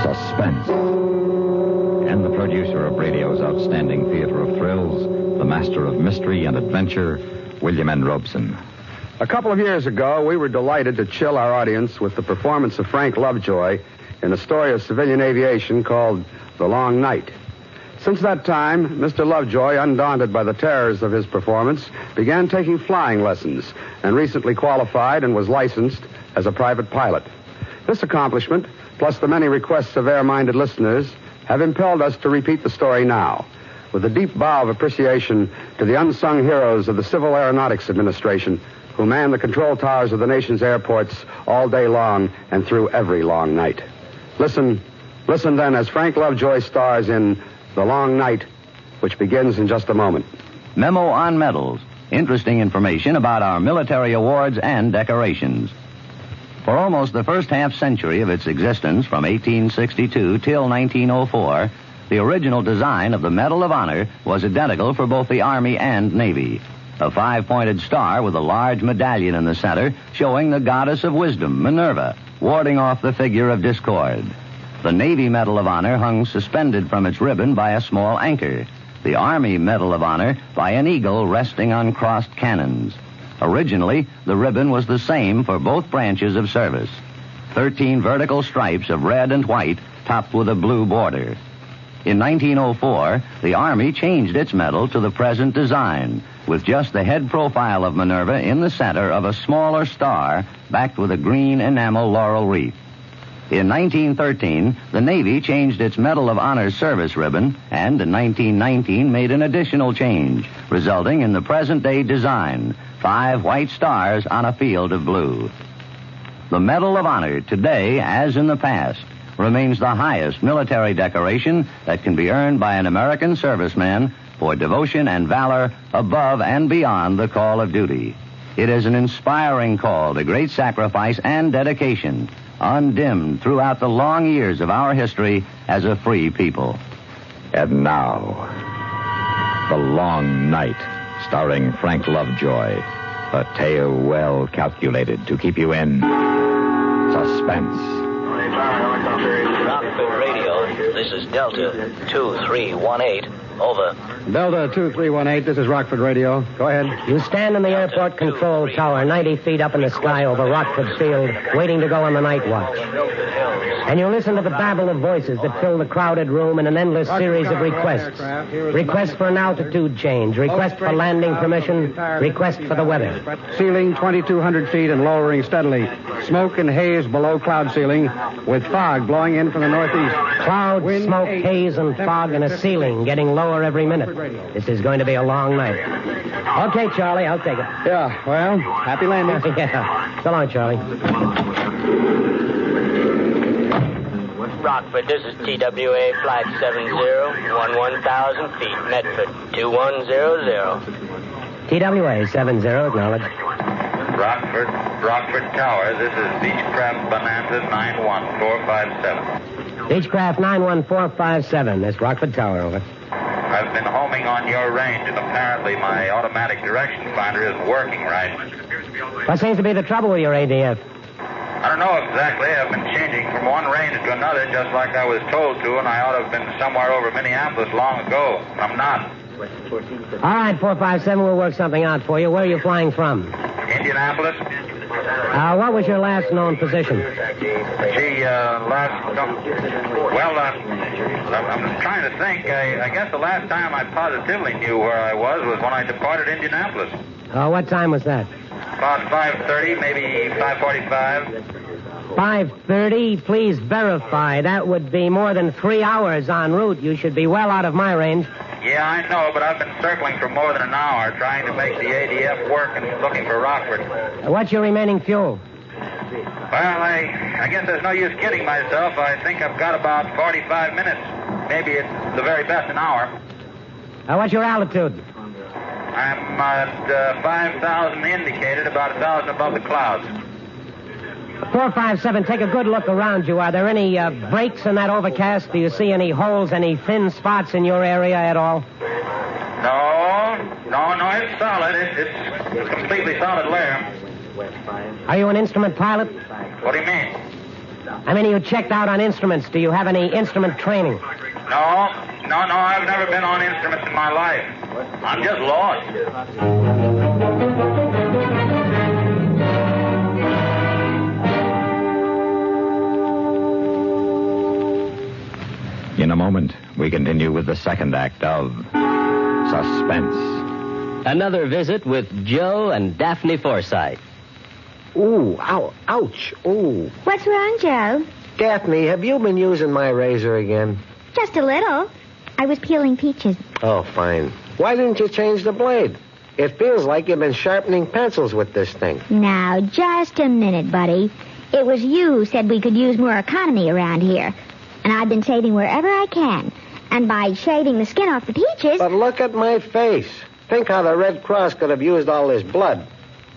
Suspense. And the producer of radio's outstanding theater of thrills, the master of mystery and adventure, William N. Robson. A couple of years ago, we were delighted to chill our audience with the performance of Frank Lovejoy in a story of civilian aviation called The Long Night. Since that time, Mr. Lovejoy, undaunted by the terrors of his performance, began taking flying lessons and recently qualified and was licensed as a private pilot. This accomplishment, plus the many requests of air-minded listeners, have impelled us to repeat the story now, with a deep bow of appreciation to the unsung heroes of the Civil Aeronautics Administration who man the control towers of the nation's airports all day long and through every long night. Listen then as Frank Lovejoy stars in The Long Night, which begins in just a moment. Memo on medals. Interesting information about our military awards and decorations. For almost the first half-century of its existence, from 1862 till 1904, the original design of the Medal of Honor was identical for both the Army and Navy. A 5-pointed star with a large medallion in the center showing the goddess of wisdom, Minerva, warding off the figure of discord. The Navy Medal of Honor hung suspended from its ribbon by a small anchor. The Army Medal of Honor by an eagle resting on crossed cannons. Originally, the ribbon was the same for both branches of service. 13 vertical stripes of red and white topped with a blue border. In 1904, the Army changed its medal to the present design, with just the head profile of Minerva in the center of a smaller star backed with a green enamel laurel wreath. In 1913, the Navy changed its Medal of Honor service ribbon and in 1919 made an additional change, resulting in the present-day design, 5 white stars on a field of blue. The Medal of Honor today, as in the past, remains the highest military decoration that can be earned by an American serviceman for devotion and valor above and beyond the call of duty. It is an inspiring call to great sacrifice and dedication, undimmed throughout the long years of our history as a free people. And now, The Long Night, starring Frank Lovejoy. A tale well calculated to keep you in suspense. Rockford Radio, this is Delta 2318. Over. Delta 2318, this is Rockford Radio. Go ahead. You stand in the airport control tower 90 feet up in the sky over Rockford Field, waiting to go on the night watch. And you listen to the babble of voices that fill the crowded room in an endless series of requests. Requests for an altitude change, request for landing permission, request for the weather. Ceiling 2,200 feet and lowering steadily. Smoke and haze below cloud ceiling with fog blowing in from the northeast. Cloud, smoke, haze, and fog and a ceiling getting lower every minute. This is going to be a long night. Okay, Charlie, I'll take it. Yeah, well, happy landing. Yeah. So long, Charlie. Rockford, this is TWA Flight 70, 11,000 feet, Medford, 2100. TWA 70, acknowledge. Rockford Tower, this is Beechcraft Bonanza 91457. Beechcraft 91457, that's Rockford Tower, over. I've been homing on your range, and apparently my automatic direction finder isn't working right. What seems to be the trouble with your ADF? I don't know exactly. I've been changing from one range to another just like I was told to, and I ought to have been somewhere over Minneapolis long ago. I'm not. All right, 457, we'll work something out for you. Where are you flying from? Indianapolis. What was your last known position? I'm trying to think. I guess the last time I positively knew where I was when I departed Indianapolis. What time was that? About 5:30, maybe 5:45. 5:30? Please verify. That would be more than 3 hours en route. You should be well out of my range. Yeah, I know, but I've been circling for more than an hour trying to make the ADF work and looking for Rockford. What's your remaining fuel? Well, I guess there's no use kidding myself. I think I've got about 45 minutes. Maybe it's the very best an hour. What's your altitude? I'm at 5,000 indicated, about 1,000 above the clouds. 457, take a good look around you. Are there any breaks in that overcast? Do you see any holes, any thin spots in your area at all? No, it's solid. It's completely solid layer. Are you an instrument pilot? What do you mean? I mean, you checked out on instruments. Do you have any instrument training? No, I've never been on instruments in my life. I'm just lost. In a moment, we continue with the second act of Suspense. Another visit with Joe and Daphne Forsythe. Ooh, ow, ouch, ooh. What's wrong, Joe? Daphne, have you been using my razor again? Just a little. I was peeling peaches. Oh, fine. Why didn't you change the blade? It feels like you've been sharpening pencils with this thing. Now, just a minute, buddy. It was you who said we could use more economy around here. And I've been saving wherever I can. And by shaving the skin off the peaches... But look at my face. Think how the Red Cross could have used all this blood.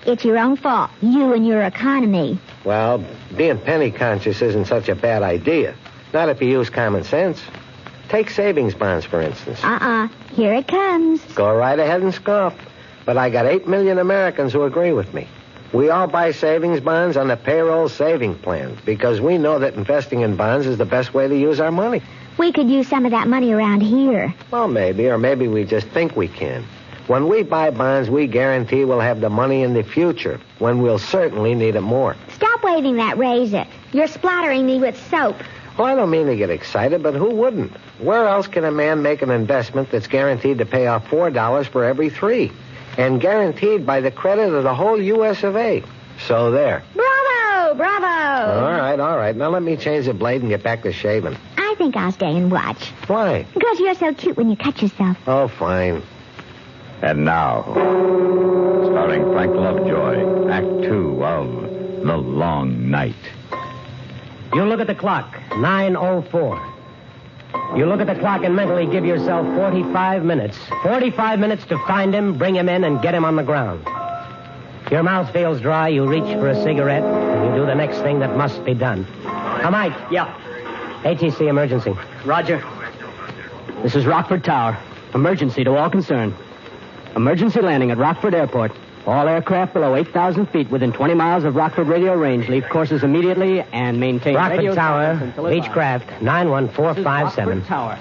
It's your own fault. You and your economy. Well, being penny conscious isn't such a bad idea. Not if you use common sense. Take savings bonds, for instance. Here it comes. Go right ahead and scoff. But I got 8 million Americans who agree with me. We all buy savings bonds on the payroll saving plan because we know that investing in bonds is the best way to use our money. We could use some of that money around here. Well, maybe, or maybe we just think we can. When we buy bonds, we guarantee we'll have the money in the future, when we'll certainly need it more. Stop waving that razor. You're splattering me with soap. Well, I don't mean to get excited, but who wouldn't? Where else can a man make an investment that's guaranteed to pay off $4 for every 3? And guaranteed by the credit of the whole U.S. of A. So there. Bravo! Bravo! All right. Now let me change the blade and get back to shaving. I think I'll stay and watch. Why? Because you're so cute when you cut yourself. Oh, fine. And now, starring Frank Lovejoy, Act 2 of The Long Night. You look at the clock, 9:04. You look at the clock and mentally give yourself 45 minutes. 45 minutes to find him, bring him in, and get him on the ground. Your mouth feels dry, you reach for a cigarette, and you do the next thing that must be done. Mike. Yeah. ATC emergency. Roger. This is Rockford Tower. Emergency to all concerned. Emergency landing at Rockford Airport. All aircraft below 8,000 feet within 20 miles of Rockford radio range leave courses immediately and maintain radio Rockford Tower, silence until Beechcraft, 91457. Rockford Tower.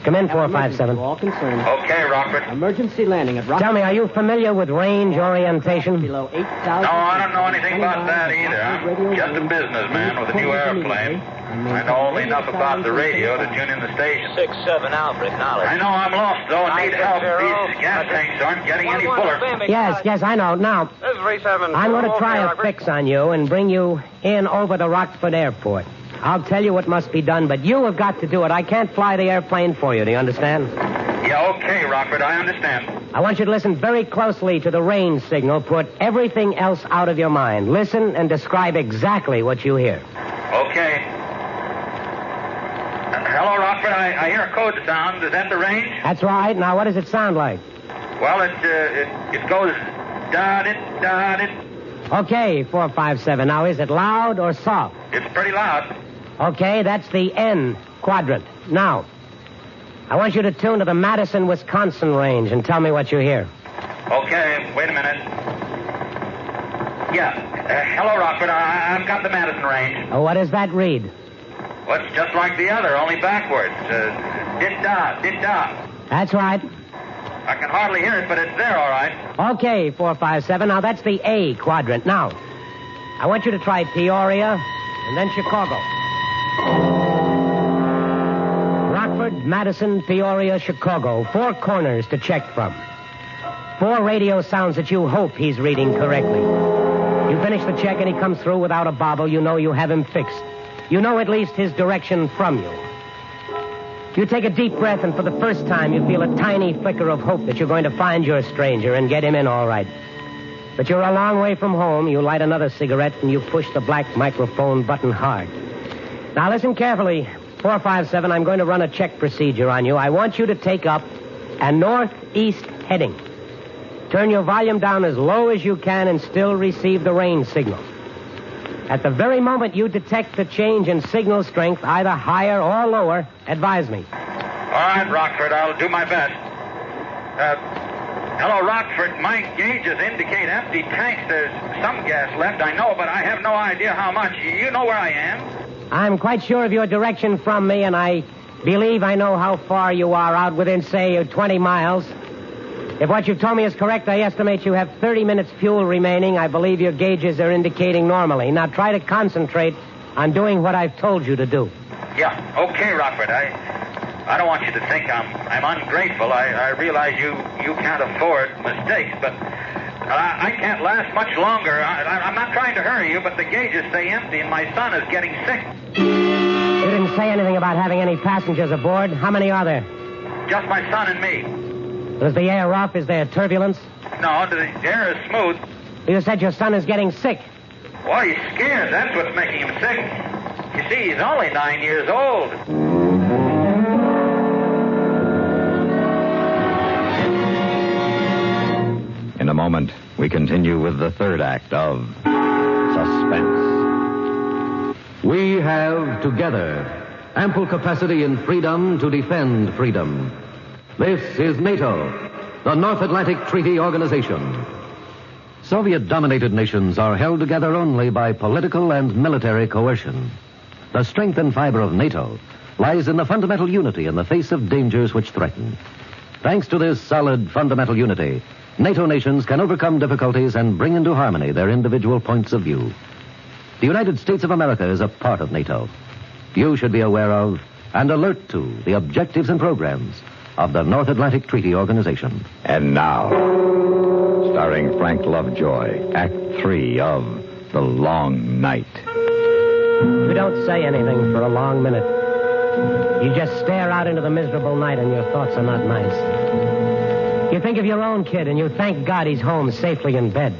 Come in, 457. All concerned. Okay, Rockford. Emergency landing at Rockford. Tell me, are you familiar with range orientation? Below 8,000. No, I don't know anything about that either. I'm just a businessman with a new airplane. I know only enough about the radio to tune in the station. 6-7 Alfred, knowledge. I know I'm lost, though, and need help. These gas tanks aren't getting any fuller. Yes, I know. Now, This is 3-7. I'm going to try a fix on you and bring you in over to Rockford Airport. I'll tell you what must be done, but you have got to do it. I can't fly the airplane for you. Do you understand? Yeah, okay, Rockford, I understand. I want you to listen very closely to the range signal. Put everything else out of your mind. Listen and describe exactly what you hear. Okay. Hello, Rockford. I hear a code sound. Is that the range? That's right. Now, what does it sound like? Well, it goes da-dit. Okay, 457. Now, is it loud or soft? It's pretty loud. Okay, that's the N quadrant. Now, I want you to tune to the Madison, Wisconsin range and tell me what you hear. Okay, wait a minute. Yeah. Hello, Rockford. I've got the Madison range. Oh, what does that read? Well, it's just like the other, only backwards. Dit-da. That's right. I can hardly hear it, but it's there, all right. Okay, 457. Now, that's the A quadrant. Now, I want you to try Peoria and then Chicago. Rockford, Madison, Peoria, Chicago. 4 corners to check from. 4 radio sounds that you hope he's reading correctly. You finish the check and he comes through without a bobble. You know you have him fixed. You know at least his direction from you. You take a deep breath, and for the first time, you feel a tiny flicker of hope that you're going to find your stranger and get him in all right. But you're a long way from home. You light another cigarette, and you push the black microphone button hard. Now, listen carefully. 457, I'm going to run a check procedure on you. I want you to take up a northeast heading. Turn your volume down as low as you can and still receive the range signal. At the very moment you detect the change in signal strength, either higher or lower, advise me. All right, Rockford, I'll do my best. Hello, Rockford. My gauges indicate empty tanks. There's some gas left, I know, but I have no idea how much. You know where I am? I'm quite sure of your direction from me, and I believe I know how far you are out within, say, 20 miles. If what you've told me is correct, I estimate you have 30 minutes fuel remaining. I believe your gauges are indicating normally. Now try to concentrate on doing what I've told you to do. Yeah, okay, Rockford. I don't want you to think I'm ungrateful. I realize you can't afford mistakes, but I can't last much longer. I'm not trying to hurry you, but the gauges stay empty and my son is getting sick. You didn't say anything about having any passengers aboard. How many are there? Just my son and me. Is the air rough? Is there turbulence? No, the air is smooth. You said your son is getting sick. Well, he's scared. That's what's making him sick. You see, he's only 9 years old. In a moment, we continue with the third act of Suspense. We have together ample capacity and freedom to defend freedom. This is NATO, the North Atlantic Treaty Organization. Soviet-dominated nations are held together only by political and military coercion. The strength and fiber of NATO lies in the fundamental unity in the face of dangers which threaten. Thanks to this solid fundamental unity, NATO nations can overcome difficulties and bring into harmony their individual points of view. The United States of America is a part of NATO. You should be aware of and alert to the objectives and programs of the North Atlantic Treaty Organization. And now, starring Frank Lovejoy, Act 3 of The Long Night. You don't say anything for a long minute. You just stare out into the miserable night and your thoughts are not nice. You think of your own kid and you thank God he's home safely in bed.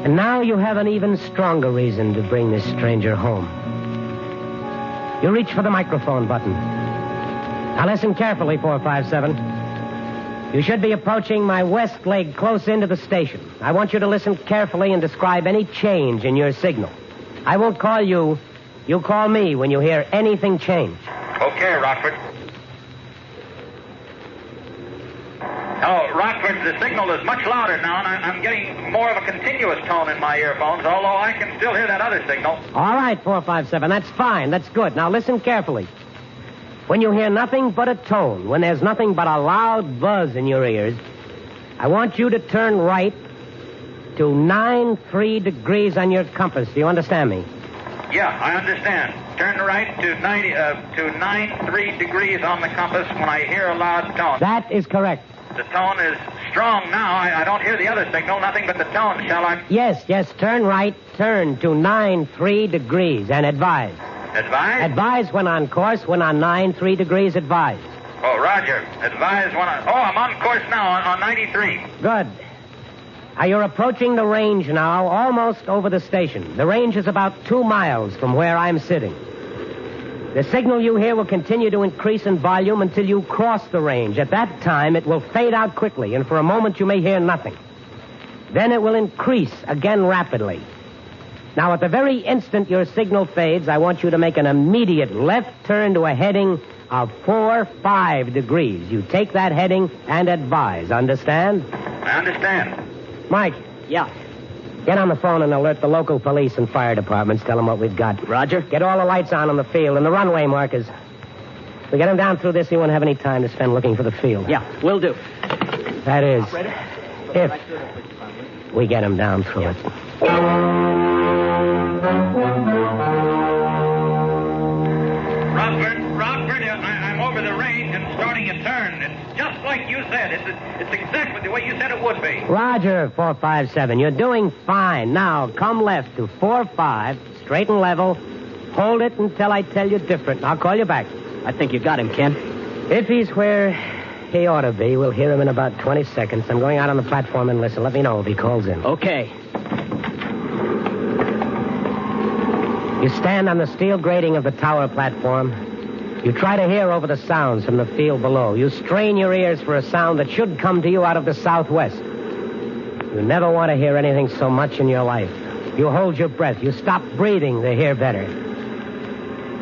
And now you have an even stronger reason to bring this stranger home. You reach for the microphone button. Now listen carefully, 457. You should be approaching my west leg close into the station. I want you to listen carefully and describe any change in your signal. I won't call you. You call me when you hear anything change. Okay, Rockford. Oh, Rockford, the signal is much louder now, and I'm getting more of a continuous tone in my earphones, although I can still hear that other signal. All right, 457. That's fine. That's good. Now listen carefully. When you hear nothing but a tone, when there's nothing but a loud buzz in your ears, I want you to turn right to 93 degrees on your compass. Do you understand me? Yeah, I understand. Turn right to 93 degrees on the compass when I hear a loud tone. That is correct. The tone is strong now. I don't hear the other signal, nothing but the tone. Shall I? Yes, turn right, turn to 93 degrees, and advise. Advise? Advise when on course, when on 93 degrees, advise. Oh, Roger. Advise when on... Oh, I'm on course now, on 93. Good. Now, you're approaching the range now, almost over the station. The range is about 2 miles from where I'm sitting. The signal you hear will continue to increase in volume until you cross the range. At that time, it will fade out quickly, and for a moment you may hear nothing. Then it will increase again rapidly. Now, at the very instant your signal fades, I want you to make an immediate left turn to a heading of 45 degrees. You take that heading and advise. Understand? I understand. Mike. Yeah. Get on the phone and alert the local police and fire departments. Tell them what we've got. Roger. Get all the lights on the field and the runway markers. We get them down through this, you won't have any time to spend looking for the field. Yeah, will do. That is, if we get them down through it. Rockford, I'm over the range and starting a turn. It's just like you said. It's exactly the way you said it would be. Roger, 457. You're doing fine. Now, come left to 45, straight and level. Hold it until I tell you different. I'll call you back. I think you got him, Ken. If he's where he ought to be, we'll hear him in about 20 seconds. I'm going out on the platform and listen. Let me know if he calls in. Okay. You stand on the steel grating of the tower platform. You try to hear over the sounds from the field below. You strain your ears for a sound that should come to you out of the southwest. You never want to hear anything so much in your life. You hold your breath. You stop breathing to hear better.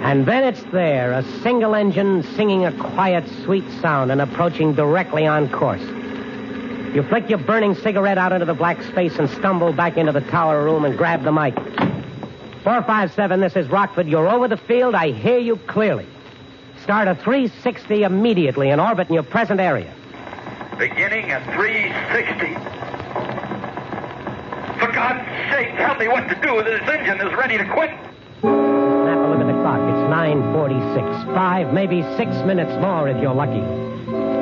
And then it's there, a single engine singing a quiet, sweet sound and approaching directly on course. You flick your burning cigarette out into the black space and stumble back into the tower room and grab the mic. 457, this is Rockford. You're over the field. I hear you clearly. Start a 360 immediately in orbit in your present area. Beginning at 360. For God's sake, tell me what to do. This engine is ready to quit. Snap a look at the clock. It's 9:46. 5, maybe 6 minutes more if you're lucky.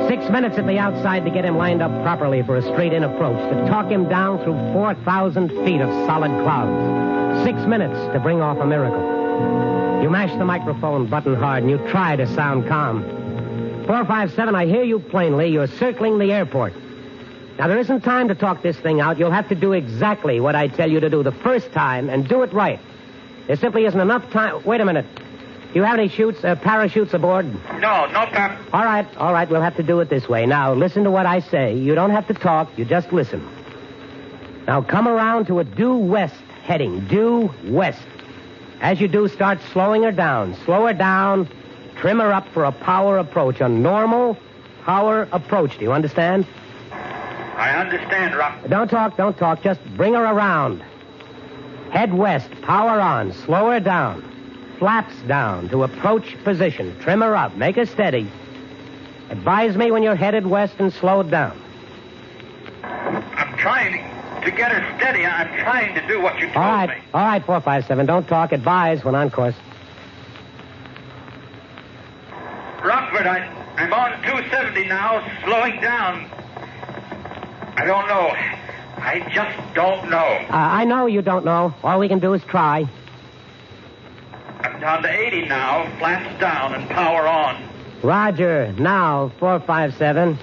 6 minutes at the outside to get him lined up properly for a straight-in approach, to talk him down through 4,000 feet of solid clouds. 6 minutes to bring off a miracle. You mash the microphone button hard and you try to sound calm. 457, I hear you plainly. You're circling the airport. Now, there isn't time to talk this thing out. You'll have to do exactly what I tell you to do the first time and do it right. There simply isn't enough time. Wait a minute. Do you have any parachutes aboard? No parachutes. All right. We'll have to do it this way. Now, listen to what I say. You don't have to talk. You just listen. Now, come around to a due west heading. Due west. As you do, start slowing her down. Slow her down. Trim her up for a power approach. A normal power approach. Do you understand? I understand, Rock. Don't talk. Just bring her around. Head west. Power on. Slow her down. Flaps down to approach position. Trim her up. Make her steady. Advise me when you're headed west and slowed down. I'm trying to get her steady. I'm trying to do what you told me. All right, 457. Don't talk. Advise when on course. Rockford, I'm on 270 now, slowing down. I don't know. I just don't know. I know you don't know. All we can do is try. I'm down to 80 now, flaps down and power on. Roger. Now, 457.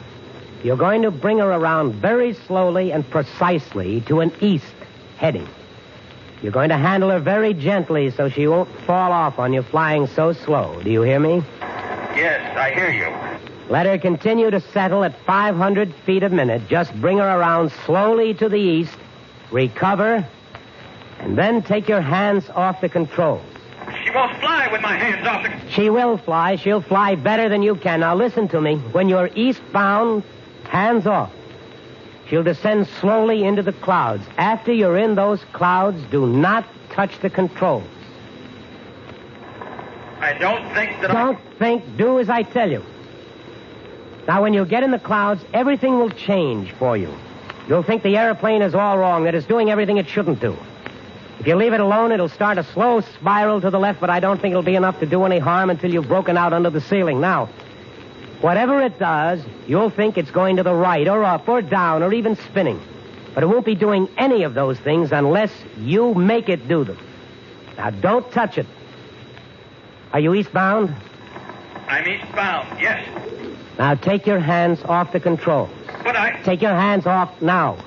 You're going to bring her around very slowly and precisely to an east heading. You're going to handle her very gently so she won't fall off on you flying so slow. Do you hear me? Yes, I hear you. Let her continue to settle at 500 feet a minute. Just bring her around slowly to the east, recover, and then take your hands off the controls. She won't fly with my hands off the... She will fly. She'll fly better than you can. Now listen to me. When you're eastbound, hands off. She'll descend slowly into the clouds. After you're in those clouds, do not touch the controls. I don't think that Don't think. Do as I tell you. Now, when you get in the clouds, everything will change for you. You'll think the airplane is all wrong, that it's doing everything it shouldn't do. If you leave it alone, it'll start a slow spiral to the left, but I don't think it'll be enough to do any harm until you've broken out under the ceiling. Now, whatever it does, you'll think it's going to the right or up or down or even spinning. But it won't be doing any of those things unless you make it do them. Now, don't touch it. Are you eastbound? I'm eastbound, yes. Now, take your hands off the controls. But Take your hands off now.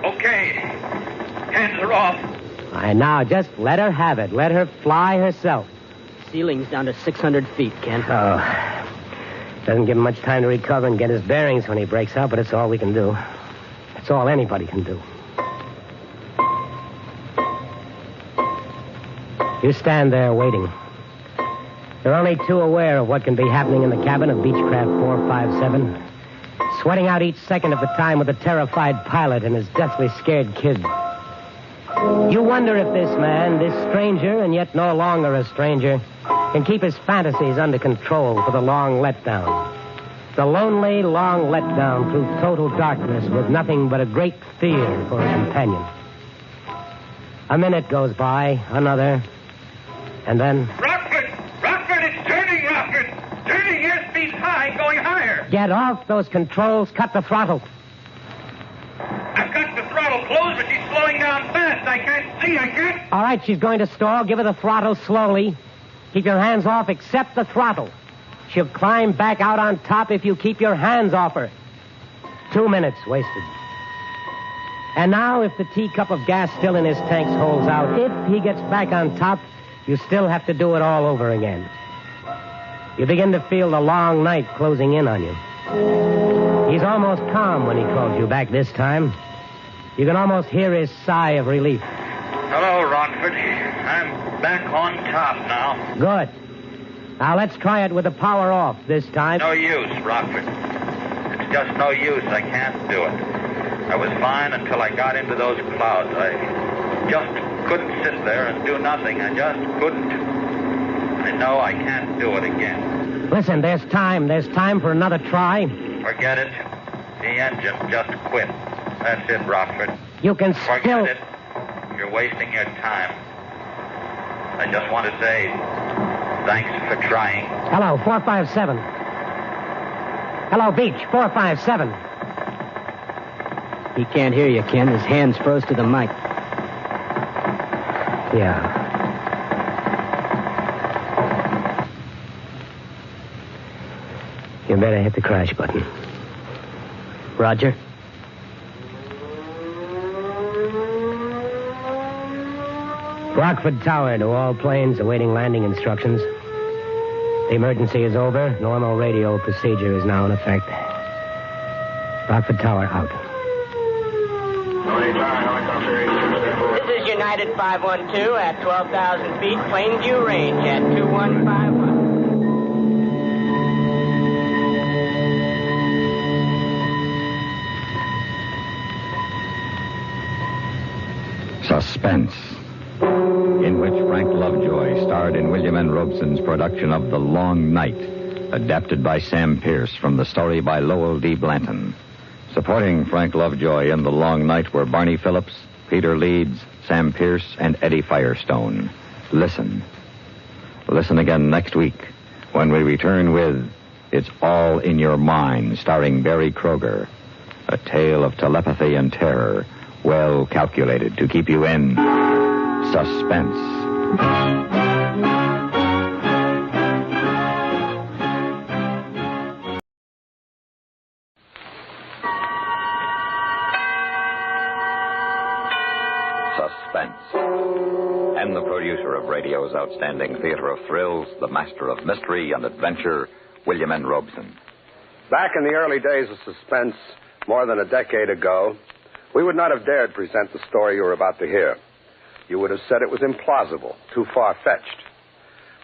Okay. Hands are off. All right, now, just let her have it. Let her fly herself. Ceiling's down to 600 feet, Ken. Oh. Doesn't give him much time to recover and get his bearings when he breaks out, but it's all we can do. It's all anybody can do. You stand there waiting. You're only too aware of what can be happening in the cabin of Beechcraft 457. Sweating out each second of the time with a terrified pilot and his deathly scared kid. You wonder if this man, this stranger, and yet no longer a stranger, can keep his fantasies under control for the long letdown. The lonely, long letdown through total darkness with nothing but a great fear for a companion. A minute goes by, another, and then... Rockford, it's turning, Rockford! Turning, airspeed's high, going higher! Get off those controls, cut the throttle. I've got the throttle closed, but she's slowing down fast. I can't. All right, she's going to stall. Give her the throttle slowly. Keep your hands off except the throttle. She'll climb back out on top if you keep your hands off her. 2 minutes wasted. And now, if the teacup of gas still in his tanks holds out, if he gets back on top, you still have to do it all over again. You begin to feel the long night closing in on you. He's almost calm when he calls you back this time. You can almost hear his sigh of relief. Hello, Rockford. I'm back on top now. Good. Now let's try it with the power off this time. No use, Rockford. It's just no use. I can't do it. I was fine until I got into those clouds. I just couldn't sit there and do nothing. I just couldn't. I know I can't do it again. Listen, there's time. There's time for another try. Forget it. The engine just quit. That's it, Rockford. You can Forget still... it. You're wasting your time. I just want to say thanks for trying. Hello, 457. Hello, Beach, 457. He can't hear you, Ken. His hand's froze to the mic. Yeah. You better hit the crash button. Roger. Rockford Tower to all planes awaiting landing instructions. The emergency is over. Normal radio procedure is now in effect. Rockford Tower out. This is United 512 at 12,000 feet. Plainview range at 2151. Suspense, in which Frank Lovejoy starred in William N. Robeson's production of The Long Night, adapted by Sam Pierce from the story by Lowell D. Blanton. Supporting Frank Lovejoy in The Long Night were Barney Phillips, Peter Leeds, Sam Pierce, and Eddie Firestone. Listen. Listen again next week when we return with It's All in Your Mind, starring Barry Kroger. A tale of telepathy and terror, well calculated to keep you in suspense. Suspense. And the producer of radio's outstanding theater of thrills, the master of mystery and adventure, William N. Robeson. Back in the early days of Suspense, more than a decade ago, we would not have dared present the story you're about to hear. You would have said it was implausible, too far-fetched.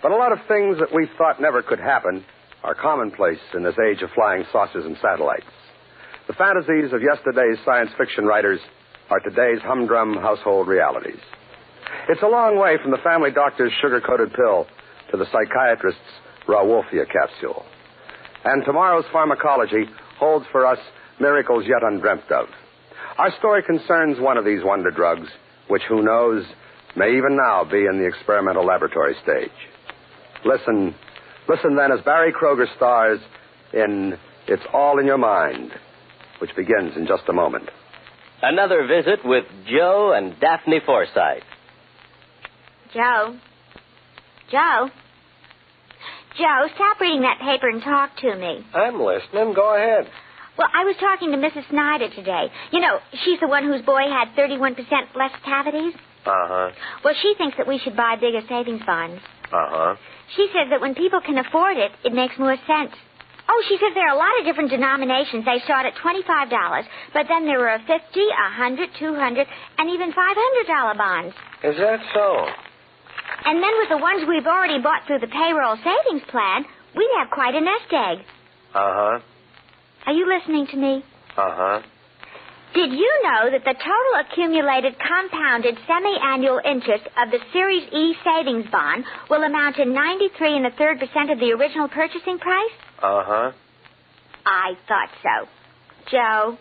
But a lot of things that we thought never could happen are commonplace in this age of flying saucers and satellites. The fantasies of yesterday's science fiction writers are today's humdrum household realities. It's a long way from the family doctor's sugar-coated pill to the psychiatrist's Rauwolfia capsule. And tomorrow's pharmacology holds for us miracles yet undreamt of. Our story concerns one of these wonder drugs, which, who knows, may even now be in the experimental laboratory stage. Listen then as Barry Kroger stars in It's All in Your Mind, which begins in just a moment. Another visit with Joe and Daphne Forsythe. Joe, stop reading that paper and talk to me. I'm listening. Go ahead. Well, I was talking to Mrs. Snyder today. You know, she's the one whose boy had 31% less cavities. Uh-huh. Well, she thinks that we should buy bigger savings bonds. Uh-huh. She says that when people can afford it, it makes more sense. Oh, she says there are a lot of different denominations. They start at $25, but then there are $50, $100, $200, and even $500 bonds. Is that so? And then with the ones we've already bought through the payroll savings plan, we'd have quite a nest egg. Uh-huh. Are you listening to me? Uh-huh. Did you know that the total accumulated compounded semi-annual interest of the Series E savings bond will amount to 93 1/3% of the original purchasing price? Uh-huh. I thought so. Joe,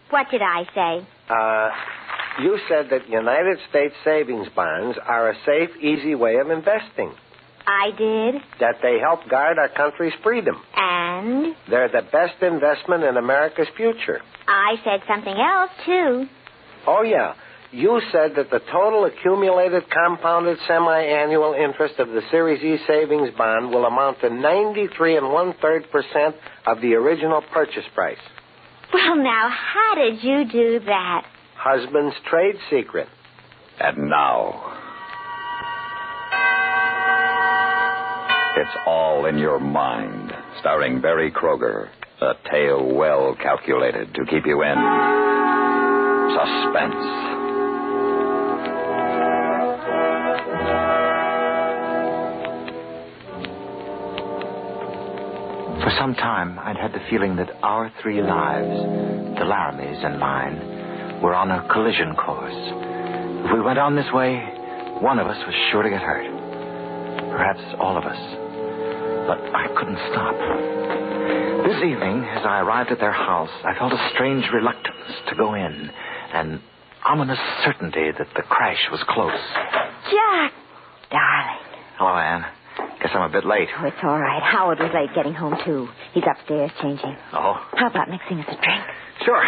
what did I say? You said that United States savings bonds are a safe, easy way of investing. I did. That they help guard our country's freedom. And? They're the best investment in America's future. I said something else, too. Oh, yeah. You said that the total accumulated compounded semi-annual interest of the Series E savings bond will amount to 93 1/3% of the original purchase price. Well, now, how did you do that? Husband's trade secret. And now, It's All in Your Mind, starring Barry Kroger. A tale well calculated to keep you in suspense. For some time, I'd had the feeling that our three lives, the Laramie's and mine, were on a collision course. If we went on this way, one of us was sure to get hurt. Perhaps all of us. But I couldn't stop. This evening, as I arrived at their house, I felt a strange reluctance to go in, an ominous certainty that the crash was close. Jack! Darling. Hello, Anne. Guess I'm a bit late. Oh, it's all right. Howard was late getting home, too. He's upstairs changing. Oh? How about mixing us a drink? Sure.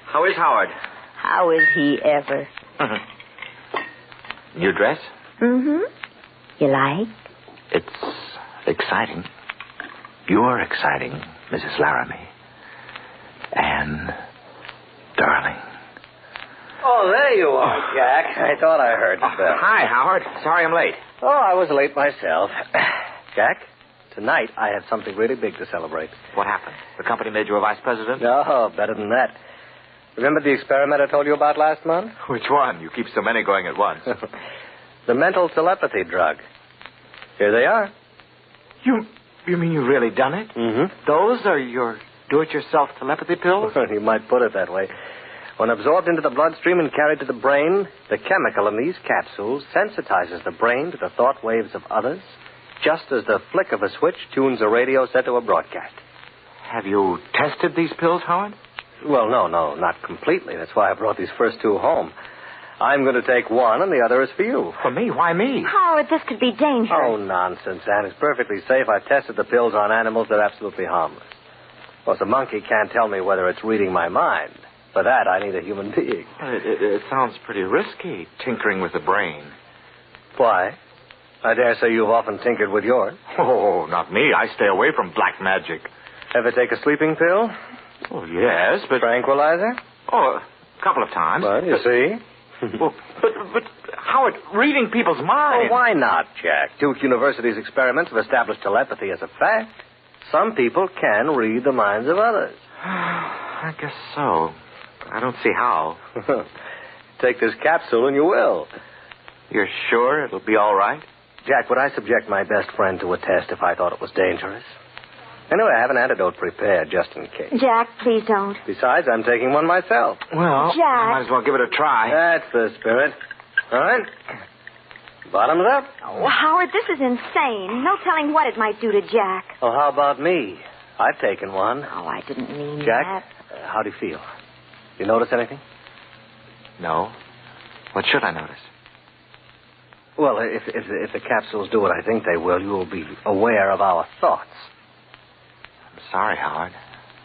How is Howard? How is he ever? New dress? Mm-hmm. You like? It's exciting. You're exciting, Mrs. Laramie. Anne, darling. Oh, there you are, Jack. I thought I heard the bell. Hi, Howard. Sorry I'm late. Oh, I was late myself. Jack, tonight I have something really big to celebrate. What happened? The company made you a vice president? No, better than that. Remember the experiment I told you about last month? Which one? You keep so many going at once. The mental telepathy drug. Here they are. You mean you've really done it? Mm-hmm. Those are your do-it-yourself telepathy pills? You might put it that way. When absorbed into the bloodstream and carried to the brain, the chemical in these capsules sensitizes the brain to the thought waves of others, just as the flick of a switch tunes a radio set to a broadcast. Have you tested these pills, Howard? Well, no, not completely. That's why I brought these first two home. I'm going to take one, and the other is for you. For me? Why me? Howard, this could be dangerous. Oh, nonsense, Anne. It's perfectly safe. I've tested the pills on animals. They're absolutely harmless. Of course, a monkey can't tell me whether it's reading my mind. For that, I need a human being. It sounds pretty risky, tinkering with the brain. Why? I dare say you've often tinkered with yours. Oh, not me. I stay away from black magic. Ever take a sleeping pill? Oh, yes, but... Tranquilizer? Oh, a couple of times. Well, you see. Well, but, Howard, reading people's minds... Well, why not, Jack? Duke University's experiments have established telepathy as a fact. Some people can read the minds of others. I guess so. I don't see how. Take this capsule and you will. You're sure it'll be all right? Jack, would I subject my best friend to a test if I thought it was dangerous? Anyway, I have an antidote prepared just in case. Jack, please don't. Besides, I'm taking one myself. Well, Jack. I might as well give it a try. That's the spirit. All right. Bottoms up. Oh, Howard, this is insane. No telling what it might do to Jack. Well, how about me? I've taken one. Oh, I didn't mean Jack, that. how do you feel? You notice anything? No. What should I notice? Well, if the capsules do what I think they will, you will be aware of our thoughts. I'm sorry, Howard.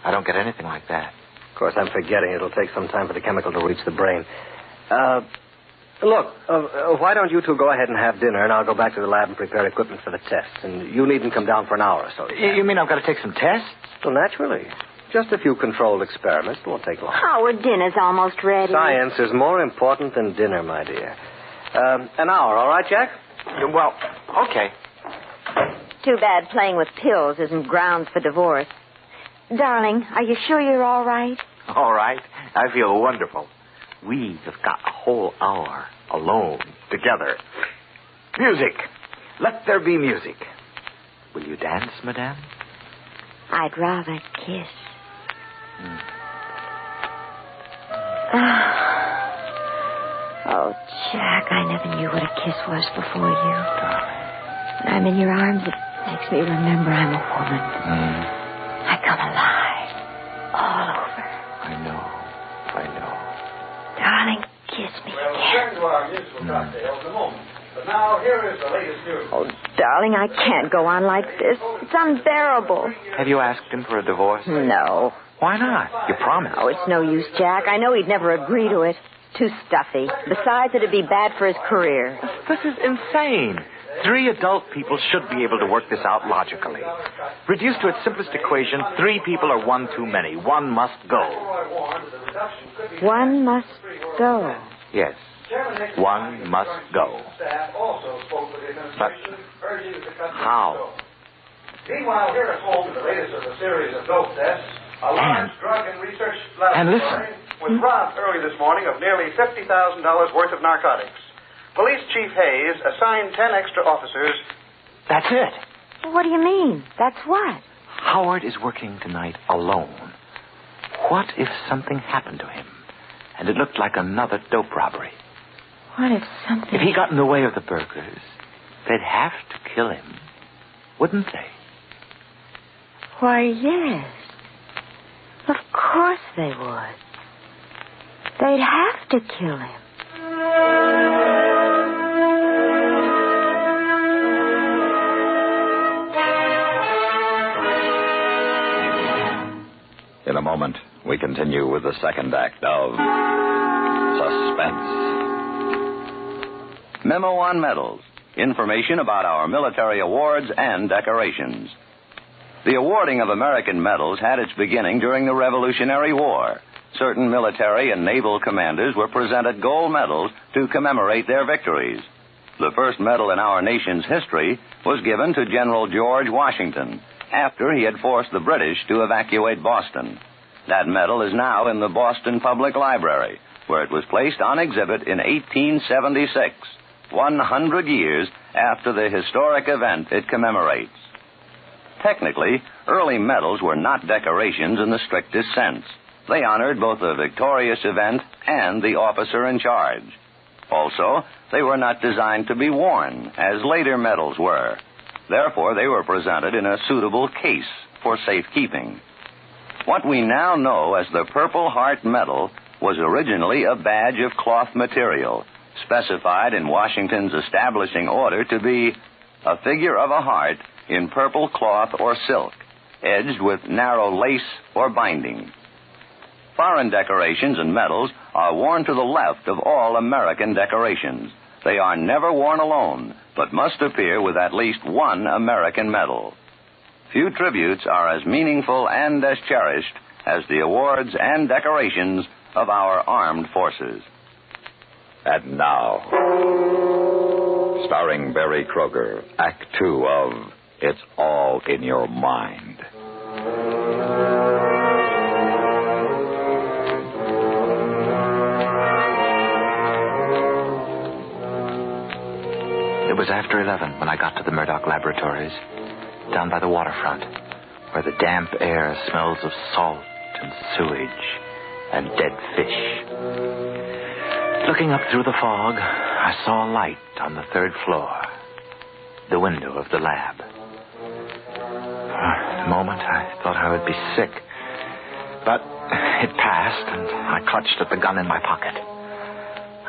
I don't get anything like that. Of course, I'm forgetting. It'll take some time for the chemical to reach the brain. Look, why don't you two go ahead and have dinner, and I'll go back to the lab and prepare equipment for the tests. And you needn't come down for an hour or so. You mean I've got to take some tests? Well, naturally. Just a few controlled experiments. It won't take long. Howard, dinner's almost ready. Science is more important than dinner, my dear. An hour, all right, Jack? Well, okay. Too bad playing with pills isn't grounds for divorce. Darling, are you sure you're all right? All right. I feel wonderful. We have got a whole hour alone together. Music. Let there be music. Will you dance, madame? I'd rather kiss. Oh, Jack, I never knew what a kiss was before you. When I'm in your arms, it makes me remember I'm a woman. I come alive. All over. I know. Darling, kiss me again. To our musical cocktails in a moment. But now, here is the latest news. Oh, darling, I can't go on like this. It's unbearable. Have you asked him for a divorce? No. Why not? You promised. Oh, it's no use, Jack. I know he'd never agree to it. Too stuffy. Besides, it'd be bad for his career. This is insane. 3 adult people should be able to work this out logically. Reduced to its simplest equation, 3 people are one too many. One must go. One must go. Yes. One must go. But how? Meanwhile, here at home, the latest of a series of dope tests, a large drug and research laboratory was robbed early this morning of nearly $50,000 worth of narcotics. Police Chief Hayes assigned 10 extra officers. That's it. What do you mean? That's what? Howard is working tonight alone. What if something happened to him and it looked like another dope robbery? What if something... If he got in the way of the burglars, they'd have to kill him, wouldn't they? Why, yes. Of course they would. They'd have to kill him. In a moment, we continue with the second act of Suspense. Memo on medals. Information about our military awards and decorations. The awarding of American medals had its beginning during the Revolutionary War. Certain military and naval commanders were presented gold medals to commemorate their victories. The first medal in our nation's history was given to General George Washington after he had forced the British to evacuate Boston. That medal is now in the Boston Public Library, where it was placed on exhibit in 1876, 100 years after the historic event it commemorates. Technically, early medals were not decorations in the strictest sense. They honored both the victorious event and the officer in charge. Also, they were not designed to be worn, as later medals were. Therefore, they were presented in a suitable case for safekeeping. What we now know as the Purple Heart Medal was originally a badge of cloth material, specified in Washington's establishing order to be a figure of a heart in purple cloth or silk, edged with narrow lace or binding. Foreign decorations and medals are worn to the left of all American decorations. They are never worn alone, but must appear with at least one American medal. Few tributes are as meaningful and as cherished as the awards and decorations of our armed forces. And now, starring Barry Kroger, Act 2 of It's All in Your Mind. It was after 11 when I got to the Murdoch Laboratories, down by the waterfront. where the damp air smells of salt and sewage and dead fish. Looking up through the fog, I saw a light on the 3rd floor, the window of the lab. For a moment, I thought I would be sick, but it passed, and I clutched at the gun in my pocket.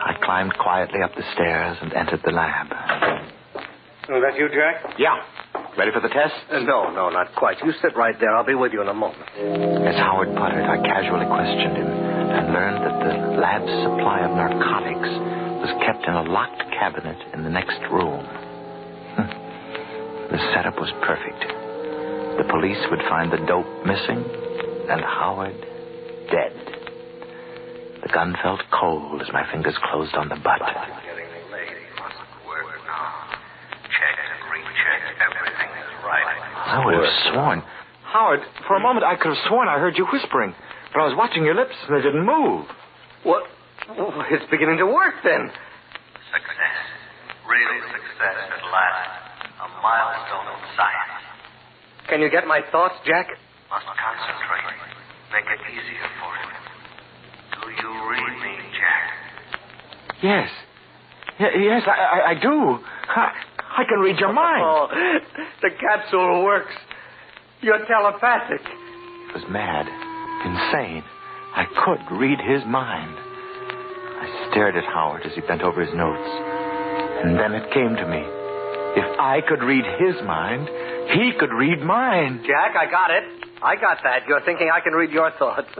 I climbed quietly up the stairs and entered the lab. Oh, that you, Jack? Yeah. Ready for the test? No, not quite. You sit right there. I'll be with you in a moment. As Howard puttered, I casually questioned him and learned that the lab's supply of narcotics was kept in a locked cabinet in the next room. The setup was perfect. The police would find the dope missing and Howard dead. The gun felt cold as my fingers closed on the butt. I would have sworn. Howard, for a moment I could have sworn I heard you whispering, but I was watching your lips and they didn't move. What? Oh, it's beginning to work then. Success. Real success at last. A milestone of science. Can you get my thoughts, Jack? Must concentrate. Make it easier for him. Do you read me, Jack? Yes. Yes, I do. I can read your mind. Oh, the capsule works. You're telepathic. It was mad, insane. I could read his mind. I stared at Howard as he bent over his notes. And then it came to me. If I could read his mind, he could read mine. Jack, I got it. I got that. You're thinking I can read your thoughts.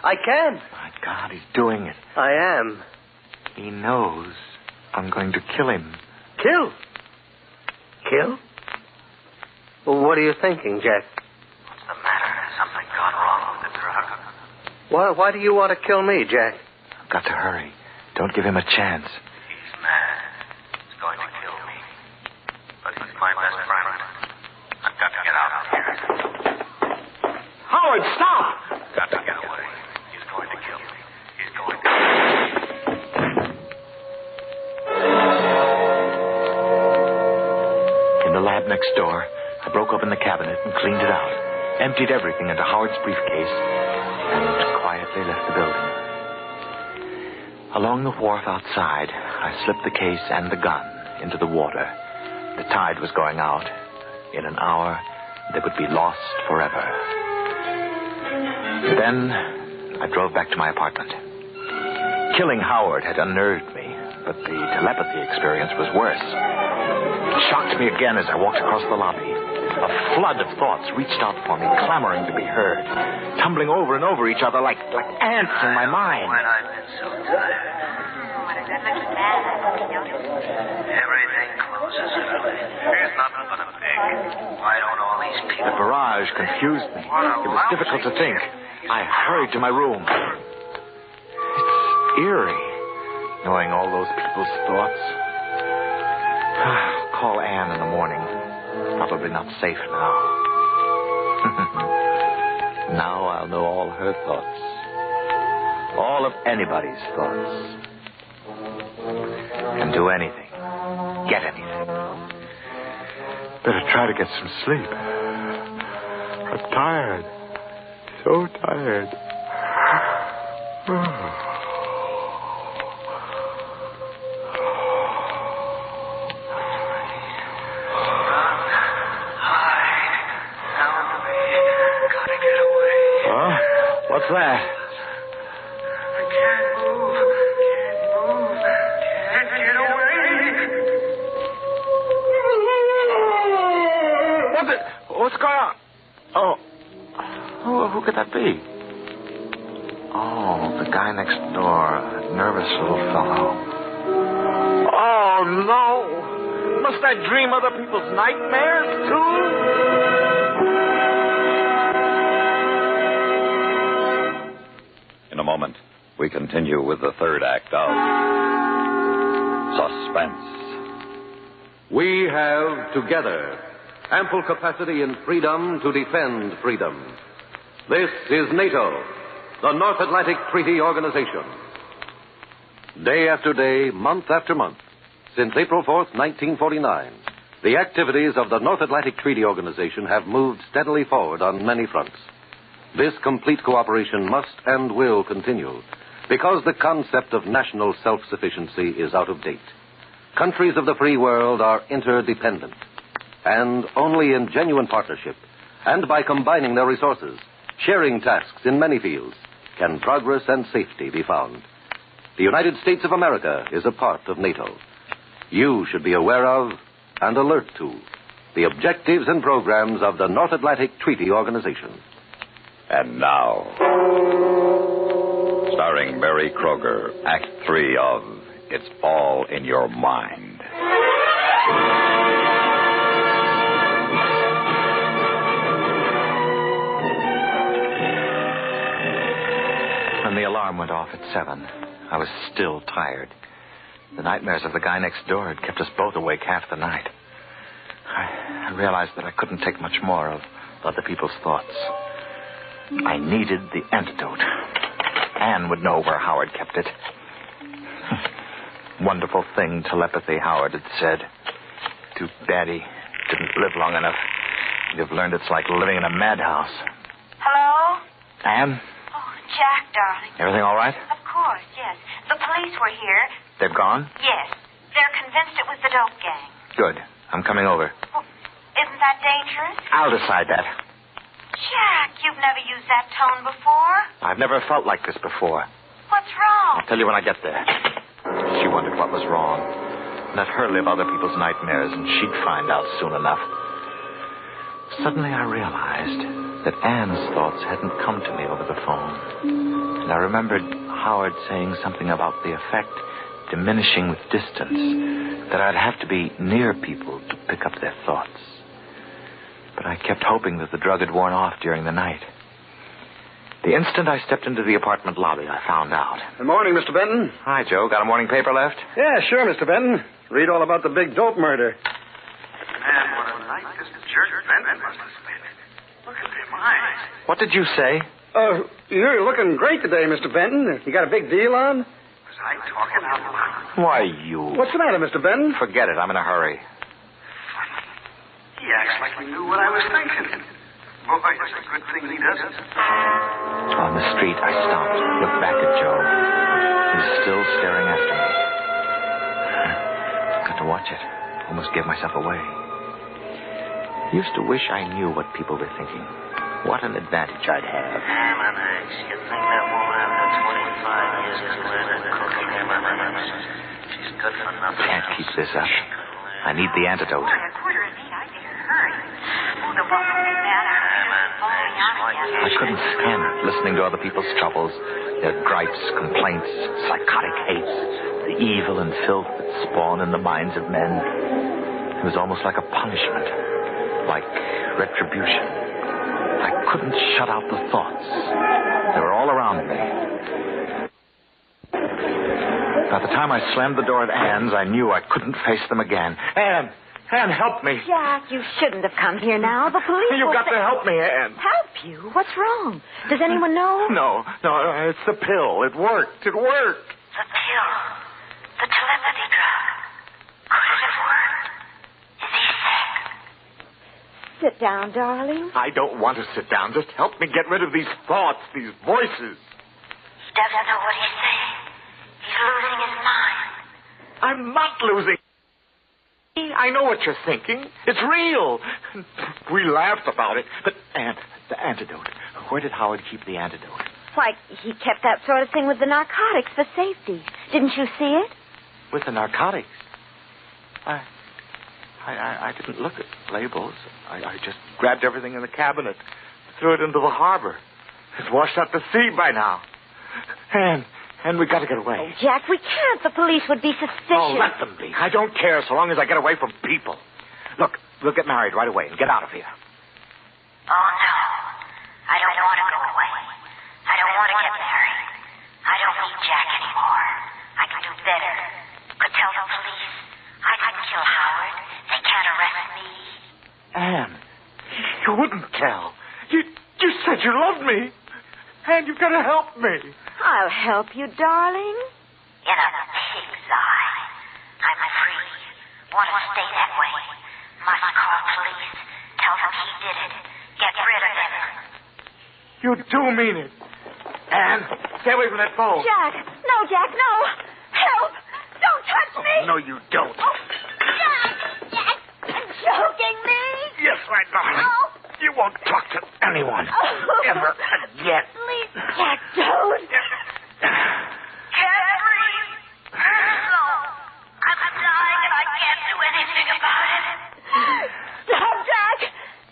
I can. My God, he's doing it. I am. He knows I'm going to kill him. Kill? Kill? Well, what are you thinking, Jack? What's the matter? Has something gone wrong with the drug? Why do you want to kill me, Jack? I've got to hurry. Don't give him a chance. He's mad. He's going to kill me. But he's my best friend. I've got to get out of here. Howard, stop! Got to get away. He's going to kill me. He's going to... In the lab next door, I broke open the cabinet and cleaned it out, emptied everything into Howard's briefcase, and quietly left the building. Along the wharf outside, I slipped the case and the gun into the water. The tide was going out. In an hour, they would be lost forever. Then, I drove back to my apartment. Killing Howard had unnerved me, but the telepathy experience was worse. It shocked me again as I walked across the lobby. A flood of thoughts reached out for me, clamoring to be heard, tumbling over and over each other like ants in my mind. When I've been so tired. Everything closes early. There's nothing but a pig. Why don't all these people... The barrage confused me. It was difficult to think. I hurried to my room. It's eerie, knowing all those people's thoughts. I'll call Anne in the morning. Probably not safe now. Now I'll know all her thoughts. All of anybody's thoughts. Can do anything. Get anything. Better try to get some sleep. I'm tired. So tired. What's that? I can't move. Can't get away. What's going on? Oh, who could that be? Oh, the guy next door, a nervous little fellow. Oh, no. Must I dream other people's nightmares, too? In a moment, we continue with the third act of Suspense. We have together ample capacity and freedom to defend freedom. This is NATO, the North Atlantic Treaty Organization. Day after day, month after month, since April 4th, 1949, the activities of the North Atlantic Treaty Organization have moved steadily forward on many fronts. This complete cooperation must and will continue because the concept of national self-sufficiency is out of date. Countries of the free world are interdependent, and only in genuine partnership and by combining their resources, sharing tasks in many fields, can progress and safety be found. The United States of America is a part of NATO. You should be aware of and alert to the objectives and programs of the North Atlantic Treaty Organization. And now, starring Mary Kroger, Act 3 of It's All in Your Mind. When the alarm went off at 7, I was still tired. The nightmares of the guy next door had kept us both awake half the night. I realized that I couldn't take much more of other people's thoughts. I needed the antidote. Anne would know where Howard kept it. Wonderful thing, telepathy, Howard had said. Too bad he didn't live long enough. He'd have learned it's like living in a madhouse. Hello? Anne? Oh, Jack, darling. Everything all right? Of course, yes. The police were here. They've gone? Yes. They're convinced it was the dope gang. Good. I'm coming over. Well, isn't that dangerous? I'll decide that. Jack, you've never used that tone before. I've never felt like this before. What's wrong? I'll tell you when I get there. She wondered what was wrong. Let her live other people's nightmares, and she'd find out soon enough. Suddenly I realized that Anne's thoughts hadn't come to me over the phone. And I remembered Howard saying something about the effect diminishing with distance, that I'd have to be near people to pick up their thoughts. But I kept hoping that the drug had worn off during the night. The instant I stepped into the apartment lobby, I found out. Good morning, Mr. Benton. Hi, Joe. Got a morning paper left? Yeah, sure, Mr. Benton. Read all about the big dope murder. Man, what a night this jerk Benton must have spent. Look at them eyes. What did you say? You're looking great today, Mr. Benton. You got a big deal on? Was I talking out loud? Why, you... What's the matter, Mr. Benton? Forget it. I'm in a hurry. He acts like he knew what I was thinking. Boy, it's a good thing he doesn't. On the street, I stopped, looked back at Joe. He was still staring after me. Got to watch it. Almost gave myself away. Used to wish I knew what people were thinking. What an advantage I'd have. Ham and eggs. You think that woman after 25 years has learned to cook ham and eggs? She's good for nothing. Can't keep this up. I need the antidote. I couldn't stand listening to other people's troubles, their gripes, complaints, psychotic hates, the evil and filth that spawn in the minds of men. It was almost like a punishment, like retribution. I couldn't shut out the thoughts. They were all around me. By the time I slammed the door at Anne's, I knew I couldn't face them again. Anne, help me. Jack, you shouldn't have come here now. The police You've will got to help me, Anne. Help you? What's wrong? Does anyone know? No, it's the pill. It worked. The pill. The telepathy drug. Could it have worked? Is he sick? Sit down, darling. I don't want to sit down. Just help me get rid of these thoughts, these voices. He doesn't know what he's saying. He's losing his mind. I'm not losing. I know what you're thinking. It's real. We laughed about it. But, Anne, the antidote. Where did Howard keep the antidote? Why, he kept that sort of thing with the narcotics for safety. Didn't you see it? With the narcotics? I didn't look at labels. I just grabbed everything in the cabinet, threw it into the harbor. It's washed out to sea by now. And we got to get away. Oh, Jack, we can't. The police would be suspicious. Oh, let them be. I don't care so long as I get away from people. Look, we'll get married right away and get out of here. Oh, no. I don't want to go away. I don't want to get married. I don't need Jack anymore. I can do better. Could tell the police. I couldn't kill Howard. They can't arrest me. Anne, you wouldn't tell. You said you loved me. Anne, you've got to help me. I'll help you, darling. In a pig's eye. I'm free. Want to stay that way. Must call police. Tell them he did it. Get rid of him. You do mean it. Anne, stay away from that phone. Jack! No, Jack, no! Help! Don't touch me! No, you don't. Oh, Jack! Jack! Choking me! Yes, my darling. Oh. You won't talk to anyone. Ever again. Please, Jack, don't. Can't breathe. No. I'm dying and I can't do anything about it. Stop, Jack!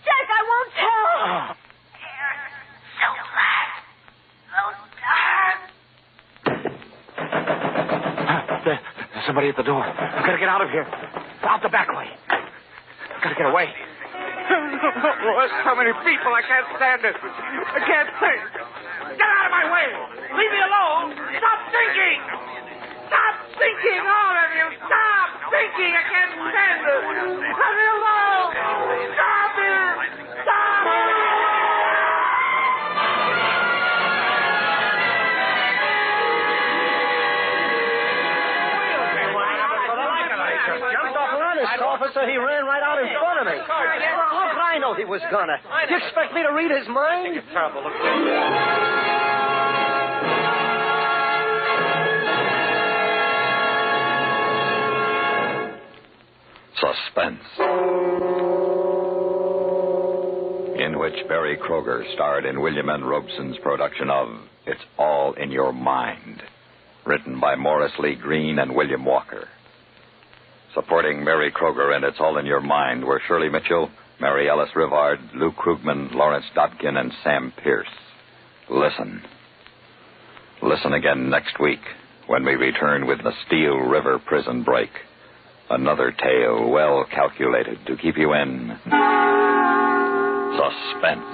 Jack, I won't tell. Hair so black. So dark. There's somebody at the door. I've got to get out of here. Out the back way. I've got to get away. There's so many people, I can't stand it. I can't think. Get out of my way. Leave me alone. Stop thinking. Stop thinking, all of you. Stop thinking. I can't stand it. Leave me alone. Stop it. Stop it. Jumped off around this officer, he ran right out in front of me. How could I know he was gonna? You expect me to read his mind? Terrible. Suspense, in which Barry Kroger starred in William N. Robeson's production of It's All in Your Mind, written by Morris Lee Green and William Walker. Supporting Mary Kroger and It's All in Your Mind were Shirley Mitchell, Mary Ellis Rivard, Lou Krugman, Lawrence Dotkin, and Sam Pierce. Listen. Listen again next week when we return with the Steel River Prison Break. Another tale well calculated to keep you in suspense.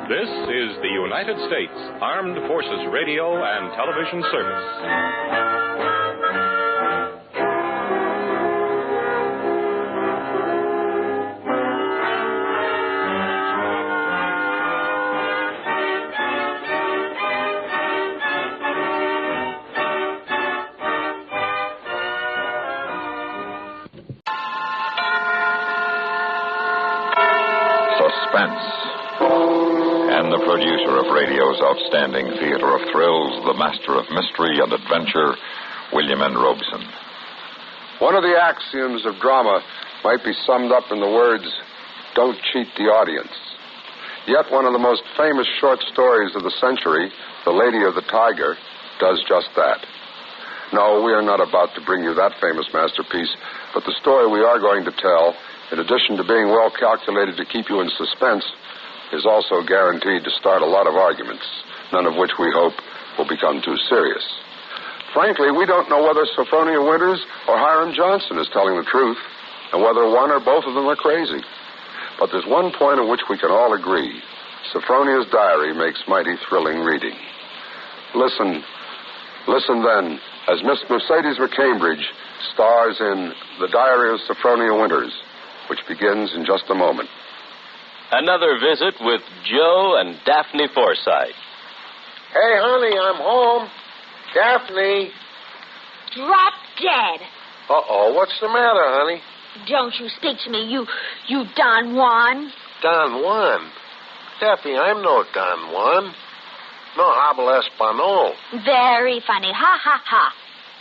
This is the United States Armed Forces Radio and Television Service. Suspense. And the producer of radio's outstanding theater of thrills, the master of mystery and adventure, William N. Robeson. One of the axioms of drama might be summed up in the words, don't cheat the audience. Yet one of the most famous short stories of the century, The Lady of the Tiger, does just that. No, we are not about to bring you that famous masterpiece, but the story we are going to tell, in addition to being well calculated to keep you in suspense, is also guaranteed to start a lot of arguments, none of which we hope will become too serious. Frankly, we don't know whether Sophronia Winters or Hiram Johnson is telling the truth, and whether one or both of them are crazy. But there's one point on which we can all agree. Sophronia's diary makes mighty thrilling reading. Listen then, as Miss Mercedes McCambridge stars in The Diary of Sophronia Winters, which begins in just a moment. Another visit with Joe and Daphne Forsythe. Hey, honey, I'm home. Daphne. Drop dead. Uh-oh, what's the matter, honey? Don't you speak to me, you Don Juan. Don Juan? Daphne, I'm no Don Juan. No habla español. Very funny. Ha, ha, ha.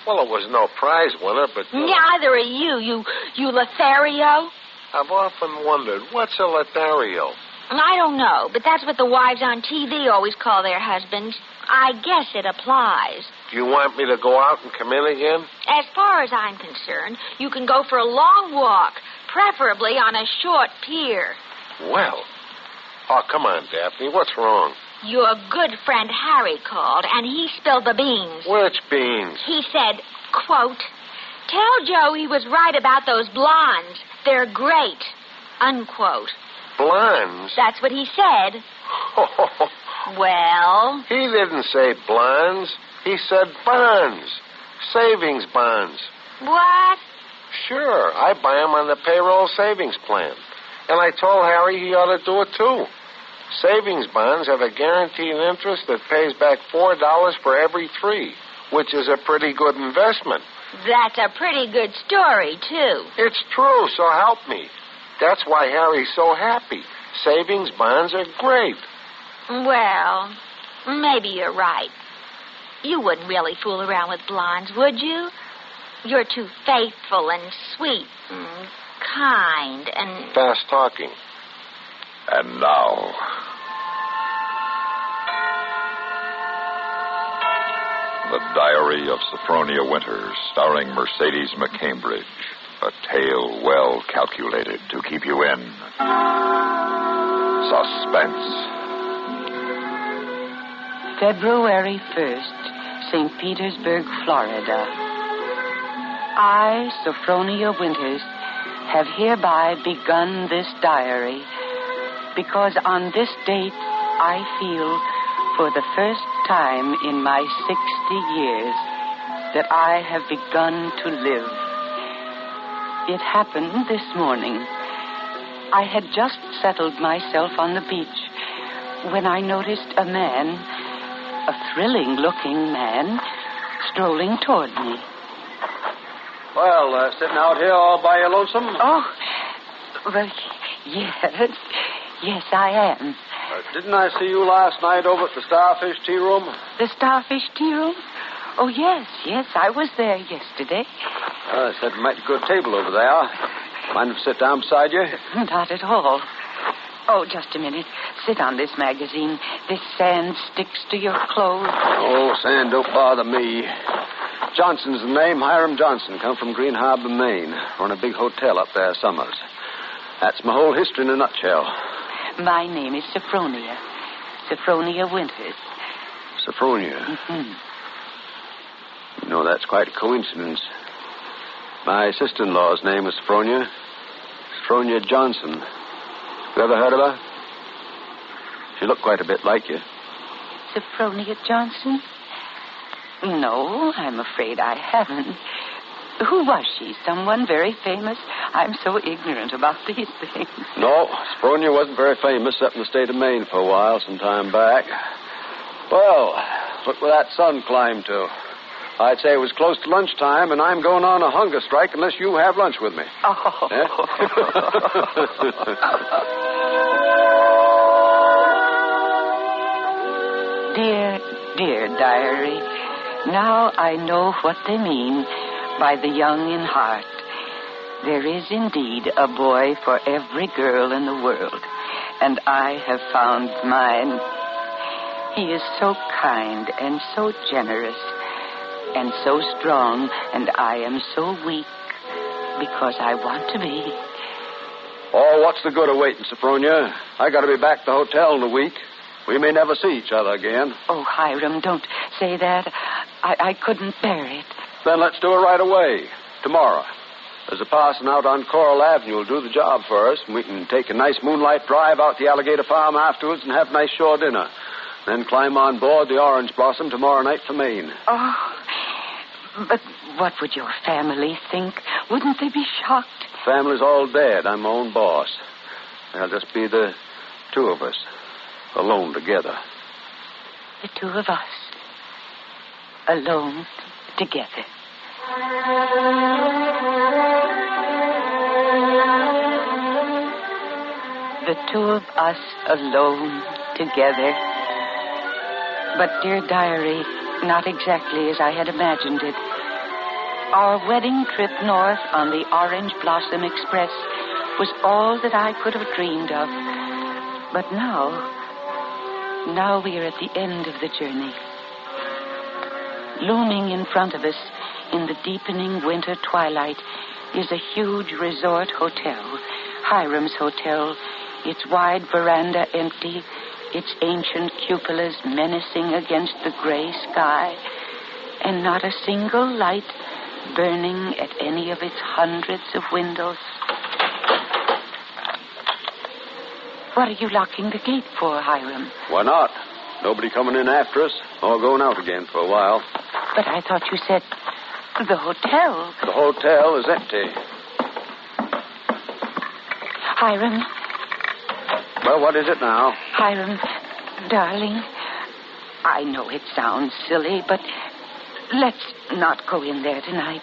Well, it was no prize winner, but... Neither are you Lothario. I've often wondered, what's a Lothario? I don't know, but that's what the wives on TV always call their husbands. I guess it applies. Do you want me to go out and come in again? As far as I'm concerned, you can go for a long walk, preferably on a short pier. Well. Oh, come on, Daphne. What's wrong? Your good friend Harry called, and he spilled the beans. Which beans? He said, quote, tell Joe he was right about those blondes. They're great, unquote. Blondes? That's what he said. Well? He didn't say bonds. He said bonds. Savings bonds. What? Sure. I buy them on the payroll savings plan. And I told Harry he ought to do it, too. Savings bonds have a guaranteed interest that pays back $4 for every 3, which is a pretty good investment. That's a pretty good story, too. It's true, so help me. That's why Harry's so happy. Savings bonds are great. Well, maybe you're right. You wouldn't really fool around with blondes, would you? You're too faithful and sweet and kind and... Fast talking. And now... The Diary of Sophronia Winters, starring Mercedes McCambridge. A tale well calculated to keep you in suspense. February 1st, St. Petersburg, Florida. I, Sophronia Winters, have hereby begun this diary because on this date I feel, for the first time in my 60 years, that I have begun to live. It happened this morning. I had just settled myself on the beach when I noticed a man, a thrilling-looking man, strolling toward me. Well, sitting out here all by your lonesome? Oh, well, yes, I am. Didn't I see you last night over at the Starfish Tea Room? The Starfish Tea Room? Oh, yes, I was there yesterday. It's a mighty good table over there. Mind if I sit down beside you? Not at all. Oh, just a minute. Sit on this magazine. This sand sticks to your clothes. Oh, sand don't bother me. Johnson's the name, Hiram Johnson. Come from Green Harbor, Maine. Run a big hotel up there summers. That's my whole history in a nutshell. My name is Sophronia. Sophronia Winters. Sophronia? Mm-hmm. You know, that's quite a coincidence. My sister-in-law's name was Sophronia. Sophronia Johnson. You ever heard of her? She looked quite a bit like you. Sophronia Johnson? No, I'm afraid I haven't. Who was she? Someone very famous? I'm so ignorant about these things. No, Sophronia wasn't very famous up in the state of Maine for a while, some time back. Well, look where that sun climbed to. I'd say it was close to lunchtime, and I'm going on a hunger strike unless you have lunch with me. Oh. Yeah? Dear diary, now I know what they mean by the young in heart. There is indeed a boy for every girl in the world, and I have found mine. He is so kind and so generous and so strong, and I am so weak because I want to be. Oh, what's the good of waiting, Sophronia? I got to be back at the hotel in a week. We may never see each other again. Oh, Hiram, don't say that. I couldn't bear it. Then let's do it right away. Tomorrow. There's a parson out on Coral Avenue who'll do the job for us, and we can take a nice moonlight drive out the Alligator Farm afterwards and have a nice shore dinner. Then climb on board the Orange Blossom tomorrow night for Maine. Oh, but what would your family think? Wouldn't they be shocked? Family's all dead. I'm my own boss. There'll just be the two of us, alone together. The two of us, alone together. The two of us alone together. But, dear diary, not exactly as I had imagined it. Our wedding trip north on the Orange Blossom Express was all that I could have dreamed of. But now we are at the end of the journey. Looming in front of us in the deepening winter twilight is a huge resort hotel, Hiram's Hotel, its wide veranda empty, its ancient cupolas menacing against the gray sky, and not a single light burning at any of its hundreds of windows. What are you locking the gate for, Hiram? Why not? Nobody coming in after us or going out again for a while. But I thought you said the hotel. The hotel is empty. Hiram. Well, what is it now? Hiram, darling, I know it sounds silly, but let's not go in there tonight.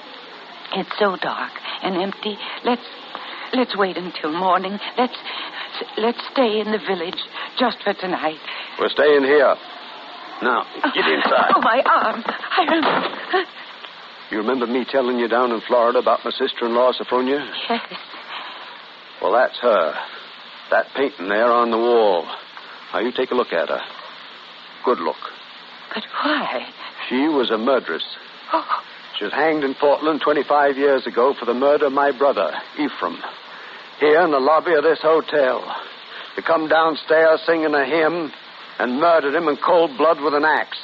It's so dark and empty. Let's wait until morning. Let's stay in the village just for tonight. We're staying here. Now, get inside. Oh, my arm. Hiram. You remember me telling you down in Florida about my sister-in-law, Sophronia? Yes. Well, that's her. That painting there on the wall. Now, you take a look at her. Good look. But why? She was a murderess. Oh. She was hanged in Portland 25 years ago for the murder of my brother, Ephraim. Here in the lobby of this hotel. You come downstairs singing a hymn and murdered him in cold blood with an axe.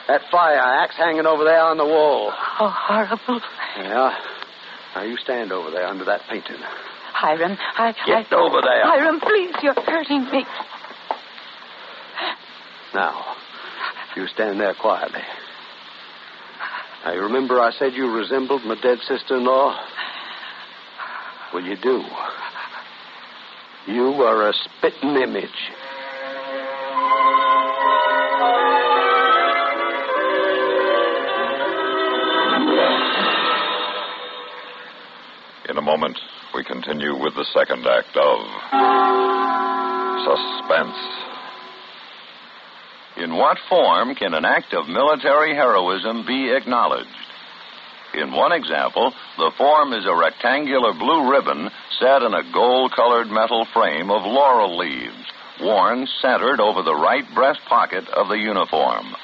That fire axe hanging over there on the wall. How horrible. Yeah. Now, you stand over there under that painting. Hiram, Get over there. Hiram, please, you're hurting me. Now, you stand there quietly. Now, you remember I said you resembled my dead sister-in-law? Well, you do. You are a spitting image. In a moment, we continue with the second act of Suspense. In what form can an act of military heroism be acknowledged? In one example, the form is a rectangular blue ribbon set in a gold-colored metal frame of laurel leaves, worn centered over the right breast pocket of the uniform.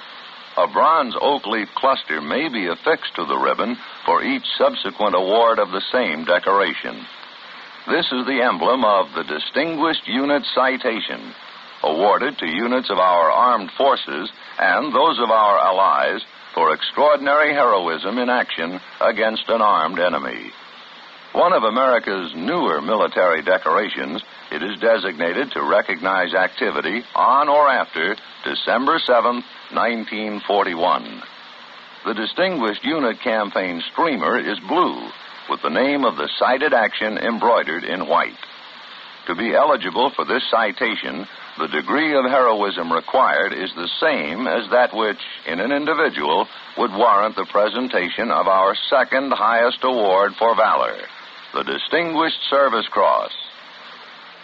A bronze oak leaf cluster may be affixed to the ribbon for each subsequent award of the same decoration. This is the emblem of the Distinguished Unit Citation, awarded to units of our armed forces and those of our allies for extraordinary heroism in action against an armed enemy. One of America's newer military decorations, it is designated to recognize activity on or after December 7th, 1941. The Distinguished Unit Campaign streamer is blue, with the name of the cited action embroidered in white. To be eligible for this citation, the degree of heroism required is the same as that which, in an individual, would warrant the presentation of our second highest award for valor, the Distinguished Service Cross.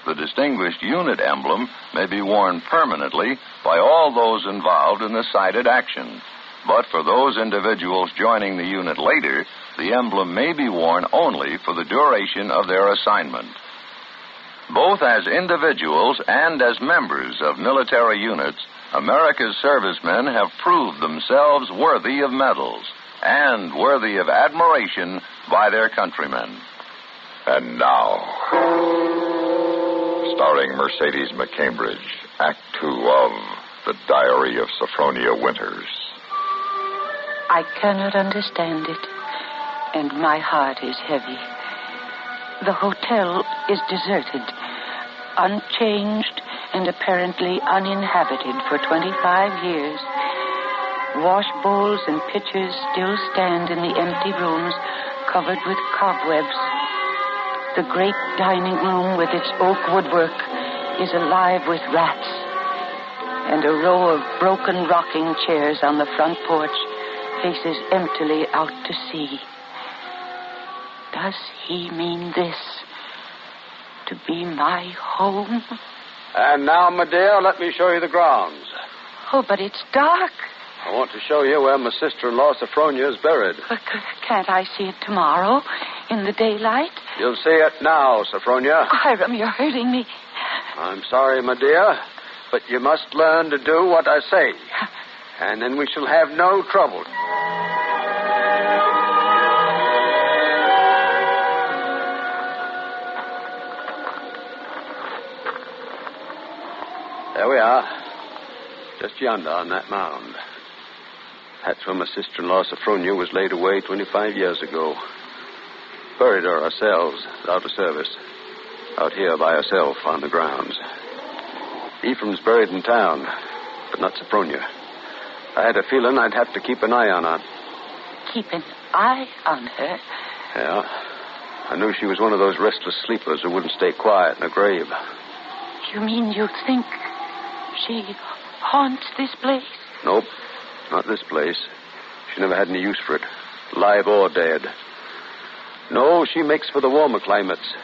The Distinguished Unit emblem may be worn permanently by all those involved in the cited action, but for those individuals joining the unit later, the emblem may be worn only for the duration of their assignment. Both as individuals and as members of military units, America's servicemen have proved themselves worthy of medals and worthy of admiration by their countrymen. And now, starring Mercedes McCambridge, Act 2 of The Diary of Sophronia Winters. I cannot understand it, and my heart is heavy. The hotel is deserted, unchanged, and apparently uninhabited for 25 years. Wash bowls and pitchers still stand in the empty rooms covered with cobwebs. The great dining room with its oak woodwork is alive with rats, and a row of broken rocking chairs on the front porch faces emptily out to sea. Does he mean this to be my home? And now, my dear, let me show you the grounds. Oh, but it's dark. I want to show you where my sister-in-law, Sophronia, is buried. But can't I see it tomorrow in the daylight? You'll see it now, Sophronia. Hiram, you're hurting me. I'm sorry, my dear, but you must learn to do what I say. And then we shall have no trouble. There we are. Just yonder on that mound. That's where my sister-in-law, Sophronia, was laid away 25 years ago. Buried her ourselves, out of service. Out here by herself on the grounds. Ephraim's buried in town. but not Sophronia. I had a feeling I'd have to keep an eye on her. Keep an eye on her? Yeah. I knew she was one of those restless sleepers who wouldn't stay quiet in a grave. You mean you think she haunts this place? Nope, not this place. She never had any use for it, live or dead. No, she makes for the warmer climates.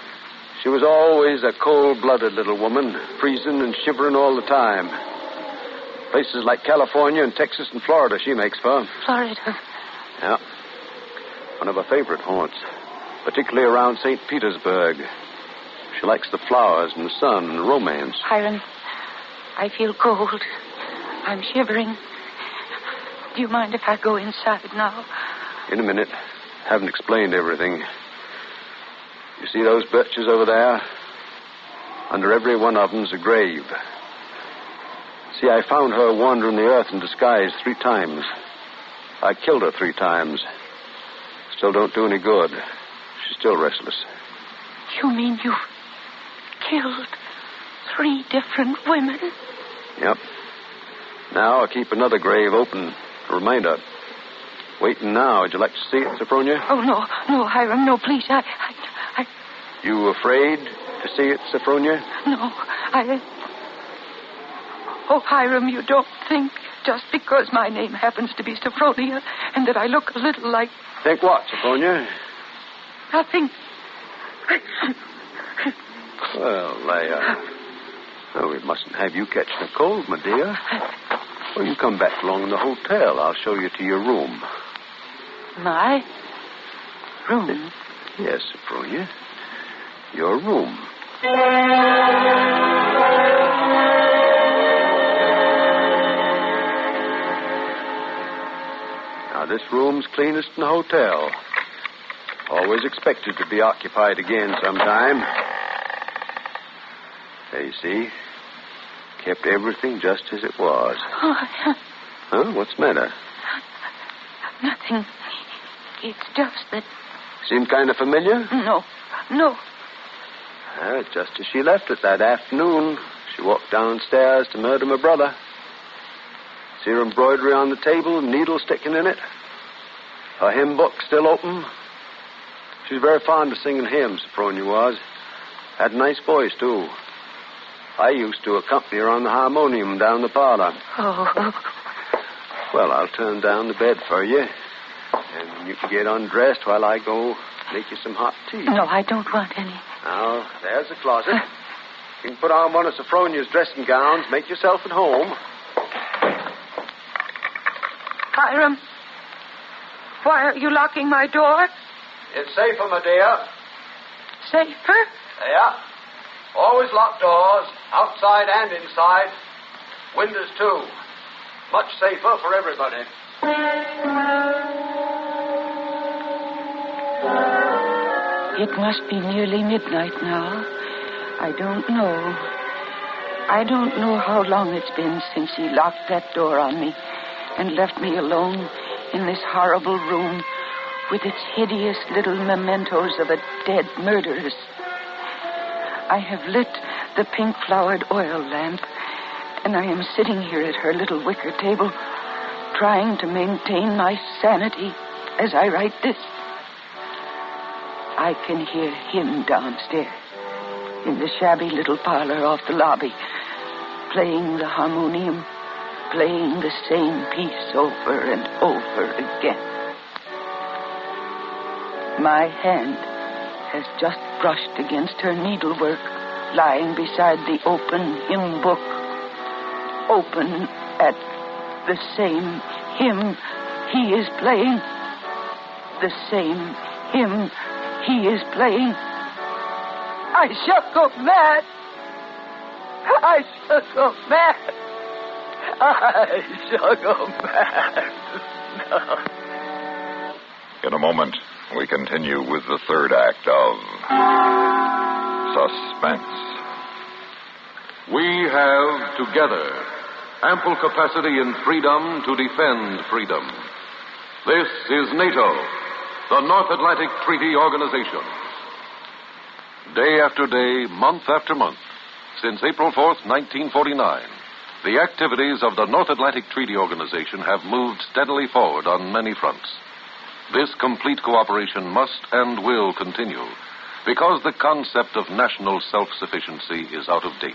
She was always a cold-blooded little woman, freezing and shivering all the time. Places like California and Texas and Florida she makes for. Florida? Yeah. One of her favorite haunts, particularly around St. Petersburg. She likes the flowers and the sun and romance. Hiram, I feel cold. I'm shivering. Do you mind if I go inside now? In a minute. Haven't explained everything. You see those birches over there? Under every one of them's a grave. See, I found her wandering the earth in disguise 3 times. I killed her 3 times. Still don't do any good. She's still restless. You mean you've killed 3 different women? Yep. Now I'll keep another grave open to remind her. Waiting now. Would you like to see it, Sophronia? Oh, no, Hiram, no, please. I... You afraid to see it, Sophronia? No, Oh, Hiram, you don't think just because my name happens to be Sophronia and that I look a little like... Think what, Sophronia? Nothing. Well, we mustn't have you catching a cold, my dear. Well, you come back along in the hotel. I'll show you to your room. My room? Yes, Sophronia. Your room. Now, this room's cleanest in the hotel. Always expected to be occupied again sometime. There you see. Kept everything just as it was. Oh, Huh? What's the matter? Nothing. It's just that... Seem kind of familiar? No. Just as she left it that afternoon, she walked downstairs to murder my brother. See her embroidery on the table, needle sticking in it. Her hymn book still open. She's very fond of singing hymns, Sophronia was. Had a nice voice, too. I used to accompany her on the harmonium down the parlor. Oh. Well, I'll turn down the bed for you. And you can get undressed while I go make you some hot tea. No, I don't want any. Now, there's the closet. You can put on one of Sophronia's dressing gowns. Make yourself at home. Hiram, why are you locking my door? It's safer, my dear. Safer? Yeah. Always lock doors, outside and inside. Windows, too. Much safer for everybody. It must be nearly midnight now. I don't know. I don't know how long it's been since he locked that door on me and left me alone in this horrible room with its hideous little mementos of a dead murderess. I have lit the pink-flowered oil lamp, and I am sitting here at her little wicker table, trying to maintain my sanity as I write this. I can hear him downstairs, in the shabby little parlor off the lobby, playing the harmonium, playing the same piece over and over again. My hand has just brushed against her needlework, lying beside the open hymn book, open at the same hymn he is playing, the same hymn he is playing. I shall go mad. I shall go mad. I shall go mad. No. In a moment, we continue with the third act of Suspense. We have together ample capacity and freedom to defend freedom. This is NATO, the North Atlantic Treaty Organization. Day after day, month after month, since April 4th, 1949, The activities of the North Atlantic Treaty Organization have moved steadily forward on many fronts. This complete cooperation must and will continue because the concept of national self-sufficiency is out of date.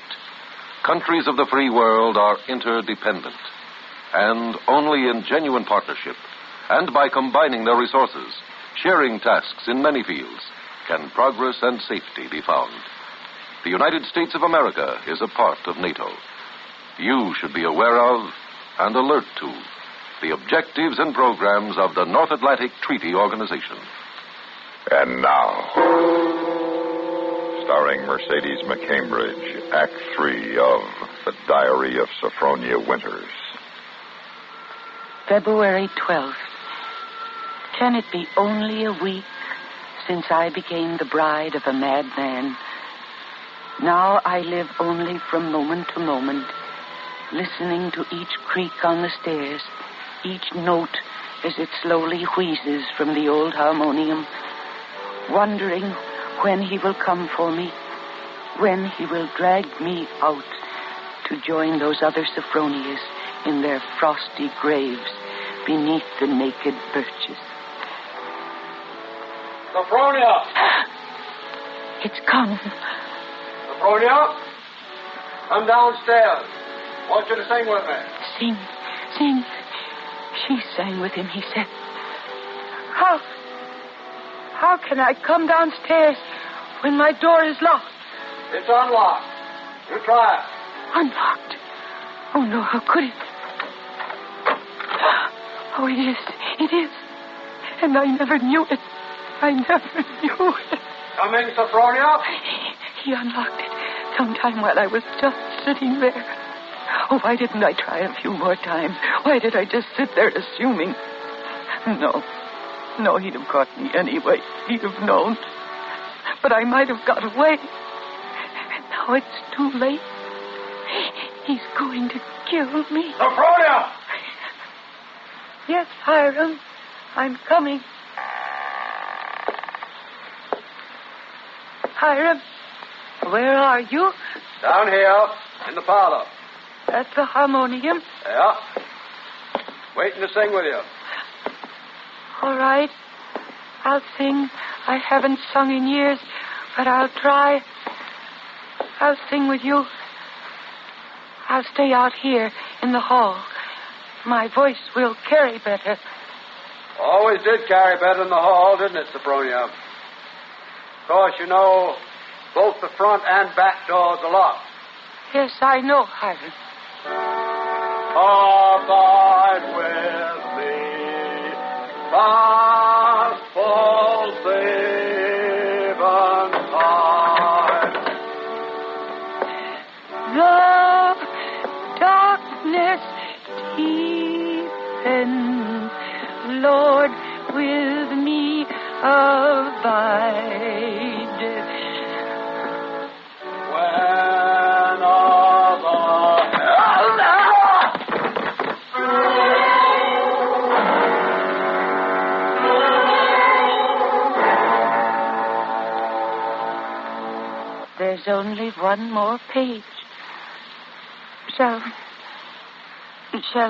Countries of the free world are interdependent, and only in genuine partnership and by combining their resources, sharing tasks in many fields, can progress and safety be found. The United States of America is a part of NATO. You should be aware of and alert to the objectives and programs of the North Atlantic Treaty Organization. And now, starring Mercedes McCambridge, Act 3 of The Diary of Sophronia Winters. February 12th. Can it be only a week since I became the bride of a madman? Now I live only from moment to moment, listening to each creak on the stairs, each note as it slowly wheezes from the old harmonium, wondering when he will come for me, when he will drag me out to join those other Sophronias in their frosty graves beneath the naked birches. Sophronia! It's come. Sophronia? Come downstairs. I want you to sing with me. Sing. She sang with him, he said. How can I come downstairs when my door is locked? It's unlocked. You try it. Unlocked? Oh, no, how could it? Oh, it is. And I never knew it. Come in, Sophronia. He unlocked it sometime while I was just sitting there. Oh, why didn't I try a few more times? Why did I just sit there assuming? No, he'd have caught me anyway. He'd have known. But I might have got away. And now it's too late. He's going to kill me. Sophronia! Yes, Hiram. I'm coming. Hiram, where are you? Down here, in the parlor. At the harmonium? Yeah. Waiting to sing with you. All right. I'll sing. I haven't sung in years, but I'll try. I'll sing with you. I'll stay out here in the hall. My voice will carry better. Always did carry better in the hall, didn't it, Sophronia? Of course, you know, both the front and back doors are locked. Yes, I know, Hiram. Abide with me, gospel saving time. The darkness deepens, Lord, with me abide. When other There's only one more page. Shall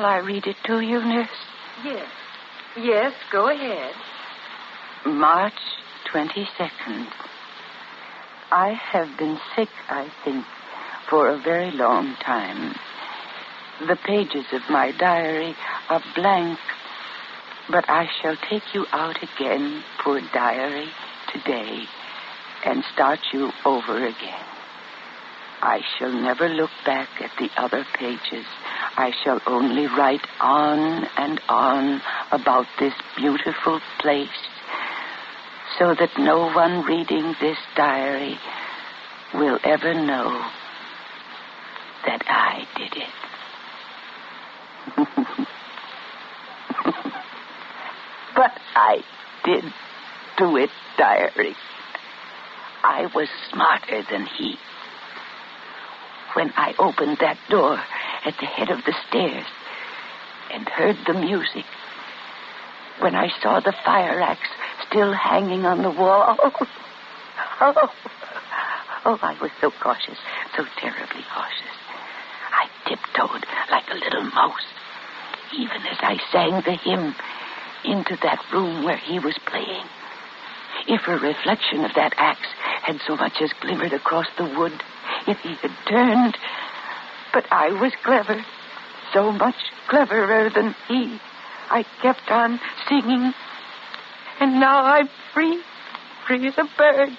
I read it to you, nurse? Yes, go ahead. March 22nd. I have been sick, I think, for a very long time. The pages of my diary are blank, but I shall take you out again, poor diary, today, and start you over again. I shall never look back at the other pages. I shall only write on and on about this beautiful place, so that no one reading this diary will ever know that I did it. But I did do it, diary. I was smarter than he. When I opened that door at the head of the stairs and heard the music, when I saw the fire axe still hanging on the wall, I was so cautious, so terribly cautious. I tiptoed like a little mouse, even as I sang the hymn into that room where he was playing. If a reflection of that axe had so much as glimmered across the wood, if he had turned. But I was clever, so much cleverer than he. I kept on singing, and now I'm free, free as a bird.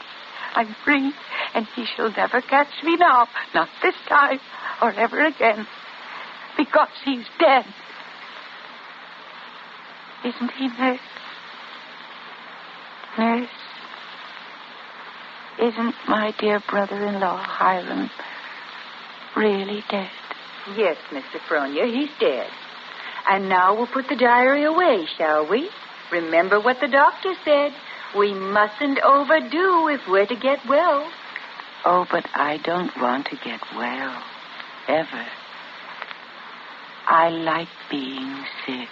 I'm free, and he shall never catch me now, not this time or ever again, because he's dead. Isn't he, Nurse? Nurse, isn't my dear brother-in-law, Hiram, really dead? Yes, Miss Sophronia, he's dead. And now we'll put the diary away, shall we? Remember what the doctor said. We mustn't overdo if we're to get well. Oh, but I don't want to get well, ever. I like being sick.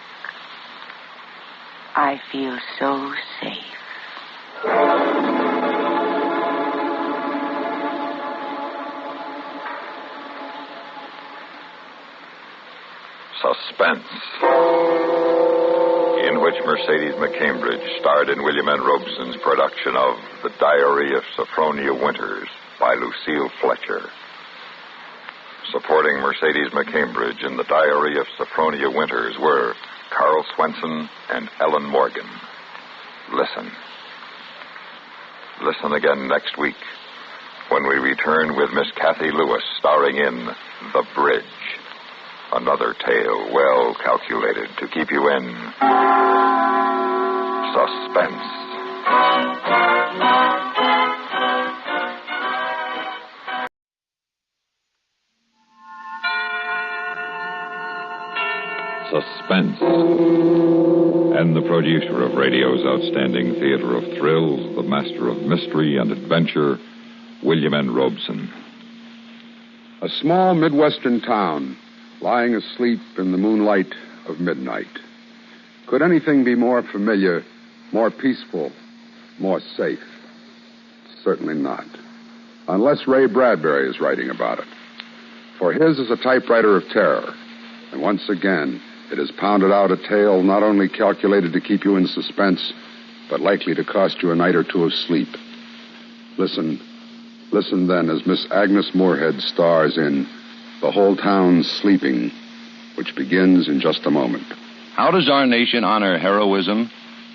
I feel so safe. Suspense, in which Mercedes McCambridge starred in William N. Robeson's production of The Diary of Sophronia Winters by Lucille Fletcher. Supporting Mercedes McCambridge in The Diary of Sophronia Winters were Carl Swenson and Ellen Morgan. Listen. Listen again next week when we return with Miss Kathy Lewis starring in The Bridge. Another tale well calculated to keep you in suspense. Suspense. And the producer of radio's outstanding theater of thrills, the master of mystery and adventure, William N. Robeson. A small Midwestern town, lying asleep in the moonlight of midnight. Could anything be more familiar, more peaceful, more safe? Certainly not. Unless Ray Bradbury is writing about it. For his is a typewriter of terror. And once again, it has pounded out a tale not only calculated to keep you in suspense, but likely to cost you a night or two of sleep. Listen then as Miss Agnes Moorehead stars in The Whole Town's Sleeping, which begins in just a moment. How does our nation honor heroism?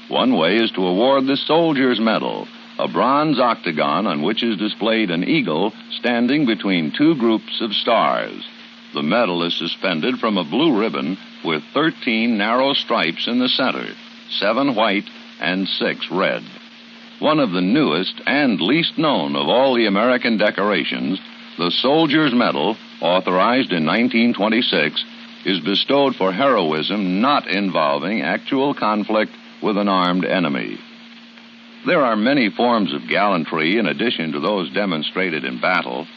One way is to award the Soldier's Medal, a bronze octagon on which is displayed an eagle standing between two groups of stars. The medal is suspended from a blue ribbon with 13 narrow stripes in the center, 7 white and 6 red. One of the newest and least known of all the American decorations, the Soldier's Medal, authorized in 1926, is bestowed for heroism not involving actual conflict with an armed enemy. There are many forms of gallantry in addition to those demonstrated in battle.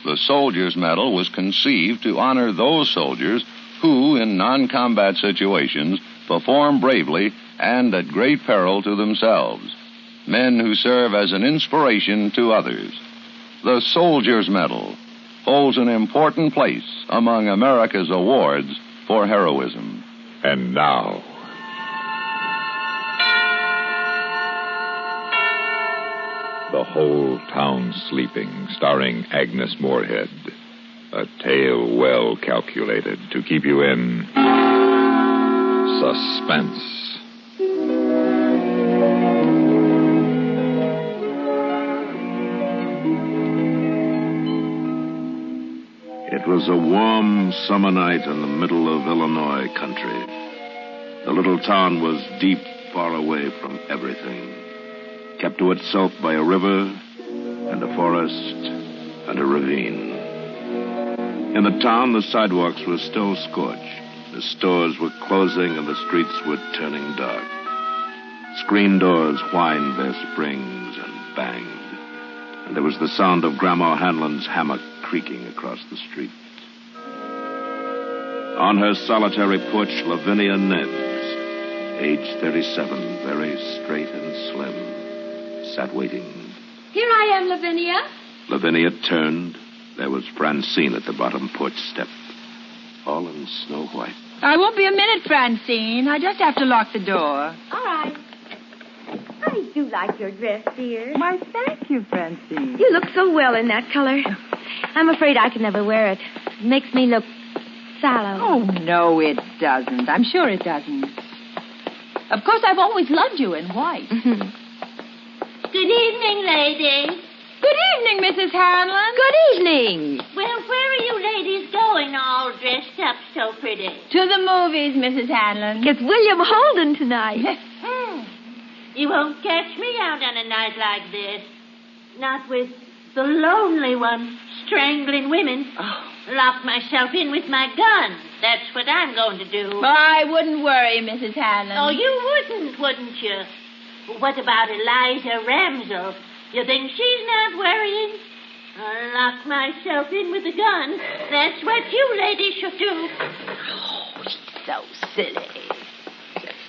The Soldier's Medal was conceived to honor those soldiers who, in non-combat situations, perform bravely and at great peril to themselves. Men who serve as an inspiration to others. The Soldier's Medal holds an important place among America's awards for heroism. And now, The Whole Town Sleeping, starring Agnes Moorehead. A tale well calculated to keep you in suspense. It was a warm summer night in the middle of Illinois country. The little town was deep, far away from everything, kept to itself by a river and a forest and a ravine. In the town, the sidewalks were still scorched. The stores were closing and the streets were turning dark. Screen doors whined their springs and banged, and there was the sound of Grandma Hanlon's hammock creaking across the street. On her solitary porch, Lavinia Nebbs, age 37, very straight and slim, sat waiting. Here I am, Lavinia. Lavinia turned. There was Francine at the bottom porch step. all in snow white. I won't be a minute, Francine. I just have to lock the door. All right. I do like your dress, dear. Why, thank you, Francine. You look so well in that color. I'm afraid I can never wear it. It makes me look sallow. Oh, no, it doesn't. I'm sure it doesn't. Of course, I've always loved you in white. Good evening, ladies. Good evening, Mrs. Hanlon. Good evening. Well, where are you ladies going all dressed up so pretty? To the movies, Mrs. Hanlon. It's William Holden tonight. You won't catch me out on a night like this. Not with the lonely one strangling women. Lock myself in with my gun. That's what I'm going to do. I wouldn't worry, Mrs. Hanlon. Oh, you wouldn't you? What about Eliza Ramsell? You think she's not worrying? I'll lock myself in with a gun. That's what you ladies should do. Oh, so silly.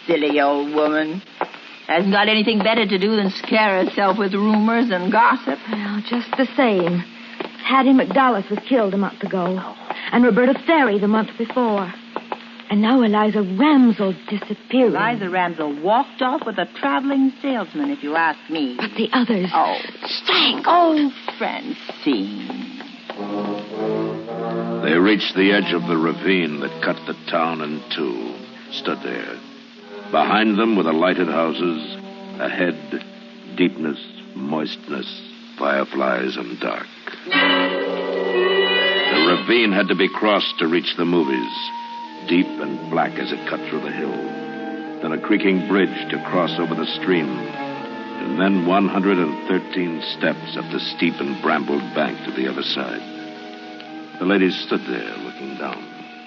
Silly old woman. Hasn't got anything better to do than scare herself with rumors and gossip. Well, just the same. Hattie McDullis was killed a month ago. And Roberta Ferry the month before. And now Eliza Ramsell disappeared. Eliza Ramsell walked off with a traveling salesman, if you ask me. But the others... Oh. Strangled. Oh, Francine. They reached the edge of the ravine that cut the town in two, stood there. Behind them were the lighted houses, ahead, deepness, moistness, fireflies, and dark. The ravine had to be crossed to reach the movies, deep and black as it cut through the hill. Then a creaking bridge to cross over the stream. And then 113 steps up the steep and brambled bank to the other side. The ladies stood there looking down.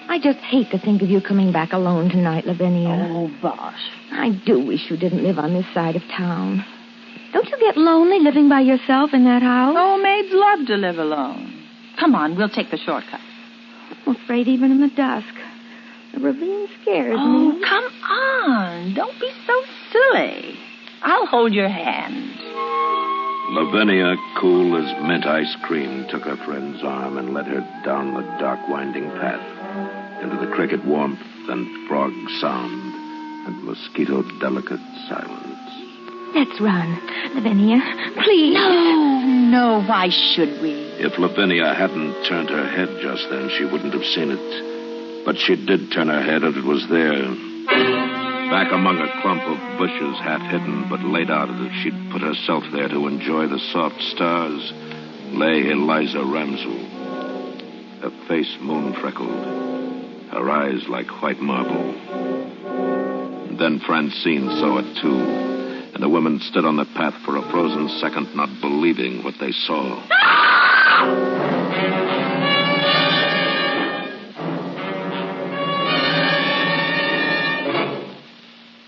I just hate to think of you coming back alone tonight, Lavinia. Oh, bosh. I do wish you didn't live on this side of town. Don't you get lonely living by yourself in that house? Oh, maids love to live alone. Come on, we'll take the shortcut. I'm afraid even in the dusk. The ravine scares me. Oh, come on. Don't be so silly. I'll hold your hand. Lavinia, cool as mint ice cream, took her friend's arm and led her down the dark, winding path into the cricket warmth and frog sound and mosquito-delicate silence. Let's run. Lavinia, please. No, why should we? If Lavinia hadn't turned her head just then, she wouldn't have seen it. But she did turn her head, and it was there. Back among a clump of bushes, half hidden, but laid out as if she'd put herself there to enjoy the soft stars, lay Eliza Ramsell. Her face moon-freckled, her eyes like white marble. And then Francine saw it, too. And the women stood on the path for a frozen second, not believing what they saw.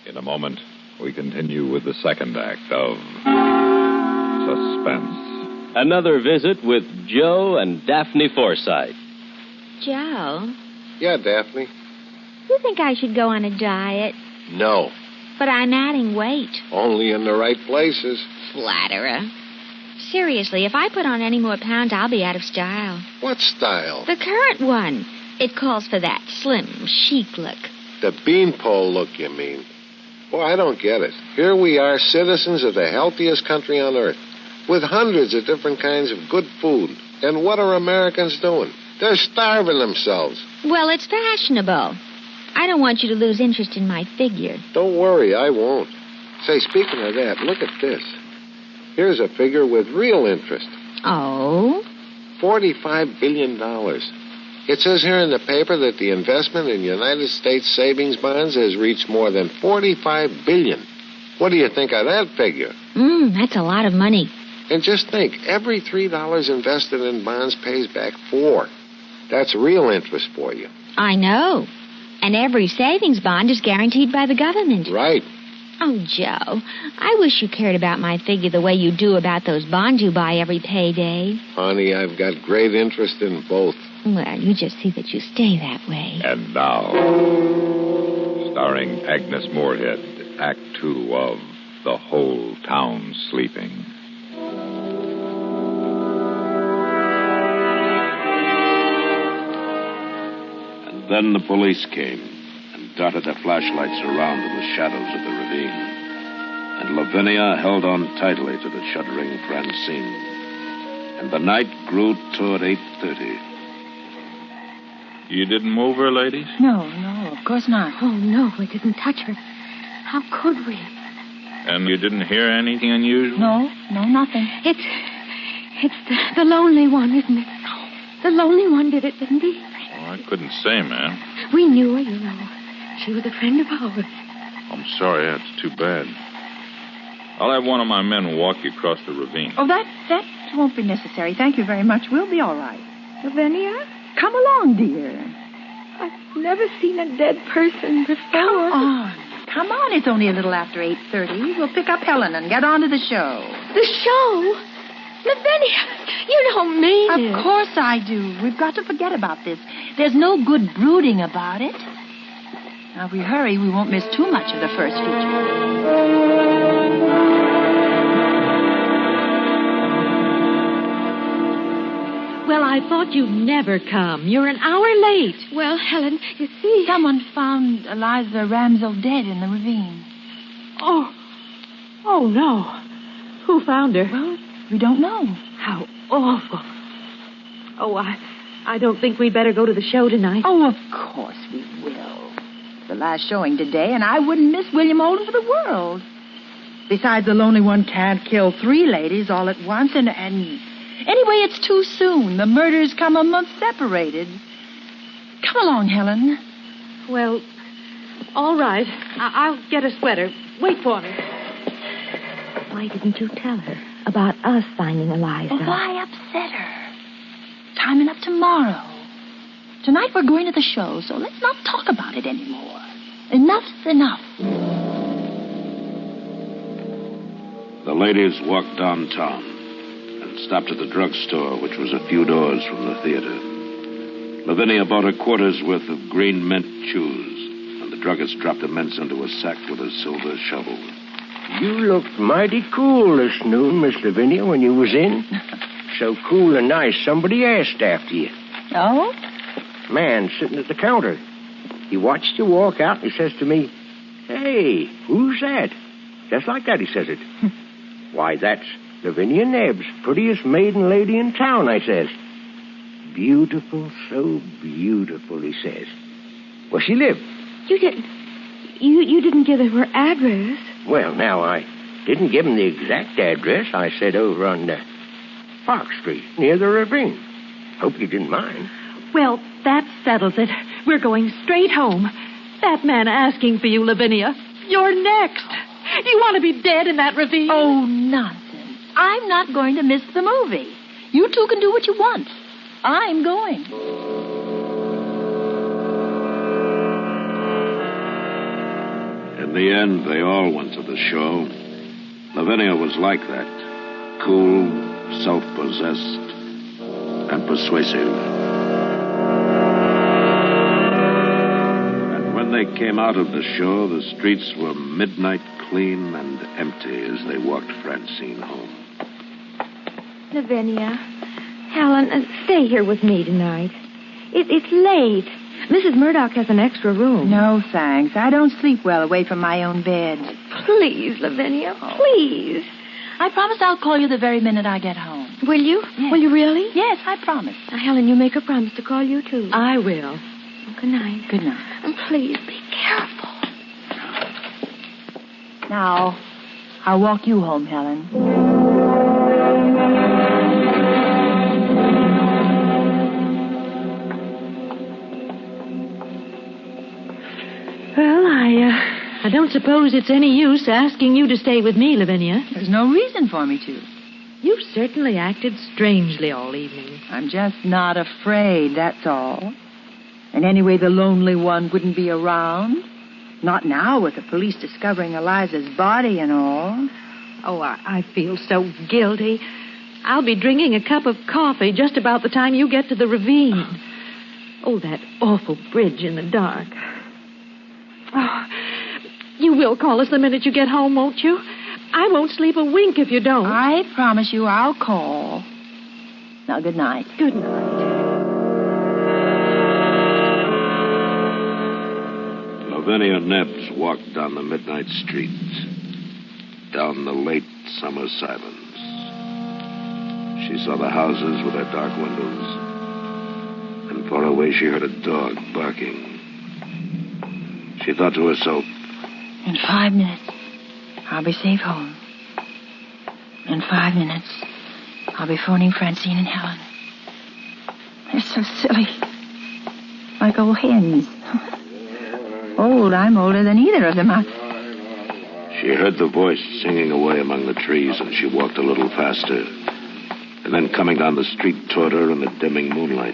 In a moment, we continue with the second act of Suspense. Another visit with Joe and Daphne Forsythe. Joe, Yeah, Daphne? you think I should go on a diet? No. But I'm adding weight. Only in the right places. Flatterer. Seriously, if I put on any more pounds, I'll be out of style. What style? The current one. It calls for that slim, chic look. The beanpole look, you mean? Boy, I don't get it. Here we are, citizens of the healthiest country on earth, with hundreds of different kinds of good food. And what are Americans doing? They're starving themselves. Well, it's fashionable. I don't want you to lose interest in my figure. Don't worry, I won't. Say, speaking of that, look at this. Here's a figure with real interest. Oh? $45 billion. It says here in the paper that the investment in United States savings bonds has reached more than $45 billion. What do you think of that figure? That's a lot of money. And just think, every $3 invested in bonds pays back $4. That's real interest for you. I know. And every savings bond is guaranteed by the government. Right. Oh, Joe, I wish you cared about my figure the way you do about those bonds you buy every payday. Honey, I've got great interest in both. Well, you just see that you stay that way. And now, starring Agnes Moorehead, Act 2 of The Whole Town Sleeping. Then the police came and darted their flashlights around in the shadows of the ravine. And Lavinia held on tightly to the shuddering Francine. And the night grew toward 8:30. You didn't move her, ladies? No, of course not. Oh, no, we didn't touch her. How could we? And you didn't hear anything unusual? No, nothing. It's the lonely one, isn't it? The lonely one did it, didn't he? Oh, I couldn't say, ma'am. We knew her, you know. She was a friend of ours. I'm sorry, that's too bad. I'll have one of my men walk you across the ravine. Oh, that won't be necessary. Thank you very much. We'll be all right. Lavinia? Come along, dear. I've never seen a dead person before. Come on. It's only a little after 8:30. We'll pick up Helen and get on to the show. The show? Lavinia, you don't mean it. Of course I do. We've got to forget about this. There's no good brooding about it. Now, if we hurry, we won't miss too much of the first feature. Well, I thought you'd never come. You're an hour late. Well, Helen, you see... Someone found Eliza Ramsell dead in the ravine. Oh, no. Who found her? Well, we don't know. How awful. Oh, I don't think we'd better go to the show tonight. Oh, of course we will. It's the last showing today, and I wouldn't miss William Holden for the world. Besides, the lonely one can't kill 3 ladies all at once, and anyway, it's too soon. The murders come a month separated. Come along, Helen. Well, all right. I'll get a sweater. Wait for me. Why didn't you tell her about us finding Eliza? Well, why upset her? Timing up tomorrow. Tonight we're going to the show, so let's not talk about it anymore. Enough's enough. The ladies walked downtown and stopped at the drugstore, which was a few doors from the theater. Lavinia bought a quarter's worth of green mint chews, and the druggist dropped the mints into a sack with a silver shovel. You looked mighty cool this noon, Miss Lavinia, when you was in. So cool and nice, somebody asked after you. Oh? Man sitting at the counter. He watched you walk out, and he says to me, "Hey, who's that?" Just like that, he says it. "Why, that's Lavinia Nebbs, prettiest maiden lady in town," I says. "Beautiful, so beautiful," he says. Where she live? You didn't give him her address. Well, now, I didn't give him the exact address. I said over on Park Street, near the ravine. Hope you didn't mind. Well, that settles it. We're going straight home. That man asking for you, Lavinia. You're next. You want to be dead in that ravine? Oh, nonsense. I'm not going to miss the movie. You two can do what you want. I'm going. In the end, they all went to the show. Lavinia was like that. Cool, self-possessed, and persuasive. And when they came out of the show, the streets were midnight clean and empty as they walked Francine home. Lavinia, Helen, stay here with me tonight. It's late. Mrs. Murdoch has an extra room. No, thanks. I don't sleep well away from my own bed. Please, Lavinia, please. I promise I'll call you the very minute I get home. Will you? Yes. Will you really? Yes, I promise. Now, Helen, you make a promise to call you, too. I will. Good night. Good night. And please, be careful. Now, I'll walk you home, Helen. Well, I don't suppose it's any use asking you to stay with me, Lavinia. There's no reason for me to. You've certainly acted strangely all evening. I'm just not afraid, that's all. And anyway, the lonely one wouldn't be around. Not now with the police discovering Eliza's body and all. Oh, I feel so guilty. I'll be drinking a cup of coffee just about the time you get to the ravine. Oh, that awful bridge in the dark. Oh, you will call us the minute you get home, won't you? I won't sleep a wink if you don't. I promise you I'll call. Now, good night. Good night. Lavinia Nebbs walked down the midnight street, down the late summer silence. She saw the houses with their dark windows, and far away she heard a dog barking. She thought to herself, in 5 minutes, I'll be safe home. In 5 minutes, I'll be phoning Francine and Helen. They're so silly. Like old hens. Old, I'm older than either of them. She heard the voice singing away among the trees, and she walked a little faster. And then coming down the street toward her in the dimming moonlight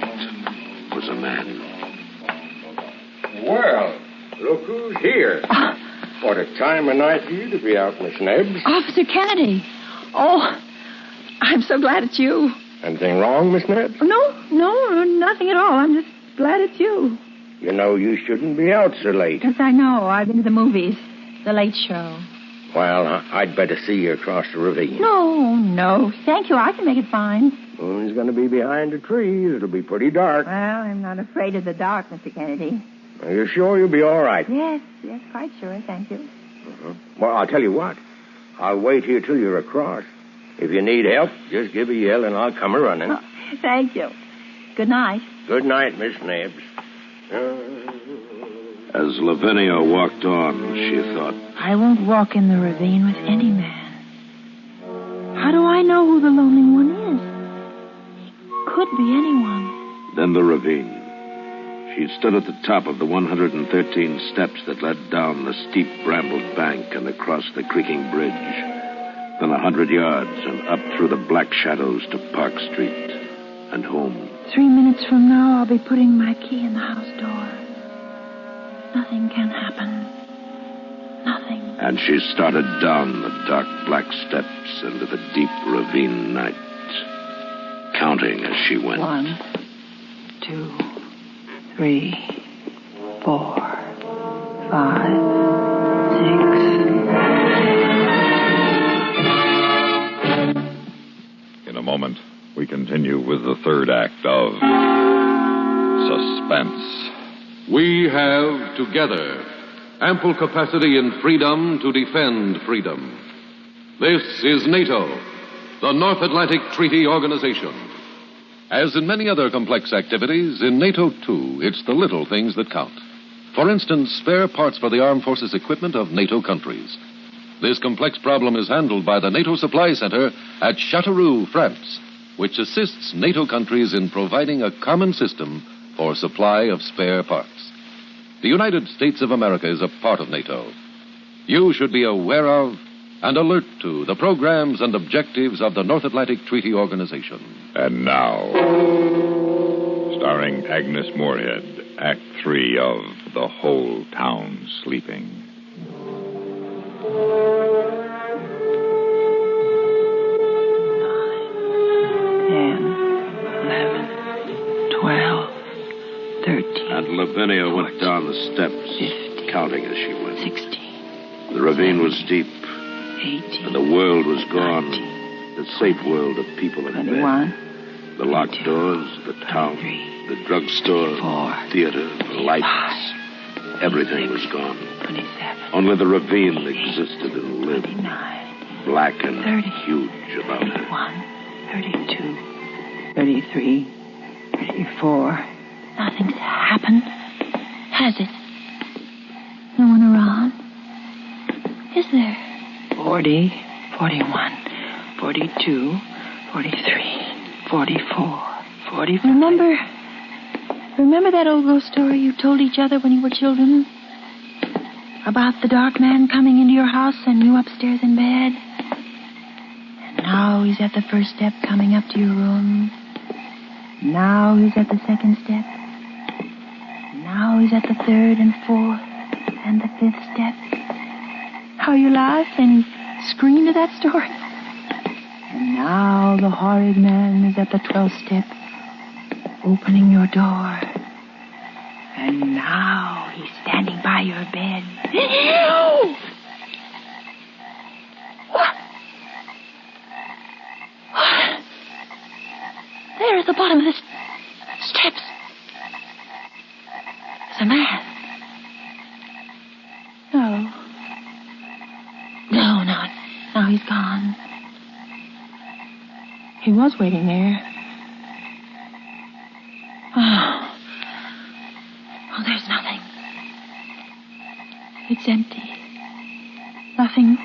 was a man. Well, look who's here. What a time of night for you to be out, Miss Nebbs. Officer Kennedy. Oh, I'm so glad it's you. Anything wrong, Miss Nebbs? No, nothing at all. I'm just glad it's you. You know you shouldn't be out so late. Yes, I know. I've been to the movies. The Late Show. Well, I'd better see you across the ravine. No. Thank you. I can make it fine. Moon's going to be behind the trees. It'll be pretty dark. Well, I'm not afraid of the dark, Mr. Kennedy. Are you sure you'll be all right? Yes, quite sure. Thank you. Uh-huh. Well, I'll tell you what. I'll wait here till you're across. If you need help, just give a yell and I'll come a-running. Oh, thank you. Good night. Good night, Miss Nebbs. As Lavinia walked on, she thought, I won't walk in the ravine with any man. How do I know who the lonely one is? He could be anyone. Then the ravine. She stood at the top of the 113 steps that led down the steep brambled bank and across the creaking bridge. Then 100 yards and up through the black shadows to Park Street and home. 3 minutes from now, I'll be putting my key in the house door. Nothing can happen. Nothing. And she started down the dark black steps into the deep ravine night, counting as she went. 1, 2, 3, 4, 5, 6. In a moment, we continue with the third act of Suspense. We have, together, ample capacity and freedom to defend freedom. This is NATO, the North Atlantic Treaty Organization. As in many other complex activities, in NATO, too, it's the little things that count. For instance, spare parts for the armed forces equipment of NATO countries. This complex problem is handled by the NATO Supply Center at Châteauroux, France, which assists NATO countries in providing a common system for supply of spare parts. The United States of America is a part of NATO. You should be aware of and alert to the programs and objectives of the North Atlantic Treaty Organization. And now, starring Agnes Moorehead, Act 3 of The Whole Town Sleeping. 12, 13. And Lavinia 14, went down the steps, 15, counting as she went. 16. The ravine was deep. 18. And the world was gone. 19, the safe world of people in 21, bed. The locked 22, doors, the town, 23, the drugstore, 24, theater, the lights. 25, everything 26, was gone. 27. Only the ravine existed and lived. 29. Black and 30, huge about her. 31, 32, 33, 34. Nothing's happened, has it? No one around? Is there? 40, 41, 42, 43, 44, 45. Remember that old ghost story you told each other when you were children? About the dark man coming into your house and you upstairs in bed? And now he's at the first step coming up to your room. Now he's at the second step. Now he's at the third and fourth and the fifth step. How you laughed and screamed at that story. And now the horrid man is at the 12th step, opening your door. And now he's standing by your bed. What? There at the bottom of the steps. There's a man. now he's gone. He was waiting there. Oh, there's nothing. It's empty. Nothing.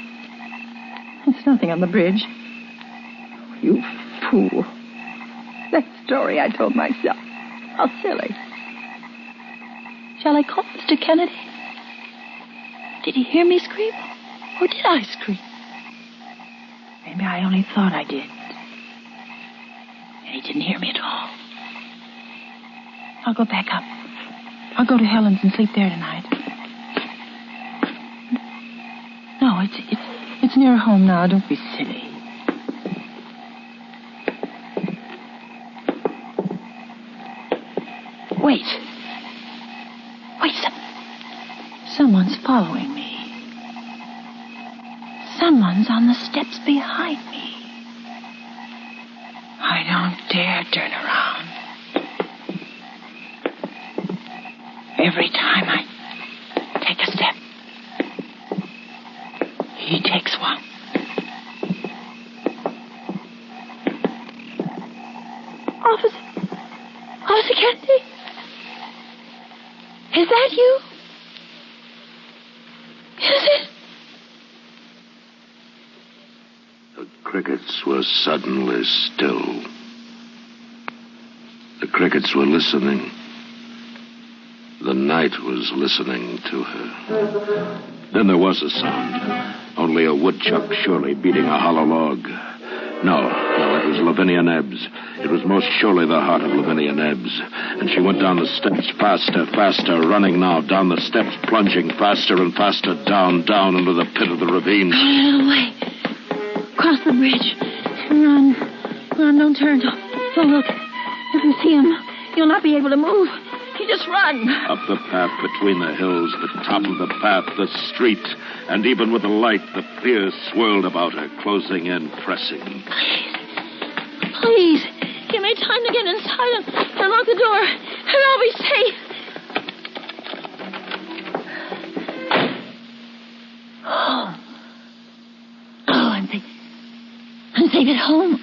It's nothing on the bridge. You fool. That story I told myself. How silly. Shall I call Mr. Kennedy? Did he hear me scream? Or did I scream? Maybe I only thought I did. And he didn't hear me at all. I'll go back up. I'll go to Helen's and sleep there tonight. No, it's near home now. Don't be silly. Wait. Someone's following me. Someone's on the steps behind me. I don't dare turn around. Every time I take a step, he takes one. Officer Kennedy? Is that you? Is it? The crickets were suddenly still. The crickets were listening. The night was listening to her. Then there was a sound. Only a woodchuck surely beating a hollow log. No, it was Lavinia Nebbs. It was most surely the heart of Lavinia Nebbs. And she went down the steps faster, running now down the steps, plunging faster and faster, down into the pit of the ravine. Away. Cross the bridge. Run, don't turn. Don't look. If you see him, you'll not be able to move. You just run. Up the path between the hills, the top of the path, the street. And even with the light, the fear swirled about her, closing in, pressing. Please, give me time to get inside and lock the door, and I'll be safe. Home. Oh, I'm safe. I'm safe at home.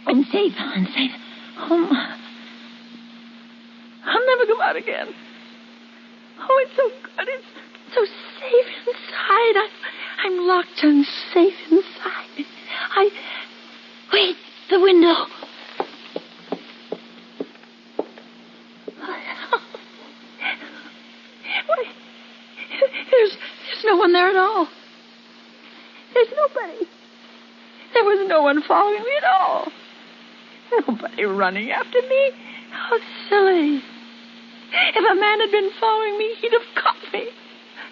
I'm safe. Home. I'll never go out again. Oh, it's so good. It's so safe inside. I'm locked and safe inside. Wait, the window. Wait, there's no one there at all. There's nobody. There was no one following me at all. Nobody running after me. How silly. If a man had been following me, he'd have caught me.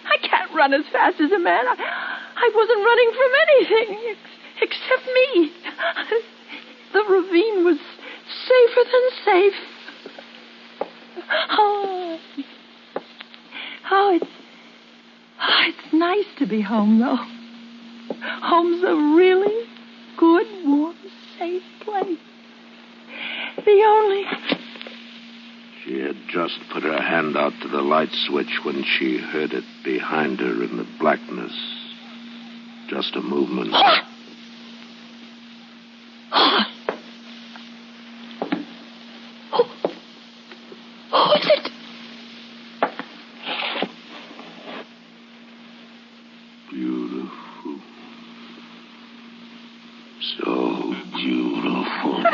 I can't run as fast as a man. I wasn't running from anything except me. The ravine was safer than safe. It's nice to be home, though. Home's a really good, warm, safe place. The only... She had just put her hand out to the light switch when she heard it behind her in the blackness. Just a movement. Who is it? Beautiful. So beautiful.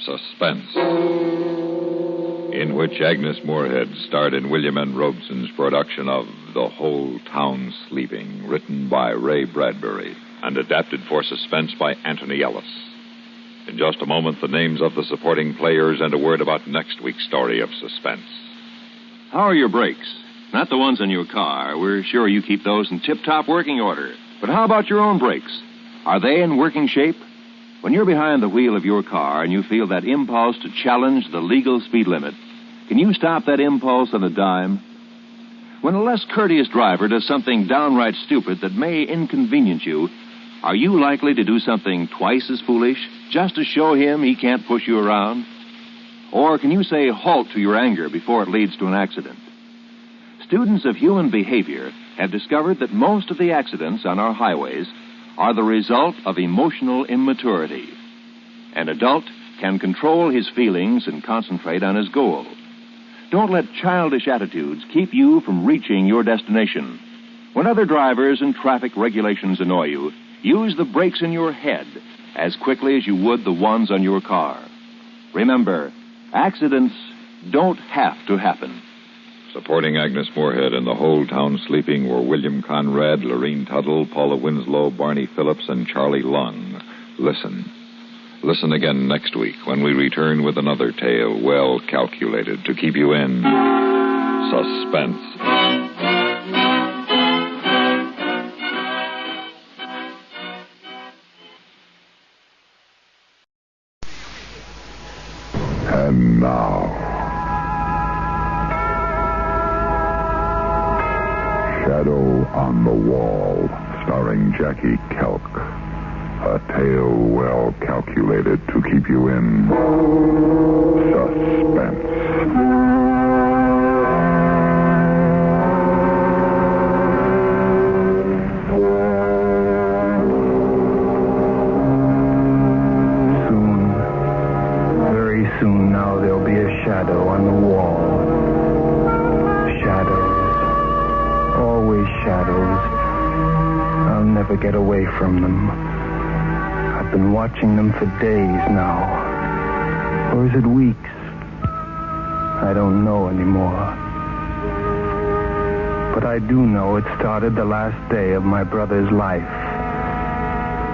Suspense, in which Agnes Moorehead starred in William N. Robeson's production of The Whole Town Sleeping, written by Ray Bradbury and adapted for Suspense by Anthony Ellis. In just a moment, the names of the supporting players and a word about next week's story of Suspense. How are your brakes? Not the ones in your car. We're sure you keep those in tip-top working order. But how about your own brakes? Are they in working shape? When you're behind the wheel of your car and you feel that impulse to challenge the legal speed limit, can you stop that impulse on a dime? When a less courteous driver does something downright stupid that may inconvenience you, Are you likely to do something twice as foolish just to show him he can't push you around? Or can you say halt to your anger before it leads to an accident? Students of human behavior have discovered that most of the accidents on our highways are the result of emotional immaturity. An adult can control his feelings and concentrate on his goal. Don't let childish attitudes keep you from reaching your destination. When other drivers and traffic regulations annoy you, use the brakes in your head as quickly as you would the ones on your car. Remember, accidents don't have to happen. Supporting Agnes Moorehead and the whole town sleeping were William Conrad, Lorene Tuttle, Paula Winslow, Barney Phillips, and Charlie Lung. Listen. Listen again next week when we return with another tale well calculated to keep you in suspense. And now, Shadow on the Wall, starring Jackie Kelk. A tale well calculated to keep you in suspense. Soon now there'll be a shadow on the wall. Shadows. Always shadows. I'll never get away from them. I've been watching them for days now. Or is it weeks? I don't know anymore. But I do know it started the last day of my brother's life.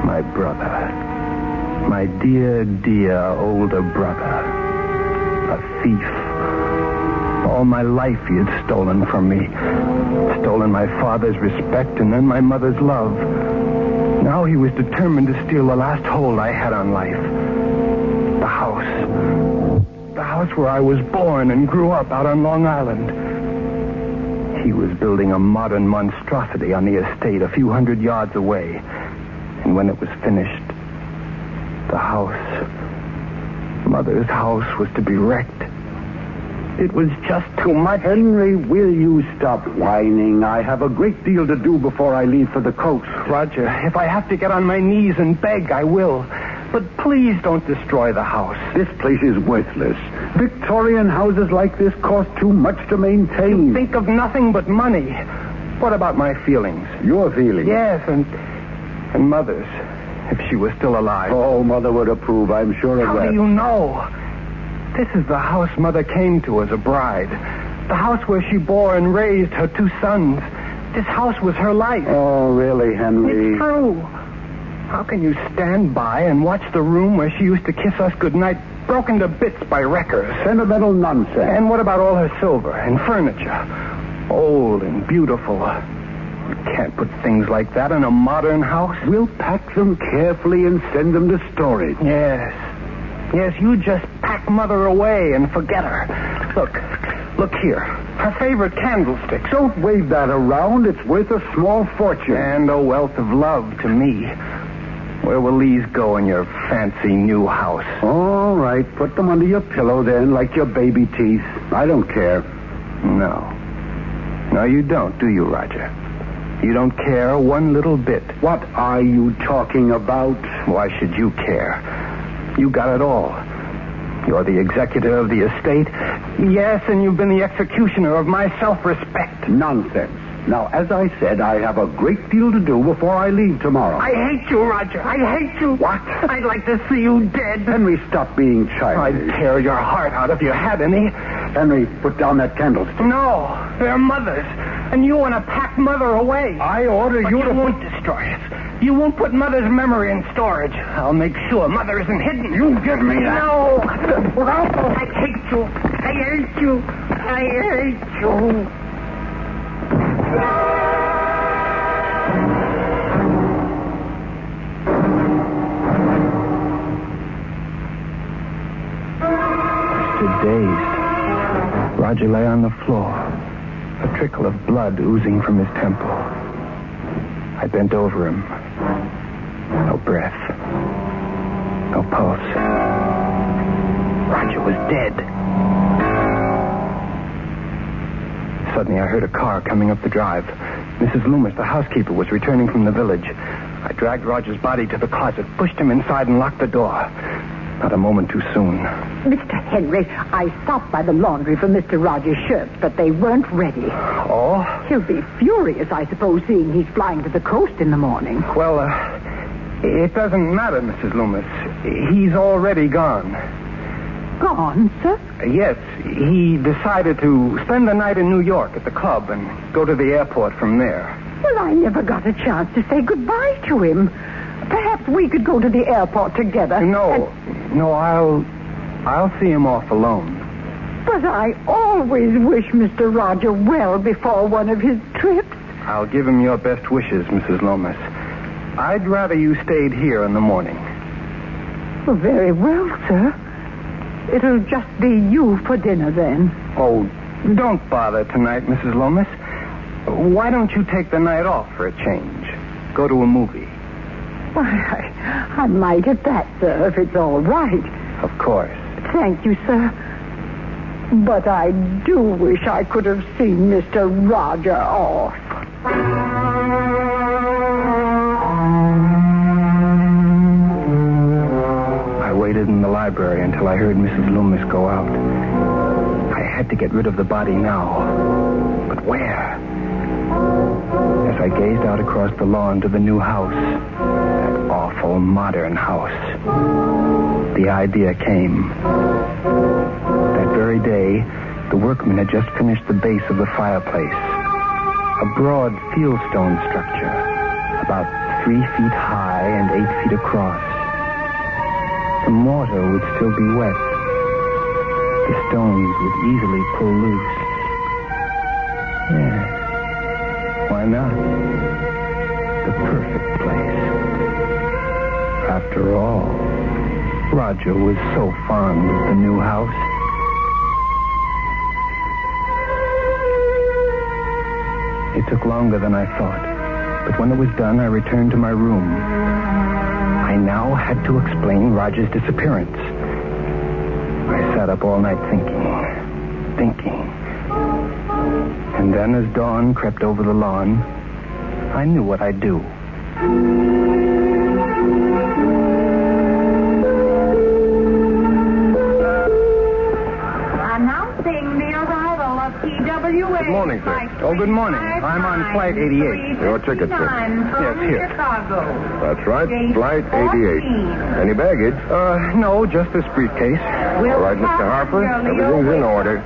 My brother. My dear, dear older brother. A thief. All my life he had stolen from me. Stolen my father's respect and then my mother's love. Now he was determined to steal the last hold I had on life. The house. The house where I was born and grew up out on Long Island. He was building a modern monstrosity on the estate a few hundred yards away. And when it was finished, the house, Mother's house, was to be wrecked. It was just too much. Henry, will you stop whining? I have a great deal to do before I leave for the coast. Roger, if I have to get on my knees and beg, I will. But please don't destroy the house. This place is worthless. Victorian houses like this cost too much to maintain. You think of nothing but money. What about my feelings? Your feelings? Yes, and Mother's, if she was still alive. Oh, Mother would approve, I'm sure of that. How do you know? This is the house Mother came to as a bride. The house where she bore and raised her two sons. This house was her life. Oh, really, Henry? It's true. How can you stand by and watch the room where she used to kiss us goodnight broken to bits by wreckers? Sentimental nonsense. And what about all her silver and furniture? Old and beautiful. You can't put things like that in a modern house. We'll pack them carefully and send them to storage. Yes. Yes, you just pack Mother away and forget her. Look here. Her favorite candlestick. Don't wave that around. It's worth a small fortune. And a wealth of love to me. Where will these go in your fancy new house? All right. Put them under your pillow then, like your baby teeth. I don't care. No. No, you don't, do you, Roger? You don't care one little bit. What are you talking about? Why should you care? You got it all. You're the executor of the estate. Yes, and you've been the executioner of my self-respect. Nonsense. Now, as I said, I have a great deal to do before I leave tomorrow. I hate you, Roger. I hate you. What? I'd like to see you dead. Henry, stop being childish. I'd tear your heart out if you had any. Henry, put down that candlestick. No, they're Mother's. And you want to pack Mother away. I order you to... you won't destroy it. You won't put Mother's memory in storage. I'll make sure Mother isn't hidden. You give me that. No. I hate you. I hate you. I hate you. Dazed. Roger lay on the floor, a trickle of blood oozing from his temple. I bent over him. No breath. No pulse. Roger was dead. Suddenly, I heard a car coming up the drive. Mrs. Loomis, the housekeeper, was returning from the village. I dragged Roger's body to the closet, pushed him inside, and locked the door. Not a moment too soon. Mr. Henry, I stopped by the laundry for Mr. Rogers' shirts, but they weren't ready. Oh? He'll be furious, I suppose, seeing he's flying to the coast in the morning. Well, it doesn't matter, Mrs. Loomis. He's already gone. Gone, sir? Yes, he decided to spend the night in New York at the club and go to the airport from there. Well, I never got a chance to say goodbye to him. Perhaps we could go to the airport together. No, I'll see him off alone. But I always wish Mr. Roger well before one of his trips. I'll give him your best wishes, Mrs. Loomis. I'd rather you stayed here in the morning. Well, very well, sir. It'll just be you for dinner, then. Oh, don't bother tonight, Mrs. Loomis. Why don't you take the night off for a change? Go to a movie. Why, I might at that, sir, if it's all right. Of course. Thank you, sir. But I do wish I could have seen Mr. Roger off. I waited in the library until I heard Mrs. Loomis go out. I had to get rid of the body now. But where? As I gazed out across the lawn to the new house, that awful modern house, the idea came. That very day, the workmen had just finished the base of the fireplace. A broad fieldstone structure, about 3 feet high and 8 feet across. The mortar would still be wet. The stones would easily pull loose. Yeah. Why not? The perfect place. After all, Roger was so fond of the new house. It took longer than I thought, but when it was done, I returned to my room. I now had to explain Roger's disappearance. I sat up all night thinking. And then as dawn crept over the lawn, I knew what I'd do. Announcing the arrival of TWA. Good morning, sir. Oh, good morning. I'm on flight 88. Your ticket, sir. Yes, here. Chicago. That's right. Flight 88. Any baggage? No, just this briefcase. All right, Mr. Harper. Everything's in order.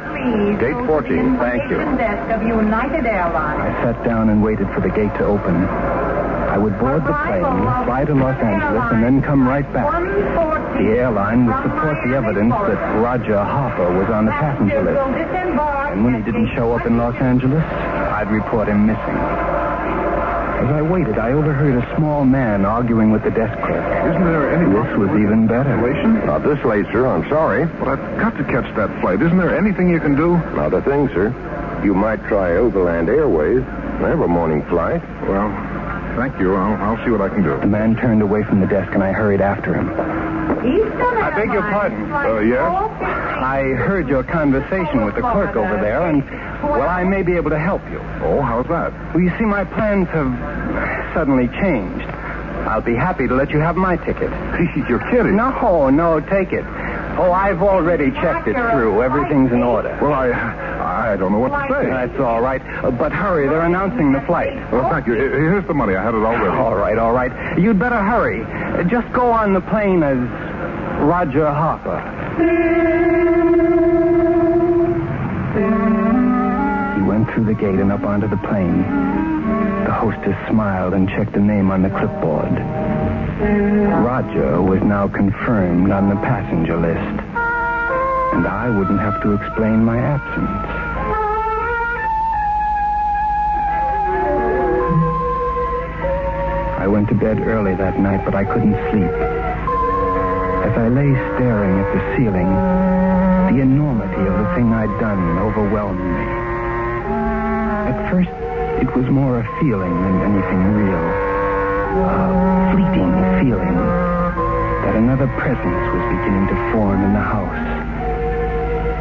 Gate 14. Thank you. Desk of United Airlines. I sat down and waited for the gate to open. I would board the plane, fly to Los Angeles, and then come right back. The airline would support the evidence that Roger Harper was on the passenger list. And when he didn't show up in Los Angeles, I'd report him missing. As I waited, I overheard a small man arguing with the desk clerk. Isn't there any... This was even better. Not this late, sir. I'm sorry. But I've got to catch that flight. Isn't there anything you can do? Not a thing, sir. You might try Overland Airways. They have a morning flight. Well, thank you. I'll see what I can do. The man turned away from the desk, and I hurried after him. I beg your pardon. Yes? I heard your conversation with the clerk over there, and, well, I may be able to help you. Oh, how's that? Well, you see, my plans have suddenly changed. I'll be happy to let you have my ticket. You're kidding. No, take it. Oh, I've already checked it through. Everything's in order. Well, I don't know what to say. That's all right. But hurry, they're announcing the flight. Well, thank you. Here's the money. I had it already. All right. You'd better hurry. Just go on the plane as Roger Harper. He went through the gate and up onto the plane. The hostess smiled and checked the name on the clipboard. Roger was now confirmed on the passenger list, and I wouldn't have to explain my absence. I went to bed early that night, but I couldn't sleep. As I lay staring at the ceiling, the enormity of the thing I'd done overwhelmed me. At first, it was more a feeling than anything real. A fleeting Another presence was beginning to form in the house.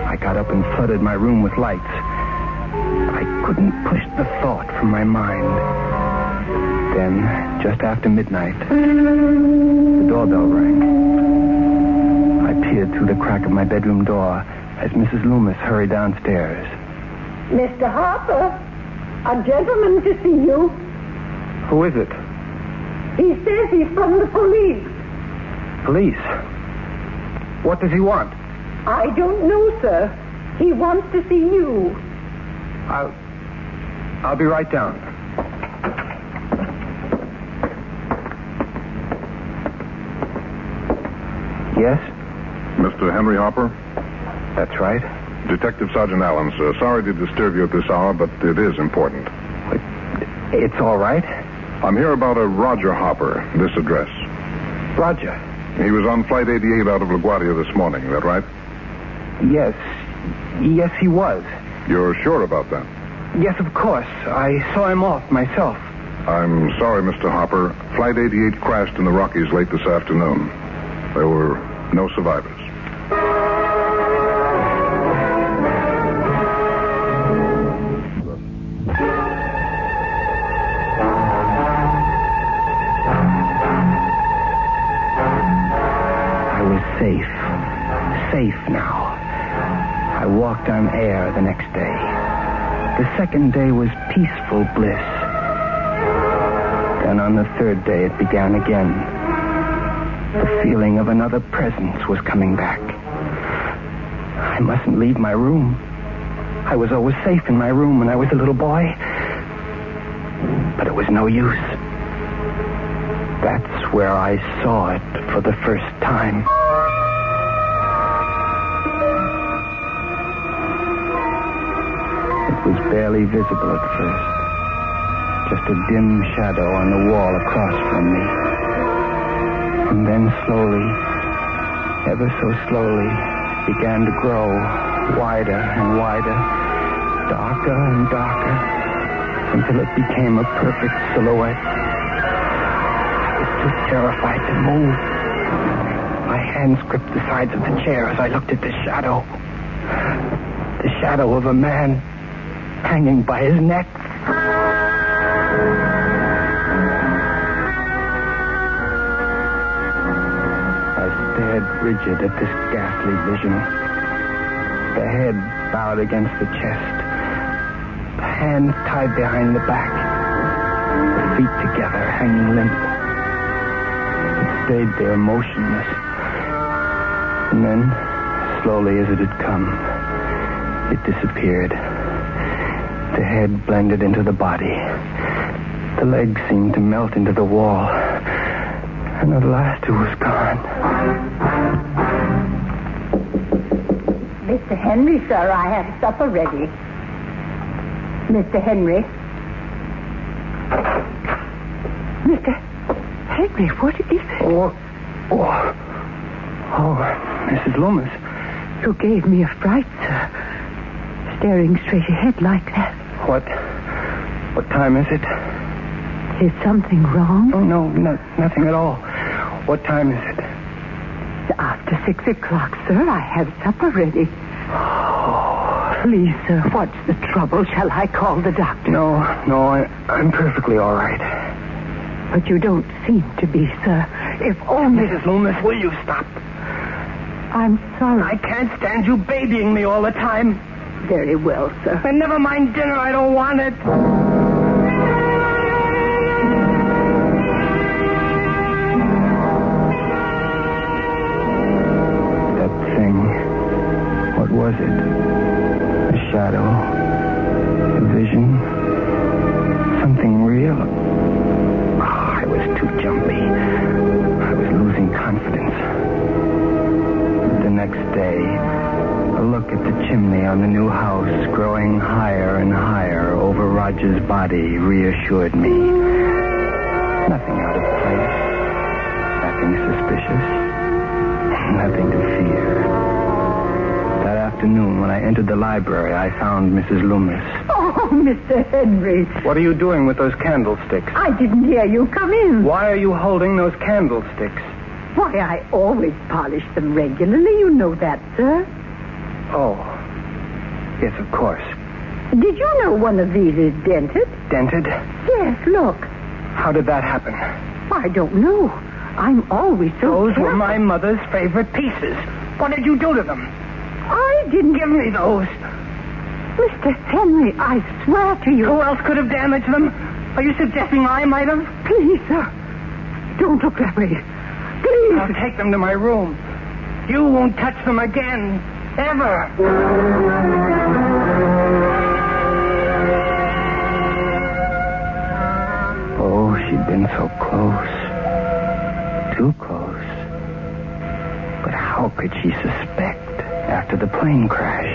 I got up and flooded my room with lights. I couldn't push the thought from my mind. Then, just after midnight, the doorbell rang. I peered through the crack of my bedroom door as Mrs. Loomis hurried downstairs. Mr. Harper, a gentleman to see you. Who is it? He says he's from the police. Police? What does he want? I don't know, sir. He wants to see you. I'll be right down. Yes? Mr. Henry Harper? That's right. Detective Sergeant Allen, sir. Sorry to disturb you at this hour, but it is important. It's all right. I'm here about a Roger Harper, this address. Roger? He was on Flight 88 out of LaGuardia this morning, is that right? Yes. Yes, he was. You're sure about that? Yes, of course. I saw him off myself. I'm sorry, Mr. Harper. Flight 88 crashed in the Rockies late this afternoon. There were no survivors. I was safe. Safe now. I walked on air the next day. The second day was peaceful bliss. Then on the third day it began again. The feeling of another presence was coming back. I mustn't leave my room. I was always safe in my room when I was a little boy. But it was no use. That's where I saw it for the first time. It was barely visible at first. Just a dim shadow on the wall across from me. And then slowly, ever so slowly, began to grow wider and wider, darker and darker, until it became a perfect silhouette. I was too terrified to move. My hands gripped the sides of the chair as I looked at the shadow. The shadow of a man hanging by his neck. Rigid at this ghastly vision. The head bowed against the chest. The hands tied behind the back. The feet together, hanging limp. It stayed there motionless. And then, slowly as it had come, it disappeared. The head blended into the body. The legs seemed to melt into the wall. And at last it was gone. Mr. Henry, sir, I have supper ready. Mr. Henry. Mr. Henry, what is it? Oh, Mrs. Loomis. You gave me a fright, sir. Staring straight ahead like that. What time is it? Is something wrong? Oh, no, nothing at all. What time is it? It's after 6 o'clock, sir. I have supper ready. Oh. Please, sir, what's the trouble? Shall I call the doctor? No, I'm perfectly all right. But you don't seem to be, sir. If only... Mrs. Loomis, will you stop? I'm sorry. I can't stand you babying me all the time. Very well, sir. Then never mind dinner. I don't want it. Was it? A shadow? A vision? Something real? I was too jumpy. I was losing confidence. The next day, a look at the chimney on the new house growing higher and higher over Roger's body reassured me. Nothing out of place. Nothing suspicious. Nothing to fear. Afternoon, when I entered the library, I found Mrs. Loomis. Oh, Mr. Henry. What are you doing with those candlesticks? I didn't hear you come in. Why are you holding those candlesticks? Why, I always polish them regularly. You know that, sir. Oh. Yes, of course. Did you know one of these is dented? Dented? Yes, look. How did that happen? I don't know. I'm always so Those careful. were my mother's favorite pieces. What did you do to them? I didn't Give me those. Mr. Henry, I swear to you. Who else could have damaged them? Are you suggesting I might have? Please, sir. Don't look that way. Please. I'll take them to my room. You won't touch them again. Ever. Oh, she'd been so close. Too close. But how could she suspect after the plane crash?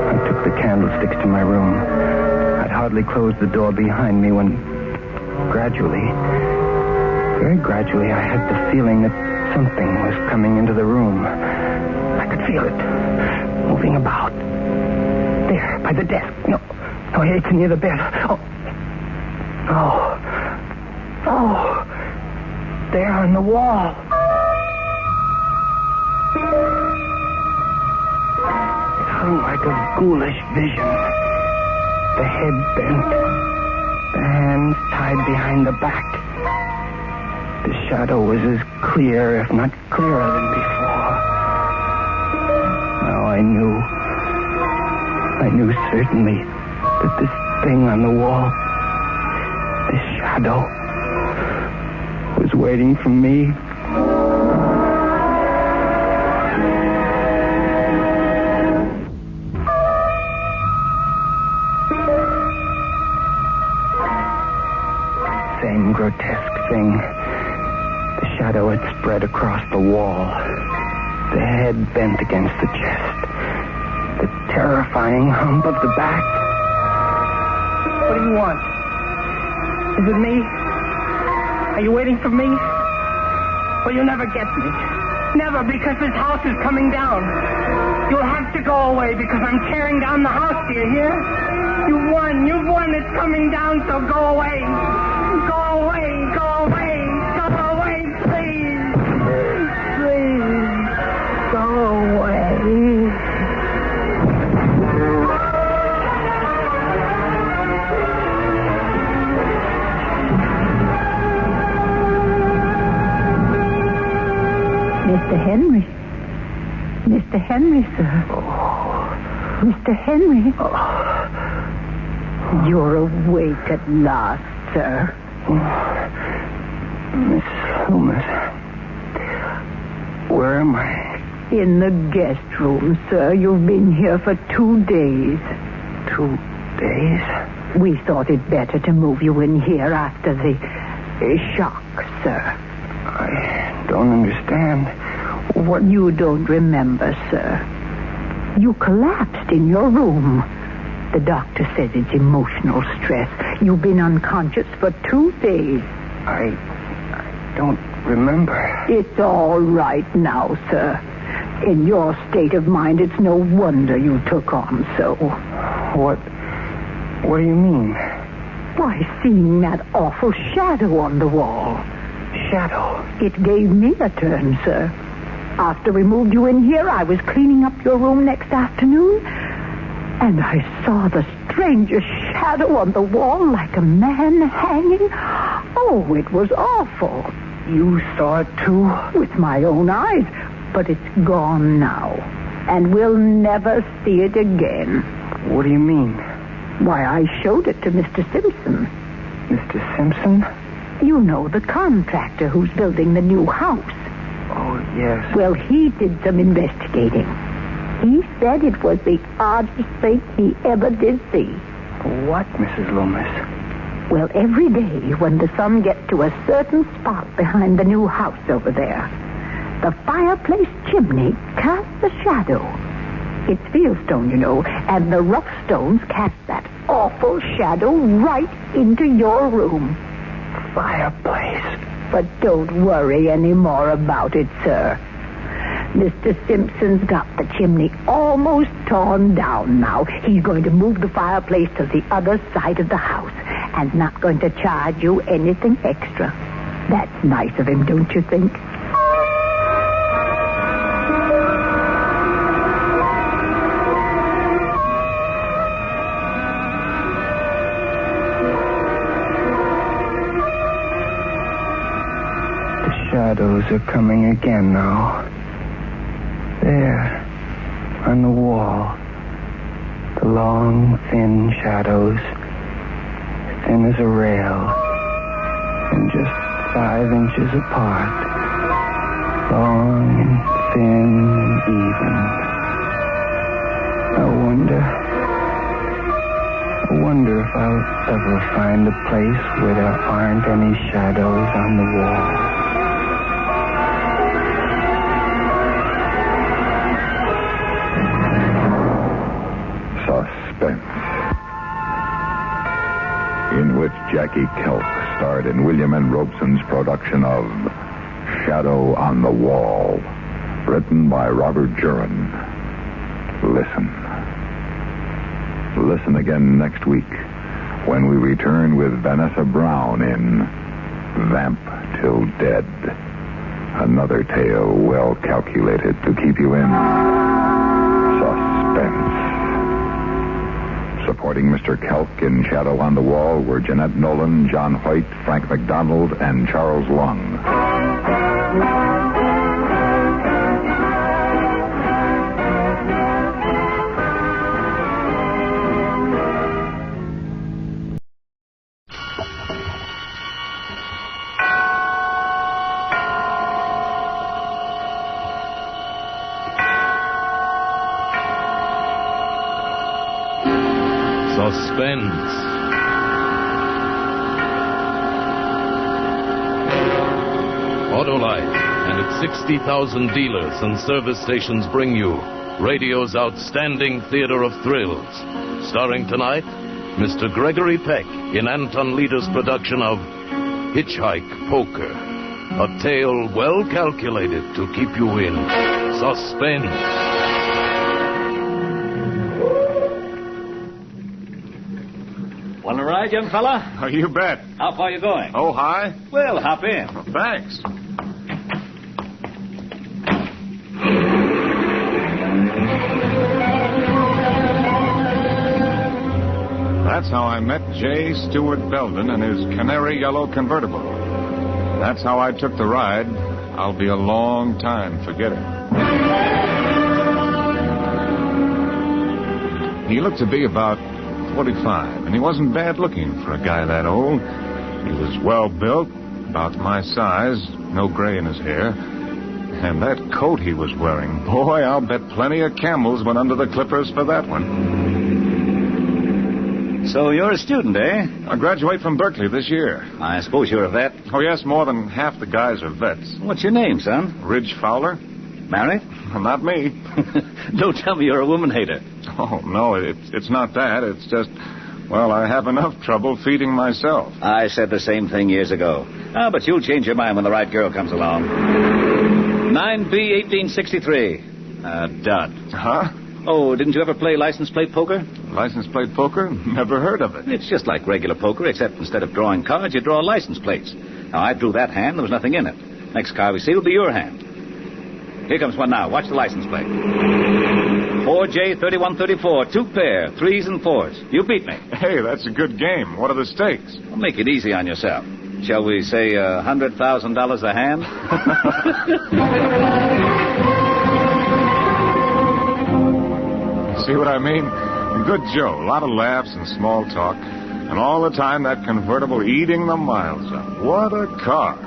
I took the candlesticks to my room. I'd hardly closed the door behind me when gradually, very gradually, I had the feeling that something was coming into the room. I could feel it moving about. There, by the desk. No, it's near the bed. Oh, there on the wall. It hung like a ghoulish vision. The head bent, the hands tied behind the back. The shadow was as clear, if not clearer than before. Now I knew certainly that this thing on the wall, this shadow, was waiting for me. Same grotesque thing. The shadow had spread across the wall. The head bent against the chest. The terrifying hump of the back. What do you want? Is it me? Are you waiting for me? Well, you'll never get me. Never, because this house is coming down. You'll have to go away because I'm tearing down the house, do you hear? You've won. It's coming down, so go away. Go away, please. Please, go away. Mr. Henry, sir. Mr. Henry. You're awake at last, sir. Miss Loomis, where am I? In the guest room, sir. You've been here for 2 days. 2 days? We thought it better to move you in here after the shock, sir. I don't understand. What you don't remember, sir. You collapsed in your room. The doctor says it's emotional stress. You've been unconscious for 2 days. I don't remember. It's all right now, sir. In your state of mind, it's no wonder you took on so. What do you mean? Why, seeing that awful shadow on the wall. Shadow? It gave me a turn, sir. After we moved you in here, I was cleaning up your room next afternoon, and I saw the strangest shadow on the wall like a man hanging. Oh, it was awful. You saw it too? With my own eyes, but it's gone now, and we'll never see it again. What do you mean? Why, I showed it to Mr. Simpson. Mr. Simpson? You know, the contractor who's building the new house. Oh, yes. Well, he did some investigating. He said it was the oddest thing he ever did see. What, Mrs. Loomis? Well, every day when the sun gets to a certain spot behind the new house over there, the fireplace chimney casts a shadow. It's fieldstone, you know, and the rough stones cast that awful shadow right into your room. Fireplace? But don't worry any more about it, sir. Mr. Simpson's got the chimney almost torn down now. He's going to move the fireplace to the other side of the house and not going to charge you anything extra. That's nice of him, don't you think? Shadows are coming again now. There, on the wall. The long, thin shadows, thin as a rail, and just 5 inches apart. Long and thin and even. I wonder if I'll ever find a place where there aren't any shadows on the wall. Suspense, in which Jackie Kelk starred in William N. Robeson's production of Shadow on the Wall, written by Robert Jurin. Listen again next week when we return with Vanessa Brown in Vamp Till Dead, another tale well calculated to keep you in suspense. Supporting Mr. Kelk in Shadow on the Wall were Jeanette Nolan, John Hoyt, Frank McDonald, and Charles Lung. Suspense. Autolite and its 60,000 dealers and service stations bring you radio's outstanding theater of thrills. Starring tonight, Mr. Gregory Peck in Anton Leader's production of Hitchhike Poker, a tale well calculated to keep you in suspense. Want to ride, young fella? Oh, you bet. How far you going? Oh, hi. Well, hop in. Well, thanks. That's how I met J. Stewart Belden in his canary yellow convertible. That's how I took the ride. I'll be a long time forgetting. He looked to be about 45, and he wasn't bad looking for a guy that old. He was well built, about my size, no gray in his hair. And that coat he was wearing, boy, I'll bet plenty of camels went under the clippers for that one. So you're a student, eh? I graduate from Berkeley this year. I suppose you're a vet? Oh, yes, more than half the guys are vets. What's your name, son? Ridge Fowler. Married? Not me. Don't tell me you're a woman hater. Oh, no, it's not that. It's just, well, I have enough trouble feeding myself. I said the same thing years ago. Ah, but you'll change your mind when the right girl comes along. 9B 1863. Dud. Huh? Oh, didn't you ever play license plate poker? License plate poker? Never heard of it. It's just like regular poker, except instead of drawing cards, you draw license plates. Now, I drew that hand. There was nothing in it. Next card we see will be your hand. Here comes one now. Watch the license plate. 4J3134, 2 pair, 3s and 4s. You beat me. Hey, that's a good game. What are the stakes? Well, make it easy on yourself. Shall we say $100,000 a hand? See what I mean? Good Joe. A lot of laughs and small talk. And all the time that convertible eating the miles up. What a car.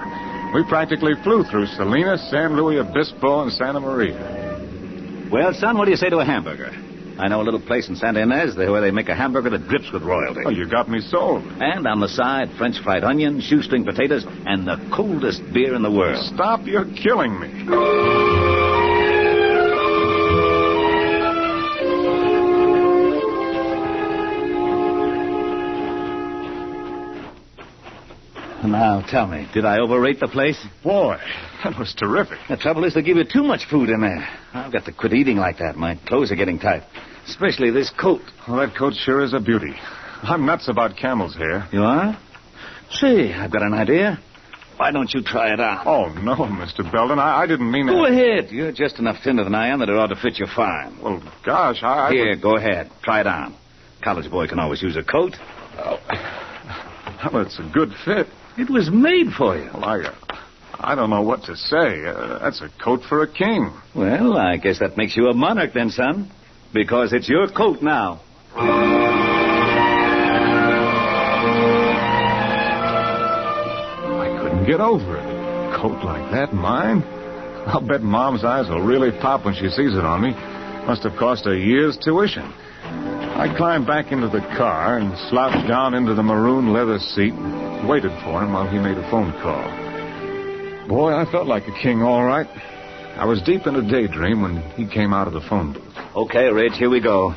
We practically flew through Salinas, San Luis Obispo, and Santa Maria. Well, son, what do you say to a hamburger? I know a little place in Santa Ynez where they make a hamburger that drips with royalty. Oh, you got me sold. And on the side, French fried onions, shoestring potatoes, and the coldest beer in the world. Stop, you're killing me. Now, tell me, did I overrate the place? Boy, that was terrific. The trouble is they give you too much food in there. I've got to quit eating like that. My clothes are getting tight. Especially this coat. Well, that coat sure is a beauty. I'm nuts about camel's hair. You are? See, I've got an idea. Why don't you try it on? Oh, no, Mr. Belden. I didn't mean Go that. ahead. You're just enough thinner than I am that it ought to fit you fine. Well, gosh, I Here, go ahead. Try it on. College boy can always use a coat. Well, it's a good fit. It was made for you. Well, I don't know what to say. That's a coat for a king. Well, I guess that makes you a monarch then, son. Because it's your coat now. I couldn't get over it. A coat like that, mine? I'll bet Mom's eyes will really pop when she sees it on me. Must have cost a year's tuition. I climbed back into the car and slouched down into the maroon leather seat and waited for him while he made a phone call. Boy, I felt like a king, all right. I was deep in a daydream when he came out of the phone booth. Okay, Ridge, here we go.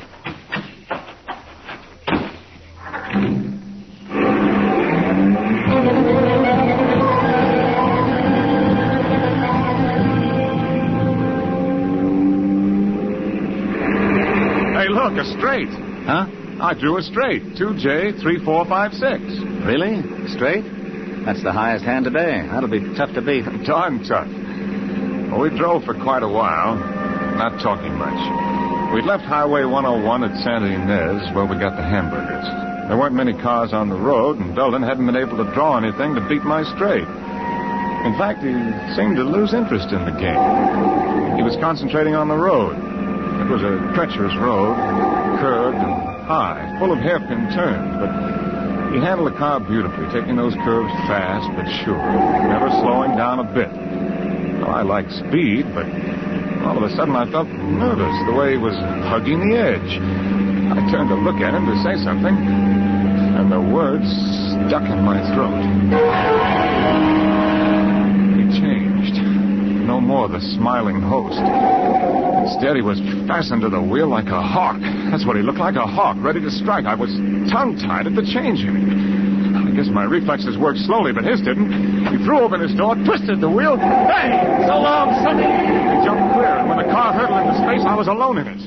Hey, look, a straight. Huh? I drew a straight. 2J, 3, 4, 5, 6. Really? Straight? That's the highest hand today. That'll be tough to beat. Darn tough. Well, we drove for quite a while, not talking much. We'd left Highway 101 at Santa Ynez, where we got the hamburgers. There weren't many cars on the road, and Belden hadn't been able to draw anything to beat my straight. In fact, he seemed to lose interest in the game. He was concentrating on the road. It was a treacherous road, curved and high, full of hairpin turns, but he handled the car beautifully, taking those curves fast but sure, never slowing down a bit. Well, I like speed, but all of a sudden I felt nervous, the way he was hugging the edge. I turned to look at him to say something, and the words stuck in my throat. He changed. No more the smiling host. Instead, he was fastened to the wheel like a hawk. That's what he looked like, a hawk, ready to strike. I was tongue-tied at the change in him. I guess my reflexes worked slowly, but his didn't. He threw open his door, twisted the wheel. Hey! So long, Sonny! He jumped clear, and when the car hurtled into space, I was alone in it.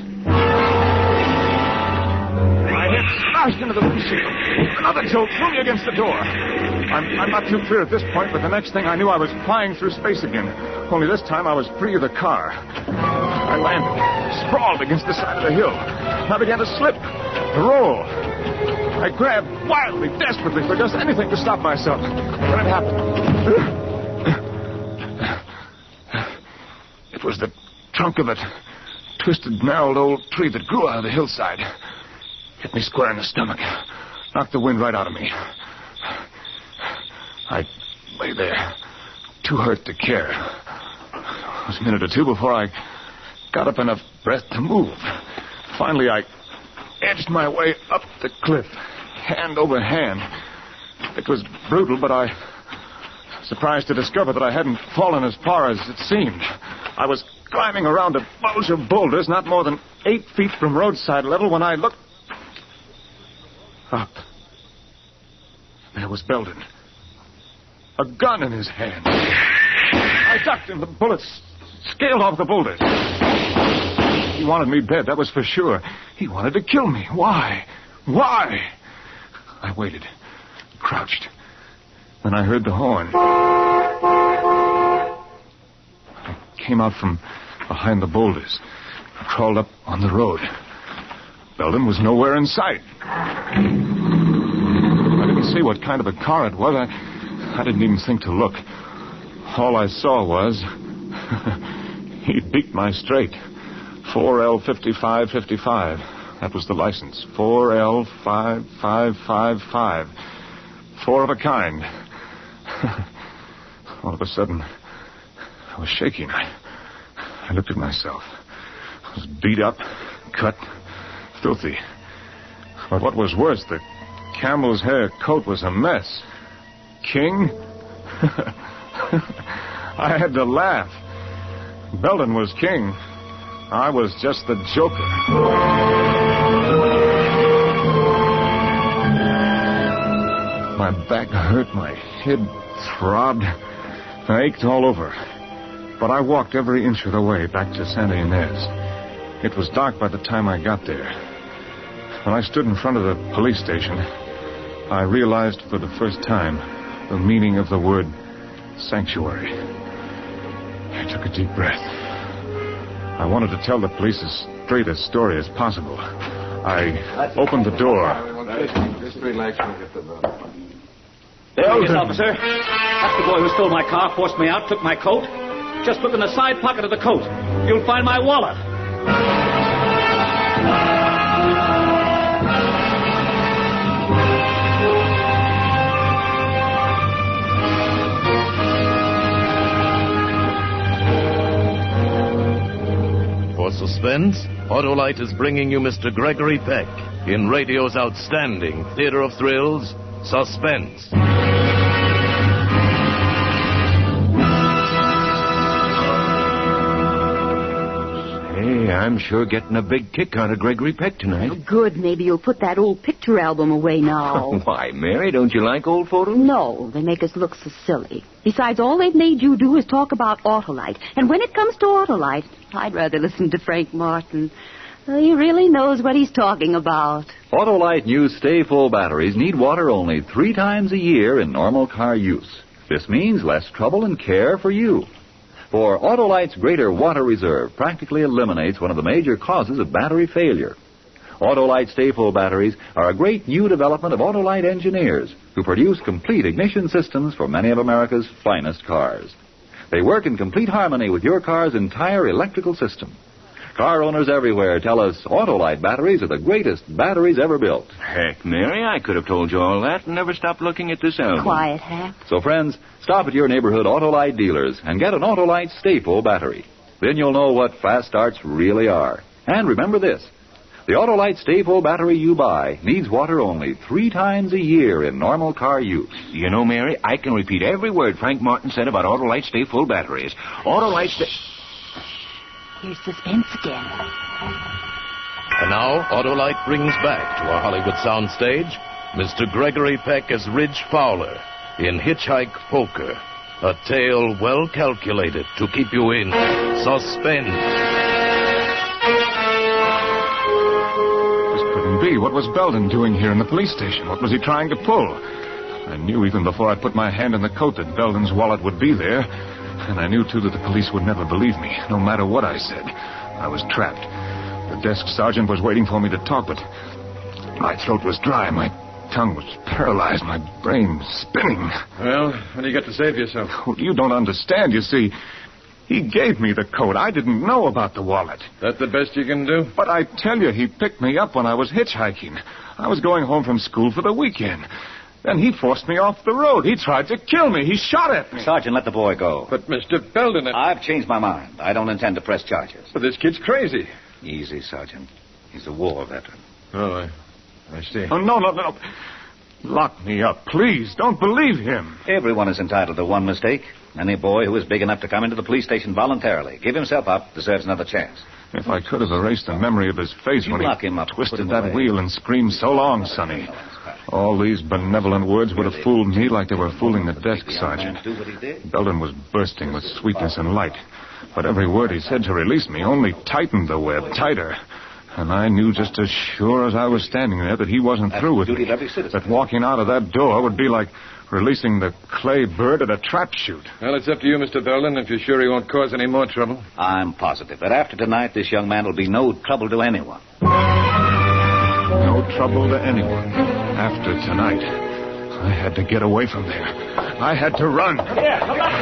My head smashed into the windshield. Another jolt threw me against the door. I'm not too clear at this point, but the next thing I knew, I was flying through space again. Only this time, I was free of the car. I landed, sprawled against the side of the hill. I began to slip, to roll. I grabbed wildly, desperately for just anything to stop myself. Then it happened. It was the trunk of a twisted, gnarled old tree that grew out of the hillside. Hit me square in the stomach. Knocked the wind right out of me. I lay there, too hurt to care. It was a minute or two before I got up enough breath to move. Finally, I edged my way up the cliff, hand over hand. It was brutal, but I was surprised to discover that I hadn't fallen as far as it seemed. I was climbing around a bulge of boulders not more than 8 feet from roadside level when I looked up. There was Belden. A gun in his hand. I ducked and the bullets scaled off the boulders. He wanted me dead, that was for sure. He wanted to kill me. Why? Why? I waited, crouched. Then I heard the horn. I came out from behind the boulders, crawled up on the road. Belden was nowhere in sight. I didn't see what kind of a car it was. I didn't even think to look. All I saw was he beat my straight. 4L5555. That was the license. 4L5555. 4 of a kind. All of a sudden, I was shaking. I looked at myself. I was beat up, cut, filthy. But what was worse, the camel's hair coat was a mess. King? I had to laugh. Belden was king. I was just the joker. My back hurt, my head throbbed. I ached all over. But I walked every inch of the way back to Santa Ynez. It was dark by the time I got there. When I stood in front of the police station, I realized for the first time the meaning of the word sanctuary. I took a deep breath. I wanted to tell the police as straight a story as possible. I opened the door. Just relax and get the There he is, officer. That's the boy who stole my car, forced me out, took my coat. Just look in the side pocket of the coat. You'll find my wallet. For Suspense, Autolite is bringing you Mr. Gregory Peck in radio's outstanding theater of thrills, Suspense. Hey, I'm sure getting a big kick out of Gregory Peck tonight. Oh, good. Maybe you'll put that old picture album away now. Why, Mary, don't you like old photos? No, they make us look so silly. Besides, all they've made you do is talk about Autolite. And when it comes to Autolite, I'd rather listen to Frank Martin. He really knows what he's talking about. Autolite new stay-full batteries need water only 3 times a year in normal car use. This means less trouble and care for you. For Autolite's greater water reserve practically eliminates one of the major causes of battery failure. Autolite stay-full batteries are a great new development of Autolite engineers who produce complete ignition systems for many of America's finest cars. They work in complete harmony with your car's entire electrical system. Car owners everywhere tell us Autolite batteries are the greatest batteries ever built. Heck, Mary, I could have told you all that and never stopped looking at this album. Quiet, Hap. So, friends, stop at your neighborhood Autolite dealers and get an Autolite stay-full battery. Then you'll know what fast starts really are. And remember this. The Autolite stay-full battery you buy needs water only 3 times a year in normal car use. You know, Mary, I can repeat every word Frank Martin said about Autolite stay-full batteries. Autolite stay... Here's Suspense again. And now, Autolite brings back to our Hollywood soundstage Mr. Gregory Peck as Ridge Fowler in Hitchhike Poker, a tale well calculated to keep you in suspense. This couldn't be. What was Belden doing here in the police station? What was he trying to pull? I knew even before I put my hand in the coat that Belden's wallet would be there. And I knew, too, that the police would never believe me, no matter what I said. I was trapped. The desk sergeant was waiting for me to talk, but my throat was dry, my tongue was paralyzed, my brain spinning. Well, what do you got to say for yourself? Well, you don't understand, you see. He gave me the coat. I didn't know about the wallet. That the best you can do? But I tell you, he picked me up when I was hitchhiking. I was going home from school for the weekend. Then he forced me off the road. He tried to kill me. He shot at me. Sergeant, let the boy go. But, Mr. Belden... I've changed my mind. I don't intend to press charges. But this kid's crazy. Easy, Sergeant. He's a war veteran. Oh, I see. Oh, no. Lock me up, please. Don't believe him. Everyone is entitled to one mistake. Any boy who is big enough to come into the police station voluntarily, give himself up, deserves another chance. If I could have erased the memory of his face when lock him up, twisted that wheel and screamed, "So long, Sonny." All these benevolent words would have fooled me like they were fooling the desk sergeant. Belden was bursting with sweetness and light. But every word he said to release me only tightened the web tighter. And I knew just as sure as I was standing there that he wasn't through with me. That walking out of that door would be like releasing the clay bird at a trap shoot. Well, it's up to you, Mr. Belden, if you're sure he won't cause any more trouble. I'm positive that after tonight, this young man will be no trouble to anyone. No trouble to anyone. After tonight, I had to get away from there. I had to run. Yeah, come on.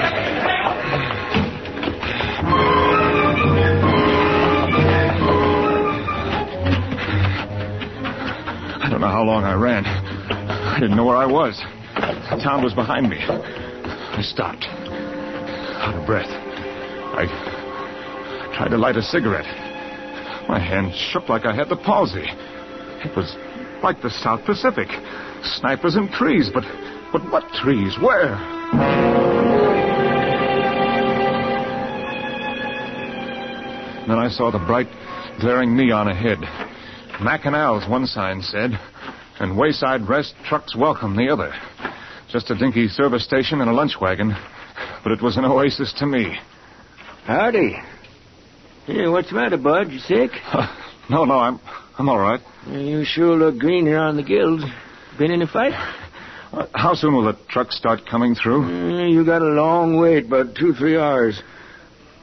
I don't know how long I ran. I didn't know where I was. The town was behind me. I stopped. Out of breath. I tried to light a cigarette. My hand shook like I had the palsy. It was like the South Pacific. Snipers and trees, but what trees? Where? Then I saw the bright, glaring neon ahead. Mackinac, one sign said, and Wayside Rest, trucks welcome, the other. Just a dinky service station and a lunch wagon, but it was an oasis to me. Howdy. Hey, what's the matter, Bud? You sick? No, I'm all right. You sure look green here on the gills. Been in a fight? How soon will the truck start coming through? You got a long wait, about 2-3 hours.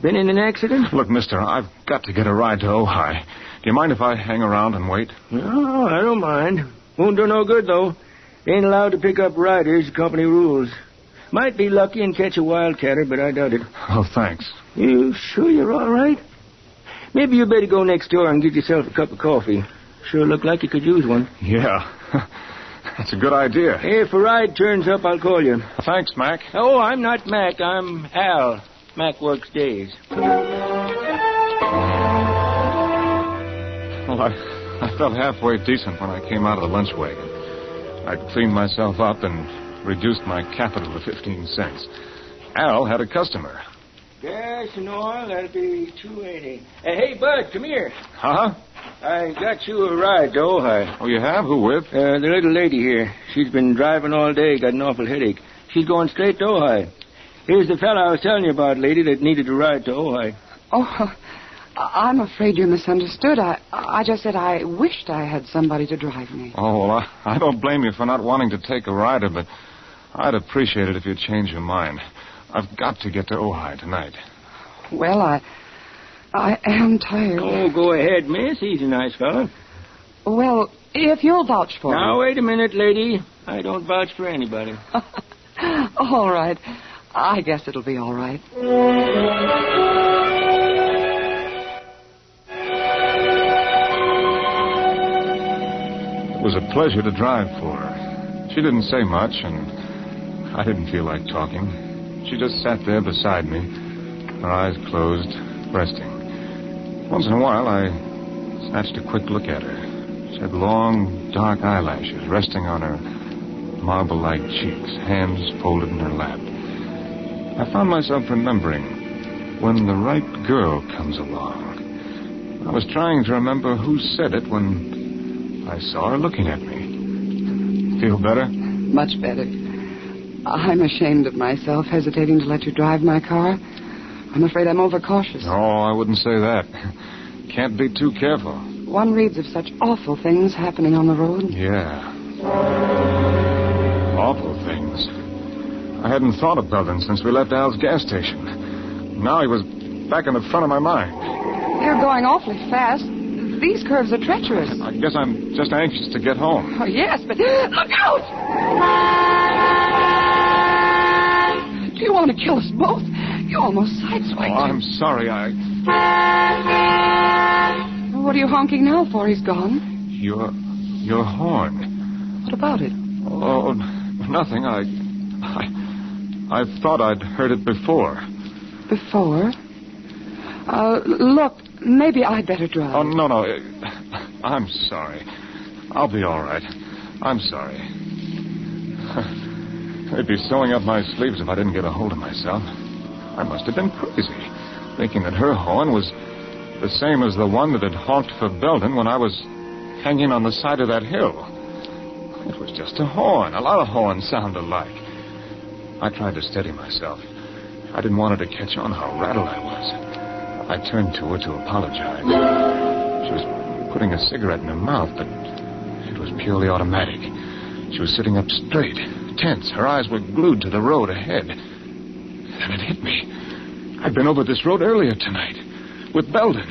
Been in an accident? Look, mister, I've got to get a ride to Ojai. Do you mind if I hang around and wait? No, I don't mind. Won't do no good, though. Ain't allowed to pick up riders, company rules. Might be lucky and catch a wildcatter, but I doubt it. Oh, thanks. You sure you're all right? Maybe you better go next door and get yourself a cup of coffee. Sure look like you could use one. Yeah. That's a good idea. If a ride turns up, I'll call you. Thanks, Mac. Oh, I'm not Mac. I'm Al. Mac works days. Well, I felt halfway decent when I came out of the lunch wagon. I'd cleaned myself up and reduced my capital to 15 cents. Al had a customer. Gas and oil, that'll be $2.80. Hey, Bud, come here. Huh? I got you a ride to Ojai. Oh, you have? Who with? The little lady here. She's been driving all day, got an awful headache. She's going straight to Ojai. Here's the fella I was telling you about, lady, that needed a ride to Ojai. Oh, I'm afraid you misunderstood. I just said I wished I had somebody to drive me. Oh, well, I don't blame you for not wanting to take a rider, but I'd appreciate it if you'd change your mind. I've got to get to Ojai tonight. Well, I am tired. Oh, go ahead, miss. He's a nice fella. Well, if you'll vouch for me. Now, wait a minute, lady. I don't vouch for anybody. All right. I guess it'll be all right. It was a pleasure to drive for her. She didn't say much, and I didn't feel like talking. She just sat there beside me, her eyes closed, resting. Once in a while, I snatched a quick look at her. She had long, dark eyelashes resting on her marble-like cheeks, hands folded in her lap. I found myself remembering when the right girl comes along. I was trying to remember who said it when I saw her looking at me. Feel better? Much better. I'm ashamed of myself, hesitating to let you drive my car. I'm afraid I'm overcautious. Oh, I wouldn't say that. Can't be too careful. One reads of such awful things happening on the road. Yeah. Awful things. I hadn't thought of Belden since we left Al's gas station. Now he was back in the front of my mind. You're going awfully fast. These curves are treacherous. I guess I'm just anxious to get home. Oh, yes, but look out! Do you want to kill us both? You almost sideswiped. Oh, I'm sorry, What are you honking now for? He's gone. Your horn. What about it? Oh, nothing. I thought I'd heard it before. Before? Look, maybe I'd better drive. Oh, no. I'm sorry. I'll be all right. I'm sorry. I'd be sewing up my sleeves if I didn't get a hold of myself. I must have been crazy, thinking that her horn was the same as the one that had honked for Belden when I was hanging on the side of that hill. It was just a horn. A lot of horns sound alike. I tried to steady myself. I didn't want her to catch on how rattled I was. I turned to her to apologize. She was putting a cigarette in her mouth, but it was purely automatic. She was sitting up straight, tense. Her eyes were glued to the road ahead. Then it hit me. I'd been over this road earlier tonight with Belden.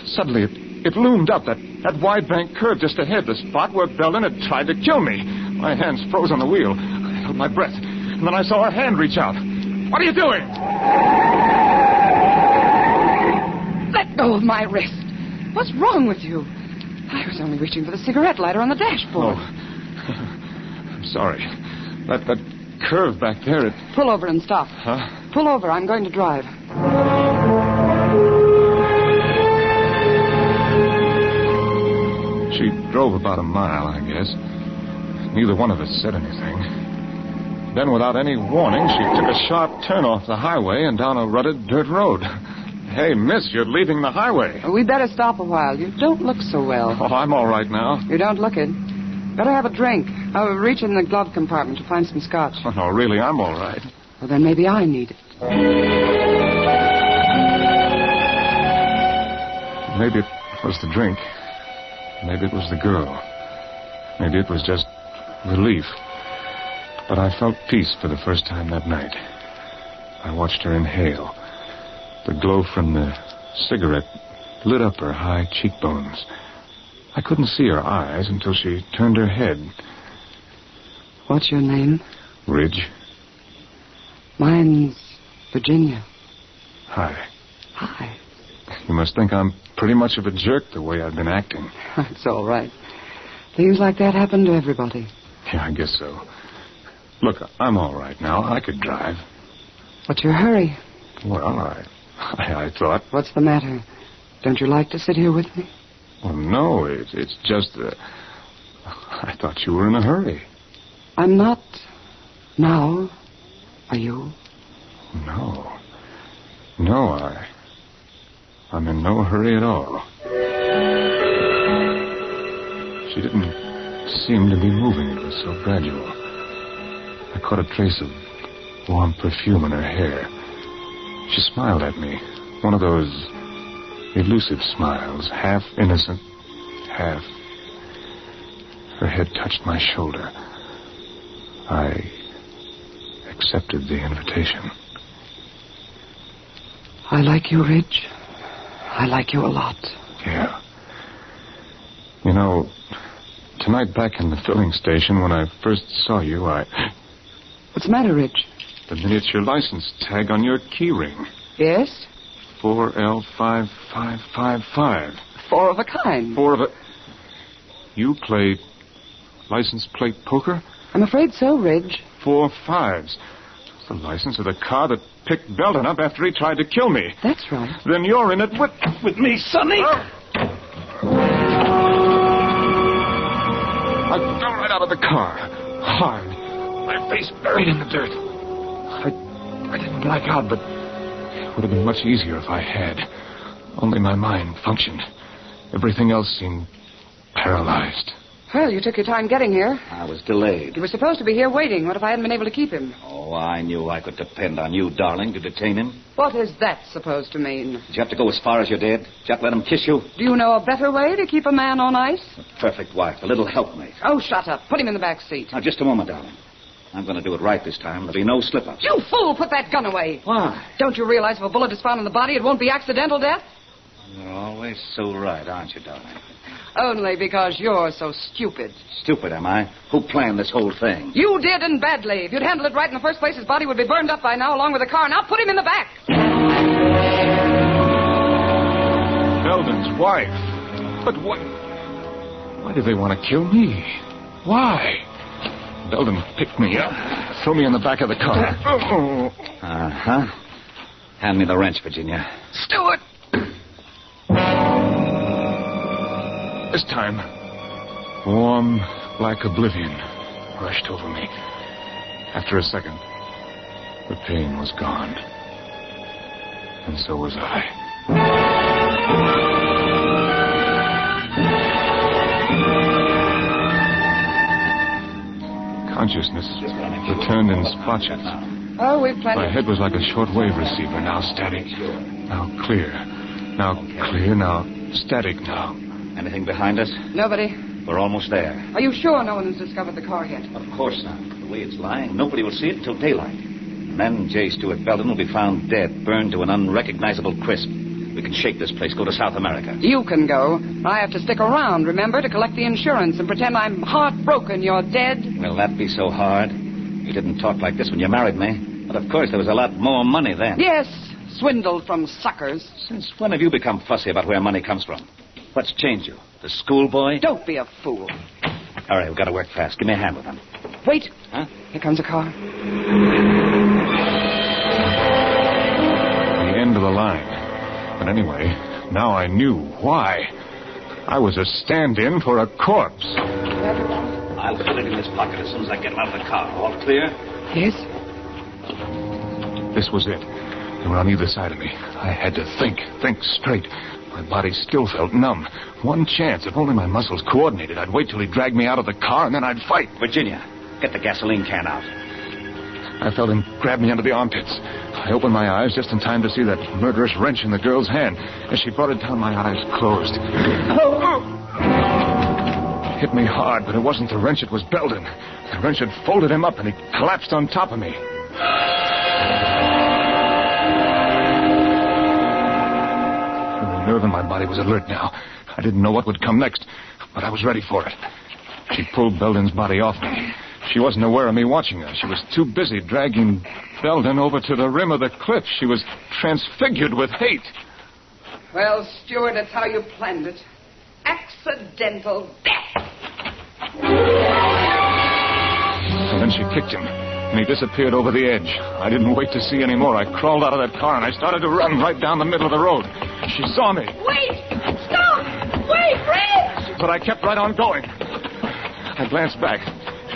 Suddenly, it loomed up, that wide bank curve just ahead, the spot where Belden had tried to kill me. My hands froze on the wheel. I held my breath. And then I saw her hand reach out. What are you doing? Let go of my wrist. What's wrong with you? I was only reaching for the cigarette lighter on the dashboard. Oh. I'm sorry. That curve back there, it... Pull over and stop. Huh? Pull over. I'm going to drive. She drove about a mile, I guess. Neither one of us said anything. Then, without any warning, she took a sharp turn off the highway and down a rutted dirt road. Hey, miss, you're leaving the highway. We better stop a while. You don't look so well. Oh, I'm all right now. You don't look it. Better have a drink. I'll reach in the glove compartment to find some scotch. Oh, no, really, I'm all right. Well, then maybe I need it. Maybe it was the drink. Maybe it was the girl. Maybe it was just relief. But I felt peace for the first time that night. I watched her inhale. The glow from the cigarette lit up her high cheekbones. I couldn't see her eyes until she turned her head. What's your name? Ridge. Mine's Virginia. Hi. Hi. You must think I'm pretty much of a jerk the way I've been acting. It's all right. Things like that happen to everybody. Yeah, I guess so. Look, I'm all right now. I could drive. What's your hurry? Well, I thought... What's the matter? Don't you like to sit here with me? Well, no, it's just that... I thought you were in a hurry. I'm not now. Are you? No. No, I'm in no hurry at all. She didn't seem to be moving. It was so gradual. I caught a trace of warm perfume in her hair. She smiled at me. One of those elusive smiles, half innocent, half... Her head touched my shoulder. I accepted the invitation. I like you, Ridge. I like you a lot. Yeah. You know, tonight back in the filling station when I first saw you, What's the matter, Ridge? The miniature license tag on your key ring. Yes? 4L5555. Four of a kind. You play license plate poker? I'm afraid so, Ridge. 4 5s. It's the license of the car that picked Belden up after he tried to kill me. That's right. Then you're in it with me, Sonny. I fell right out of the car. Hard. My face buried in the dirt. I didn't black out, but it would have been much easier if I had. Only my mind functioned. Everything else seemed paralyzed. Well, you took your time getting here. I was delayed. You were supposed to be here waiting. What if I hadn't been able to keep him? Oh, I knew I could depend on you, darling, to detain him. What is that supposed to mean? Did you have to go as far as you did? Did you have to let him kiss you? Do you know a better way to keep a man on ice? A perfect wife, a little helpmate. Oh, shut up. Put him in the back seat. Now, just a moment, darling. I'm going to do it right this time. There'll be no slip-ups. You fool! Put that gun away. Why? Don't you realize if a bullet is found in the body, it won't be accidental death? You're always so right, aren't you, darling? Only because you're so stupid. Stupid, am I? Who planned this whole thing? You did, and badly. If you'd handled it right in the first place, his body would be burned up by now, along with the car. Now put him in the back. Belden's wife. But why did they want to kill me? Why? Belden picked me up, threw me in the back of the car. Uh-huh. Hand me the wrench, Virginia. Stewart! This time, warm, black oblivion rushed over me. After a second, the pain was gone. And so was I. Consciousness returned in splotches. Oh, we've plenty. My head was like a shortwave receiver, now static, now clear, now clear, now static, now. Anything behind us? Nobody. We're almost there. Are you sure no one has discovered the car yet? Of course not. The way it's lying, nobody will see it until daylight. And then J. Stuart Belden will be found dead, burned to an unrecognizable crisp. We can shake this place, go to South America. You can go. I have to stick around, remember, to collect the insurance and pretend I'm heartbroken you're dead. Will that be so hard? You didn't talk like this when you married me. But of course there was a lot more money then. Yes, swindled from suckers. Since when have you become fussy about where money comes from? What's changed you? The schoolboy? Don't be a fool. All right, we've got to work fast. Give me a hand with them. Wait. Huh? Here comes a car. The end of the line. But anyway, now I knew why. I was a stand-in for a corpse. I'll put it in this pocket as soon as I get out of the car. All clear? Yes. This was it. They were on either side of me. I had to think straight. My body still felt numb. One chance. If only my muscles coordinated, I'd wait till he dragged me out of the car and then I'd fight. Virginia, get the gasoline can out. I felt him grab me under the armpits. I opened my eyes just in time to see that murderous wrench in the girl's hand. As she brought it down, my eyes closed. hit me hard, but it wasn't the wrench, it was Belden. The wrench had folded him up, and he collapsed on top of me. Every nerve in my body was alert now. I didn't know what would come next, but I was ready for it. She pulled Belden's body off me. She wasn't aware of me watching her. She was too busy dragging Belden over to the rim of the cliff. She was transfigured with hate. Well, Stuart, that's how you planned it. Accidental death. And then she kicked him, and he disappeared over the edge. I didn't wait to see any more. I crawled out of that car, and I started to run right down the middle of the road. She saw me. Wait! Stop! Wait, Fred! But I kept right on going. I glanced back.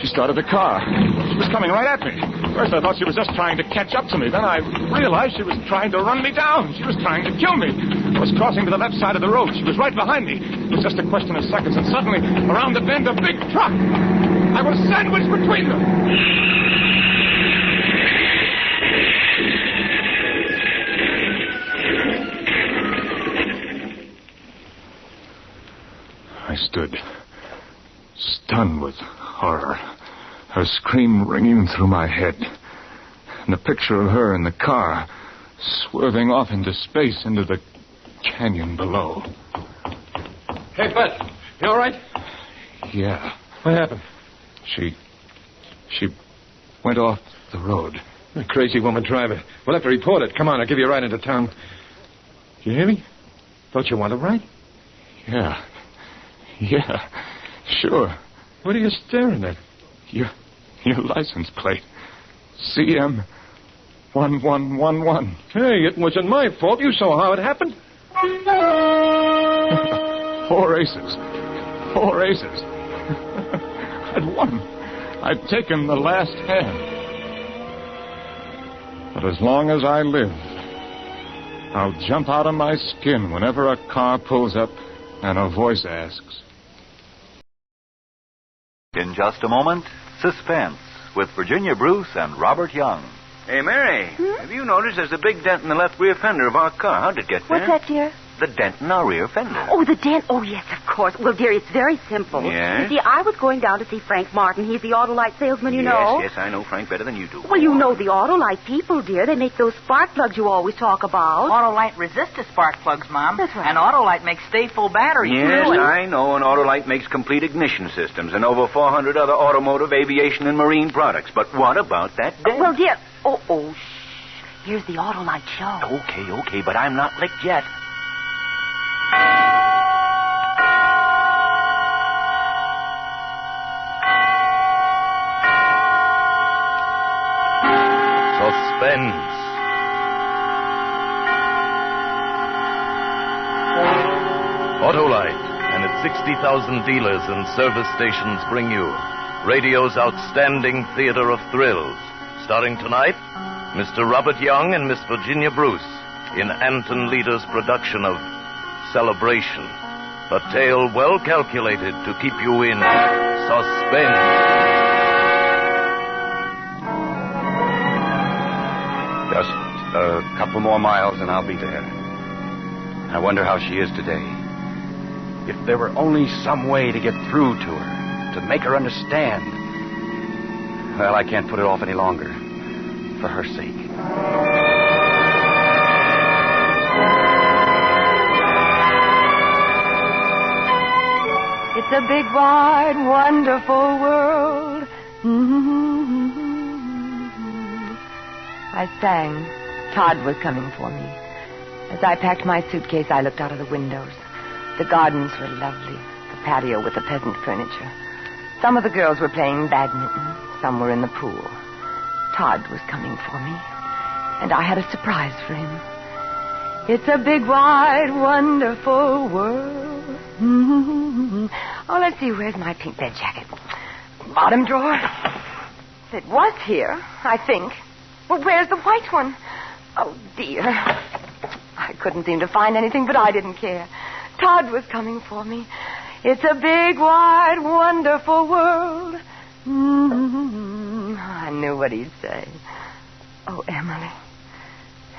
She started the car. She was coming right at me. First, I thought she was just trying to catch up to me. Then I realized she was trying to run me down. She was trying to kill me. I was crossing to the left side of the road. She was right behind me. It was just a question of seconds, and suddenly, around the bend, a big truck. I was sandwiched between them. I stood, stunned with horror, her scream ringing through my head, and the picture of her in the car, swerving off into space, into the canyon below. Hey, Bud, you all right? Yeah. What happened? She went off the road. A crazy woman driver. We'll have to report it. Come on, I'll give you a ride into town. You hear me? Don't you want a ride? Yeah, sure. What are you staring at? Your license plate. CM 1111. Hey, it wasn't my fault. You saw how it happened. 4 aces. I'd won. I'd taken the last hand. But as long as I live, I'll jump out of my skin whenever a car pulls up and a voice asks. In just a moment, Suspense with Virginia Bruce and Robert Young. Hey, Mary, have you noticed there's a big dent in the left rear fender of our car? How'd it get there? What's that, dear? The dent in our rear fender. Oh, the dent. Oh, yes, of course. Well, dear, it's very simple. Yes? You see, I was going down to see Frank Martin. He's the Autolite salesman, you know. Yes, I know Frank better than you do. Well, you know the Autolite people, dear. They make those spark plugs you always talk about. Autolite resistor spark plugs, Mom. That's right. And Autolite makes stay-full batteries, Yes, too. I know, and Autolite makes complete ignition systems and over 400 other automotive, aviation, and marine products. But what about that dent? Well, dear... Oh, shh. Here's the Autolite show. Okay, but I'm not licked yet. Suspense. Autolite and its 60,000 dealers and service stations bring you radio's outstanding theater of thrills. Starring tonight, Mr. Robert Young and Miss Virginia Bruce in Anton Leader's production of Celebration, a tale well calculated to keep you in suspense. Just a couple more miles and I'll be there. I wonder how she is today. If there were only some way to get through to her, to make her understand. Well, I can't put it off any longer. For her sake. It's a big, wide, wonderful world. I sang. Todd was coming for me. As I packed my suitcase, I looked out of the windows. The gardens were lovely, the patio with the peasant furniture. Some of the girls were playing badminton. Some were in the pool. Todd was coming for me, and I had a surprise for him. It's a big, wide, wonderful world. Oh, let's see, where's my pink bed jacket? Bottom drawer? It was here, I think. Well, where's the white one? Oh, dear. I couldn't seem to find anything, but I didn't care. Todd was coming for me. It's a big, wide, wonderful world. I knew what he'd say. Oh, Emily.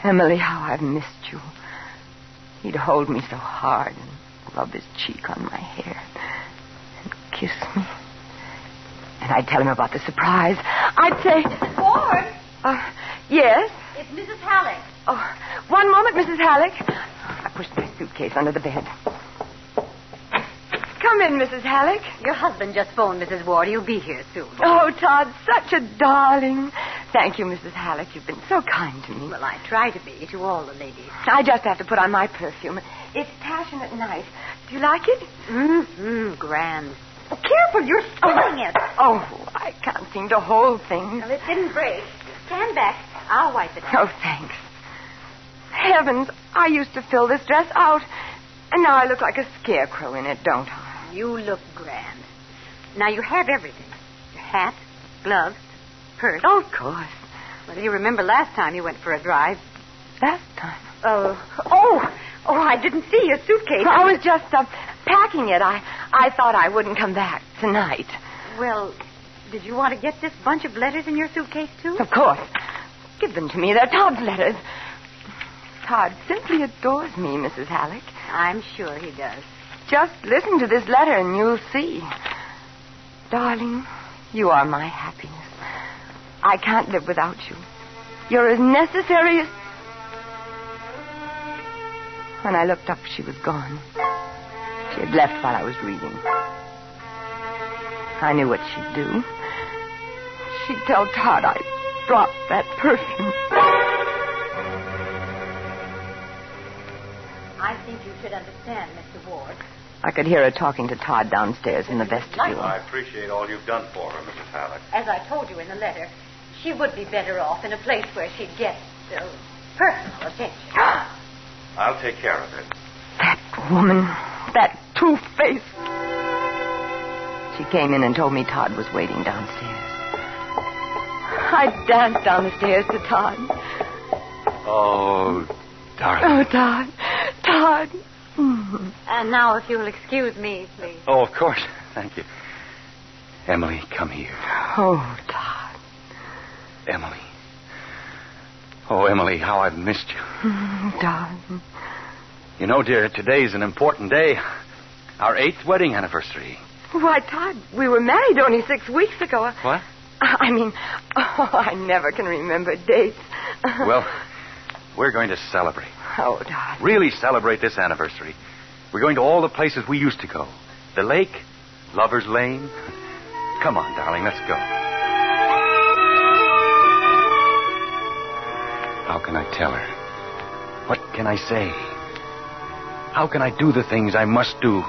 Emily, how I've missed you. He'd hold me so hard and rub his cheek on my hair and kiss me. And I'd tell him about the surprise. I'd say... Ward? Yes? It's Mrs. Halleck. Oh, one moment, Mrs. Halleck. I pushed my suitcase under the bed. Come in, Mrs. Halleck. Your husband just phoned, Mrs. Ward. He'll be here soon. Oh, Todd, such a darling. Thank you, Mrs. Halleck. You've been so kind to me. Well, I try to be to all the ladies. I just have to put on my perfume. It's Passionate Night. Do you like it? Grand. Oh, careful, you're spilling it. Oh, I can't seem to hold things. Well, it didn't break. Stand back. I'll wipe it. Oh, thanks. Heavens, I used to fill this dress out, and now I look like a scarecrow in it, don't I? You look grand. Now, you have everything. Your hat, gloves, purse. Oh, of course. Well, you remember last time you went for a drive. Last time? Oh, I didn't see your suitcase. I was just packing it. I thought I wouldn't come back tonight. Well, did you want to get this bunch of letters in your suitcase, too? Of course. Give them to me. They're Todd's letters. Todd simply adores me, Mrs. Halleck. I'm sure he does. Just listen to this letter and you'll see. Darling, you are my happiness. I can't live without you. You're as necessary as... When I looked up, she was gone. She had left while I was reading. I knew what she'd do. She'd tell Todd I dropped that perfume. I think you should understand, Mr. Ward. I could hear her talking to Todd downstairs in the vestibule. I appreciate all you've done for her, Mrs. Halleck. As I told you in the letter, she would be better off in a place where she'd get personal attention. I'll take care of it. That woman, that two-faced... She came in and told me Todd was waiting downstairs. I danced down the stairs to Todd. Oh, darling. Oh, Todd. Todd. Mm-hmm. And now, if you'll excuse me, please. Oh, of course. Thank you. Emily, come here. Oh, Todd. Emily. Oh, Emily, how I've missed you. Darling. You know, dear, today's an important day. Our 8th wedding anniversary. Why, Todd, we were married only 6 weeks ago. What? I mean, I never can remember dates. Well, we're going to celebrate. Oh, Todd. Really celebrate this anniversary. We're going to all the places we used to go. The lake, Lover's Lane. Come on, darling, let's go. How can I tell her? What can I say? How can I do the things I must do?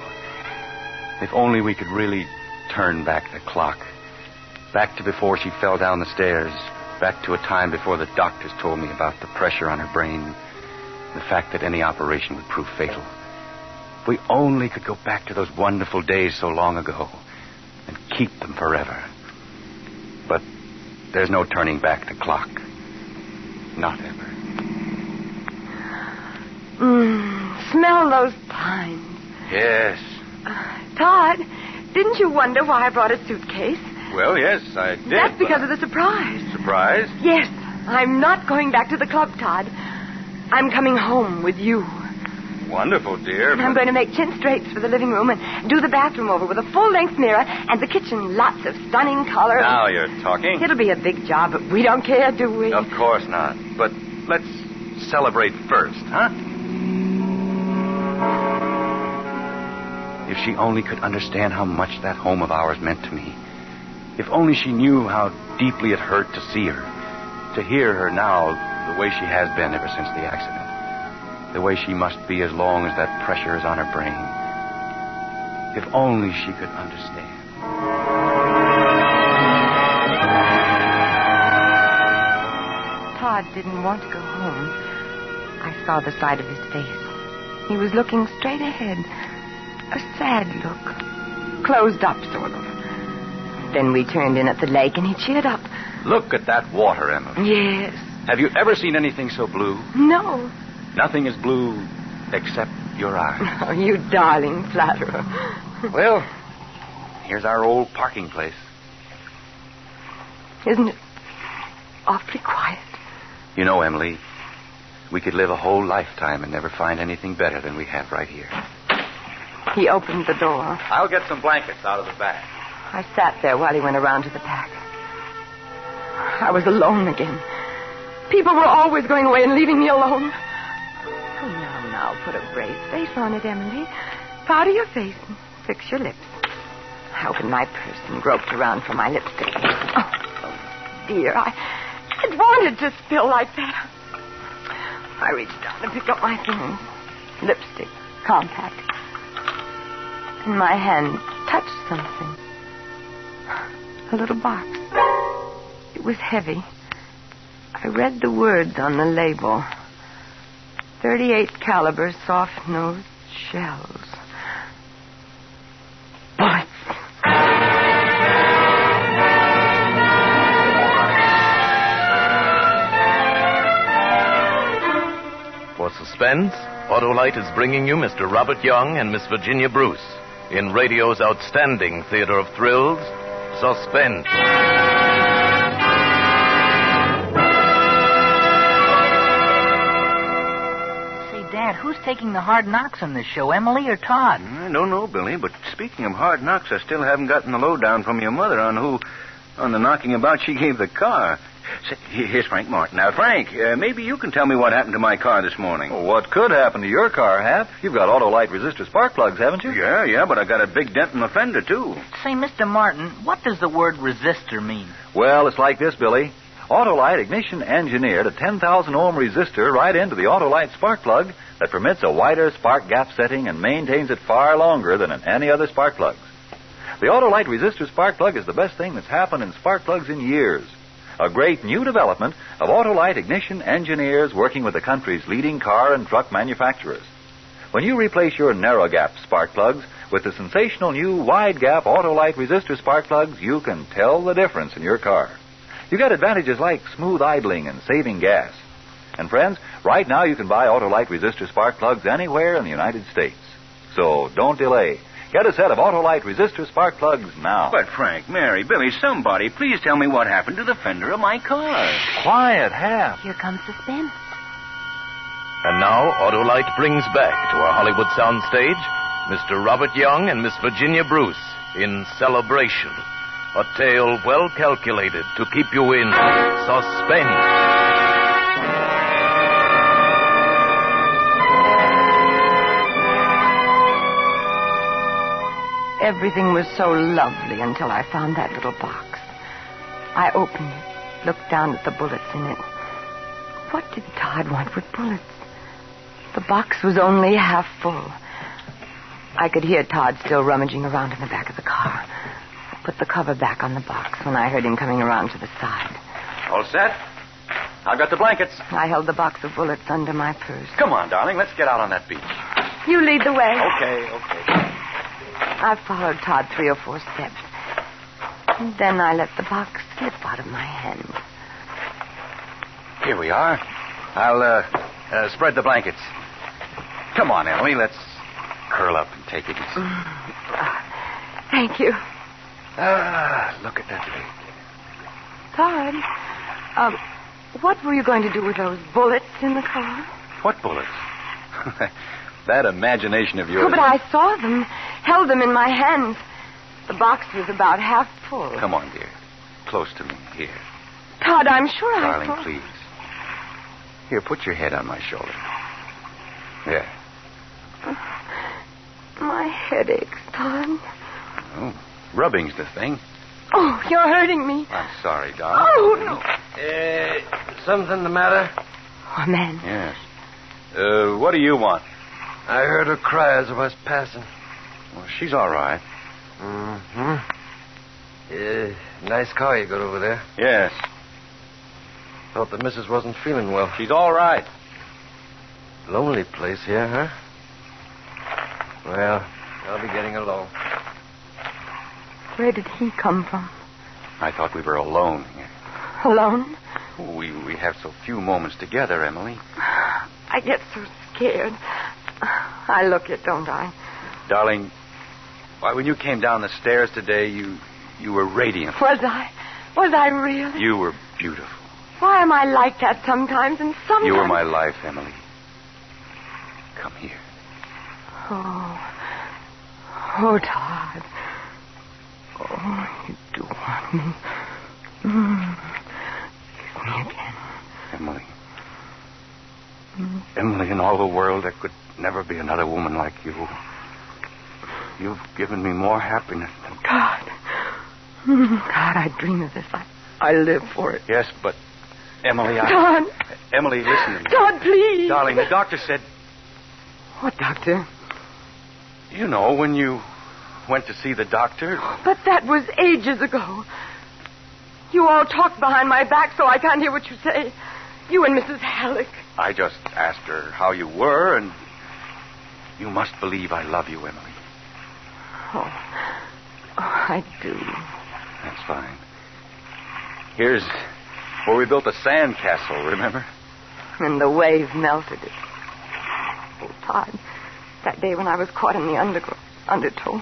If only we could really turn back the clock. Back to before she fell down the stairs. Back to a time before the doctors told me about the pressure on her brain. The fact that any operation would prove fatal. If we only could go back to those wonderful days so long ago and keep them forever. But there's no turning back the clock. Not ever. Smell those pines. Yes. Todd, didn't you wonder why I brought a suitcase? Well, yes, I did. That's because of the surprise. Surprise? Yes. I'm not going back to the club, Todd. I'm coming home with you. Wonderful, dear. I'm going to make chin straights for the living room and do the bathroom over with a full-length mirror and the kitchen lots of stunning color. Now you're talking. It'll be a big job, but we don't care, do we? Of course not. But let's celebrate first, huh? If she only could understand how much that home of ours meant to me. If only she knew how deeply it hurt to see her. To hear her now the way she has been ever since the accident. The way she must be as long as that pressure is on her brain. If only she could understand. Todd didn't want to go home. I saw the side of his face. He was looking straight ahead. A sad look. Closed up, sort of. Then we turned in at the lake, and he cheered up. Look at that water, Emily. Yes. Have you ever seen anything so blue? No. Nothing is blue except your eyes. Oh, you darling flatterer. Well, here's our old parking place. Isn't it awfully quiet? You know, Emily, we could live a whole lifetime and never find anything better than we have right here. He opened the door. I'll get some blankets out of the bag. I sat there while he went around to the back. I was alone again. People were always going away and leaving me alone. Oh, now, put a brave face on it, Emily. Powder your face and fix your lips. I opened my purse and groped around for my lipstick. Oh dear, I wanted to spill like that. I reached down to pick up my things. Lipstick, compact. And my hand touched something. A little box. It was heavy. I read the words on the label. 38 caliber soft-nosed shells. Bullets. For Suspense, Autolite is bringing you Mr. Robert Young and Miss Virginia Bruce in radio's outstanding theater of thrills, Suspense. Dad, who's taking the hard knocks on this show, Emily or Todd? I don't know, Billy, but speaking of hard knocks, I still haven't gotten the lowdown from your mother on the knocking about she gave the car. Say, here's Frank Martin. Now, Frank, maybe you can tell me what happened to my car this morning. Well, what could happen to your car, Hap? You've got Autolite resistor spark plugs, haven't you? Yeah, but I got a big dent in the fender, too. Say, Mr. Martin, what does the word resistor mean? Well, it's like this, Billy. Autolite ignition engineered a 10,000 ohm resistor right into the Autolite spark plug that permits a wider spark gap setting and maintains it far longer than in any other spark plugs. The Autolite resistor spark plug is the best thing that's happened in spark plugs in years. A great new development of Autolite ignition engineers working with the country's leading car and truck manufacturers. When you replace your narrow gap spark plugs with the sensational new wide gap Autolite resistor spark plugs, you can tell the difference in your car. You get advantages like smooth idling and saving gas. And friends, right now you can buy Autolite resistor spark plugs anywhere in the United States. So don't delay. Get a set of Autolite resistor spark plugs now. But Frank, Mary, Billy, somebody, please tell me what happened to the fender of my car. Quiet, Hap. Here comes Suspense. And now, Autolite brings back to our Hollywood soundstage Mr. Robert Young and Miss Virginia Bruce in Celebration. A tale well calculated to keep you in suspense. Everything was so lovely until I found that little box. I opened it, looked down at the bullets in it. What did Todd want with bullets? The box was only half full. I could hear Todd still rummaging around in the back of the car. I put the cover back on the box when I heard him coming around to the side. All set? I've got the blankets. I held the box of bullets under my purse. Come on, darling. Let's get out on that beach. You lead the way. Okay. I followed Todd 3 or 4 steps. And then I let the box slip out of my hand. Here we are. I'll spread the blankets. Come on, Emily. Let's curl up and take it easy. Thank you. Look at that lake. Todd, what were you going to do with those bullets in the car? What bullets? That imagination of yours. Oh, but I saw them, held them in my hands. The box was about half full. Come on, dear. Close to me. Here. Todd, I'm sure Darling, I saw... please. Here, put your head on my shoulder. There. My head aches, Todd. Oh, rubbing's the thing. Oh, you're hurting me. I'm sorry, darling. Oh, no. Something the matter? Oh, man. Yes. What do you want? I heard her cry as I was passing. Well, she's all right. Mm-hmm. Nice car you got over there. Yes. Thought the missus wasn't feeling well. She's all right. Lonely place here, huh? Well, I'll be getting along. Where did he come from? I thought we were alone here. Alone? We have so few moments together, Emily. I get so scared. I look it, don't I? Darling, why, when you came down the stairs today, you were radiant. Was I? Was I really? You were beautiful. Why am I like that sometimes and sometimes... You were my life, Emily. Come here. Oh, Oh, Todd. Oh, you do want me. Kiss me again. Emily. Emily, in all the world, there could never be another woman like you. You've given me more happiness than... God. God, I dream of this. I live for it. Yes, but... Emily, Todd. Emily, listen to me. Todd, please. Darling, the doctor said... What doctor? You know, when you went to see the doctor... But that was ages ago. You all talked behind my back, so I can't hear what you say. You and Mrs. Halleck. I just asked her how you were, and... You must believe I love you, Emily. Oh, I do. That's fine. Here's where we built a sand castle, remember? And the wave melted it. Oh, Todd, that day when I was caught in the undertow.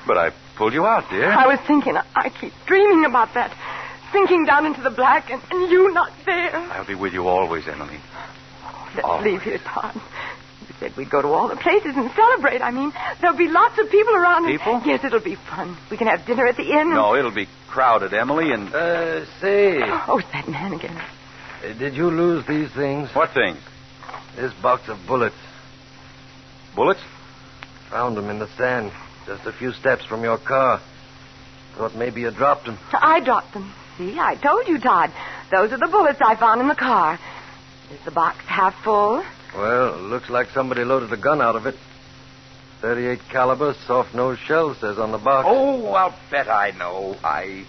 But I pulled you out, dear. I was thinking, I keep dreaming about that. Sinking down into the black and you not there. I'll be with you always, Emily. Let's leave here, Todd. You said we'd go to all the places and celebrate. I mean, there'll be lots of people around. People? Yes, it'll be fun. We can have dinner at the inn. No, it'll be crowded, Emily, and... Say. Oh, it's that man again. Did you lose these things? What things? This box of bullets. Bullets? Found them in the sand, just a few steps from your car. Thought maybe you dropped them. I dropped them. See, I told you, Todd. Those are the bullets I found in the car. Is the box half full? Well, it looks like somebody loaded a gun out of it. 38 caliber, soft-nosed shell, says on the box. Oh, I'll bet I know. I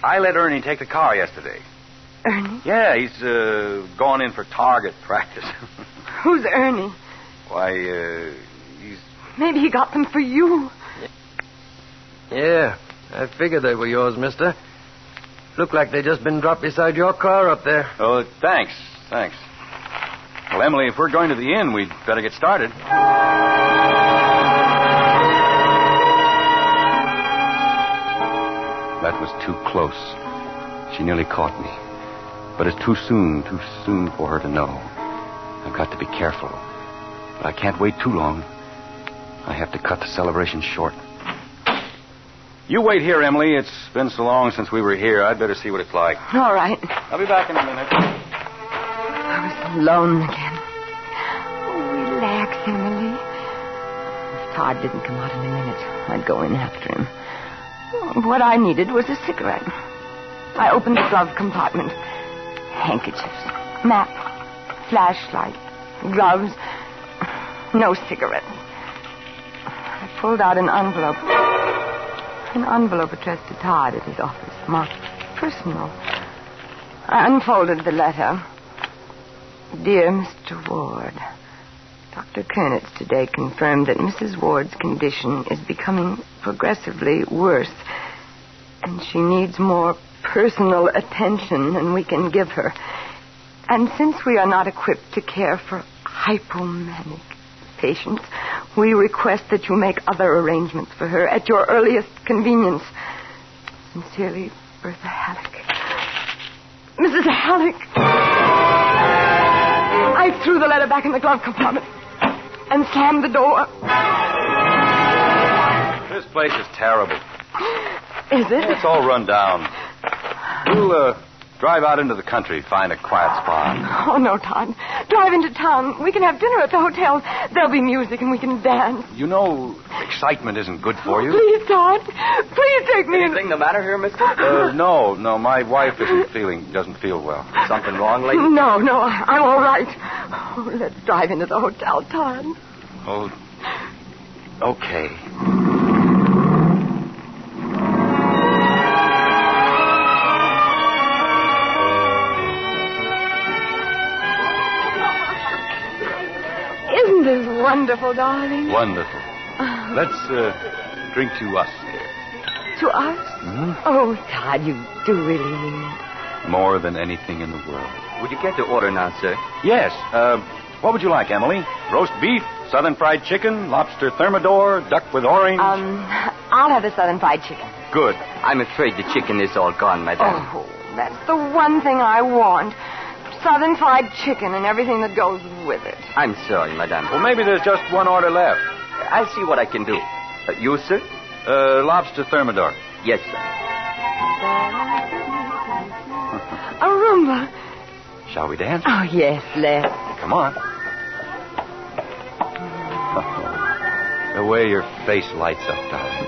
let Ernie take the car yesterday. Ernie? Yeah, he's gone in for target practice. Who's Ernie? Why, he's... Maybe he got them for you. Yeah, I figured they were yours, mister. Look like they just been dropped beside your car up there. Oh, thanks. Well, Emily, if we're going to the inn, we'd better get started. That was too close. She nearly caught me. But it's too soon for her to know. I've got to be careful. But I can't wait too long. I have to cut the celebration short. You wait here, Emily. It's been so long since we were here. I'd better see what it's like. All right. I'll be back in a minute. I was alone again. Oh, relax, Emily. If Todd didn't come out in a minute, I'd go in after him. What I needed was a cigarette. I opened the glove compartment. Handkerchiefs, map, flashlight, gloves. No cigarettes. I pulled out an envelope. An envelope addressed to Todd at his office, marked personal. I unfolded the letter. Dear Mr. Ward, Dr. Kernitz today confirmed that Mrs. Ward's condition is becoming progressively worse, and she needs more personal attention than we can give her. And since we are not equipped to care for hypomanic patients, we request that you make other arrangements for her at your earliest convenience. Sincerely, Bertha Halleck. Mrs. Halleck! I threw the letter back in the glove compartment and slammed the door. This place is terrible. Is it? It's all run down. We'll drive out into the country, find a quiet spot. Oh, no, Todd. Drive into town. We can have dinner at the hotel. There'll be music and we can dance. You know, excitement isn't good for you. Please, Todd. Please take me. Anything the matter here, mister? No. My wife doesn't feel well. Something wrong, lady? No, I'm all right. Oh, let's drive into the hotel, Todd. Oh, okay. Isn't this wonderful, darling? Wonderful. Let's drink to us. To us? Mm-hmm. Oh, Todd, you do really mean it. More than anything in the world. Would you care to order now, sir? Yes. What would you like, Emily? Roast beef, southern fried chicken, lobster thermidor, duck with orange? I'll have the southern fried chicken. Good. I'm afraid the chicken is all gone, madame. Oh, that's the one thing I want. Southern fried chicken and everything that goes with it. I'm sorry, madame. Well, maybe there's just one order left. I'll see what I can do. You, sir? Lobster thermidor. Yes, sir. A rumba. Shall we dance? Oh, yes, let's. Come on. The way your face lights up, darling.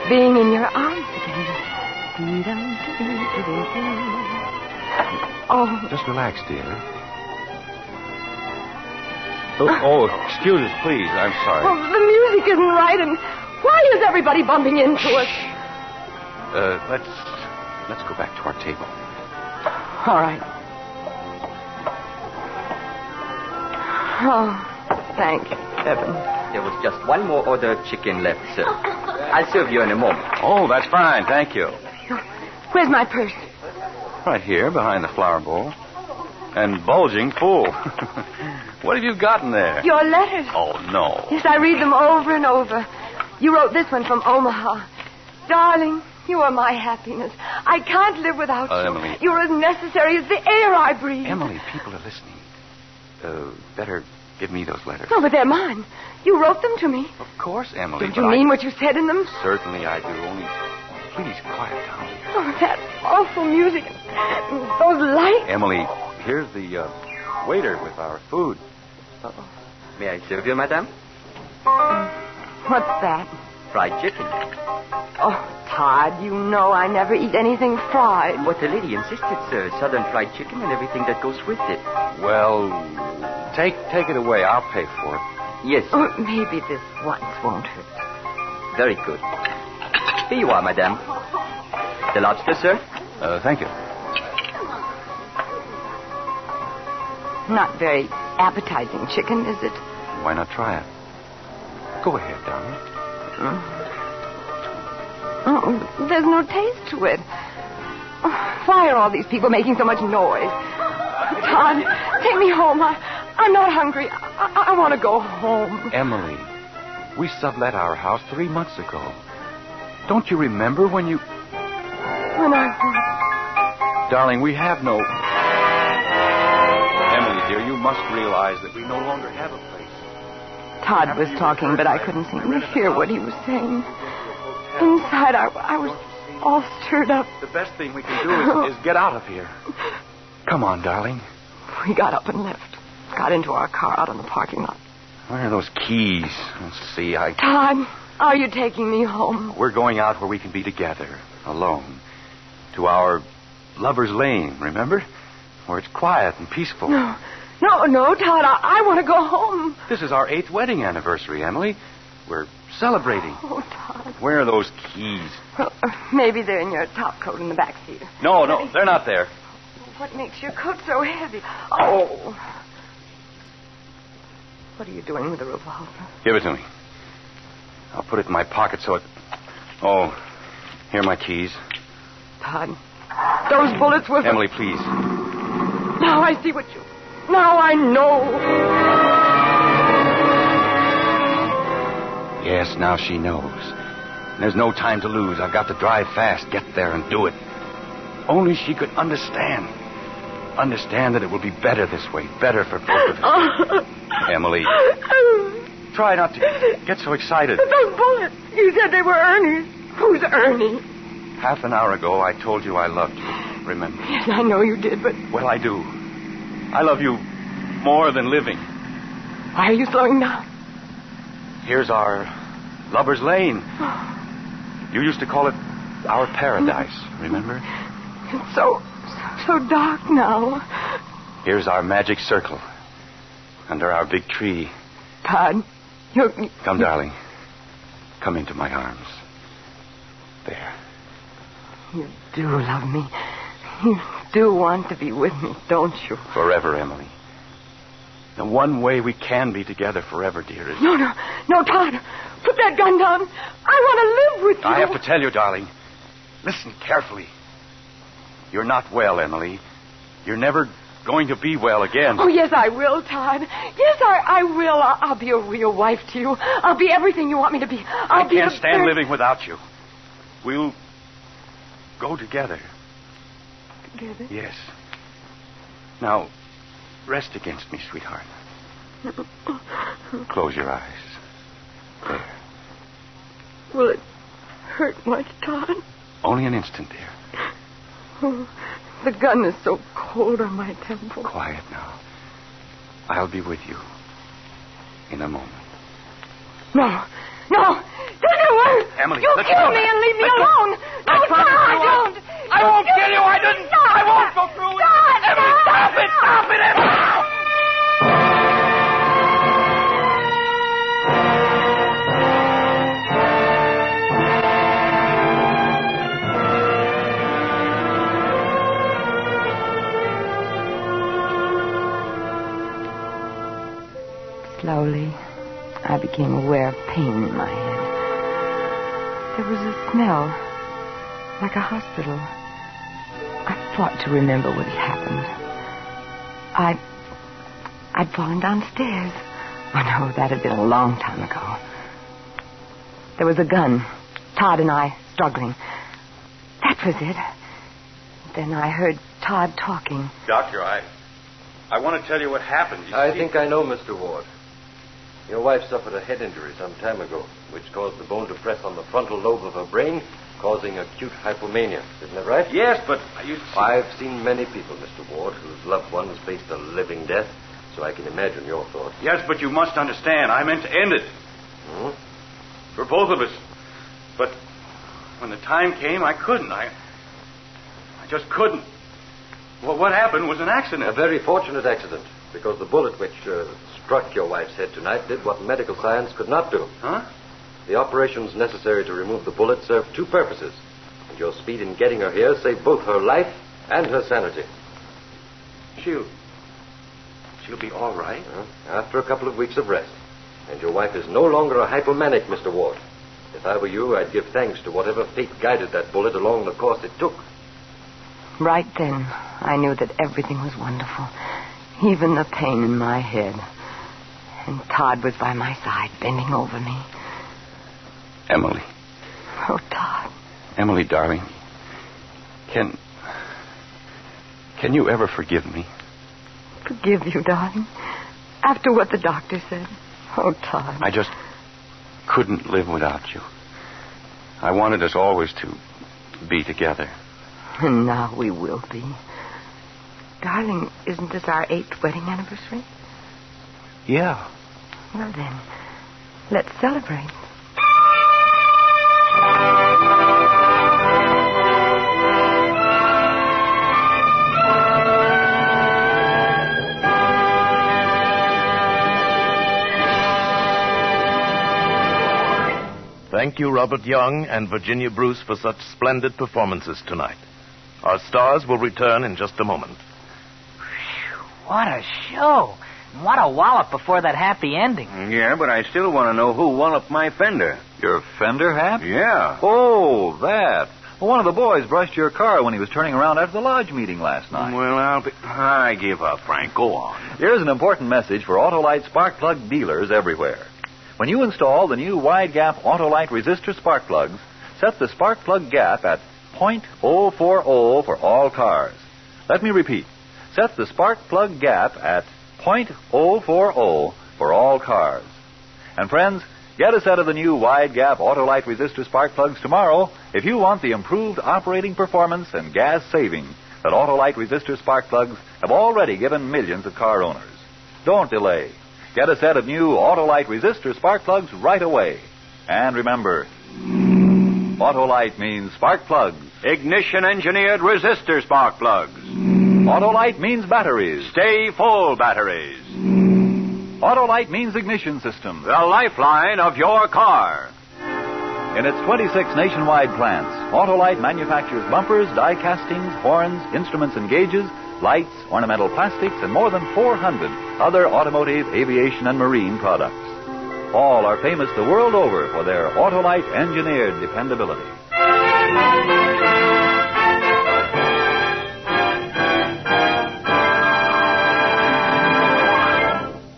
Being in your arms again. Oh. Just relax, dear. Oh, excuse us, please. I'm sorry. Well, the music isn't right, and why is everybody bumping into us? Let's go back to our table. All right. Oh, thank heaven. There was just one more order of chicken left, sir. I'll serve you in a moment. Oh, that's fine. Thank you. Where's my purse? Right here, behind the flower bowl. And bulging full. What have you got in there? Your letters. Oh, no. Yes, I read them over and over. You wrote this one from Omaha. Darling, you are my happiness. I can't live without you. Emily. You're as necessary as the air I breathe. Emily, people are listening. Better give me those letters. No, but they're mine. You wrote them to me. Of course, Emily. Don't you mean what you said in them? Certainly I do. Only, please, quiet down. Oh, that awful music. Those lights. Emily, here's the waiter with our food. Uh-oh. May I serve you, madame? What's that? Fried chicken. Oh, Todd, you know I never eat anything fried. But the lady insisted, sir. Southern fried chicken and everything that goes with it. Well, take it away. I'll pay for it. Yes, sir. Oh, maybe this once won't hurt. Very good. Here you are, madame. The lobster, sir? Thank you. Not very appetizing chicken, is it? Why not try it? Go ahead, darling. Oh, there's no taste to it. Oh, why are all these people making so much noise? Todd, take me home. I'm not hungry. I want to go home. Emily, we sublet our house 3 months ago. Don't you remember when you... When I was... Darling, we have no... Emily, dear, you must realize that we no longer have a place. Todd was talking, but I couldn't seem to hear what he was saying. Inside, I was all stirred up. The best thing we can do is get out of here. Come on, darling. We got up and left. Got into our car out on the parking lot. Where are those keys? Let's see, Todd, are you taking me home? We're going out where we can be together, alone. To our lover's lane, remember? Where it's quiet and peaceful. No, Todd, I want to go home. This is our 8th wedding anniversary, Emily. We're celebrating. Oh, Todd. Where are those keys? Well, maybe they're in your top coat in the back seat. No, they're not there. What makes your coat so heavy? Oh. What are you doing with the revolver? Give it to me. I'll put it in my pocket so it... Oh, here are my keys. Todd, those bullets were... Emily, please. Now I see what you... Now I know. Yes, now she knows. There's no time to lose. I've got to drive fast, get there, and do it. Only she could understand. Understand that it will be better this way. Better for both of us. Emily, try not to get so excited. Those bullets. You said they were Ernie's. Who's Ernie? Half an hour ago, I told you I loved you. Remember? Yes, I know you did, but... Well, I do. I love you more than living. Why are you slowing down? Here's our lover's lane. You used to call it our paradise, remember? It's so dark now. Here's our magic circle. Under our big tree. Todd, Come, darling. Come into my arms. There. You do love me. You do want to be with me, don't you? Forever, Emily. The one way we can be together forever, dear, is... No, Todd. Put that gun down. I want to live with you. I have to tell you, darling. Listen carefully. You're not well, Emily. You're never going to be well again. Oh, yes, I will, Todd. Yes, I will. I'll be a real wife to you. I'll be everything you want me to be. I can't stand living without you. We'll go together. Together? Yes. Now, rest against me, sweetheart. Close your eyes. There. Will it hurt much, Todd? Only an instant, dear. Oh, the gun is so cold on my temple. Quiet now. I'll be with you in a moment. No. Doesn't work. Emily, you kill me and leave me alone. No, Todd, don't. I won't kill you. I didn't. I won't go through with it. Emily, stop it. Stop it, Emily. Slowly, I became aware of pain in my head. There was a smell, like a hospital. I fought to remember what had happened. I'd fallen downstairs. Oh, no, that had been a long time ago. There was a gun. Todd and I struggling. That was it. Then I heard Todd talking. Doctor, I want to tell you what happened. I think I know, Mr. Ward. Your wife suffered a head injury some time ago, which caused the bone to press on the frontal lobe of her brain, causing acute hypomania. Isn't that right? Yes, but I've seen many people, Mr. Ward, whose loved ones faced a living death, so I can imagine your thoughts. Yes, but you must understand, I meant to end it. For both of us. But when the time came, I couldn't. I just couldn't. Well, what happened was an accident. A very fortunate accident, because the bullet which struck your wife's head tonight did what medical science could not do. Huh? The operations necessary to remove the bullet served two purposes, and your speed in getting her here saved both her life and her sanity. She'll be all right. After a couple of weeks of rest. And your wife is no longer a hypomanic, Mr. Ward. If I were you, I'd give thanks to whatever fate guided that bullet along the course it took. Right then, I knew that everything was wonderful, even the pain in my head. And Todd was by my side, bending over me. Emily. Oh, Todd. Emily, darling. Can you ever forgive me? Forgive you, darling? After what the doctor said? Oh, Todd. I just couldn't live without you. I wanted us always to be together. And now we will be. Darling, isn't this our 8th wedding anniversary? Yeah. Well, then, let's celebrate. Thank you, Robert Young and Virginia Bruce, for such splendid performances tonight. Our stars will return in just a moment. What a show. What a wallop before that happy ending. Yeah, but I still want to know who walloped my fender. Your fender, Hap? Yeah. Oh, that. Well, one of the boys brushed your car when he was turning around after the lodge meeting last night. Well, I give up, Frank. Go on. Here's an important message for Autolite spark plug dealers everywhere. When you install the new wide-gap Autolite resistor spark plugs, set the spark plug gap at .040 for all cars. Let me repeat. Set the spark plug gap at .040 for all cars. And friends, get a set of the new wide-gap Autolite resistor spark plugs tomorrow if you want the improved operating performance and gas saving that Autolite resistor spark plugs have already given millions of car owners. Don't delay. Get a set of new Autolite resistor spark plugs right away. And remember, Autolite means spark plugs. Ignition-engineered resistor spark plugs. Autolite means batteries. Stay full batteries. Autolite means ignition system. The lifeline of your car. In its 26 nationwide plants, Autolite manufactures bumpers, die castings, horns, instruments and gauges, lights, ornamental plastics, and more than 400 other automotive, aviation, and marine products. All are famous the world over for their Autolite engineered dependability.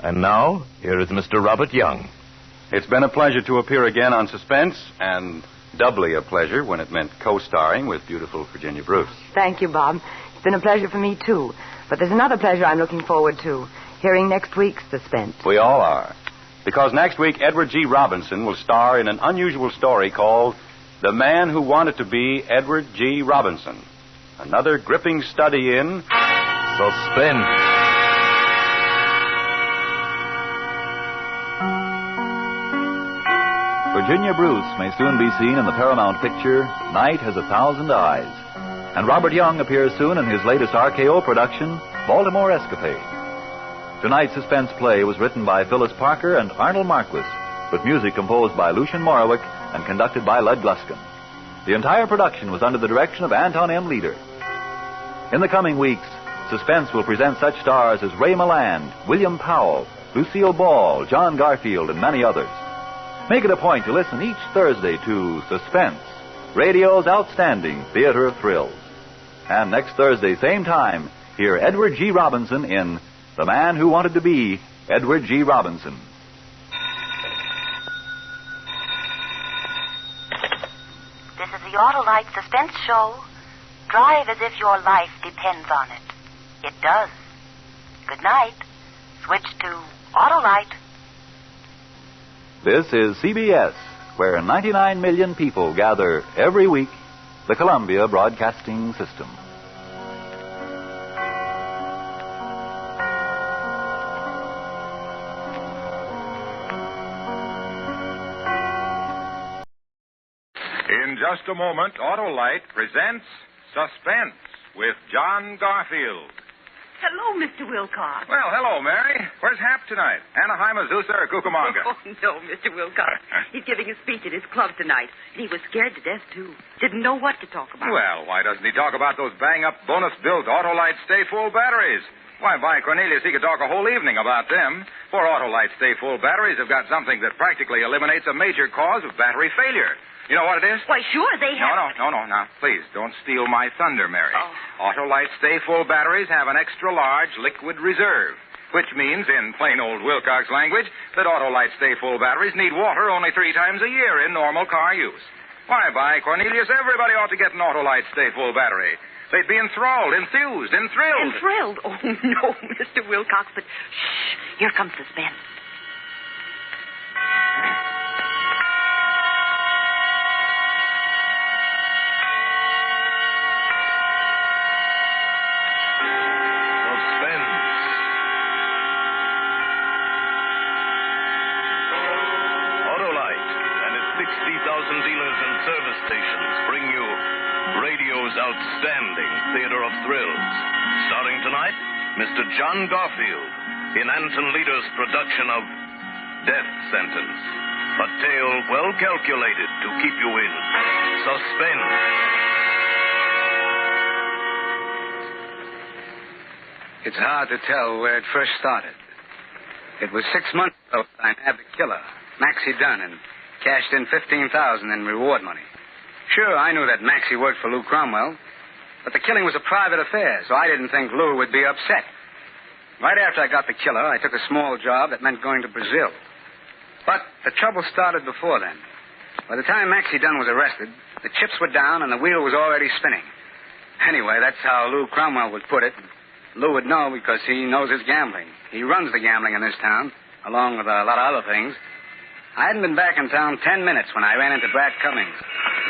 And now, here is Mr. Robert Young. It's been a pleasure to appear again on Suspense, and doubly a pleasure when it meant co-starring with beautiful Virginia Bruce. Thank you, Bob. It's been a pleasure for me, too. But there's another pleasure I'm looking forward to, hearing next week's Suspense. We all are. Because next week, Edward G. Robinson will star in an unusual story called The Man Who Wanted to Be Edward G. Robinson. Another gripping study in suspense. Virginia Bruce may soon be seen in the Paramount picture Night Has 1,000 Eyes. And Robert Young appears soon in his latest RKO production, Baltimore Escapade. Tonight's suspense play was written by Phyllis Parker and Arnold Marquis, with music composed by Lucien Morawick and conducted by Lud Gluskin. The entire production was under the direction of Anton M. Leader. In the coming weeks, Suspense will present such stars as Ray Milland, William Powell, Lucille Ball, John Garfield, and many others. Make it a point to listen each Thursday to Suspense, radio's outstanding theater of thrills. And next Thursday, same time, hear Edward G. Robinson in The Man Who Wanted to Be Edward G. Robinson. This is the Autolite Suspense Show. Drive as if your life depends on it. It does. Good night. Switch to Autolite. This is CBS, where 99 million people gather every week, the Columbia Broadcasting System. In just a moment, Autolite presents Suspense with John Garfield. Hello, Mr. Wilcox. Well, hello, Mary. Where's Hap tonight? Anaheim, Azusa, or Cucamonga? Oh, no, Mr. Wilcox. He's giving a speech at his club tonight. And he was scared to death, too. Didn't know what to talk about. Well, why doesn't he talk about those bang-up, bonus-built Autolite stay-full batteries? Why, by Cornelius, he could talk a whole evening about them. For Autolite stay-full batteries have got something that practically eliminates a major cause of battery failure. You know what it is? Why, sure, they have... No. Now, please, don't steal my thunder, Mary. Oh. Autolite stay-full batteries have an extra-large liquid reserve, which means, in plain old Wilcox language, that Autolite stay-full batteries need water only 3 times a year in normal car use. Why, by Cornelius, everybody ought to get an Autolite stay-full battery. They'd be enthralled, enthused, and thrilled. And thrilled? Oh, no, Mr. Wilcox, but shh, here comes Suspense. Dealers and service stations bring you radio's outstanding theater of thrills. Starring tonight, Mr. John Garfield in Anton Leader's production of Death Sentence. A tale well calculated to keep you in suspense. It's hard to tell where it first started. It was 6 months ago I nabbed the killer, Maxie Dunn, and cashed in $15,000 in reward money. Sure, I knew that Maxie worked for Lou Cromwell, but the killing was a private affair, so I didn't think Lou would be upset. Right after I got the killer, I took a small job that meant going to Brazil. But the trouble started before then. By the time Maxie Dunn was arrested, the chips were down and the wheel was already spinning. Anyway, that's how Lou Cromwell would put it. Lou would know because he knows his gambling. He runs the gambling in this town, along with a lot of other things. I hadn't been back in town 10 minutes when I ran into Brad Cummings,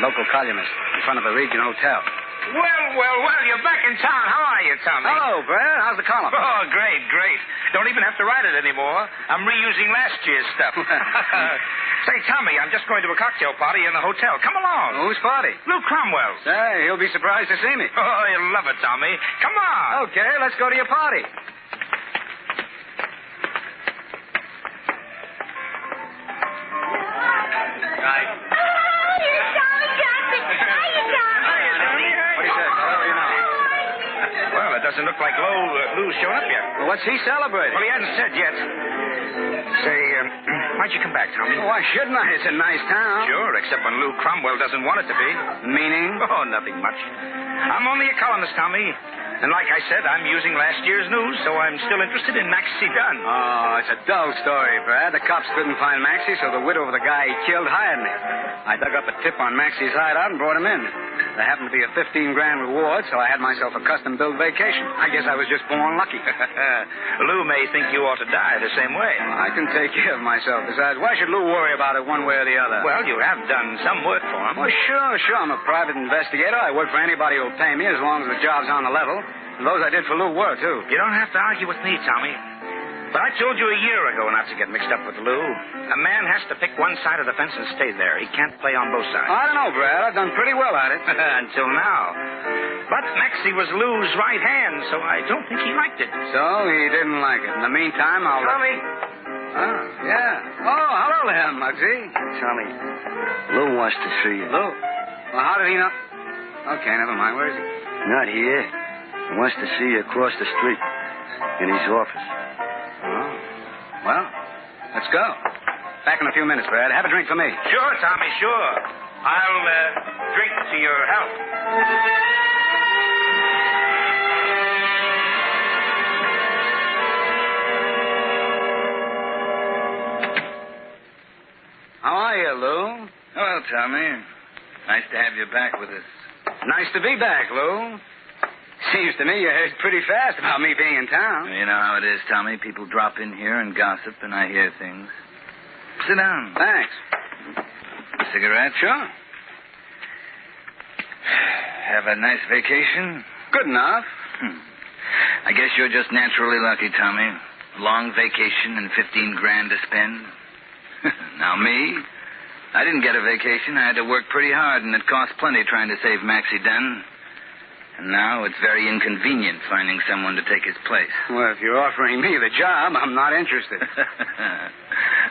local columnist, in front of the Region Hotel. Well, you're back in town. How are you, Tommy? Hello, Brad. How's the column? Oh, great. Don't even have to write it anymore. I'm reusing last year's stuff. Say, Tommy, I'm just going to a cocktail party in the hotel. Come along. Whose party? Lou Cromwell's. Say, he'll be surprised to see me. Oh, you'll love it, Tommy. Come on. Okay, let's go to your party. Doesn't look like Lou's shown up yet. Well, what's he celebrating? Well, he hasn't said yet. Say, why'd you come back, Tommy? Why shouldn't I? It's a nice town. Sure, except when Lou Cromwell doesn't want it to be. Meaning? Oh, nothing much. I'm only a columnist, Tommy. And like I said, I'm using last year's news, so I'm still interested in Maxie Dunn. Oh, it's a dull story, Brad. The cops couldn't find Maxie, so the widow of the guy he killed hired me. I dug up a tip on Maxie's hideout and brought him in. There happened to be a 15-grand reward, so I had myself a custom-built vacation. I guess I was just born lucky. Lou may think you ought to die the same way. I can take care of myself. Besides, why should Lou worry about it one way or the other? Well, you have done some work for him. Well, sure. I'm a private investigator. I work for anybody who'll pay me as long as the job's on the level. And those I did for Lou were, too. You don't have to argue with me, Tommy. But I told you a year ago not to get mixed up with Lou. A man has to pick one side of the fence and stay there. He can't play on both sides. I don't know, Brad. I've done pretty well at it. Until now. But Maxie was Lou's right hand, so I don't think he liked it. So he didn't like it. In the meantime, I'll... Tommy! Oh, yeah. Oh, hello there, Muggsy. Tommy, Lou wants to see you. Lou? Well, how did he know? Okay, never mind. Where is he? Not here. He wants to see you across the street in his office. Oh. Well, let's go. Back in a few minutes, Brad. Have a drink for me. Sure, Tommy, sure. I'll drink to your health. How are you, Lou? Well, Tommy, nice to have you back with us. Nice to be back, Lou. Seems to me you heard pretty fast about me being in town. You know how it is, Tommy. People drop in here and gossip, and I hear things. Sit down. Thanks. A cigarette? Sure. Have a nice vacation? Good enough. I guess you're just naturally lucky, Tommy. A long vacation and 15 grand to spend. Now me, I didn't get a vacation. I had to work pretty hard, and it cost plenty trying to save Maxie Dunn. And now it's very inconvenient finding someone to take his place. Well, if you're offering me the job, I'm not interested.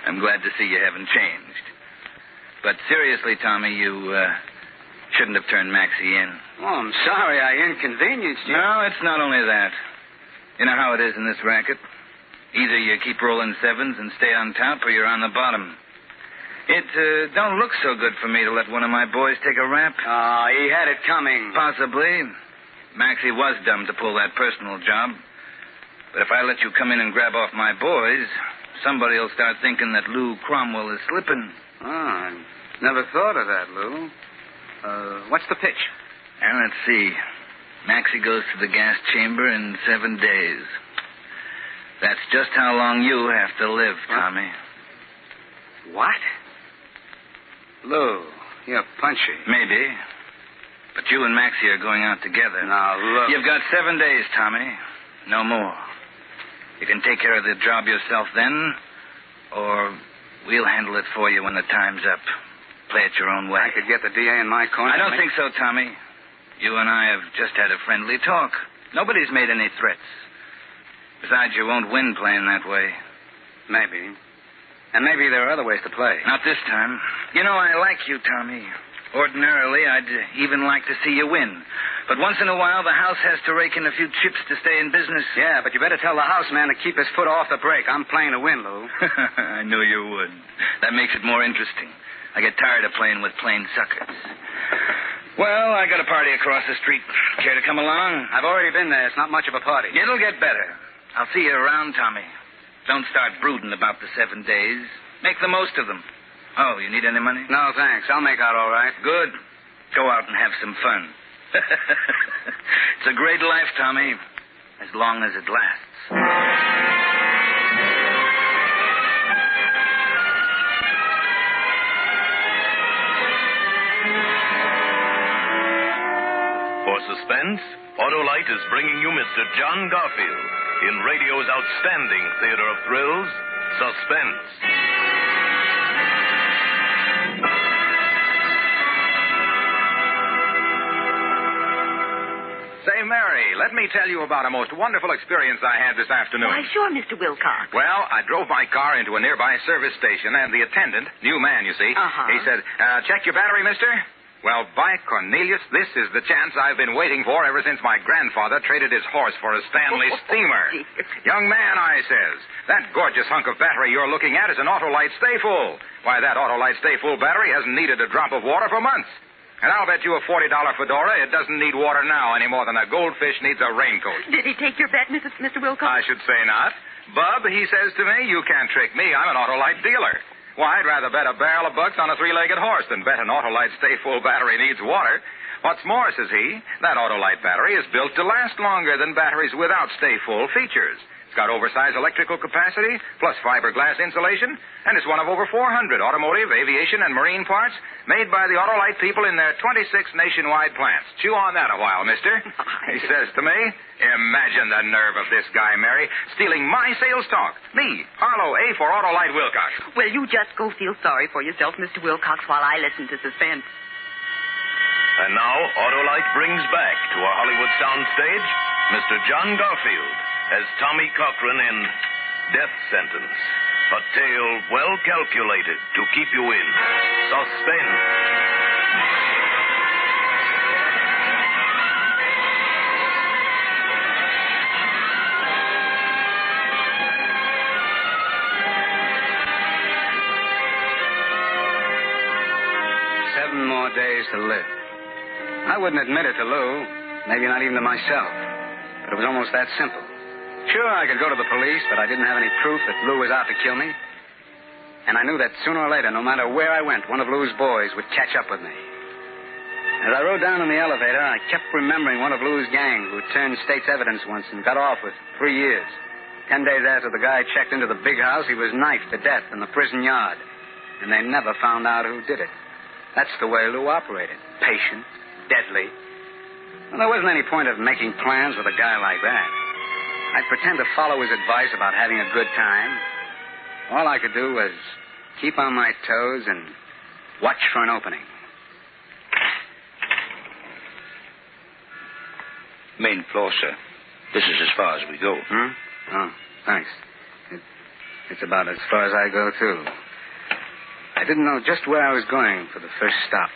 I'm glad to see you haven't changed. But seriously, Tommy, you shouldn't have turned Maxie in. Oh, I'm sorry I inconvenienced you. No, it's not only that. You know how it is in this racket. Either you keep rolling sevens and stay on top, or you're on the bottom. It don't look so good for me to let one of my boys take a rap. Oh, he had it coming. Possibly. Maxie was dumb to pull that personal job. But if I let you come in and grab off my boys, somebody will start thinking that Lou Cromwell is slipping. Oh, I never thought of that, Lou. What's the pitch? And let's see. Maxie goes to the gas chamber in 7 days. That's just how long you have to live, Tommy. What? Lou, you're punchy. Maybe. But you and Maxie are going out together. Now, look. You've got 7 days, Tommy. No more. You can take care of the job yourself then, or we'll handle it for you when the time's up. Play it your own way. I could get the DA in my corner. I don't think so, Tommy. You and I have just had a friendly talk. Nobody's made any threats. Besides, you won't win playing that way. Maybe. And maybe there are other ways to play. Not this time. You know, I like you, Tommy. Ordinarily, I'd even like to see you win. But once in a while, the house has to rake in a few chips to stay in business. Yeah, but you better tell the house man to keep his foot off the brake. I'm playing to win, Lou. I knew you would. That makes it more interesting. I get tired of playing with plain suckers. Well, I got a party across the street. Care to come along? I've already been there. It's not much of a party. It'll get better. I'll see you around, Tommy. Don't start brooding about the 7 days. Make the most of them. Oh, you need any money? No, thanks. I'll make out all right. Good. Go out and have some fun. It's a great life, Tommy, as long as it lasts. For Suspense, Autolite is bringing you Mr. John Garfield in radio's outstanding theater of thrills, Suspense. Say, Mary, let me tell you about a most wonderful experience I had this afternoon. Why, sure, Mr. Wilcox. Well, I drove my car into a nearby service station, and the attendant, new man, you see, he said, check your battery, mister? Well, by Cornelius, this is the chance I've been waiting for ever since my grandfather traded his horse for a Stanley steamer. Young man, I says, that gorgeous hunk of battery you're looking at is an Autolite Stay Full. Why, that Autolite Stay Full battery hasn't needed a drop of water for months. And I'll bet you a $40 fedora it doesn't need water now any more than a goldfish needs a raincoat. Did he take your bet, Mr. Wilcox? I should say not. Bub, he says to me, you can't trick me. I'm an Autolite dealer. Why, I'd rather bet a barrel of bucks on a three-legged horse than bet an Autolite Stay Full battery needs water. What's more, says he, that Autolite battery is built to last longer than batteries without stay-full features. It's got oversized electrical capacity, plus fiberglass insulation, and it's one of over 400 automotive, aviation, and marine parts made by the Autolite people in their 26 nationwide plants. Chew on that a while, mister. He says to me, imagine the nerve of this guy, Mary, stealing my sales talk. Me, Harlow A for Autolite Wilcox. Well, you just go feel sorry for yourself, Mr. Wilcox, while I listen to Suspense. And now, Autolite brings back to our Hollywood soundstage Mr. John Garfield as Tommy Cochran in Death Sentence. A tale well calculated to keep you in suspense. Seven more days to live. I wouldn't admit it to Lou, maybe not even to myself, but it was almost that simple. Sure, I could go to the police, but I didn't have any proof that Lou was out to kill me. And I knew that sooner or later, no matter where I went, one of Lou's boys would catch up with me. As I rode down in the elevator, I kept remembering one of Lou's gang who turned state's evidence once and got off with 3 years. 10 days after the guy checked into the big house, he was knifed to death in the prison yard. And they never found out who did it. That's the way Lou operated. Patient, deadly. Well, there wasn't any point of making plans with a guy like that. I'd pretend to follow his advice about having a good time. All I could do was keep on my toes and watch for an opening. Main floor, sir. This is as far as we go. Oh, thanks. It's about as far as I go, too. I didn't know just where I was going for the first stop.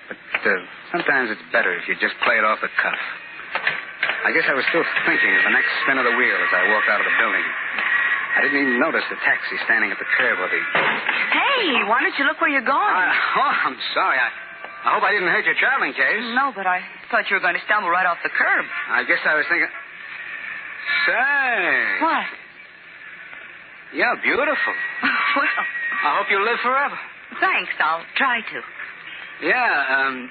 But sometimes it's better if you just play it off the cuff. I guess I was still thinking of the next spin of the wheel as I walked out of the building. I didn't even notice the taxi standing at the curb or the... Hey, why don't you look where you're going? I'm sorry. I hope I didn't hurt your traveling case. No, but I thought you were going to stumble right off the curb. I guess I was thinking... Say... What? You're beautiful. Well... I hope you live forever. Thanks, I'll try to. Yeah,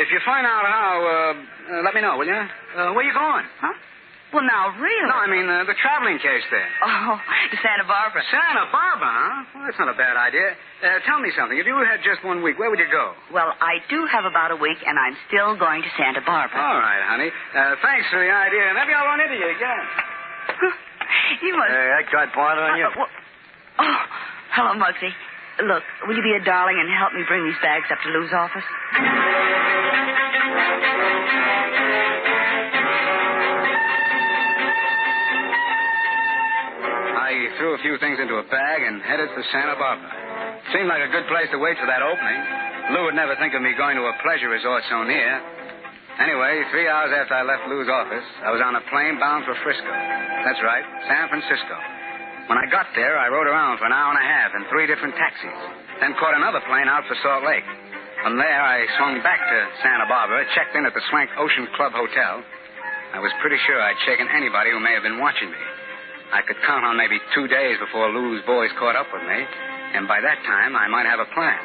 if you find out how, let me know, will you? Where you going? Huh? Well, now, really? No, I mean, the traveling case there. Oh, to Santa Barbara. Santa Barbara, huh? Well, that's not a bad idea. Tell me something. If you had just 1 week, where would you go? Well, I do have about a week, and I'm still going to Santa Barbara. All right, honey. Thanks for the idea. Maybe I'll run into you again. You must... I tried pointing on you. Oh, hello, Muggsy. Look, will you be a darling and help me bring these bags up to Lou's office? I threw a few things into a bag and headed for Santa Barbara. Seemed like a good place to wait for that opening. Lou would never think of me going to a pleasure resort so near. Anyway, 3 hours after I left Lou's office, I was on a plane bound for Frisco. That's right, San Francisco. When I got there, I rode around for an hour and a half in 3 different taxis, then caught another plane out for Salt Lake. From there, I swung back to Santa Barbara, checked in at the Swank Ocean Club Hotel. I was pretty sure I'd shaken anybody who may have been watching me. I could count on maybe 2 days before Lou's boys caught up with me, and by that time, I might have a plan.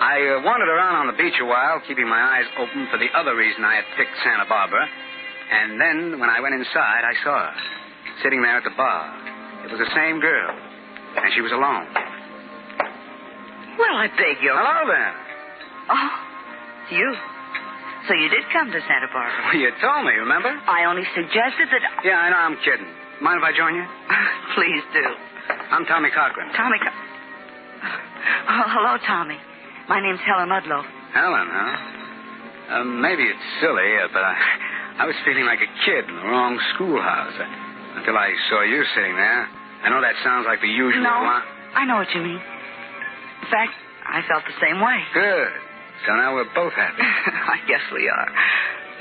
I wandered around on the beach a while, keeping my eyes open for the other reason I had picked Santa Barbara, and then, when I went inside, I saw her, sitting there at the bar. It was the same girl, and she was alone. Well, I beg your... Hello there. Oh, it's you. So you did come to Santa Barbara. Well, you told me, remember? I only suggested that... Yeah, I know, I'm kidding. Mind if I join you? Please do. I'm Tommy Cochran. Tommy Oh, hello, Tommy. My name's Helen Ludlow. Helen, huh? Maybe it's silly, but I was feeling like a kid in the wrong schoolhouse until I saw you sitting there. I know that sounds like the usual... No, I know what you mean. In fact, I felt the same way. Good. So now we're both happy. I guess we are.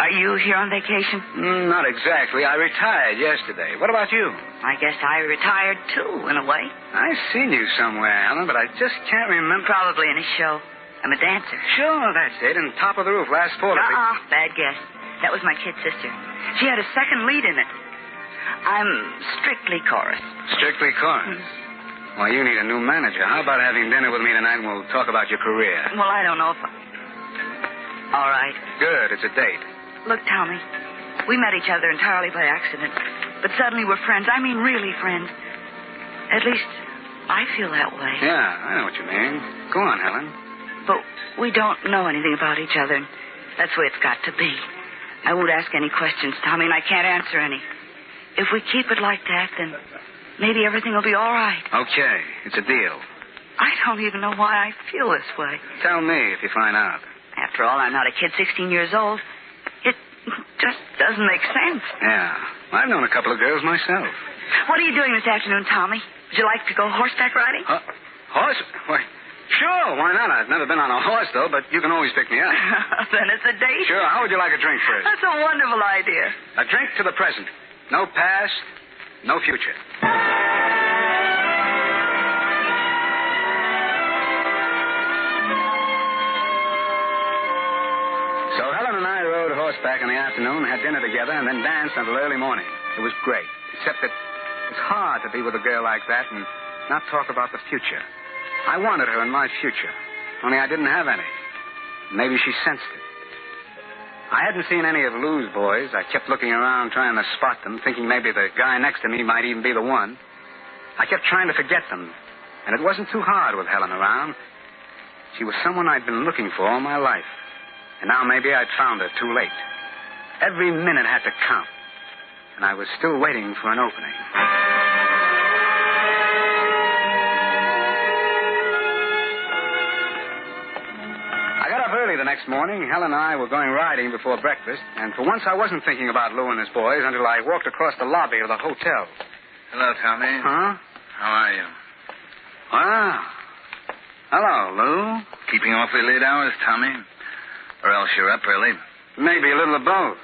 Are you here on vacation? Not exactly. I retired yesterday. What about you? I guess I retired, too, in a way. I've seen you somewhere, Helen, but I just can't remember. Probably in a show. I'm a dancer. Sure, that's it. And Top of the Roof last fall. Bad guess. That was my kid sister. She had a second lead in it. I'm strictly chorus. Strictly chorus? Well, you need a new manager. How about having dinner with me tonight and we'll talk about your career? Well, I don't know if All right. Good. It's a date. Look, Tommy, we met each other entirely by accident. But suddenly we're friends. I mean, really friends. At least, I feel that way. Yeah, I know what you mean. Go on, Helen. But we don't know anything about each other, and that's the way it's got to be. I won't ask any questions, Tommy, and I can't answer any. If we keep it like that, then maybe everything will be all right. Okay. It's a deal. I don't even know why I feel this way. Tell me if you find out. After all, I'm not a kid 16 years old. It just doesn't make sense. Yeah. I've known a couple of girls myself. What are you doing this afternoon, Tommy? Would you like to go horseback riding? Horse? Why, sure, why not? I've never been on a horse, though, but you can always pick me up. Then it's a date. Sure. How would you like a drink first? That's a wonderful idea. A drink to the present. No past, no future. So Helen and I rode horseback in the afternoon, had dinner together, and then danced until early morning. It was great, except that it's hard to be with a girl like that and not talk about the future. I wanted her in my future, only I didn't have any. Maybe she sensed it. I hadn't seen any of Lou's boys. I kept looking around trying to spot them, thinking maybe the guy next to me might even be the one. I kept trying to forget them, and it wasn't too hard with Helen around. She was someone I'd been looking for all my life, and now maybe I'd found her too late. Every minute had to count, and I was still waiting for an opening. Early the next morning, Helen and I were going riding before breakfast, and for once I wasn't thinking about Lou and his boys until I walked across the lobby of the hotel. Hello, Tommy. Huh? How are you? Wow. Hello, Lou. Keeping awfully late hours, Tommy? Or else you're up early? Maybe a little of both.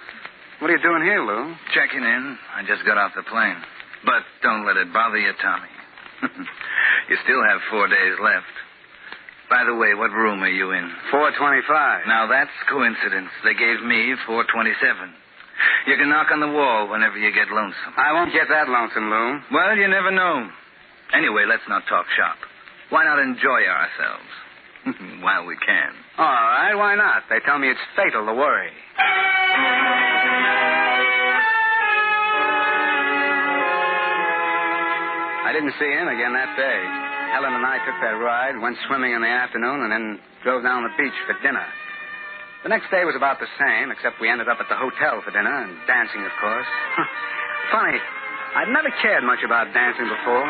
What are you doing here, Lou? Checking in. I just got off the plane. But don't let it bother you, Tommy. You still have 4 days left. By the way, what room are you in? 425. Now, that's coincidence. They gave me 427. You can knock on the wall whenever you get lonesome. I won't get that lonesome, Lou. Well, you never know. Anyway, let's not talk shop. Why not enjoy ourselves? While we can. All right, why not? They tell me it's fatal to worry. I didn't see him again that day. Helen and I took that ride, went swimming in the afternoon, and then drove down the beach for dinner. The next day was about the same, except we ended up at the hotel for dinner, and dancing, of course. Funny, I'd never cared much about dancing before.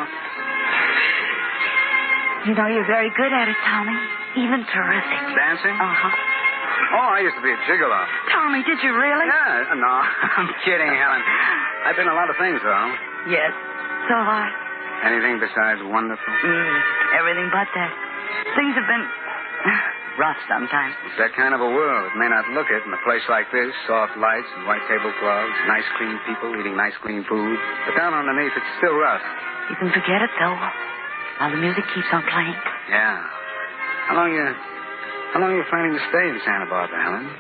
You know, you're very good at it, Tommy. Even terrific. Dancing? Uh-huh. Oh, I used to be a gigolo. Tommy, did you really? Yeah, no, I'm kidding, Helen. I've been a lot of things, though. Yes, so have I. Anything besides wonderful? Everything but that. Things have been rough sometimes. It's that kind of a world. It may not look it in a place like this. Soft lights and white tablecloths, nice clean people eating nice clean food. But down underneath, it's still rough. You can forget it, though, while the music keeps on playing. Yeah. How long are you planning to stay in Santa Barbara, Helen?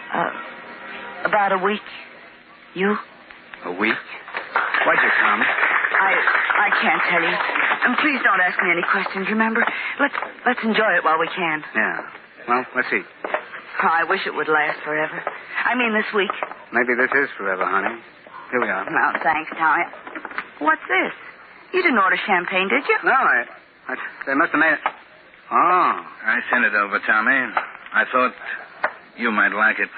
About a week. You? A week? Why'd you come? I can't tell you. And please don't ask me any questions, remember? Let's enjoy it while we can. Yeah. Well, let's see. Oh, I wish it would last forever. I mean this week. Maybe this is forever, honey. Here we are. Well, thanks, Tommy. What's this? You didn't order champagne, did you? No, they must have made it. Oh. I sent it over, Tommy. I thought you might like it.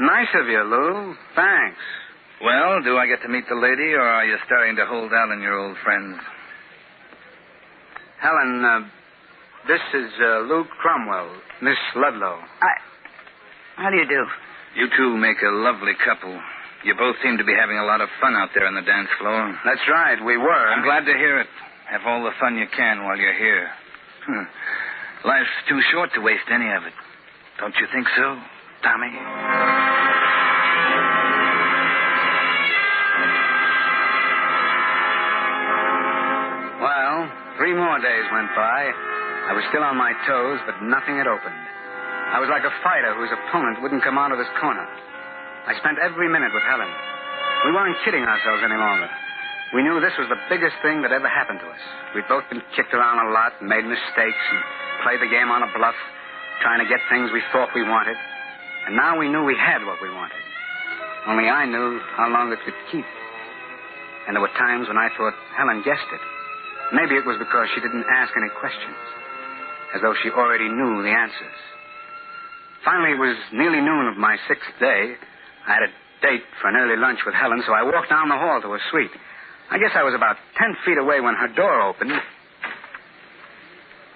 Nice of you, Lou. Thanks. Well, do I get to meet the lady, or are you starting to hold out on your old friends? Helen, this is Luke Cromwell, Miss Ludlow. How do you do? You two make a lovely couple. You both seem to be having a lot of fun out there on the dance floor. That's right, we were. I'm glad to hear it. Have all the fun you can while you're here. Life's too short to waste any of it. Don't you think so, Tommy? Well, 3 more days went by. I was still on my toes, but nothing had opened. I was like a fighter whose opponent wouldn't come out of his corner. I spent every minute with Helen. We weren't kidding ourselves any longer. We knew this was the biggest thing that ever happened to us. We'd both been kicked around a lot and made mistakes and played the game on a bluff, trying to get things we thought we wanted. And now we knew we had what we wanted. Only I knew how long it could keep. And there were times when I thought Helen guessed it. Maybe it was because she didn't ask any questions, as though she already knew the answers. Finally, it was nearly noon of my 6th day. I had a date for an early lunch with Helen, so I walked down the hall to her suite. I guess I was about 10 feet away when her door opened.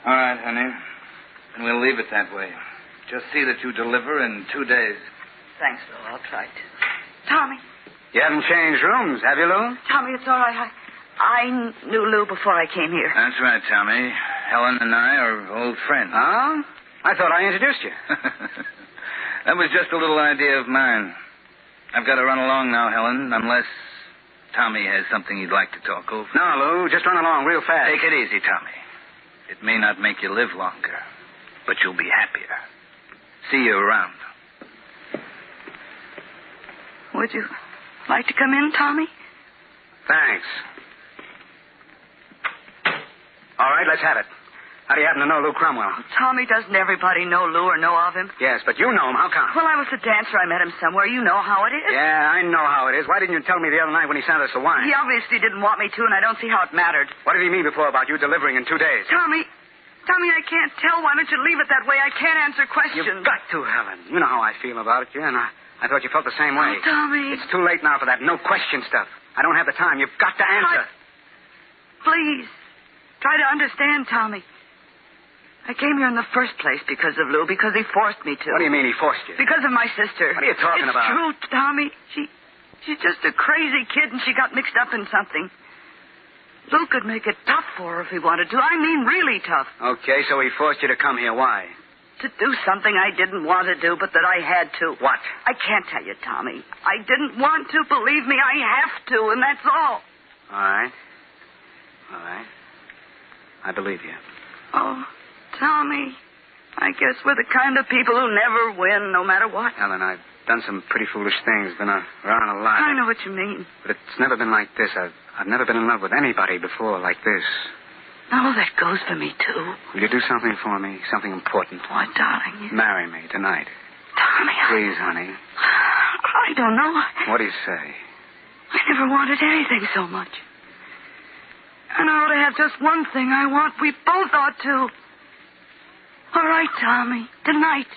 All right, honey. And we'll leave it that way. Just see that you deliver in 2 days. Thanks, Lou. I'll try to. Tommy. You haven't changed rooms, have you, Lou? Tommy, it's all right. I knew Lou before I came here. That's right, Tommy. Helen and I are old friends. Oh? I thought I introduced you. That was just a little idea of mine. I've got to run along now, Helen, unless Tommy has something he'd like to talk over. No, Lou, just run along real fast. Take it easy, Tommy. It may not make you live longer, but you'll be happier. See you around. Would you like to come in, Tommy? Thanks. All right, let's have it. How do you happen to know Lou Cromwell? Tommy, doesn't everybody know Lou or know of him? Yes, but you know him. How come? Well, I was a dancer. I met him somewhere. You know how it is. Yeah, I know how it is. Why didn't you tell me the other night when he sent us the wine? He obviously didn't want me to, and I don't see how it mattered. What did he mean before about you delivering in 2 days? Tommy, I can't tell. Why don't you leave it that way? I can't answer questions. You've got to, Helen. You know how I feel about it, and I thought you felt the same way. Oh, Tommy. It's too late now for that no-question stuff. I don't have the time. You've got to answer. Please, try to understand, Tommy. I came here in the first place because of Lou, because he forced me to. What do you mean he forced you? Because of my sister. What are you talking about? It's true, Tommy. She's just a crazy kid, and she got mixed up in something. Lou could make it tough for her if he wanted to. I mean really tough. Okay, so he forced you to come here. Why? To do something I didn't want to do, but that I had to. What? I can't tell you, Tommy. I didn't want to. Believe me, I have to, and that's all. All right. I believe you. Oh, Tommy, I guess we're the kind of people who never win, no matter what. Helen, I've done some pretty foolish things, been around a lot. I know what you mean. But it's never been like this. I've never been in love with anybody before like this. Oh, that goes for me, too. Will you do something for me? Something important? What, darling? Marry me tonight. Tommy, Please, honey. I don't know. What do you say? I never wanted anything so much. And I ought to have just one thing I want. We both ought to. All right, Tommy. Tonight.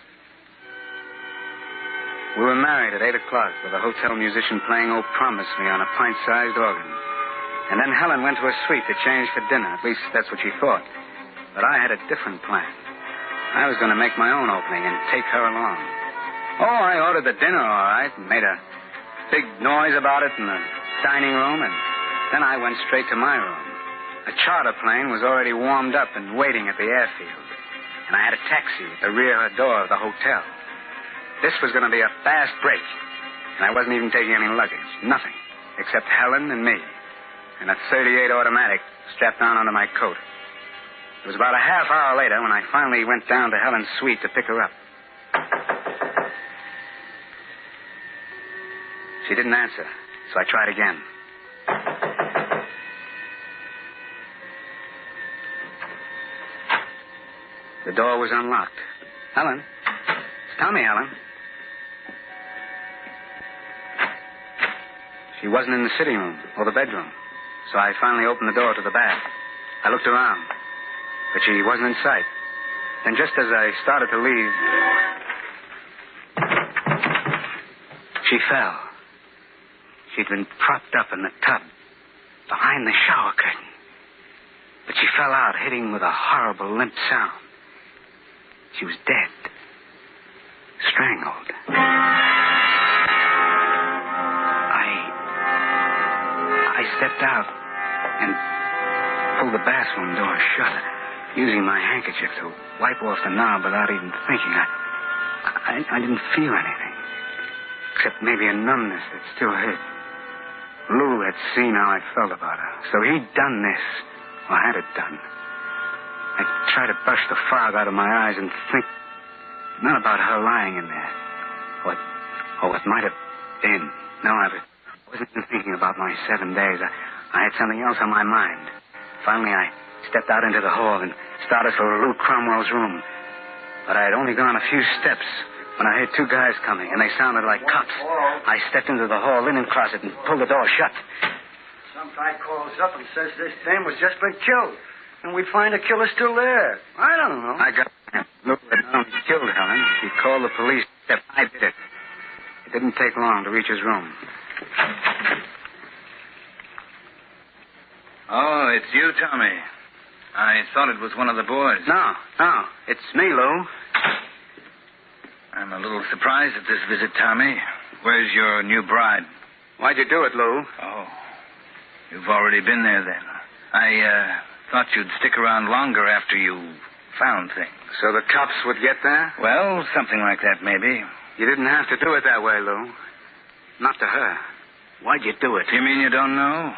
We were married at 8 o'clock with a hotel musician playing Oh Promise Me on a pint-sized organ. And then Helen went to her suite to change for dinner. At least that's what she thought. But I had a different plan. I was going to make my own opening and take her along. Oh, I ordered the dinner all right and made a big noise about it in the dining room, and then I went straight to my room. A charter plane was already warmed up and waiting at the airfield. And I had a taxi at the rear door of the hotel. This was going to be a fast break. And I wasn't even taking any luggage. Nothing. Except Helen and me. And a .38 automatic strapped down under my coat. It was about a half hour later when I finally went down to Helen's suite to pick her up. She didn't answer, so I tried again. The door was unlocked. Helen? Tell me, Helen. She wasn't in the sitting room or the bedroom, so I finally opened the door to the bath. I looked around, but she wasn't in sight. Then just as I started to leave, she fell. She'd been propped up in the tub behind the shower curtain. But she fell out, hitting with a horrible limp sound. She was dead. Strangled. I stepped out and pulled the bathroom door shut, using my handkerchief to wipe off the knob without even thinking. I didn't feel anything, except maybe a numbness that still hurt. Lou had seen how I felt about her, so he'd done this, or had it done. I tried to brush the fog out of my eyes and think not about her lying in there, or what might have been. No, I wasn't thinking about my 7 days. I had something else on my mind. Finally, I stepped out into the hall and started for Lou Cromwell's room. But I had only gone a few steps when I heard two guys coming, and they sounded like cops. I stepped into the hall linen closet and pulled the door shut. Some guy calls up and says this dame was just been killed, and we'd find the killer still there. I don't know. I got Lou had known he killed Helen. He called the police. I did it. It didn't take long to reach his room. Oh, it's you, Tommy. I thought it was one of the boys. No. It's me, Lou. I'm a little surprised at this visit, Tommy. Where's your new bride? Why'd you do it, Lou? Oh, you've already been there then. I thought you'd stick around longer after you found things. So the cops would get there? Well, something like that, maybe. You didn't have to do it that way, Lou. Not to her. Why'd you do it? You mean you don't know?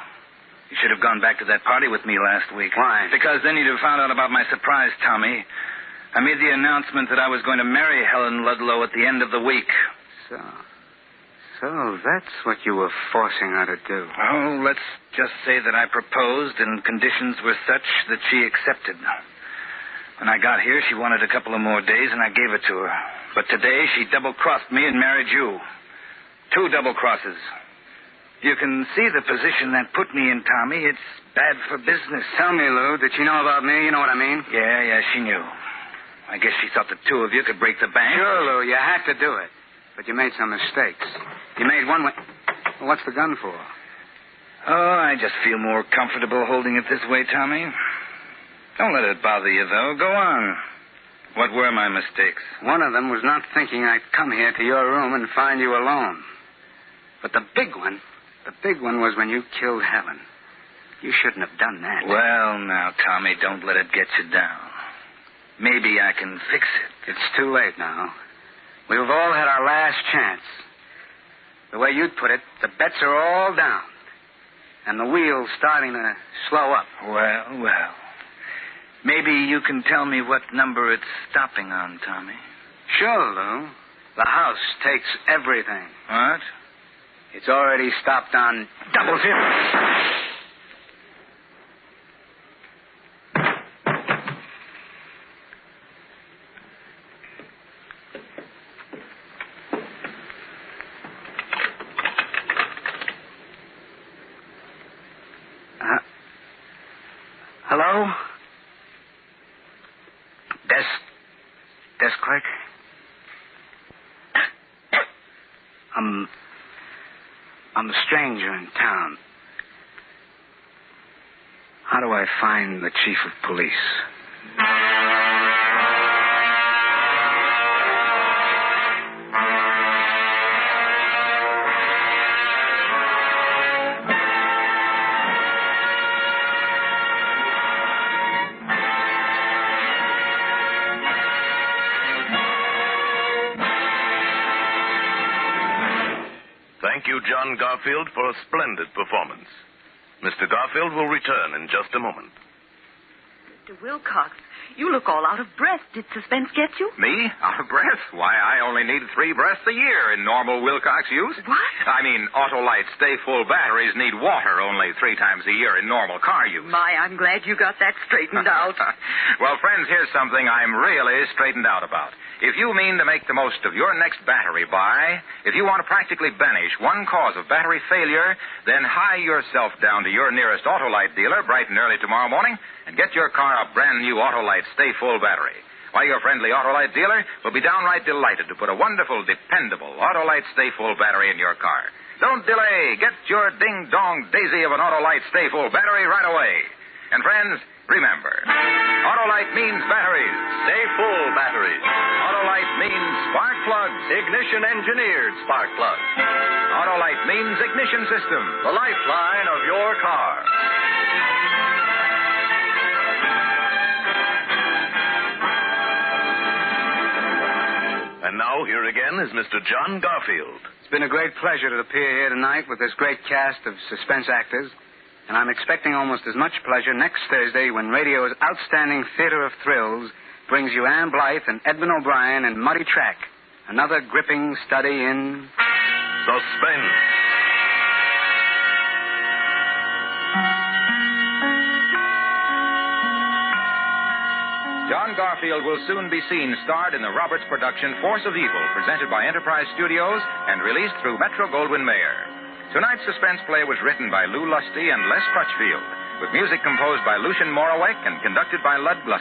You should have gone back to that party with me last week. Why? Because then you'd have found out about my surprise, Tommy. I made the announcement that I was going to marry Helen Ludlow at the end of the week. So that's what you were forcing her to do. Oh, let's just say that I proposed and conditions were such that she accepted. When I got here, she wanted a couple of more days, and I gave it to her. But today, she double-crossed me and married you. 2 double crosses. You can see the position that put me in, Tommy. It's bad for business. Tell me, Lou, did she know about me? You know what I mean? Yeah, she knew. I guess she thought the 2 of you could break the bank. Sure, Lou, you had to do it. But you made some mistakes. You made one way... Well, what's the gun for? Oh, I just feel more comfortable holding it this way, Tommy. Don't let it bother you, though. Go on. What were my mistakes? One of them was not thinking I'd come here to your room and find you alone. But the big one was when you killed Helen. You shouldn't have done that. Well, now, Tommy, don't let it get you down. Maybe I can fix it. It's too late now. We've all had our last chance. The way you'd put it, the bets are all down. And the wheel's starting to slow up. Well. Maybe you can tell me what number it's stopping on, Tommy. Sure, Lou. The house takes everything. What? It's already stopped on 00. Hello? Desk clerk? I'm a stranger in town. How do I find the chief of police? Thank you, John Garfield, for a splendid performance. Mr. Garfield will return in just a moment. Mr. Wilcox, you look all out of breath. Did Suspense get you? Me? Out of breath? Why, I only need 3 breaths a year in normal Wilcox use. What? I mean, Autolite stay-full batteries need water only 3 times a year in normal car use. My, I'm glad you got that straightened out. Well, friends, here's something I'm really straightened out about. If you mean to make the most of your next battery buy, if you want to practically banish one cause of battery failure, then hie yourself down to your nearest Autolite dealer bright and early tomorrow morning and get your car a brand new Autolite stay-full battery. Why, your friendly Autolite dealer will be downright delighted to put a wonderful, dependable Autolite stay-full battery in your car. Don't delay. Get your ding-dong daisy of an Autolite stay-full battery right away. And, friends, remember, Autolite means batteries. Stay full batteries. Autolite means spark plugs. Ignition-engineered spark plugs. Autolite means ignition system. The lifeline of your car. And now, here again is Mr. John Garfield. It's been a great pleasure to appear here tonight with this great cast of suspense actors. And I'm expecting almost as much pleasure next Thursday when radio's outstanding theater of thrills brings you Ann Blythe and Edmund O'Brien in Muddy Track, another gripping study in... Suspense. John Garfield Garfield will soon be seen starred in the Roberts production Force of Evil, presented by Enterprise Studios and released through Metro-Goldwyn-Mayer. Tonight's suspense play was written by Lou Lusty and Les Crutchfield, with music composed by Lucian Morawek and conducted by Lud Glusky.